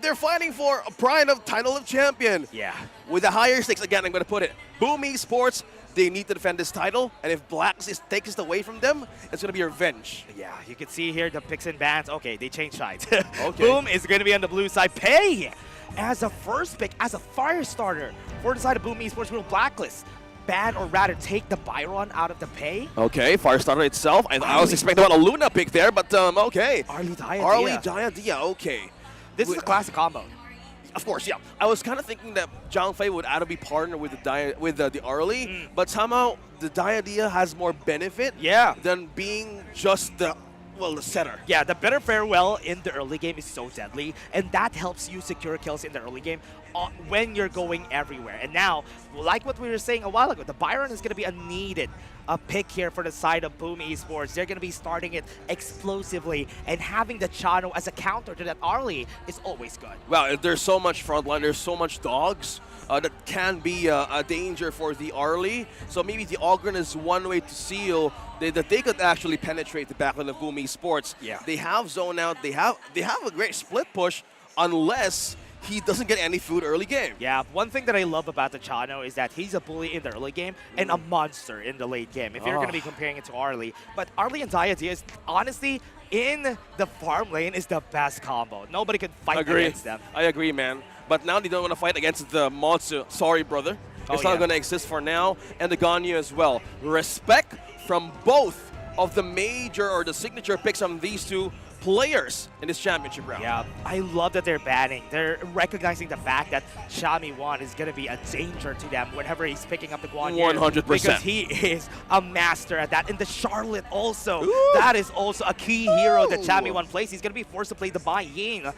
they're fighting for a pride of title of champion. Yeah. With the higher stakes, again, I'm going to put it, BOOM Esports, they need to defend this title. And if Blacklist takes it away from them, it's going to be revenge. Yeah, you can see here the picks and bans. Okay, they changed sides. Okay. Boom is going to be on the blue side. Pay as a first pick, as a fire starter for the side of BOOM Esports will Blacklist. Ban or rather take the Byron out of the pay. Okay, Firestarter itself. I was expecting about a Luna pick there, but okay. Arlie Diadia. Arlie Diadia, okay. This is a classic combo. Of course, yeah. I was kind of thinking that Zhang Fei would either be partnered with the Arlie, but somehow the Diadia has more benefit than being just the setter. Yeah, the better farewell in the early game is so deadly, and that helps you secure kills in the early game when you're going everywhere. And now, like what we were saying a while ago, the Byron is going to be a pick here for the side of BOOM Esports. They're going to be starting it explosively, and having the Chano as a counter to that Arlie is always good. Well, there's so much frontline, there's so much dogs that can be a danger for the Arlie. So maybe the Ogren is one way to seal that they could actually penetrate the backline of BOOM Esports. Yeah. They have zone out, they have a great split push unless he doesn't get any food early game. Yeah, one thing that I love about the Chano is that he's a bully in the early game and a monster in the late game, if you're going to be comparing it to Arlie. But Arlie and Diadia is, honestly, in the farm lane is the best combo. Nobody can fight against them. I agree, man. But now they don't want to fight against the monster. Sorry, brother. It's not going to exist for now. And the Ganyu as well. Respect from both of the major or the signature picks from these two players in this championship round. Yeah, I love that they're banning. They're recognizing the fact that Xiaomi 1 is going to be a danger to them whenever he's picking up the Guan Yu. 100%. Because he is a master at that. And the Charlotte also, that is also a key hero that Xiaomi 1 plays. He's going to be forced to play the Bai Ying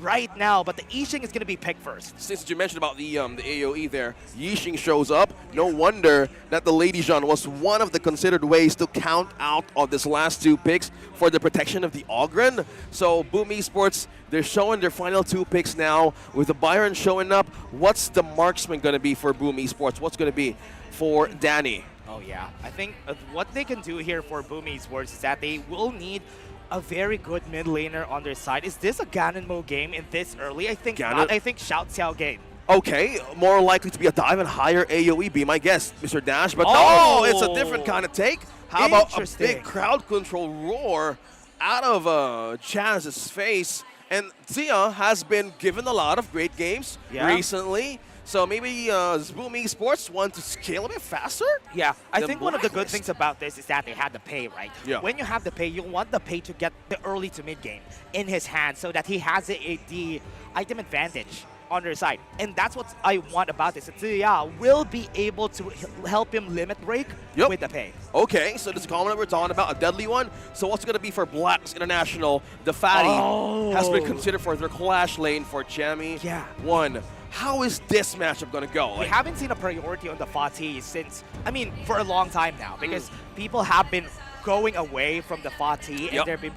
right now, but the Yixing is going to be picked first. Since you mentioned about the AoE there, Yixing shows up. No wonder that the Lady Jean was one of the considered ways to count out of this last two picks for the protection of the Ogren. So BOOM Esports, they're showing their final two picks now with the Byron showing up. What's the marksman going to be for BOOM Esports? What's going to be for Danny? Oh yeah, I think what they can do here for BOOM Esports is that they will need a very good mid laner on their side. Is this a Ganon game in this early? I think not. I think Shout Xiao game. Okay, more likely to be a dive and higher AoE, be my guess, Mr. Dash. But no, it's a different kind of take. How about a big crowd control roar out of Chaz's face? And Zia has been given a lot of great games recently. So maybe BOOM Esports want to scale a bit faster? Yeah, I think one of the good things about this is that they had the pay, right? Yeah. When you have the pay, you want the pay to get the early to mid game in his hand so that he has the item advantage on their side. And that's what I want about this. Zia will be able to help him limit break with the pay. Okay, so this comment we're talking about, a deadly one. So what's going to be for Blacklist International? The Fatty has been considered for their clash lane for Chami 1. How is this matchup going to go? We haven't seen a priority on the Fatih since, I mean, for a long time now, because people have been going away from the Fatih and they've been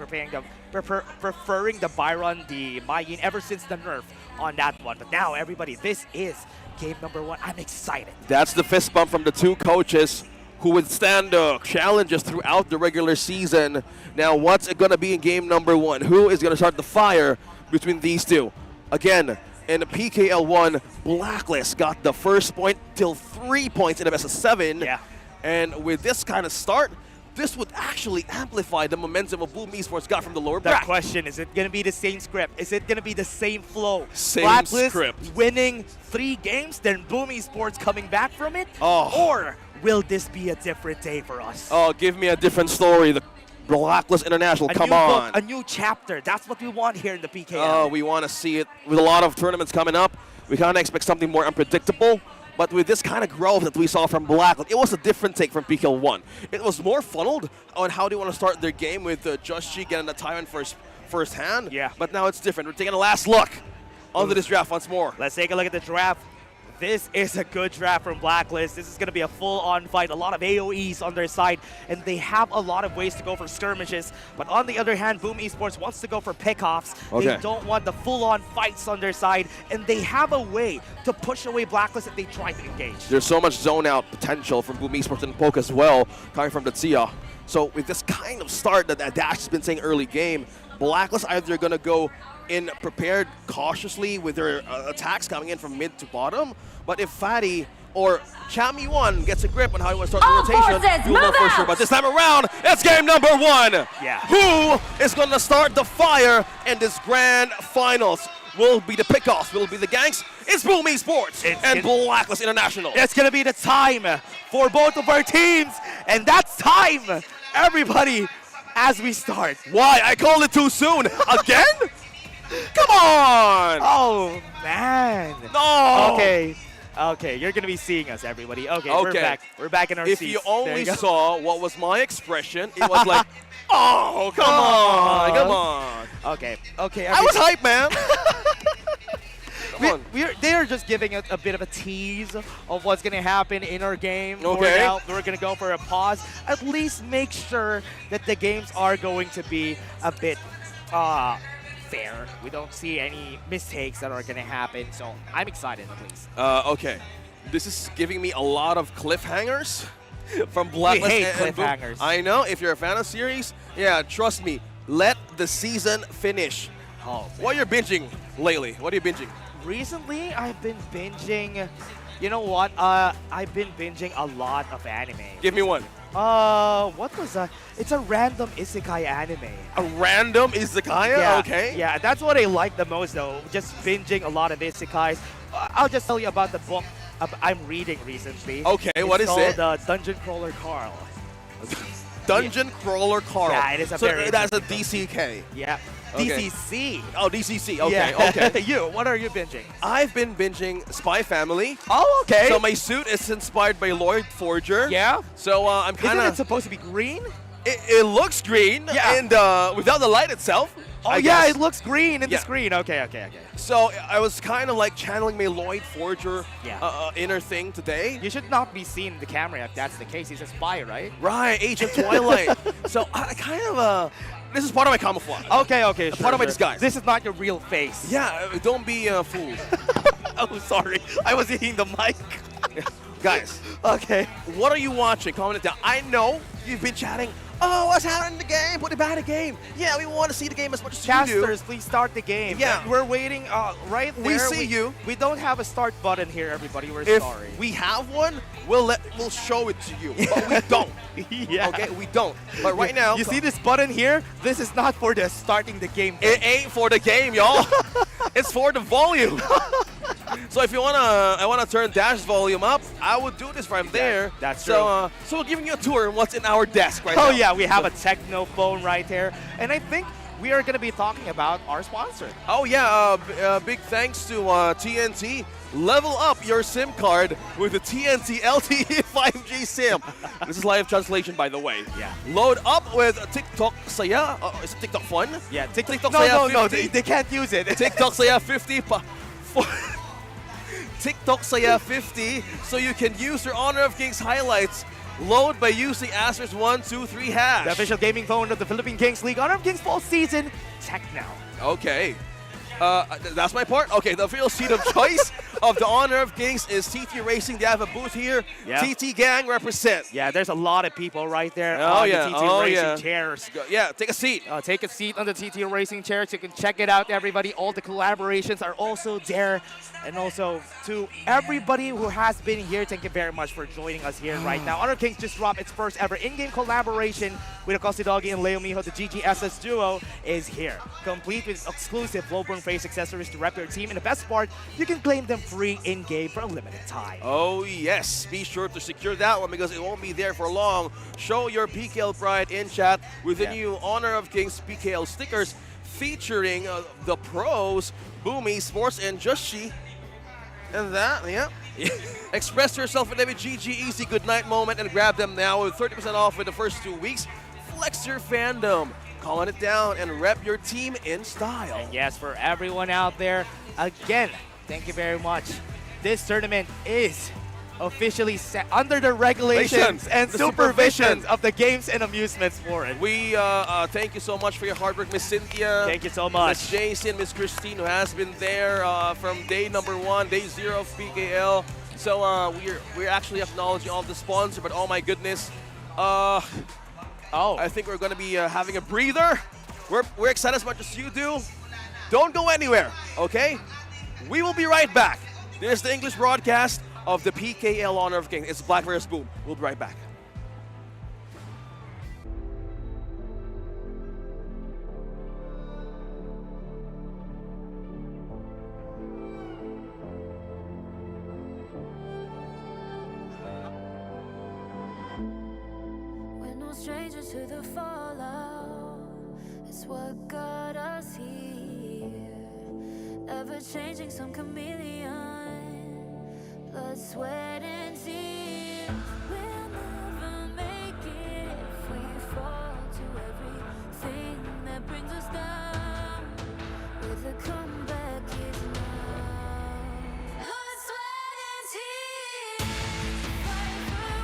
preferring the Byron, the Mayin ever since the nerf on that one. But now, everybody, this is game number 1. I'm excited. That's the fist bump from the two coaches who withstand challenges throughout the regular season. Now, what's it going to be in game number 1? Who is going to start the fire between these two? Again, in PKL 1, Blacklist got the first point till 3 points in the best of 7. Yeah. And with this kind of start, this would actually amplify the momentum of BOOM Esports got from the lower bracket. The question, is it going to be the same script? Is it going to be the same flow? Same Blacklist script. winning 3 games, then BOOM Esports coming back from it? Oh. Or will this be a different day for us? Oh, give me a different story. The Blacklist International, A come new on. book, a new chapter. That's what we want here in the PKL. Oh, we want to see it. With a lot of tournaments coming up, we kind of expect something more unpredictable. But with this kind of growth that we saw from Blacklist, it was a different take from PKL 1. It was more funneled on how they want to start their game with Just G getting the Tyrant first hand. Yeah. But now it's different. We're taking a last look onto this draft once more. Let's take a look at the draft. This is a good draft from Blacklist. This is going to be a full-on fight, a lot of AoEs on their side, and they have a lot of ways to go for skirmishes. But on the other hand, BOOM Esports wants to go for pickoffs. They don't want the full-on fights on their side, and they have a way to push away Blacklist if they try to engage. There's so much zone-out potential from BOOM Esports and Poke as well, coming from the Tzia. So with this kind of start that Dash has been saying early game, Blacklist either going to go in prepared cautiously with their attacks coming in from mid to bottom, but if Fatty or Chami1 gets a grip on how he wants to start the rotation, you'll know for sure. But this time around, it's game number 1. Yeah. Who is going to start the fire in this grand finals? Will be the pickoffs, will be the gangs. It's BOOM Esports and Blacklist International. It's going to be the time for both of our teams, and that's time, everybody, as we start. Why? I called it too soon. Again? Come on! Oh, man. No! Okay, you're going to be seeing us, everybody. Okay, we're back. We're back in our seats. If you only saw what was my expression, it was like, oh, come on. Okay. I was hyped, man. They are just giving a bit of a tease of what's going to happen in our game. Okay. We're going to go for a pause. At least make sure that the games are going to be a bit fair. We don't see any mistakes that are going to happen, so I'm excited at least. Okay. This is giving me a lot of cliffhangers from Blacklist. We hate cliffhangers. I know. If you're a fan of series, yeah, trust me. Let the season finish. Oh, what are you binging lately? What are you binging? Recently, I've been binging. You know what? I've been binging a lot of anime. Give me one. What was that? It's a random isekai anime. A random isekai? Yeah, Okay. Yeah, that's what I like the most though. Just binging a lot of isekais. I'll just tell you about the book I'm reading recently. Okay, what is it? It's called Dungeon Crawler Carl. Dungeon Crawler Carl. Yeah, it is a so very that's a interesting DCK. Yeah. Okay. DCC. Oh, DCC. Okay, Yeah. okay. What are you binging? I've been binging Spy Family. Oh, okay. So my suit is inspired by Lloyd Forger. Yeah? So I'm kind Isn't of... it supposed to be green? It looks green, Yeah. and without the light itself. Oh, I yeah, guess. it looks green in the screen. Okay. So I was kind of like channeling my Lloyd Forger Yeah. inner thing today. You should not be seen in the camera if that's the case. He's a spy, right? Right, Agent Twilight. So I kind of... this is part of my camouflage. Okay, sure. Part of my disguise. This is not your real face. Yeah, don't be fooled. Oh, sorry. I was hitting the mic. Guys, Okay. what are you watching? Comment it down. I know you've been chatting. Oh, what's happening in the game? Put it back in the game. Yeah, we want to see the game as much as you do. Casters, please start the game. Yeah. We're waiting right there. We see you. We don't have a start button here, everybody. We're If sorry. we have one, we'll show it to you. But we don't. Yeah. Okay, we don't. But right now, You see this button here? This is not for the starting the game. it ain't for the game, y'all. It's for the volume. So if you I wanna turn Dash's volume up, I would do this right there. That's so, so we're giving you a tour of what's in our desk right now. Oh yeah, we have a techno phone right here. And I think we are going to be talking about our sponsor. Oh yeah, big thanks to TNT. Level up your SIM card with the TNT LTE 5G SIM. This is live translation, by the way. Yeah. Load up with TikTok Saya. Is it TikTok Fun? Yeah, TikTok no, Saya no, 50. they can't use it. TikTok Saya 50. TikTok Saya 50, so you can use your Honor of Kings highlights. Load by using *123#. The official gaming phone of the Philippine Kings League Honor of Kings Fall Season. Tech now. Okay. That's my part? Okay, the official seat of choice of the Honor of Kings is TT Racing. They have a booth here. Yeah. TT Gang represent. Yeah, there's a lot of people right there Oh, on yeah. the TT Oh, Racing yeah. chairs. Yeah, take a seat. Take a seat on the TT Racing chairs. You can check it out, everybody. All the collaborations are also there. And also to everybody who has been here, thank you very much for joining us here right now. Honor of Kings just dropped its first ever in-game collaboration with Acosta Doggy and Leo Miho. The GGSS duo is here, complete with exclusive low-burn face accessories to rep your team. And the best part, you can claim them free in-game for a limited time. Oh yes, be sure to secure that one because it won't be there for long. Show your PKL pride in chat with the new Honor of Kings PKL stickers featuring the pros, BOOM Esports and Joshi. And that, yeah. Express yourself in every GG Easy Goodnight moment and grab them now with 30% off in the first 2 weeks. Flex your fandom. Calling it down and rep your team in style. And yes, for everyone out there, again, thank you very much. this tournament is officially set under the regulations and The supervisions of the Games and Amusements Board. We thank you so much for your hard work, Miss Cynthia. Thank you so much. Miss Jason, Miss Christine, who has been there from day number 1, day 0 of PKL. So we're actually acknowledging all the sponsor, but oh my goodness, I think we're going to be having a breather. We're excited as much as you do. Don't go anywhere, okay? We will be right back. There's the English broadcast of the PKL Honor of Kings. It's Black vs. Boom. We'll be right back. We're no strangers to the fallout. It's what got us here. Ever changing, some chameleon. Blood, sweat, and tears. We'll never make it if we fall to everything that brings us down. With a comeback is now. Blood, sweat, and tears. Fight for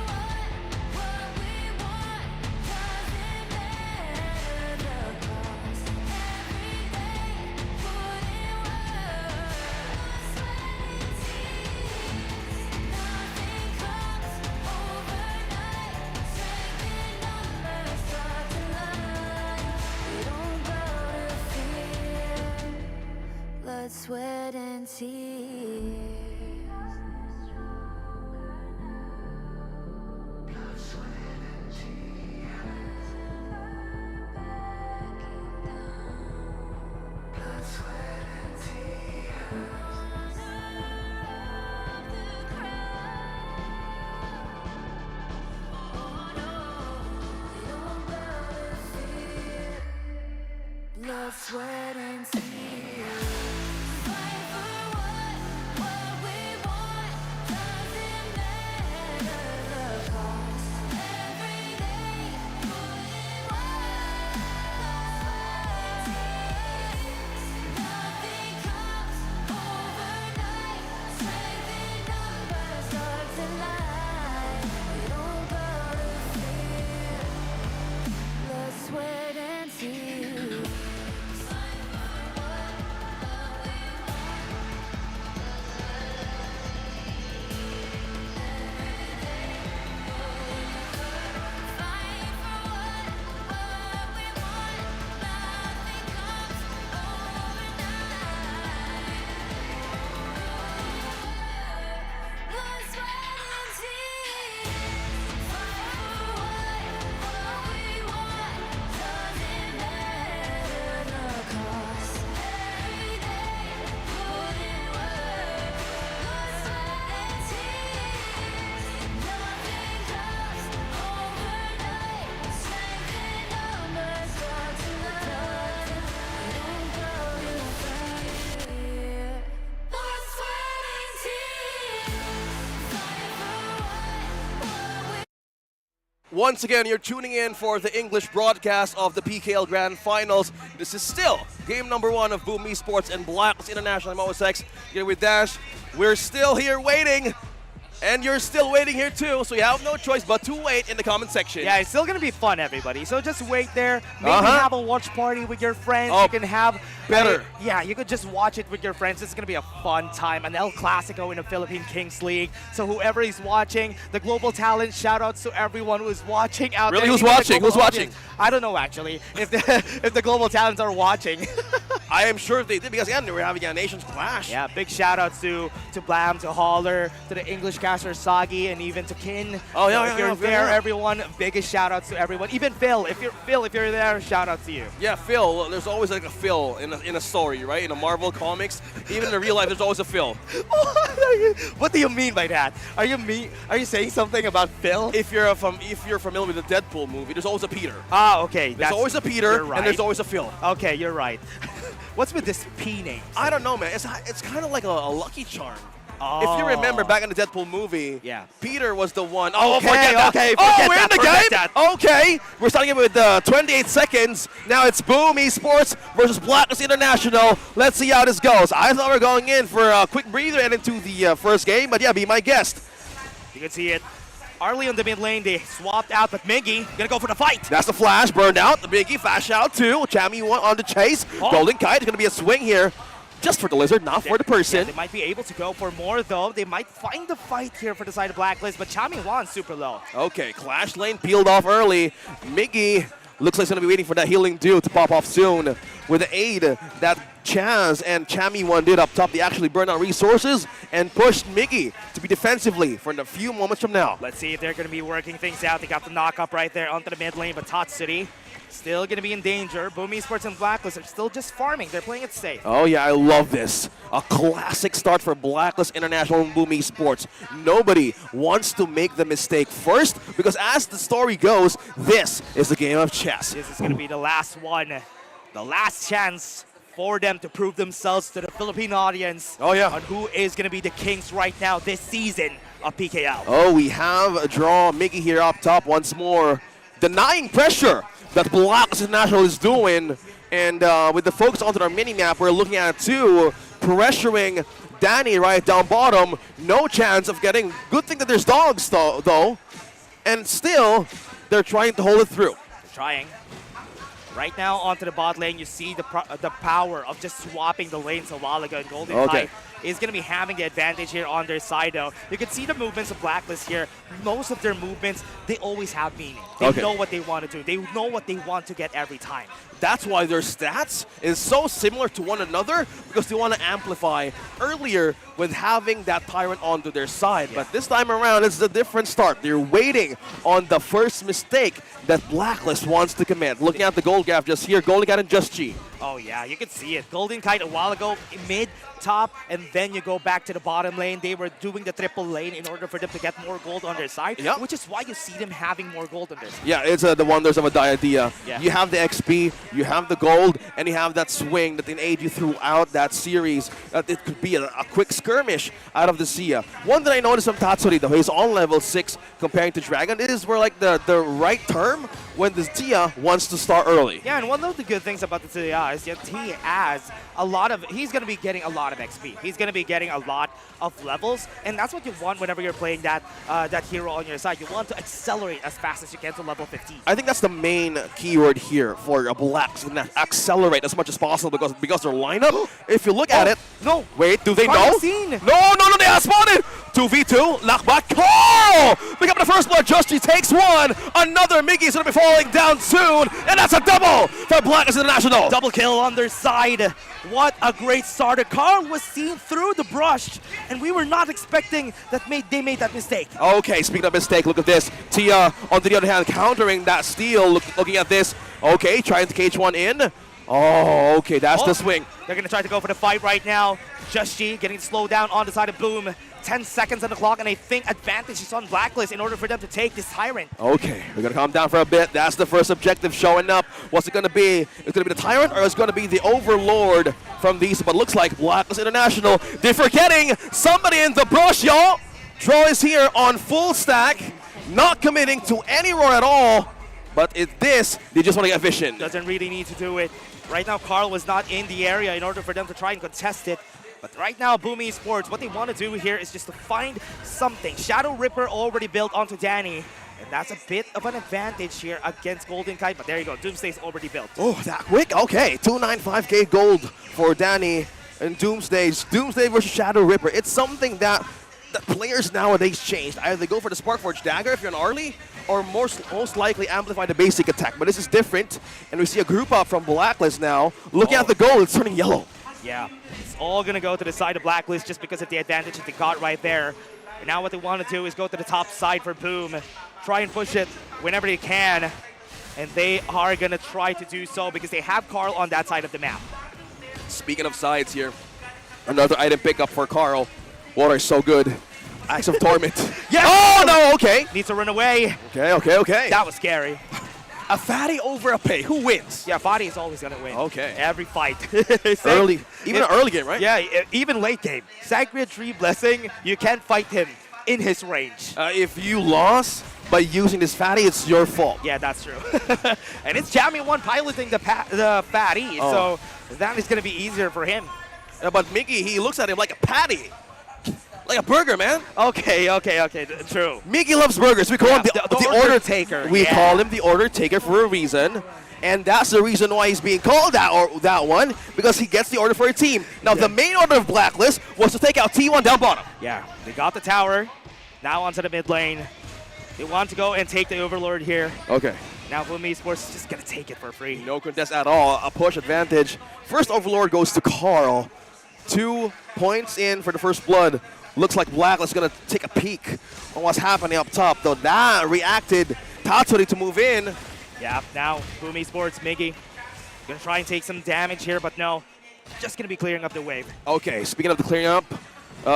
what we want. Doesn't matter the cost. Every day, put in work. Blood, sweat, and tears. Nothing comes overnight. Strength in numbers start to line. We don't bow to fear. Blood, sweat, and tears. Blood, sweat, and tears. Fight for what we want. Doesn't matter the cost. Every day, put in work. Blood, sweat, and tears. Nothing comes overnight. Strength in numbers start to line. We don't bow to fear. Blood, sweat, and tears. Once again, you're tuning in for the English broadcast of the PKL Grand Finals. This is still game number 1 of BOOM Esports and Blacklist International. I'm OSX here with Dash. We're still here waiting, and you're still waiting here too, so you have no choice but to wait in the comment section. Yeah, it's still gonna be fun, everybody. So just wait there. Maybe have a watch party with your friends. You can have better. Yeah, you could just watch it with your friends. It's gonna be a fun time. An El Clasico in the Philippine Kings League. So whoever is watching, the global talent, shout outs to everyone who's watching out there. Really, who's even the watching? global Who's watching? audience. I don't know actually if the global talents are watching. I am sure they did, because again, we're having a Nations Clash. Yeah, big shout outs to Blam, to Holler, to the English caster Sagi, and even to Kin. Oh yeah, if you're there, everyone, biggest shout outs to everyone. Even Phil, if you're there, shout out to you. Yeah, Phil. There's always like a Phil in a story, right? In a Marvel comics, even in real life, there's always a Phil. What do you mean by that? Are you saying something about Phil? If you're familiar with the Deadpool movie, there's always a Peter. Ah, okay. There's always a Peter, right. and there's always a Phil. Okay, you're right. What's with this P name? I don't know, man. It's kind of like a lucky charm. If you remember back in the Deadpool movie, Peter was the one. Oh, forget that. Okay, Forget we're that, in the forget game. that. Okay, we're starting it with 28 seconds. Now it's BOOM Esports versus Blacklist International. Let's see how this goes. I thought we were going in for a quick breather and into the first game, but yeah, be my guest. You can see it. Early on the mid lane, they swapped out, but Miggy gonna go for the fight. That's the flash, burned out. The Biggie flash out too. Chammy on the chase. Golden Kite is gonna be a swing here. Just for the lizard, not for the person. Yeah, they might be able to go for more though. They might find the fight here for the side of Blacklist, but Chammy Wan's super low. Okay, Clash Lane peeled off early. Miggy looks like he's gonna be waiting for that healing dew to pop off soon. With the aid that Chaz and Chammy Wan did up top, they actually burned out resources and pushed Miggy to be defensively for a few moments from now. Let's see if they're gonna be working things out. They got the knock up right there onto the mid lane, but Tot City still going to be in danger. BOOM Esports and Blacklist are still just farming. They're playing it safe. Oh yeah, I love this. A classic start for Blacklist International and BOOM Esports. Nobody wants to make the mistake first because as the story goes, this is a game of chess. This is going to be the last one. The last chance for them to prove themselves to the Philippine audience on who is going to be the kings right now this season of PKL. Oh, we have a draw. Miggy here up top once more. Denying pressure that Blacklist International is doing, and with the focus onto our mini-map, we're looking at it too, pressuring Danny right down bottom. No chance of getting, good thing that there's dogs though, and still, they're trying to hold it through. They're trying. Right now onto the bot lane, you see the power of just swapping the lanes a while ago, and Golden Kite is going to be having the advantage here on their side though. You can see the movements of Blacklist here. Most of their movements, they always have meaning. They know what they want to do. They know what they want to get every time. That's why their stats is so similar to one another, because they want to amplify earlier with having that Tyrant onto their side. But this time around, it's a different start. They're waiting on the first mistake that Blacklist wants to commit. Looking at the gold gap just here, Golden Kite and Just G. Oh yeah, you can see it. Golden Kite a while ago, mid, top, and then you go back to the bottom lane. They were doing the triple lane in order for them to get more gold on their side, which is why you see them having more gold on their side. Yeah, it's the wonders of a idea. Yeah. You have the XP, you have the gold, and you have that swing that can aid you throughout that series. It could be a quick skirmish out of the Sia. One that I noticed from Tatsuri, though, he's on level 6 comparing to Dragon. It is where like the right term when the Sia wants to start early. Yeah, and one of the good things about the Sia is that he has a lot of, he's going to be getting a lot of XP. He's going to be getting a lot of levels, and that's what you want whenever you're playing that that hero on your side. You want to accelerate as fast as you can to level 15. I think that's the main keyword here for a Blacks, accelerate as much as possible because their lineup, if you look at it, wait, do they know? No, they are spotted! 2v2, knockback, Carl! Pick up the first blood, Justy takes one, another Miggy's gonna be falling down soon, and that's a double for Blacklist International! Double kill on their side. What a great starter. Carl was seen through the brush, and we were not expecting that they made that mistake. Okay, speaking of mistake, look at this. Tia, on the other hand, countering that steal, looking at this. Okay, trying to cage one in. Oh, okay, that's the swing. They're gonna try to go for the fight right now. Just G getting slowed down on the side of BOOM. 10 seconds on the clock, and I think advantage is on Blacklist in order for them to take this Tyrant. Okay, we're gonna calm down for a bit. That's the first objective showing up. What's it gonna be? It's gonna be the Tyrant, or it's gonna be the Overlord from these? But looks like Blacklist International, they're forgetting somebody in the brush, y'all. Draw is here on full stack, not committing to any roar at all. But they just want to get vision. Doesn't really need to do it. Right now, Carl was not in the area in order for them to try and contest it. But right now, BOOM Esports, what they want to do here is just to find something. Shadow Ripper already built onto Danny. And that's a bit of an advantage here against Golden Kite. But there you go, Doomsday's already built. Oh, that quick? Okay, 295k gold for Danny and Doomsday versus Shadow Ripper. It's something that players nowadays changed. Either they go for the Sparkforge Dagger if you're an early, or most likely amplify the basic attack. But this is different, and we see a group up from Blacklist now. Looking at the goal, it's turning yellow. Yeah, it's all going to go to the side of Blacklist just because of the advantage that they got right there. And now what they want to do is go to the top side for BOOM. Try and push it whenever they can. And they are going to try to do so because they have Carl on that side of the map. Speaking of sides here, another item pickup for Carl. Water is so good. Axe of Torment. Yes! Oh, no, okay. Needs to run away. Okay. That was scary. A fatty over a pay. Who wins? Yeah, Fatty is always going to win. Okay. Every fight. Early, even an early game, right? Yeah, even late game. Sacred Tree Blessing, you can't fight him in his range. If you lost by using this fatty, it's your fault. Yeah, that's true. And it's Jamie 1 piloting the fatty, so that is going to be easier for him. Yeah, but Mickey, he looks at him like a patty. Like a burger, man. Okay, true. Mickey loves burgers. We call him the order taker. We call him the order taker for a reason. And that's the reason why he's being called that one, because he gets the order for a team. Now, the main order of Blacklist was to take out T1 down bottom. Yeah, they got the tower. Now onto the mid lane. They want to go and take the Overlord here. Okay. Now BOOM Esports is just going to take it for free. No contest at all. A push advantage. First Overlord goes to Carl. 2 points in for the first blood. Looks like Blacklist is going to take a peek on what's happening up top. Though that reacted Tatsuri to move in. Yeah, now BOOM Esports, Miggy, going to try and take some damage here, but no. Just going to be clearing up the wave. Okay, speaking of the clearing up,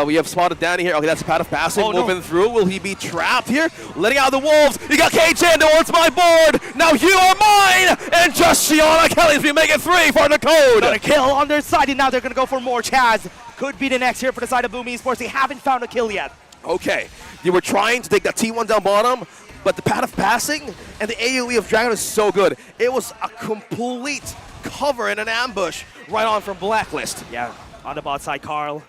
we have spotted Danny here. Okay, that's Path of Passing moving through. Will he be trapped here? Letting out the Wolves. You got KJ towards my board. Now you are mine. And just Shiona Kelly's been making 3 for the code. Got a kill on their side, and now they're going to go for more. Chaz could be the next here for the side of BOOM Esports. They haven't found a kill yet. Okay, they were trying to take that T1 down bottom, but the Path of Passing and the AoE of Dragon is so good. It was a complete cover and an ambush right on from Blacklist. Yeah, on the bot side, Carl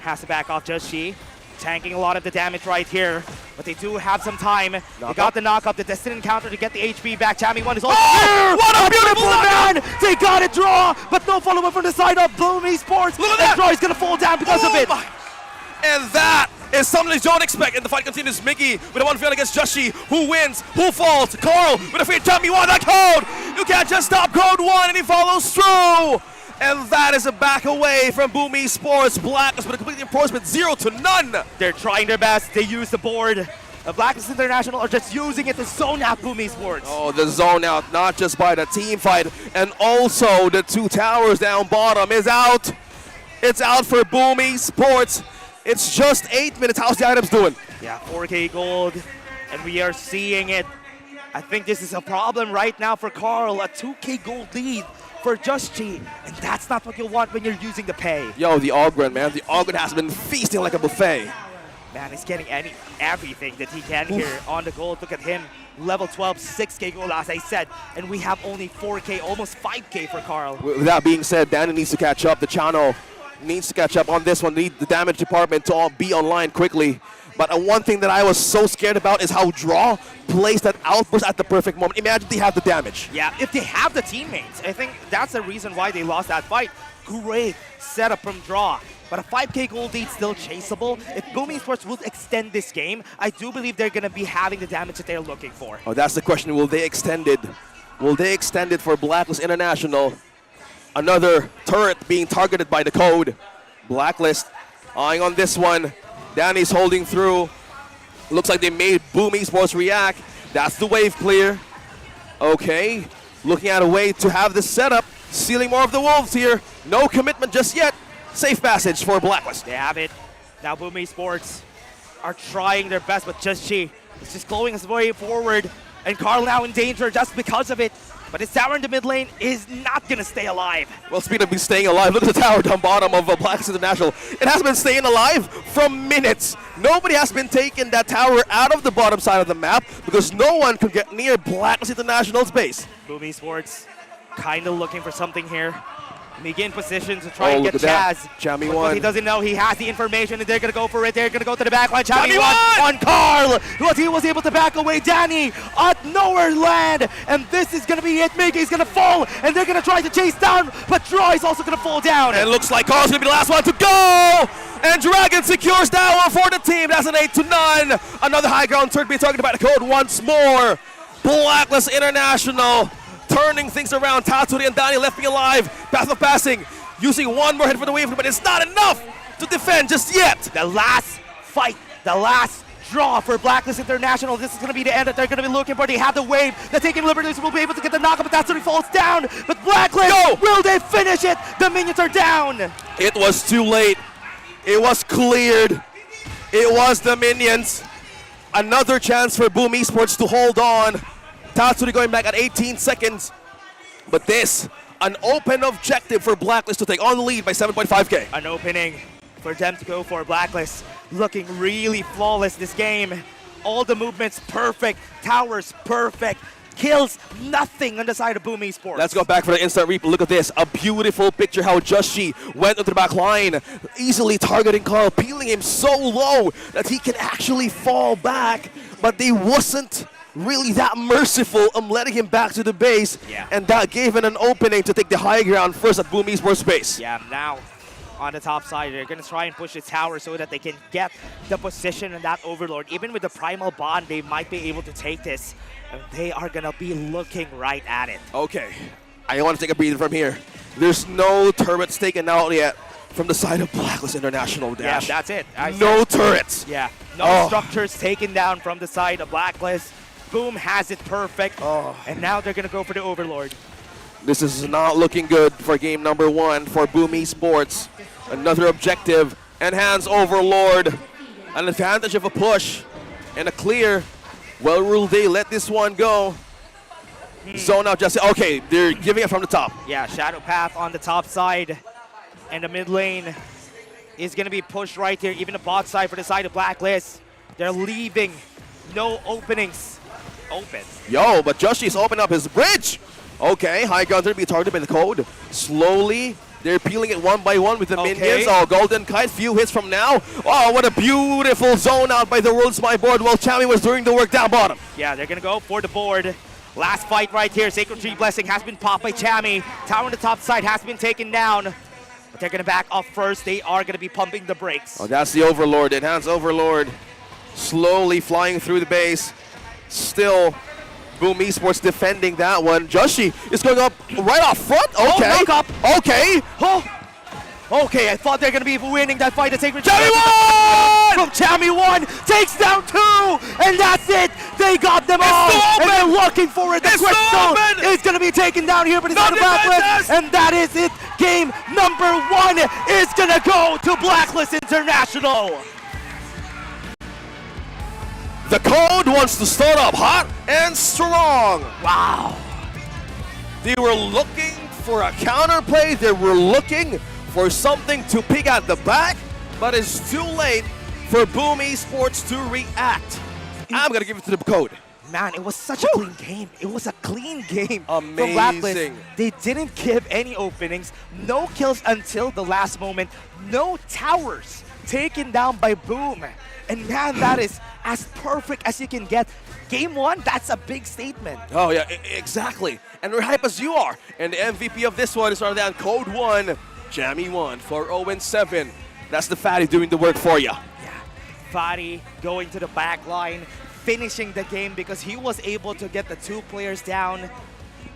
has to back off Just She. Tanking a lot of the damage right here, but they do have some time. They got the knock-up, the Destined Encounter to get the HP back. Jamie 1 is also here! What a beautiful man! They got it draw, but no follow-up from the side of BOOM Esports. Look at that! Draw is going to fall down because of it. And that is something you don't expect. And the fight continues. Mickey with a 1-0 against Joshi. Who wins? Who falls? Carl with a free Jamie 1. That code! You can't just stop code 1, and he follows through. And that is a back away from BOOM Esports. Blacklist with a complete enforcement, 0 to none. They're trying their best. They use the board. Blacklist International are just using it to zone out BOOM Esports. Oh, the zone out, not just by the team fight, and also the 2 towers down bottom is out. It's out for BOOM Esports. It's just 8 minutes. How's the items doing? Yeah, 4K gold, and we are seeing it. I think this is a problem right now for Carl. A 2K gold lead for Just G, and that's not what you want when you're using the pay. Yo, the Ogren, man. The Ogren has been feasting like a buffet. Man, he's getting everything that he can here on the gold. Look at him, level 12, 6K gold, as I said, and we have only 4K, almost 5K for Carl. With that being said, Danny needs to catch up. The channel needs to catch up on this one. Need the damage department to all be online quickly. But one thing that I was so scared about is how Draw plays that outburst at the perfect moment. Imagine they have the damage. Yeah, if they have the teammates, I think that's the reason why they lost that fight. Great setup from Draw. But a 5K gold lead still chaseable. If BOOM Esports will extend this game, I do believe they're going to be having the damage that they're looking for. Oh, that's the question. Will they extend it? Will they extend it for Blacklist International? Another turret being targeted by the code. Blacklist eyeing on this one. Danny's holding through. Looks like they made BOOM Esports react. That's the wave clear. Okay, looking at a way to have this setup. Sealing more of the Wolves here. No commitment just yet. Safe passage for Blacklist. They have it. Now BOOM Esports are trying their best, but Just Chi is just glowing his way forward. And Carl now in danger just because of it. But his tower in the mid lane is not going to stay alive. Well, speaking of staying alive, look at the tower down bottom of Blacklist International. It has been staying alive from minutes. Nobody has been taking that tower out of the bottom side of the map because no one could get near Blacklist International's base. BOOM Esports kind of looking for something here. Miggy in position to try and get Chaz. Jamie but 1. He doesn't know he has the information and they're going to go for it. They're going to go to the back line. Jamie 1 on Carl. But he was able to back away. Danny at nowhere land. And this is going to be it. Miggy's going to fall. And they're going to try to chase down. But Troy is also going to fall down. And it looks like Carl's going to be the last one to go. And Dragon secures that one for the team. That's an 8 to none. Another high ground turret being targeted by the code once more. Blacklist International turning things around. Tatsuri and Danny left me alive. Path of Passing, using one more hit for the wave, but it's not enough to defend just yet. The last fight, the last draw for Blacklist International. This is going to be the end that they're going to be looking for. They have the wave. They're taking liberties. Will be able to get the knockup, but Tatsuri falls down. But Blacklist, will they finish it? The minions are down. It was too late. It was cleared. It was the minions. Another chance for BOOM Esports to hold on. Tatsuri going back at 18 seconds. But this, an open objective for Blacklist to take on the lead by 7.5k. An opening for them to go for. Blacklist looking really flawless this game. All the movements perfect, towers perfect, kills nothing on the side of BOOM Esports. Let's go back for the instant replay. Look at this, a beautiful picture how Joshi went into the back line, easily targeting Carl, peeling him so low that he can actually fall back, but they wasn't really that merciful letting him back to the base, and that gave him an opening to take the high ground first at BOOM Esports base. Yeah, now on the top side, they're going to try and push the tower so that they can get the position on that Overlord. Even with the Primal Bond, they might be able to take this. And they are going to be looking right at it. Okay, I want to take a breather from here. There's no turrets taken out yet from the side of Blacklist International, Dash. Yeah, that's it. No turrets. Yeah, no structures taken down from the side of Blacklist. BOOM has it perfect. And now they're going to go for the Overlord. This is not looking good for game number 1 for BOOM Esports. Another objective, enhance Overlord. An advantage of a push and a clear. Well, will they let this one go? Zone out just, okay, they're giving it from the top. Yeah, Shadow Path on the top side. And the mid lane is going to be pushed right here. Even the bot side for the side of Blacklist. They're leaving no openings open. Yo, but Joshi's opened up his bridge. Okay, High Ground to be targeted by the code. Slowly, they're peeling it one by one with the minions. Oh, Golden Kite, few hits from now. Oh, what a beautiful zone out by the World's My Board while Chami was doing the work down bottom. Yeah, they're going to go for the board. Last fight right here. Sacred Tree Blessing has been popped by Chami. Tower on the top side has been taken down. But they're going to back off first. They are going to be pumping the brakes. Oh, that's the Overlord. Enhanced Overlord. Slowly flying through the base. Still, BOOM Esports defending that one. Joshi is going up right off front. Okay. knock up. Okay. Okay, I thought they're going to be winning that fight. Sacred Chami won! From Chami 1 takes down 2, and that's it. They got them all, and they're looking for it. The Crystal is going to be taken down here, but it's not a Blacklist, and that is it. Game number 1 is going to go to Blacklist International. The code wants to start up hot and strong. Wow. They were looking for a counterplay. They were looking for something to pick at the back, but it's too late for BOOM Esports to react. I'm going to give it to the code. Man, it was such a clean game. It was a clean game. Amazing. From Blacklist. They didn't give any openings, no kills until the last moment, no towers taken down by BOOM. And man, that is as perfect as you can get. Game 1, that's a big statement. Oh yeah, exactly. And we're hype as you are. And the MVP of this one is our down code 1, Chami 1 for 0-7. That's the Fatty doing the work for you. Yeah, Fatty going to the back line, finishing the game because he was able to get the 2 players down.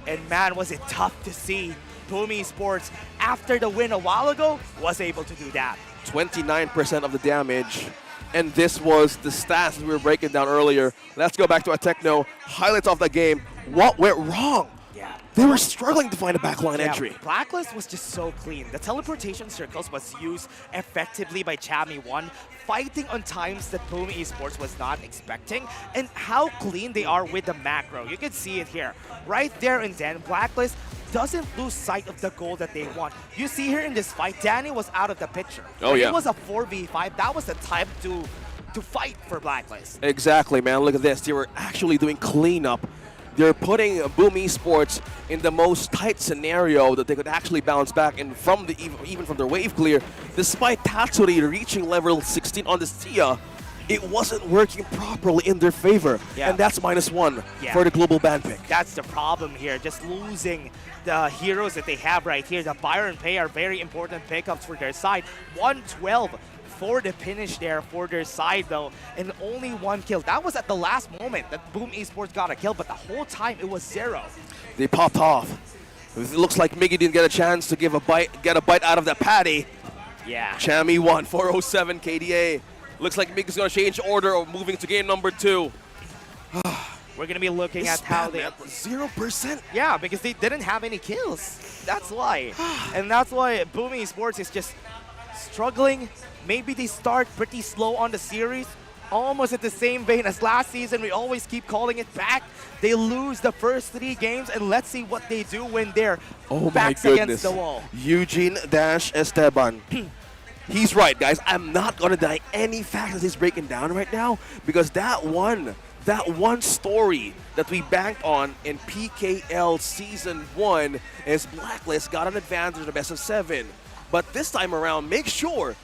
And man, was it tough to see. BOOM Esports, after the win a while ago, was able to do that. 29% of the damage. And this was the stats we were breaking down earlier. Let's go back to our Techno. Highlights of the game. What went wrong? Yeah. They were struggling to find a backline entry. Blacklist was just so clean. The teleportation circles was used effectively by Chami 1, fighting on times that BOOM Esports was not expecting, and how clean they are with the macro. You can see it here. Right there and then, Blacklist doesn't lose sight of the goal that they want. You see here in this fight, Danny was out of the picture. Oh, yeah. It was a 4v5. That was the time to fight for Blacklist. Exactly, man. Look at this. They were actually doing cleanup. They're putting BOOM Esports in the most tight scenario that they could actually bounce back and from the even from their wave clear. Despite Tatsuri reaching level 16 on this Tia, it wasn't working properly in their favor. Yeah. And that's -1 for the global ban pick. That's the problem here, just losing the heroes that they have right here. The Fire and Pay are very important pickups for their side. 112 for the finish there for their side though, and only 1 kill. That was at the last moment that BOOM Esports got a kill, but the whole time it was 0. They popped off. It looks like Miggy didn't get a chance to get a bite out of that patty. Yeah. Chami 1, 407 KDA. Looks like Miggy's gonna change order or moving to game number 2. We're gonna be looking at how they 0%. Yeah, because they didn't have any kills. That's why. And that's why BOOM Esports is just struggling. Maybe they start pretty slow on the series, almost at the same vein as last season. We always keep calling it back. They lose the first 3 games, and let's see what they do when they're backs against the wall. Eugene Dash Esteban. He's right, guys. I'm not going to deny any facts that he's breaking down right now, because that one story that we banked on in PKL Season 1 is Blacklist got an advantage in the best of 7. But this time around, make sure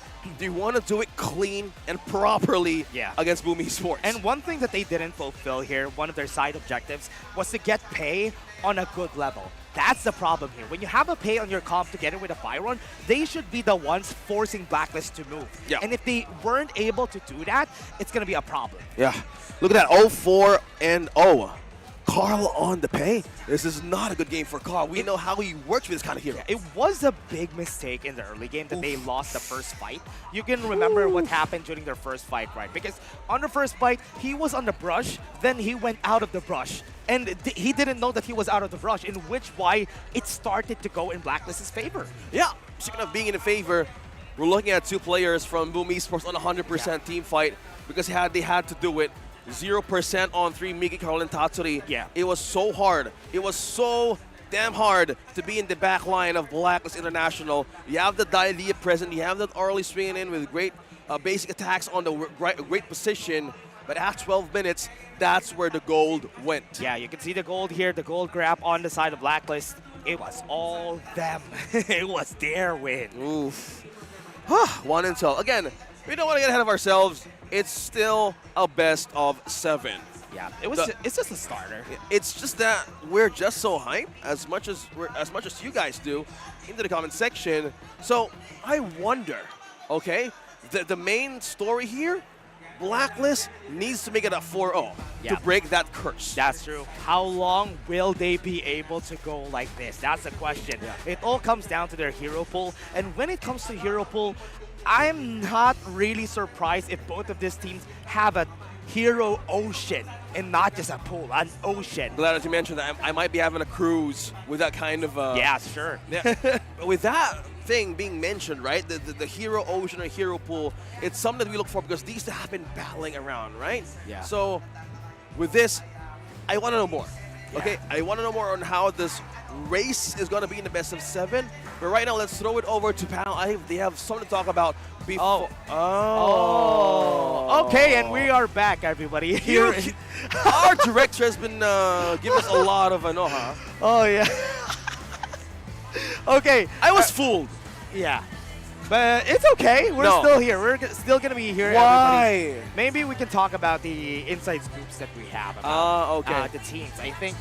you want to do it clean and properly against BOOM Esports. And one thing that they didn't fulfill here, one of their side objectives, was to get pay on a good level. That's the problem here. When you have a pay on your comp together with a Byron, they should be the ones forcing Blacklist to move. Yeah. And if they weren't able to do that, it's going to be a problem. Yeah. Look at that, 0-4 and 0. Carl on the pay. This is not a good game for Carl. We know how he works with this kind of hero. It was a big mistake in the early game that they lost the first fight. You can remember what happened during their first fight, right? Because on the first fight, he was on the brush, then he went out of the brush. And he didn't know that he was out of the brush, in which why it started to go in Blacklist's favor. Yeah, speaking of being in favor, we're looking at 2 players from BOOM Esports on a 100% team fight because they had to do it. 0% on 3, Miki, Carl, and Tatsuri. Yeah. It was so hard. It was so damn hard to be in the back line of Blacklist International. You have the Dahlia present. You have that early swinging in with great basic attacks on the great position. But after 12 minutes, that's where the gold went. Yeah, you can see the gold here, the gold grab on the side of Blacklist. It was all them. It was their win. Oof. 1 intel. Again, we don't want to get ahead of ourselves. It's still a best of 7. Yeah, it's just a starter. It's just that we're just so hyped as much as you guys do into the comment section. So I wonder, okay, the main story here, Blacklist needs to make it a 4-0 to break that curse. That's true. How long will they be able to go like this? That's the question. It all comes down to their hero pool. And when it comes to hero pool, I'm not really surprised if both of these teams have a hero ocean and not just a pool, an ocean. Glad that you mentioned that. I might be having a cruise with that kind of... yeah, sure. With that thing being mentioned, right? The hero ocean or hero pool, it's something that we look for because these have been battling around, right? Yeah. So with this, I want to know more. Okay, I want to know more on how this race is going to be in the best of 7. But right now, let's throw it over to panel. They have something to talk about before. Okay, and we are back, everybody. Our director has been giving us a lot of anoha. Oh, yeah. Okay. I was fooled. Yeah. But it's okay. We're still here. We're still going to be here. Why? Everybody. Maybe we can talk about the inside scoops that we have about the teams. I think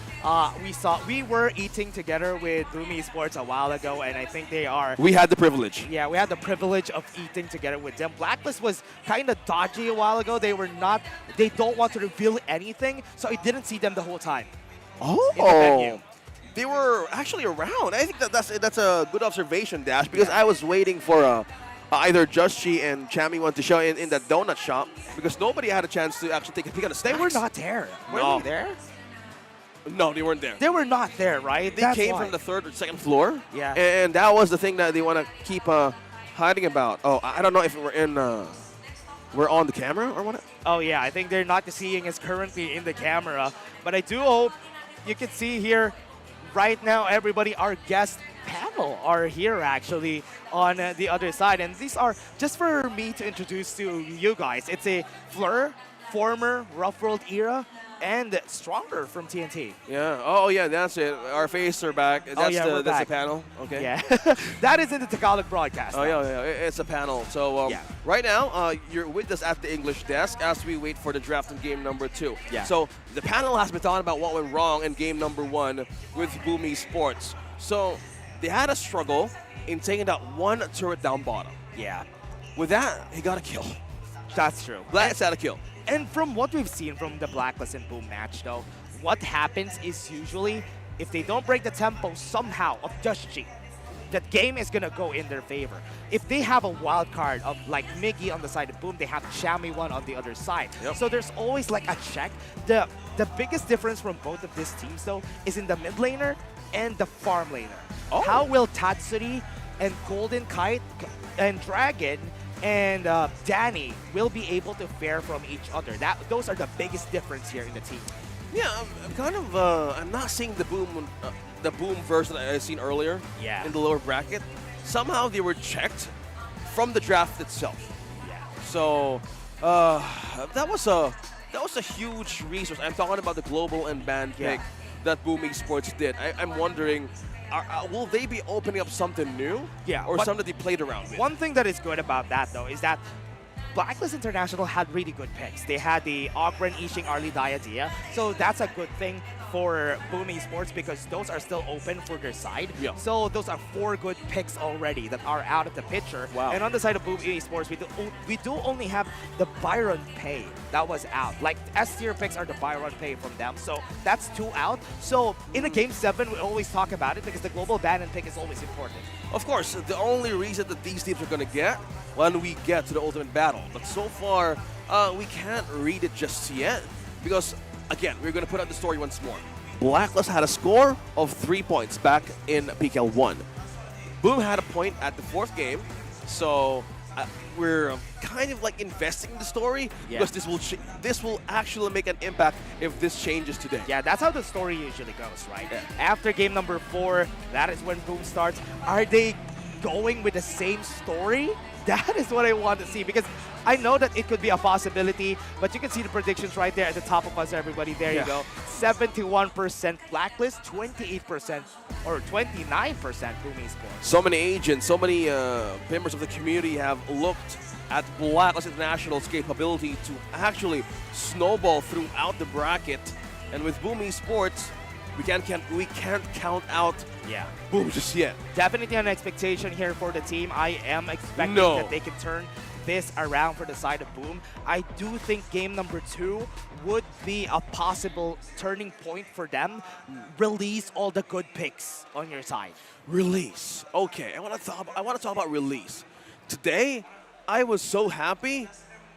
we were eating together with BOOM Esports a while ago, and I think they are... We had the privilege. Yeah, we had the privilege of eating together with them. Blacklist was kind of dodgy a while ago. They don't want to reveal anything, so I didn't see them the whole time. In the venue. They were actually around. I think that's a good observation, Dash, because I was waiting for either Justy and Chami to show in that donut shop because nobody had a chance to actually take a peek at the snacks. They were not there. Were they there? No, they weren't there. They were not there, right? They came from the 3rd or 2nd floor. Yeah. And that was the thing that they want to keep hiding about. Oh, I don't know if we're on the camera or what. Oh, yeah. I think they're not seeing us currently in the camera. But I do hope you can see here right now, everybody, our guest panel are here actually on the other side. And these are, just for me to introduce to you guys, it's a Fleur, former Rough World era, and Stronger from TNT. Yeah. Oh, yeah, that's it. Our faces are back. That's the panel. Okay. Yeah. That is in the Tagalog broadcast. Oh, yeah. It's a panel. So right now, you're with us at the English desk as we wait for the draft in game number 2. Yeah. So the panel has been talking about what went wrong in game number 1 with BOOM Esports. So they had a struggle in taking that one turret down bottom. Yeah. With that, he got a kill. That's true. Blacklist had a kill. And from what we've seen from the Blacklist and BOOM match, though, what happens is usually, if they don't break the tempo somehow of Justy, that game is going to go in their favor. If they have a wild card of like Miggy on the side of BOOM, they have Chami one on the other side. Yep. So there's always like a check. The biggest difference from both of these teams, though, is in the mid laner and the farm laner. How will Tatsuri and Golden Kite and Dragon and Danny will be able to fare from each other. Those are the biggest difference here in the team. Yeah, I'm kind of I'm not seeing the boom version that I've seen earlier in the lower bracket. Somehow they were checked from the draft itself. Yeah. So that was a huge resource. I'm talking about the global and band pick that BOOM Esports did. I'm wondering, will they be opening up something new? Yeah. Or something that they played around with? One thing that is good about that, though, is that Blacklist International had really good picks. They had the Ogren, Ishing, Arlie, Diadea. So that's a good thing for BOOM Esports because those are still open for their side. Yeah. So those are 4 good picks already that are out of the picture. Wow. And on the side of BOOM Esports, we do only have the Byron Pay that was out. Like S tier picks are the Byron Pay from them. So that's 2 out. So in a game 7, we always talk about it because the global ban and pick is always important. Of course, the only reason that these teams are going to get when we get to the ultimate battle. But so far, we can't read it just yet because, again, we're going to put out the story once more. Blacklist had a score of 3 points back in PKL 1. Boom had a point at the 4th game, so we're kind of like investing in the story because this will actually make an impact if this changes today. Yeah, that's how the story usually goes, right? Yeah. After game number 4, that is when Boom starts. Are they going with the same story? That is what I want to see because I know that it could be a possibility, but you can see the predictions right there at the top of us, everybody. There you go. 71% Blacklist, 28% or 29% BOOM Esports. So many agents, so many members of the community have looked at Blacklist International's capability to actually snowball throughout the bracket. And with BOOM Esports, we can't count out Boom just yet. Definitely an expectation here for the team. I am expecting that they can turn this around for the side of Boom. I do think game number 2 would be a possible turning point for them. Release all the good picks on your side. Release. Okay, I want to talk about release. Today, I was so happy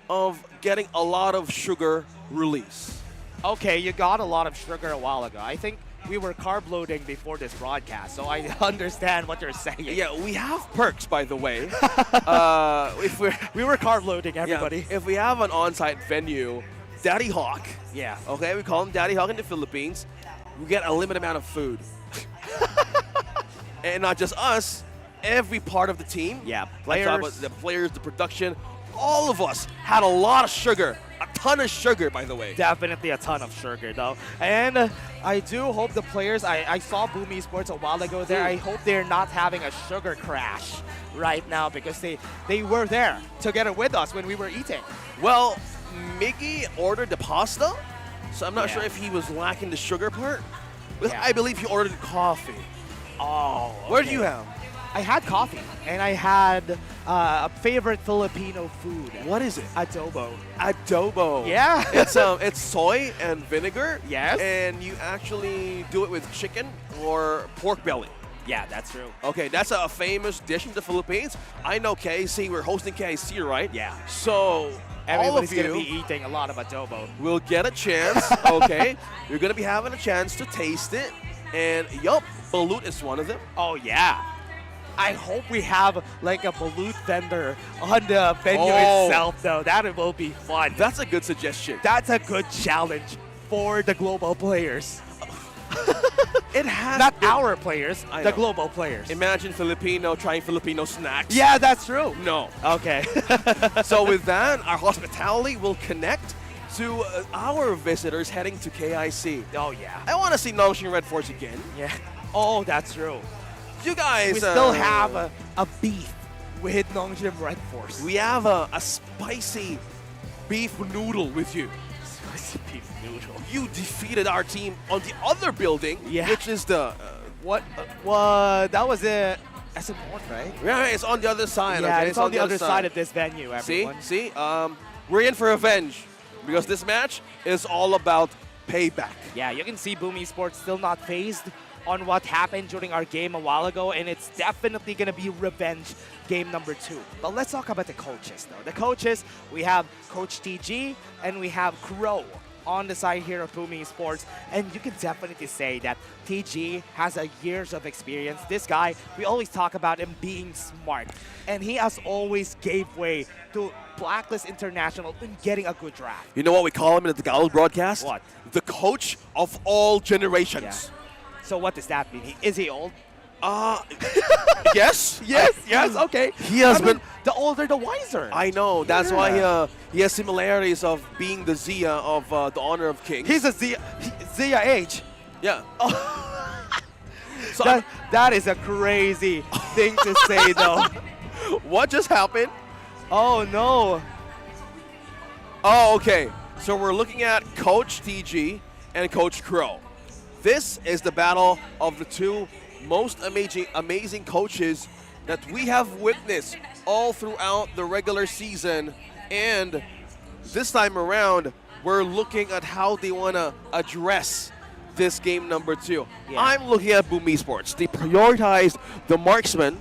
of getting a lot of sugar release. Okay, you got a lot of sugar a while ago. I think we were carb loading before this broadcast, so I understand what you're saying. Yeah, we have perks, by the way. We were carb loading, everybody. Yeah, if we have an on-site venue, Daddy Hawk. Yeah. Okay, we call him Daddy Hawk in the Philippines. We get a limited amount of food. And not just us, every part of the team. Yeah, The players, the production, all of us had a lot of sugar. A ton of sugar, by the way. Definitely a ton of sugar, though. And I do hope the players, I saw BOOM Esports a while ago there. I hope they're not having a sugar crash right now because they were there together with us when we were eating. Well, Miggy ordered the pasta, so I'm not sure if he was lacking the sugar part. But I believe he ordered coffee. Oh, okay. What did you have? I had coffee, and I had a favorite Filipino food. What is it? Adobo. Adobo. Yeah. It's soy and vinegar. Yes. And you actually do it with chicken or pork belly. Yeah, that's true. Okay, that's a famous dish in the Philippines. I know KC, we're hosting KC, right? Yeah. So everybody's all of going to you be eating a lot of adobo. will get a chance, okay? You're going to be having a chance to taste it. And yup, balut is one of them. Oh, yeah. I hope we have like a balut vendor on the venue itself, though. That will be fun. That's a good suggestion. That's a good challenge for the global players. It has not our players, the global players. Imagine Filipino trying Filipino snacks. Yeah, that's true. No. Okay. So with that, our hospitality will connect to our visitors heading to KIC. Oh, yeah. I want to see Nongshim Red Force again. Yeah. Oh, that's true. You guys... We still have a beef with Nongshim Red Force. We have a spicy beef noodle with you. Spicy beef noodle. You defeated our team on the other building, which is the... What? That was it. SM1, right? Yeah, it's on the other side. Yeah, okay? it's on the other side of this venue, everyone. See? We're in for revenge because this match is all about payback. Yeah, you can see BOOM Esports still not phased on what happened during our game a while ago, and it's definitely going to be revenge game number 2. But let's talk about the coaches, though. The coaches, we have Coach TG and we have Crow. on the side here of BOOM Esports, and you can definitely say that TG has a years of experience. This guy, we always talk about him being smart, and he has always gave way to Blacklist International in getting a good draft. You know what we call him in the Tagalog broadcast? What? The coach of all generations. Yeah. So what does that mean? Is he old? Yes, okay. He has been the older, the wiser. I know. That's why he has similarities of being the Zia of the Honor of Kings. He's a Zia age. Yeah. So that is a crazy thing to say, though. What just happened? Oh, no. Oh, okay. So we're looking at Coach TG and Coach Crow. This is the battle of the two most amazing coaches that we have witnessed all throughout the regular season. And this time around, we're looking at how they want to address this game number 2. Yeah. I'm looking at BOOM Esports. They prioritized the marksman,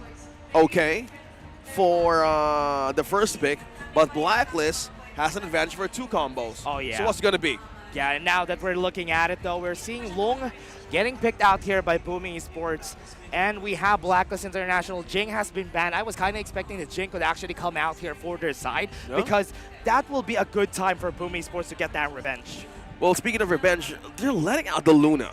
okay, for the first pick, but Blacklist has an advantage for 2 combos. Oh, yeah. So what's it going to be? Yeah, and now that we're looking at it, though, we're seeing Long getting picked out here by BOOM Esports, and we have Blacklist International. Jing has been banned. I was kind of expecting that Jing could actually come out here for their side, because that will be a good time for BOOM Esports to get that revenge. Well, speaking of revenge, they're letting out the Luna.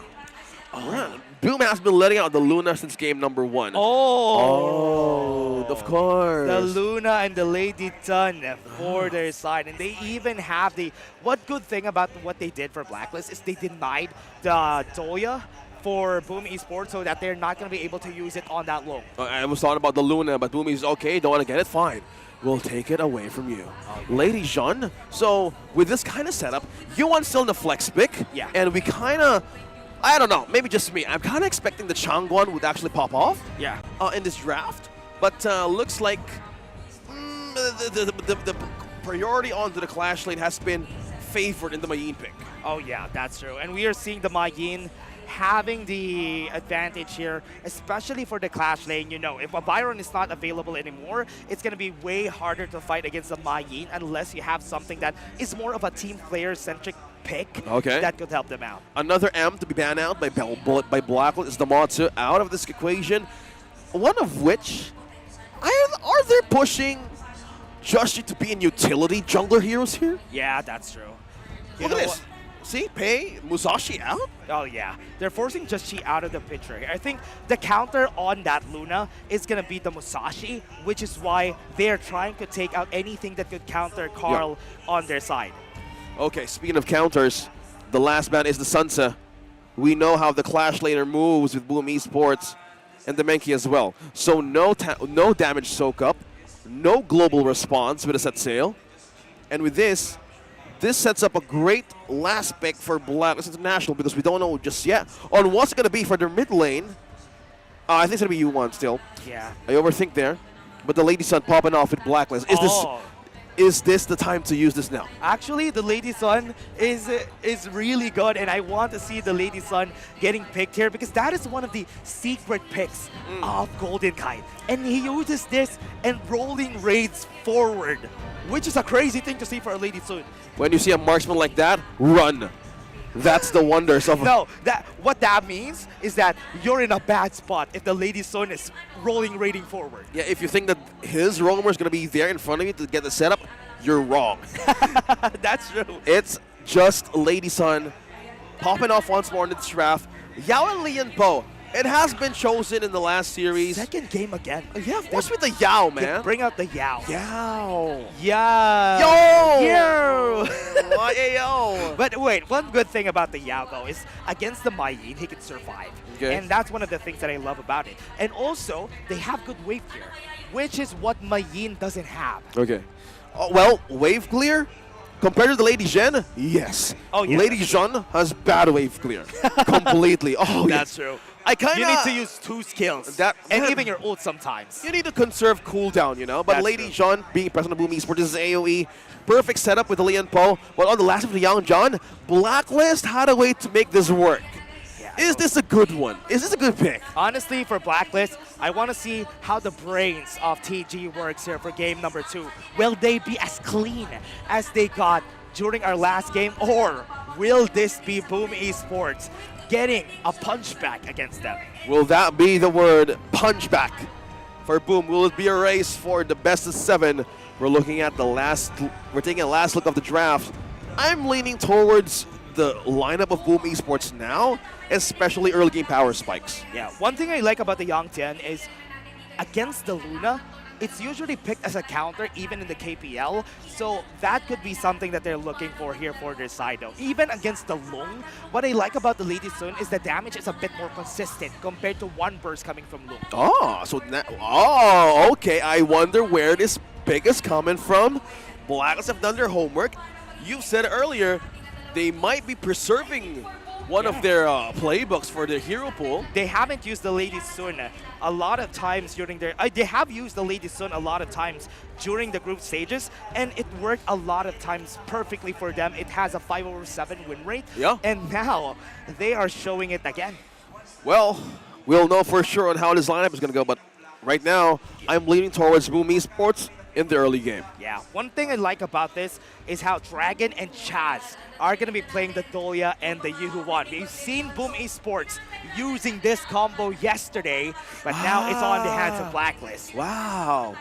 BOOM has been letting out the Luna since game number 1. Oh, of course. The Luna and the Lady Sun for their side. And they even have the... What good thing about what they did for Blacklist is they denied the Doya for BOOM Esports so that they're not going to be able to use it on that low. I was talking about the Luna, but BOOM is okay, don't want to get it? Fine. We'll take it away from you. Lady Jean, so with this kind of setup, Yuan's still in the flex pick. Yeah. And we kind of... I don't know, maybe just me. I'm kind of expecting the Changwon would actually pop off in this draft. But looks like the priority onto the Clash lane has been favored in the Mayin pick. Oh, yeah, that's true. And we are seeing the Mayin having the advantage here, especially for the Clash lane. You know, if a Byron is not available anymore, it's going to be way harder to fight against the Mayin unless you have something that is more of a team player-centric pick that could help them out. Another M to be banned out by Blacklist is the Matsu out of this equation. One of which, are they pushing Joshi to be in utility jungler heroes here? Yeah, that's true. Look at this. See, Pei, Musashi out? Oh, yeah. They're forcing Joshi out of the picture. I think the counter on that Luna is going to be the Musashi, which is why they're trying to take out anything that could counter Carl on their side. Okay, speaking of counters, the last man is the Sansa. We know how the Clash laner moves with BOOM Esports and the Menki as well. So no damage soak up, no global response with a set sail. And with this sets up a great last pick for Blacklist International because we don't know just yet on what's going to be for their mid lane. I think it's going to be U1 still. Yeah. I overthink there. But the Lady Sun popping off with Blacklist. Is this the time to use this now? Actually, the Lady Sun is really good, and I want to see the Lady Sun getting picked here because that is one of the secret picks of Golden Kite. And he uses this and rolling raids forward, which is a crazy thing to see for a Lady Sun. When you see a marksman like that, run. That's the wonders of... No, what that means is that you're in a bad spot if the Lady Sun is rolling raiding forward. Yeah, if you think that his roamer is going to be there in front of you to get the setup, you're wrong. That's true. It's just Lady Sun popping off once more in this draft. Yao and Lian Po. It has been chosen in the last series. Second game again. Yeah, of course with the Yao, man. Bring out the Yao. Yao. Yeah. Yo! Yo! But wait, one good thing about the Yao, though, is against the Mayin, he can survive. Okay. And that's one of the things that I love about it. And also, they have good wave clear, which is what Mayin doesn't have. Okay. Well, wave clear? Compared to the Lady Zhen, yes. Oh, yeah. Lady Zhen has bad wave clear. Completely. Oh, That's true. You need to use 2 skills. And even your ult sometimes. You need to conserve cooldown, you know? But That's Lady true. Zhen, being present on BOOM Esports, this is AoE. Perfect setup with the Lian Po. But on the last of the Yang John, Blacklist had a way to make this work. Is this a good one? Is this a good pick? Honestly, for Blacklist, I want to see how the brains of TG works here for game number 2. Will they be as clean as they got during our last game, or will this be BOOM Esports getting a punchback against them? Will that be the word punchback for BOOM? Will it be a race for the best of 7? We're looking at we're taking a last look of the draft. I'm leaning towards the lineup of BOOM Esports now, especially early game power spikes. Yeah, one thing I like about the Yangtian is against the Luna, it's usually picked as a counter even in the KPL, so that could be something that they're looking for here for their side though. Even against the Lung, what I like about the Lady Sun is the damage is a bit more consistent compared to one burst coming from Lung. Okay. I wonder where this pick is coming from. Blacklist have done their homework. You said earlier, they might be preserving one of their playbooks for their hero pool. They haven't used the Lady Sun a lot of times during their... they have used the Lady Sun a lot of times during the group stages, and it worked a lot of times perfectly for them. It has a 5/7 win rate, and now they are showing it again. Well, we'll know for sure on how this lineup is going to go, but right now, I'm leaning towards BOOM Esports in the early game. Yeah, one thing I like about this is how Dragon and Chaz are going to be playing the Dolia and the Yuhuan. We've seen BOOM Esports using this combo yesterday, but now it's on the hands of Blacklist. Wow.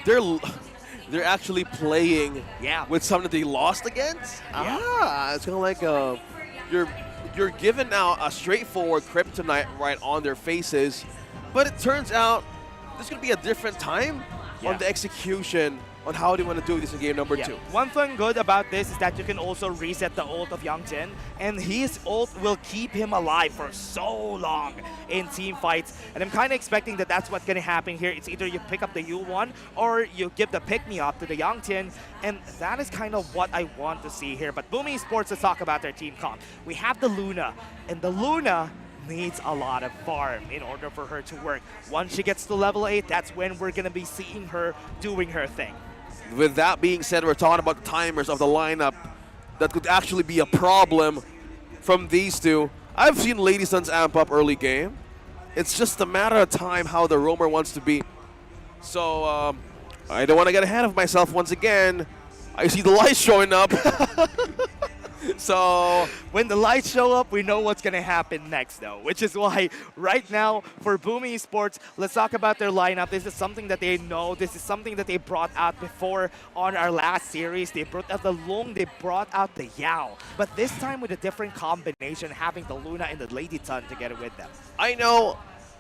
They're actually playing with something that they lost against? It's kind of like you're given now a straightforward kryptonite right on their faces, but it turns out there's going to be a different time on the execution on how they want to do this in game number 2. One thing good about this is that you can also reset the ult of Yangtian, and his ult will keep him alive for so long in team fights. And I'm kind of expecting that that's what's going to happen here. It's either you pick up the U1 or you give the pick-me-up to the Yangtian, and that is kind of what I want to see here. But BOOM Esports, let's talk about their team comp. We have the Luna, and the Luna needs a lot of farm in order for her to work. Once she gets to level 8, that's when we're going to be seeing her doing her thing. With that being said, we're talking about the timers of the lineup that could actually be a problem from these two. I've seen Lady Suns amp up early game. It's just a matter of time how the roamer wants to be. So I don't want to get ahead of myself once again. I see the lights showing up. So when the lights show up, we know what's going to happen next, though, which is why right now for BOOM Esports, let's talk about their lineup. This is something that they know. This is something that they brought out before on our last series. They brought out the Lung, they brought out the Yao, but this time with a different combination, having the Luna and the Lady Sun together with them. I know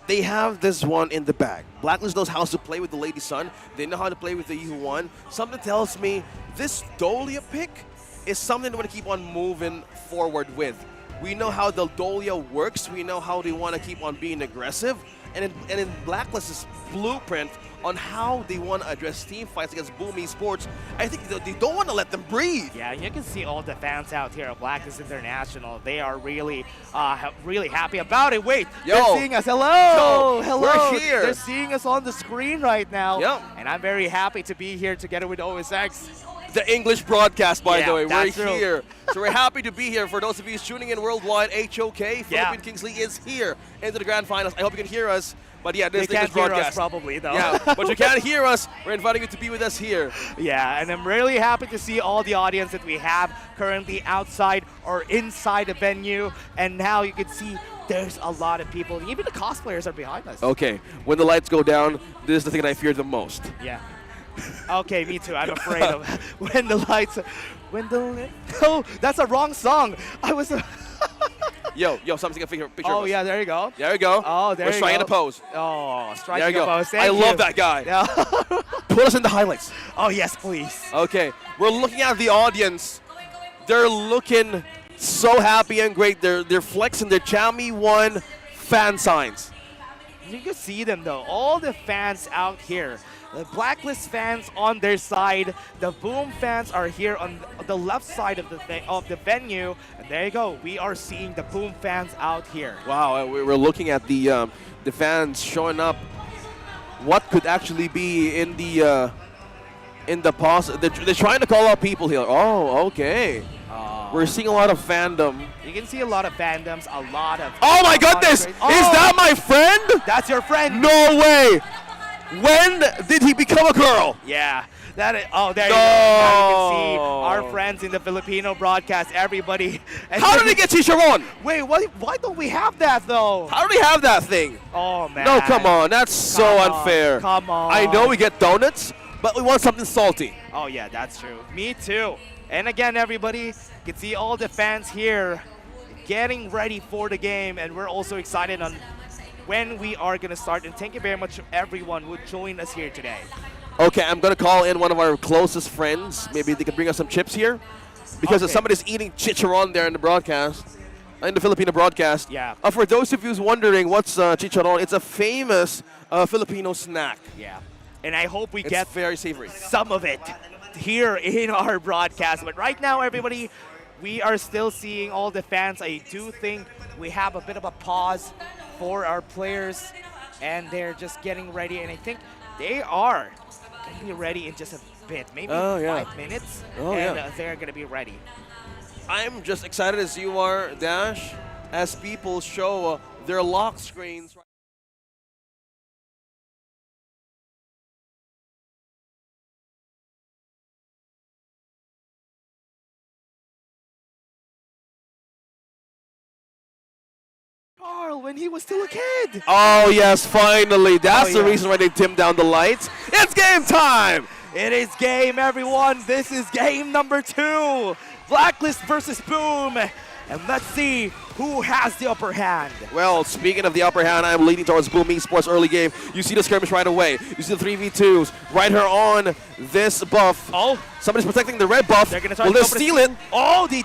they have this one in the bag. Blacklist knows how to play with the Lady Sun. They know how to play with the Yuhuan. Something tells me this Dolia pick is something they want to keep on moving forward with. We know how the Dolia works. We know how they want to keep on being aggressive. And in Blacklist's blueprint on how they want to address team fights against BOOM Esports, I think they don't want to let them breathe. Yeah, you can see all the fans out here at Blacklist International. They are really, really happy about it. Wait, they're seeing us. Hello, hello. We're here. They're seeing us on the screen right now. Yep. And I'm very happy to be here together with OSX. The English broadcast, by the way. We're that's true. here. So we're happy to be here. For those of you tuning in worldwide, HOK, Philippine Kings League is here into the grand finals. I hope you can hear us. But yeah, this is the English broadcast. Hear us probably, though. Yeah, but you can't hear us. We're inviting you to be with us here. Yeah, and I'm really happy to see all the audience that we have currently outside or inside the venue. And now you can see there's a lot of people. Even the cosplayers are behind us. Okay, when the lights go down, this is the thing that I fear the most. Yeah. Okay, me too. I'm afraid of when the lights. Oh, that's a wrong song. I was. Yo, something to take a picture Oh of us. yeah, there you go. There you go. Oh, there We're you striking go. a pose. Oh, striking there you go. a pose. Thank I you. love that guy. Yeah. Put us in the highlights. Oh yes, please. Okay, we're looking at the audience. They're looking so happy and great. They're flexing their Chami 1 fan signs. You can see them though. All the fans out here. The Blacklist fans on their side. The BOOM fans are here on the left side of the venue. And there you go. We are seeing the BOOM fans out here. Wow, we're looking at the fans showing up. What could actually be in the pause? They're trying to call out people here. Oh, okay. We're seeing a lot of fandom. You can see a lot of fandoms, a lot of... Oh my goodness! Is that my friend? That's your friend. No way! When did he become a girl? Yeah, That is, oh, there No. you go. Now you can see our friends in the Filipino broadcast, everybody. And How did he get Chicharon? Wait, why don't we have that, though? How did he have that thing? Oh, man. No, come on. That's so Come on, unfair. come on. I know we get donuts, but we want something salty. Oh, yeah, that's true. Me too. And again, everybody, you can see all the fans here getting ready for the game, and we're also excited on when we are going to start. And thank you very much to everyone who joined us here today. Okay, I'm going to call in one of our closest friends. Maybe they can bring us some chips here. Because Okay. somebody's eating chicharon there in the broadcast, in the Filipino broadcast. Yeah. For those of you who's wondering what's chicharon, it's a famous Filipino snack. Yeah. And I hope we It's get very savory. some of it here in our broadcast. But right now, everybody, we are still seeing all the fans. I do think we have a bit of a pause for our players, and they're just getting ready. And I think they are going to be ready in just a bit, maybe 5 minutes, and they're going to be ready. I'm just excited as you are, Dash, as people show their lock screens. Carl, when he was still a kid. Oh, yes, finally. That's the yeah. reason why they dimmed down the lights. It's game time! It is game, everyone. This is game number 2. Blacklist versus Boom. And let's see who has the upper hand. Well, speaking of the upper hand, I'm leading towards BOOM Esports early game. You see the skirmish right away. You see the 3v2s. Right here on this buff. Oh. Somebody's protecting the red buff. They're going to try Will to they go for the steal it? Oh, they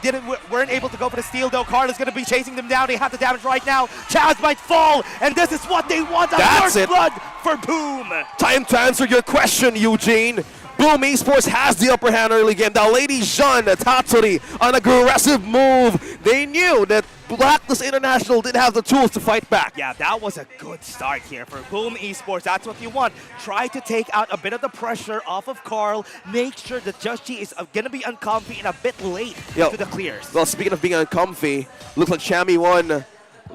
weren't able to go for the steal, though. Carl is going to be chasing them down. They have the damage right now. Chaz might fall, and this is what they want. That's it. Blood for Boom. Time to answer your question, Eugene. BOOM Esports has the upper hand early game. The Lady Jean Tatsuri, an aggressive move. They knew that Blacklist International didn't have the tools to fight back. Yeah, that was a good start here for BOOM Esports. That's what you want. Try to take out a bit of the pressure off of Carl. Make sure that Just G is going to be uncomfy and a bit late to the clears. Well, speaking of being uncomfy, looks like Shammy won.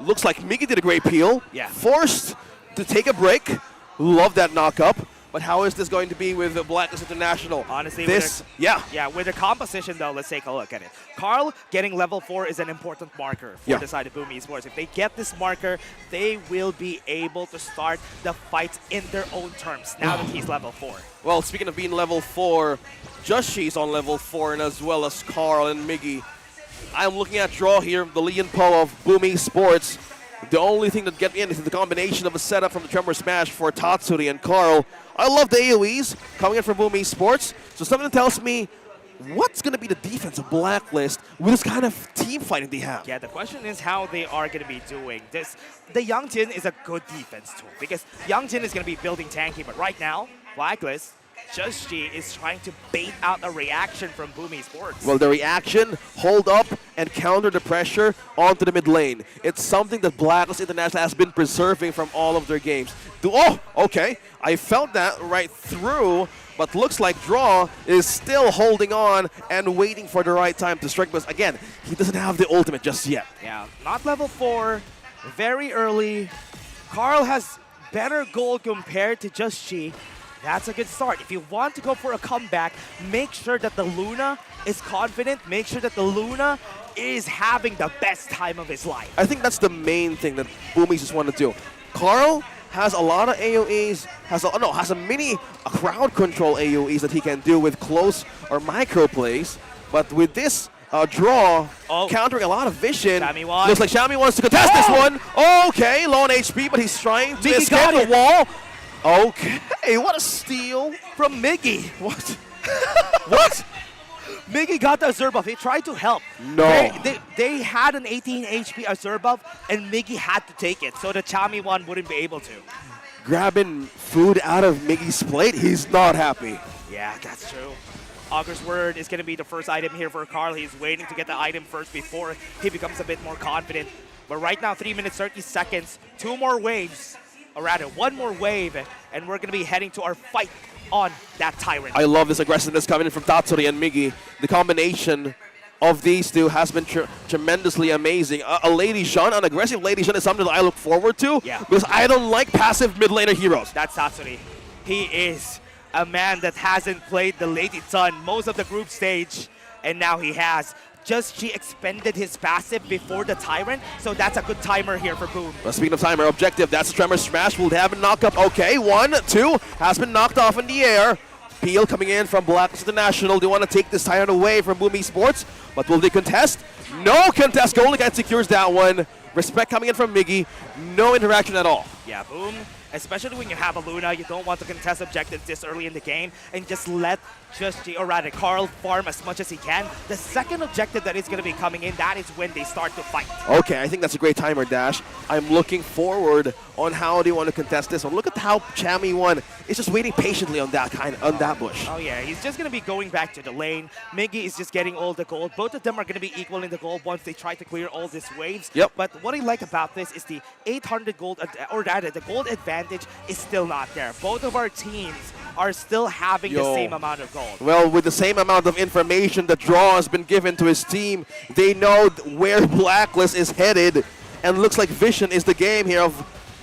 Looks like Miggy did a great peel. Yeah. Forced to take a break. Love that knock-up. But how is this going to be with Blacklist International? Honestly, this, with the composition, though, let's take a look at it. Carl getting level 4 is an important marker for the side of BOOM Esports. If they get this marker, they will be able to start the fights in their own terms now that he's level 4. Well, speaking of being level 4, Jushi's on level 4, and as well as Carl and Miggy. I'm looking at draw here, the Leon Po of BOOM Esports. The only thing that get in is the combination of a setup from the Tremor Smash for Tatsuri and Carl. I love the AoEs coming in from BOOM Esports. So something tells me what's going to be the defense of Blacklist with this kind of team fighting they have. Yeah, the question is how they are going to be doing this. The Young Jin is a good defense tool because Young Jin is going to be building tanky, but right now, Blacklist, Just G is trying to bait out a reaction from BOOM Esports. Well, the reaction, hold up, and counter the pressure onto the mid lane. It's something that Blacklist International has been preserving from all of their games. Oh, okay. I felt that right through, but looks like Draw is still holding on and waiting for the right time to strike. But again, he doesn't have the ultimate just yet. Yeah, not level 4, very early. Carl has better gold compared to Just G. That's a good start. If you want to go for a comeback, make sure that the Luna is confident. Make sure that the Luna is having the best time of his life. I think that's the main thing that Boomies just want to do. Carl has a lot of AoEs, has a mini crowd control AoEs that he can do with close or micro plays. But with this draw, countering a lot of vision, looks like Shami wants to contest this one. Okay, low on HP, but he's trying to escape the wall. Okay, what a steal from Miggy. What? What? Miggy got the Azure buff. He tried to help. No. They had an 18 HP Azure buff, and Miggy had to take it, so the Chami one wouldn't be able to. Grabbing food out of Miggy's plate, he's not happy. Yeah, that's true. Augur's Word is going to be the first item here for Carl. He's waiting to get the item first before he becomes a bit more confident. But right now, 3 minutes, 30 seconds, 2 more waves. Or rather, 1 more wave, and we're going to be heading to our fight on that Tyrant. I love this aggressiveness coming in from Tatsuri and Miggy. The combination of these two has been tremendously amazing. A Lady Jean, an aggressive Lady Jean is something that I look forward to because I don't like passive mid laner heroes. That's Tatsuri. He is a man that hasn't played the Lady Sun most of the group stage, and now he has. Just she expended his passive before the Tyrant, so that's a good timer here for Boom. Well, speaking of timer, objective, that's a Tremor Smash. Will have a knock up. Okay, 1, 2, has been knocked off in the air. Peel coming in from Blacklist International. They want to take this Tyrant away from BOOM Esports, but will they contest? No contest. Golden Kite secures that one. Respect coming in from Miggy. No interaction at all. Yeah, Boom, especially when you have a Luna, you don't want to contest objectives this early in the game and just let Carl farm as much as he can. The second objective that is going to be coming in, that is when they start to fight. Okay, I think that's a great timer, Dash. I'm looking forward on how they want to contest this one. Look at how Chami1 is just waiting patiently on that bush. Oh yeah, he's just going to be going back to the lane. Miggy is just getting all the gold. Both of them are going to be equal in the gold once they try to clear all these waves. Yep. But what I like about this is the 800 gold, or rather the gold advantage is still not there. Both of our teams are still having the same amount of gold. Well, with the same amount of information that Draw has been given to his team, they know where Blacklist is headed, and looks like Vision is the game here of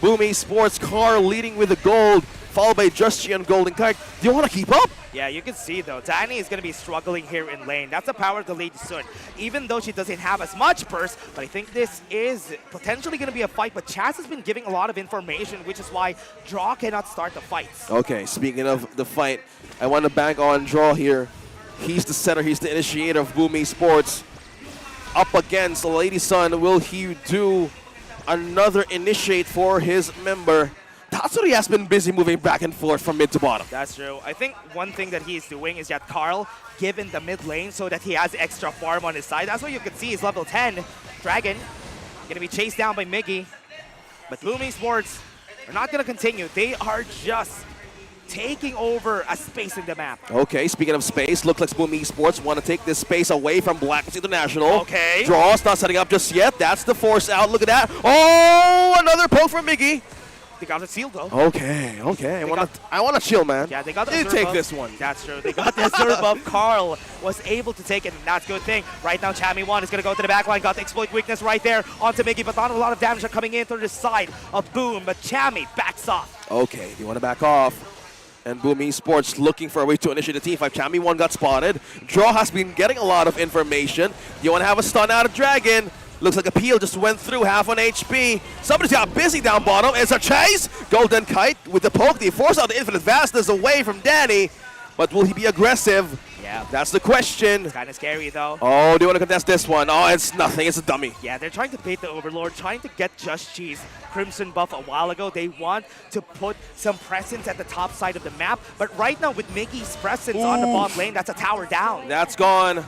BOOM Esports. Carl leading with the gold, followed by Justy and Golden Kite. Do you want to keep up? Yeah, you can see though, Danny is going to be struggling here in lane. That's the power of the Lady Sun. Even though she doesn't have as much burst, but I think this is potentially going to be a fight. But Chaz has been giving a lot of information, which is why Draw cannot start the fights. Okay, speaking of the fight, I want to bank on Draw here. He's the setter, he's the initiator of BOOM Esports. Up against the Lady Sun, will he do another initiate for his member? Tatsuri has been busy moving back and forth from mid to bottom. That's true. I think one thing that he's doing is that Carl given the mid lane so that he has extra farm on his side. That's what you can see is level 10. Dragon gonna be chased down by Miggy. But BOOM Esports are not gonna continue. They are just taking over a space in the map. Okay, speaking of space, looks like BOOM Esports want to take this space away from Blacklist International. Okay. Draws not setting up just yet. That's the force out. Look at that. Oh, another poke from Miggy. They got the seal though. Okay. I want to chill, man. Yeah, they got the They Azure take buff. this one. That's true. They got the Azure buff. Carl was able to take it, and that's a good thing. Right now, Chami1 is going to go to the back line. Got the exploit weakness right there onto Miggy, but not a lot of damage are coming in through the side of Boom, but Chami backs off. Okay, you want to back off. And BOOM Esports looking for a way to initiate the team fight. Chami1 got spotted. Draw has been getting a lot of information. You want to have a stun out of Dragon. Looks like Appeal just went through half on HP. Somebody's got busy down bottom. It's a chase. Golden Kite with the poke. They force out the infinite vastness away from Danny. But will he be aggressive? Yeah. That's the question. It's kind of scary though. Oh, do you want to contest this one? Oh, it's nothing. It's a dummy. Yeah, they're trying to bait the Overlord, trying to get Just Cheese Crimson buff a while ago. They want to put some presence at the top side of the map. But right now with Miggy's presence on the bot lane, that's a tower down. That's gone.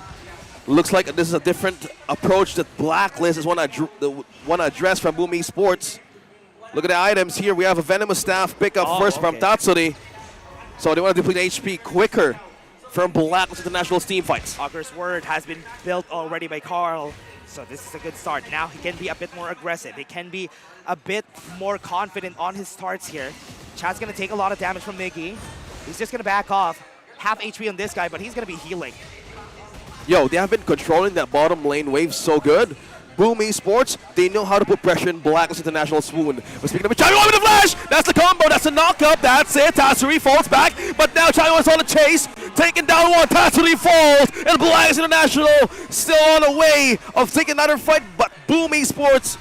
Looks like this is a different approach that Blacklist is want to address from BOOM Esports. Look at the items here. We have a Venomous Staff pickup first from Tatsuri. So they want to deplete HP quicker from Blacklist International team fights. Auger's Word has been built already by Carl. So this is a good start. Now he can be a bit more aggressive. He can be a bit more confident on his starts here. Chad's going to take a lot of damage from Miggy. He's just going to back off. Half HP on this guy, but he's going to be healing. Yo, they have been controlling that bottom lane wave so good. BOOM Esports, they know how to put pressure in Blacklist International swoon. But speaking of Chai with the flash, that's the combo, that's the knockup, that's it. Tatsuri falls back, but now Chai is on the chase, taking down one. Tatsuri falls, and Blacklist International still on the way of taking another fight, but BOOM Esports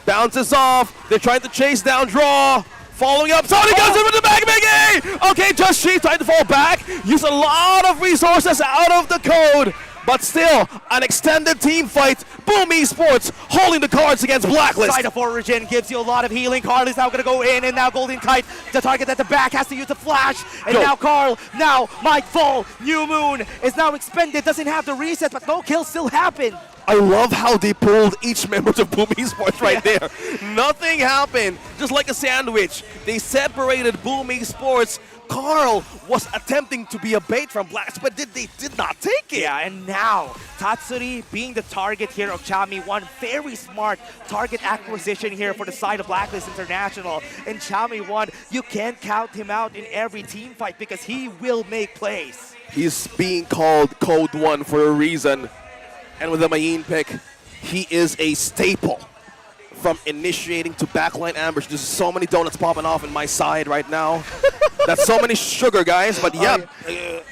bounces off. They're trying to chase down Draw. Following up, Sonic goes in with the back, Miggy! Okay, Just Sheep trying to fall back. Use a lot of resources out of the code. But still, an extended team fight. BOOM Esports holding the cards against Blacklist. Side of Origin gives you a lot of healing. Carl is now going to go in, and now Golden Kite, the target at the back, has to use the flash. And now Carl, now might fall. New Moon is now expended, doesn't have the reset, but no kills still happen. I love how they pulled each member of BOOM Esports right there. Nothing happened, just like a sandwich. They separated BOOM Esports. Carl was attempting to be a bait from Blacks, but they did not take it. Yeah, and now Tatsuri being the target here of Chami1. Very smart target acquisition here for the side of Blacklist International. And Chami1, you can't count him out in every team fight because he will make plays. He's being called Code 1 for a reason. And with the Mayin pick, he is a staple from initiating to backline ambush. There's so many donuts popping off in my side right now. That's so many sugar, guys. But yeah,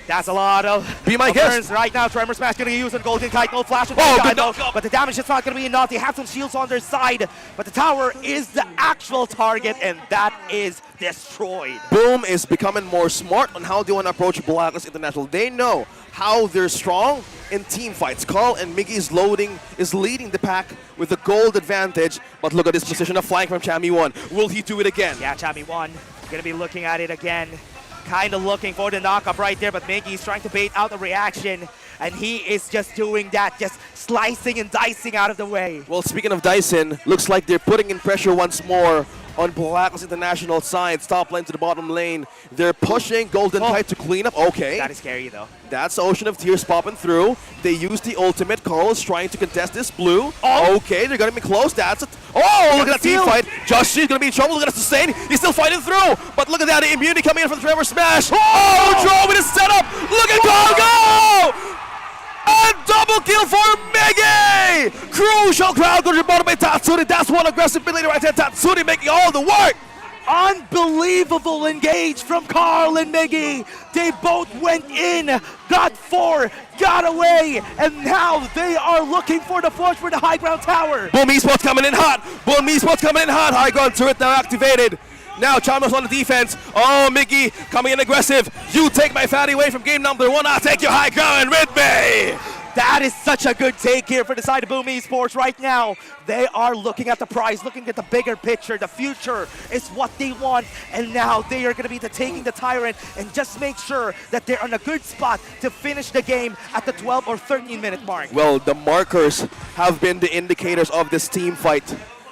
that's a lot of be my guest right now. Tremor Smash going to use on Golden Kite. No flash. But the damage is not going to be enough. They have some shields on their side, but the tower is the actual target, and that is destroyed. Boom is becoming more smart on how they want to approach Blacklist International. They know how they're strong in team fights. Carl and Miggy is leading the pack with the gold advantage, but look at this position of flank from Chami1. Will he do it again? Yeah, Chami1 gonna be looking at it again. Kind of looking for the knockup right there, but Miggy's trying to bait out the reaction, and he is just doing that, just slicing and dicing out of the way. Well, speaking of dicing, looks like they're putting in pressure once more on Blacklist International side. Top lane to the bottom lane. They're pushing Golden Kite to clean up. Okay. That is scary, though. That's Ocean of Tears popping through. They use the ultimate. Carl is trying to contest this blue. Okay, they're going to be close. That's it. Oh, look at that team fight. Josh G's going to be in trouble. Look at that sustain. He's still fighting through. But look at that. The immunity coming in from the Trevor Smash. Oh, draw with a setup. Look at Carl go! And double kill for Miggy! Crucial crowd control bottom by Tatsuri. That's one aggressive mid laner right there. Tatsuri making all the work. Unbelievable engage from Carl and Miggy. They both went in, got 4, got away, and now they are looking for the force for the high ground tower. BOOM Esports coming in hot. BOOM Esports coming in hot. High ground turret now activated. Now Chalmers on the defense. Oh, Miggy coming in aggressive. You take my fatty away from game number 1. I'll take your high ground with me. That is such a good take here for the side of BOOM Esports right now. They are looking at the prize, looking at the bigger picture. The future is what they want, and now they are going to be taking the Tyrant and just make sure that they're on a good spot to finish the game at the 12 or 13-minute mark. Well, the markers have been the indicators of this team fight.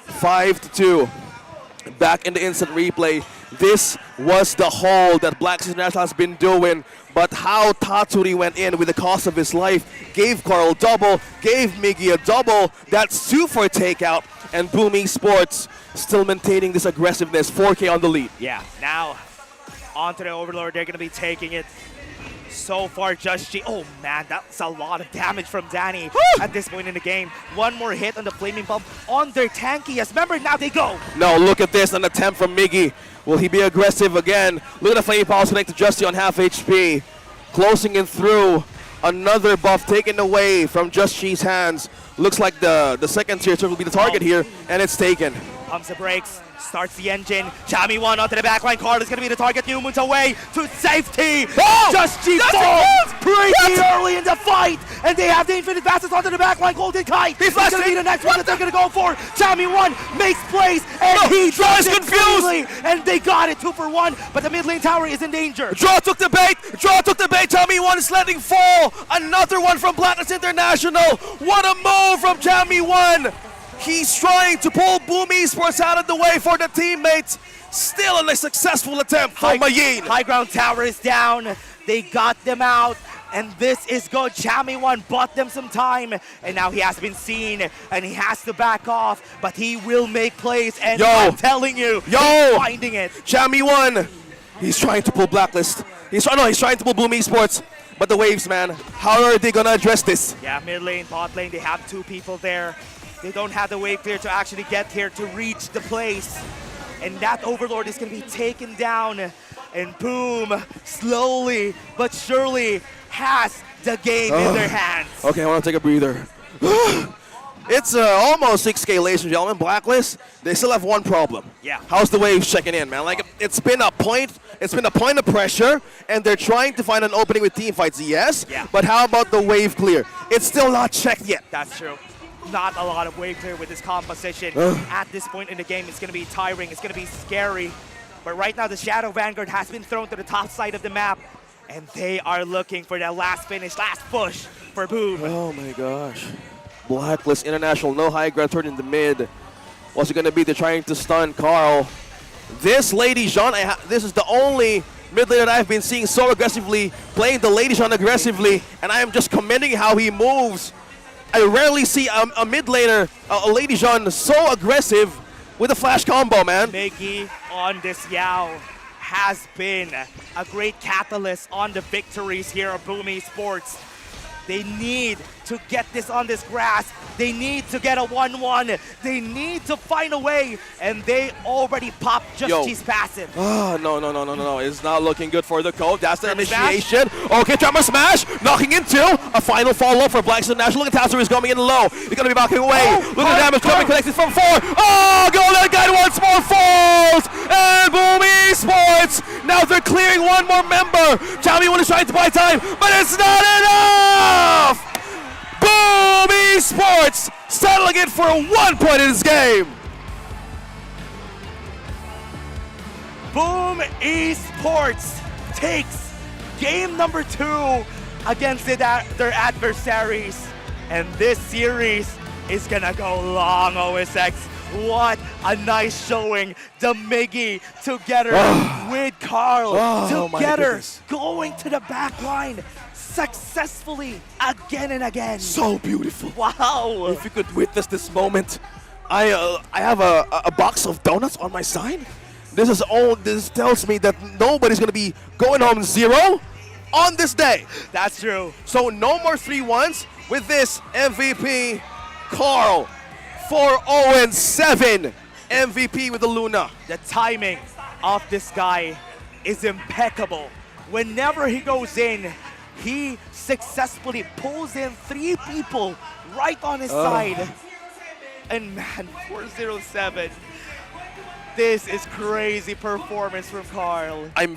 5-2. Back in the instant replay, this was the haul that Blacklist International has been doing, but how Tatsuri went in with the cost of his life, gave Carl double, gave Miggy a double, that's 2 for a takeout, and BOOM Esports still maintaining this aggressiveness, 4K on the lead. Yeah, now onto the Overlord, they're going to be taking it. So far, Just G. Oh man, that's a lot of damage from Danny at this point in the game. One more hit on the Flaming Bomb on their tanky. As remember, now they go. No, look at this, an attempt from Miggy. Will he be aggressive again? Look at the Flaming Pulse connect to Justy on half HP. Closing in through. Another buff taken away from Just G's hands. Looks like the second tier will be the target here, and it's taken. Pumps the brakes, starts the engine. Chami1 onto the backline. Carl is going to be the target. Newman's away to safety. Just G falls pretty early in the fight, and they have the infinite facets onto the backline. Golden Kite. He's going to be the next one that they're going to go for. Chami1 makes plays, and he tries confused. And they got it 2 for 1, but the mid lane tower is in danger. Draw took the bait. Draw took the bait. Chami1 is letting fall. Another one from Blacklist International. What a move from Chami1. He's trying to pull BOOM Esports out of the way for the teammates. Still a successful attempt from Mayin. High ground tower is down. They got them out. And this is good. Chami1 bought them some time. And now he has been seen. And he has to back off. But he will make plays. And I'm telling you, he's finding it. Chami1. He's trying to pull Blacklist. He's trying to pull BOOM Esports. But the waves, man. How are they going to address this? Yeah, mid lane, bot lane. They have 2 people there. They don't have the wave clear to actually get here to reach the place. And that Overlord is going to be taken down. And Boom, slowly but surely, has the game in their hands. Okay, I want to take a breather. It's almost 6K, ladies and gentlemen. Blacklist, they still have one problem. Yeah. How's the waves checking in, man? Like, it's been a point of pressure, and they're trying to find an opening with team fights, yes. Yeah. But how about the wave clear? It's still not checked yet. That's true. Not a lot of wave clear with this composition. At this point in the game, it's going to be tiring. It's going to be scary. But right now, the Shadow Vanguard has been thrown to the top side of the map. And they are looking for that last finish, last push for Boom. Oh my gosh. Blacklist International, no high ground turn in the mid. What's it going to be? They're trying to stun Carl. This Lady Jean, this is the only mid laner that I've been seeing so aggressively, playing the Lady Jean aggressively. And I am just commending how he moves. I rarely see a mid laner, a Lady Jean, so aggressive with a flash combo, man. Miggy on this Yao has been a great catalyst on the victories here at BOOM Esports. They need to get this on this grass. They need to get a 1-1. They need to find a way, and they already popped Just G's passive. Oh, no. It's not looking good for the Code. That's the initiation. Okay, Tremor Smash knocking into a final follow-up for Blacklist International. Look at Tazzer is coming in low. He's going to be backing away. Look at the damage coming, connected from 4. Oh, Golden Guide once more falls! And BOOM Esports! Now they're clearing one more member. Champion is trying to buy time, but it's not enough! BOOM Esports settling it for 1 point in this game. BOOM Esports takes game number 2 against their adversaries. And this series is gonna go long, OSX. What a nice showing. The Miggy together with Carl. Together going to the back line successfully again and again. So beautiful. Wow. If you could witness this moment, I have a box of donuts on my side. This tells me that nobody's going to be going home 0 on this day. That's true. So no more 3-1s with this MVP, Carl. 4-0-7 MVP with the Luna. The timing of this guy is impeccable. Whenever he goes in, he successfully pulls in 3 people right on his side. And man, 4-0-7. This is crazy performance from Carl. I'm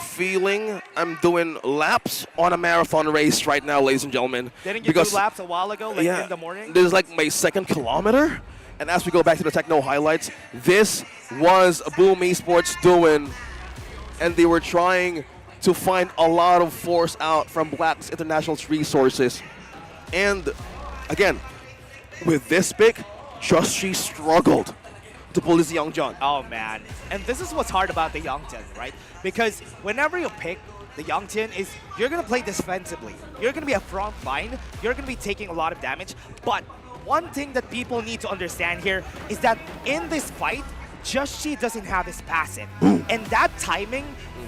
doing laps on a marathon race right now, ladies and gentlemen. Didn't you do laps a while ago, like in the morning? This is like my 2nd kilometer. And as we go back to the techno highlights, this was BOOM Esports doing, and they were trying to find a lot of force out from Blacklist International's resources. And again, with this pick, Just G struggled to pull this Young John. Oh man, and this is what's hard about the Youngtin, right? Because whenever you pick the Youngtin, is you're gonna play defensively. You're gonna be a front line. You're gonna be taking a lot of damage. But one thing that people need to understand here is that in this fight, Just G doesn't have his passive, and that timing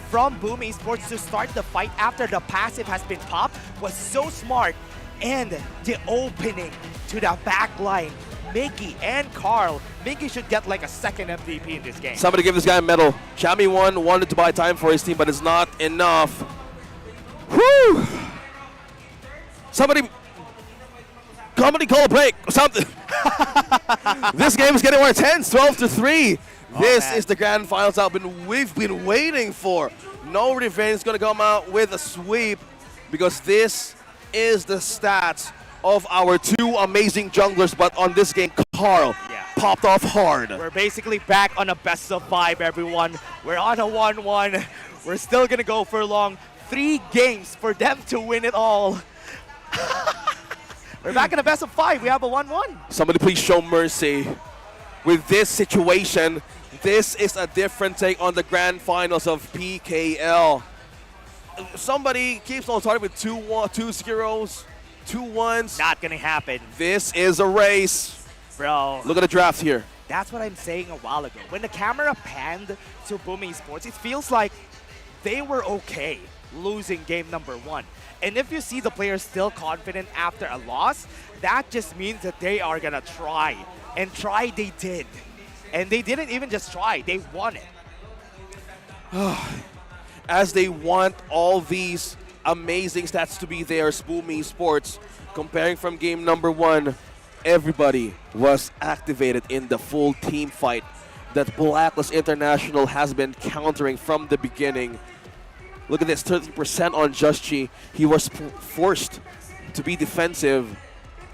from BOOM Esports to start the fight after the passive has been popped was so smart. And the opening to the back line, Mickey and Carl. Mickey should get like a 2nd MVP in this game. Somebody give this guy a medal. Chami wanted to buy time for his team, but it's not enough. Whew! Somebody call a break or something. This game is getting more intense, 12-3. This is the grand finals we've been waiting for. No Revenge is going to come out with a sweep because this is the stats of our 2 amazing junglers, but on this game, Carl popped off hard. We're basically back on a best of 5, everyone. We're on a 1-1. We're still going to go for long. 3 games for them to win it all. We're back in a best of 5. We have a 1-1. Somebody please show mercy. With this situation, this is a different take on the grand finals of PKL. Somebody keeps on starting with 2 zeros, 2 1s. Not gonna happen. This is a race. Bro. Look at the draft here. That's what I'm saying a while ago. When the camera panned to BOOM Esports, it feels like they were okay losing game number 1. And if you see the players still confident after a loss, that just means that they are gonna try. And try they did. And they didn't even just try, they won it. As they want all these amazing stats to be theirs, BOOM Esports, comparing from game number 1, everybody was activated in the full team fight that Blacklist International has been countering from the beginning. Look at this, 30% on Just G. He was forced to be defensive,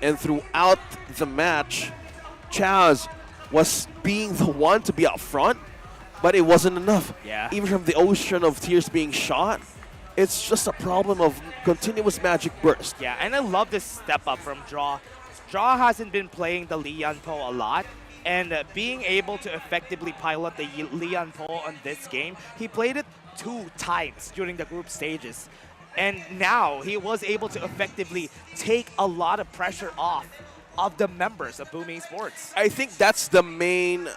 and throughout the match, Chaz was being the one to be out front, but it wasn't enough. Yeah. Even from the ocean of tears being shot, it's just a problem of continuous magic burst. Yeah, and I love this step up from Draw. Draw hasn't been playing the Leon Po a lot, and being able to effectively pilot the Leon Po on this game, he played it 2 times during the group stages. And now he was able to effectively take a lot of pressure off of the members of BOOM Esports. I think that's the main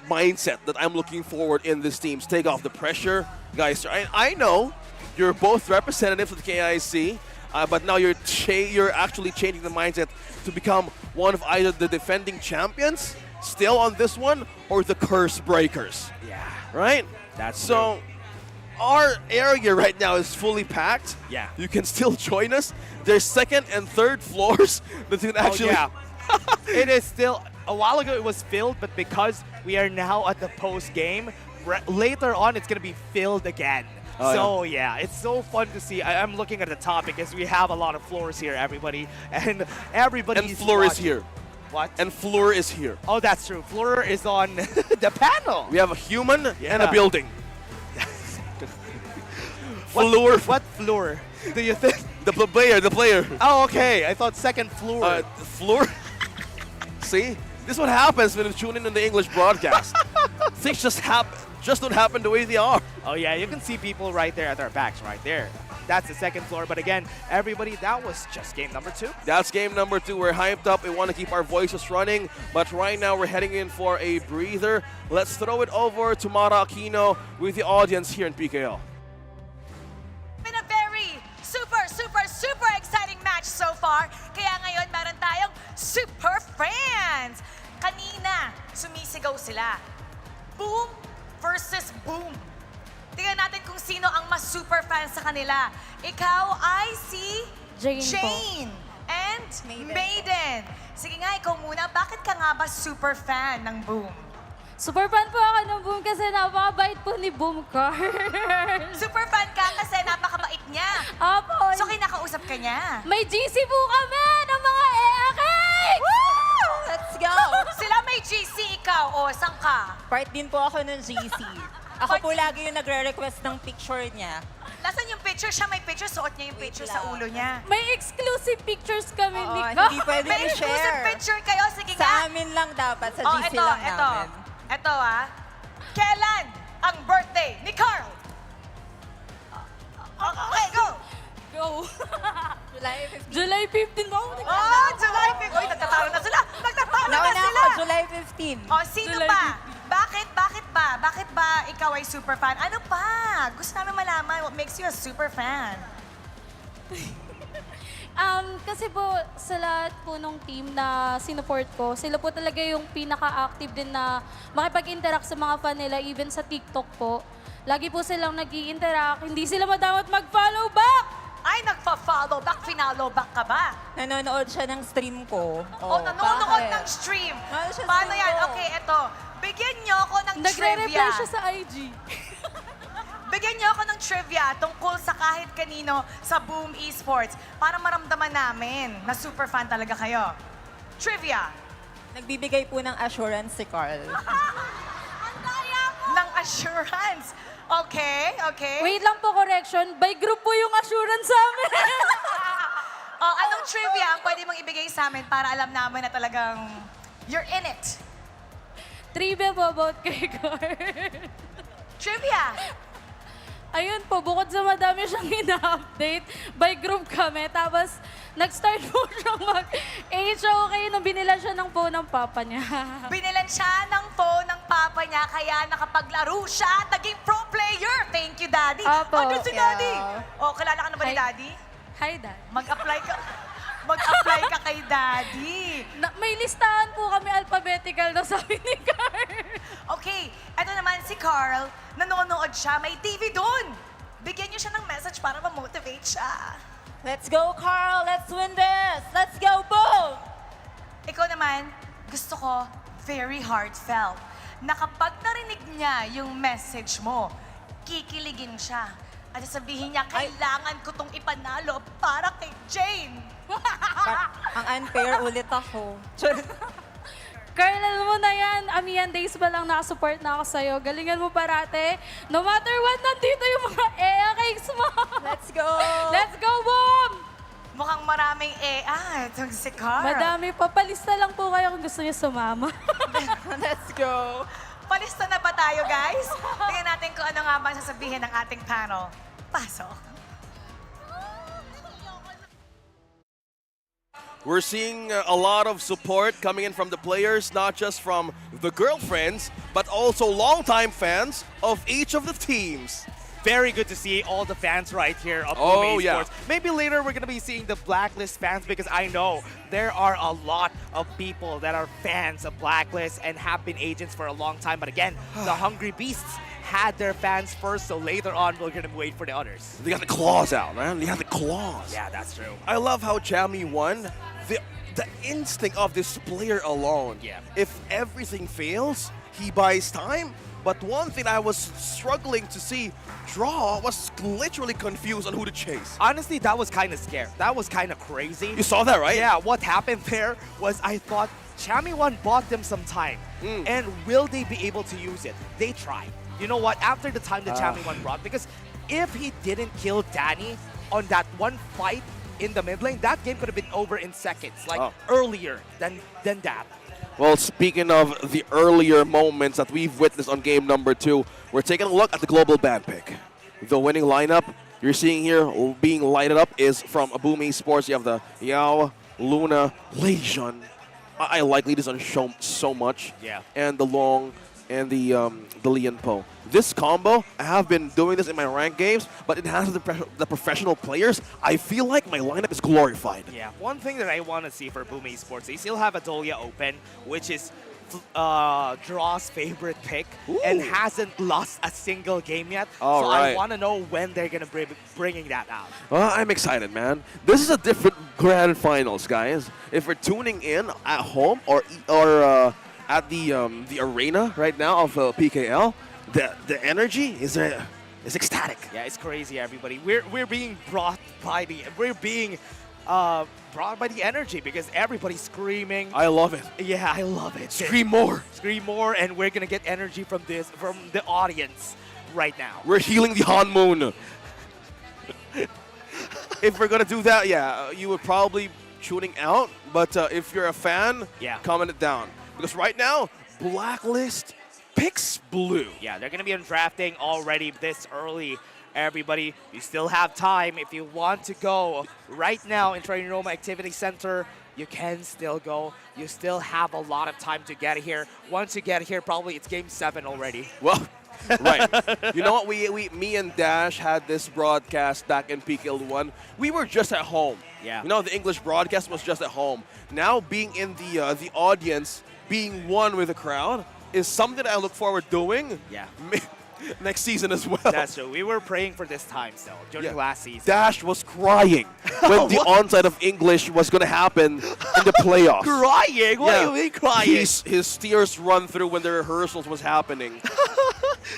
mindset that I'm looking forward in this team. Take off the pressure. Guys, I know you're both representatives of the KIC. but now you're actually changing the mindset to become one of either the defending champions, still on this one, or the curse breakers. Yeah. Right? That's so. Our area right now is fully packed. Yeah. You can still join us. There's second and third floors that you can actually. Oh, yeah. It is still. A while ago it was filled, but because we are now at the post game, later on it's gonna be filled again. Oh, so yeah, it's so fun to see. I'm looking at the top because we have a lot of floors here, everybody, and everybody. And Floor is here. What? And Floor is here. Oh, that's true. Floor is on the panel. We have a human and Yeah. a building. Floor. What floor do you think? The player. Oh, okay. I thought second floor. Floor. See, this is what happens when you tune in on the English broadcast. Things just don't happen the way they are. Oh yeah, you can see people right there at our backs, right there. That's the second floor. But again, everybody, that was just game number 2. That's game number 2. We're hyped up. We want to keep our voices running. But right now, we're heading in for a breather. Let's throw it over to Mara Aquino with the audience here in PKL. Been a very super exciting match so far. Kaya ngayon meron tayong super fans. Kanina, sumisigaw sila. Boom versus Boom. Tingnan natin kung sino ang mas super fan sa kanila. Ikaw ay si Jane po. Jane and Maiden. Sige nga, ikaw muna. Bakit ka nga ba super fan ng Boom? Super fan po ako ng Boom kasi napakabait po ni Boom Car. Super fan ka kasi napakabait niya. Opo. So kinakausap ka niya. May GC po kami ng mga EAK! Let's go! Sila may GC, ikaw. O, saan ka? Part din po ako ng GC. Ako po lagi yung nagre-request ng picture niya. Nasaan yung picture? Siya may picture, suot niya yung picture sa ulo niya. May exclusive pictures kami ni Ka. Hindi pwede May exclusive i-share. picture kayo. Sige Sa nga. amin lang dapat, sa Oh, GC ito, lang ito. namin. Ito Kailan ang birthday ni Carl? Okay, go! Go! July 15. July 15 mo. Oh, July 15. Uy, nagtatalo na sila. Nagtatalo na Nauna sila. ako, July 15. Oh, sino July pa? Bakit ba ikaw ay super fan? Ano pa? Gusto namin malaman what makes you a super fan. Kasi po sa lahat po nung team na sinupport ko, sila po talaga yung pinaka-active din na makipag-interact sa mga fan nila, even sa TikTok po. Lagi po silang nag-i-interact, hindi sila madamot mag-follow back! Ay, nagpa-follow back, finalo back ka ba? Nanonood siya ng stream ko. Oh, nanonood bakit? ng stream. Nanonood siya Paano stream yan? ko. Okay, eto. Bigyan niyo ako ng Nagre-reply trivia. siya sa IG. Bigyan niyo ako ng trivia tungkol sa kahit kanino sa BOOM Esports para maramdaman namin na super fan talaga kayo. Trivia. Nagbibigay po ng assurance si Carl. Ng assurance. Okay. Wait lang po, correction. By group po yung assurance sa amin. Oh, anong trivia ang pwede mong ibigay sa amin para alam namin na talagang you're in it? Trivia po about kay Gorge. Trivia. Ayun po, bukod sa madami siyang ina-update, by group kami. Tapos, nag-start po siyang mag-HOK nung binila siya ng phone ng papa niya. Binilan siya ng phone ng papa niya, kaya nakapaglaro siya at naging pro player. Thank you, Daddy. Opo. Andun si Daddy. Yeah. Oh, kilala ka na ba ni Hi. Daddy? Hi, Dad. Mag-apply ka kay Daddy. May listahan po kami alphabetical na sabi ni Carl. Okay, eto naman si Carl, nanonood siya, may TV doon. Bigyan niyo siya ng message para ma-motivate siya. Let's go, Carl! Let's win this! Let's go, Boom! Ikaw naman, gusto ko very heartfelt na kapag narinig niya yung message mo, kikiligin siya. At sasabihin niya, kailangan ko tong ipanalo para kay Jane. Ang unfair ulit ako. Carl, alam mo na yan, Amihan Days pa lang nakasupport na ako sa'yo. Galingan mo parate. No matter what, nandito yung mga EAKs mo. Let's go! Let's go, Boom! Mukhang maraming itong si Carl. Madami pa. Palista lang po kayo kung gusto niyo sumama. Let's go! Palista na ba tayo, guys? Tingnan natin kung ano nga ba sasabihin ng ating panel. Pasok. We're seeing a lot of support coming in from the players, not just from the girlfriends, but also longtime fans of each of the teams. very good to see all the fans right here of Oh, BOOM yeah. Esports. Maybe later we're going to be seeing the Blacklist fans because I know there are a lot of people that are fans of Blacklist and have been agents for a long time. But again, the Hungry Beasts had their fans first, so later on we're going to wait for the others. They got the claws out, man. They have the claws. Yeah, that's true. I love how Jamie won. The instinct of this player alone. Yeah. If everything fails, he buys time. But one thing I was struggling to see draw was literally confused on who to chase. Honestly, that was kind of scary. That was kind of crazy. You saw that, right? Yeah, what happened there was I thought Chami1 bought them some time. And will they be able to use it? They tried. You know what? After the time that Chami1 brought, because if he didn't kill Danny on that one fight in the mid lane, that game could have been over in seconds, like earlier than that. Well, speaking of the earlier moments that we've witnessed on game number 2, we're taking a look at the global ban pick. The winning lineup you're seeing here being lighted up is from BOOM Esports. You have the Yao, Luna, Legion. I like Legion so much. Yeah. And the Long and the Lian Po. This combo, I have been doing this in my ranked games, but it has the professional players. I feel like my lineup is glorified. Yeah, one thing that I want to see for BOOM Esports, they still have Adolia open, which is Draw's favorite pick, and hasn't lost a single game yet. All so right. I want to know when they're going to be bringing that out. Well, I'm excited, man. This is a different grand finals, guys. If we're tuning in at home or at the arena right now of PKL, the energy is ecstatic. Yeah, it's crazy, everybody. We're being brought by the energy because everybody's screaming. I love it. Yeah, I love it. Scream more. Scream more, and we're gonna get energy from the audience right now. We're healing the Han Moon. If we're gonna do that, yeah, you would probably tuning out. But if you're a fan, comment it down. Because right now, Blacklist picks blue. Yeah, they're gonna be on drafting already this early. Everybody, you still have time. If you want to go right now in Training Roma Activity Center, you can still go. You still have a lot of time to get here. Once you get here, probably it's Game 7 already. Well, right. You know what? Me and Dash had this broadcast back in PKL 1. We were just at home. Yeah. You know, the English broadcast was just at home. Now being in the audience, being one with the crowd, is something that I look forward doing. Yeah. Next season as well. That's true. We were praying for this time still during last season. Dash was crying when the onside of English was going to happen in the playoffs. Crying? What do you mean crying? His tears run through when the rehearsals was happening.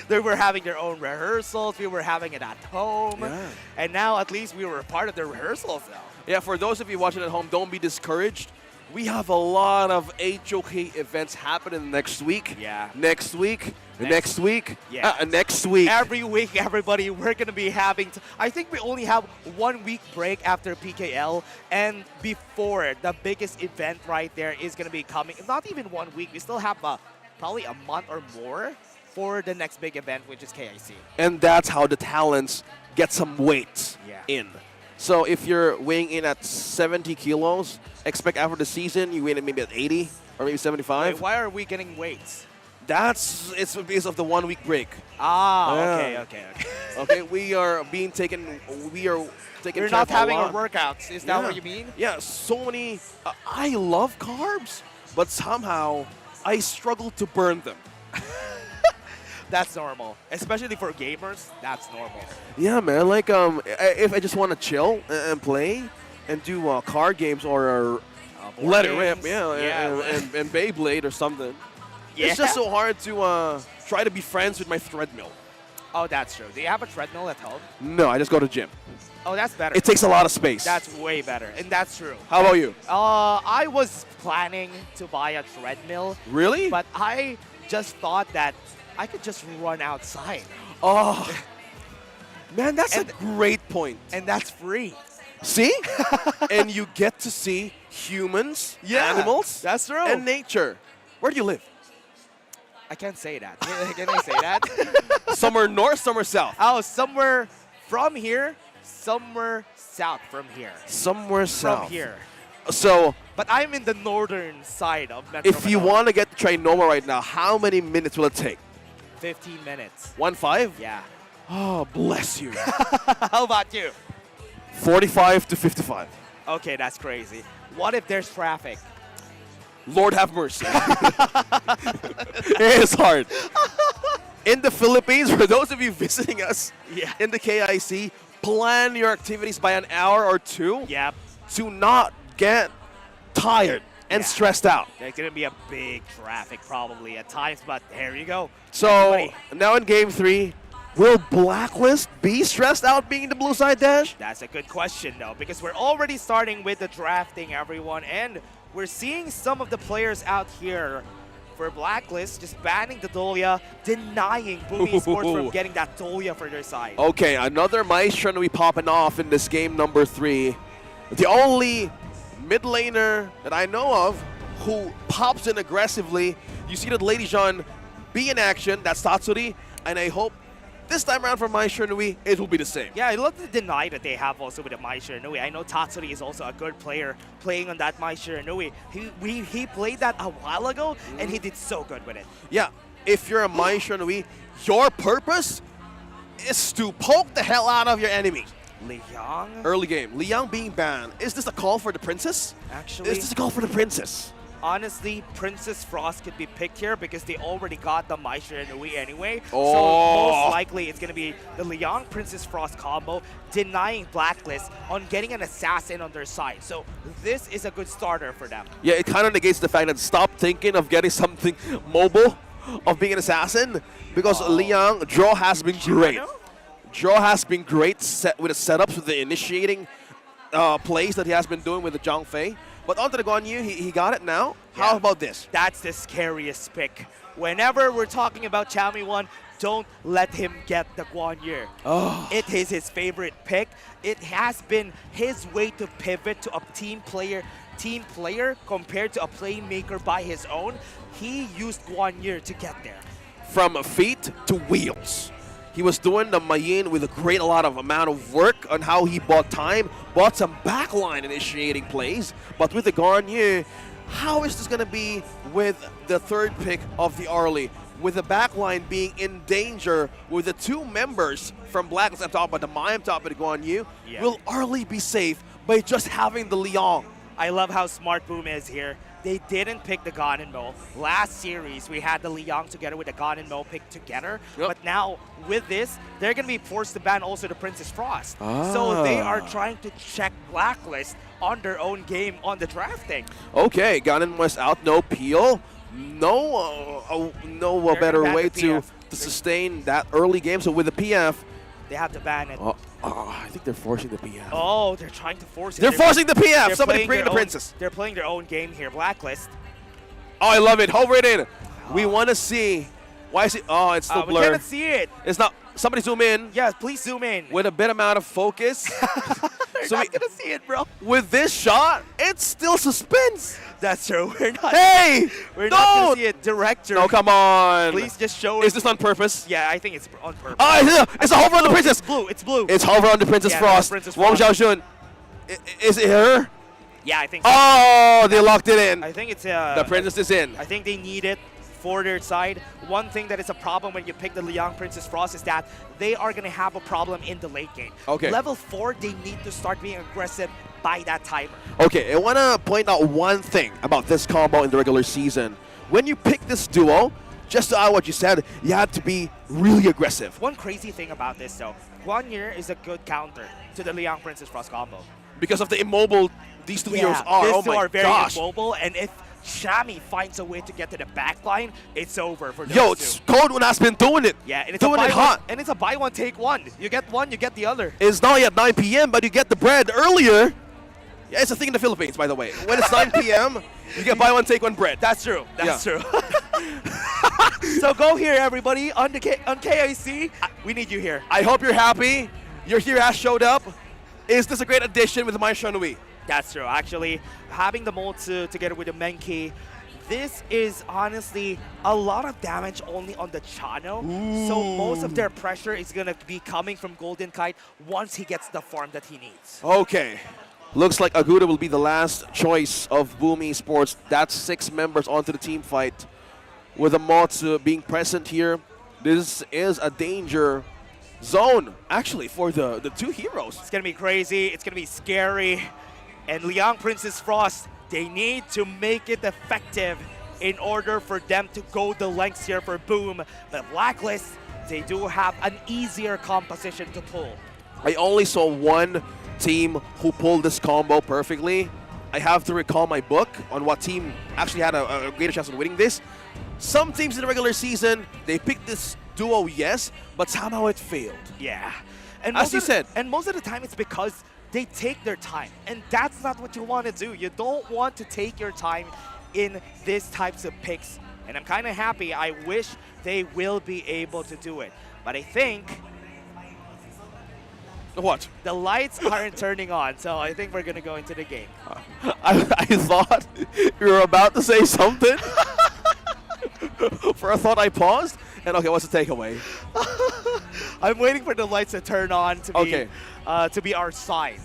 They were having their own rehearsals. We were having it at home. Yeah. And now at least we were a part of the rehearsals now. Yeah, for those of you watching at home, don't be discouraged. We have a lot of HOK events happening next week. Yeah. Next week. Next week. Yeah. Next week. Every week, everybody, we're going to be having... I think we only have 1 week break after PKL. And before, the biggest event right there is going to be coming. Not even 1 week. We still have probably a month or more for the next big event, which is KIC. And that's how the talents get some weight in. So if you're weighing in at 70 kilos, expect after the season you weigh in maybe at 80 or maybe 75. Wait, why are we getting weights? It's because of the 1 week break. Okay. Okay, we are taking We're care not of a having lot. our workouts. Is that what you mean? Yeah, so many. I love carbs, but somehow I struggle to burn them. That's normal. Especially for gamers, that's normal. Yeah, man. Like, if I just want to chill and play and do card games or let it rip, and Beyblade or something. Yeah. It's just so hard to try to be friends with my treadmill. Oh, that's true. Do you have a treadmill at home? No, I just go to gym. Oh, that's better. It takes a lot of space. That's way better, and that's true. How about you? I was planning to buy a treadmill. Really? But I just thought that I could just run outside. Oh, man, that's a great point. And that's free. See? And you get to see humans, animals, that's true. and nature. Where do you live? I can't say that. Can I say that? Somewhere north, somewhere south. Oh, somewhere from here, somewhere south from here. Somewhere south. From here. So, but I'm in the northern side of Metro if you want to get to Trinoma right now, how many minutes will it take? 15 minutes. 1-5? Yeah. Oh, bless you. How about you? 45 to 55. Okay, that's crazy. What if there's traffic? Lord have mercy. It is hard. In the Philippines, for those of you visiting us in the KIC, plan your activities by an hour or two. Yep. To not get tired and stressed out. There's going to be a big traffic probably at times, but there you go. So Everybody. now in game 3, will Blacklist be stressed out being the blue side, Dash? That's a good question, though, because we're already starting with the drafting, everyone, and we're seeing some of the players out here for Blacklist just banning the Dolia, denying BOOM Esports from getting that Dolia for their side. Okay, another Maestro we popping off in this game number 3. The only mid laner that I know of who pops in aggressively. You see that Lady Jean be in action, that's Tatsuri, and I hope this time around for Mai Shernui, it will be the same. Yeah, I love the deny that they have also with the Mai Shernui. I know Tatsuri is also a good player playing on that Mai Shernui. He played that a while ago, and he did so good with it. Yeah, if you're a Mai Shernui, your purpose is to poke the hell out of your enemy. Liang? Early game. Liang being banned. Is this a call for the princess? Actually, is this a call for the princess? Honestly, Princess Frost could be picked here because they already got the Mai Shernui anyway. Oh. So most likely it's going to be the Liang Princess Frost combo denying Blacklist on getting an assassin on their side. So this is a good starter for them. Yeah, it kind of negates the fact that stop thinking of getting something mobile, of being an assassin, because Liang, draw has been great. Draw has been great with the setups, with the initiating plays that he has been doing with the Zhang Fei. But onto the Guan Yu, he got it now. Yeah. How about this? That's the scariest pick. Whenever we're talking about Chami 1, don't let him get the Guan Yu. Oh. It is his favorite pick. It has been his way to pivot to a team player compared to a playmaker by his own. He used Guan Yu to get there. From feet to wheels. He was doing the Mayin with a lot of amount of work on how he bought time, bought some backline initiating plays. But with the Guan Yu, how is this going to be with the third pick of the early? With the backline being in danger, with the two members from Blacklist, I'm talking about the Mai, I'm talking about the Guan Yu, will early be safe by just having the Liang? I love how smart BOOM is here. They didn't pick the Gon and Mo. Last series, we had the Liang together with the Gon and Mo picked together. But now, with this, they're going to be forced to ban also the Princess Frost. So they are trying to check Blacklist on their own game on the drafting. Okay, Ganon was out, no peel. No better way to sustain that early game. So with the PF, they have to ban it. I think they're forcing the PF. Oh, they're trying to force it. They're forcing the PF. Somebody bring the princess. They're playing their own game here, Blacklist. Oh, I love it. Hover it in. We want to see. Why is it? Oh, it's still blurred. We cannot see it. It's not. Somebody zoom in. Yes, please zoom in. With a bit amount of focus. We're not gonna see it, bro. With this shot, it's still suspense. That's true. We're not. Hey, we're not gonna see it. Director. No, come on. Please just show it. Is this on purpose? Yeah, I think it's on purpose. Oh, it's a hover on the princess. It's blue. It's blue. It's hover on the Princess Frost. Princess Wang Xiaoxun. Is it her? Yeah, I think so. Oh, they locked it in. I think it's the princess is in. I think they need it for their side. One thing that is a problem when you pick the Liang Princess Frost is that they are going to have a problem in the late game. Okay. Level 4, they need to start being aggressive by that timer. Okay, I want to point out one thing about this combo in the regular season. When you pick this duo, just to add what you said, you had to be really aggressive. One crazy thing about this, though, Guan Yu is a good counter to the Liang Princess Frost combo. Because of the immobile these two heroes are. These Oh two my are very gosh. immobile, and if Chami finds a way to get to the back line, it's over for those Yo, two. Code One has been doing it. Yeah, and it's doing a buy it hot. One, and it's a buy one, take one. You get one, you get the other. It's not yet 9 p.m., but you get the bread earlier. Yeah, it's a thing in the Philippines, by the way. When it's 9 p.m., you get buy one, take one bread. That's true. That's true. So go here, everybody. On KIC, we need you here. I hope you're happy. Your hero has showed up. Is this a great addition with Mai Shernui? That's true. Actually, having the Moltsu together with the Menki, this is honestly a lot of damage only on the Chano. So most of their pressure is going to be coming from Golden Kite once he gets the farm that he needs. Okay. Looks like Aguda will be the last choice of BOOM Esports. That's 6 members onto the team fight. With the Moltsu being present here, this is a danger zone, actually, for the two heroes. It's going to be crazy. It's going to be scary. And Liang Princess Frost, they need to make it effective in order for them to go the lengths here for Boom. But Blacklist, they do have an easier composition to pull. I only saw one team who pulled this combo perfectly. I have to recall my book on what team actually had a greater chance of winning this. Some teams in the regular season, they picked this duo, yes, but somehow it failed. Yeah. And as you said. And most of the time it's because they take their time. And that's not what you want to do. You don't want to take your time in these types of picks. And I'm kind of happy. I wish they will be able to do it. But I think... What? The lights aren't turning on, so I think we're going to go into the game. I thought you were about to say something. For a thought, I paused. And okay, what's the takeaway? I'm waiting for the lights to turn on to be our sign.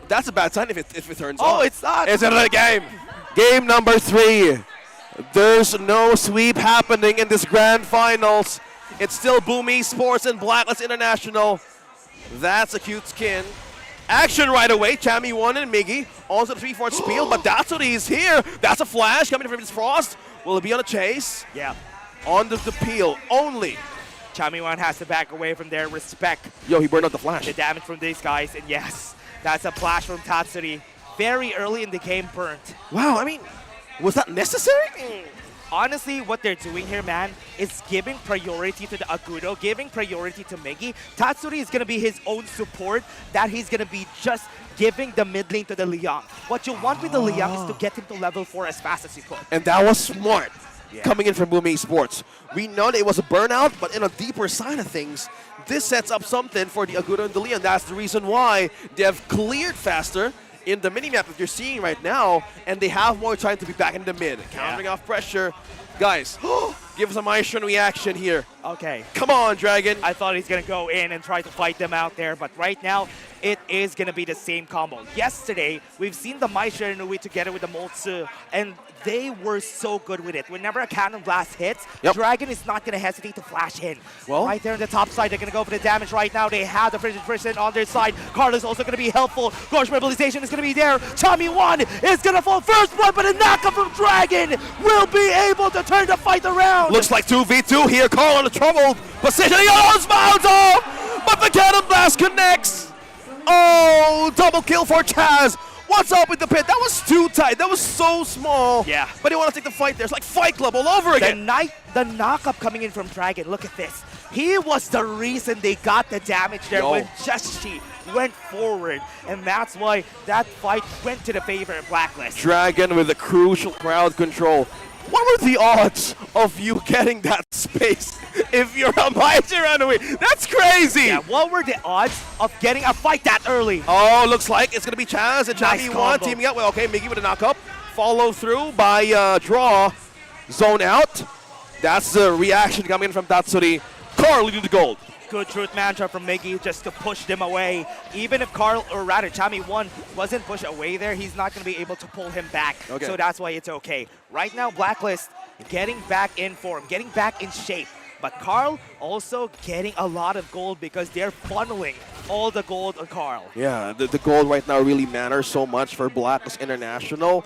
That's a bad sign if it turns on. Oh, it's not. It's another game. Game number 3. There's no sweep happening in this grand finals. It's still BOOM Esports and Blacklist International. That's a cute skin. Action right away. Chami 1 and Miggy. Also the 3-4 spiel, but that's what he's here. That's a flash coming from his Frost. Will it be on a chase? Yeah. On the peel only. Chami 1 has to back away from their respect. Yo, he burned out the flash. The damage from these guys, and yes, that's a flash from Tatsuri. Very early in the game burnt. Wow, I mean, was that necessary? Honestly, what they're doing here, man, is giving priority to the Agudo, giving priority to Miggy. Tatsuri is going to be his own support, that he's going to be just giving the mid lane to the Liang. What you want with the Liang is to get him to level 4 as fast as you could. And that was smart. Yeah. Coming in from BOOM Esports. We know that it was a burnout, but in a deeper side of things, this sets up something for the Agudo and the Liang. That's the reason why they have cleared faster in the minimap that you're seeing right now, and they have more time to be back in the mid, countering off pressure. Guys, give us a Maestro reaction here. Okay. Come on, Dragon. I thought he's going to go in and try to fight them out there, but right now, it is going to be the same combo. Yesterday, we've seen the Maestro Inui together with the Moltsu, and they were so good with it. Whenever a Cannon Blast hits, Dragon is not going to hesitate to flash in. Well, right there on the top side, they're going to go for the damage right now. They have the Frigid Person on their side. Carlos also going to be helpful. Gorge mobilization is going to be there. Chami 1 is going to fall first blood, but a knockup from Dragon will be able to turn the fight around. Looks like 2v2 here. Carl on a troubled position. He almost mounts off, but the Cannon Blast connects. Oh, double kill for Chaz. What's up with the pit? That was too tight. That was so small. Yeah. But he want to take the fight there. It's like Fight Club all over again. The knockup coming in from Dragon. Look at this. He was the reason they got the damage there when Jeshi went forward. And that's why that fight went to the favor of Blacklist. Dragon with a crucial crowd control. What were the odds of you getting that space if you're a Mighty Runaway? That's crazy! Yeah, what were the odds of getting a fight that early? Oh, looks like it's going to be Chaz and Nice Chami 1 combo. teaming up. Well, okay, Miggy with a knock-up. Follow through by Draw. Zone out. That's the reaction coming in from Tatsuri. Carl leading the gold. Good truth mantra from Miggy just to push them away. Even if Carl, or rather Chami 1 wasn't pushed away there, he's not going to be able to pull him back. Okay. So that's why it's okay. Right now, Blacklist getting back in form, getting back in shape. But Carl also getting a lot of gold because they're funneling all the gold on Carl. Yeah, the gold right now really matters so much for Blacklist International.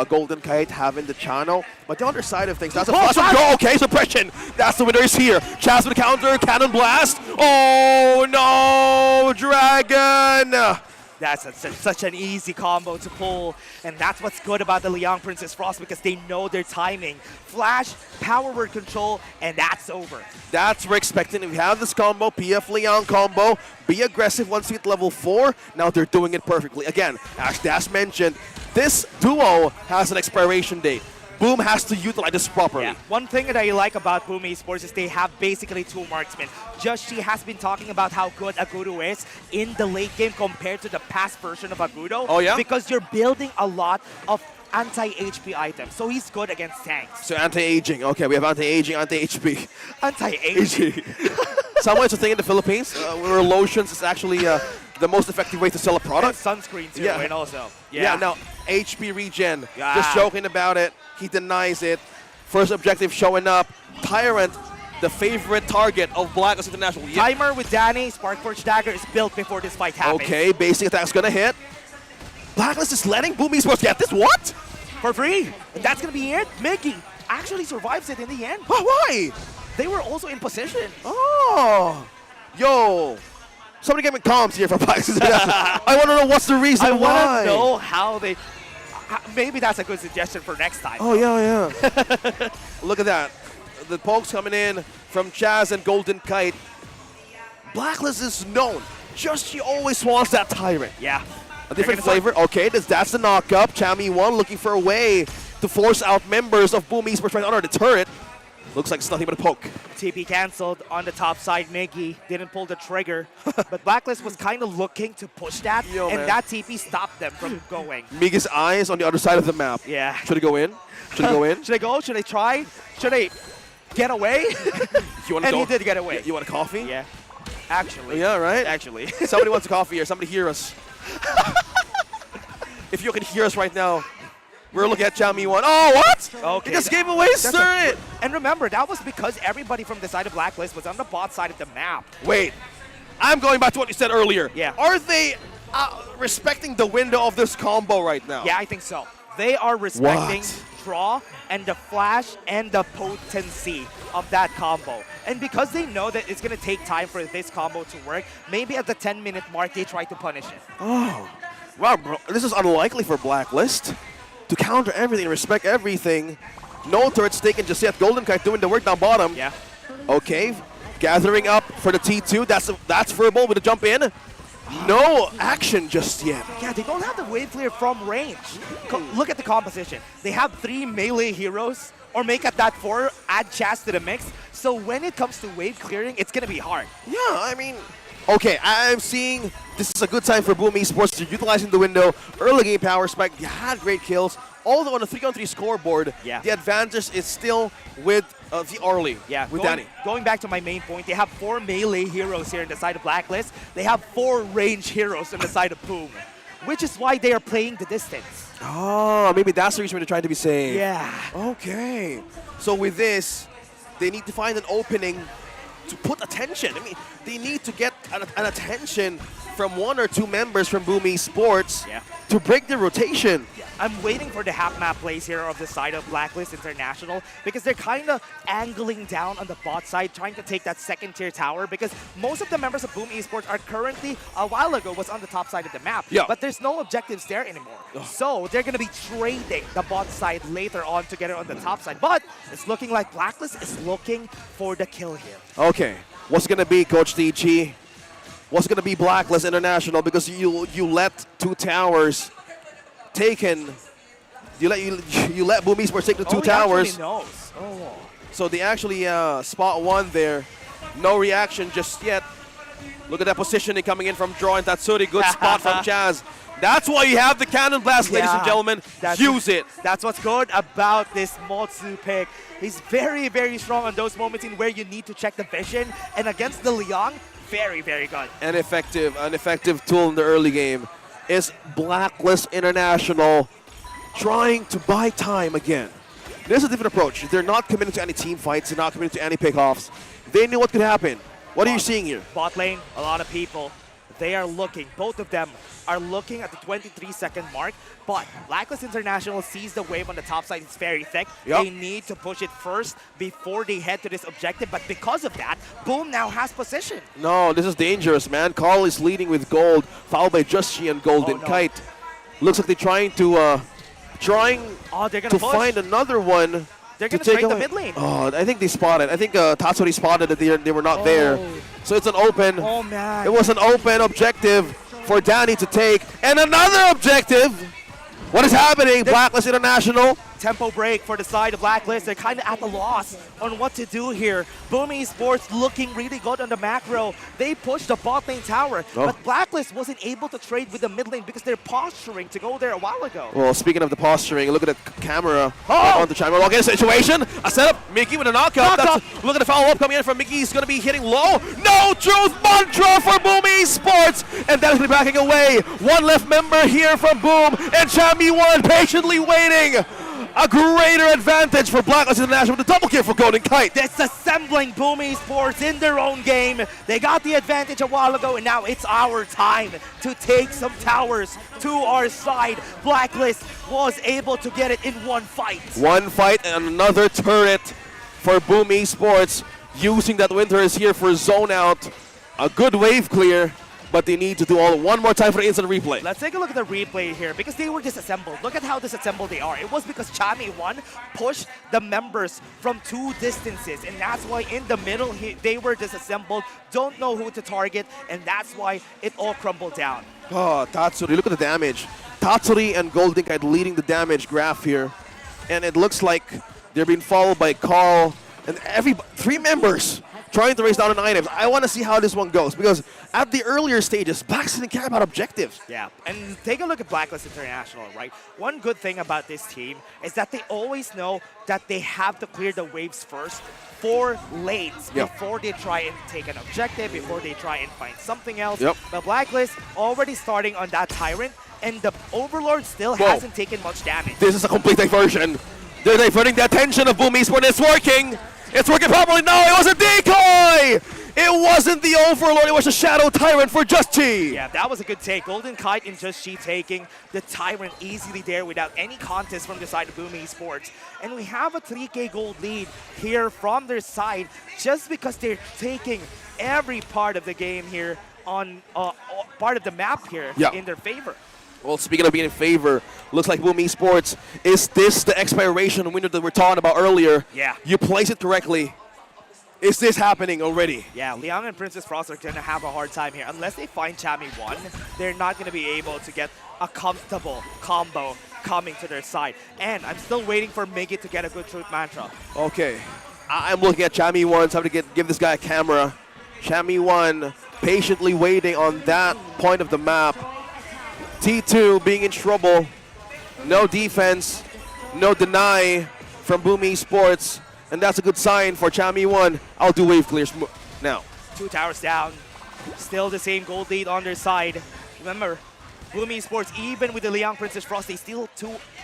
Golden Kite having the channel. But the other side of things, that's a flash of go. Okay, suppression. That's the winner is here. Chaz with the counter, Cannon Blast. Oh no, Dragon. That's such an easy combo to pull, and that's what's good about the Liang Princess Frost because they know their timing. Flash, power word control, and that's over. That's what we're expecting. We have this combo, PF Liang combo. Be aggressive once you hit level 4. Now they're doing it perfectly. Again, as Dash mentioned, this duo has an expiration date. Boom has to utilize this properly. Yeah. One thing that I like about BOOM Esports is they have basically 2 marksmen. She has been talking about how good Agudo is in the late game compared to the past version of Agudo. Oh, yeah? Because you're building a lot of anti-HP items, so he's good against tanks. So anti-aging. Okay, we have anti-aging, anti-HP. Anti-aging. Someone it's a thing in the Philippines where lotions is actually the most effective way to sell a product. And sunscreen too, and also. Yeah, now HP regen. Just joking about it. He denies it. First objective showing up. Tyrant the favorite target of Blacklist International. Timer with Danny, Sparkforge Dagger is built before this fight happens. Okay, basic attack's gonna hit. Blacklist is letting BOOM Esports get this. What? For free. And that's gonna be it. Mickey actually survives it in the end. Why? They were also in position. Oh, yo. Somebody get me comms here for Blacklist International. I want to know what's the reason I why. want to know how they... Maybe that's a good suggestion for next time. Oh, yeah. Look at that. The pokes coming in from Chaz and Golden Kite. Blacklist is known. Just she always wants that Tyrant. Yeah. A different flavor. Okay, that's the knock-up. Chami1 looking for a way to force out members of BOOM Esports right under the turret. Looks like it's nothing but a poke. TP cancelled on the top side. Mickey didn't pull the trigger. But Blacklist was kind of looking to push that. Yo, and man. that TP stopped them from going. Migi's eyes on the other side of the map. Yeah. Should I go in? Should I go in? Should I go? Should I try? Should I get away? You want to And go? he did get away. You want a coffee? Yeah. Actually. Yeah, right? Actually. Somebody wants a coffee here. Somebody hear us. If you can hear us right now, we're looking at Chami1. Oh, what? Okay. He just gave away his turret. And remember, that was because everybody from the side of Blacklist was on the bot side of the map. Wait. I'm going back to what you said earlier. Yeah. Are they respecting the window of this combo right now? Yeah, I think so. They are respecting draw and the flash and the potency of that combo. And because they know that it's going to take time for this combo to work, maybe at the 10-minute mark, they try to punish it. Oh. Wow, bro. This is unlikely for Blacklist to counter everything, respect everything. No turrets taken just yet. Golden Kite doing the work down bottom. Yeah. Okay. Gathering up for the T2. That's verbal with a jump in. No action just yet. Yeah, they don't have the wave clear from range. Look at the composition. They have 3 melee heroes, or make it that 4, add Chaz to the mix. So when it comes to wave clearing, it's going to be hard. Yeah, I mean, okay, I'm seeing this is a good time for BOOM Esports to utilizing the window. Early game power spike, they had great kills. Although on a 3-on-3 scoreboard, the advantage is still with the early, with Danny. Going back to my main point, they have 4 melee heroes here on the side of Blacklist. They have 4 range heroes on the side of BOOM, which is why they are playing the distance. Oh, maybe that's the reason they're trying to be safe. Yeah. Okay. So with this, they need to find an opening to put attention. I mean, they need to get an attention from 1 or 2 members from BOOM Esports to break the rotation. I'm waiting for the half map plays here of the side of Blacklist International because they're kind of angling down on the bot side, trying to take that second tier tower because most of the members of BOOM Esports are currently, a while ago, was on the top side of the map. Yeah. But there's no objectives there anymore. So they're going to be trading the bot side later on to get it on the top side. But it's looking like Blacklist is looking for the kill here. Okay, what's going to be, Coach TG? What's going to be Blacklist International? Because you let 2 towers taken. You let BOOM Esports take the 2 towers. Knows. So they actually spot 1 there. No reaction just yet. Look at that positioning coming in from Draw and Tatsuri. Good spot from Chaz. That's why you have the Cannon Blast, ladies and gentlemen. Use it. That's what's good about this Motsu pick. He's very, very strong on those moments in where you need to check the vision. And against the Liang, very, very good. An effective tool in the early game is Blacklist International trying to buy time again. There's a different approach. They're not committed to any team fights. They're not committed to any pickoffs. They knew what could happen. What are you seeing here? Bot lane, a lot of people. They are looking, both of them are looking at the 23-second mark, but Blacklist International sees the wave on the top side. It's very thick. They need to push it first before they head to this objective, but because of that, BOOM now has position. No, this is dangerous, man. Carl is leading with gold, followed by Justy and Golden Kite. Looks like they're trying to find another one. They're going to trade the mid lane. Oh, I think they spotted. I think Tatsuri spotted that they were not there. So it's an open. Oh, man. It was an open objective for Danny to take. And another objective. What is happening? Blacklist International. Tempo break for the side of Blacklist. They're kind of at the loss on what to do here. BOOM Esports looking really good on the macro. They pushed the bot lane tower, but Blacklist wasn't able to trade with the mid lane because they're posturing to go there a while ago. Well, speaking of the posturing, look at the camera on the channel. Again, situation. A setup. Mickey with a knockout. Look at the follow-up coming in from Mickey. He's going to be hitting low. No truth mantra for BOOM Esports. And that is going to be backing away. 1 left member here from BOOM. And Chami1 patiently waiting. A greater advantage for Blacklist International with the double kill for Golden Kite. Disassembling BOOM Esports in their own game. They got the advantage a while ago, and now it's our time to take some towers to our side. Blacklist was able to get it in one fight. One fight and another turret for BOOM Esports. Using that Winter is here for zone out. A good wave clear, but they need to do all one more time for the instant replay. Let's take a look at the replay here because they were disassembled. Look at how disassembled they are. It was because Chami1 pushed the members from 2 distances, and that's why in the middle they were disassembled, don't know who to target, and that's why it all crumbled down. Oh, Tatsuri, look at the damage. Tatsuri and Golden Kite leading the damage graph here, and it looks like they're being followed by Carl and 3 members trying to race down on items. I want to see how this one goes because at the earlier stages, Blacks didn't care about objectives. Yeah, and take a look at Blacklist International, right? One good thing about this team is that they always know that they have to clear the waves first 4 lanes before they try and take an objective, before they try and find something else. But Blacklist already starting on that Tyrant, and the Overlord still hasn't taken much damage. This is a complete diversion. They're diverting the attention of BOOM Esports. It's working. It's working properly. No, it was a decoy. It wasn't the Overlord. It was a Shadow Tyrant for Just Chi. Yeah, that was a good take. Golden Kite and Just Chi taking the Tyrant easily there without any contest from the side of BOOM Esports. And we have a 3K gold lead here from their side just because they're taking every part of the game here on part of the map here in their favor. Well, speaking of being in favor, looks like BOOM Esports, is this the expiration window that we're talking about earlier? Yeah. You place it correctly. Is this happening already? Yeah, Liang and Princess Frost are going to have a hard time here. Unless they find Chami1, they're not going to be able to get a comfortable combo coming to their side. And I'm still waiting for Miggy to get a good truth mantra. Okay. I'm looking at Chami1, so I have to give this guy a camera. Chami1 patiently waiting on that point of the map. T2 being in trouble. No defense, no deny from BOOM Esports. And that's a good sign for Chami1. I'll do wave clears now. 2 towers down. Still the same gold lead on their side. Remember, BOOM Esports, even with the Liang Princess Frost, they still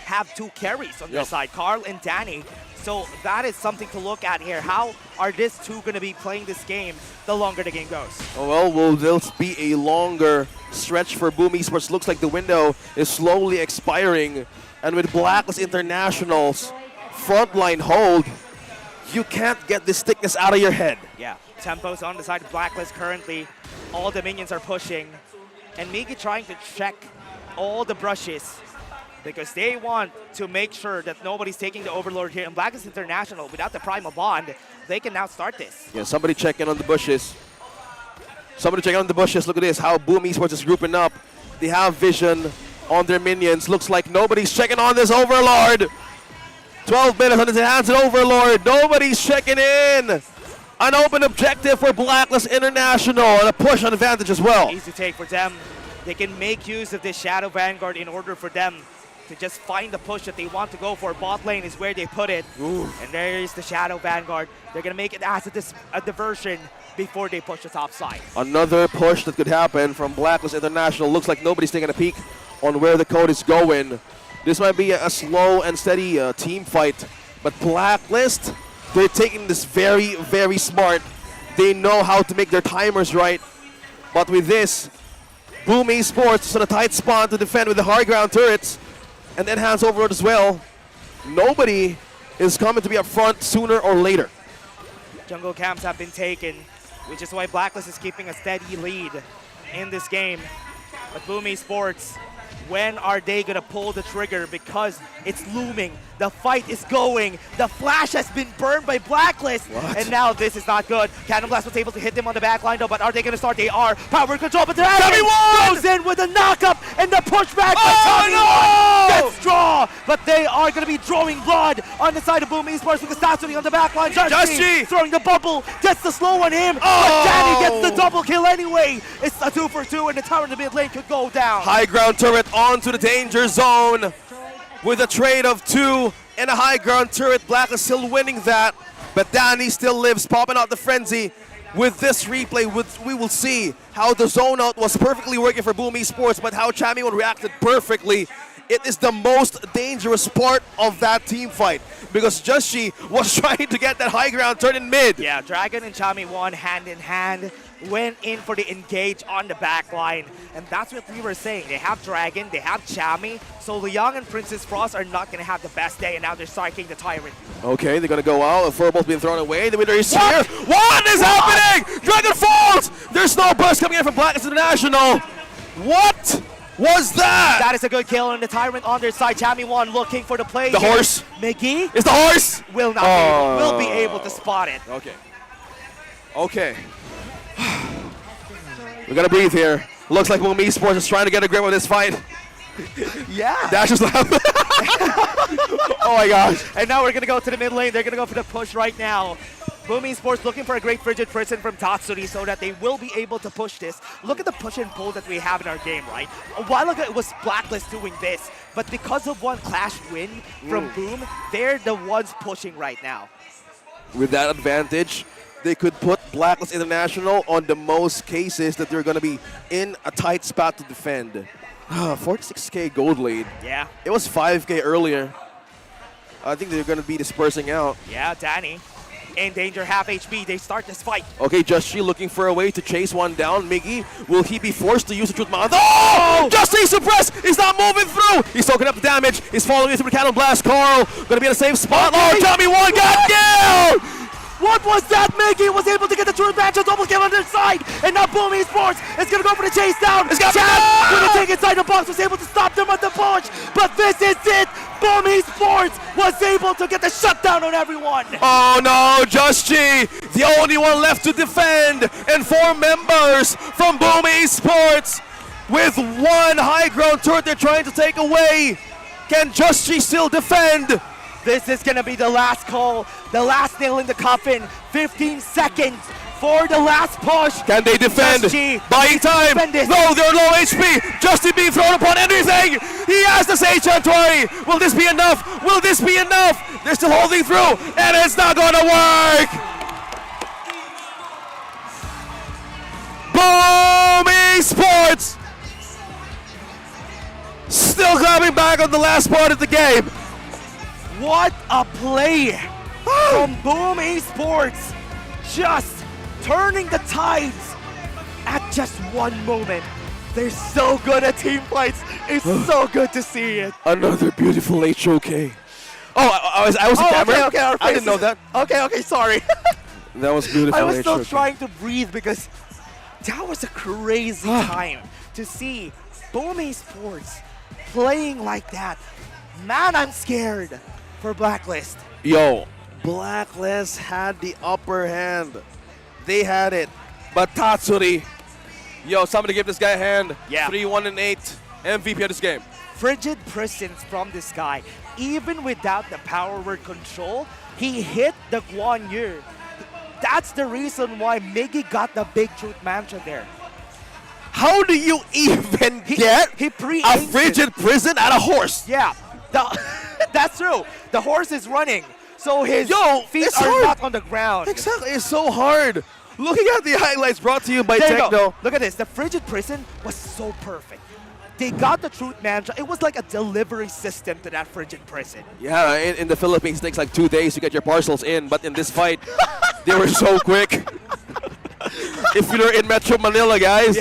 have 2 carries on their side, Carl and Danny. So that is something to look at here. How are these 2 going to be playing this game the longer the game goes? Oh, well, will this be a longer stretch for BOOM Esports? Looks like the window is slowly expiring. And with Blacklist International's frontline hold, you can't get this thickness out of your head. Yeah, tempo's on the side of Blacklist currently. All the minions are pushing. And Migi trying to check all the brushes because they want to make sure that nobody's taking the Overlord here. And Blacklist International, without the Primal Bond, they can now start this. Yeah, somebody check in on the bushes. Somebody check in on the bushes. Look at this, how BOOM Esports is grouping up. They have vision on their minions. Looks like nobody's checking on this Overlord. 12 minutes on his hands, an Overlord. Nobody's checking in. An open objective for Blacklist International and a push on advantage as well. Easy take for them. They can make use of this Shadow Vanguard in order for them to just find the push that they want to go for. Bot lane is where they put it. Ooh. And there is the Shadow Vanguard. They're going to make it as a diversion before they push the top side. Another push that could happen from Blacklist International. Looks like nobody's taking a peek on where the code is going. This might be a slow and steady team fight. But Blacklist, they're taking this very, very smart. They know how to make their timers right. But with this, BOOM Esports is on a tight spot to defend with the high ground turrets. And enhanced Overlord as well. Nobody is coming to be up front sooner or later. Jungle camps have been taken, which is why Blacklist is keeping a steady lead in this game. But BOOM Esports, when are they going to pull the trigger? Because it's looming. The fight is going. The flash has been burned by Blacklist. What? And now this is not good. Cannon Blast was able to hit them on the back line though, but are they going to start? They are. Power control, but Chami1 goes in with a knockup and the pushback. Chami1 gets draw, but they are going to be drawing blood on the side of BOOM Esports because Tatsuri on the back line. Just Chi throwing the bubble, gets the slow on him, but Danny gets the double kill anyway. It's a 2 for 2 and the tower in the mid lane could go down. High ground turret onto the danger zone. With a trade of 2 and a high ground turret, Black is still winning that. But Danny still lives, popping out the frenzy. With this replay, we will see how the zone out was perfectly working for BOOM Esports, but how Chami1 reacted perfectly it is the most dangerous part of that team fight because Justshi was trying to get that high ground turn in mid. Yeah, Dragon and Chami won hand in hand, went in for the engage on the back line. And that's what we were saying. They have Dragon, they have Chami, so Liang and Princess Frost are not going to have the best day, and now they're striking the Tyrant. Okay, they're going to go out. A furball's being thrown away. The winner is here. What is happening? Dragon falls! There's no burst coming in from Blacklist International. What was that? That is a good kill on the Tyrant on their side. Chami won looking for the play. The horse. Miggy It's the horse. will be able to spot it. Okay. Okay. We gotta breathe here. Looks like BOOM Esports is trying to get a grip on this fight. Yeah. Dash is loud. Oh my gosh. And now we're gonna go to the mid lane. They're gonna go for the push right now. BOOM Esports looking for a great Frigid Prison from Tatsuri so that they will be able to push this. Look at the push and pull that we have in our game, right? A while ago it was Blacklist doing this, but because of one Clash win from BOOM, they're the ones pushing right now. With that advantage, they could put Blacklist International on the most cases that they're gonna be in a tight spot to defend. 46k gold lead. Yeah. It was 5k earlier. I think they're gonna be dispersing out. Yeah, Danny. In danger, half HP. They start this fight. Okay, Justshi looking for a way to chase one down. Miggy, will he be forced to use the Truth Mount? Oh! Justshi suppressed! He's not moving through! He's soaking up the damage. He's following through the Cannon Blast. Carl gonna be in a safe spot. Okay. Oh, Tommy one got killed! What was that? Miggy was able to get the true advantage, a double kill on their side, and now BOOM Esports is gonna go for the chase down. Chad gonna take inside the box, was able to stop them at the push, but this is it. BOOM Esports was able to get the shutdown on everyone. Oh no, Justshi, the only one left to defend, and 4 members from BOOM Esports with one high ground turret they're trying to take away. Can Justshi still defend? This is gonna be the last call, the last nail in the coffin. 15 seconds for the last push. Can they defend? Justshi, Buying time. No, they're low HP. Justshi being thrown upon everything. He has the Sage Chantori. Will this be enough? Will this be enough? They're still holding through, and it's not gonna work. BOOM Esports still coming back on the last part of the game. What a play from BOOM Esports. Just turning the tides at just one moment. They're so good at team fights. It's so good to see it. Another beautiful HOK. Oh, I was a camera? Okay, our I didn't know that. Okay, sorry. That was beautiful. I was still HOK. trying to breathe because that was a crazy time to see BOOM Esports playing like that. Man, I'm scared for Blacklist. Yo, Blacklist had the upper hand. They had it. But Tatsuri, yo, somebody give this guy a hand. Yeah. 3-1-8, MVP of this game. Frigid presence from this guy. Even without the power word control, he hit the Guan Yu. That's the reason why Miggy got the big truth mantra there. How do you even get a frigid prison at a horse? Yeah, that's true. The horse is running, so his feet it's are hard. not on the ground. Exactly, it's so hard. Looking at the highlights brought to you by There you Techno. go. Look at this. The frigid prison was so perfect. They got the truth mantra. It was like a delivery system to that frigid prison. Yeah, in the Philippines, it takes like 2 days to get your parcels in, but in this fight, they were so quick. If you're in Metro Manila, guys,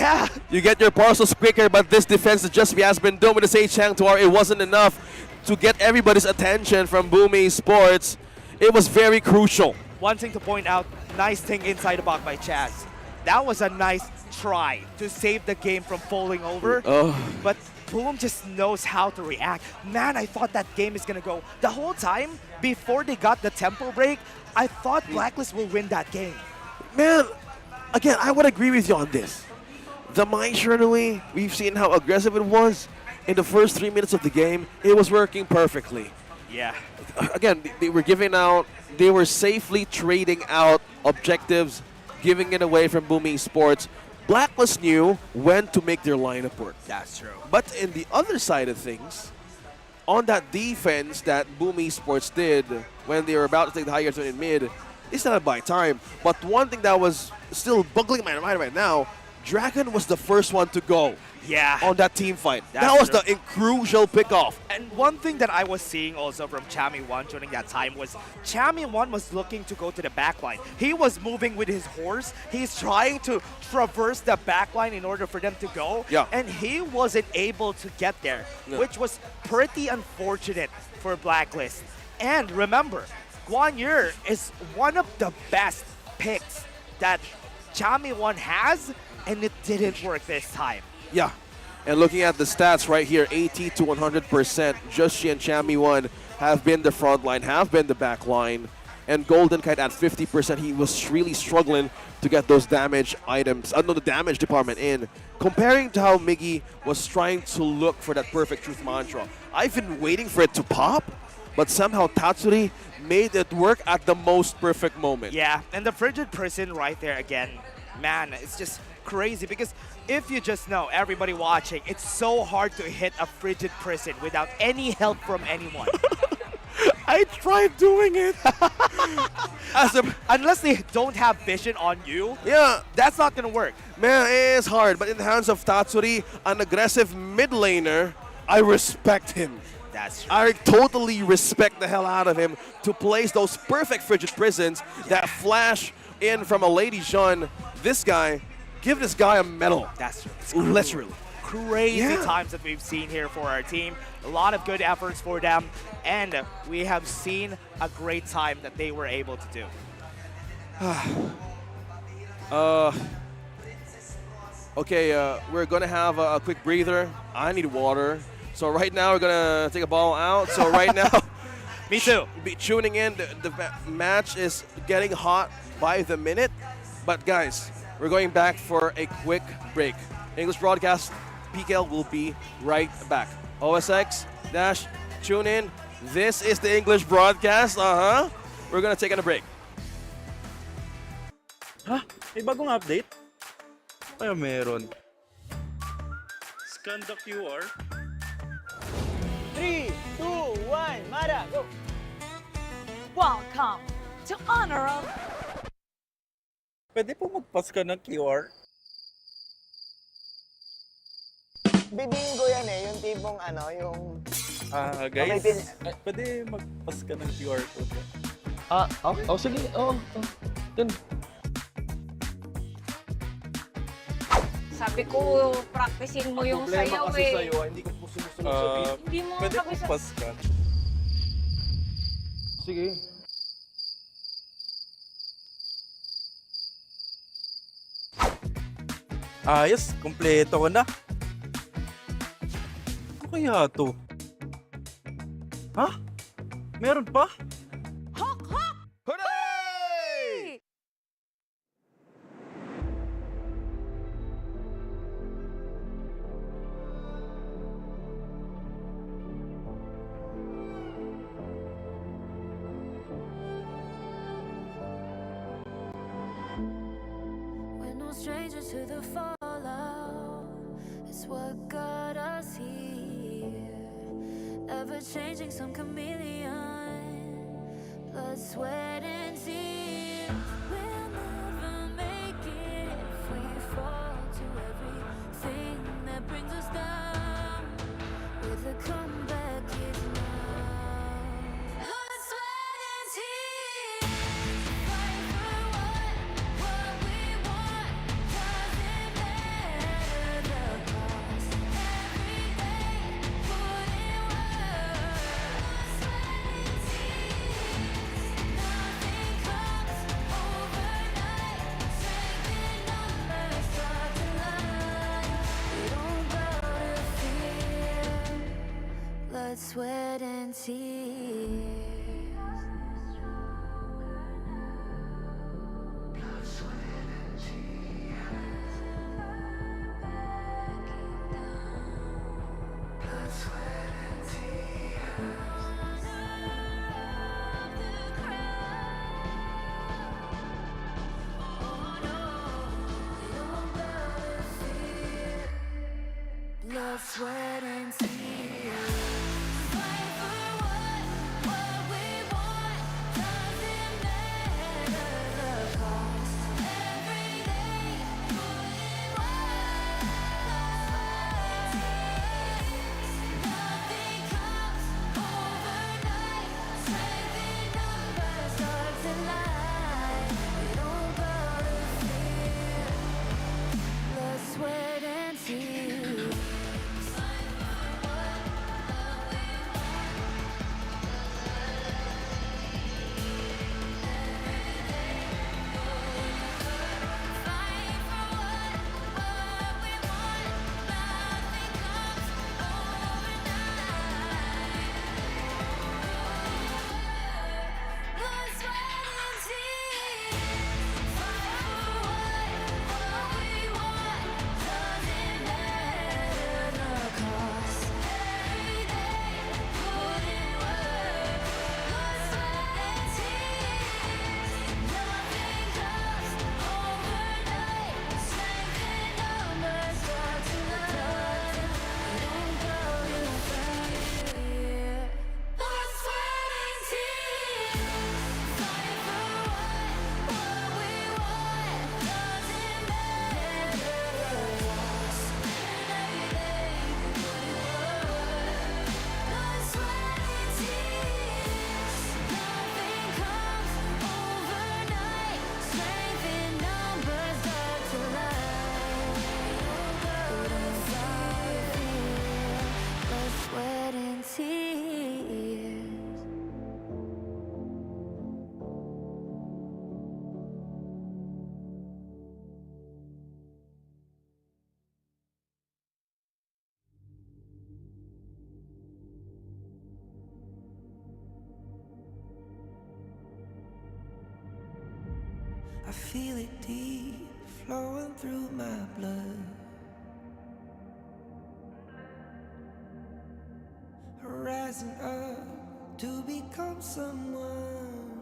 you get your parcels quicker, but this defense that just has been done with the Sage Changtuar, it wasn't enough to get everybody's attention from BOOM Esports. It was very crucial. One thing to point out, nice thing inside the box by Chaz. That was a nice try to save the game from falling over, but BOOM just knows how to react. Man, I thought that game is gonna go. The whole time, before they got the tempo break, I thought Blacklist will win that game. Man, again, I would agree with you on this. The Mines runaway, we've seen how aggressive it was. In the first 3 minutes of the game, it was working perfectly. Yeah. Again, they were giving out, they were safely trading out objectives, giving it away from BOOM Esports. Blacklist knew when to make their lineup work. That's true. But in the other side of things, on that defense that BOOM Esports did when they were about to take the higher turn in mid, it's not by time. But one thing that was still bugging my mind right now, Dragon was the first one to go. Yeah. on that team fight. That's That was true. the crucial pickoff. And one thing that I was seeing also from Chami1 during that time was Chami1 was looking to go to the backline. He was moving with his horse. He's trying to traverse the backline in order for them to go. Yeah. And he wasn't able to get there, Yeah. which was pretty unfortunate for Blacklist. And remember, Guan Yu is one of the best picks that Chami1 has, and it didn't work this time. Yeah. And looking at the stats right here, 80 to 100%, Joshi and Chami1 have been the front line, have been the back line. And Golden Kite at 50%, he was really struggling to get those damage items, no, the damage department in. Comparing to how Miggy was trying to look for that perfect truth mantra. I've been waiting for it to pop, but somehow Tatsuri made it work at the most perfect moment. Yeah, and the Frigid Prison right there again, man, it's just crazy because if you just know, everybody watching, it's so hard to hit a Frigid Prison without any help from anyone. I tried doing it. Unless they don't have vision on you, Yeah. that's not gonna work. Man, it is hard, but in the hands of Tatsuri, an aggressive mid laner, I respect him. That's true. I totally respect the hell out of him to place those perfect Frigid Prisons that flash in from a Lady Jean. This guy, give this guy a medal. That's true. It's Literally. crazy Yeah. times that we've seen here for our team. A lot of good efforts for them, and we have seen a great time that they were able to do. Okay, we're gonna have a quick breather. I need water. So right now we're gonna take a ball out. So right now, Me too. be tuning in. The match is getting hot by the minute. But guys, we're going back for a quick break. English broadcast, PKL will be right back. OSX, Dash, tune in. This is the English broadcast. We're gonna take a break. Ha? May bagong update? Ano meron? Scan the QR. 3, 2, 1, Mara, go! Welcome to Honor of... Pwede po magpas ka ng QR? Bibingo yan eh, yung tipong ano, yung... Guys, Okay, pwede magpas ka ng QR code. okay. Oh, sige. Oh. Dun. Sabi ko, practicein mo yung sayaw eh. Hindi ko po sumusunod sa beat. Hindi mo Pwede sabi sa... magpas ka. Sige. Ayos, kumpleto ko na. Ano kaya to? Ha? Meron pa? Hooray! We're no strangers to the fallout. It's what got us here. Ever changing, some chameleon. Blood, sweat, and tears. We'll never make it if we fall to everything that brings us down. With a comeback, it's now. Blood, sweat, and tears. Fight for what we want. Doesn't matter the cost. Every day, put in work. Blood, sweat, and tears. Nothing comes overnight. Strength in numbers start to line. We don't bow to fear. Blood, sweat, and tears. Blood, sweat, and tears. Fight for what I feel it deep flowing through my blood. Rising up to become someone,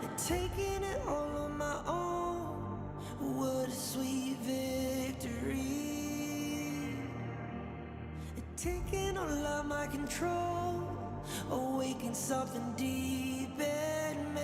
and taking it all on my own. What a sweet victory. And taking all of my control, awaken something deep in me.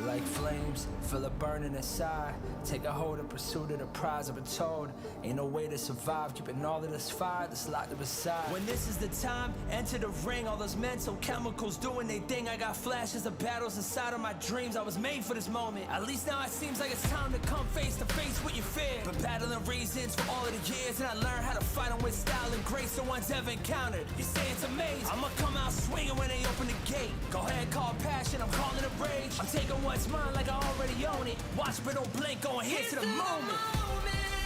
Like flames, feel it burning inside. Take a hold in pursuit of the prize. I've been told, ain't no way to survive. Keeping all of this fire that's locked up inside. When this is the time, enter the ring. All those mental chemicals doing they thing. I got flashes of battles inside of my dreams. I was made for this moment. At least now it seems like it's time to come face to face with your fear. Been battling reasons for all of the years, and I learned how to fight them with style and grace no one's ever encountered. You say it's amazing, I'ma come out swinging when they open the gate. Go ahead, call passion, I'm calling it rage. I'm taking what's mine like I already own it. Watch but don't blink, going here to the moment.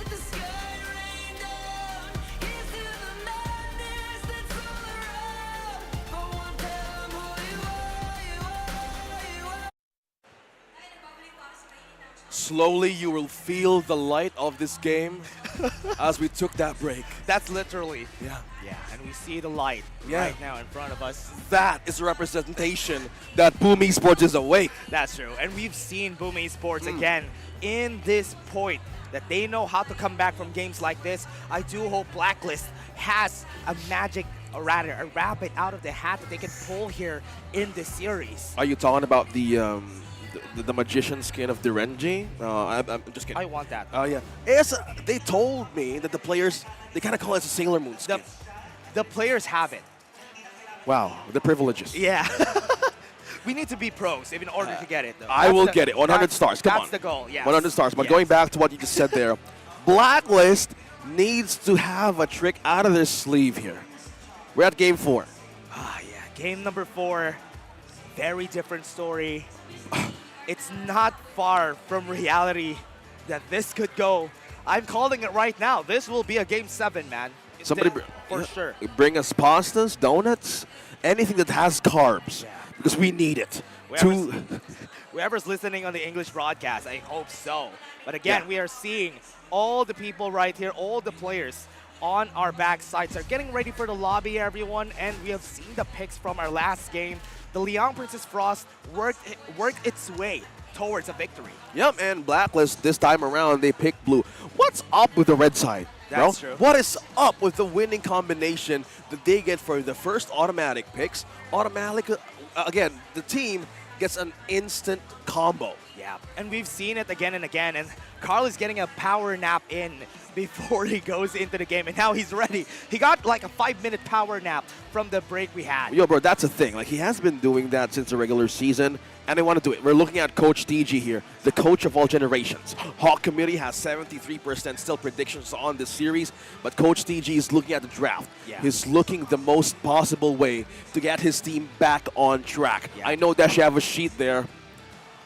The sky rained down. Here's to the madness that's all around. For one tell 'em who you are. Slowly, you will feel the light of this game as we took that break. That's literally. Yeah. Yeah, and we see the light right now in front of us. That is a representation that BOOM Esports is awake. That's true. And we've seen BOOM Esports again in this point that they know how to come back from games like this. I do hope Blacklist has a magic, or rather a rabbit out of the hat that they can pull here in this series. Are you talking about the magician skin of Derenji? I'm just kidding. I want that. Oh, yeah. Yes, they told me that the players, they kind of call it a Sailor Moon skin. The players have it. Wow, the privileges. Yeah. We need to be pros in order to get it, though. I will get it. 100 stars. Come on. That's the goal, yes. 100 stars. But Yes. going back to what you just said there, Blacklist needs to have a trick out of their sleeve here. We're at game 4. Yeah. Game number 4. Very different story. It's not far from reality that this could go. I'm calling it right now. This will be a game 7, man. Somebody for sure. Bring us pastas, donuts, anything that has carbs, because we need it. Whoever's listening on the English broadcast, I hope so. But again, we are seeing all the people right here, all the players on our backsides are getting ready for the lobby, everyone. And we have seen the picks from our last game. The Leon Princess Frost worked its way towards a victory. Yep, and Blacklist this time around, they picked blue. What's up with the red side? That's true. What is up with the winning combination that they get for the first automatic picks? Again, the team gets an instant combo. Yeah, and we've seen it again and again, and Carl is getting a power nap in before he goes into the game, and now he's ready. He got like a 5-minute power nap from the break we had. Yo, bro, that's a thing. Like, he has been doing that since the regular season, and they want to do it. We're looking at Coach DG here, the coach of all generations. Hawk community has 73% still predictions on this series, but Coach DG is looking at the draft. Yeah. He's looking the most possible way to get his team back on track. Yeah. I know that you have a sheet there.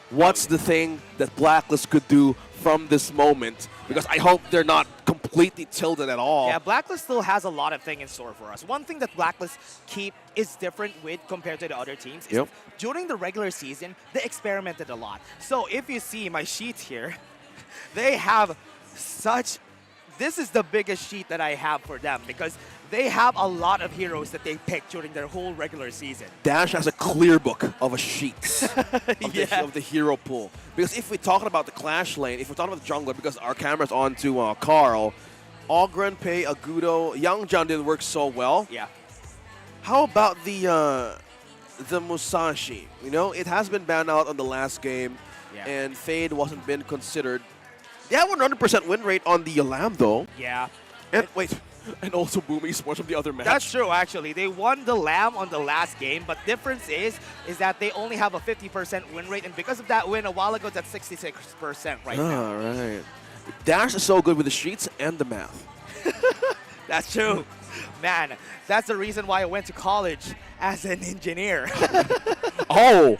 What's the thing that Blacklist could do from this moment? Because I hope they're not completely tilted at all. Yeah, Blacklist still has a lot of things in store for us. One thing that Blacklist keep is different with compared to the other teams is during the regular season, they experimented a lot. So if you see my sheets here, they have such... This is the biggest sheet that I have for them because they have a lot of heroes that they picked during their whole regular season. Dash has a clear book of a sheet of the hero pool. Because if we're talking about the Clash lane, if we're talking about the jungler, because our camera's on to Carl, Ogren, Pei, Agudo, Young John didn't work so well. Yeah. How about the Musashi? You know, it has been banned out on the last game, and Fade wasn't been considered. They have 100% win rate on the Lamb, though. Yeah. And wait, and also BOOM Esports from the other match. That's true, actually. They won the Lamb on the last game, but difference is that they only have a 50% win rate, and because of that win a while ago, that's 66% right now. All right. Dash is so good with the sheets and the math. That's true. Man, that's the reason why I went to college as an engineer. Oh,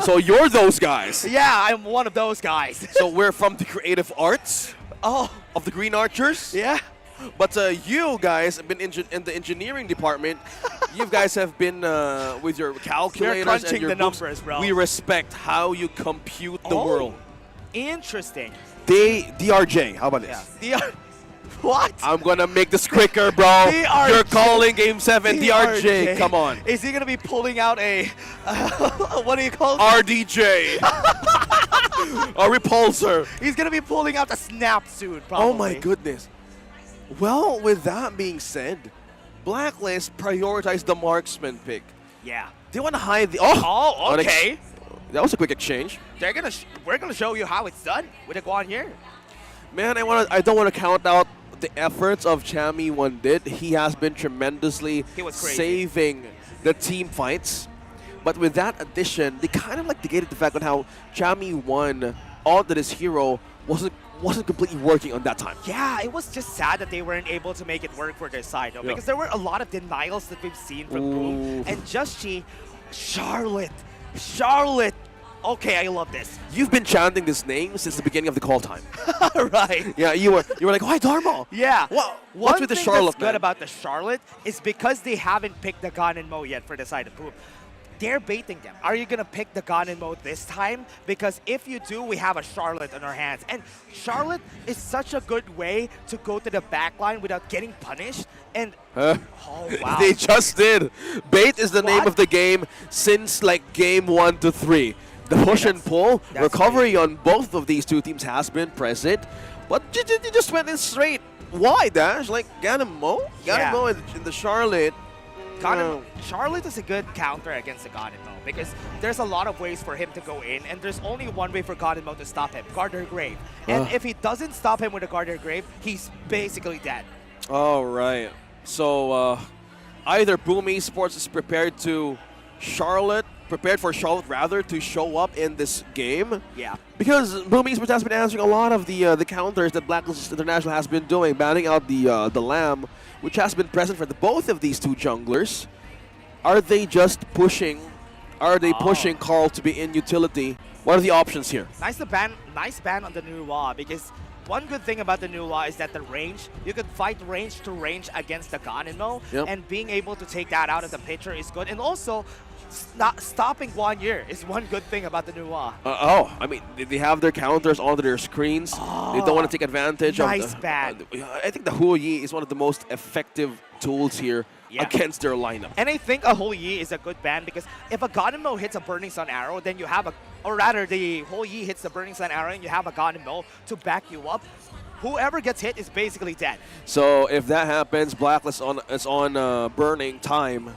so you're those guys. Yeah, I'm one of those guys. So we're from the creative arts of the Green Archers? Yeah. But you guys have been in the engineering department. You guys have been with your calculators crunching and your the books. numbers, bro. We respect how you compute the world. Interesting. DRJ, how about this? What? I'm gonna make this quicker, bro. DRJ. You're calling Game 7 DRJ. Come on. Is he gonna be pulling out a what do you call it? RDJ. A repulsor. He's gonna be pulling out a snap soon, probably. Oh my goodness. Well, with that being said, Blacklist prioritized the marksman pick. Yeah. They want to hide the. Oh, okay. That was a quick exchange. We're gonna show you how it's done with the Guan here. Man, I don't want to count out the efforts of Chami One did. He has been tremendously He was crazy. saving the team fights. But with that addition, they kind of like negated the fact on how Chami One, all that his hero, wasn't completely working on that time. Yeah, it was just sad that they weren't able to make it work for their side, though, because there were a lot of denials that we've seen from Boom. And Just Chi, Charlotte. Okay, I love this. You've been chanting this name since the beginning of the call time. Right. Yeah, you were like, why Dharma? Yeah. What's with the Charlotte, that's good about the Charlotte is because they haven't picked the Gon and Mo yet for the side of Boom. They're baiting them. Are you going to pick the Gon and Mo this time? Because if you do, we have a Charlotte on our hands. And Charlotte is such a good way to go to the backline without getting punished. And, oh, wow. They just did. Bait is the name of the game since like game 1 to 3. The push and pull, recovery on both of these two teams has been present. But you just went in straight. Why, Dash? Like, Gon and Mo? Gon and Mo in the Charlotte. Charlotte is a good counter against the Gon and Mo because there's a lot of ways for him to go in, and there's only one way for Gon and Mo to stop him, guard their grave. And if he doesn't stop him with a guard their grave, he's basically dead. All right. So either BOOM Esports is prepared for Charlotte rather to show up in this game. Yeah. Because BOOM Esports has been answering a lot of the counters that Blacklist International has been doing, banning out the Lamb, which has been present for both of these two junglers. Are they just pushing? Are they pushing Carl to be in utility? What are the options here? Nice ban on the new law, because one good thing about the new law is that the range, you can fight range to range against the Gon and Mo, and being able to take that out of the picture is good. And also, stopping 1 year is one good thing about the new law. I mean, they have their counters onto their screens. They don't want to take advantage of Nice ban. I think the Huo Yi is one of the most effective tools here against their lineup. And I think a Huo Yi is a good ban because if a Gon and Mo hits a Burning Sun arrow, then you have or rather the Huo Yi hits the Burning Sun arrow and you have a Gon and Mo to back you up. Whoever gets hit is basically dead. So if that happens, Blacklist is on burning time.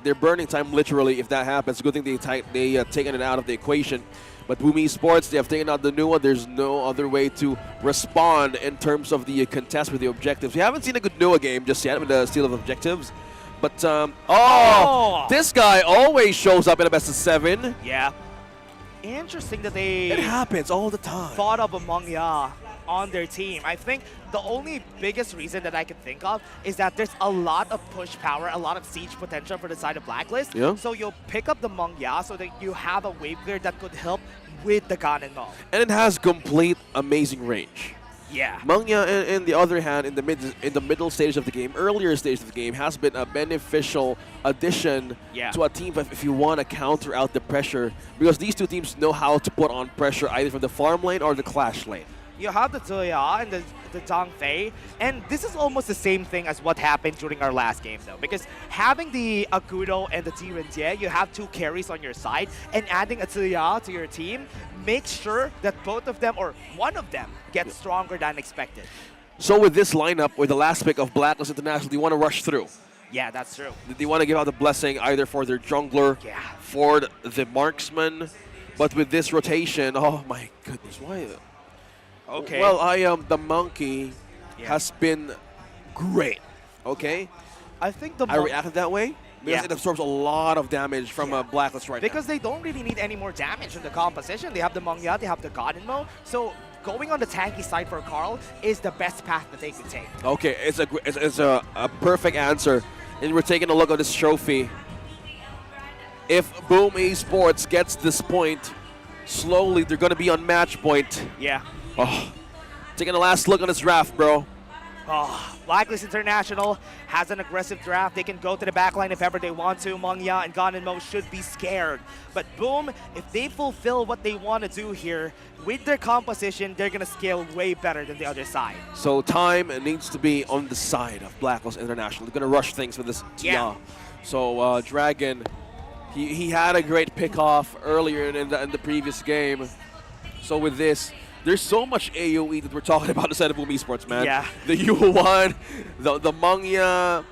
They're burning time literally if that happens. Good thing they taken it out of the equation. But BOOM Esports, they have taken out the new one. There's no other way to respond in terms of the contest with the objectives. We haven't seen a good Noah game just yet with the steal of objectives. But, this guy always shows up in a best of 7. Yeah. Interesting that they... It happens all the time. Thought of a Mangya on their team. I think the only biggest reason that I can think of is that there's a lot of push power, a lot of siege potential for the side of Blacklist. Yeah. So you'll pick up the Mangya so that you have a wave clear that could help with the Gon and Mo. And it has complete amazing range. Yeah. Mangya, in the other hand, in the middle stage of the game, earlier stage of the game, has been a beneficial addition to a team if you want to counter out the pressure, because these two teams know how to put on pressure either from the farm lane or the clash lane. You have the Zoya and the Zhang Fei, and this is almost the same thing as what happened during our last game, though, because having the Agudo and the Jirenjie, you have 2 carries on your side, and adding a Zoya to your team makes sure that both of them, or one of them, gets stronger than expected. So with this lineup, with the last pick of Blacklist International, do you want to rush through? Yeah, that's true. They want to give out the blessing either for their jungler, for the marksman, but with this rotation, oh my goodness, why? Okay. Well, the monkey has been great. Okay. I think I reacted that way because it absorbs a lot of damage from a Blacklist right now. Because they don't really need any more damage in the composition. They have the Mangya, they have the Gon and Mo. So going on the tanky side for Carl is the best path that they can take. Okay, it's a perfect answer. And we're taking a look at this trophy. If BOOM Esports gets this point, slowly they're going to be on match point. Yeah. Oh, taking a last look on this draft, bro. Oh, Blacklist International has an aggressive draft. They can go to the backline if ever they want to. Mangya and Ganenmo should be scared. But Boom, if they fulfill what they want to do here, with their composition, they're going to scale way better than the other side. So time needs to be on the side of Blacklist International. They're going to rush things with this Tia. Yeah. So Dragon, he had a great pick-off earlier in the previous game. So with this, there's so much AoE that we're talking about inside of BOOM Esports, man. Yeah. The U1, the Mangya,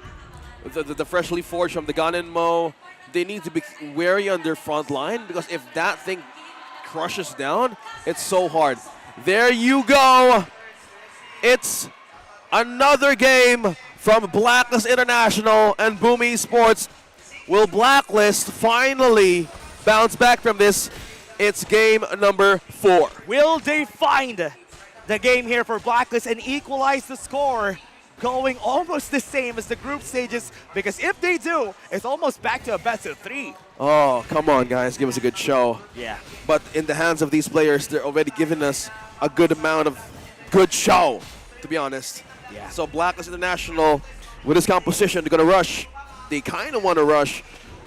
the freshly forged from the Ganenmo, they need to be wary on their front line because if that thing crushes down, it's so hard. There you go. It's another game from Blacklist International and BOOM Esports. Will Blacklist finally bounce back from this? It's game number 4. Will they find the game here for Blacklist and equalize the score, going almost the same as the group stages? Because if they do, it's almost back to a best of 3. Oh, come on, guys. Give us a good show. Yeah. But in the hands of these players, they're already giving us a good amount of good show, to be honest. Yeah. So Blacklist International, with this composition, they're going to rush. They kind of want to rush.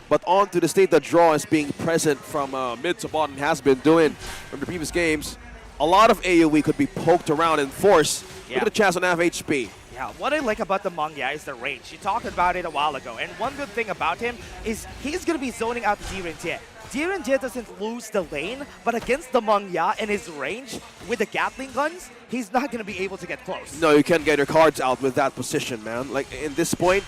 But on to the state that draw is being present from mid to bottom, has been doing from the previous games. A lot of AoE could be poked around and force. Yeah. Look at the chance on half HP. Yeah, what I like about the Mangya is the range. You talked about it a while ago. And one good thing about him is he's going to be zoning out Jirenjie. Jirenjie doesn't lose the lane, but against the Mangya and his range with the Gatling guns, he's not going to be able to get close. No, you can't get your cards out with that position, man. Like, in this point,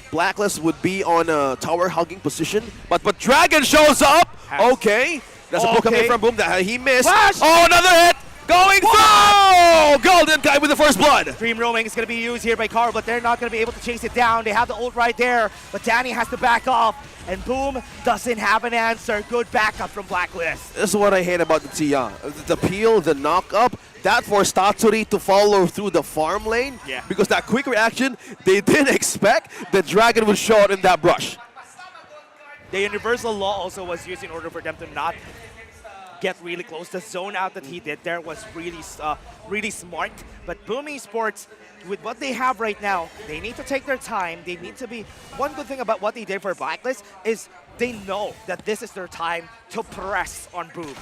Blacklist would be on a tower hugging position, but Dragon shows up. Okay, that's a poke coming from Boom that he missed. Flash! Oh, another hit going through. Golden guy with the first blood. Dream roaming is going to be used here by Carl, but they're not going to be able to chase it down. They have the ult right there, but Danny has to back off, and Boom doesn't have an answer. Good backup from Blacklist. This is what I hate about the Tia. The peel, the knock up. That forced Tatsuri to follow through the farm lane. Yeah. Because that quick reaction, they didn't expect the Dragon would show up in that brush. The universal law also was used in order for them to not get really close. The zone out that he did there was really smart. But BOOM Esports, with what they have right now, they need to take their time. They need to be... One good thing about what they did for Blacklist is they know that this is their time to press on Boom.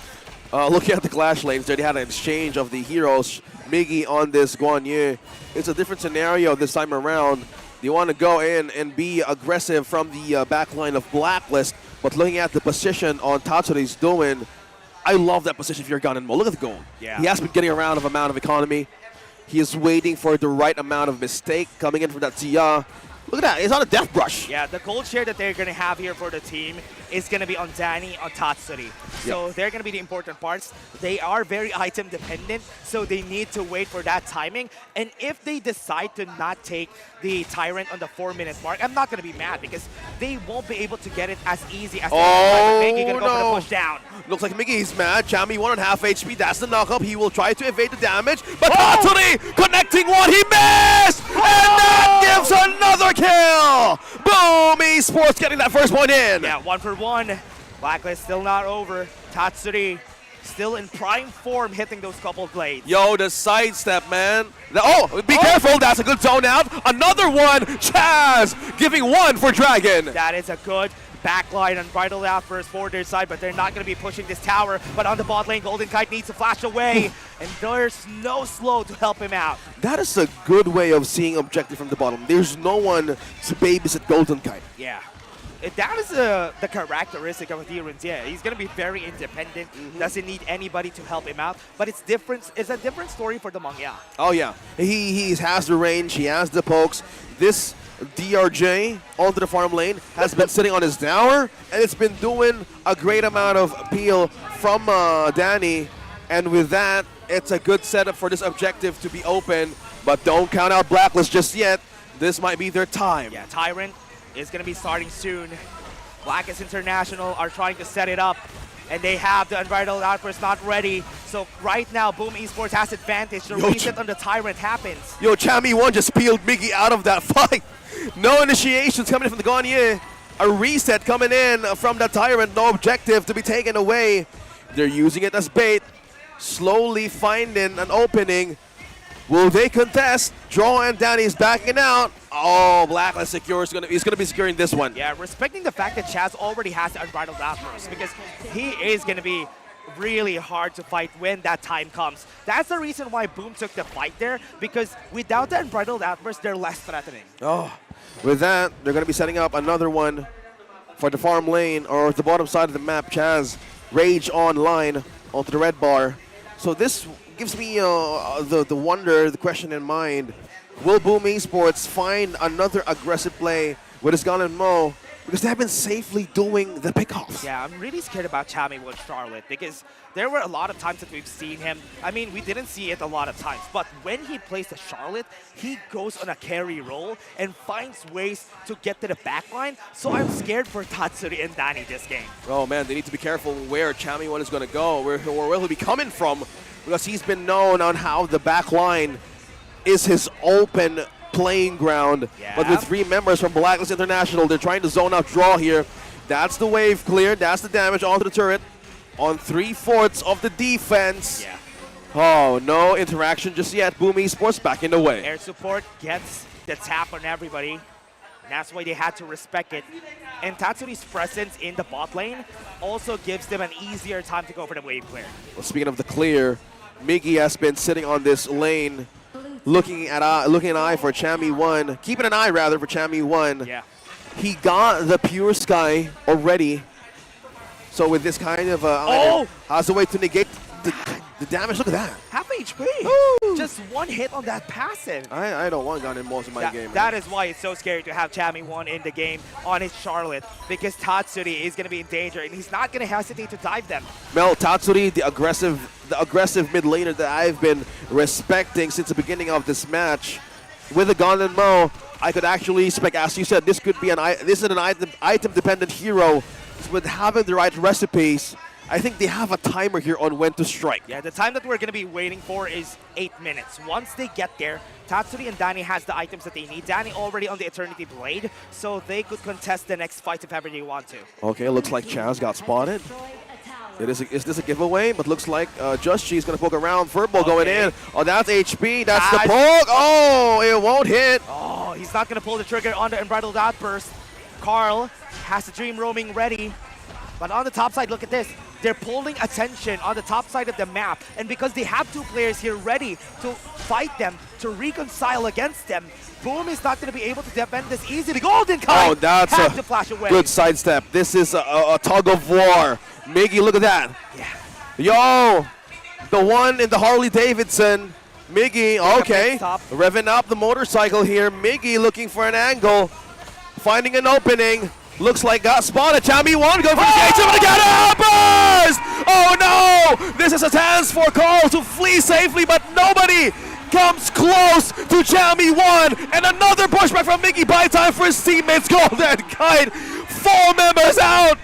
Looking at the clash lanes, they had an exchange of the heroes. Miggy on this Guan Yu. It's a different scenario this time around. They want to go in and be aggressive from the back line of Blacklist, but looking at the position on Tatsuri's doing, I love that position if you're Ganenmo. Look at the goal. Yeah. He has been getting around of amount of economy. He is waiting for the right amount of mistake coming in from that Tia. Look at that, it's on a death brush. Yeah, the gold share that they're going to have here for the team is going to be on Danny, on Tatsuri. So they're going to be the important parts. They are very item dependent, so they need to wait for that timing. And if they decide to not take the Tyrant on the 4-minute mark, I'm not going to be mad because they won't be able to get it as easy as Oh, Miggy going to go for the push down. Looks like Miggy is mad. Chami 1.5 HP. That's the knockup. He will try to evade the damage. But Tatsuri connecting one. He missed! And that gives another kill! BOOM Esports getting that first point in. Yeah, 1 for 1. Blacklist still not over. Tatsuri still in prime form, hitting those couple blades. Yo, the sidestep, man. Be careful. That's a good zone out. Another one. Chaz giving 1 for Dragon. That is a good backline unbridled out first for their side, but they're not going to be pushing this tower. But on the bot lane, Golden Kite needs to flash away, and there's no slow to help him out. That is a good way of seeing objective from the bottom. There's no one to babysit Golden Kite. Yeah. That is the characteristic of Jirenjie. He's going to be very independent, doesn't need anybody to help him out. But it's different. It's a different story for the Mangya. Oh, yeah. He has the range. He has the pokes. This DRJ onto the farm lane has been sitting on his tower, and it's been doing a great amount of appeal from Danny. And with that, it's a good setup for this objective to be open. But don't count out Blacklist just yet. This might be their time. Yeah, Tyrant is going to be starting soon. Blacklist International are trying to set it up, and they have the Unbridled Outburst not ready. So right now, BOOM Esports has advantage. The reset on the Tyrant happens. Yo, Chami 1 just peeled Miggy out of that fight. No initiations coming in from the Gagne. A reset coming in from the Tyrant. No objective to be taken away. They're using it as bait. Slowly finding an opening. Will they contest? Draw and Danny's backing out. Oh, Blacklist secures. He's gonna be securing this one. Yeah, respecting the fact that Chaz already has the Unbridled Outburst because he is gonna be really hard to fight when that time comes. That's the reason why Boom took the fight there, because without the Unbridled Outburst, they're less threatening. Oh, with that, they're gonna be setting up another one for the farm lane or the bottom side of the map. Chaz, Rage online onto the red bar. So this gives me the wonder, the question in mind. Will BOOM Esports find another aggressive play with his Gun and Mo? Because they have been safely doing the pickoffs. Yeah, I'm really scared about Chami with Charlotte because there were a lot of times that we've seen him. I mean, we didn't see it a lot of times, but when he plays the Charlotte, he goes on a carry role and finds ways to get to the backline. So I'm scared for Tatsuri and Danny this game. Oh man, they need to be careful where Chami one is going to go, where will he be coming from, because he's been known on how the backline is his open playing ground. Yeah. But with 3 members from Blacklist International, they're trying to zone out draw here. That's the wave cleared. That's the damage onto the turret on 3/4 of the defense. Yeah. Oh, no interaction just yet. BOOM Esports back in the way. Air support gets the tap on everybody. That's why they had to respect it. And Tatsuri's presence in the bot lane also gives them an easier time to go for the wave clear. Well, speaking of the clear, Miggy has been sitting on this lane, looking an eye for Chami 1, keeping an eye rather for Chami 1. Yeah. He got the Pure Sky already. So with this kind of item, has a way to negate the damage. Look at that. Half HP. Ooh. Just 1 hit on that passive. I don't want Gun in most of my game. That is why it's so scary to have Chami 1 in the game on his Charlotte, because Tatsuri is going to be in danger and he's not going to hesitate to dive them. Mel, Tatsuri, the aggressive mid laner that I've been respecting since the beginning of this match. With the Gun and Mo, I could actually expect, as you said, this could be this is an item dependent hero. With having the right recipes, I think they have a timer here on when to strike. Yeah, the time that we're going to be waiting for is 8 minutes. Once they get there, Tatsuri and Danny has the items that they need. Danny already on the Eternity Blade, so they could contest the next fight if ever they want to. Okay, looks like Chaz got spotted. Is this a giveaway? But looks like Just G is going to poke around. Verbal going in. Oh, that's HP. That's the poke. Oh, it won't hit. Oh, he's not going to pull the trigger on the Unbridled Outburst. Carl has the Dream Roaming ready. But on the top side, look at this. They're pulling attention on the top side of the map. And because they have 2 players here ready to fight them, to reconcile against them, Boom is not going to be able to defend this easily. Golden Kite! Oh, that's to flash away. Good sidestep. This is a tug of war. Miggy, look at that. Yeah. Yo, the one in the Harley Davidson. Miggy, okay. Revving up the motorcycle here. Miggy looking for an angle. Finding an opening. Looks like got spotted. Chami 1 going for the gate. Somebody got a burst! Oh no! This is a chance for Carl to flee safely, but nobody comes close to Chami 1. And another pushback from Miggy. Buy time for his teammates. Golden Kite. 4 members out.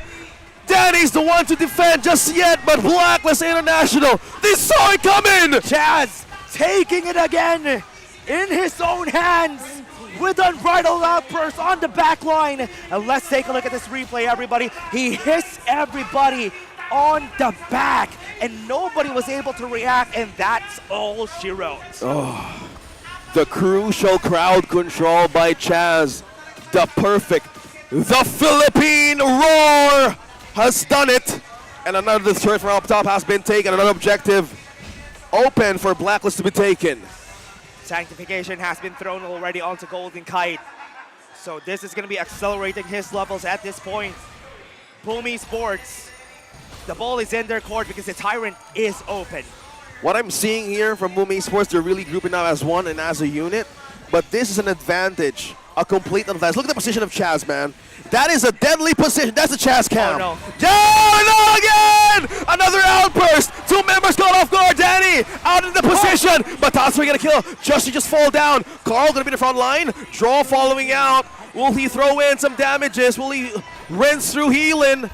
Danny's the one to defend just yet, but Blacklist International, they saw it coming! Chaz taking it again in his own hands with Unbridled Outburst on the back line. And let's take a look at this replay, everybody. He hits everybody on the back, and nobody was able to react, and that's all she wrote. Oh, the crucial crowd control by Chaz. The perfect, the Philippine roar has done it. And another turret from up top has been taken. Another objective open for Blacklist to be taken. Sanctification has been thrown already onto Golden Kite. So this is going to be accelerating his levels at this point. BOOM Esports, the ball is in their court because the Tyrant is open. What I'm seeing here from BOOM Esports, they're really grouping up as one and as a unit. But this is an advantage, a complete advantage. Look at the position of Chaz, man. That is a deadly position. That's a Chaz cam. Oh, no. No, again! Another outburst. 2 members caught off guard. Danny out in the position. But Tatsuri gonna kill. Justy just fall down. Carl gonna be in the front line. Draw following out. Will he throw in some damages? Will he rinse through healing?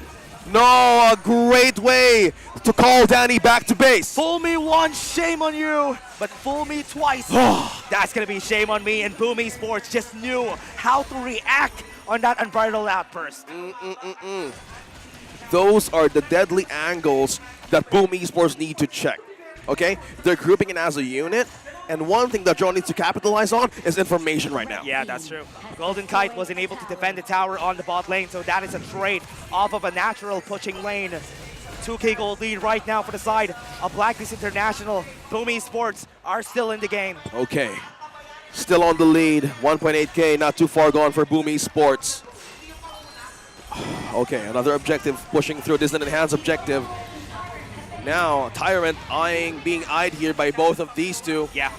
No, a great way to call Danny back to base. Fool me once, shame on you. But fool me twice, that's gonna be shame on me. And BOOM Esports just knew how to react on that Unbridled Outburst. Those are the deadly angles that BOOM Esports need to check. Okay, they're grouping in as a unit. And one thing that John needs to capitalize on is information right now. Yeah, that's true. Golden Kite wasn't able to defend the tower on the bot lane, so that is a trade off of a natural pushing lane. 2K gold lead right now for the side of Blacklist International. BOOM Esports are still in the game. Okay. Still on the lead. 1.8K, not too far gone for BOOM Esports. Okay, another objective pushing through. This is an enhanced objective. Now, Tyrant being eyed here by both of these two. Yeah,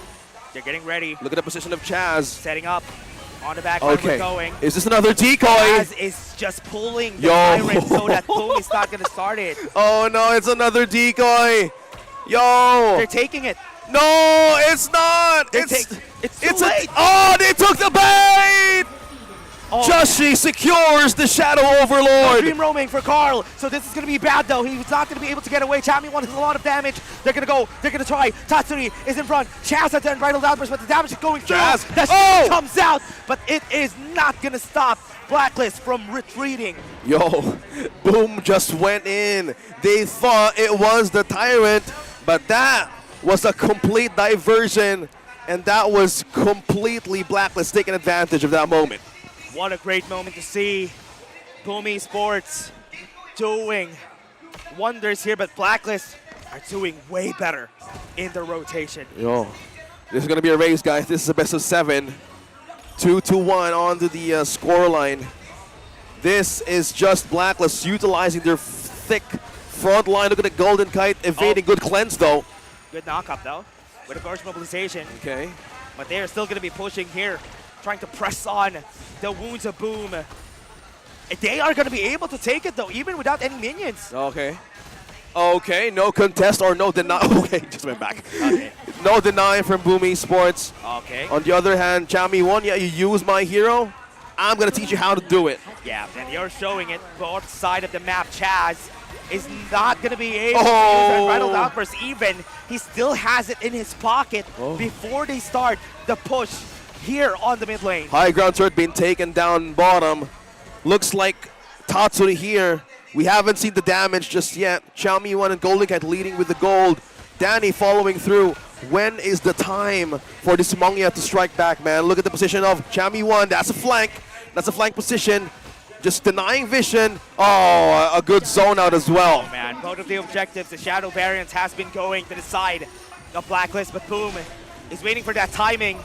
they're getting ready. Look at the position of Chaz. Setting up on the back line. Okay, Going. is this another decoy? Chaz is just pulling the Tyrant so that BOOM is not going to start it. Oh no, it's another decoy. Yo. They're taking it. No, it's not. It's too late. Oh, they took the bait. Oh. Joshi secures the Shadow Overlord. No dream roaming for Carl. So this is going to be bad though. He's not going to be able to get away. Chami One has a lot of damage. They're going to go. They're going to try. Tatsuri is in front. Chaz has the Unbridled Outburst, but the damage is going through. Chaz. That shit comes out, but it is not going to stop Blacklist from retreating. Yo, BOOM just went in. They thought it was the Tyrant, but that was a complete diversion, and that was completely Blacklist taking advantage of that moment. What a great moment to see. BOOM Esports doing wonders here, but Blacklist are doing way better in the rotation. Yo, this is going to be a race, guys. This is a best of 7. 2-1 onto the scoreline. This is just Blacklist utilizing their thick front line. Look at the Golden Kite evading. Good cleanse, though. Good knock-up, though, with a Gorge mobilization. Okay. But they are still going to be pushing here, trying to press on the wounds of BOOM. They are going to be able to take it, though, even without any minions. Okay. Okay, no contest or no deny. Okay, just went back. Okay. No deny from BOOM Esports. Okay. On the other hand, Chami One, yeah, you use my hero. I'm going to teach you how to do it. Yeah, and you're showing it. Both side of the map, Chaz is not going to be able to use that Unbridled Outburst even. He still has it in his pocket before they start the push here on the mid lane. High ground turret being taken down bottom. Looks like Tatsuri here. We haven't seen the damage just yet. Xiaomi One and Golden Kite leading with the gold. Danny following through. When is the time for this Mongia to strike back, man? Look at the position of Xiaomi One. That's a flank. That's a flank position. Just denying vision. Oh, a good zone out as well. Oh man, both of the objectives, the Shadow variance has been going to the side of Blacklist, but BOOM is waiting for that timing.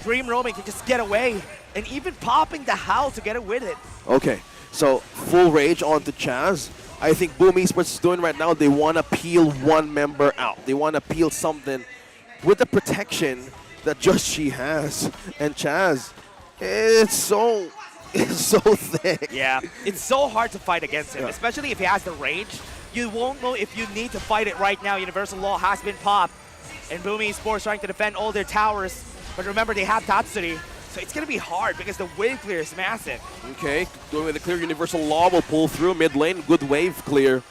Dream roaming to just get away, and even popping the howl to get it with it. Okay, so full rage onto Chaz. I think BOOM Esports is doing right now, they want to peel one member out. They want to peel something with the protection that just she has. And Chaz, it's so thick. Yeah, it's so hard to fight against him, especially if he has the rage. You won't know if you need to fight it right now. Universal Law has been popped, and BOOM Esports trying to defend all their towers. But remember, they have Tatsuri, so it's going to be hard because the wave clear is massive. Okay, going with the clear, Universal Law will pull through mid lane. Good wave clear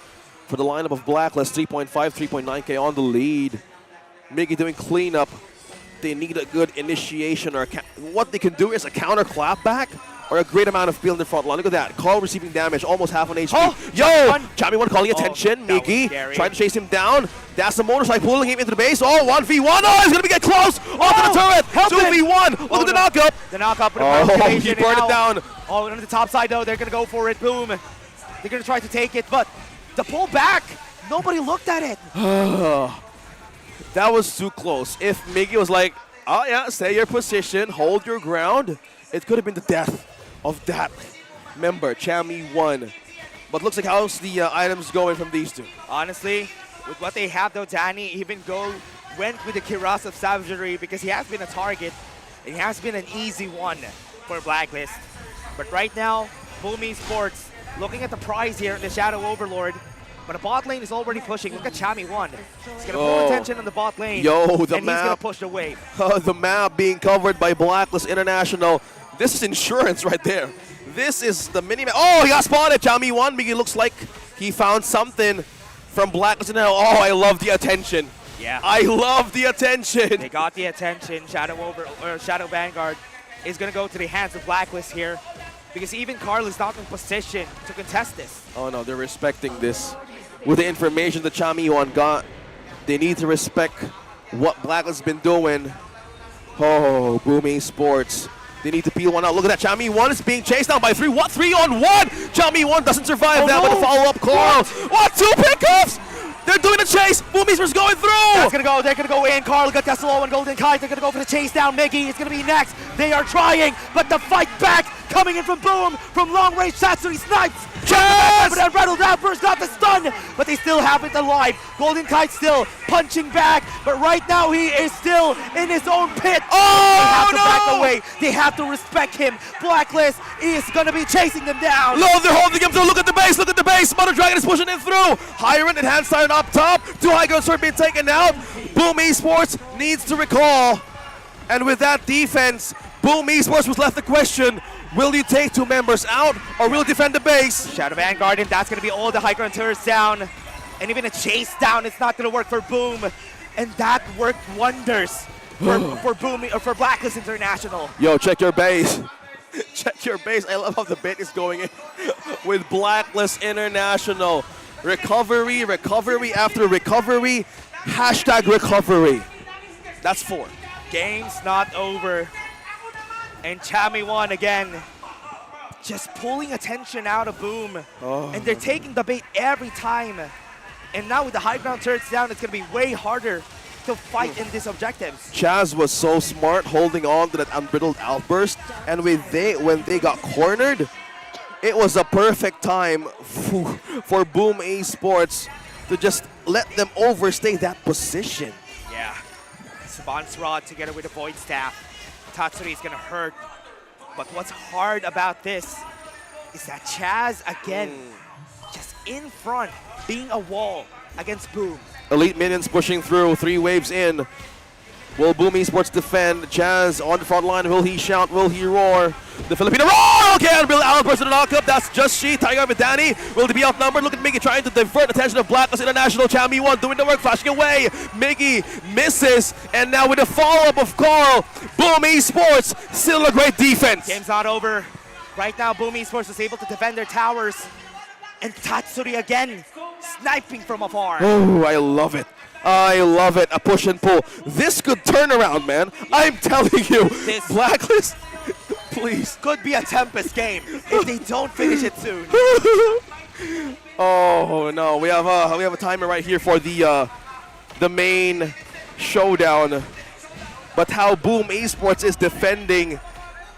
for the lineup of Blacklist. 3.5, 3.9K on the lead. Miggy doing cleanup. They need a good initiation, or what they can do is a counter clapback or a great amount of peel in the front line. Look at that. Carl receiving damage, almost half on HP. Yo! Chami One calling attention. Miggy trying to chase him down. That's the motorcycle pulling him into the base. Oh, 1v1. Oh, he's going to get close. Onto the turret. 2v1. Look at the knockup. The knockup with the he burned it down. Oh, on the top side, though, they're going to go for it. BOOM. They're going to try to take it, but the pull back, nobody looked at it. That was too close. If Miggy was like, oh yeah, stay your position, hold your ground, it could have been the death of that member, Chami One. But looks like how's the items going from these two? Honestly, with what they have though, Danny even went with the Kiras of Savagery because he has been a target. It has been an easy one for Blacklist. But right now, BOOM Esports looking at the prize here in the Shadow Overlord. But the bot lane is already pushing. Look at Chami One. He's going to pull attention on the bot lane. Yo, the and map. He's going to push the wave. The map being covered by Blacklist International. This is insurance right there. This is the mini-map. Oh, he got spotted. Chami One. Miggy looks like he found something from Blacklist International. Oh, I love the attention. Yeah. I love the attention. They got the attention. Shadow Vanguard is going to go to the hands of Blacklist here. Because even Carl is not in position to contest this. Oh no, they're respecting this. With the information that Chami One got, they need to respect what Blacklist has been doing. Oh, BOOM Esports. They need to peel one out. Look at that. Chami1 is being chased down by 3. What? 3-on-1. Chami1 doesn't survive that, but a follow-up Carl. What? 2 pickups? They're doing a chase. BOOM Esports going through. That's gonna go. They're gonna go in. Carl got Tesla and Golden Kite. They're gonna go for the chase down. Miggy is gonna be next. They are trying, but the fight back coming in from BOOM from long range. Satsuri snipes. But Unbridled Outburst got the stun, but they still have it alive. Golden Kite still punching back, but right now he is still in his own pit. They have to back away. They have to respect him. Blacklist is gonna be chasing them down. No, they're holding him through. Look at the base. Look at the base. Mother Dragon is pushing it through. Hiron and Handsiren up top. 2 high ground sword being taken out. BOOM Esports needs to recall. And with that defense, BOOM Esports was left the question, will you take 2 members out or will you defend the base? Shadow Vanguard, and that's going to be all the high ground turrets down. And even a chase down, it's not going to work for BOOM. And that worked wonders for BOOM, or for Blacklist International. Yo, check your base. Check your base. I love how the bit is going in with Blacklist International. Recovery, recovery after recovery. Hashtag recovery. That's 4. Game's not over. And Chami1 again, just pulling attention out of BOOM. And they're taking the bait every time. And now with the high ground turrets down, it's going to be way harder to fight in these objectives. Chaz was so smart holding on to that Unbridled Outburst. And when they got cornered, it was a perfect time for BOOM Esports to just let them overstay that position. Yeah. Savant's Rod together with the Void Staff. Tatsuri is going to hurt. But what's hard about this is that Chaz, again, just in front, being a wall against BOOM. Elite minions pushing through, 3 waves in. Will BOOM Esports defend? Chaz on the front line. Will he shout? Will he roar? The Filipino roar! Okay, and Bill Allen person to knock up. That's just she. Tiger with Danny. Will they be outnumbered? Look at Miggy trying to divert attention of Blacklist International. Chami1 doing the work, flashing away. Miggy misses. And now with a follow-up of Carl, BOOM Esports still a great defense. Game's not over. Right now, BOOM Esports is able to defend their towers. And Tatsuri again, sniping from afar. Oh, I love it. I love it. A push and pull. This could turn around, man. I'm telling you. This Blacklist, please. Could be a Tempest game if they don't finish it soon. Oh no, we have a timer right here for the main showdown. But how BOOM Esports is defending,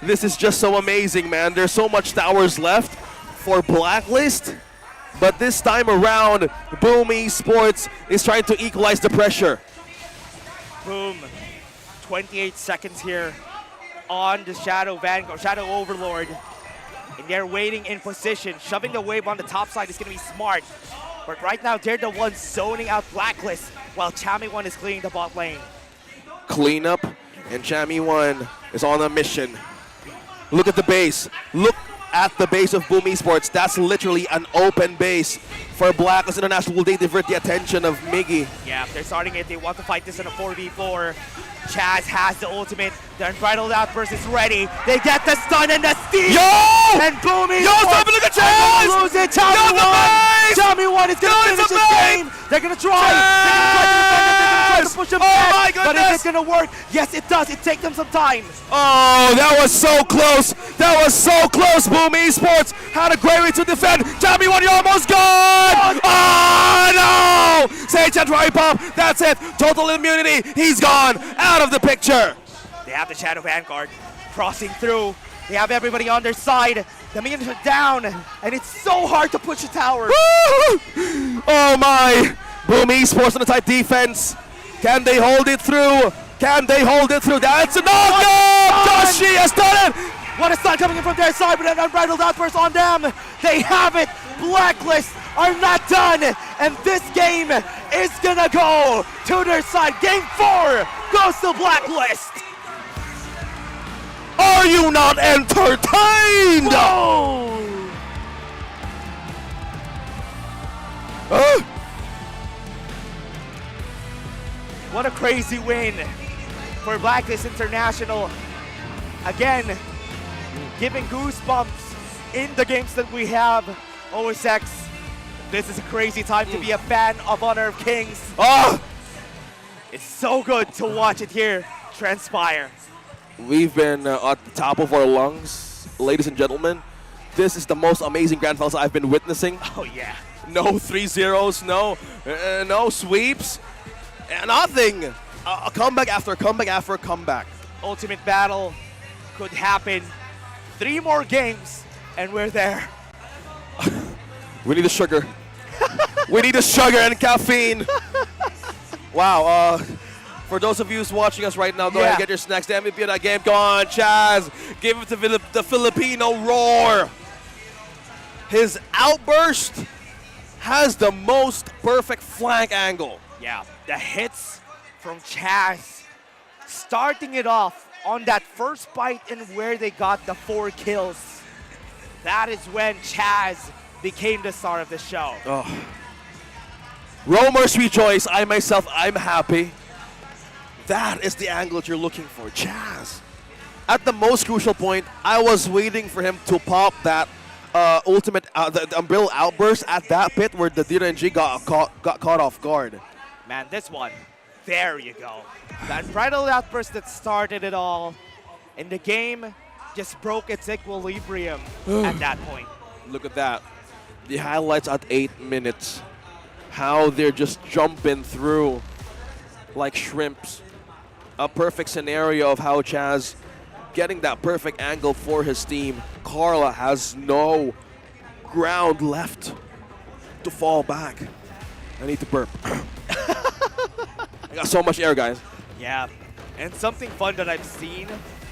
this is just so amazing, man. There's so much towers left for Blacklist. But this time around, BOOM Esports is trying to equalize the pressure. BOOM, 28 seconds here on the Shadow Vanguard, Shadow Overlord. And they're waiting in position. Shoving the wave on the top side is going to be smart. But right now, they're the ones zoning out Blacklist while Chami1 is clearing the bot lane. Cleanup, and Chami1 is on a mission. Look at the base. Look at the base of BOOM Esports. That's literally an open base for Blacklist International. Will they divert the attention of Miggy? Yeah, they're starting it. They want to fight this in a 4v4. Chaz has the ultimate. The Unbridled Outburst is ready. They get the stun and the steal. Yo! And BOOM Esports. Yo, stop it, look at Chaz! Lose it. Chami1 is going to finish this game. They're going to try. They're going to push him back. My goodness. But is it going to work? Yes, it does. It takes them some time. Oh, that was so close. That was so close. BOOM Esports had a great way to defend. Chami1, you're almost gone. Oh, no. Sage and Pop. That's it. Total immunity. He's gone. Out of the picture. They have the Shadow Vanguard crossing through. They have everybody on their side. The minions are down, and it's so hard to push a tower. Oh my! BOOM Esports on a tight defense. Can they hold it through? Can they hold it through? That's a knockout! Joshi has done it! What a stun coming in from their side with an Unbridled Outburst on them. They have it. Blacklist are not done, and this game is gonna go to their side. Game 4 goes to Blacklist. Are you not entertained? Whoa! What a crazy win for Blacklist International. Again, giving goosebumps in the games that we have. OSX, this is a crazy time to be a fan of Honor of Kings. It's so good to watch it here transpire? We've been at the top of our lungs, ladies and gentlemen. This is the most amazing grand finals I've been witnessing. Oh yeah. No 3-0s, no sweeps, nothing. A comeback after comeback after comeback. Ultimate battle could happen. 3 more games, and we're there. We need the sugar. We need the sugar and caffeine. Wow. For those of you who's watching us right now, go ahead and get your snacks. The MVP of that game. Go on, Chaz. Give it to the Filipino roar. His outburst has the most perfect flank angle. Yeah, the hits from Chaz, starting it off on that first bite and where they got the 4 kills. That is when Chaz became the star of the show. Oh. Roamers rejoice. I myself, I'm happy. That is the angle that you're looking for. Chaz. At the most crucial point, I was waiting for him to pop that ultimate, the umbrella outburst at that pit where the ENG got caught off guard. Man, this one, there you go. That bridal outburst that started it all, and the game just broke its equilibrium at that point. Look at that. The highlights at 8 minutes. How they're just jumping through like shrimps. A perfect scenario of how Chaz getting that perfect angle for his team. Carla has no ground left to fall back. I need to burp. I got so much air, guys. Yeah, and something fun that I've seen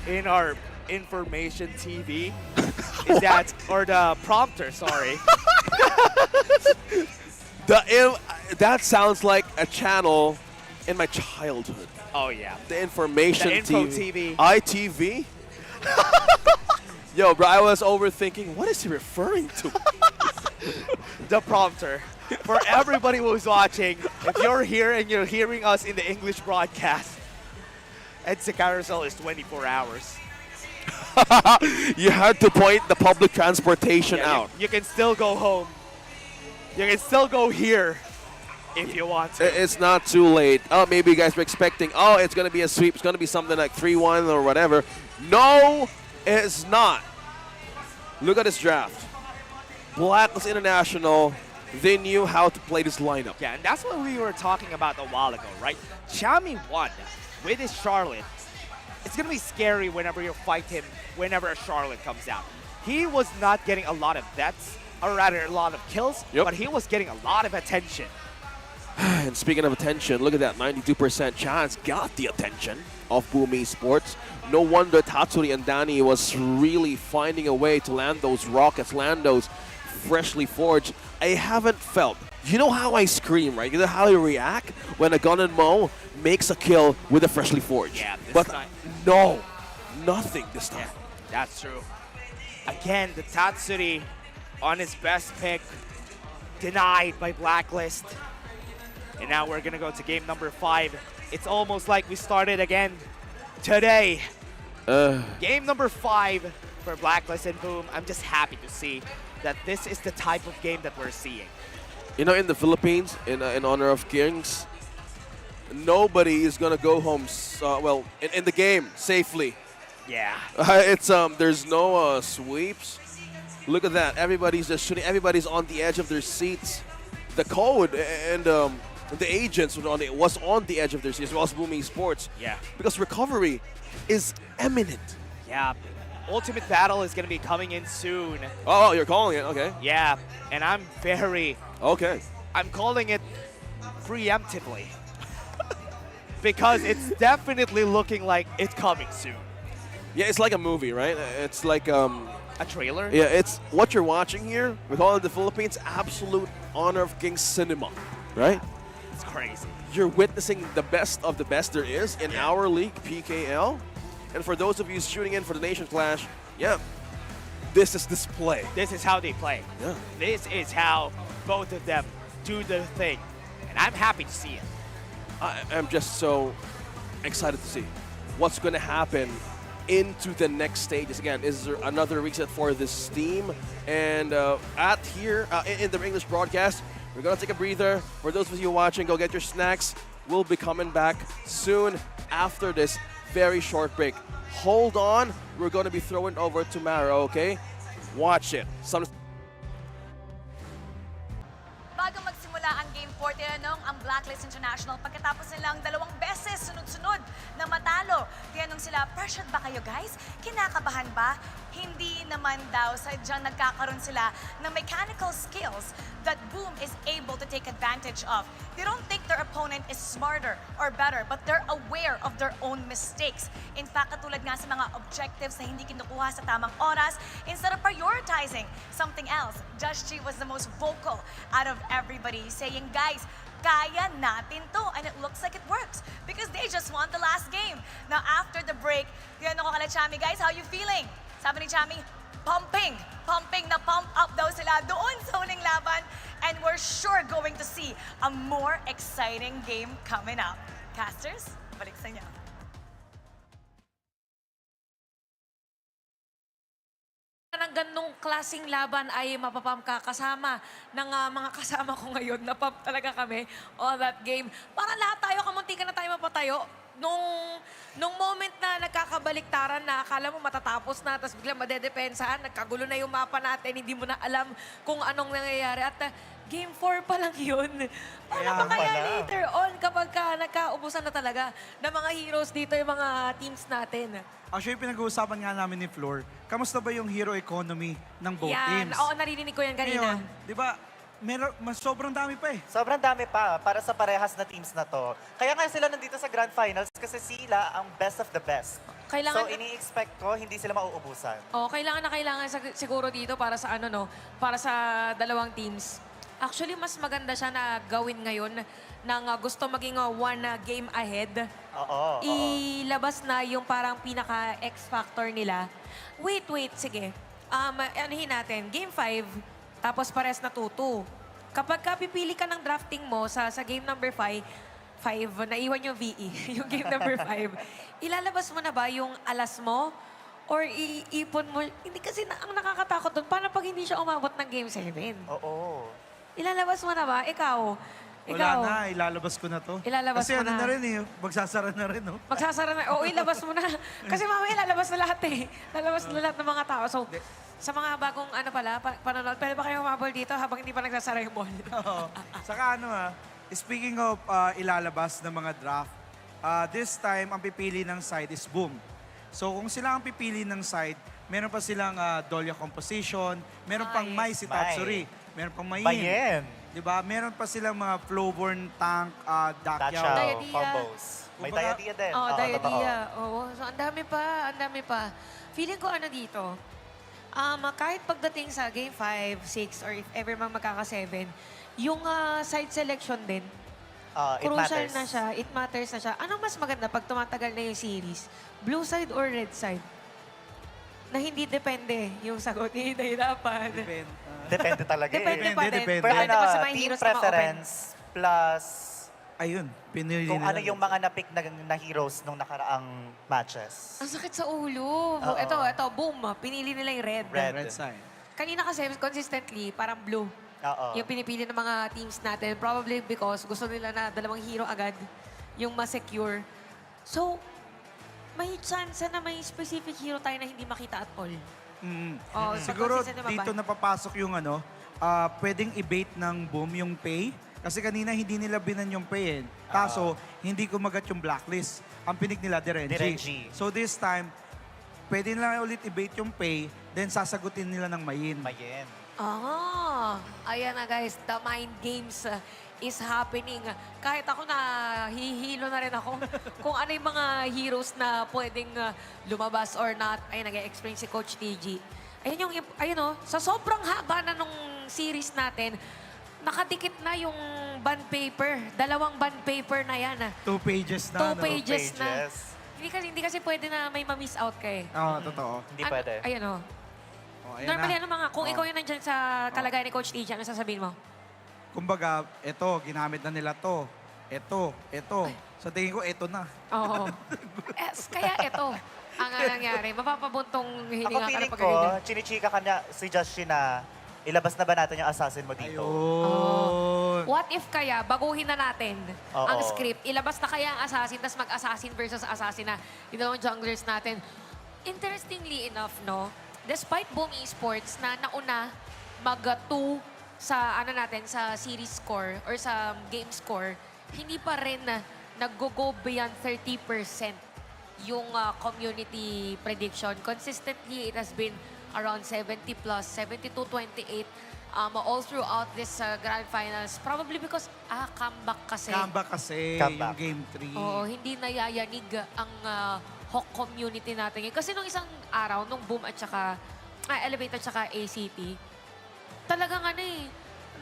in our information TV is that, or the prompter, sorry. That sounds like a channel in my childhood. Oh yeah. The information the info TV. TV. ITV? Yo, bro, I was overthinking, what is he referring to? The prompter. For everybody who's watching, if you're here and you're hearing us in the English broadcast, EDSA Carousel is 24 hours. You had to point the public transportation out. You can still go home. You can still go here if you want to. It's not too late. Oh, maybe you guys were expecting, oh, it's going to be a sweep. It's going to be something like 3-1 or whatever. No, it's not. Look at this draft. Blacklist International, they knew how to play this lineup. Yeah, and that's what we were talking about a while ago, right? Xiaomi won with his Charlotte. It's going to be scary whenever you fight him, whenever a Charlotte comes out. He was not getting a lot of deaths, or rather a lot of kills, but he was getting a lot of attention. And speaking of attention, look at that 92% chance got the attention of BOOM Esports. No wonder Tatsuri and Danny was really finding a way to land those rockets, land those freshly forged. I haven't felt. You know how I scream, right? You know how I react when a Gun and Mo makes a kill with a freshly forged. Yeah, this but time. No, nothing this time. Yeah, that's true. Again, the Tatsuri on his best pick, denied by Blacklist. And now we're going to go to game number 5. It's almost like we started again today. Game number 5 for Blacklist and BOOM. I'm just happy to see that this is the type of game that we're seeing. You know, in the Philippines, in honor of Kings, nobody is going to go home, in the game safely. Yeah. There's no sweeps. Look at that. Everybody's just shooting. Everybody's on the edge of their seats. The code and the agents was on the edge of their seats, as well as BOOM Esports. Yeah. Because recovery is imminent. Yeah. Ultimate Battle is going to be coming in soon. Oh, you're calling it? Okay. Yeah. And I'm Okay. I'm calling it preemptively. Because it's definitely looking like it's coming soon. Yeah, it's like a movie, right? It's like a trailer? Yeah, it's what you're watching here. We call it the Philippines absolute honor of King cinema, right? It's crazy. You're witnessing the best of the best there is in our league, PKL. And for those of you shooting in for the Nations Clash, yeah, this is display. This is how they play. Yeah. This is how both of them do their thing. And I'm happy to see it. I'm just so excited to see what's going to happen into the next stages. Again, is there another reset for this team? And in the English broadcast, we're going to take a breather. For those of you watching, go get your snacks. We'll be coming back soon after this very short break. Hold on, we're going to be throwing over to Maro, okay? Watch it. Bago magsimula ang Game 4, tinanong ang Blacklist International pagkatapos nilang 2 beses sunod-sunod na matalo. Tinanong sila, pressured ba kayo guys? Kinakabahan ba? Hindi naman daw, sadyang nagkakaroon sila ng mechanical skills that BOOM is able to take advantage of. They don't think their opponent is smarter or better, but they're aware of their own mistakes. In fact, katulad nga sa mga objectives na hindi kinukuha sa tamang oras, instead of prioritizing something else, Just G was the most vocal out of everybody, saying, guys, kaya natin to, and it looks like it works because they just won the last game. Now, after the break, tinanong ko kala Chami, guys, how you feeling? Sabi ni Chami, pumping na pump up daw sila doon sa huling laban, and we're sure going to see a more exciting game coming up. Casters, balik sa inyo. Ng ganong klaseng laban ay mapapam ka kasama ng mga kasama ko ngayon. Napam talaga kami on that game. Para lahat tayo, kamuntikan na tayo mapatayo. Nung moment na nagkakabaliktaran na akala mo matatapos na, tapos biglang madedepensahan, nagkagulo na yung mapa natin, hindi mo na alam kung anong nangyayari. At Game 4 pa lang yun. Paano pa kaya later on kapag nagkaubusan na talaga ng mga heroes dito, yung mga teams natin? Actually, pinag-uusapan nga namin ni Floor, kamusta ba yung hero economy ng both teams? Oo, narinig ko yan kanina. Ngayon, di ba, sobrang dami pa eh. Sobrang dami pa para sa parehas na teams na to. Kaya nga sila nandito sa Grand Finals kasi sila ang best of the best. Kailangan, so ini-expect ko hindi sila mauubusan. Kailangan siguro dito para sa para sa dalawang teams. Actually, mas maganda siya na gawin ngayon nang gusto maging one game ahead. Oo. Ilabas na yung parang pinaka-X factor nila. Wait, sige. Anuhin natin, Game 5, tapos pares na 2-2. Kapag pipili ka ng drafting mo sa game number 5, naiwan yung VE, yung game number 5, ilalabas mo na ba yung alas mo? Or iipon mo? Hindi kasi ang nakakatakot doon, paano pag hindi siya umabot ng game 7? Oo. Ilalabas mo na ba? Ikaw? Wala na, ilalabas ko na to. Ilalabas kasi mo na. na rin eh, magsasara na rin, no? Magsasara na. Oo, ilabas mo na. Kasi mamaya lalabas na lahat eh. Lalabas na lahat ng mga tao. So, sa mga bagong panonood, pwede ba kayo humabol dito habang hindi pa nagsasara yung mall? Oo. Saka speaking of ilalabas ng mga draft, this time, ang pipili ng side is BOOM. So, kung sila ang pipili ng side, meron pa silang Dolia Composition, meron pang Mai si Tatsuri, meron pang Mayin. Diba? Meron pa silang mga Flowborn Tank, Dakyao. combos. May Diadia din. Diadia. So, ang dami pa. Feeling ko dito, kahit pagdating sa Game 5, 6, or if ever mang magkaka-7, yung side selection din, crucial na siya, it matters na siya. Anong mas maganda pag tumatagal na yung series? Blue side or red side? Na hindi depende yung sagot. Hindi nahirapan. Depende talaga Depende pa din. Pero pa sa mga team heroes na ma-open. preference plus ayun, pinili kung nila. ano yung mga na-pick na heroes nung nakaraang matches. Ang sakit sa ulo. Ito, boom. Pinili nila yung red. Red side. Kanina kasi, consistently, parang blue. Yung pinipili ng mga teams natin. Probably because gusto nila na dalawang hero agad yung ma-secure. So, may chance na may specific hero tayo na hindi makita at all. Siguro dito napapasok yung pwedeng i-bait ng BOOM yung pay. Kasi kanina hindi nila binan yung pay eh. Kaso, hindi kumagat yung blacklist. Ang pinig nila, Direnji. So this time, pwede nila ulit i-bait yung pay, then sasagutin nila ng Mayin. Ayan na guys, the mind games is happening. Kahit ako hihilo na rin ako kung ano yung mga heroes na pwedeng lumabas or not. Ayun, nag-explain si Coach TG. Ayun sa sobrang haba na nung series natin, nakadikit na yung bond paper. 2 bond paper na yan. 2 pages na. 2 pages na. Hindi kasi pwede na may ma-miss out ka eh. Totoo. Hindi pwede. Ayun normally, kung ikaw yun nandyan sa kalagayan ni Coach TG, ano sasabihin mo? Kumbaga, ginamit na nila to. Ito. Sa tingin ko, ito na. Oo. Kaya ito ang nangyari. Mapapabuntong hininga ka na Ako feeling ko, chinichika ka niya si Justin na ilabas na ba natin yung assassin mo dito? What if kaya, baguhin na natin Oo. ang script, ilabas na kaya ang assassin, tapos mag-assassin versus assassin na yung dalawang junglers natin. Interestingly enough, no, despite BOOM Esports na nauna mag-2 sa, natin, sa series score or sa game score, hindi pa rin nag-go beyond 30% yung community prediction. Consistently, it has been around 70 plus, 72-28 all throughout this grand finals. Probably because, comeback kasi. Comeback kasi, yung game 3. Oo, hindi nayayanig ang Hawk community natin. Kasi nung isang araw, nung Boom at saka, Elevate at saka ACT, talagang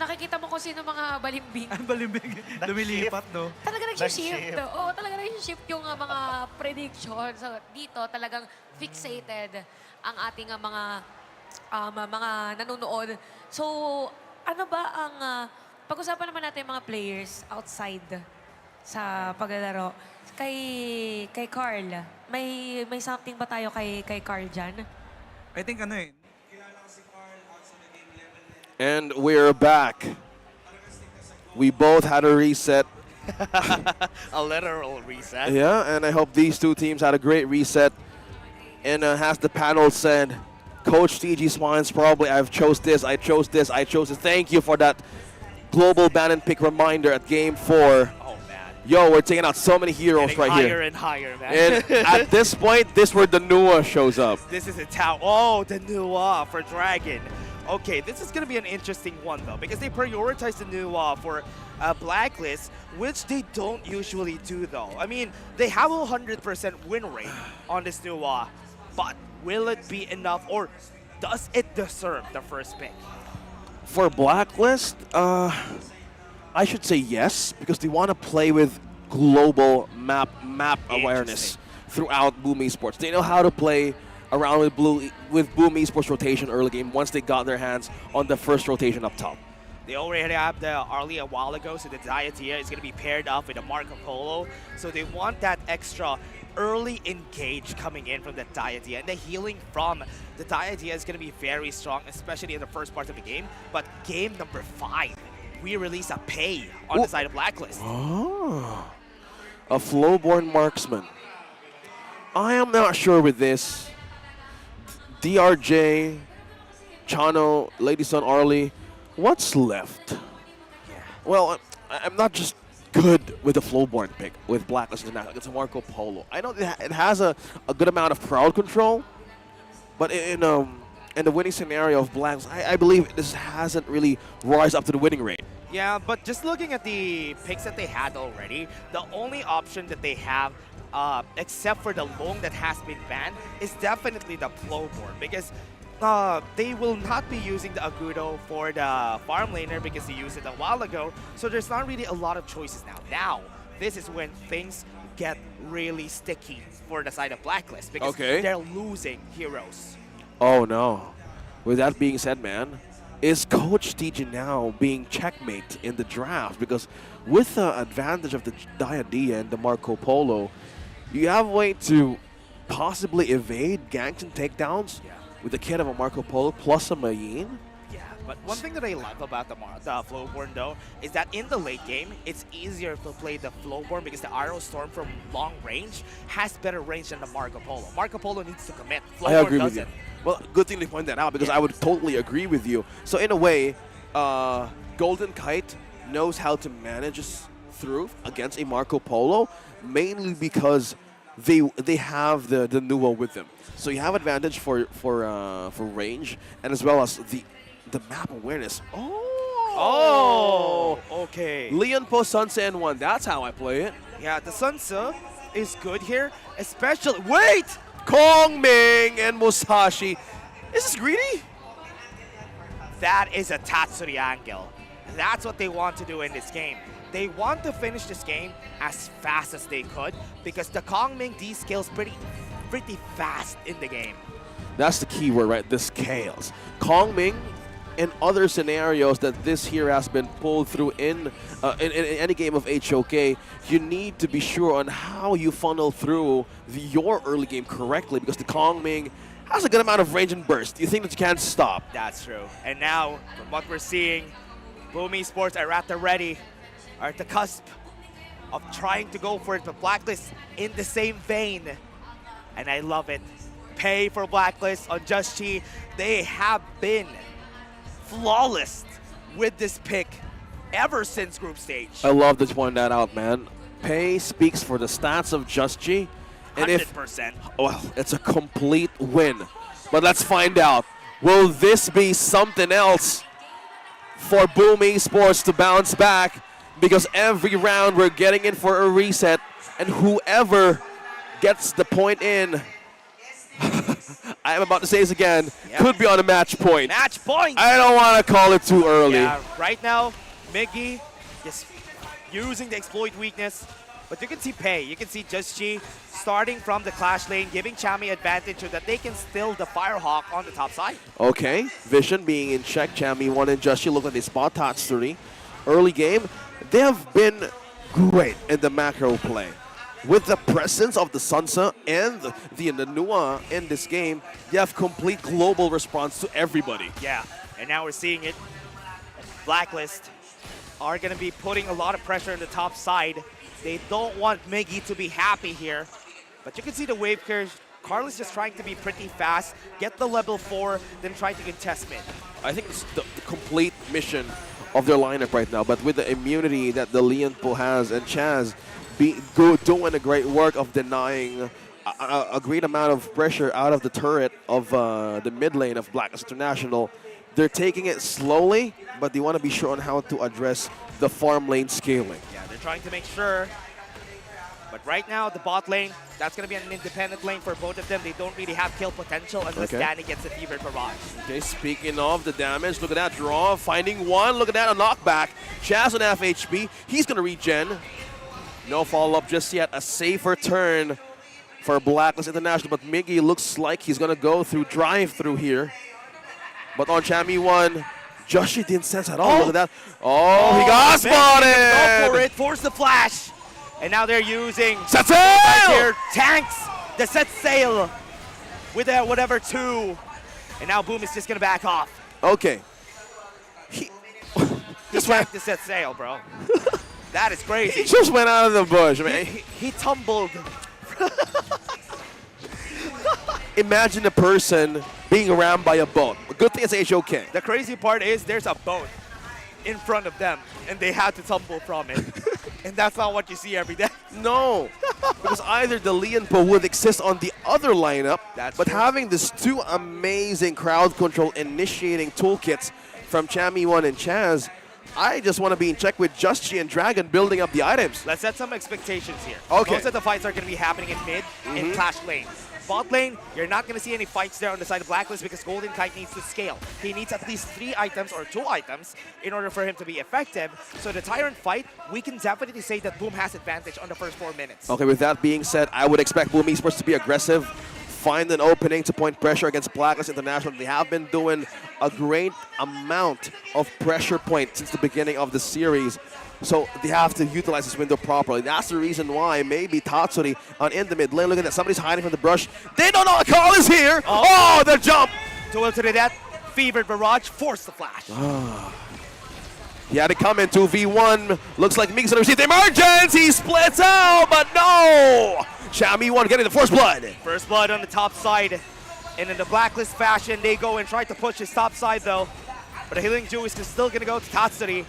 nakikita mo kung sino mga balimbing. Balimbing. Lumilipat, no? Talaga nag-shift. Oo, talaga nag-shift yung mga predictions. So, dito talagang fixated ang ating mga nanonood. So, ano ba ang... pag-usapan naman natin yung mga players outside sa paglalaro. Kay Carl, may something ba tayo kay Carl dyan? I think And we're back. We both had a reset. A literal reset. Yeah, and I hope these two teams had a great reset. And as the panel said, Coach TG Swines probably, I chose this. Thank you for that global ban and pick reminder at game 4. Oh, man. Yo, we're taking out so many heroes Getting right higher here. and higher, man. And at this point, this is where the Nua shows up. This is a tower. Oh, the Nua for Dragon. Okay, this is going to be an interesting one, though, because they prioritize the Nua for Blacklist, which they don't usually do, though. I mean, they have a 100% win rate on this Nua, but will it be enough, or does it deserve the first pick? For Blacklist, I should say yes, because they want to play with global map awareness throughout BOOM Esports. They know how to play around with BOOM Esports rotation early game once they got their hands on the first rotation up top. They already have the Arlie a while ago, so the Diatia is going to be paired up with the Marco Polo. So they want that extra early engage coming in from the Diatia. And the healing from the Diatia is going to be very strong, especially in the first part of the game. But game number 5, we release a pay on the side of Blacklist. Oh, a flowborn marksman. I am not sure with this. DRJ, Chano, Lady Sun Arlie, what's left? Well, I'm not just good with the flowborn pick with Blacklist International. It's a Marco Polo. I know it has a good amount of crowd control, but in the winning scenario of Blacks, I believe this hasn't really rise up to the winning rate. Yeah, but just looking at the picks that they had already, the only option that they have, except for the Long that has been banned, is definitely the Flowborn, because they will not be using the Agudo for the farm laner because they used it a while ago, so there's not really a lot of choices now. Now, this is when things get really sticky for the side of Blacklist, because they're losing heroes. Oh no. With that being said, man, is Coach TG now being checkmate in the draft? Because with the advantage of the Diadia and the Marco Polo, you have a way to possibly evade ganks and takedowns with the kit of a Marco Polo plus a Mayin. Yeah, but one thing that I love about the Flowborn, though, is that in the late game, it's easier to play the Flowborn because the Arrow Storm from long range has better range than the Marco Polo. Marco Polo needs to commit. Flowborn I agree doesn't. with you. Well, good thing to point that out because I would totally agree with you. So in a way, Golden Kite knows how to manage through against a Marco Polo, mainly because they have the Nua with them. So you have advantage for range and as well as the map awareness. Oh, okay. Leon Po Sunset and 1. That's how I play it. Yeah, the Sunset is good here, especially. Wait! Kong Ming and Musashi. Is this greedy? That is a Tatsuri angle. That's what they want to do in this game. They want to finish this game as fast as they could because the Kong Ming D-scales pretty fast in the game. That's the key word, right? The scales. Kong Ming, in other scenarios that this here has been pulled through in any game of HOK, you need to be sure on how you funnel through your early game correctly because the Kong Ming has a good amount of range and burst. You think that you can't stop. That's true. And now, from what we're seeing, BOOM Esports are at the ready, are at the cusp of trying to go for it, but Blacklist in the same vein. And I love it. Pay for Blacklist on Just Chi. They have been flawless with this pick ever since group stage. I love to point that out, man. Pay speaks for the stats of Just Chi. And 100%. Well, it's a complete win. But let's find out. Will this be something else for BOOM Esports to bounce back? Because every round we're getting in for a reset, and whoever gets the point in, I am about to say this again, could be on a match point. Match point! I don't want to call it too early. Yeah, right now, Miggy is using the exploit weakness, but you can see Pei, you can see Just Chi starting from the clash lane, giving Chami advantage so that they can still the Firehawk on the top side. Okay, Vision being in check, Chami 1 and Just Chi look like they spot Tatsuri. Early game, they have been great in the macro play. With the presence of the Sansa and the Nanua in this game, they have complete global response to everybody. Yeah, and now we're seeing it. Blacklist are going to be putting a lot of pressure on the top side. They don't want Miggy to be happy here, but you can see the wave curve. Carl is just trying to be pretty fast, get the level 4, then try to contest mid. I think it's the complete mission of their lineup right now, but with the immunity that the Lianpo has and Chaz doing a great work of denying a great amount of pressure out of the turret of the mid lane of Blacklist International. They're taking it slowly, but they want to be sure on how to address the farm lane scaling. Yeah, they're trying to make sure. But right now, the bot lane, that's going to be an independent lane for both of them. They don't really have kill potential unless Danny gets a fever barrage. Okay, speaking of the damage, look at that draw, finding one. Look at that, a knockback. Chaz on FHB, he's going to regen. No follow-up just yet. A safer turn for Blacklist International, but Miggy looks like he's going to go through drive-through here. But on Chami 1, Joshi didn't sense at all. Look at that. Oh, he got spotted! Go for it, force the flash. And now they're using set sail! Their tanks, the set sail with their whatever 2. And now BOOM is just going to back off. Okay. He tanked the set sail, bro. That is crazy. He just went out of the bush, man. He tumbled. Imagine a person being rammed by a boat. Good thing it's HOK. The crazy part is there's a boat in front of them, and they had to tumble from it. And that's not what you see every day. No, because either the Lianpo would exist on the other lineup, but true. having these 2 amazing crowd control initiating toolkits from Chami 1 and Chaz, I just want to be in check with Just Chi and Dragon building up the items. Let's set some expectations here. Okay. Most of the fights are going to be happening in mid and clash lane. Bot lane, you're not going to see any fights there on the side of Blacklist because Golden Kite needs to scale. He needs at least 3 items or 2 items in order for him to be effective. So the Tyrant fight, we can definitely say that BOOM has advantage on the first 4 minutes. Okay, with that being said, I would expect BOOM Esports to be aggressive, find an opening to point pressure against Blacklist International. They have been doing a great amount of pressure points since the beginning of the series. So they have to utilize this window properly. That's the reason why maybe Tatsuri on in the mid lane. Look at that, somebody's hiding from the brush. They don't know Carl is here. Oh, the jump. Duel to the death, fevered barrage, force the flash. He had to come in 2v1. Looks like Mig's gonna receive the emergence. He splits out, but no. Chami 1 getting the first blood. First blood on the top side. And in the Blacklist fashion, they go and try to push his top side though. But the healing Jew is still going to go to Tatsuri.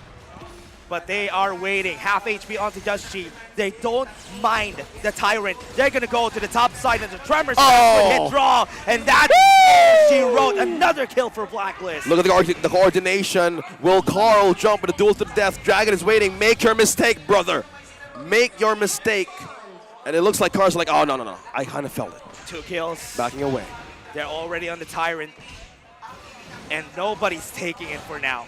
But they are waiting. Half HP onto Just Chi. They don't mind the Tyrant. They're going to go to the top side and the Tremors hit draw. And that she wrote another kill for Blacklist. Look at the coordination. Will Carl jump with a duel to the death? Dragon is waiting. Make your mistake, brother. Make your mistake. And it looks like Carl's like, oh, no. I kind of felt it. 2 kills. Backing away. They're already on the Tyrant. And nobody's taking it for now.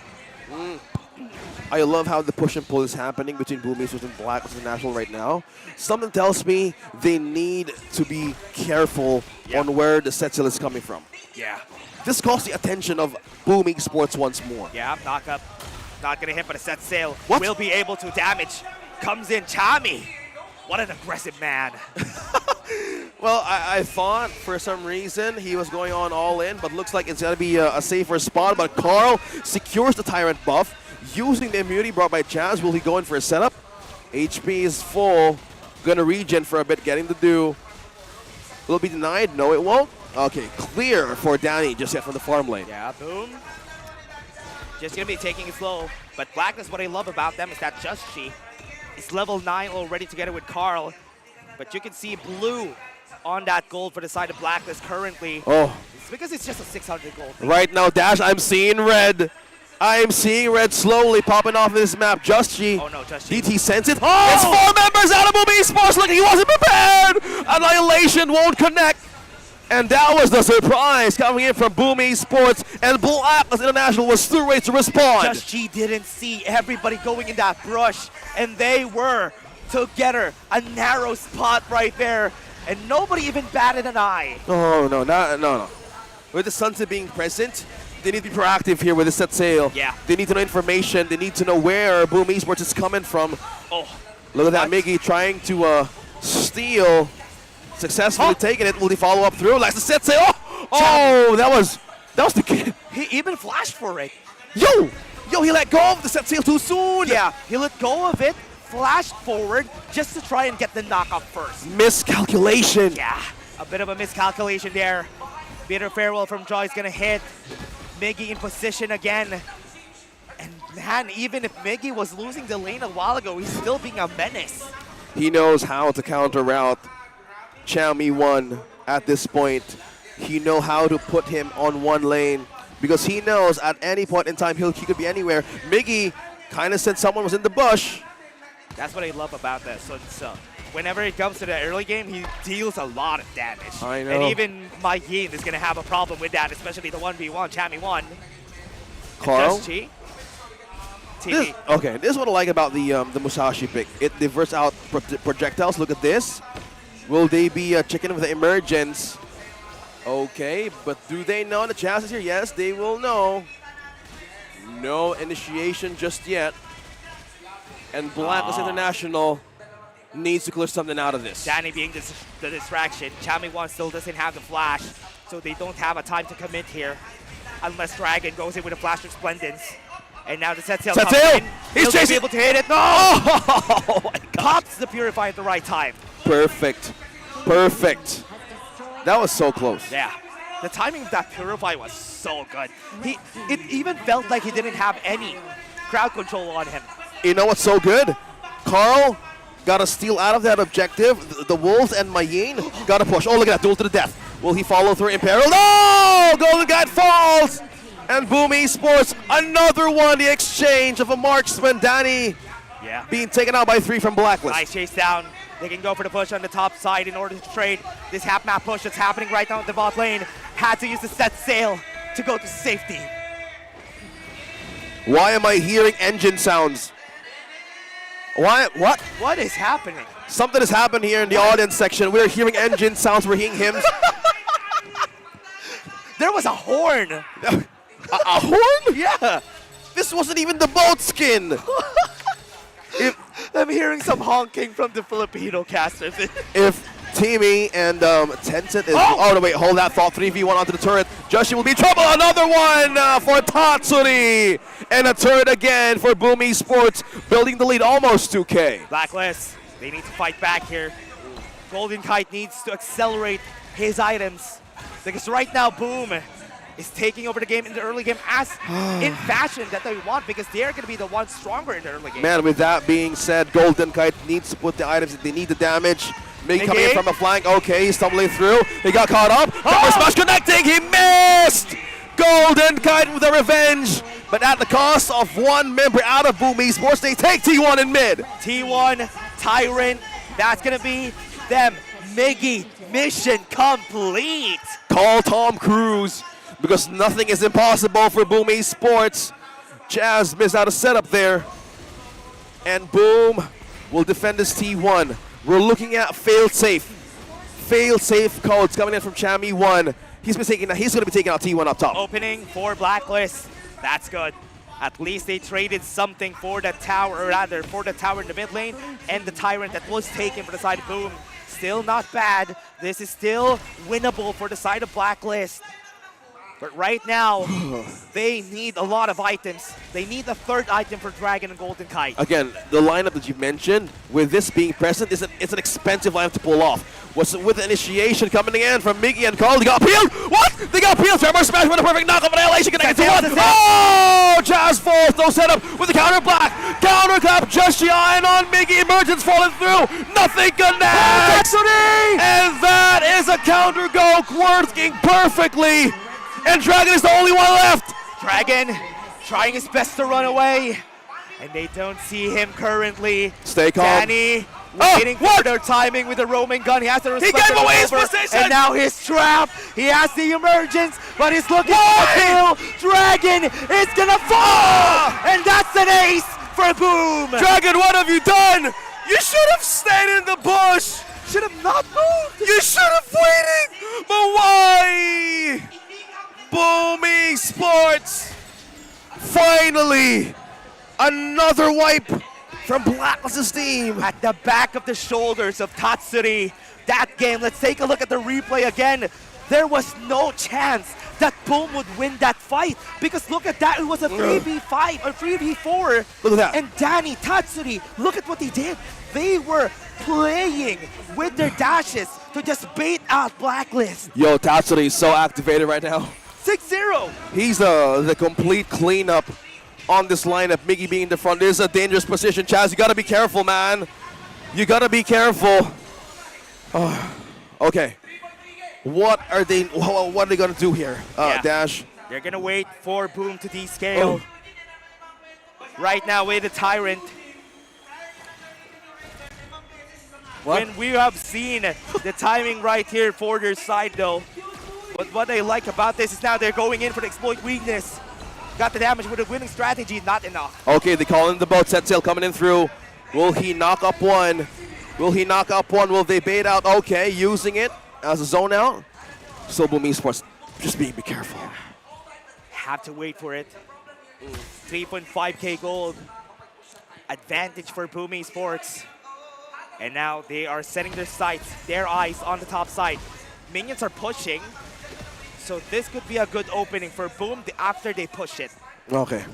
I love how the push and pull is happening between BOOM Esports and Blacklist International right now. Something tells me they need to be careful on where the set seal is coming from. Yeah. This calls the attention of BOOM Esports once more. Yeah, knock up. Not going to hit, but a set sail will be able to damage. Comes in Chami. What an aggressive man. Well, I thought for some reason he was going on all in, but looks like it's going to be a safer spot. But Carl secures the Tyrant buff, using the immunity brought by Chaz. Will he go in for a setup? HP is full. Going to regen for a bit, getting the do. Will it be denied? No, it won't. Okay, clear for Danny just yet from the farm lane. Yeah, Boom. Just going to be taking it slow. But Blacklist, what I love about them is that Just Chi is level 9 already together with Carl. But you can see Blue on that gold for the side of Blacklist currently. Oh. It's because it's just a 600 gold. Right now, Dash, I'm seeing red. I'm seeing red slowly popping off this map. Just Chi. Oh no, Just Chi. DT sends it. Oh! It's 4 members out of BOOM Esports. Look, he wasn't prepared. Annihilation won't connect. And that was the surprise coming in from BOOM Esports. And Blacklist International was through way to respond. Just Chi didn't see everybody going in that brush. And they were together. A narrow spot right there. And nobody even batted an eye. Oh, no. With the Sunset being present, they need to be proactive here with the set sail. Yeah. They need to know information. They need to know where BOOM Esports is coming from. Oh. Look at that, Miggy trying to steal. Successfully taking it. Will he follow up through? Likes the set sail. Oh, that was the kid. He even flashed for it. Yo, he let go of the set sail too soon. Yeah, he let go of it, flashed forward just to try and get the knock up first. Miscalculation. Yeah, a bit of a miscalculation there. Bitter farewell from Joy is gonna hit. Miggy in position again. And man, even if Miggy was losing the lane a while ago, he's still being a menace. He knows how to counter route Xiaomi1 at this point. He knows how to put him on one lane because he knows at any point in time he could be anywhere. Miggy kind of said someone was in the bush. That's what I love about that. So whenever it comes to the early game, he deals a lot of damage. I know. And even my Yin is going to have a problem with that, especially the 1v1, Xiaomi1. Carl? Just Chi. This is what I like about the Musashi pick. It diverts out projectiles. Look at this. Will they be chicken with the emergence? Okay, but do they know the chances here? Yes, they will know. No initiation just yet. And Blacklist International needs to clear something out of this. Danny being the distraction. Xiaomi1 still doesn't have the flash, so they don't have a time to commit here. Unless Dragon goes in with a flash resplendence. And now the set sail comes in. He's chasing. Be able to hit it. No! Oh my God. Pops the Purify at the right time. Perfect. That was so close. Yeah. The timing of that Purify was so good. It even felt like he didn't have any crowd control on him. You know what's so good? Carl got to steal out of that objective. The Wolves and Mayin got to push. Oh, look at that. Duel to the death. Will he follow through in peril? No! Golden Guide falls! And BOOM Esports, another one. The exchange of a marksman, Danny. Yeah. Being taken out by 3 from Blacklist. Nice chase down. They can go for the push on the top side in order to trade this half-map push that's happening right now at the bot lane. Had to use the set sail to go to safety. Why am I hearing engine sounds? Why? What? What is happening? Something has happened here in the audience section. We're hearing engine sounds. We're hearing hymns. There was a horn. A horn? Yeah. This wasn't even the boat skin. I'm hearing some honking from the Filipino casters. If Timmy and Tencent is... Oh, no, wait, hold that thought. 3v1 onto the turret. Joshi will be in trouble. Another one for Tatsuri. And a turret again for BOOM Esports, building the lead almost 2K. Blacklist, they need to fight back here. Golden Kite needs to accelerate his items. Because right now, Boom is taking over the game in the early game as in fashion that they want, because they're going to be the ones stronger in the early game. Man, with that being said, Golden Kite needs to put the items. They need the damage. Miggy coming in from a flank. Okay, he's stumbling through. He got caught up. Cover smash connecting. He missed! Golden Kite with a revenge. But at the cost of one member out of BOOM Esports, they take T1 in mid. T1, Tyrant, that's going to be them. Miggy, mission complete. Call Tom Cruise, because nothing is impossible for BOOM Esports. Jazz missed out a setup there. And Boom will defend this T1. We're looking at fail-safe. Fail-safe codes coming in from Xiaomi1. He's going to be taking out T1 up top. Opening for Blacklist. That's good. At least they traded something for the tower, or rather for the tower in the mid lane and the Tyrant that was taken for the side of Boom. Still not bad. This is still winnable for the side of Blacklist. But right now, they need a lot of items. They need a third item for Dragon and Golden Kite. Again, the lineup that you mentioned, with this being present, it's an expensive lineup to pull off. With initiation coming in from Miggy and Carl, they got peeled! What? They got peeled! Tremor smash with a perfect knock of Annihilation connected to one! Oh! Jazz falls, no setup with the counter black! Counter clap, just shine on Miggy, Emergence falling through! Nothing connects! And that is a counter go working perfectly! And Dragon is the only one left! Dragon trying his best to run away. And they don't see him currently. Stay calm. Danny waiting for their timing with the roaming gun. He has to respect. He gave away his position! And now his trap. He has the emergence, but he's looking for a kill. Dragon is gonna fall! And that's an ace for Boom! Dragon, what have you done? You should have stayed in the bush! Should have not moved! You should have waited! But why? BOOM Esports! Finally! Another wipe from Blacklist's team. At the back of the shoulders of Tatsuri. That game, let's take a look at the replay again. There was no chance that Boom would win that fight. Because look at that, it was a 3v5 or 3v4. Look at that. And Danny, Tatsuri, look at what they did. They were playing with their dashes to just bait out Blacklist. Yo, Tatsuri is so activated right now. 6-0. He's the complete cleanup on this lineup. Miggy being in the front. This is a dangerous position. Chaz, you gotta be careful, man. You gotta be careful. Okay. What are they gonna do here? Dash. They're gonna wait for Boom to descale. Right now with the Tyrant. What? When we have seen the timing right here for their side though. But what I like about this is now they're going in for the exploit weakness. Got the damage with a winning strategy, not enough. Okay, they call in the boat. Set sail coming in through. Will he knock up one? Will he knock up one? Will they bait out? Okay, using it as a zone out. So BOOM Esports, just be careful. Have to wait for it. 3.5k gold. Advantage for BOOM Esports. And now they are setting their sights, their eyes on the top side. Minions are pushing. So this could be a good opening for Boom after they push it. Okay.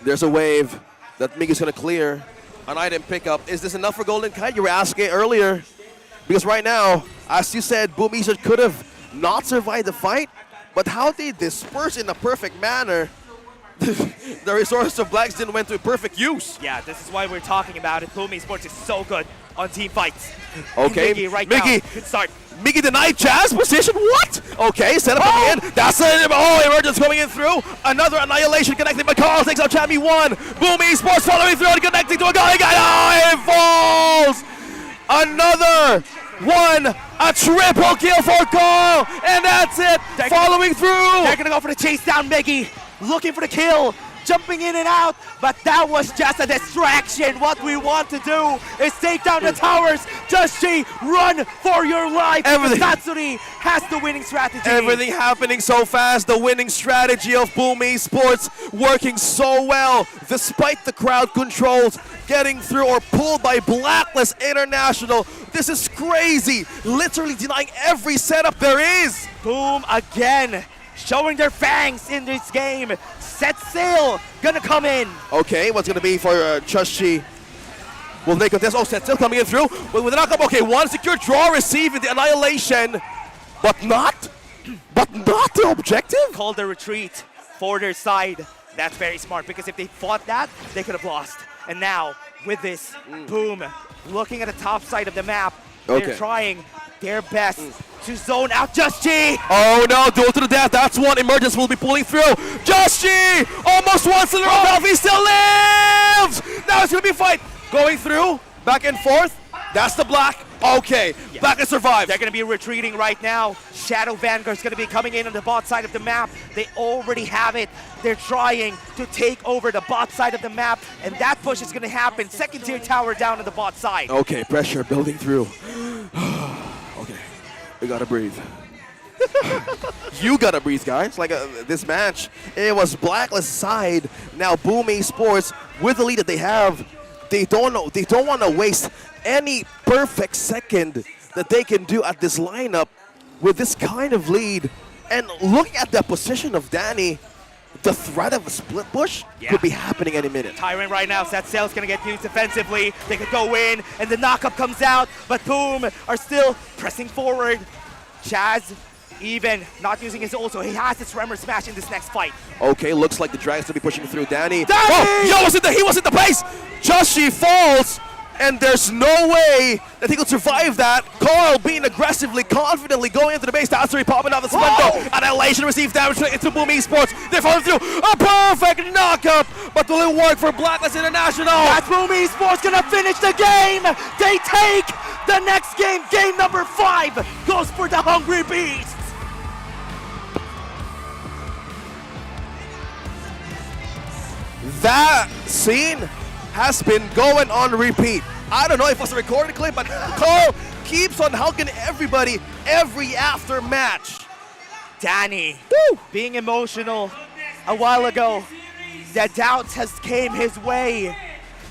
There's a wave that Miggy's gonna clear. An item pickup. Is this enough for Golden Kite? You were asking earlier. Because right now, as you said, BOOM Esports could have not survived the fight. But how they disperse in a perfect manner, the resources of Blacks didn't went to perfect use. Yeah, this is why we're talking about it. BOOM Esports is so good on team fights. Okay, Miggy right Miggy. now can start. Miggy denied Chaz position. What? Okay, set up again. That's it. Oh, Emergence coming in through. Another annihilation connecting by Carl. Takes out Chammy 1. BOOM Esports following through and connecting to a guy. Oh, it falls. Another one. A triple kill for Carl. And that's it. Following through. They're going to go for the chase down, Miggy. Looking for the kill. Jumping in and out, but that was just a distraction. What we want to do is take down the towers. Just G, run for your life. Everything. Tatsuri has the winning strategy. Everything happening so fast. The winning strategy of BOOM Esports working so well, despite the crowd controls getting through or pulled by Blacklist International. This is crazy. Literally denying every setup there is. Boom again, showing their fangs in this game. Set sail, gonna come in. Okay, what's gonna be for Chushi? Will they contest? Oh, Set sail coming in through with the knockup. Okay, one secure draw, receiving the annihilation, but not the objective. Called the retreat for their side. That's very smart because if they fought that, they could have lost. And now with this, Boom looking at the top side of the map. They're trying their best to zone out Just G. Oh no, duel to the death. That's one. Emergence will be pulling through. Just G almost once in the row. He still lives. Now it's gonna be a fight. Going through, back and forth. That's the black. Okay, Black has survived. They're gonna be retreating right now. Shadow Vanguard's gonna be coming in on the bot side of the map. They already have it. They're trying to take over the bot side of the map, and that push is gonna happen. Second tier tower down on the bot side. Okay, pressure building through. Okay, we gotta breathe. You gotta breathe, guys. Like this match, it was Blacklist side. Now BOOM Esports with the lead that they have, they don't want to waste any perfect second that they can do at this lineup with this kind of lead. And looking at the position of Danny, the threat of a split push could be happening any minute. Tyrant right now, that sail's gonna get used defensively. They could go in, and the knockup comes out, but BOOM are still pressing forward. Chaz, even not using his ult, so he has his Tremor Smash in this next fight. Okay, looks like the Dragon's gonna be pushing through Danny. Danny! Oh, he was in the base! Joshi falls, and there's no way that he could survive that. Carl being aggressively, confidently going into the base. Tatsuri popping out the Smento. Annihilation received damage into BOOM Esports. They're falling through. A perfect knockup, but will it work for Blacklist International? That's BOOM Esports gonna finish the game. They take the next game. Game number 5 goes for the Hungry Beasts. That scene has been going on repeat. I don't know if it was a recorded clip, but Carl keeps on hugging everybody every after match. Danny, being emotional a while ago, the doubts has came his way.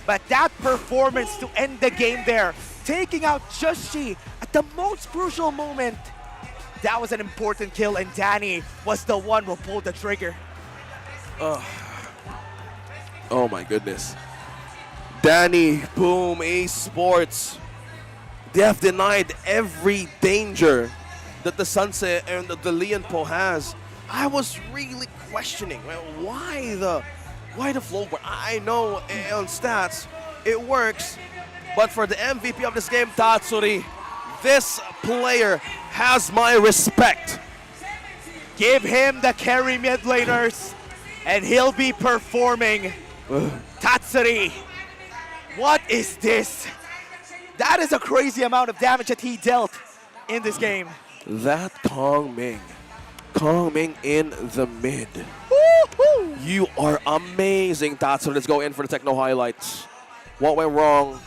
But that performance to end the game there, taking out Joshi at the most crucial moment, that was an important kill, and Danny was the one who pulled the trigger. Oh my goodness. Danny, BOOM Esports, they have denied every danger that the Sunset and the Leonpo has. I was really questioning, well, why the flow? I know on stats it works, but for the MVP of this game, Tatsuri, this player has my respect. Give him the carry mid laners, and he'll be performing. Tatsuri, what is this? That is a crazy amount of damage that he dealt in this game. That Kong Ming in the mid. You are amazing, Tatsuri. Let's go in for the techno highlights. What went wrong?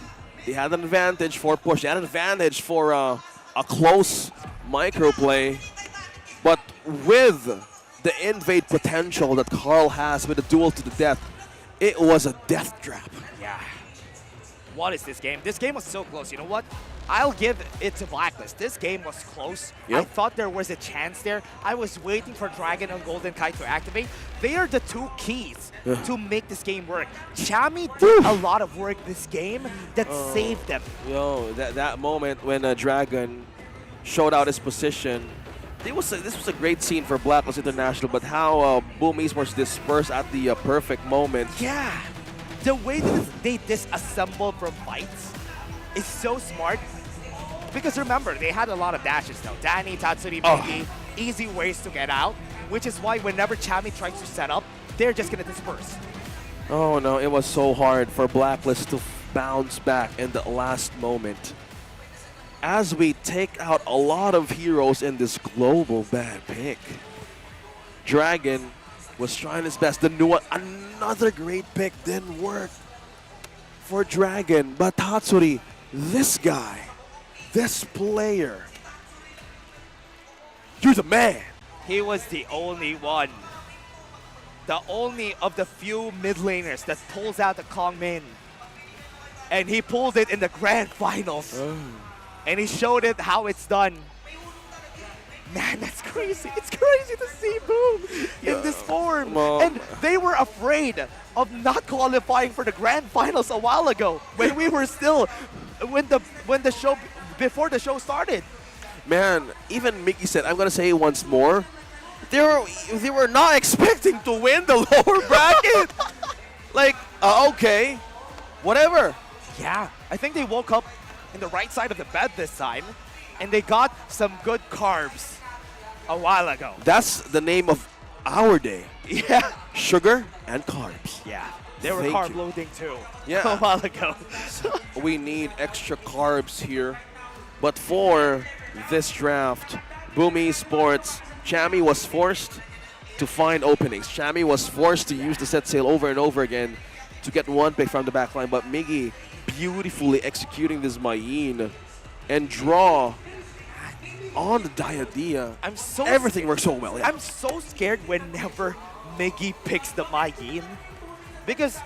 They had an advantage for push. They had an advantage for a close micro play. But with the invade potential that Carl has with a duel to the death, it was a death trap. Yeah. What is this game? This game was so close. You know what? I'll give it to Blacklist. This game was close. Yep. I thought there was a chance there. I was waiting for Dragon and Golden Kite to activate. They are the two keys to make this game work. Chami did a lot of work this game that saved them. Yo, that moment when Dragon showed out his position, this was a great scene for Blacklist International, but how BOOM Esports dispersed at the perfect moment. Yeah. The way that they disassembled from fights is so smart. Because remember, they had a lot of dashes though. Danny, Tatsuri, Migi, easy ways to get out, which is why whenever Chami tries to set up, they're just gonna disperse. Oh no, it was so hard for Blacklist to bounce back in the last moment. As we take out a lot of heroes in this global bad pick. Dragon was trying his best. The new one, another great pick, didn't work for Dragon. But Tatsuri, this guy, this player, you're the man. He was the only one. The only of the few mid laners that pulls out the Kong Min. And he pulled it in the grand finals. And he showed it how it's done. Man, that's crazy. It's crazy to see BOOM in this form. And they were afraid of not qualifying for the grand finals a while ago when we were still, when the show, before the show started. Man, even Mickey said, I'm going to say it once more, they were not expecting to win the lower bracket. Like, okay, whatever. Yeah, I think they woke up in the right side of the bed this time, and they got some good carbs a while ago. That's the name of our day. Yeah. Sugar and carbs. Yeah, they were carb loading too a while ago. We need extra carbs here. But for this draft, BOOM Esports, Chami was forced to find openings. Chami was forced to use the set sail over and over again to get one pick from the backline. But Miggy beautifully executing this Mayin and draw on the Diadea, I'm everything works so well. Yeah. I'm so scared whenever Miggy picks the Mayim because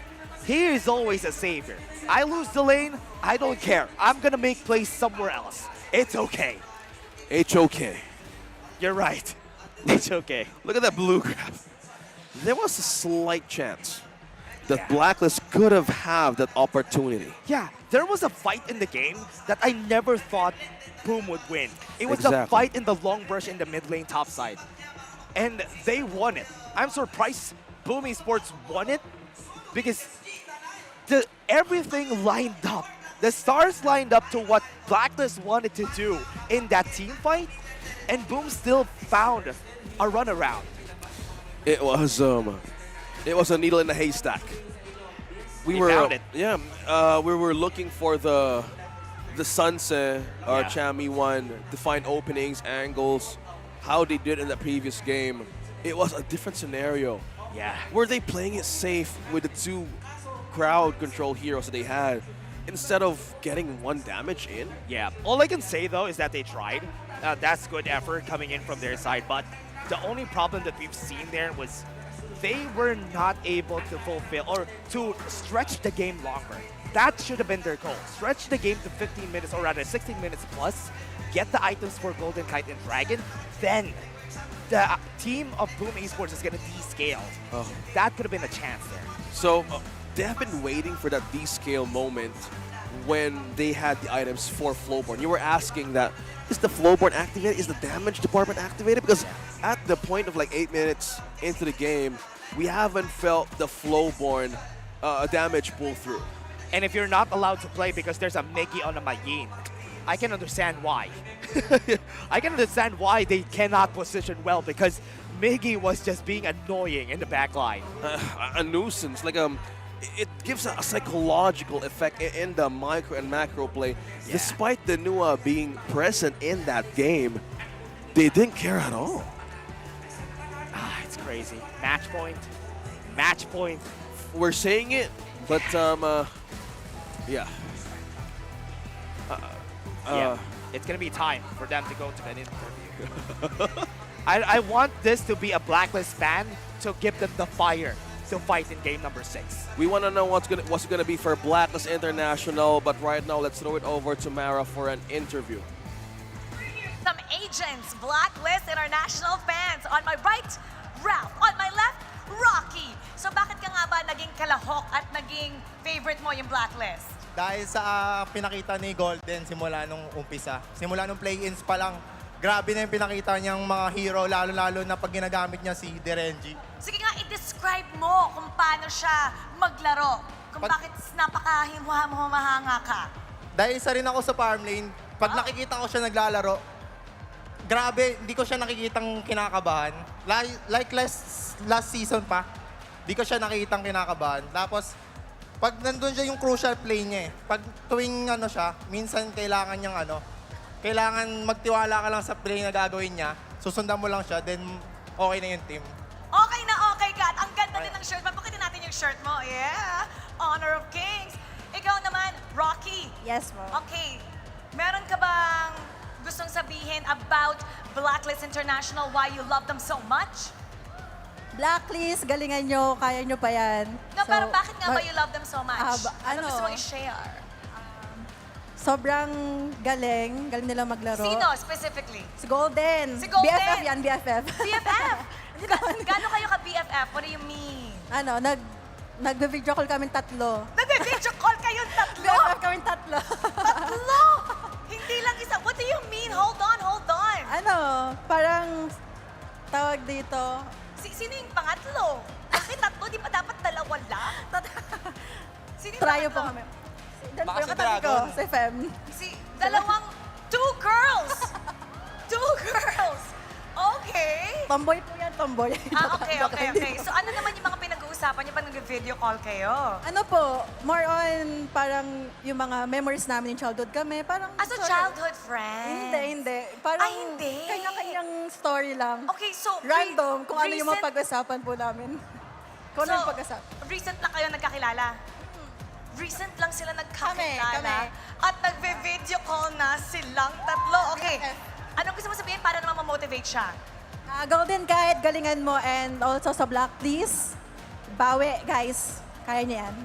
he is always a savior. I lose the lane, I don't care. I'm gonna make plays somewhere else. It's okay. It's okay. You're right. It's okay. Look at that blue grab. There was a slight chance that Blacklist could have had that opportunity. Yeah, there was a fight in the game that I never thought Boom would win. It was the Exactly. fight in the long brush in the mid lane top side. And they won it. I'm surprised BOOM Esports won it because everything lined up. The stars lined up to what Blacklist wanted to do in that team fight, and Boom still found a runaround. It was a needle in a haystack. We found it. Yeah, we were looking for the Sunset or Chami one to find openings, angles, how they did in the previous game. It was a different scenario. Yeah. Were they playing it safe with the 2 crowd control heroes that they had instead of getting 1 damage in? Yeah. All I can say though is that they tried. That's good effort coming in from their side, but the only problem that we've seen there was they were not able to fulfill or to stretch the game longer. That should have been their goal. Stretch the game to 15 minutes or rather 16 minutes plus, get the items for Golden Kite and Dragon, then the team of BOOM Esports is going to descale. Oh. That could have been a chance there. So they have been waiting for that descale moment when they had the items for Flowborn. You were asking that, is the Flowborn activated? Is the damage department activated? Because at the point of like 8 minutes into the game, we haven't felt the Flowborn damage pull through. And if you're not allowed to play because there's a Miggy on a Mayin, I can understand why. I can understand why they cannot position well because Miggy was just being annoying in the back line. A nuisance, like it gives a psychological effect in the micro and macro play. Yeah. Despite the Nua being present in that game, they didn't care at all. It's crazy. Match point. Match point. We're saying it, but yeah. Yeah. It's gonna be time for them to go to an interview. I want this to be a Blacklist fan to give them the fire to fight in game number 6. We want to know what's gonna be for Blacklist International, but right now let's throw it over to Mara for an interview. Some agents, Blacklist International fans. On my right, Ralph. On my left, Rocky. So bakit ka nga ba naging kalahok at naging favorite mo yung Blacklist? Dahil sa pinakita ni Golden simula nung umpisa. Simula nung play-ins pa lang, grabe na yung pinakita niyang mga hero, lalo-lalo na pag ginagamit niya si Derenji. Sige nga, i-describe mo kung paano siya maglaro. Kung bakit napakahimahanga ka. Dahil isa rin ako sa farm lane, pag nakikita ko siya naglalaro, grabe, hindi ko siya nakikitang kinakabahan. Like last season pa, hindi ko siya nakikitang kinakabahan. Tapos, pag nandun siya yung crucial play niya eh. Pag tuwing siya, minsan kailangan niyang kailangan magtiwala ka lang sa play na gagawin niya, susundan mo lang siya, then okay na yung team. Okay na okay ka. At ang ganda din ng shirt. Papakitin natin yung shirt mo. Yeah! Honor of Kings. Ikaw naman, Rocky. Yes, mo. Okay. Meron ka bang gustong sabihin about Blacklist International, why you love them so much? Blacklist, galingan nyo, kaya nyo pa yan. No, pero bakit nga ba you love them so much? Ano ano? gusto mong i-share? Sobrang galing nilang maglaro. Sino specifically? Si Golden. Si Golden? BFF yan, BFF. BFF? Gano'n kayo ka BFF? What do you mean? Nagbe-video call kaming 3. Nagbe-video call kayong 3? BFF kaming 3. 3? Hindi lang isa. What do you mean? Hold on. Parang tawag dito. Sino yung pangatlo? Bakit 3? Di ba dapat 2 lang? Sino yung Tryo pangatlo? po kami. Doon po Baka yung si katabi ko, Dragon. si Fem. Dalawang 2 girls! 2 girls! Okay. Tomboy po yan, tomboy. Okay. So ano naman yung mga pinag-uusapan niyo pag nag-video call kayo? Ano po, more on parang yung mga memories namin in childhood kami. Parang As a childhood friend? Hindi. Parang hindi. kanya-kanyang story lang. Okay, so random kung ano yung mga recent- pag-usapan po namin. Kung ano yung pag-usapan. Recent lang kayo nagkakilala? Recent lang sila nagkakilala? Kami. At nagve-video call na silang 3. Okay. Anong gusto mo sabihin para naman ma-motivate siya? Golden Kite, galingan mo. And also sa Black, please. Bawi, guys. Kaya niya yan.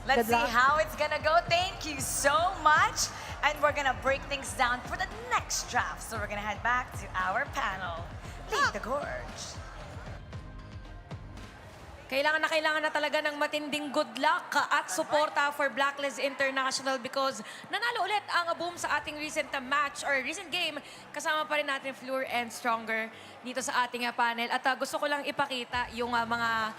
Let's Good see luck. how it's gonna go. Thank you so much. And we're gonna break things down for the next draft. So we're gonna head back to our panel. Lead the Gorge. Kailangan na talaga ng matinding good luck at suporta for Blacklist International because nanalo ulit ang BOOM sa ating recent match or recent game. Kasama pa rin natin Fleur and Stronger dito sa ating panel. At gusto ko lang ipakita yung mga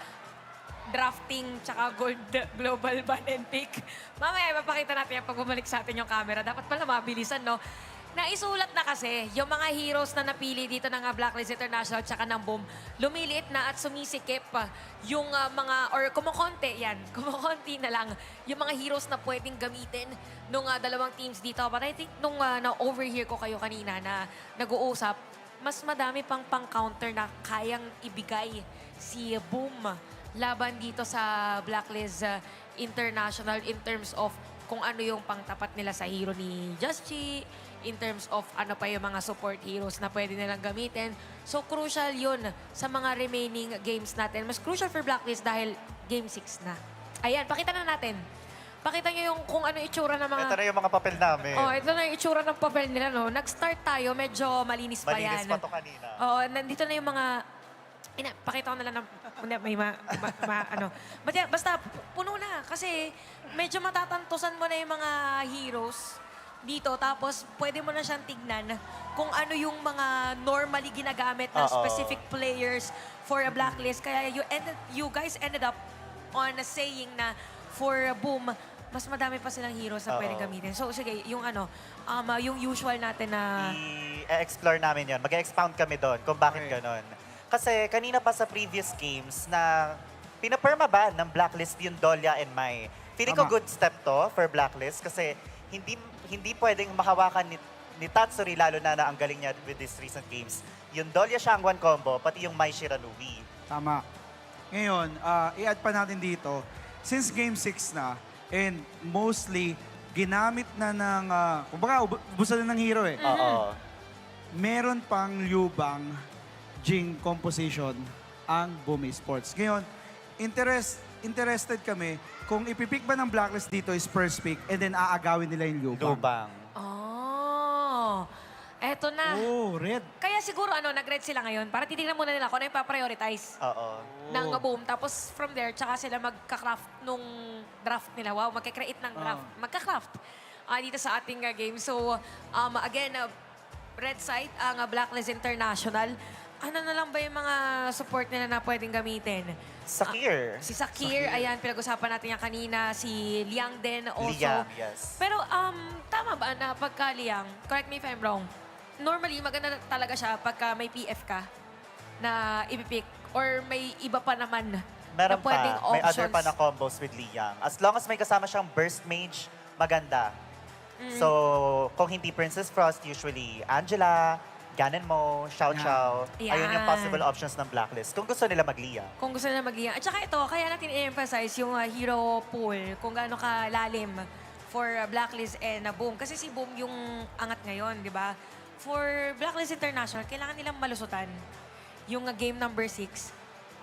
drafting tsaka gold global ban and pick. Mamaya mapakita natin yan pag bumalik sa atin yung camera. Dapat pala mabilisan, no? Naisulat na kasi yung mga heroes na napili dito ng Blacklist International tsaka ng BOOM, lumiliit na at sumisikip yung mga, or kumukonti yan, kumukonti na lang yung mga heroes na pwedeng gamitin nung dalawang teams dito. But I think nung na-overhear ko kayo kanina na nag-uusap, mas madami pang-counter na kayang ibigay si BOOM laban dito sa Blacklist International in terms of kung ano yung pangtapat nila sa hero ni Just Chi, in terms of ano pa yung mga support heroes na pwede nilang gamitin. So, crucial yun sa mga remaining games natin. Mas crucial for Blacklist dahil Game 6 na. Ayan, pakita na natin. Pakita nyo yung kung ano itsura ng mga... Ito na yung mga papel namin. Oh, ito na yung itsura ng papel nila, no? Nag-start tayo, medyo malinis pa yan. Malinis pa to kanina. Oh, nandito na yung mga... pakita ko na lang ng... May ano. Basta, puno na. Kasi medyo matatantosan mo na yung mga heroes dito. Tapos, pwede mo na siyang tignan kung ano yung mga normally ginagamit ng specific players for a Blacklist. Kaya you guys ended up on saying na for BOOM, mas madami pa silang heroes na pwedeng gamitin. So, sige, yung yung usual natin na... I-explore namin yun. Mag-expound kami doon kung bakit ganon. Kasi kanina pa sa previous games na pinaperma ba ng Blacklist yung Dolia and Mai. Feeling ko good step to for Blacklist kasi hindi pwedeng makawakan ni Tatsuri lalo na ang galing niya with these recent games. Yung Dolia Shangwan combo, pati yung Mai Shiranui. Tama. Ngayon, i-add pa natin dito, since Game 6 na, and mostly, ginamit na ng, kumbaga, ubusan na ng hero eh. Oo. Meron pang Liubang Jing composition ang BOOM Esports. Ngayon, interested kami kung ipipick ba ng Blacklist dito is first pick and then aagawin nila yung Liubang. Oh, eto na. Oh, red. Kaya siguro nag-red sila ngayon para titignan muna nila kung ano yung pa-prioritize ng BOOM. Tapos from there, tsaka sila magka-craft nung draft nila. Wow, magka-create ng draft. Magka-craft dito sa ating game. So, again, red side, ang Blacklist International. Ano na lang ba yung mga support nila na pwedeng gamitin? Sakir. Si Sakir, ayan, pinag-usapan natin yan kanina. Si Liang din also. Liang, yes. Pero tama ba na pagka Liang, correct me if I'm wrong, normally maganda talaga siya pagka may PF ka na ipipick or may iba pa naman Meron na pwedeng pa. May other options. pa na combos with Liang. As long as may kasama siyang Burst Mage, maganda. So, kung hindi Princess Frost, usually Angela, Ganon Mo, Xiao Xiao. Yan. Ayun yung possible options ng Blacklist. Kung gusto nila mag-Liang. Kung gusto nila mag-iang. At saka ito, kaya natin i-emphasize yung hero pool, kung gaano kalalim for Blacklist and BOOM. Kasi si BOOM yung angat ngayon, di ba? For Blacklist International, kailangan nilang malusutan yung game number 6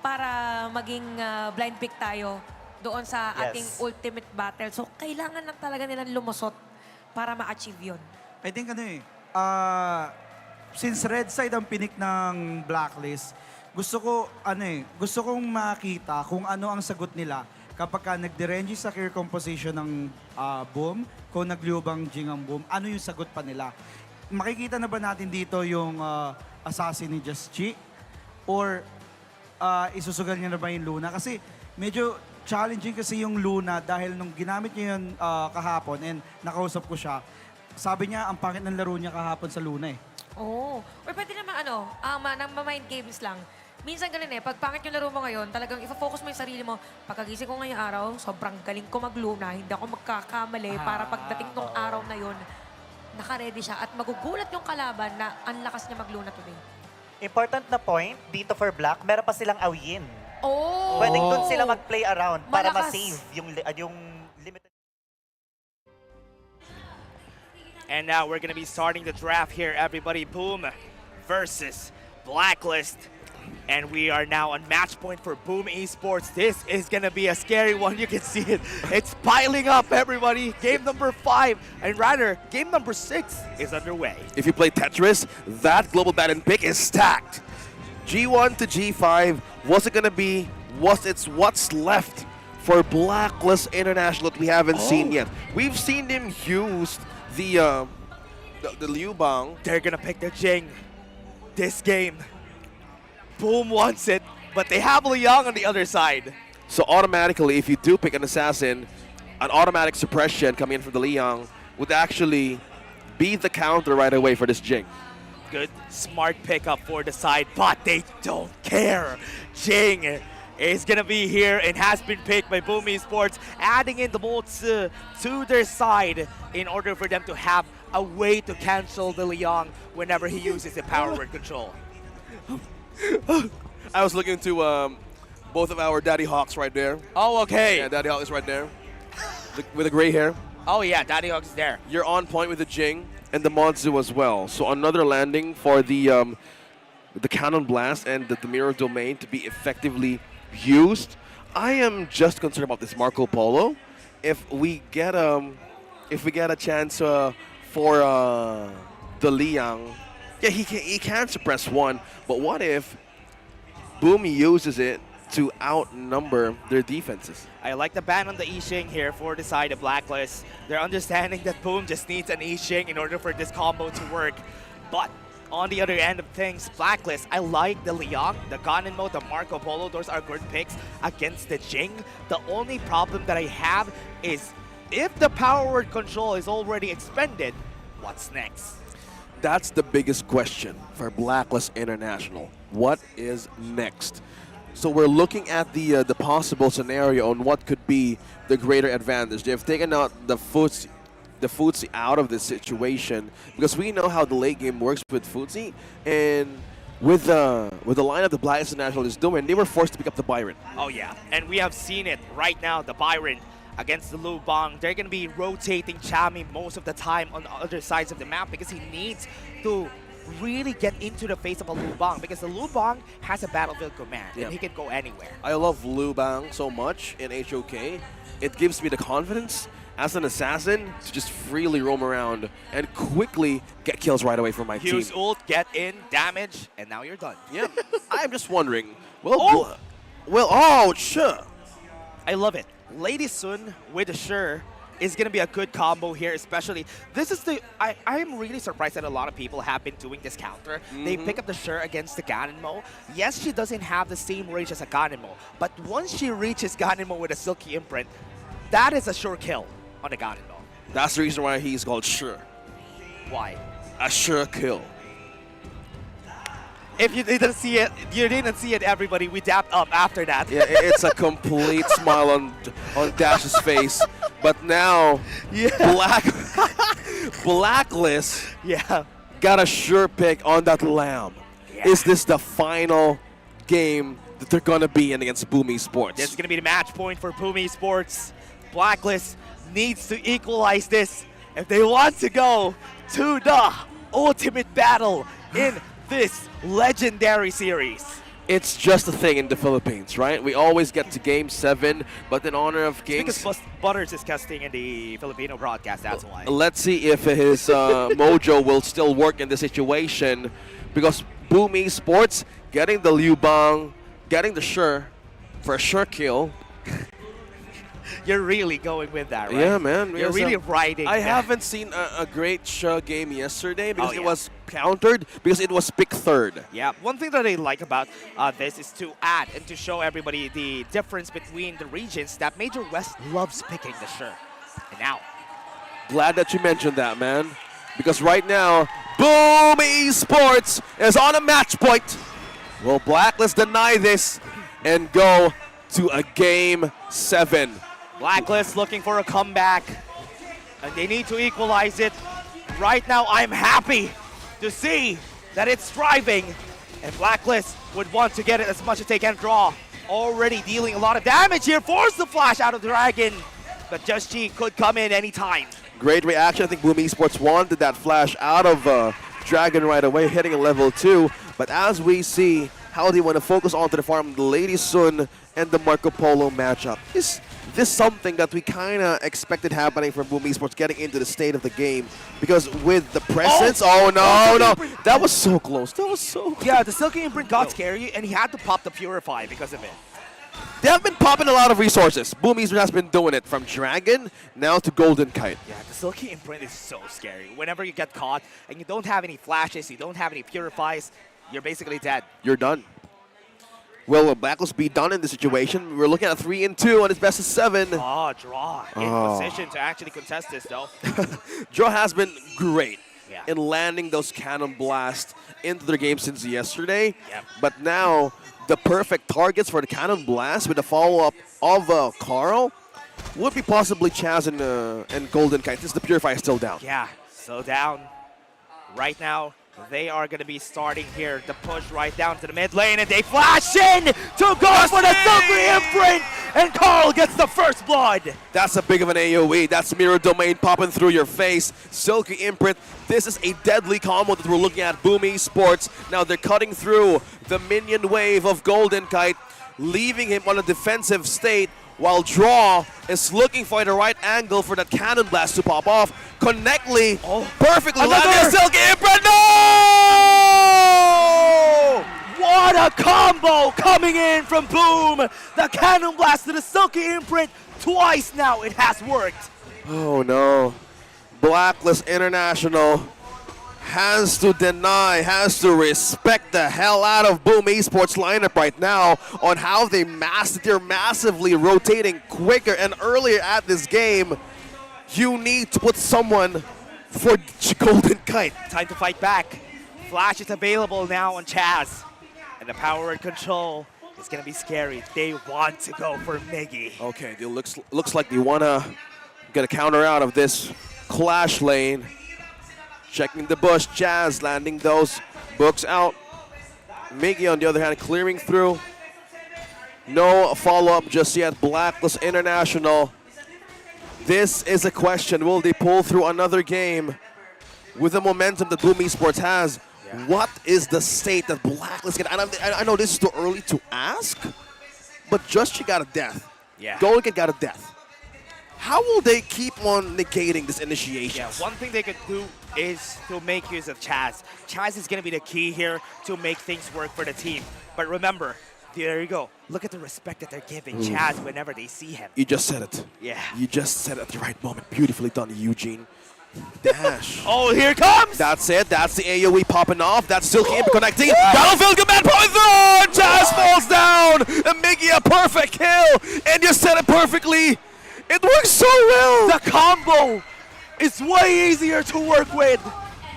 para maging blind pick tayo doon sa ating ultimate battle. So, kailangan lang talaga nilang lumusot para ma-achieve yun. I think since red side ang pinik ng Blacklist, gusto kong makita kung ano ang sagot nila kapag nag-derengi sa care composition ng BOOM, kung nagliubang Jing ang BOOM, ano yung sagot pa nila? Makikita na ba natin dito yung assassin ni Just Chi? Or isusugal niya na ba yung Luna? Kasi medyo challenging kasi yung Luna dahil nung ginamit niya yun kahapon and nakausap ko siya, sabi niya ang pangit ng laro niya kahapon sa Luna eh. Oh. Or pwede naman nang mind games lang. Minsan ganun pag pangit yung laro mo ngayon, talagang i-focus mo yung sarili mo. Pagkagising ko ngayong araw, sobrang galing ko magluna, hindi ako magkakamali para pagdating ng araw na yun, naka-ready siya at magugulat yung kalaban na ang lakas niya magluna today. Important na point, dito for Black, meron pa silang awin. Oh! Pwedeng doon sila mag-play around para Malakas. ma-save yung limited... And now we're going to be starting the draft here, everybody. Boom versus Blacklist. And we are now on match point for BOOM Esports. This is going to be a scary one. You can see it. It's piling up, everybody. Game number 5, and rather, game number 6 is underway. If you play Tetris, that global battle pick is stacked. G1 to G5, what's it going to be? What's left for Blacklist International that we haven't seen yet? We've seen him use the Liu Bang. They're going to pick the Jing this game. Boom wants it, but they have Liang on the other side. So automatically, if you do pick an assassin, an automatic suppression coming in from the Liang would actually be the counter right away for this Jing. Good, smart pickup for the side, but they don't care. Jing is going to be here and has been picked by BOOM Esports, adding in the bolts to their side in order for them to have a way to cancel the Liang whenever he uses the power word control. I was looking to both of our Daddy Hawks right there. Oh, okay. Yeah, Daddy Hawk is right there with the gray hair. Oh, yeah, Daddy Hawk is there. You're on point with the Jing and the Monzu as well. So another landing for the Cannon Blast and the Mirror Domain to be effectively used. I am just concerned about this Marco Polo. If we get a chance for the Liang, yeah, he can suppress one, but what if Boom uses it to outnumber their defenses? I like the ban on the I-Ching here for the side of Blacklist. They're understanding that Boom just needs an I-Ching in order for this combo to work. But on the other end of things, Blacklist, I like the Liang, the Ganenmo, the Marco Polo. Those are good picks against the Jing. The only problem that I have is if the power word control is already expended, what's next? That's the biggest question for Blacklist International. What is next? So we're looking at the possible scenario on what could be the greater advantage. They've taken out the Futsi out of this situation because we know how the late game works with Futsi, and with the lineup the Blacklist International is doing, they were forced to pick up the Byron. Oh yeah, and we have seen it right now, the Byron against the Liu Bang. They're going to be rotating Chami most of the time on the other sides of the map because he needs to really get into the face of a Liu Bang because the Liu Bang has a battlefield command and he can go anywhere. I love Liu Bang so much in HOK. It gives me the confidence as an assassin to just freely roam around and quickly get kills right away from my team. Use ult, get in, damage, and now you're done. Yeah, I'm just wondering. Well, sure. I love it. Lady Sun with the Sure is going to be a good combo here, especially. This is the... I am really surprised that a lot of people have been doing this counter. They pick up the Sure against the Ganenmo. Yes, she doesn't have the same range as a Ganenmo, but once she reaches Ganenmo with a Silky Imprint, that is a sure kill on the Ganenmo. That's the reason why he's called Sure. Why? A sure kill. If you didn't see it, everybody, we dapped up after that. Yeah, it's a complete smile on Dash's face. But now, Blacklist got a sure pick on that Lamb. Yeah. Is this the final game that they're going to be in against BOOM Esports? This is going to be the match point for BOOM Esports. Blacklist needs to equalize this if they want to go to the ultimate battle in this legendary series. It's just a thing in the Philippines, right? We always get to Game 7, but in honor of Kings... Because Butters is casting in the Filipino broadcast, that's why. Let's see if his mojo will still work in this situation, because BOOM Esports getting the Liu Bang, getting the Sure for a sure kill. You're really going with that, right? Yeah, man. You're really riding I that. haven't seen a great Sure game yesterday because it was countered, because it was pick third. Yeah, one thing that I like about this is to add and to show everybody the difference between the regions that Major West loves picking the Sure. And now, glad that you mentioned that, man. Because right now, BOOM Esports is on a match point. Will Blacklist deny this and go to a Game 7? Blacklist looking for a comeback, and they need to equalize it. Right now, I'm happy to see that it's thriving, and Blacklist would want to get it as much as they can draw. Already dealing a lot of damage here, force the flash out of Dragon, but Just G could come in anytime. Great reaction. I think BOOM Esports wanted that flash out of Dragon right away, hitting a level 2. But as we see how they want to focus onto the farm, the Lady Sun and the Marco Polo matchup. Is this something that we kind of expected happening from BOOM Esports getting into the state of the game? Because with the presence, oh no, that was so close. That was so close. Yeah, the Silky Imprint got scary, and he had to pop the Purify because of it. They have been popping a lot of resources. BOOM Esports has been doing it from Dragon now to Golden Kite. Yeah, the Silky Imprint is so scary. Whenever you get caught and you don't have any flashes, you don't have any Purifies, you're basically dead. You're done. Will Blacklist be done in this situation? We're looking at a 3-2 on his best of 7. Oh, Draw in position to actually contest this, though. Draw has been great in landing those cannon blasts into their game since yesterday. Yep. But now, the perfect targets for the cannon blast with a follow-up of Carl would be possibly Chaz and Golden Kite, since the Purify is still down. Yeah, so down. Right now, they are going to be starting here to push right down to the mid lane, and they flash in to go for the Silky Imprint, and Carl gets the first blood. That's a big of an AoE. That's Mirror Domain popping through your face. Silky Imprint. This is a deadly combo that we're looking at. BOOM Esports. Now they're cutting through the minion wave of Golden Kite, leaving him on a defensive state, while Draw is looking for the right angle for that cannon blast to pop off. Connectly, perfectly landed Silky Imprint. No! What a combo coming in from BOOM! The cannon blast to the Silky Imprint twice now. It has worked. Oh no. Blacklist International has to deny, has to respect the hell out of BOOM Esports lineup right now on how they're massively rotating quicker and earlier at this game. You need to put someone for Golden Kite. Time to fight back. Flash is available now on Chaz. And the power and control is going to be scary. They want to go for Miggy. Okay, it looks like they want to get a counter out of this clash lane. Checking the bush, Chaz landing those books out. Miggy, on the other hand, clearing through. No follow-up just yet. Blacklist International. This is a question. Will they pull through another game with the momentum that BOOM Esports has? Yeah. What is the state that Blacklist can? I know this is too early to ask, but Just got a death. Yeah. Golden Kite got a death. How will they keep on negating this initiation? Yeah, one thing they could do is to make use of Chaz. Chaz is going to be the key here to make things work for the team. But remember, there you go. Look at the respect that they're giving Chaz whenever they see him. You just said it. Yeah. You just said it at the right moment. Beautifully done, Eugene. Dash. Oh, here it comes! That's it. That's the AoE popping off. That's Silky Imp connecting. Battlefield Command Point through! Chaz falls down! And Miggy a perfect kill! And you said it perfectly. It works so well! The combo is way easier to work with.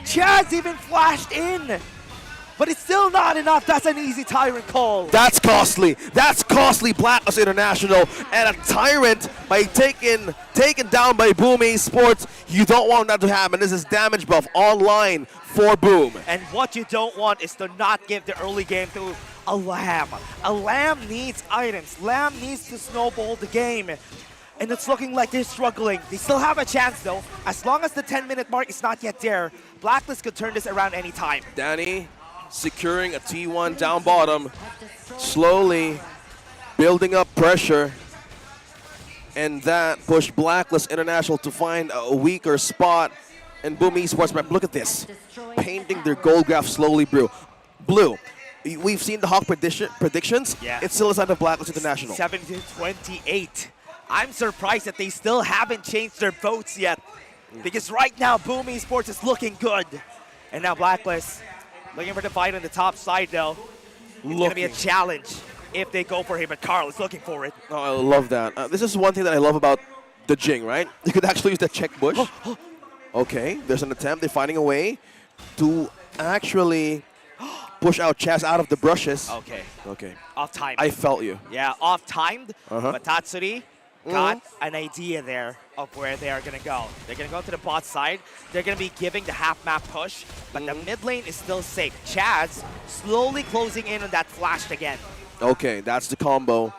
Chaz even flashed in. But it's still not enough. That's an easy Tyrant call. That's costly. That's costly, Blacklist International. And a Tyrant by taken down by BOOM Esports. You don't want that to happen. This is damage buff online for BOOM. And what you don't want is to not give the early game to a Lamb. A Lamb needs items. Lamb needs to snowball the game. And it's looking like they're struggling. They still have a chance, though. As long as the 10-minute mark is not yet there, Blacklist could turn this around anytime. Danny securing a T1 down bottom, slowly building up pressure. And that pushed Blacklist International to find a weaker spot. And BOOM Esports, look at this. Painting their gold graph slowly, Blue. We've seen the Hawk predictions. Yeah. It's still a sign of Blacklist International. 7-28. I'm surprised that they still haven't changed their votes yet. Because right now, BOOM Esports is looking good. And now Blacklist looking for the fight on the top side, though. It's going to be a challenge if they go for him, but Carl is looking for it. Oh, I love that. This is one thing that I love about the Jing, right? You could actually use that check bush. Okay, there's an attempt. They're finding a way to actually push out Chaz out of the brushes. Okay. Off-timed. I felt you. Yeah, off-timed, but Tatsuri got an idea there of where they are going to go. They're going to go to the bot side. They're going to be giving the half-map push, but the mid lane is still safe. Chaz slowly closing in on that flash again. Okay, that's the combo.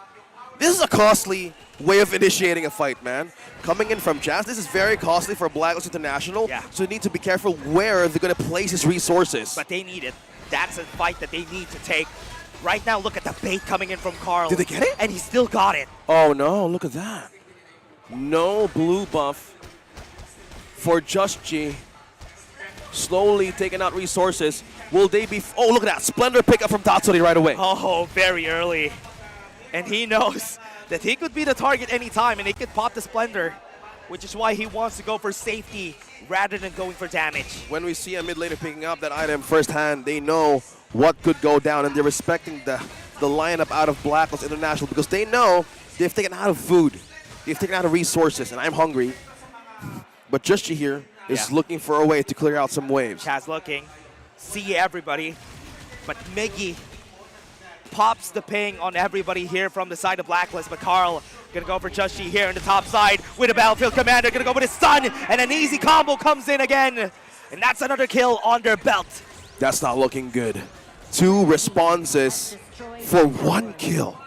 This is a costly way of initiating a fight, man. Coming in from Jazz, this is very costly for Blacklist International, so you need to be careful where they're going to place his resources. But they need it. That's a fight that they need to take. Right now, look at the bait coming in from Carl. Did they get it? And he still got it. Oh no, look at that. No blue buff for Just G. Slowly taking out resources. Will they be... Oh, look at that. Splendor pickup from Tatsuri right away. Oh, very early. And he knows that he could be the target anytime and he could pop the Splendor, which is why he wants to go for safety rather than going for damage. When we see a mid laner picking up that item firsthand, they know what could go down, and they're respecting the lineup out of Blacklist International because they know they've taken out of food. They've taken out of resources, and I'm hungry. But Just G here is looking for a way to clear out some waves. Chaz looking. See everybody. But Miggy pops the ping on everybody here from the side of Blacklist, but Carl gonna go for Just G here on the top side with a Battlefield Commander, gonna go with his stun, and an easy combo comes in again. And that's another kill on their belt. That's not looking good. 2 responses for 1 kill.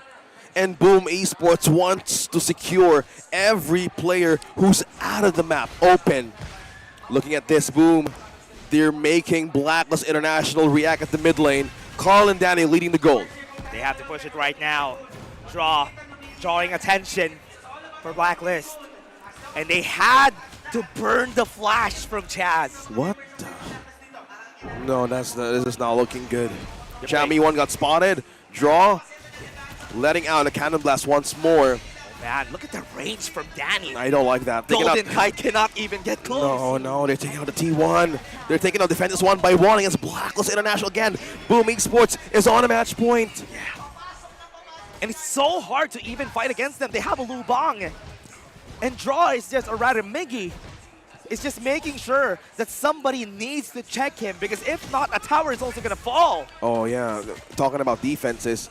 And BOOM Esports wants to secure every player who's out of the map open. Looking at this, BOOM, they're making Blacklist International react at the mid lane. Carl and Danny leading the gold. They have to push it right now. Drawing attention for Blacklist. And they had to burn the flash from Chaz. What the? No, this is not looking good. Chami 1 got spotted. Draw. Letting out a cannon blast once more. Oh man, look at the range from Danny. I don't like that. Golden Kite cannot even get close. No, they're taking out the T1. They're taking out defenders 1 by 1 against Blacklist International again. BOOM Esports is on a match point. Yeah. And it's so hard to even fight against them. They have a Lu Bang. And Draw is just, or rather Miggy, is just making sure that somebody needs to check him because if not, a tower is also going to fall. Oh yeah, talking about defenses.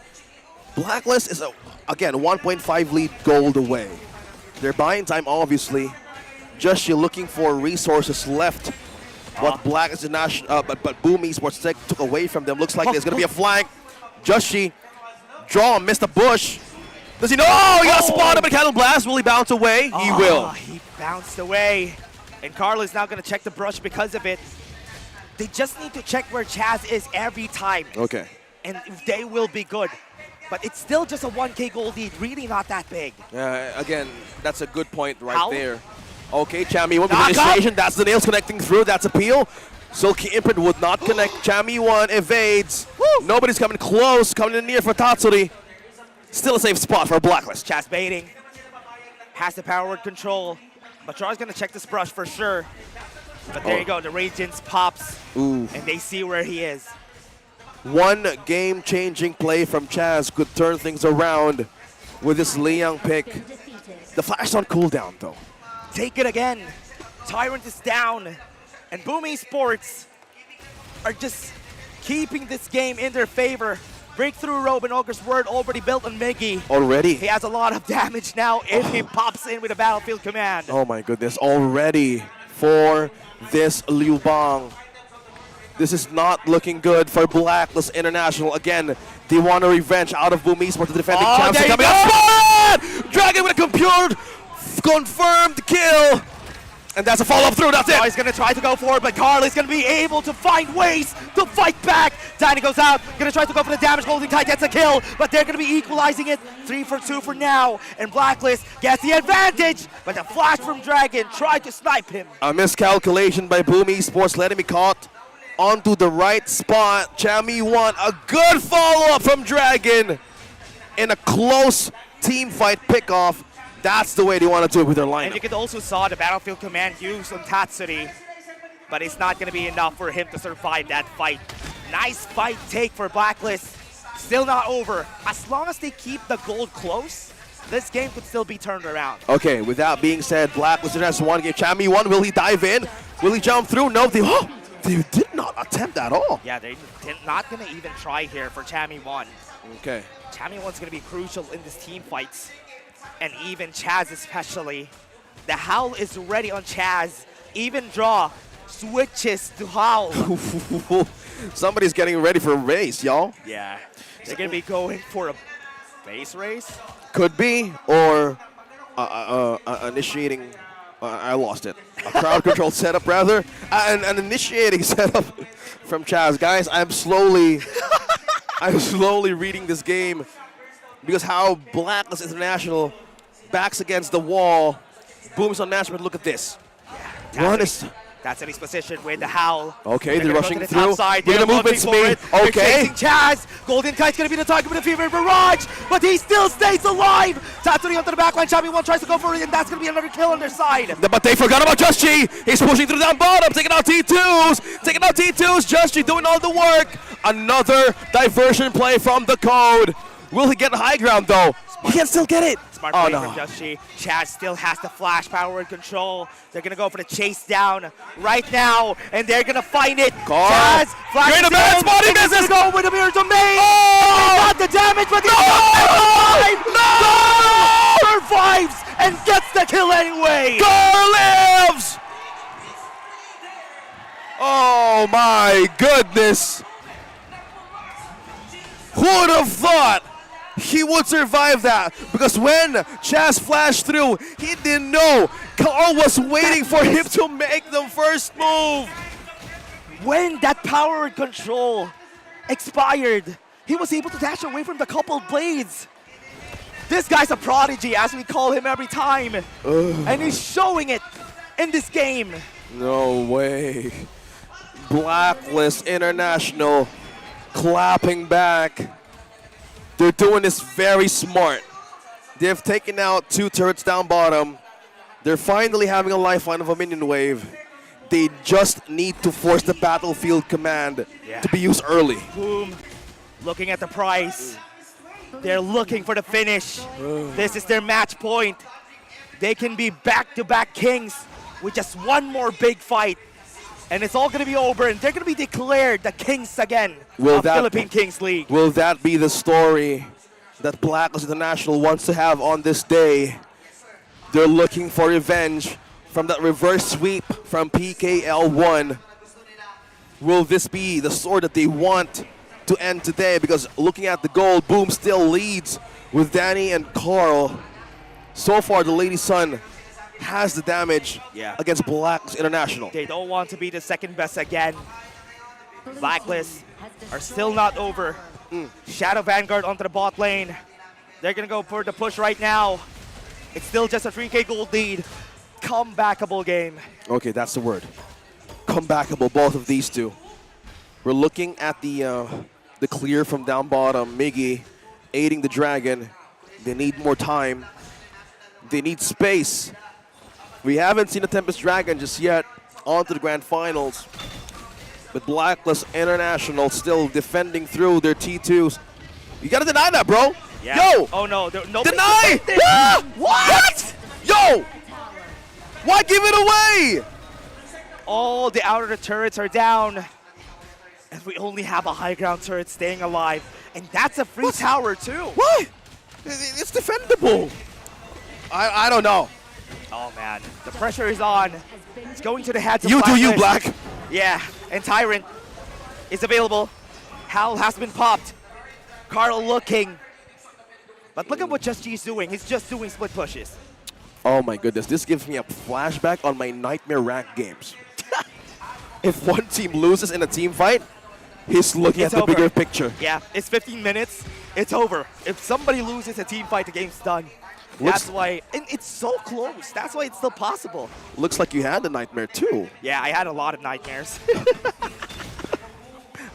Blacklist is, again, 1.5 lead gold away. They're buying time, obviously. Just looking for resources left. What Blacklist International, but BOOM Esports took away from them. Looks like there's going to be a flank. Just Draw, missed the bush. Does he know? Oh, he got spotted by Cannon Blast. Will he bounce away? He will. He bounced away. And Carl is now going to check the brush because of it. They just need to check where Chaz is every time. Okay. And they will be good. But it's still just a 1K gold lead, really not that big. Again, that's a good point right there. Okay, Chami 1 with initiation. That's the nails connecting through. That's a peel. Silky Imprint would not connect. Chami 1 evades. Woo! Nobody's coming close. Coming in near for Tatsuri. Still a safe spot for Blacklist. Chaz baiting. Has the power word control. But Char's going to check this brush for sure. But there you go. The Radiance pops. Ooh. And they see where he is. 1 game-changing play from Chaz could turn things around with this Liang pick. The flash on cooldown, though. Take it again. Tyrant is down. And BOOM Esports are just keeping this game in their favor. Breakthrough robe and Ogre's Word already built on Miggy. Already? He has a lot of damage now if he pops in with a Battlefield Command. Oh my goodness, already for this Liu Bang. This is not looking good for Blacklist International. Again, they want a revenge out of BOOM Esports, the defending champs. Coming up. Dragon with a computer confirmed kill. And that's a follow-up through, that's it. He's going to try to go for it, but Carl is going to be able to find ways to fight back. Danny goes out, going to try to go for the damage. Golden Kite gets a kill, but they're going to be equalizing it. 3 for 2 for now, and Blacklist gets the advantage, but the flash from Dragon tried to snipe him. A miscalculation by BOOM Esports, letting me caught onto the right spot. Chami 1, a good follow-up from Dragon in a close team fight pickoff. That's the way they want to do it with their lineup. And you can also saw the Battlefield Command used on Tatsuri, but it's not going to be enough for him to survive that fight. Nice fight take for Blacklist. Still not over. As long as they keep the gold close, this game could still be turned around. Okay, with that being said, Blacklist has 1 game. Chami 1, will he dive in? Will he jump through? No, they did not attempt at all. Yeah, they're not going to even try here for Chami 1. Okay. Chami 1's going to be crucial in this team fights. And even Chaz especially. The Howl is ready on Chaz. Even Draw switches to Howl. Somebody's getting ready for a race, y'all. Yeah. They're going to be going for a base race. Could be, or initiating. I lost it. A crowd control setup, rather. An initiating setup from Chaz. Guys, I'm slowly reading this game because how Blacklist International backs against the wall. Boom's on Nash, but look at this. One is. That's in his position with the howl. Okay, they're gonna rushing go to the through. top side. They're They're gonna move looking its for me. it. They're Okay. chasing Chaz. Golden Kite's gonna be the target with a fever barrage, but he still stays alive. Tatsuri onto the backline. Champion 1 tries to go for it, and that's gonna be another kill on their side. But they forgot about Just G. He's pushing through down bottom, taking out T2s. Taking out T2s. Just G doing all the work. Another diversion play from the Code. Will he get the high ground though? He can still get it. Smart Oh play no. from Just G. Chaz still has the flash power and control. They're gonna go for the chase down right now, and they're gonna find it. Carl. Chaz flashes You're in a bad in, spot, he and he's misses. gonna go with a mirror domain. Oh! Not the damage, but No! survives and gets the kill anyway. Gar lives! Oh my goodness! Who would have thought he would survive that? Because when Chaz flashed through, he didn't know. Carl was waiting for him to make the first move. When that power and control expired, he was able to dash away from the coupled blades. This guy's a prodigy, as we call him every time. And he's showing it in this game. No way. Blacklist International clapping back. They're doing this very smart. They've taken out 2 turrets down bottom. They're finally having a lifeline of a minion wave. They just need to force the battlefield command to be used early. Boom, looking at the price. They're looking for the finish. This is their match point. They can be back-to-back kings with just one more big fight. And it's all going to be over, and they're going to be declared the kings again of Philippine Kings League. Will that be the story that Blacklist International wants to have on this day? They're looking for revenge from that reverse sweep from PKL 1. Will this be the sword that they want to end today? Because looking at the goal, Boom still leads with Danny and Carl. So far, the Lady Sun has the damage against Blacklist International. They don't want to be the second best again. Blacklist are still not over. Shadow Vanguard onto the bot lane. They're going to go for the push right now. It's still just a 3K gold lead. Comebackable game. Okay, that's the word. Comebackable, both of these two. We're looking at the clear from down bottom. Miggy aiding the Dragon. They need more time. They need space. We haven't seen a Tempest Dragon just yet on to the grand finals. But Blacklist International still defending through their T2s. You gotta deny that, bro. Yeah. Yo! Oh no, no. Deny! Ah! What? Yo! Why give it away? All the outer turrets are down. And we only have a high ground turret staying alive. And that's a free tower too. What? It's defendable. I don't know. Oh man, the pressure is on. It's going to the heads of You do you, Blacklist. Black. Yeah, and Tyrant is available. Howl has been popped. Carl looking. But look at what Just G is doing. He's just doing split pushes. Oh my goodness, this gives me a flashback on my Nightmare rank games. If one team loses in a team fight, he's looking It's at the over. bigger picture. Yeah, it's 15 minutes. It's over. If somebody loses a team fight, the game's done. That's why, and it's so close. That's why it's still possible. Looks like you had the Nightmare too. Yeah, I had a lot of nightmares.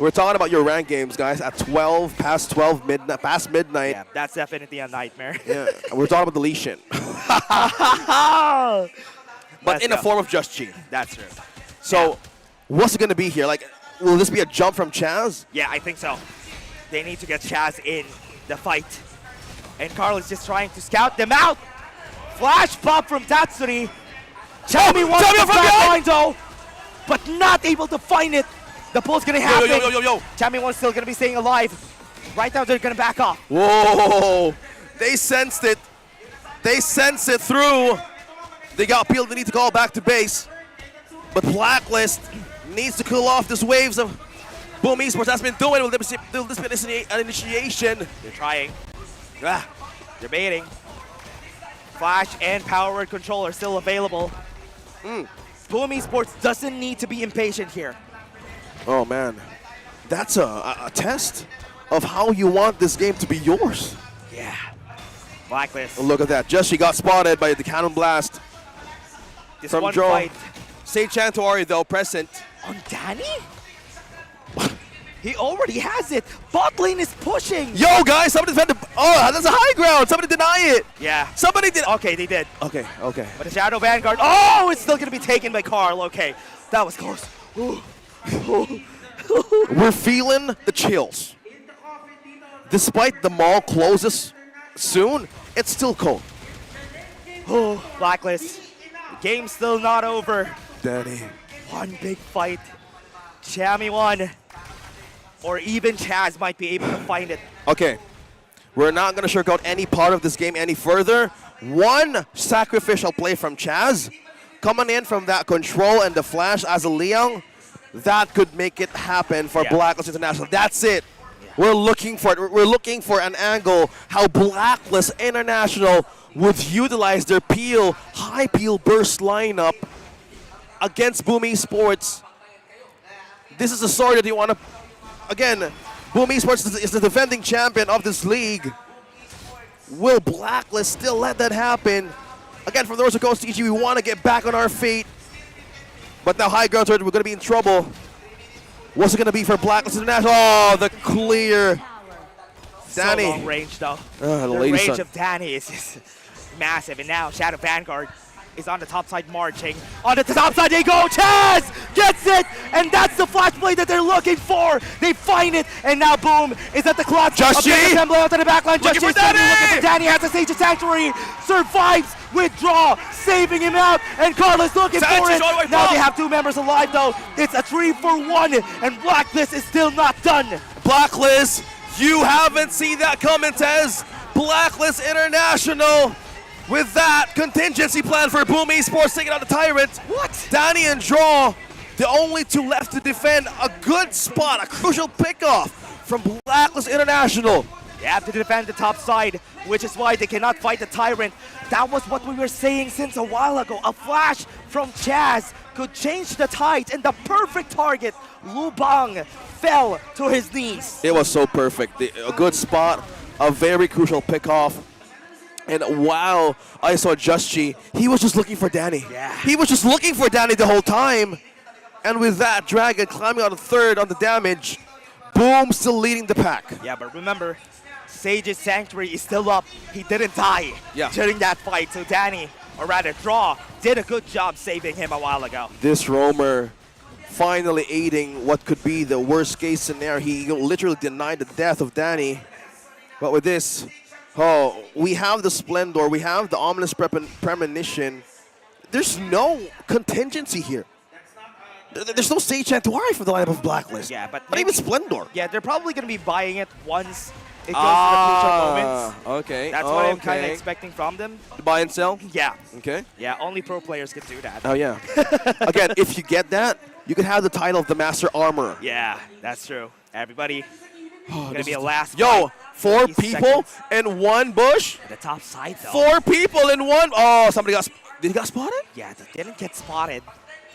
We're talking about your rank games, guys, at 12, past 12, past midnight. Yeah, that's definitely a nightmare. Yeah, we're talking about deletion. But in the form of Just G. That's true. So, what's it going to be here? Like, will this be a jump from Chaz? Yeah, I think so. They need to get Chaz in the fight. And Carl is just trying to scout them out. Flash pop from Tatsuri. Chami wants the back line though, but not able to find it. The pull's gonna happen. Yo. Chami one's still gonna be staying alive. Right now they're gonna back off. Whoa! They sensed it. They sensed it through. They got peeled. They need to call back to base. But Blacklist needs to cool off these waves of BOOM Esports has been doing. Will this be an initiation? They're trying. They're baiting. Flash and power word control are still available. BOOM Esports doesn't need to be impatient here. Oh man, that's a test of how you want this game to be yours. Yeah. Blacklist. Look at that. Just she got spotted by the cannon blast This from one Joe. fight Sage Chantuari though present. on Danny? He already has it. Bot lane is pushing. Yo guys, somebody defend the. Oh, that's a high ground. Somebody deny it. Yeah. Somebody did. Okay, they did. Okay. But the Shadow Vanguard. Oh, it's still going to be taken by Carl. Okay. That was close. Ooh. We're feeling the chills. Despite the mall closes soon, it's still cold. Oh, Blacklist. The game's still not over. Danny. One big fight. Chammy won. Or even Chaz might be able to find it. Okay, we're not going to sugarcoat any part of this game any further. One sacrificial play from Chaz, coming in from that control and the flash as a Leon, that could make it happen for Blacklist International. That's it. We're looking for it. We're looking for an angle how Blacklist International would utilize their peel, high peel burst lineup against BOOM Esports. This is a story that you want to. Again, BOOM Esports is the defending champion of this league. Will Blacklist still let that happen? Again, from the North Coast TG, we want to get back on our feet. But now high ground, we're going to be in trouble. What's it going to be for Blacklist International? Oh, the clear. Danny. So long range, though. The the lady range son. of Danny is massive. And now Shadow Vanguard is on the top side marching. On the top side they go. Chaz gets it, and that's the flash play that they're looking for. They find it, and now Boom is at the clutch. Just G. Assembly out to the back line. Looking Just for Danny. looking for Danny. Has the Sage of Sanctuary. Survives. Withdraw. Saving him out. And Carlos looking for it. Now they have two members alive, though. It's a 3-for-1, and Blacklist is still not done. Blacklist, you haven't seen that coming, Tez. Blacklist International. With that contingency plan for BOOM Esports taking out the Tyrant. What? Danny and Draw, the only two left to defend. A good spot, a crucial pickoff from Blacklist International. They have to defend the top side, which is why they cannot fight the Tyrant. That was what we were saying since a while ago. A flash from Chaz could change the tides, and the perfect target, Lu Bang, fell to his knees. It was so perfect. A good spot, a very crucial pickoff. And wow, I saw Justy. He was just looking for Danny. Yeah. He was just looking for Danny the whole time. And with that, Dragon climbing out of third on the damage. Boom, still leading the pack. Yeah, but remember, Sage's Sanctuary is still up. He didn't die during that fight. So Danny, or rather Draw, did a good job saving him a while ago. This roamer finally aiding what could be the worst case scenario. He literally denied the death of Danny. But with this, oh, we have the Splendor, we have the Ominous Premonition. There's no contingency here. There's no Sage Chantuari for the lineup of Blacklist. Yeah, but not even Splendor. Yeah, they're probably going to be buying it once it goes to the crucial moments. Okay. That's what I'm kind of expecting from them. Buy and sell? Yeah. Okay. Yeah, only pro players can do that. Oh, yeah. Again, if you get that, you can have the title of the Master Armorer. Yeah, that's true. Everybody, gonna be a last. Yo, 4 50 people seconds. in one bush. The top side, though. 4 people in one. Oh, somebody got. Did he got spotted? Yeah, they didn't get spotted.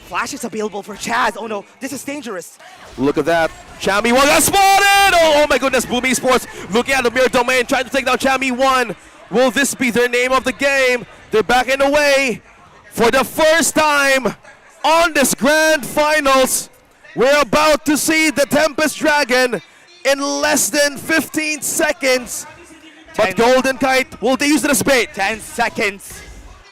Flash is available for Chaz. Oh no, this is dangerous. Look at that. Chammy 1 got spotted! Oh my goodness, BOOM Esports looking at the mirror domain, trying to take down Chammy 1. Will this be their name of the game? They're backing away for the first time on this grand finals. We're about to see the Tempest Dragon in less than 15 seconds. But Golden Kite, will they use it as bait? 10 seconds.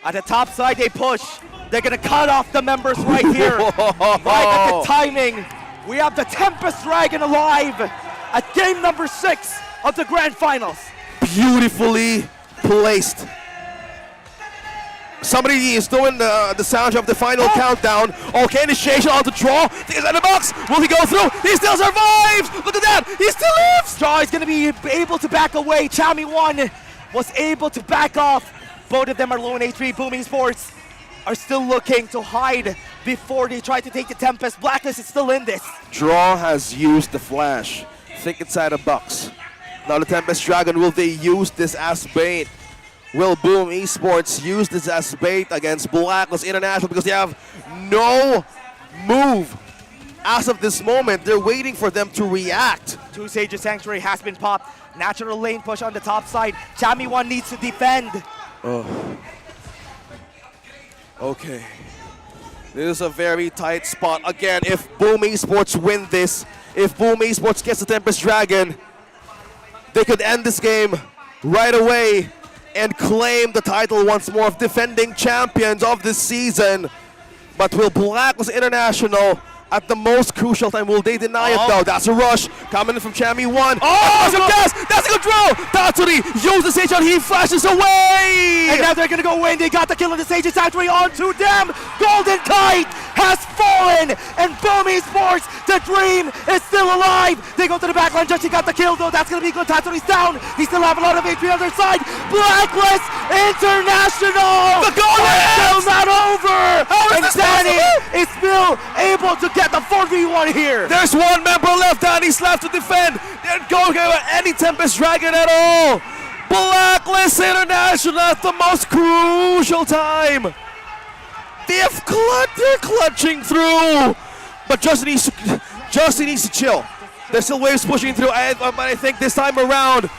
At the top side, they push. They're gonna cut off the members right here. Right at the timing. We have the Tempest Dragon alive at game number 6 of the grand finals. Beautifully placed. Somebody is doing the sound of the final countdown. Okay, initiation on the Draw. He's in the box. Will he go through? He still survives. Look at that. He still lives. Draw is gonna be able to back away. Chammy 1 was able to back off. Both of them are low in H3. BOOM Esports are still looking to hide before they try to take the Tempest. Blacklist is still in this. Draw has used the flash. Think inside a box. Now the Tempest Dragon, will they use this as bait? will BOOM Esports use this as bait against Blacklist International because they have no move as of this moment. They're waiting for them to react. Two Sages Sanctuary has been popped. Natural lane push on the top side. Chami 1 needs to defend. Oh. Okay. This is a very tight spot. Again, if BOOM Esports win this, if BOOM Esports gets the Tempest Dragon, they could end this game right away and claim the title once more of defending champions of this season. But will Blacklist International, at the most crucial time, will they deny it though? That's a rush coming in from Chami 1. That's a good draw! Tatsuri uses the Sage out, he flashes away! And now they're gonna go away, and they got the kill on the Sages Sanctuary onto them! Golden Kite has fallen! And BOOM Esports, the dream is still alive! They go to the backline, just he got the kill though, that's gonna be good. Tatsuri's down, he still have a lot of HP on their side! Blacklist International! The goal is still not over! How is and this Danny possible? is still able to get the 4v1 here! There's one member left, Danny's left to defend. They're going at any Tempest Dragon at all. Blacklist International at the most crucial time. They're clutching through. But Justin needs to chill. There's still waves pushing through, but I think this time around,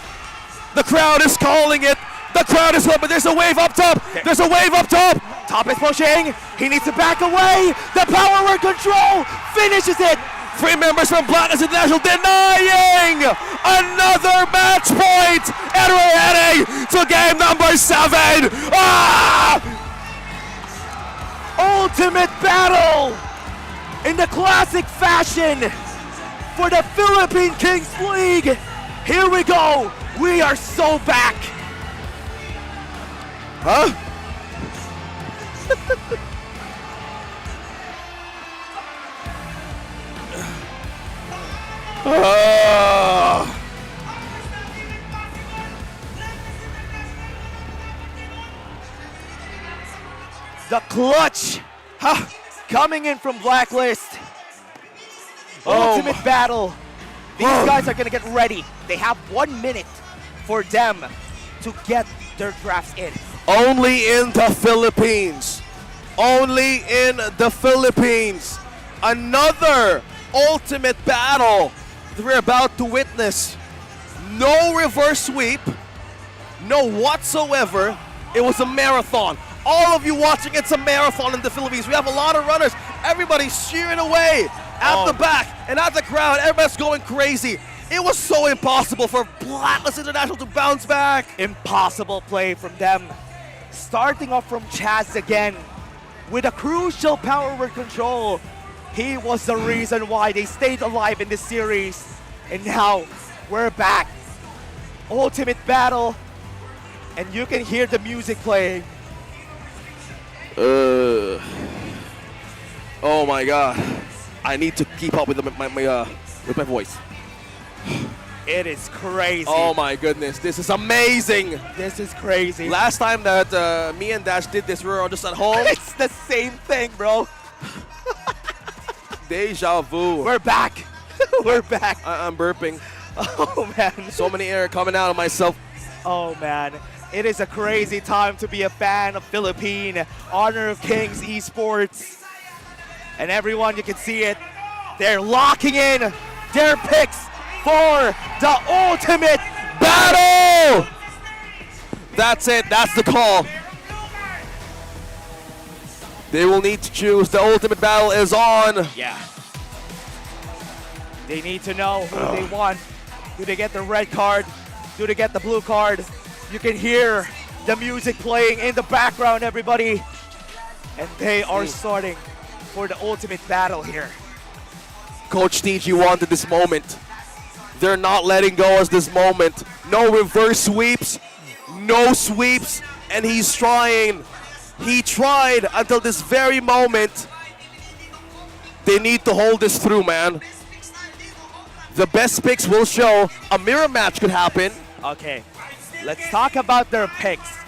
the crowd is calling it. The crowd is up, but there's a wave up top. There's a wave up top. Top is pushing. He needs to back away. The power word control finishes it. 3 members from Blacklist International denying another match point. And we're heading to game number 7. Ultimate battle in the classic fashion for the Philippine Kings League. Here we go. We are so back. Huh? The clutch coming in from Blacklist. Ultimate battle. These guys are going to get ready. They have 1 minute for them to get their drafts in. Only in the Philippines. Only in the Philippines. Another ultimate battle that we're about to witness. No reverse sweep. No whatsoever. It was a marathon. All of you watching, it's a marathon in the Philippines. We have a lot of runners. Everybody's cheering away at the back and at the crowd. Everybody's going crazy. It was so impossible for Blacklist International to bounce back. Impossible play from them. Starting off from Chaz again with a crucial power word control. He was the reason why they stayed alive in this series. And now we're back. Ultimate battle. And you can hear the music playing. Oh my God. I need to keep up with my voice. It is crazy. Oh my goodness, this is amazing. This is crazy. Last time that me and Dash did this, we were all just at home. It's the same thing, bro. Deja vu. We're back. We're back. I'm burping. Oh man. So many air coming out of myself. Oh man. It is a crazy time to be a fan of Philippine Honor of Kings Esports. And everyone, you can see it. They're locking in their picks for the ultimate battle. That's it. That's the call. They will need to choose. The ultimate battle is on. Yeah. They need to know who they want. Do they get the red card? Do they get the blue card? You can hear the music playing in the background, everybody. And they are starting for the ultimate battle here. Coach TG wanted this moment. They're not letting go of this moment. No reverse sweeps, no sweeps, and he's trying. He tried until this very moment. They need to hold this through, man. The best picks will show. A mirror match could happen. Okay, let's talk about their picks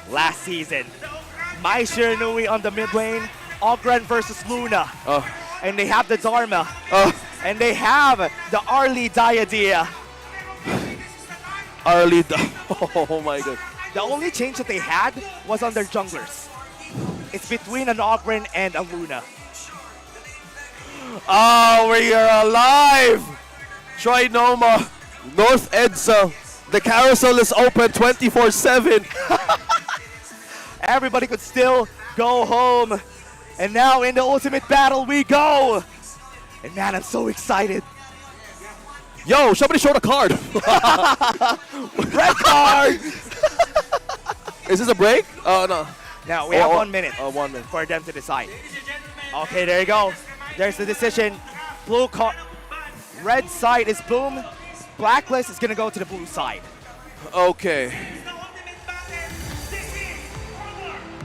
last season. Mai Shiranui on the mid lane, Ogren versus Luna. And they have the Dharma. And they have the Arlie Diadea. Oh my God. The only change that they had was on their junglers. It's between an Ogren and a Luna. Oh, we are alive! Trinoma, North Edsa. The carousel is open 24/7. Everybody could still go home. And now in the ultimate battle we go. And man, I'm so excited. Yo, somebody showed a card. Red card! Is this a break? Oh, no. Now we have 1 minute. 1 minute. For them to decide. Okay, there you go. There's the decision. Red side is Boom. Blacklist is gonna go to the blue side. Okay.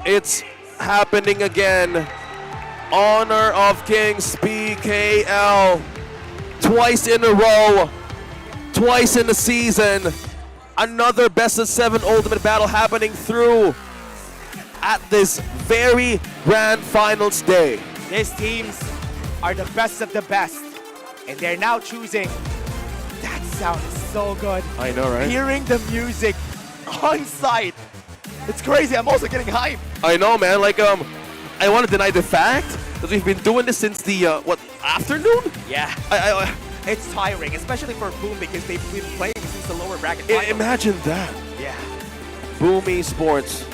It's happening again. Honor of Kings PKL. Twice in a row. Twice in the season. Another best of 7 ultimate battle happening through at this very grand finals day. These teams are the best of the best. And they're now choosing. That sound is so good. I know, right? Hearing the music on site. It's crazy. I'm also getting hyped. I know, man. Like, I want to deny the fact that we've been doing this since the, afternoon? Yeah. It's tiring, especially for Boom because they've been playing since the lower bracket. Imagine that. Yeah. BOOM Esports.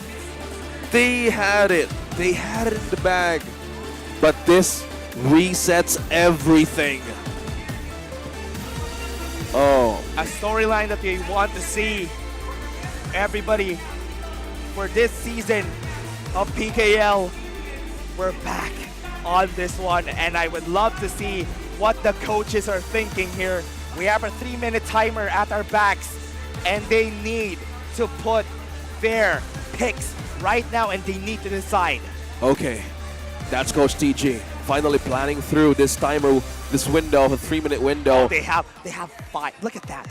They had it. They had it in the bag. But this resets everything. Oh. A storyline that we want to see. Everybody, for this season of PKL, we're back on this one. And I would love to see what the coaches are thinking here. We have a 3-minute timer at our backs. And they need to put their picks right now. And they need to decide. Okay. That's Coach TG. Finally planning through this timer, this window, a 3-minute window. Oh, they have 5. Look at that.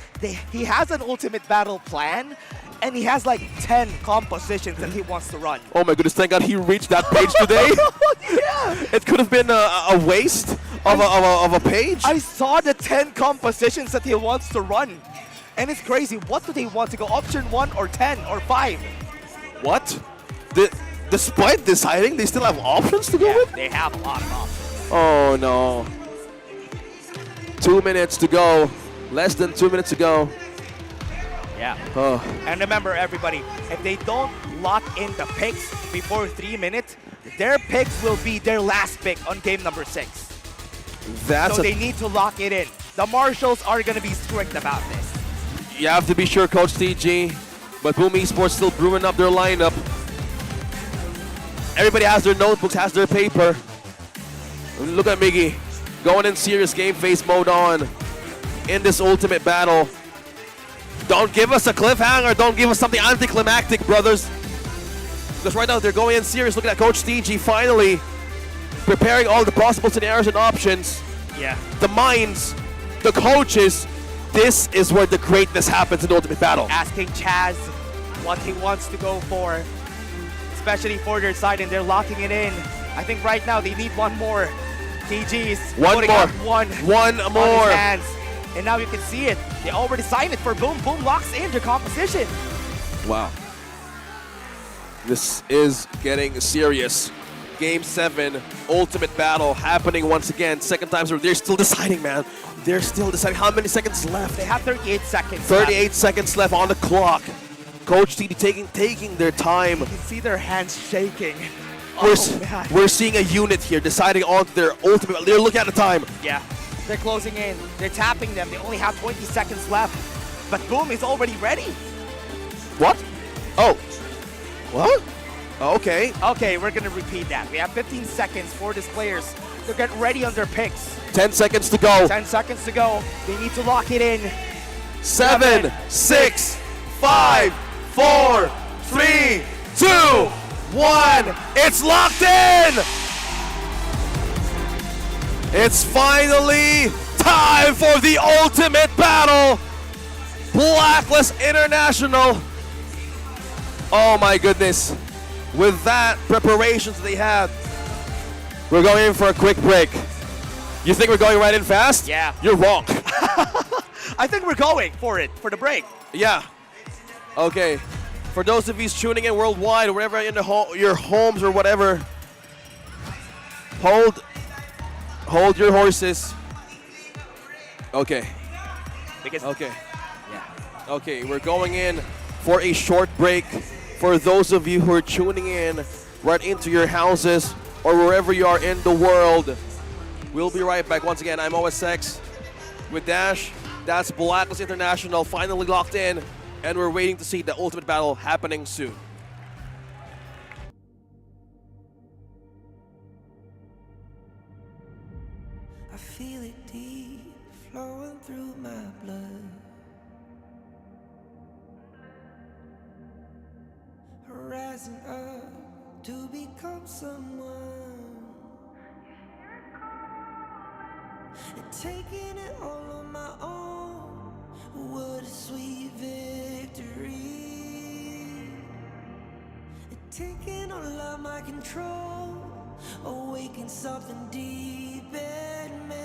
He has an ultimate battle plan, and he has like 10 compositions that he wants to run. Oh my goodness, thank God he reached that page today. Yeah. It could have been a waste of a page. I saw the 10 compositions that he wants to run. And it's crazy. What do they want to go? Option 1 or 10 or 5? What? Despite deciding, they still have options to go with? They have a lot of options. Oh no. 2 minutes to go. Less than 2 minutes to go. Yeah. Oh. And remember, everybody, if they don't lock in the picks before 3 minutes, their picks will be their last pick on game number 6. So they need to lock it in. The marshals are going to be strict about this. You have to be sure, Coach TG. But BOOM Esports still brewing up their lineup. Everybody has their notebooks, has their paper. Look at Miggy. Going in serious game face mode on in this ultimate battle. Don't give us a cliffhanger. Don't give us something anticlimactic, brothers. Because right now they're going in serious. Looking at Coach TG finally preparing all the possible scenarios and options. Yeah. The minds, the coaches. This is where the greatness happens in the ultimate battle. Asking Chaz what he wants to go for, especially for their side, and they're locking it in. I think right now they need one more. TG's one more. One more. On his hands. And now you can see it. They already signed it for Boom. Boom locks in their composition. Wow. This is getting serious. Game 7, ultimate battle happening once again. Second time through. They're still deciding, man. They're still deciding how many seconds left. They have 38 seconds 38 left. seconds left on the clock. Coach TD taking their time. You can see their hands shaking. We're seeing a unit here deciding on their ultimate. They're looking at the time. Yeah. They're closing in. They're tapping them. They only have 20 seconds left. But Boom is already ready. What? Oh. What? Okay. Okay, we're going to repeat that. We have 15 seconds for these players to get ready on their picks. 10 seconds to go. 10 seconds to go. They need to lock it in. 7, 6, 5, 4, 3, 2, 1. It's locked in! It's finally time for the ultimate battle. Blacklist International. Oh my goodness. With that preparations they had, we're going in for a quick break. You think we're going right in fast? Yeah. You're wrong. I think we're going for it, for the break. Yeah. Okay. For those of you tuning in worldwide, wherever in your homes or whatever, hold your horses. Okay. Okay. Okay, we're going in for a short break. For those of you who are tuning in right into your houses or wherever you are in the world, we'll be right back. Once again, I'm OSX with Dash. That's Blacklist International finally locked in, and we're waiting to see the ultimate battle happening soon. I feel it deep flowing through my blood. Rising up to become someone, and taking it all on my own. What a sweet victory. And taking all of my control, awaken something deep in me.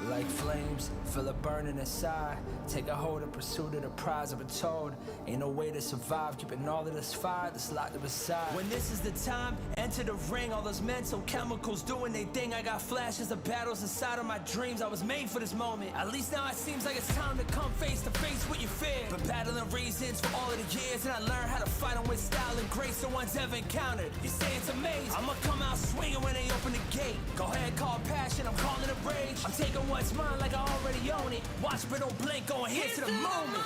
Like flames, feel it burning inside. Take a hold of pursuit of the prize. I've been told ain't no way to survive, keeping all of this fire that's locked up aside. When this is the time, enter the ring. All those mental chemicals doing their thing. I got flashes of battles inside of my dreams. I was made for this moment. At least now it seems like it's time to come face to face with your fear. Been battling reasons for all of the years, and I learned how to fight them with style and grace no one's ever encountered. You say it's amazing, I'ma come out swinging when they open the gate. Go ahead, call passion, I'm calling it rage. I'm taking what's mine like I already own it. Watch but don't blink, going here to the moment.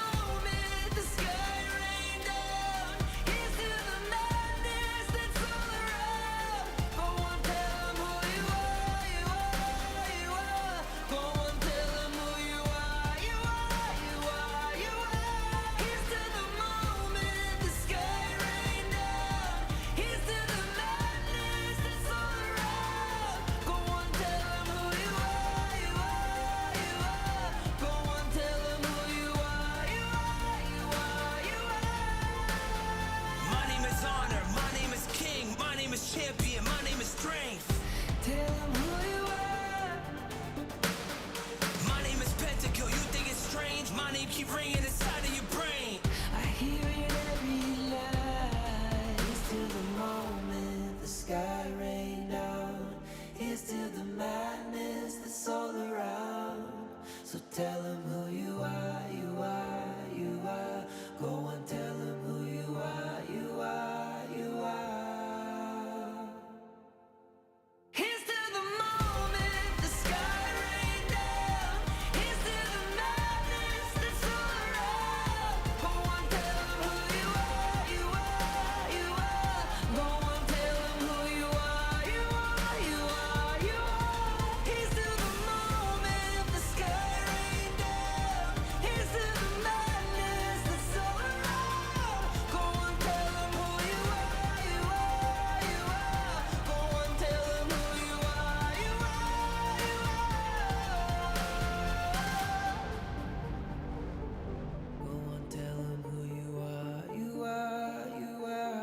The sky rained down. Here's to the madness that's all around. Go on, tell 'em who you are, you are, you are. Go on, tell 'em who you are, you are, you are, you are. Here's to the moment the sky rained down. Here's to the madness that's all around. Go on, tell 'em who you are, you are, you are. Go on, tell 'em who you are, you are, you are, you are. My name is honor, my name is king, my name is champion, my name is strength. Tell 'em who you are. My name is Pentakill, you think it's strange? My name keep ringing inside of your brain. I hear it every night. Here's to the moment the sky rained down. Here's to the madness that's all around. So tell 'em who you are, you are, you are. Go on, tell 'em who you are, you are, you are. Here's to the moment the sky rained down. Here's to the madness that's all around. Go on, tell 'em who you are, you are, you are. Go on, tell 'em who you are, you are, you are, you are. Here's to the moment the sky rained down. Here's to the madness that's all around. Go on, tell 'em who you are, you are, you are. Go on, tell 'em who you are, you are, you are. Go on, tell 'em who you are, you are, you are.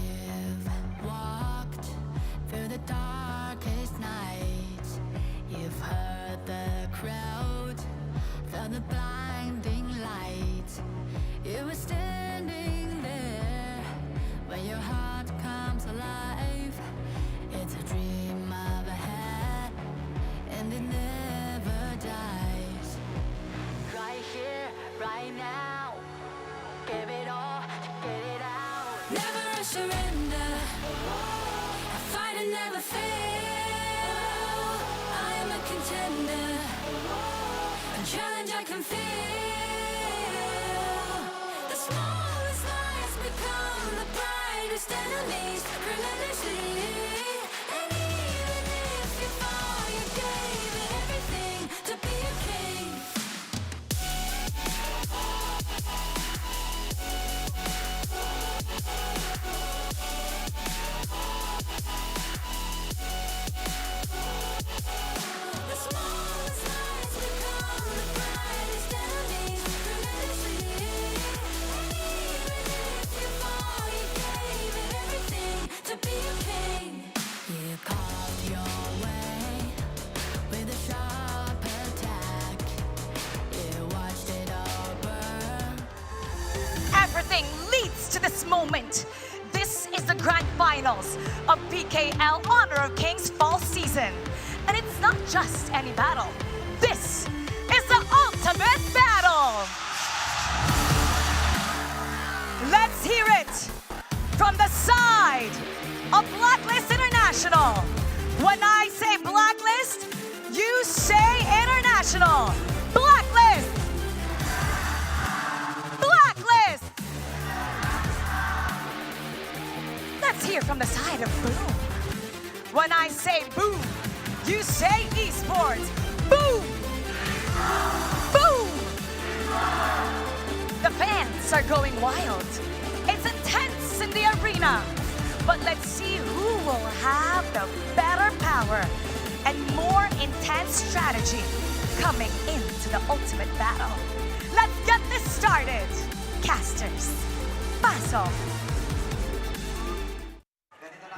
You've walked through the darkest nights. You've heard the crowd, felt the blinding light. You were standing there when your heart comes alive. It's a dream of ahead, and it never dies. Right here, right now, give it all, get it out. Never surrender. I fight and never fail. I am a contender. A challenge I can feel. The smallest lies become the brightest enemies. Relentlessly. And even if you fall, you gave it everything to be a king. moment. This is the grand finals of PKL Honor of Kings Fall season. And it's not just any battle. This is the ultimate battle. Let's hear it from the side of Blacklist International. When I say Blacklist, you say International. Blacklist! Blacklist! Let's hear from the side of Boom. When I say Boom, you say Esports. Boom! Boom! The fans are going wild. It's intense in the arena. But let's see who will have the better power and more intense strategy coming into the ultimate battle. Let's get this started. Casters, paso.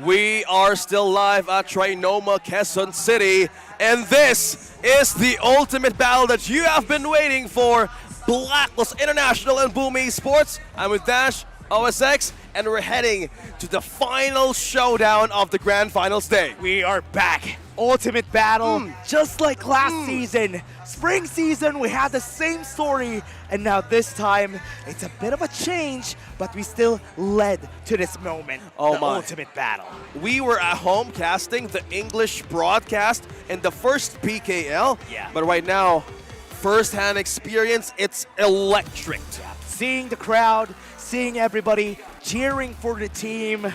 We are still live at Trinoma, Quezon City, and this is the ultimate battle that you have been waiting for. Blacklist International and BOOM Esports. I'm with Dash, OSX, and we're heading to the final showdown of the grand finals day. We are back. Ultimate battle, just like last season. Spring season, we had the same story, and now this time, it's a bit of a change, but we still led to this moment. The ultimate battle. We were at home casting the English broadcast in the first PKL, but right now, first-hand experience, it's electric. Seeing the crowd, seeing everybody cheering for the team.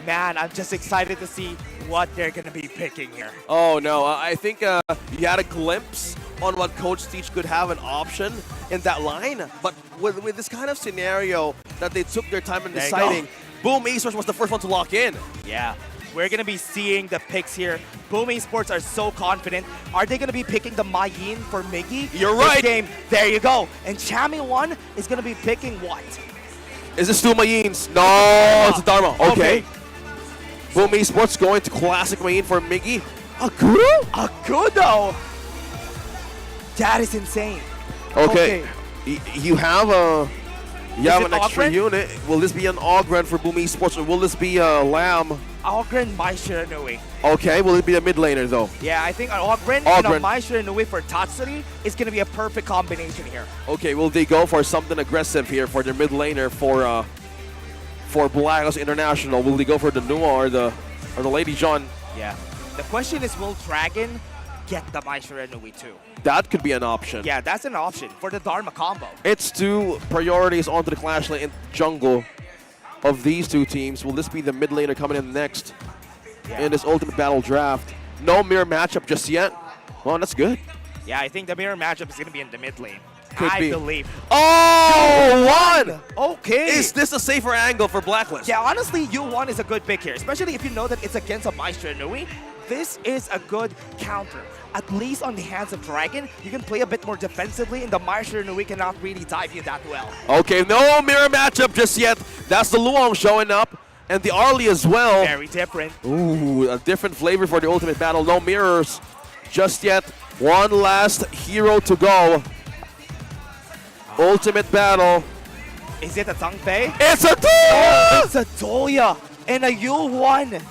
Man, I'm just excited to see what they're going to be picking here. Oh no, I think you had a glimpse on what Coach Teach could have an option in that line, but with this kind of scenario that they took their time in deciding, BOOM Esports was the first one to lock in. Yeah, we're going to be seeing the picks here. BOOM Esports are so confident. Are they going to be picking the Mayin for Miggy? You're right. This game, there you go. And Chami 1 is going to be picking what? Is this two Mayins? No, it's a Dharma. Okay. BOOM Esports going to classic Mayin for Miggy. Agudo? Agudo! That is insane. Okay. You have an extra Ogren? unit. Will this be an Ogren for BOOM Esports, or will this be a Lamb? Ogren, Mai Shiranui. Okay, will it be a mid laner though? Yeah, I think an Ogren and a Mai Shiranui for Tatsuri is going to be a perfect combination here. Okay, will they go for something aggressive here for their mid laner for Blacklist International? Will they go for the Nua or the Lady John? Yeah. The question is, will Dragon get the Mai Shiranui too? That could be an option. Yeah, that's an option for the Dharma combo. It's two priorities onto the clash lane in jungle of these two teams. Will this be the mid laner coming in next in this ultimate battle draft? No mirror matchup just yet. Well, that's good. Yeah, I think the mirror matchup is going to be in the mid lane. Could be. I believe. Oh, one! Okay. Is this a safer angle for Blacklist? Yeah, honestly, U1 is a good pick here, especially if you know that it's against a Mai Shiranui. This is a good counter. At least on the hands of Dragon, you can play a bit more defensively, and the Mai Shiranui cannot really dive you that well. Okay, no mirror matchup just yet. That's the Luong showing up, and the Arlie as well. Very different. Ooh, a different flavor for the ultimate battle. No mirrors just yet. One last hero to go. Ultimate battle. Is it a Zhangfei? It's a Dolia! Oh, it's a Dolia and a U1.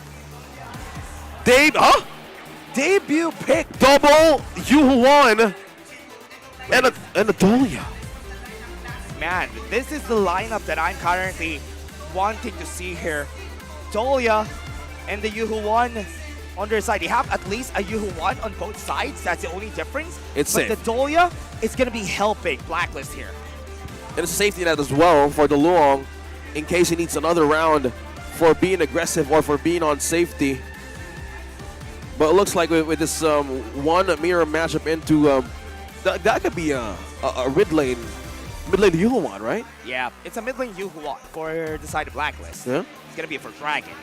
Debut pick. Double U1 and a Dolia. Man, this is the lineup that I'm currently wanting to see here. Dolia and the Yuhu1 on their side. You have at least a Yuhu1 on both sides. That's the only difference. It's but safe. the Dolia is going to be helping Blacklist here. And it's a safety net as well for the Luong in case he needs another round for being aggressive or for being on safety. But it looks like with this one mirror matchup into that could be a mid lane Yuhuan, right? Yeah, it's a mid lane Yuhuan for the side of Blacklist. Yeah. It's going to be for Dragon.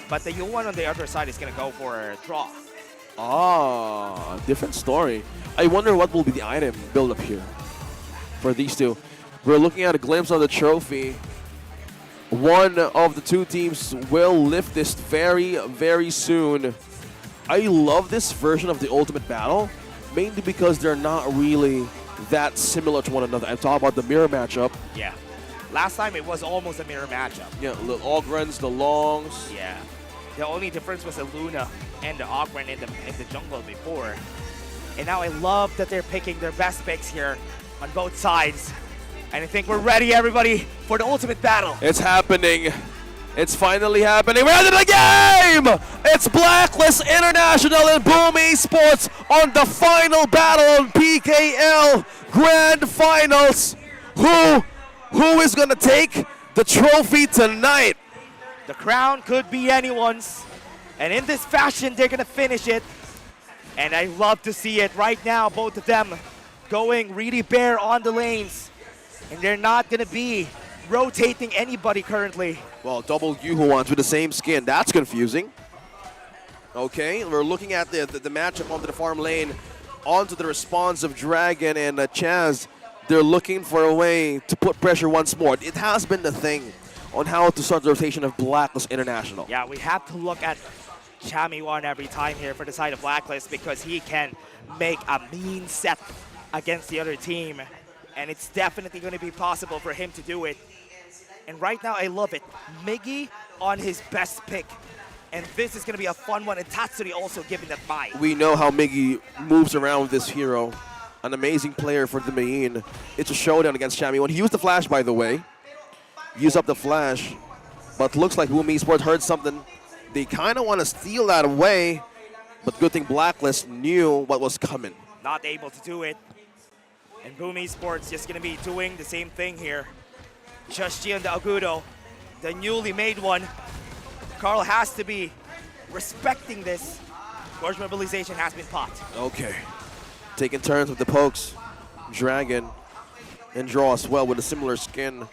But the Yuhuan on the other side is going to go for Draw. Ah, different story. I wonder what will be the item build up here for these two. We're looking at a glimpse of the trophy. One of the two teams will lift this very, very soon. I love this version of the Ultimate Battle, mainly because they're not really that similar to one another. I'm talking about the mirror matchup. Yeah. Last time it was almost a mirror matchup. Yeah, the Ogrens, the Longs. Yeah. The only difference was the Luna and the Ogren in the jungle before. And now I love that they're picking their best picks here on both sides. And I think we're ready, everybody, for the ultimate battle. It's happening. It's finally happening. We're at the game! It's Blacklist International and BOOM Esports on the final battle on PKL Grand Finals. Who is gonna take the trophy tonight? The crown could be anyone's. And in this fashion, they're gonna finish it. And I love to see it right now, both of them going really bare on the lanes. And they're not gonna be rotating anybody currently. Well, double Yuhuans with the same skin. That's confusing. Okay, we're looking at the matchup onto the farm lane, onto the response of Dragon and Chaz. They're looking for a way to put pressure once more. It has been the thing on how to start the rotation of Blacklist International. Yeah, we have to look at Chami1 every time here for the side of Blacklist because he can make a mean set against the other team. And it's definitely going to be possible for him to do it. And right now, I love it. Miggy on his best pick. And this is going to be a fun one. And Tatsuri also giving that bye. We know how Miggy moves around with this hero. An amazing player for the main. It's a showdown against Chami1. He used the flash, by the way. Use up the flash. But looks like BOOM Esports heard something. They kind of want to steal that away. But good thing Blacklist knew what was coming. Not able to do it. And BOOM Esports just going to be doing the same thing here. Just on the Agudo, the newly made one. Carl has to be respecting this. Gorge mobilization has been popped. Okay. Taking turns with the pokes. Dragon and Draw as well with a similar skin.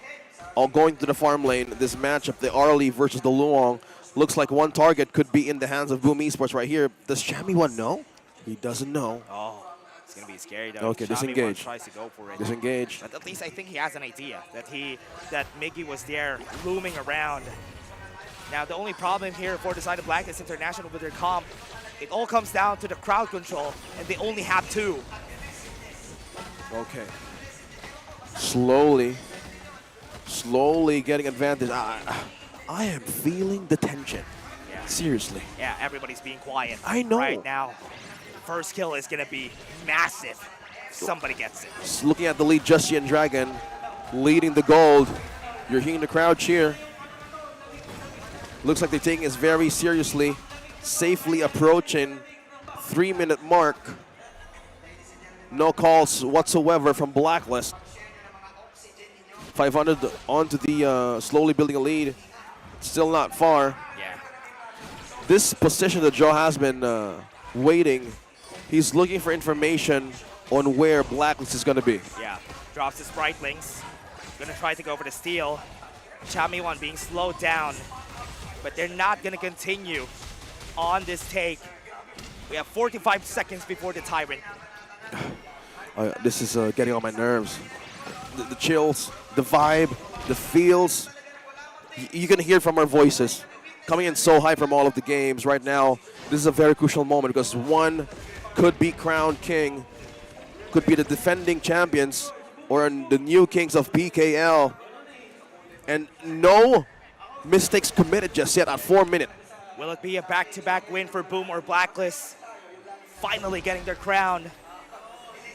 All going to the farm lane. This matchup, the Arlie versus the Luong, looks like one target could be in the hands of BOOM Esports right here. Does Chami1 know? He doesn't know. Oh, it's going to be scary though. Okay, Chami1 disengage. tries to go for it. Disengage. But at least I think he has an idea that Miggy was there looming around. Now the only problem here for the side of Blacklist International with their comp, it all comes down to the crowd control, and they only have 2. Okay. Slowly getting advantage. I am feeling the tension. Yeah. Seriously. Yeah, everybody's being quiet. I know. Right now, first kill is going to be massive. Somebody gets it. Just looking at the lead, Justy and Dragon leading the gold. You're hearing the crowd cheer. Looks like they're taking this very seriously. Safely approaching 3-minute mark. No calls whatsoever from Blacklist. 500 onto the slowly building a lead. Still not far. Yeah. This position that Joe has been waiting. He's looking for information on where Blacklist is going to be. Yeah. Drops his Brightlings. Gonna try to go for the steal. Chami1 being slowed down. But they're not gonna continue on this take. We have 45 seconds before the Tyrant. This is getting on my nerves. The chills, the vibe, the feels. You can hear it from our voices. Coming in so high from all of the games right now. This is a very crucial moment because one could be crowned king, could be the defending champions, or the new kings of PKL. And no mistakes committed just yet at 4 minutes. Will it be a back-to-back win for BOOM or Blacklist? Finally getting their crown.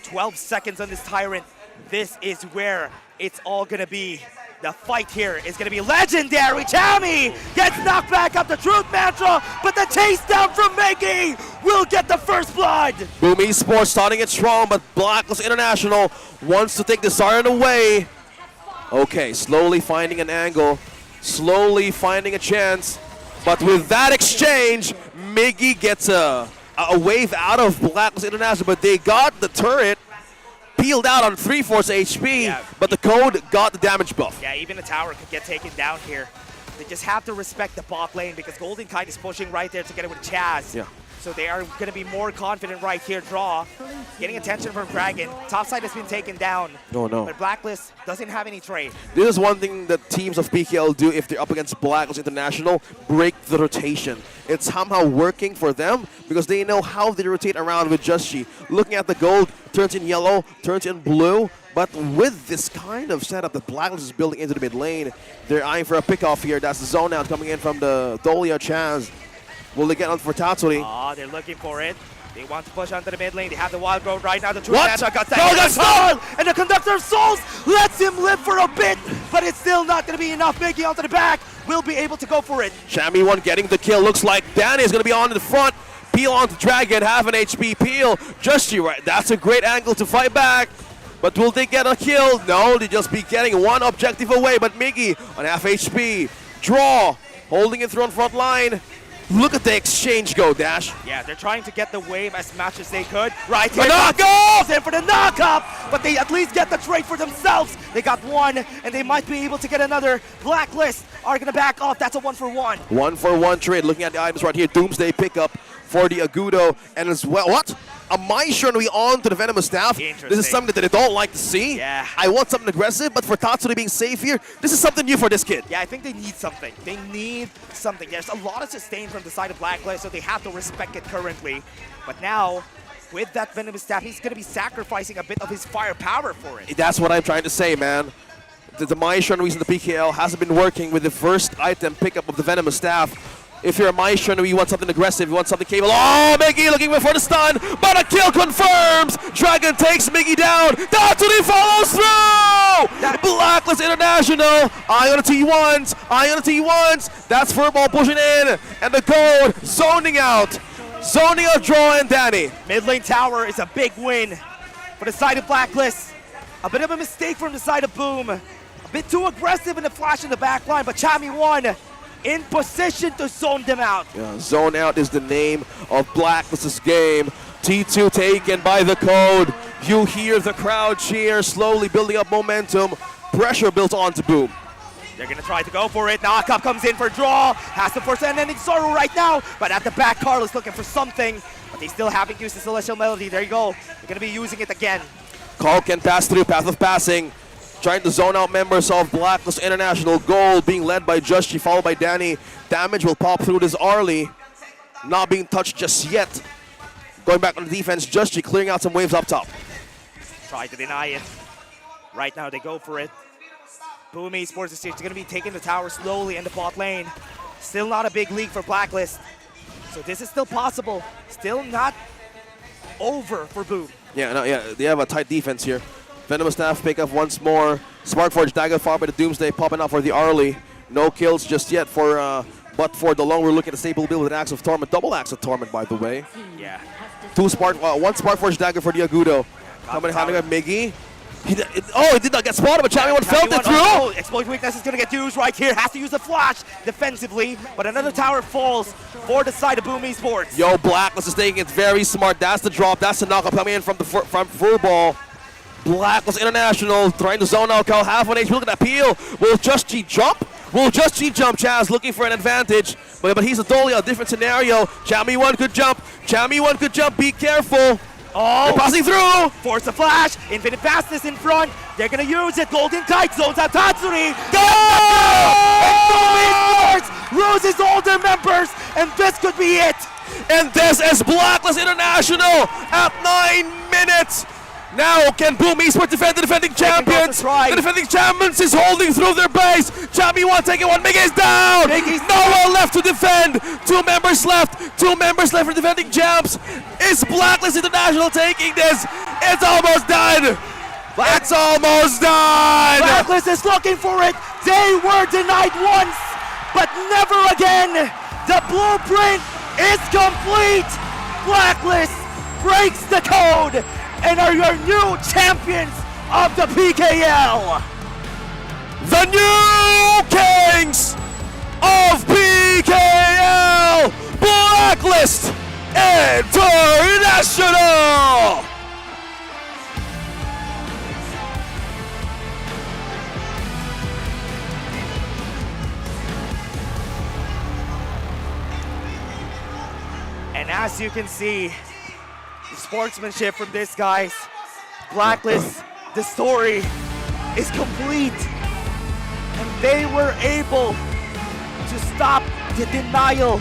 12 seconds on this Tyrant. This is where it's all gonna be. The fight here is gonna be legendary. Chami gets knocked back up the Truth Mantra, but the chase down from Miggy will get the first blood. BOOM Esports starting it strong, but Blacklist International wants to take the siren away. Okay, slowly finding an angle, slowly finding a chance, but with that exchange, Miggy gets a wave out of Blacklist International, but they got the turret peeled out on 3/4 HP, but the code got the damage buff. Yeah, even the tower could get taken down here. They just have to respect the bot lane because Golden Kite is pushing right there together with Chaz. Yeah. So they are going to be more confident right here, Draw. getting attention from Dragon. Top side has been taken down. Oh, no. But Blacklist doesn't have any trade. This is one thing that teams of PKL do if they're up against Blacklist International, break the rotation. It's somehow working for them because they know how they rotate around with Justchi. Looking at the gold, turns in yellow, turns in blue. But with this kind of setup that Blacklist is building into the mid lane, they're eyeing for a pickoff here. That's the zone out coming in from the Dolia Chaz. Will they get on for Tatsuri? Oh, they're looking for it. They want to push onto the mid lane. They have the wild growth right now. The true What? matchup got No, that's that. And the Conductor of Souls lets him live for a bit, but it's still not going to be enough. Making onto the back will be able to go for it. Shammy1 getting the kill. Looks like Danny is going to be on the front. Peel onto Dragon, half an HP Peel. Justchi, right? That's a great angle to fight back. But will they get a kill? No, they just be getting one objective away. But Miggy on half HP. Draw, holding it through on front line. Look at the exchange go, Dash. Yeah, they're trying to get the wave as much as they could. Right here, knock-off! in for the knock-up, but they at least get the trade for themselves. They got one, and they might be able to get another. Blacklist are gonna back off. That's a 1-for-1. 1-for-1 trade. Looking at the items right here. Doomsday pickup for the Agudo, and as well, what? A Maishunri on to the Venomous Staff. This is something that they don't like to see. Yeah. I want something aggressive, but for Tatsuri being safe here, this is something new for this kid. Yeah, I think they need something. They need something. There's a lot of sustain from the side of Blacklist, so they have to respect it currently. But now, with that Venomous Staff, he's going to be sacrificing a bit of his firepower for it. That's what I'm trying to say, man. The Maishunri in the PKL hasn't been working with the first item pickup of the Venomous Staff. If you're a Maishunri, you want something aggressive, you want something capable. Oh, Miggy looking for the stun, but a kill confirms. Dragon takes Miggy down. Tatsuri follows through. Blacklist International. Eye on the T1s. Eye on the T1s. That's Furball pushing in. And the gold zoning out. Zoning out Draw and Danny. Mid lane tower is a big win for the side of Blacklist. A bit of a mistake from the side of Boom. A bit too aggressive in the flash in the back line, but Chami1 in position to zone them out. Yeah, zone out is the name of Blacklist's game. T2 taken by the code. You hear the crowd cheer, slowly building up momentum. Pressure built onto Boom. They're gonna try to go for it. Knockup comes in for Draw. Has the first ending Sorrow right now, but at the back, Carl is looking for something, but they still haven't used the Celestial Melody. There you go. They're gonna be using it again. Carl can pass through, path of passing. Trying to zone out members of Blacklist International. Goal being led by Justchi, followed by Danny. Damage will pop through this Arlie. Not being touched just yet. Going back on the defense, Justchi clearing out some waves up top. Try to deny it. Right now they go for it. BOOM Esports is going to be taking the tower slowly in the bot lane. Still not a big league for Blacklist. So this is still possible. Still not over for Boom. Yeah, no, yeah, they have a tight defense here. Venomous Staff pick up once more. Sparkforge Dagger far by the Doomsday popping up for the Arlie. No kills just yet for, but for the long, we're looking at a staple build with an Axe of Torment. Double Axe of Torment, by the way. Yeah. One Sparkforge Dagger for the Agudo. Coming behind Miggy. He did not get spotted, but Chami1 felt it through. Oh, exploit weakness is going to get used right here. Has to use a flash defensively, but another tower falls for the side of BOOM Esports. Yo, Blacklist is taking it very smart. That's the drop. That's the knockup coming in from the Furball. Blacklist International trying to zone out Carl. Half on HP. Look at that peel. Will Justchi jump? Will Justchi jump? Chaz looking for an advantage. But he's a Dolia, a different scenario. Chami1 could jump. Chami1 could jump. Be careful. Oh, they're passing through. Force a flash. Infinite fastness in front. They're going to use it. Golden Kite zones out Tatsuri. Go! And BOOM Esports loses all their members. And this could be it. And this is Blacklist International at 9 minutes. Now, can BOOM Esports defend the defending champions? The defending champions is holding through their base. Chami1 taking one. Miggy's down. No one left to defend. 2 members left. 2 members left for defending champs. Is Blacklist International taking this? It's almost done. It's almost done. Blacklist is looking for it. They were denied once, but never again. The blueprint is complete. Blacklist breaks the code and are your new champions of the PKL. The new kings of PKL, Blacklist International. And as you can see, sportsmanship from these guys. Blacklist, the story is complete. And they were able to stop the denial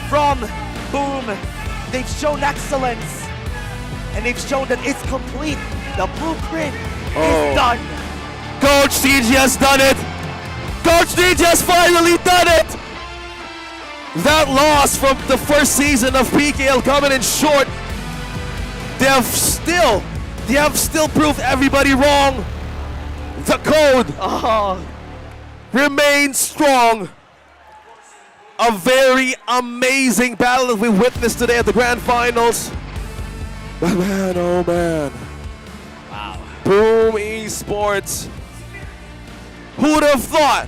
from BOOM. They've shown excellence. And they've shown that it's complete. The blueprint is done. Gorge CG has done it. Gorge CG has finally done it. That loss from the first season of PKL coming in short. They have still proved everybody wrong. The code remains strong. A very amazing battle that we witnessed today at the grand finals. But man, oh man. Wow. BOOM Esports. Who would have thought?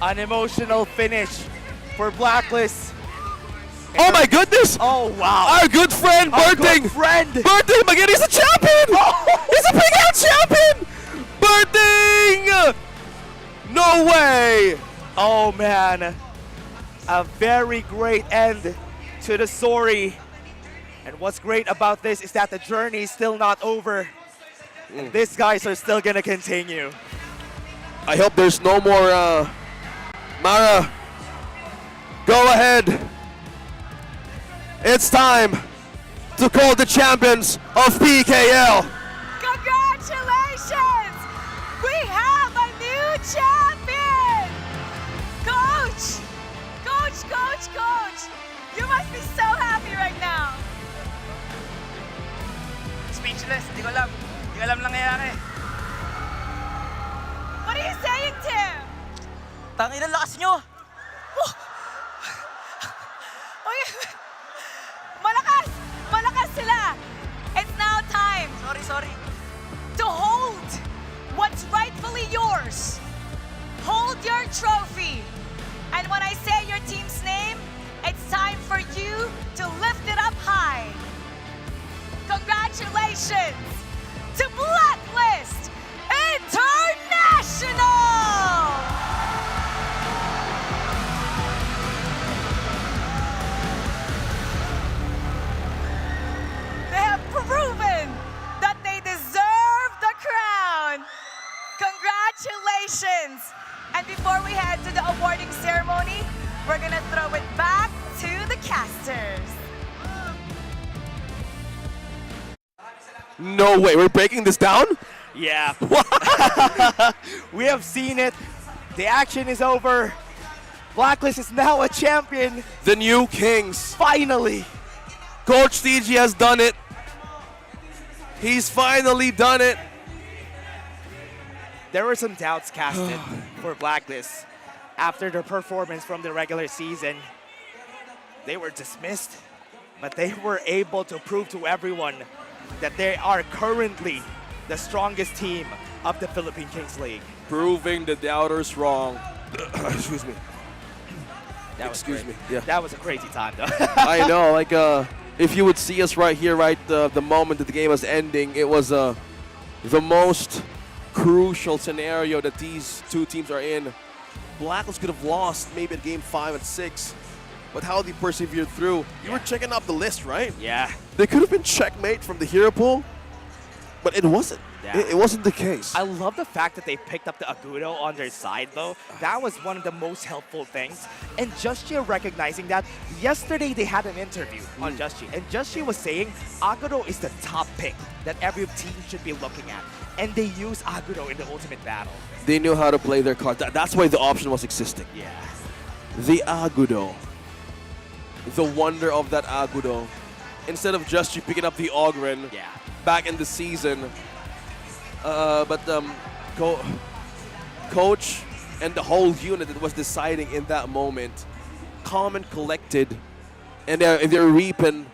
An emotional finish for Blacklist. Oh my goodness! Oh wow! Our good friend Berting! Berting again, he's a champion! He's a PKL champion! Berting! No way! Oh man, a very great end to the story. And what's great about this is that the journey is still not over. And these guys are still gonna continue. I hope there's no more, Mara, go ahead. It's time to call the champions of PKL. Congratulations! We have a new champion! Coach! Coach! You must be so happy right now. Speechless, di ko alam. Di ko alam nangyayari. What are you saying, Tim? Tangina, lakas nyo! Malakas sila! It's now time. Sorry. To hold what's rightfully yours. Hold your trophy. And when I say your team's name, it's time for you to lift it up high. Congratulations to Blacklist International! They have proven that they deserve the crown. Congratulations. And before we head to the awarding ceremony, we're gonna throw it back to the casters. No way, we're breaking this down? Yeah. We have seen it. The action is over. Blacklist is now a champion. The new kings. Finally. Coach CG has done it. He's finally done it. There were some doubts casted for Blacklist after their performance from the regular season. They were dismissed, but they were able to prove to everyone that they are currently the strongest team of the Philippine Kings League. Proving the doubters wrong. Excuse me. Excuse me. Yeah. That was a crazy time, though. I know, like, if you would see us right here, the moment that the game was ending, it was the most crucial scenario that these two teams are in. Blacklist could have lost maybe at game 5 and 6, but how they persevered through. You were checking up the list, right? Yeah. They could have been checkmate from the hero pool, but it wasn't. Yeah. It wasn't the case. I love the fact that they picked up the Agudo on their side, though. That was one of the most helpful things. And Justy recognizing that. Yesterday, they had an interview on Justy, and Justy was saying Agudo is the top pick that every team should be looking at. And they use Agudo in the ultimate battle. They knew how to play their card. That's why the option was existing. Yeah. The Agudo. The wonder of that Agudo. Instead of just you picking up the Ogren back in the season. Coach and the whole unit that was deciding in that moment, calm and collected, and they're reaping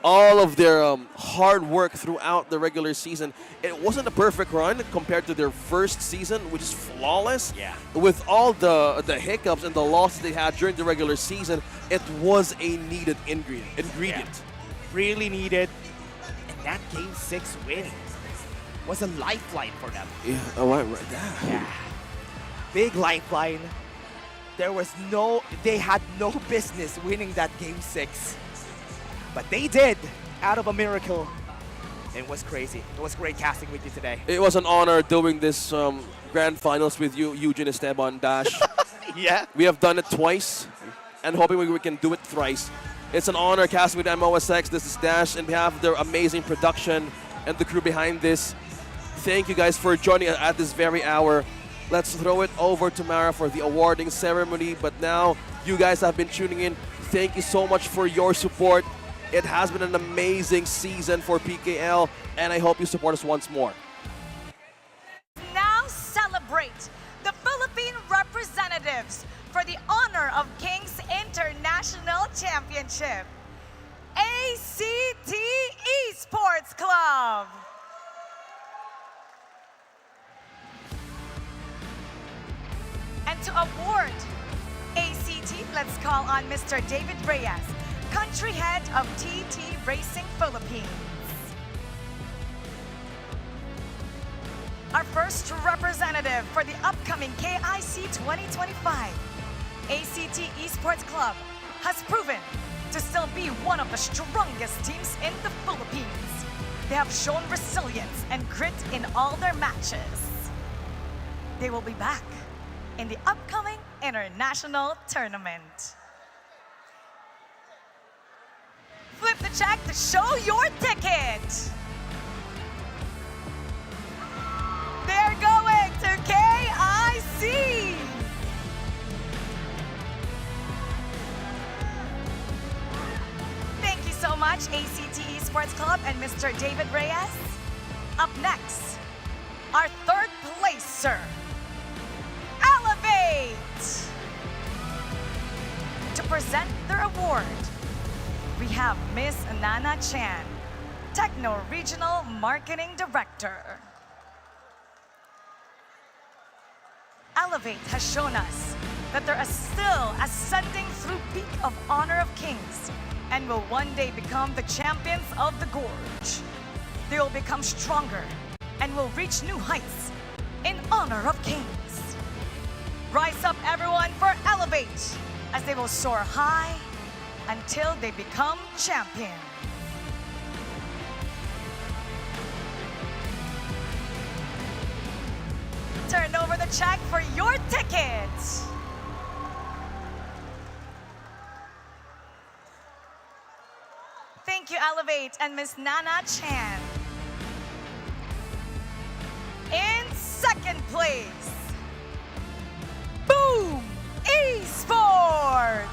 all of their hard work throughout the regular season. It wasn't a perfect run compared to their first season, which is flawless. Yeah. With all the hiccups and the losses they had during the regular season, it was a needed ingredient. Yeah. Really needed. And that Game 6 win was a lifeline for them. Yeah, right there. Yeah. Big lifeline. They had no business winning that Game 6. But they did, out of a miracle. It was crazy. It was great casting with you today. It was an honor doing this grand finals with you, Eugene, Esteban, Dash. Yeah. We have done it twice, and hoping we can do it thrice. It's an honor casting with MOSX. This is Dash, on behalf of their amazing production and the crew behind this. Thank you guys for joining us at this very hour. Let's throw it over to Mara for the awarding ceremony. But now, you guys have been tuning in. Thank you so much for your support. It has been an amazing season for PKL, and I hope you support us once more. Now celebrate the Philippine representatives for the honor of King's International Championship. ACT Esports Club. And to award ACT, let's call on Mr. David Reyes, country head of TT Racing Philippines. Our first representative for the upcoming KIC 2025, ACT Esports Club, has proven to still be one of the strongest teams in the Philippines. They have shown resilience and grit in all their matches. They will be back in the upcoming international tournament. Flip the check to show your ticket. They're going to KIC. Thank you so much, ACT Esports Club and Mr. David Reyes. Up next, our third placer, Elevate. To present their award, we have Miss Nana Chan, Techno Regional Marketing Director. Elevate has shown us that they are still ascending through peak of Honor of Kings and will one day become the champions of the Gorge. They will become stronger and will reach new heights in Honor of Kings. Rise up, everyone, for Elevate as they will soar high until they become champions. Turn over the check for your ticket. Thank you, Elevate and Miss Nana Chan. In second place, BOOM Esports.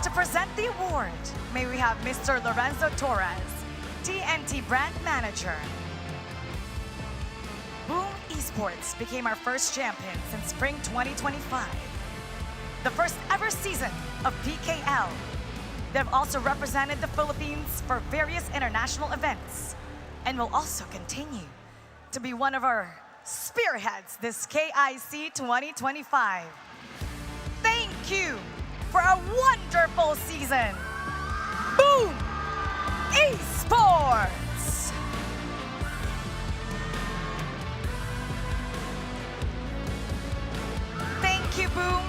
To present the award, may we have Mr. Lorenzo Torres, TNT Brand Manager. BOOM Esports became our first champion since spring 2025, the first ever season of PKL. They've also represented the Philippines for various international events and will also continue to be one of our spearheads this KIC 2025. Thank you for a wonderful season. BOOM Esports! Thank you, BOOM,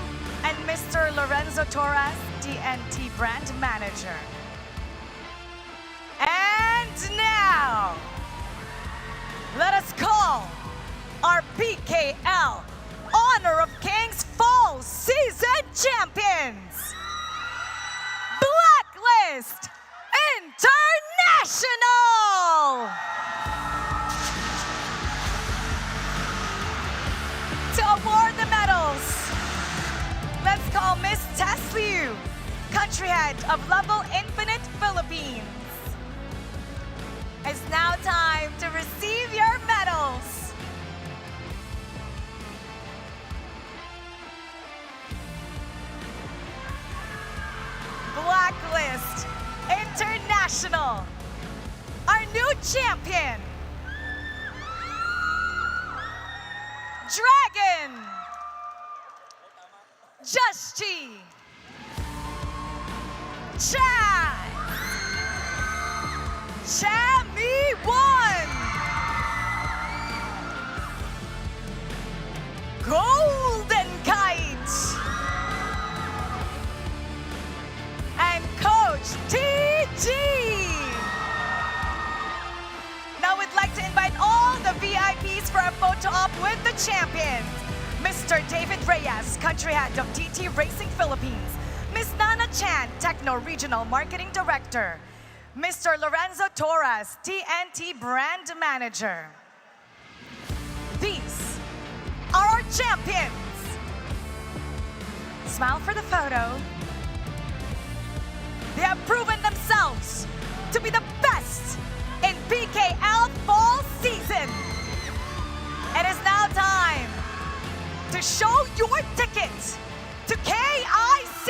and Mr. Lorenzo Torres, TNT Brand Manager. And now, let us call our PKL Honor of Kings Fall Season Champions, Blacklist International! To award the medals, let's call Miss Tess Liu, country head of Level Infinite Philippines. It's now time to receive your medals. Blacklist International, our new champion, Dragon Justy Chad Chammy One Golden Kite and Coach for a photo op with the champions. Mr. David Reyes, country head of DT Racing Philippines. Ms. Nana Chan, Techno Regional Marketing Director. Mr. Lorenzo Torres, TNT Brand Manager. These are our champions. Smile for the photo. They have proven themselves to be the best in PKL Fall season. It is now time to show your ticket to KIC.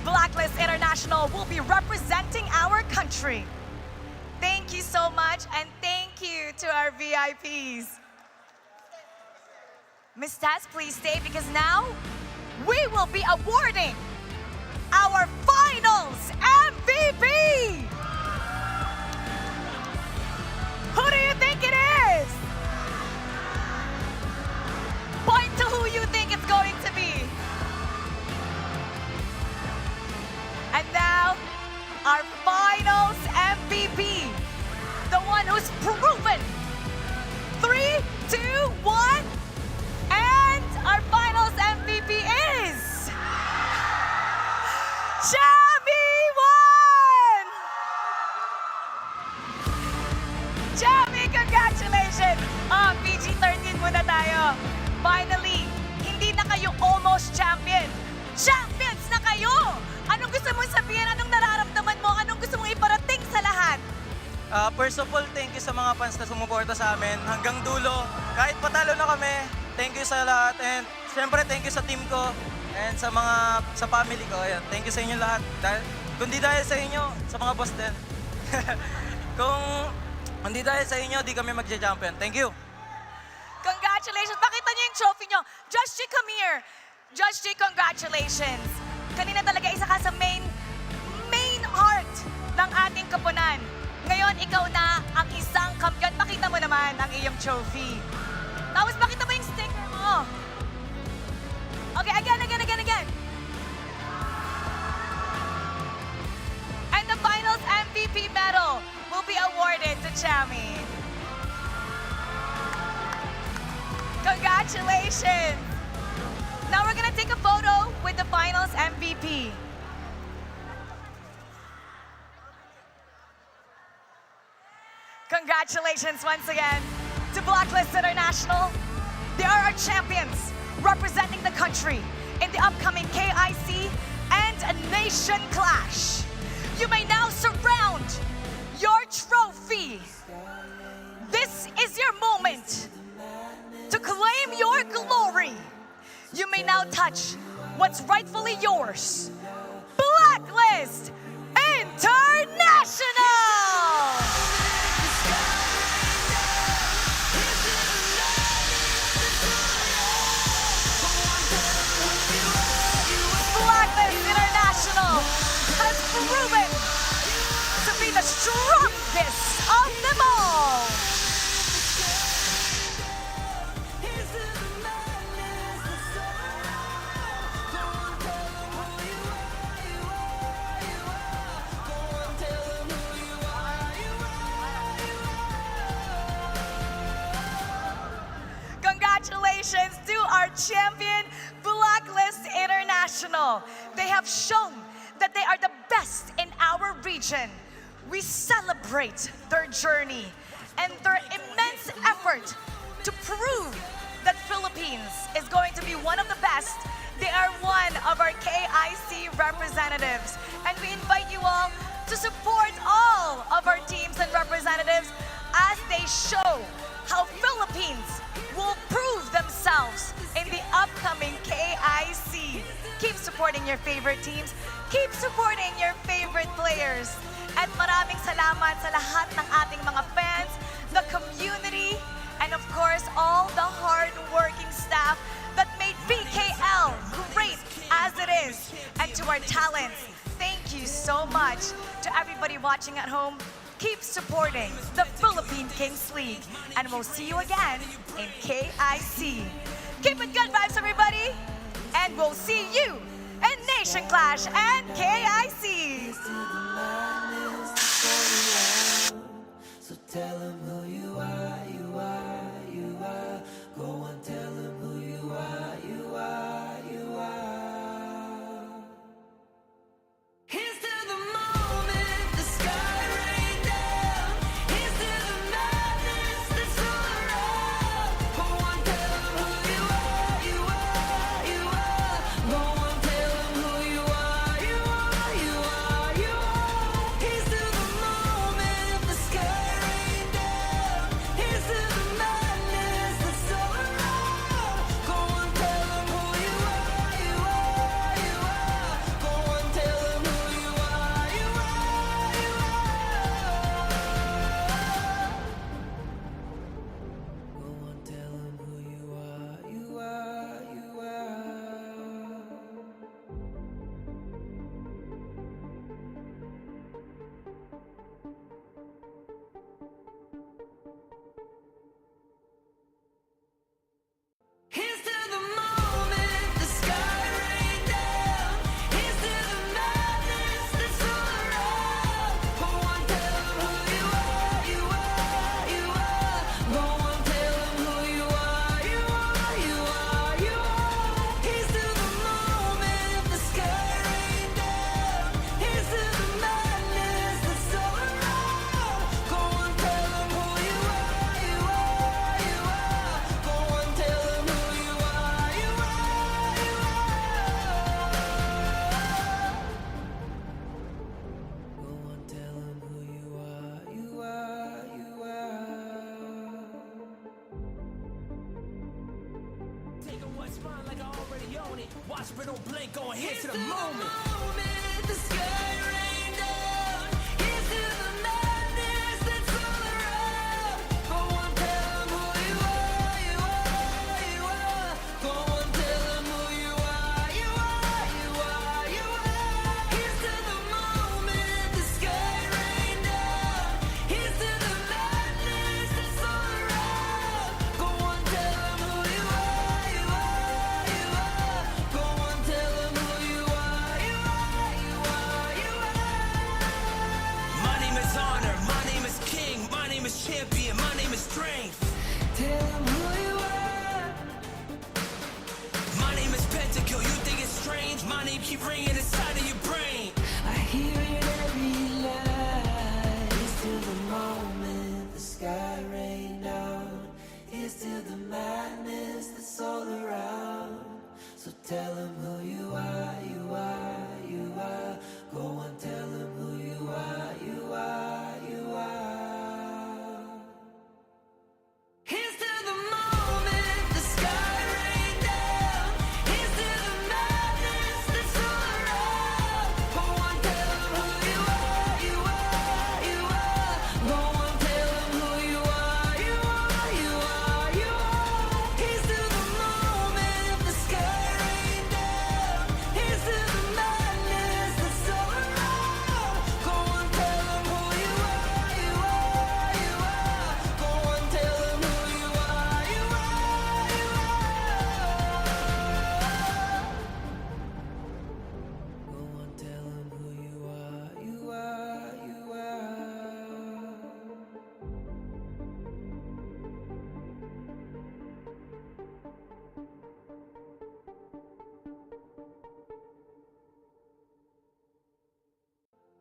Blacklist International will be representing our country. Thank you so much, and thank you to our VIPs. Ms. Taz, please stay because now we will be awarding our finals MVP. Who do you think it is? Point to who you think it's going to be. And now, our finals MVP, the one who's proven. 3, 2, 1, and our finals MVP is Chami One! Chami, congratulations! PG-13 muna tayo. Finally, hindi na kayo almost champion. Champions na kayo! Anong gusto mong sabihin? Anong nararamdaman mo? Anong gusto mong iparating sa lahat? First of all, thank you sa mga fans na sumuporta sa amin hanggang dulo. Kahit patalo na kami, thank you sa lahat. And syempre, thank you sa team ko and sa family ko. Ayan, thank you sa inyo lahat. Kung di dahil sa inyo, sa mga boss din. Kung hindi dahil sa inyo, di kami magja-champion. Thank you. Congratulations! Pakita niyo yung trophy niyo. Judge G, come here. Judge G, congratulations. Kanina talaga isa ka sa main heart ng ating kapunan. Ngayon, ikaw na ang isang kampiyon. Pakita mo naman ang iyong trophy. Tapos pakita mo yung sticker mo. Okay, again. And the finals MVP medal will be awarded to Chami. Congratulations! Now we're gonna take a photo with the finals MVP. Congratulations once again to Blacklist International. They are our champions representing the country in the upcoming KIC and Nation Clash. You may now surround your trophy. This is your moment to claim your glory. You may now touch what's rightfully yours. Blacklist International! Blacklist International has proven to be the strongest of them all. Congratulations to our champion, Blacklist International. They have shown that they are the best in our region. We celebrate their journey and their immense effort to prove that Philippines is going to be one of the best. They are one of our KIC representatives. And we invite you all to support all of our teams and representatives as they show how Philippines will prove themselves in the upcoming KIC. Keep supporting your favorite teams. Keep supporting your favorite players. At maraming salamat sa lahat ng ating mga fans, the community, and of course, all the hard-working staff that made PKL great as it is. And to our talents, thank you so much. To everybody watching at home, keep supporting the Philippine Kings League. And we'll see you again in KIC. Keep it good vibes, everybody. And we'll see you in Generation Clash and KIC. So tell them who you are, you are, you are. Go and tell them who you are, you are, you are. Here's to the moment the sky rained down. Here's to the madness that's all around. Go and tell them who you are, you are, you are. Go and tell them who you are, you are, you are, you are. Here's to the moment the sky rained down. Here's to the madness that's all around. Go and tell them who you are, you are, you are. Go and tell them who you are, you are, you are. Go and tell them who you are, you are, you are. Here's to the moment the sky rained down. Here's to the madness that's all around. Go and tell them who you are, you are, you are. Go and tell them who you are, you are, you are, you are. Here's to the moment the sky rained down. Here's to the madness that's all around. Go and tell them who you are, you are, you are. Go and tell them who you are, you are, you are. Go and tell them who you are, you are, you are. Taking what's mine like I already own it. Watch but don't blink, going here Here's to to the the moment. moment the sky rained down. Here's to the madness that's all around. Go and tell them who you are, you are, you are. Go and tell them who you are, you are, you are, you are. Here's to the moment the sky rained down. Here's to the madness that's all around. Go and tell them who you are, you are, you are. Go and tell them who you are, you are, you are, you are. My name is Honor, my name is King, my name is Champion, my name is Strength. Tell them who you are. My name is Pentakill, you think it's strange? My name keep ringing inside of your brain. I hear it every line. Here's to the moment the sky rained down. Here's to the madness that's all around. So tell them who you are, you are, you are. Go and tell them who you are, you are, you are. Here's to the moment the sky rained down. Here's to the madness that's all around. Go and tell them who you are, you are, you are. Go and tell them who you are, you are, you are, you are. Here's to the moment the sky rained down. Here's to the madness that's all around. Go and tell them who you are, you are, you are. Go and tell them who you are, you are, you are. Go and tell them who you are, you are, you are.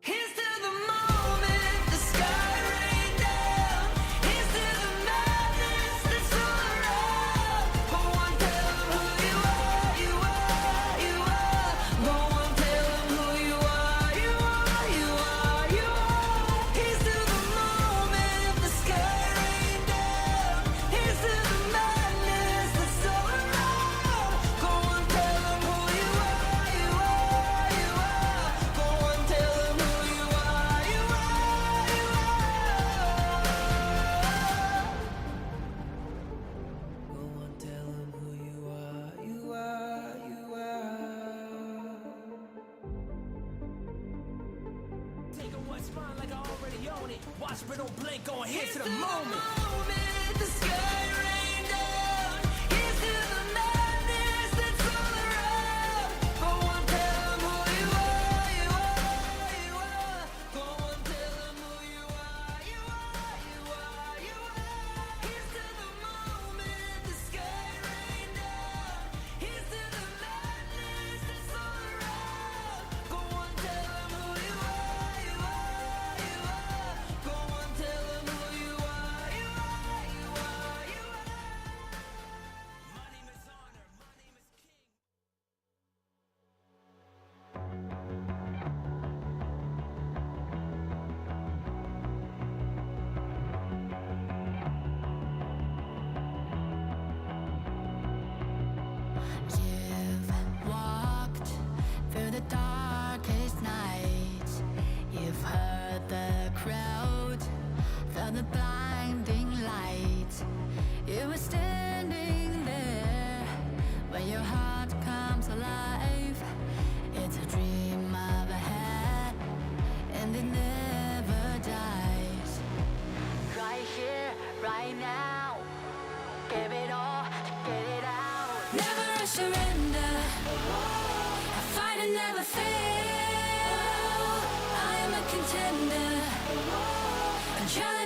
Here's to the moment the sky rained down. Here's to the madness that's all around. Go and tell them who you are, you are, you are. Go and tell them who you are, you are, you are, you are. Here's to the moment the sky rained down. Here's to the madness that's all around. Go and tell them who you are, you are, you are. Go and tell them who you are, you are, you are. Go and tell them who you are, you are, you are. Taking what's mine like I already own it. Watch but don't blink, going here Here's to to the the moment. moment the sky rained down. Here's to the madness that's all around. Go and tell them who surrender. I fight and never fail. I am a contender. I'm trying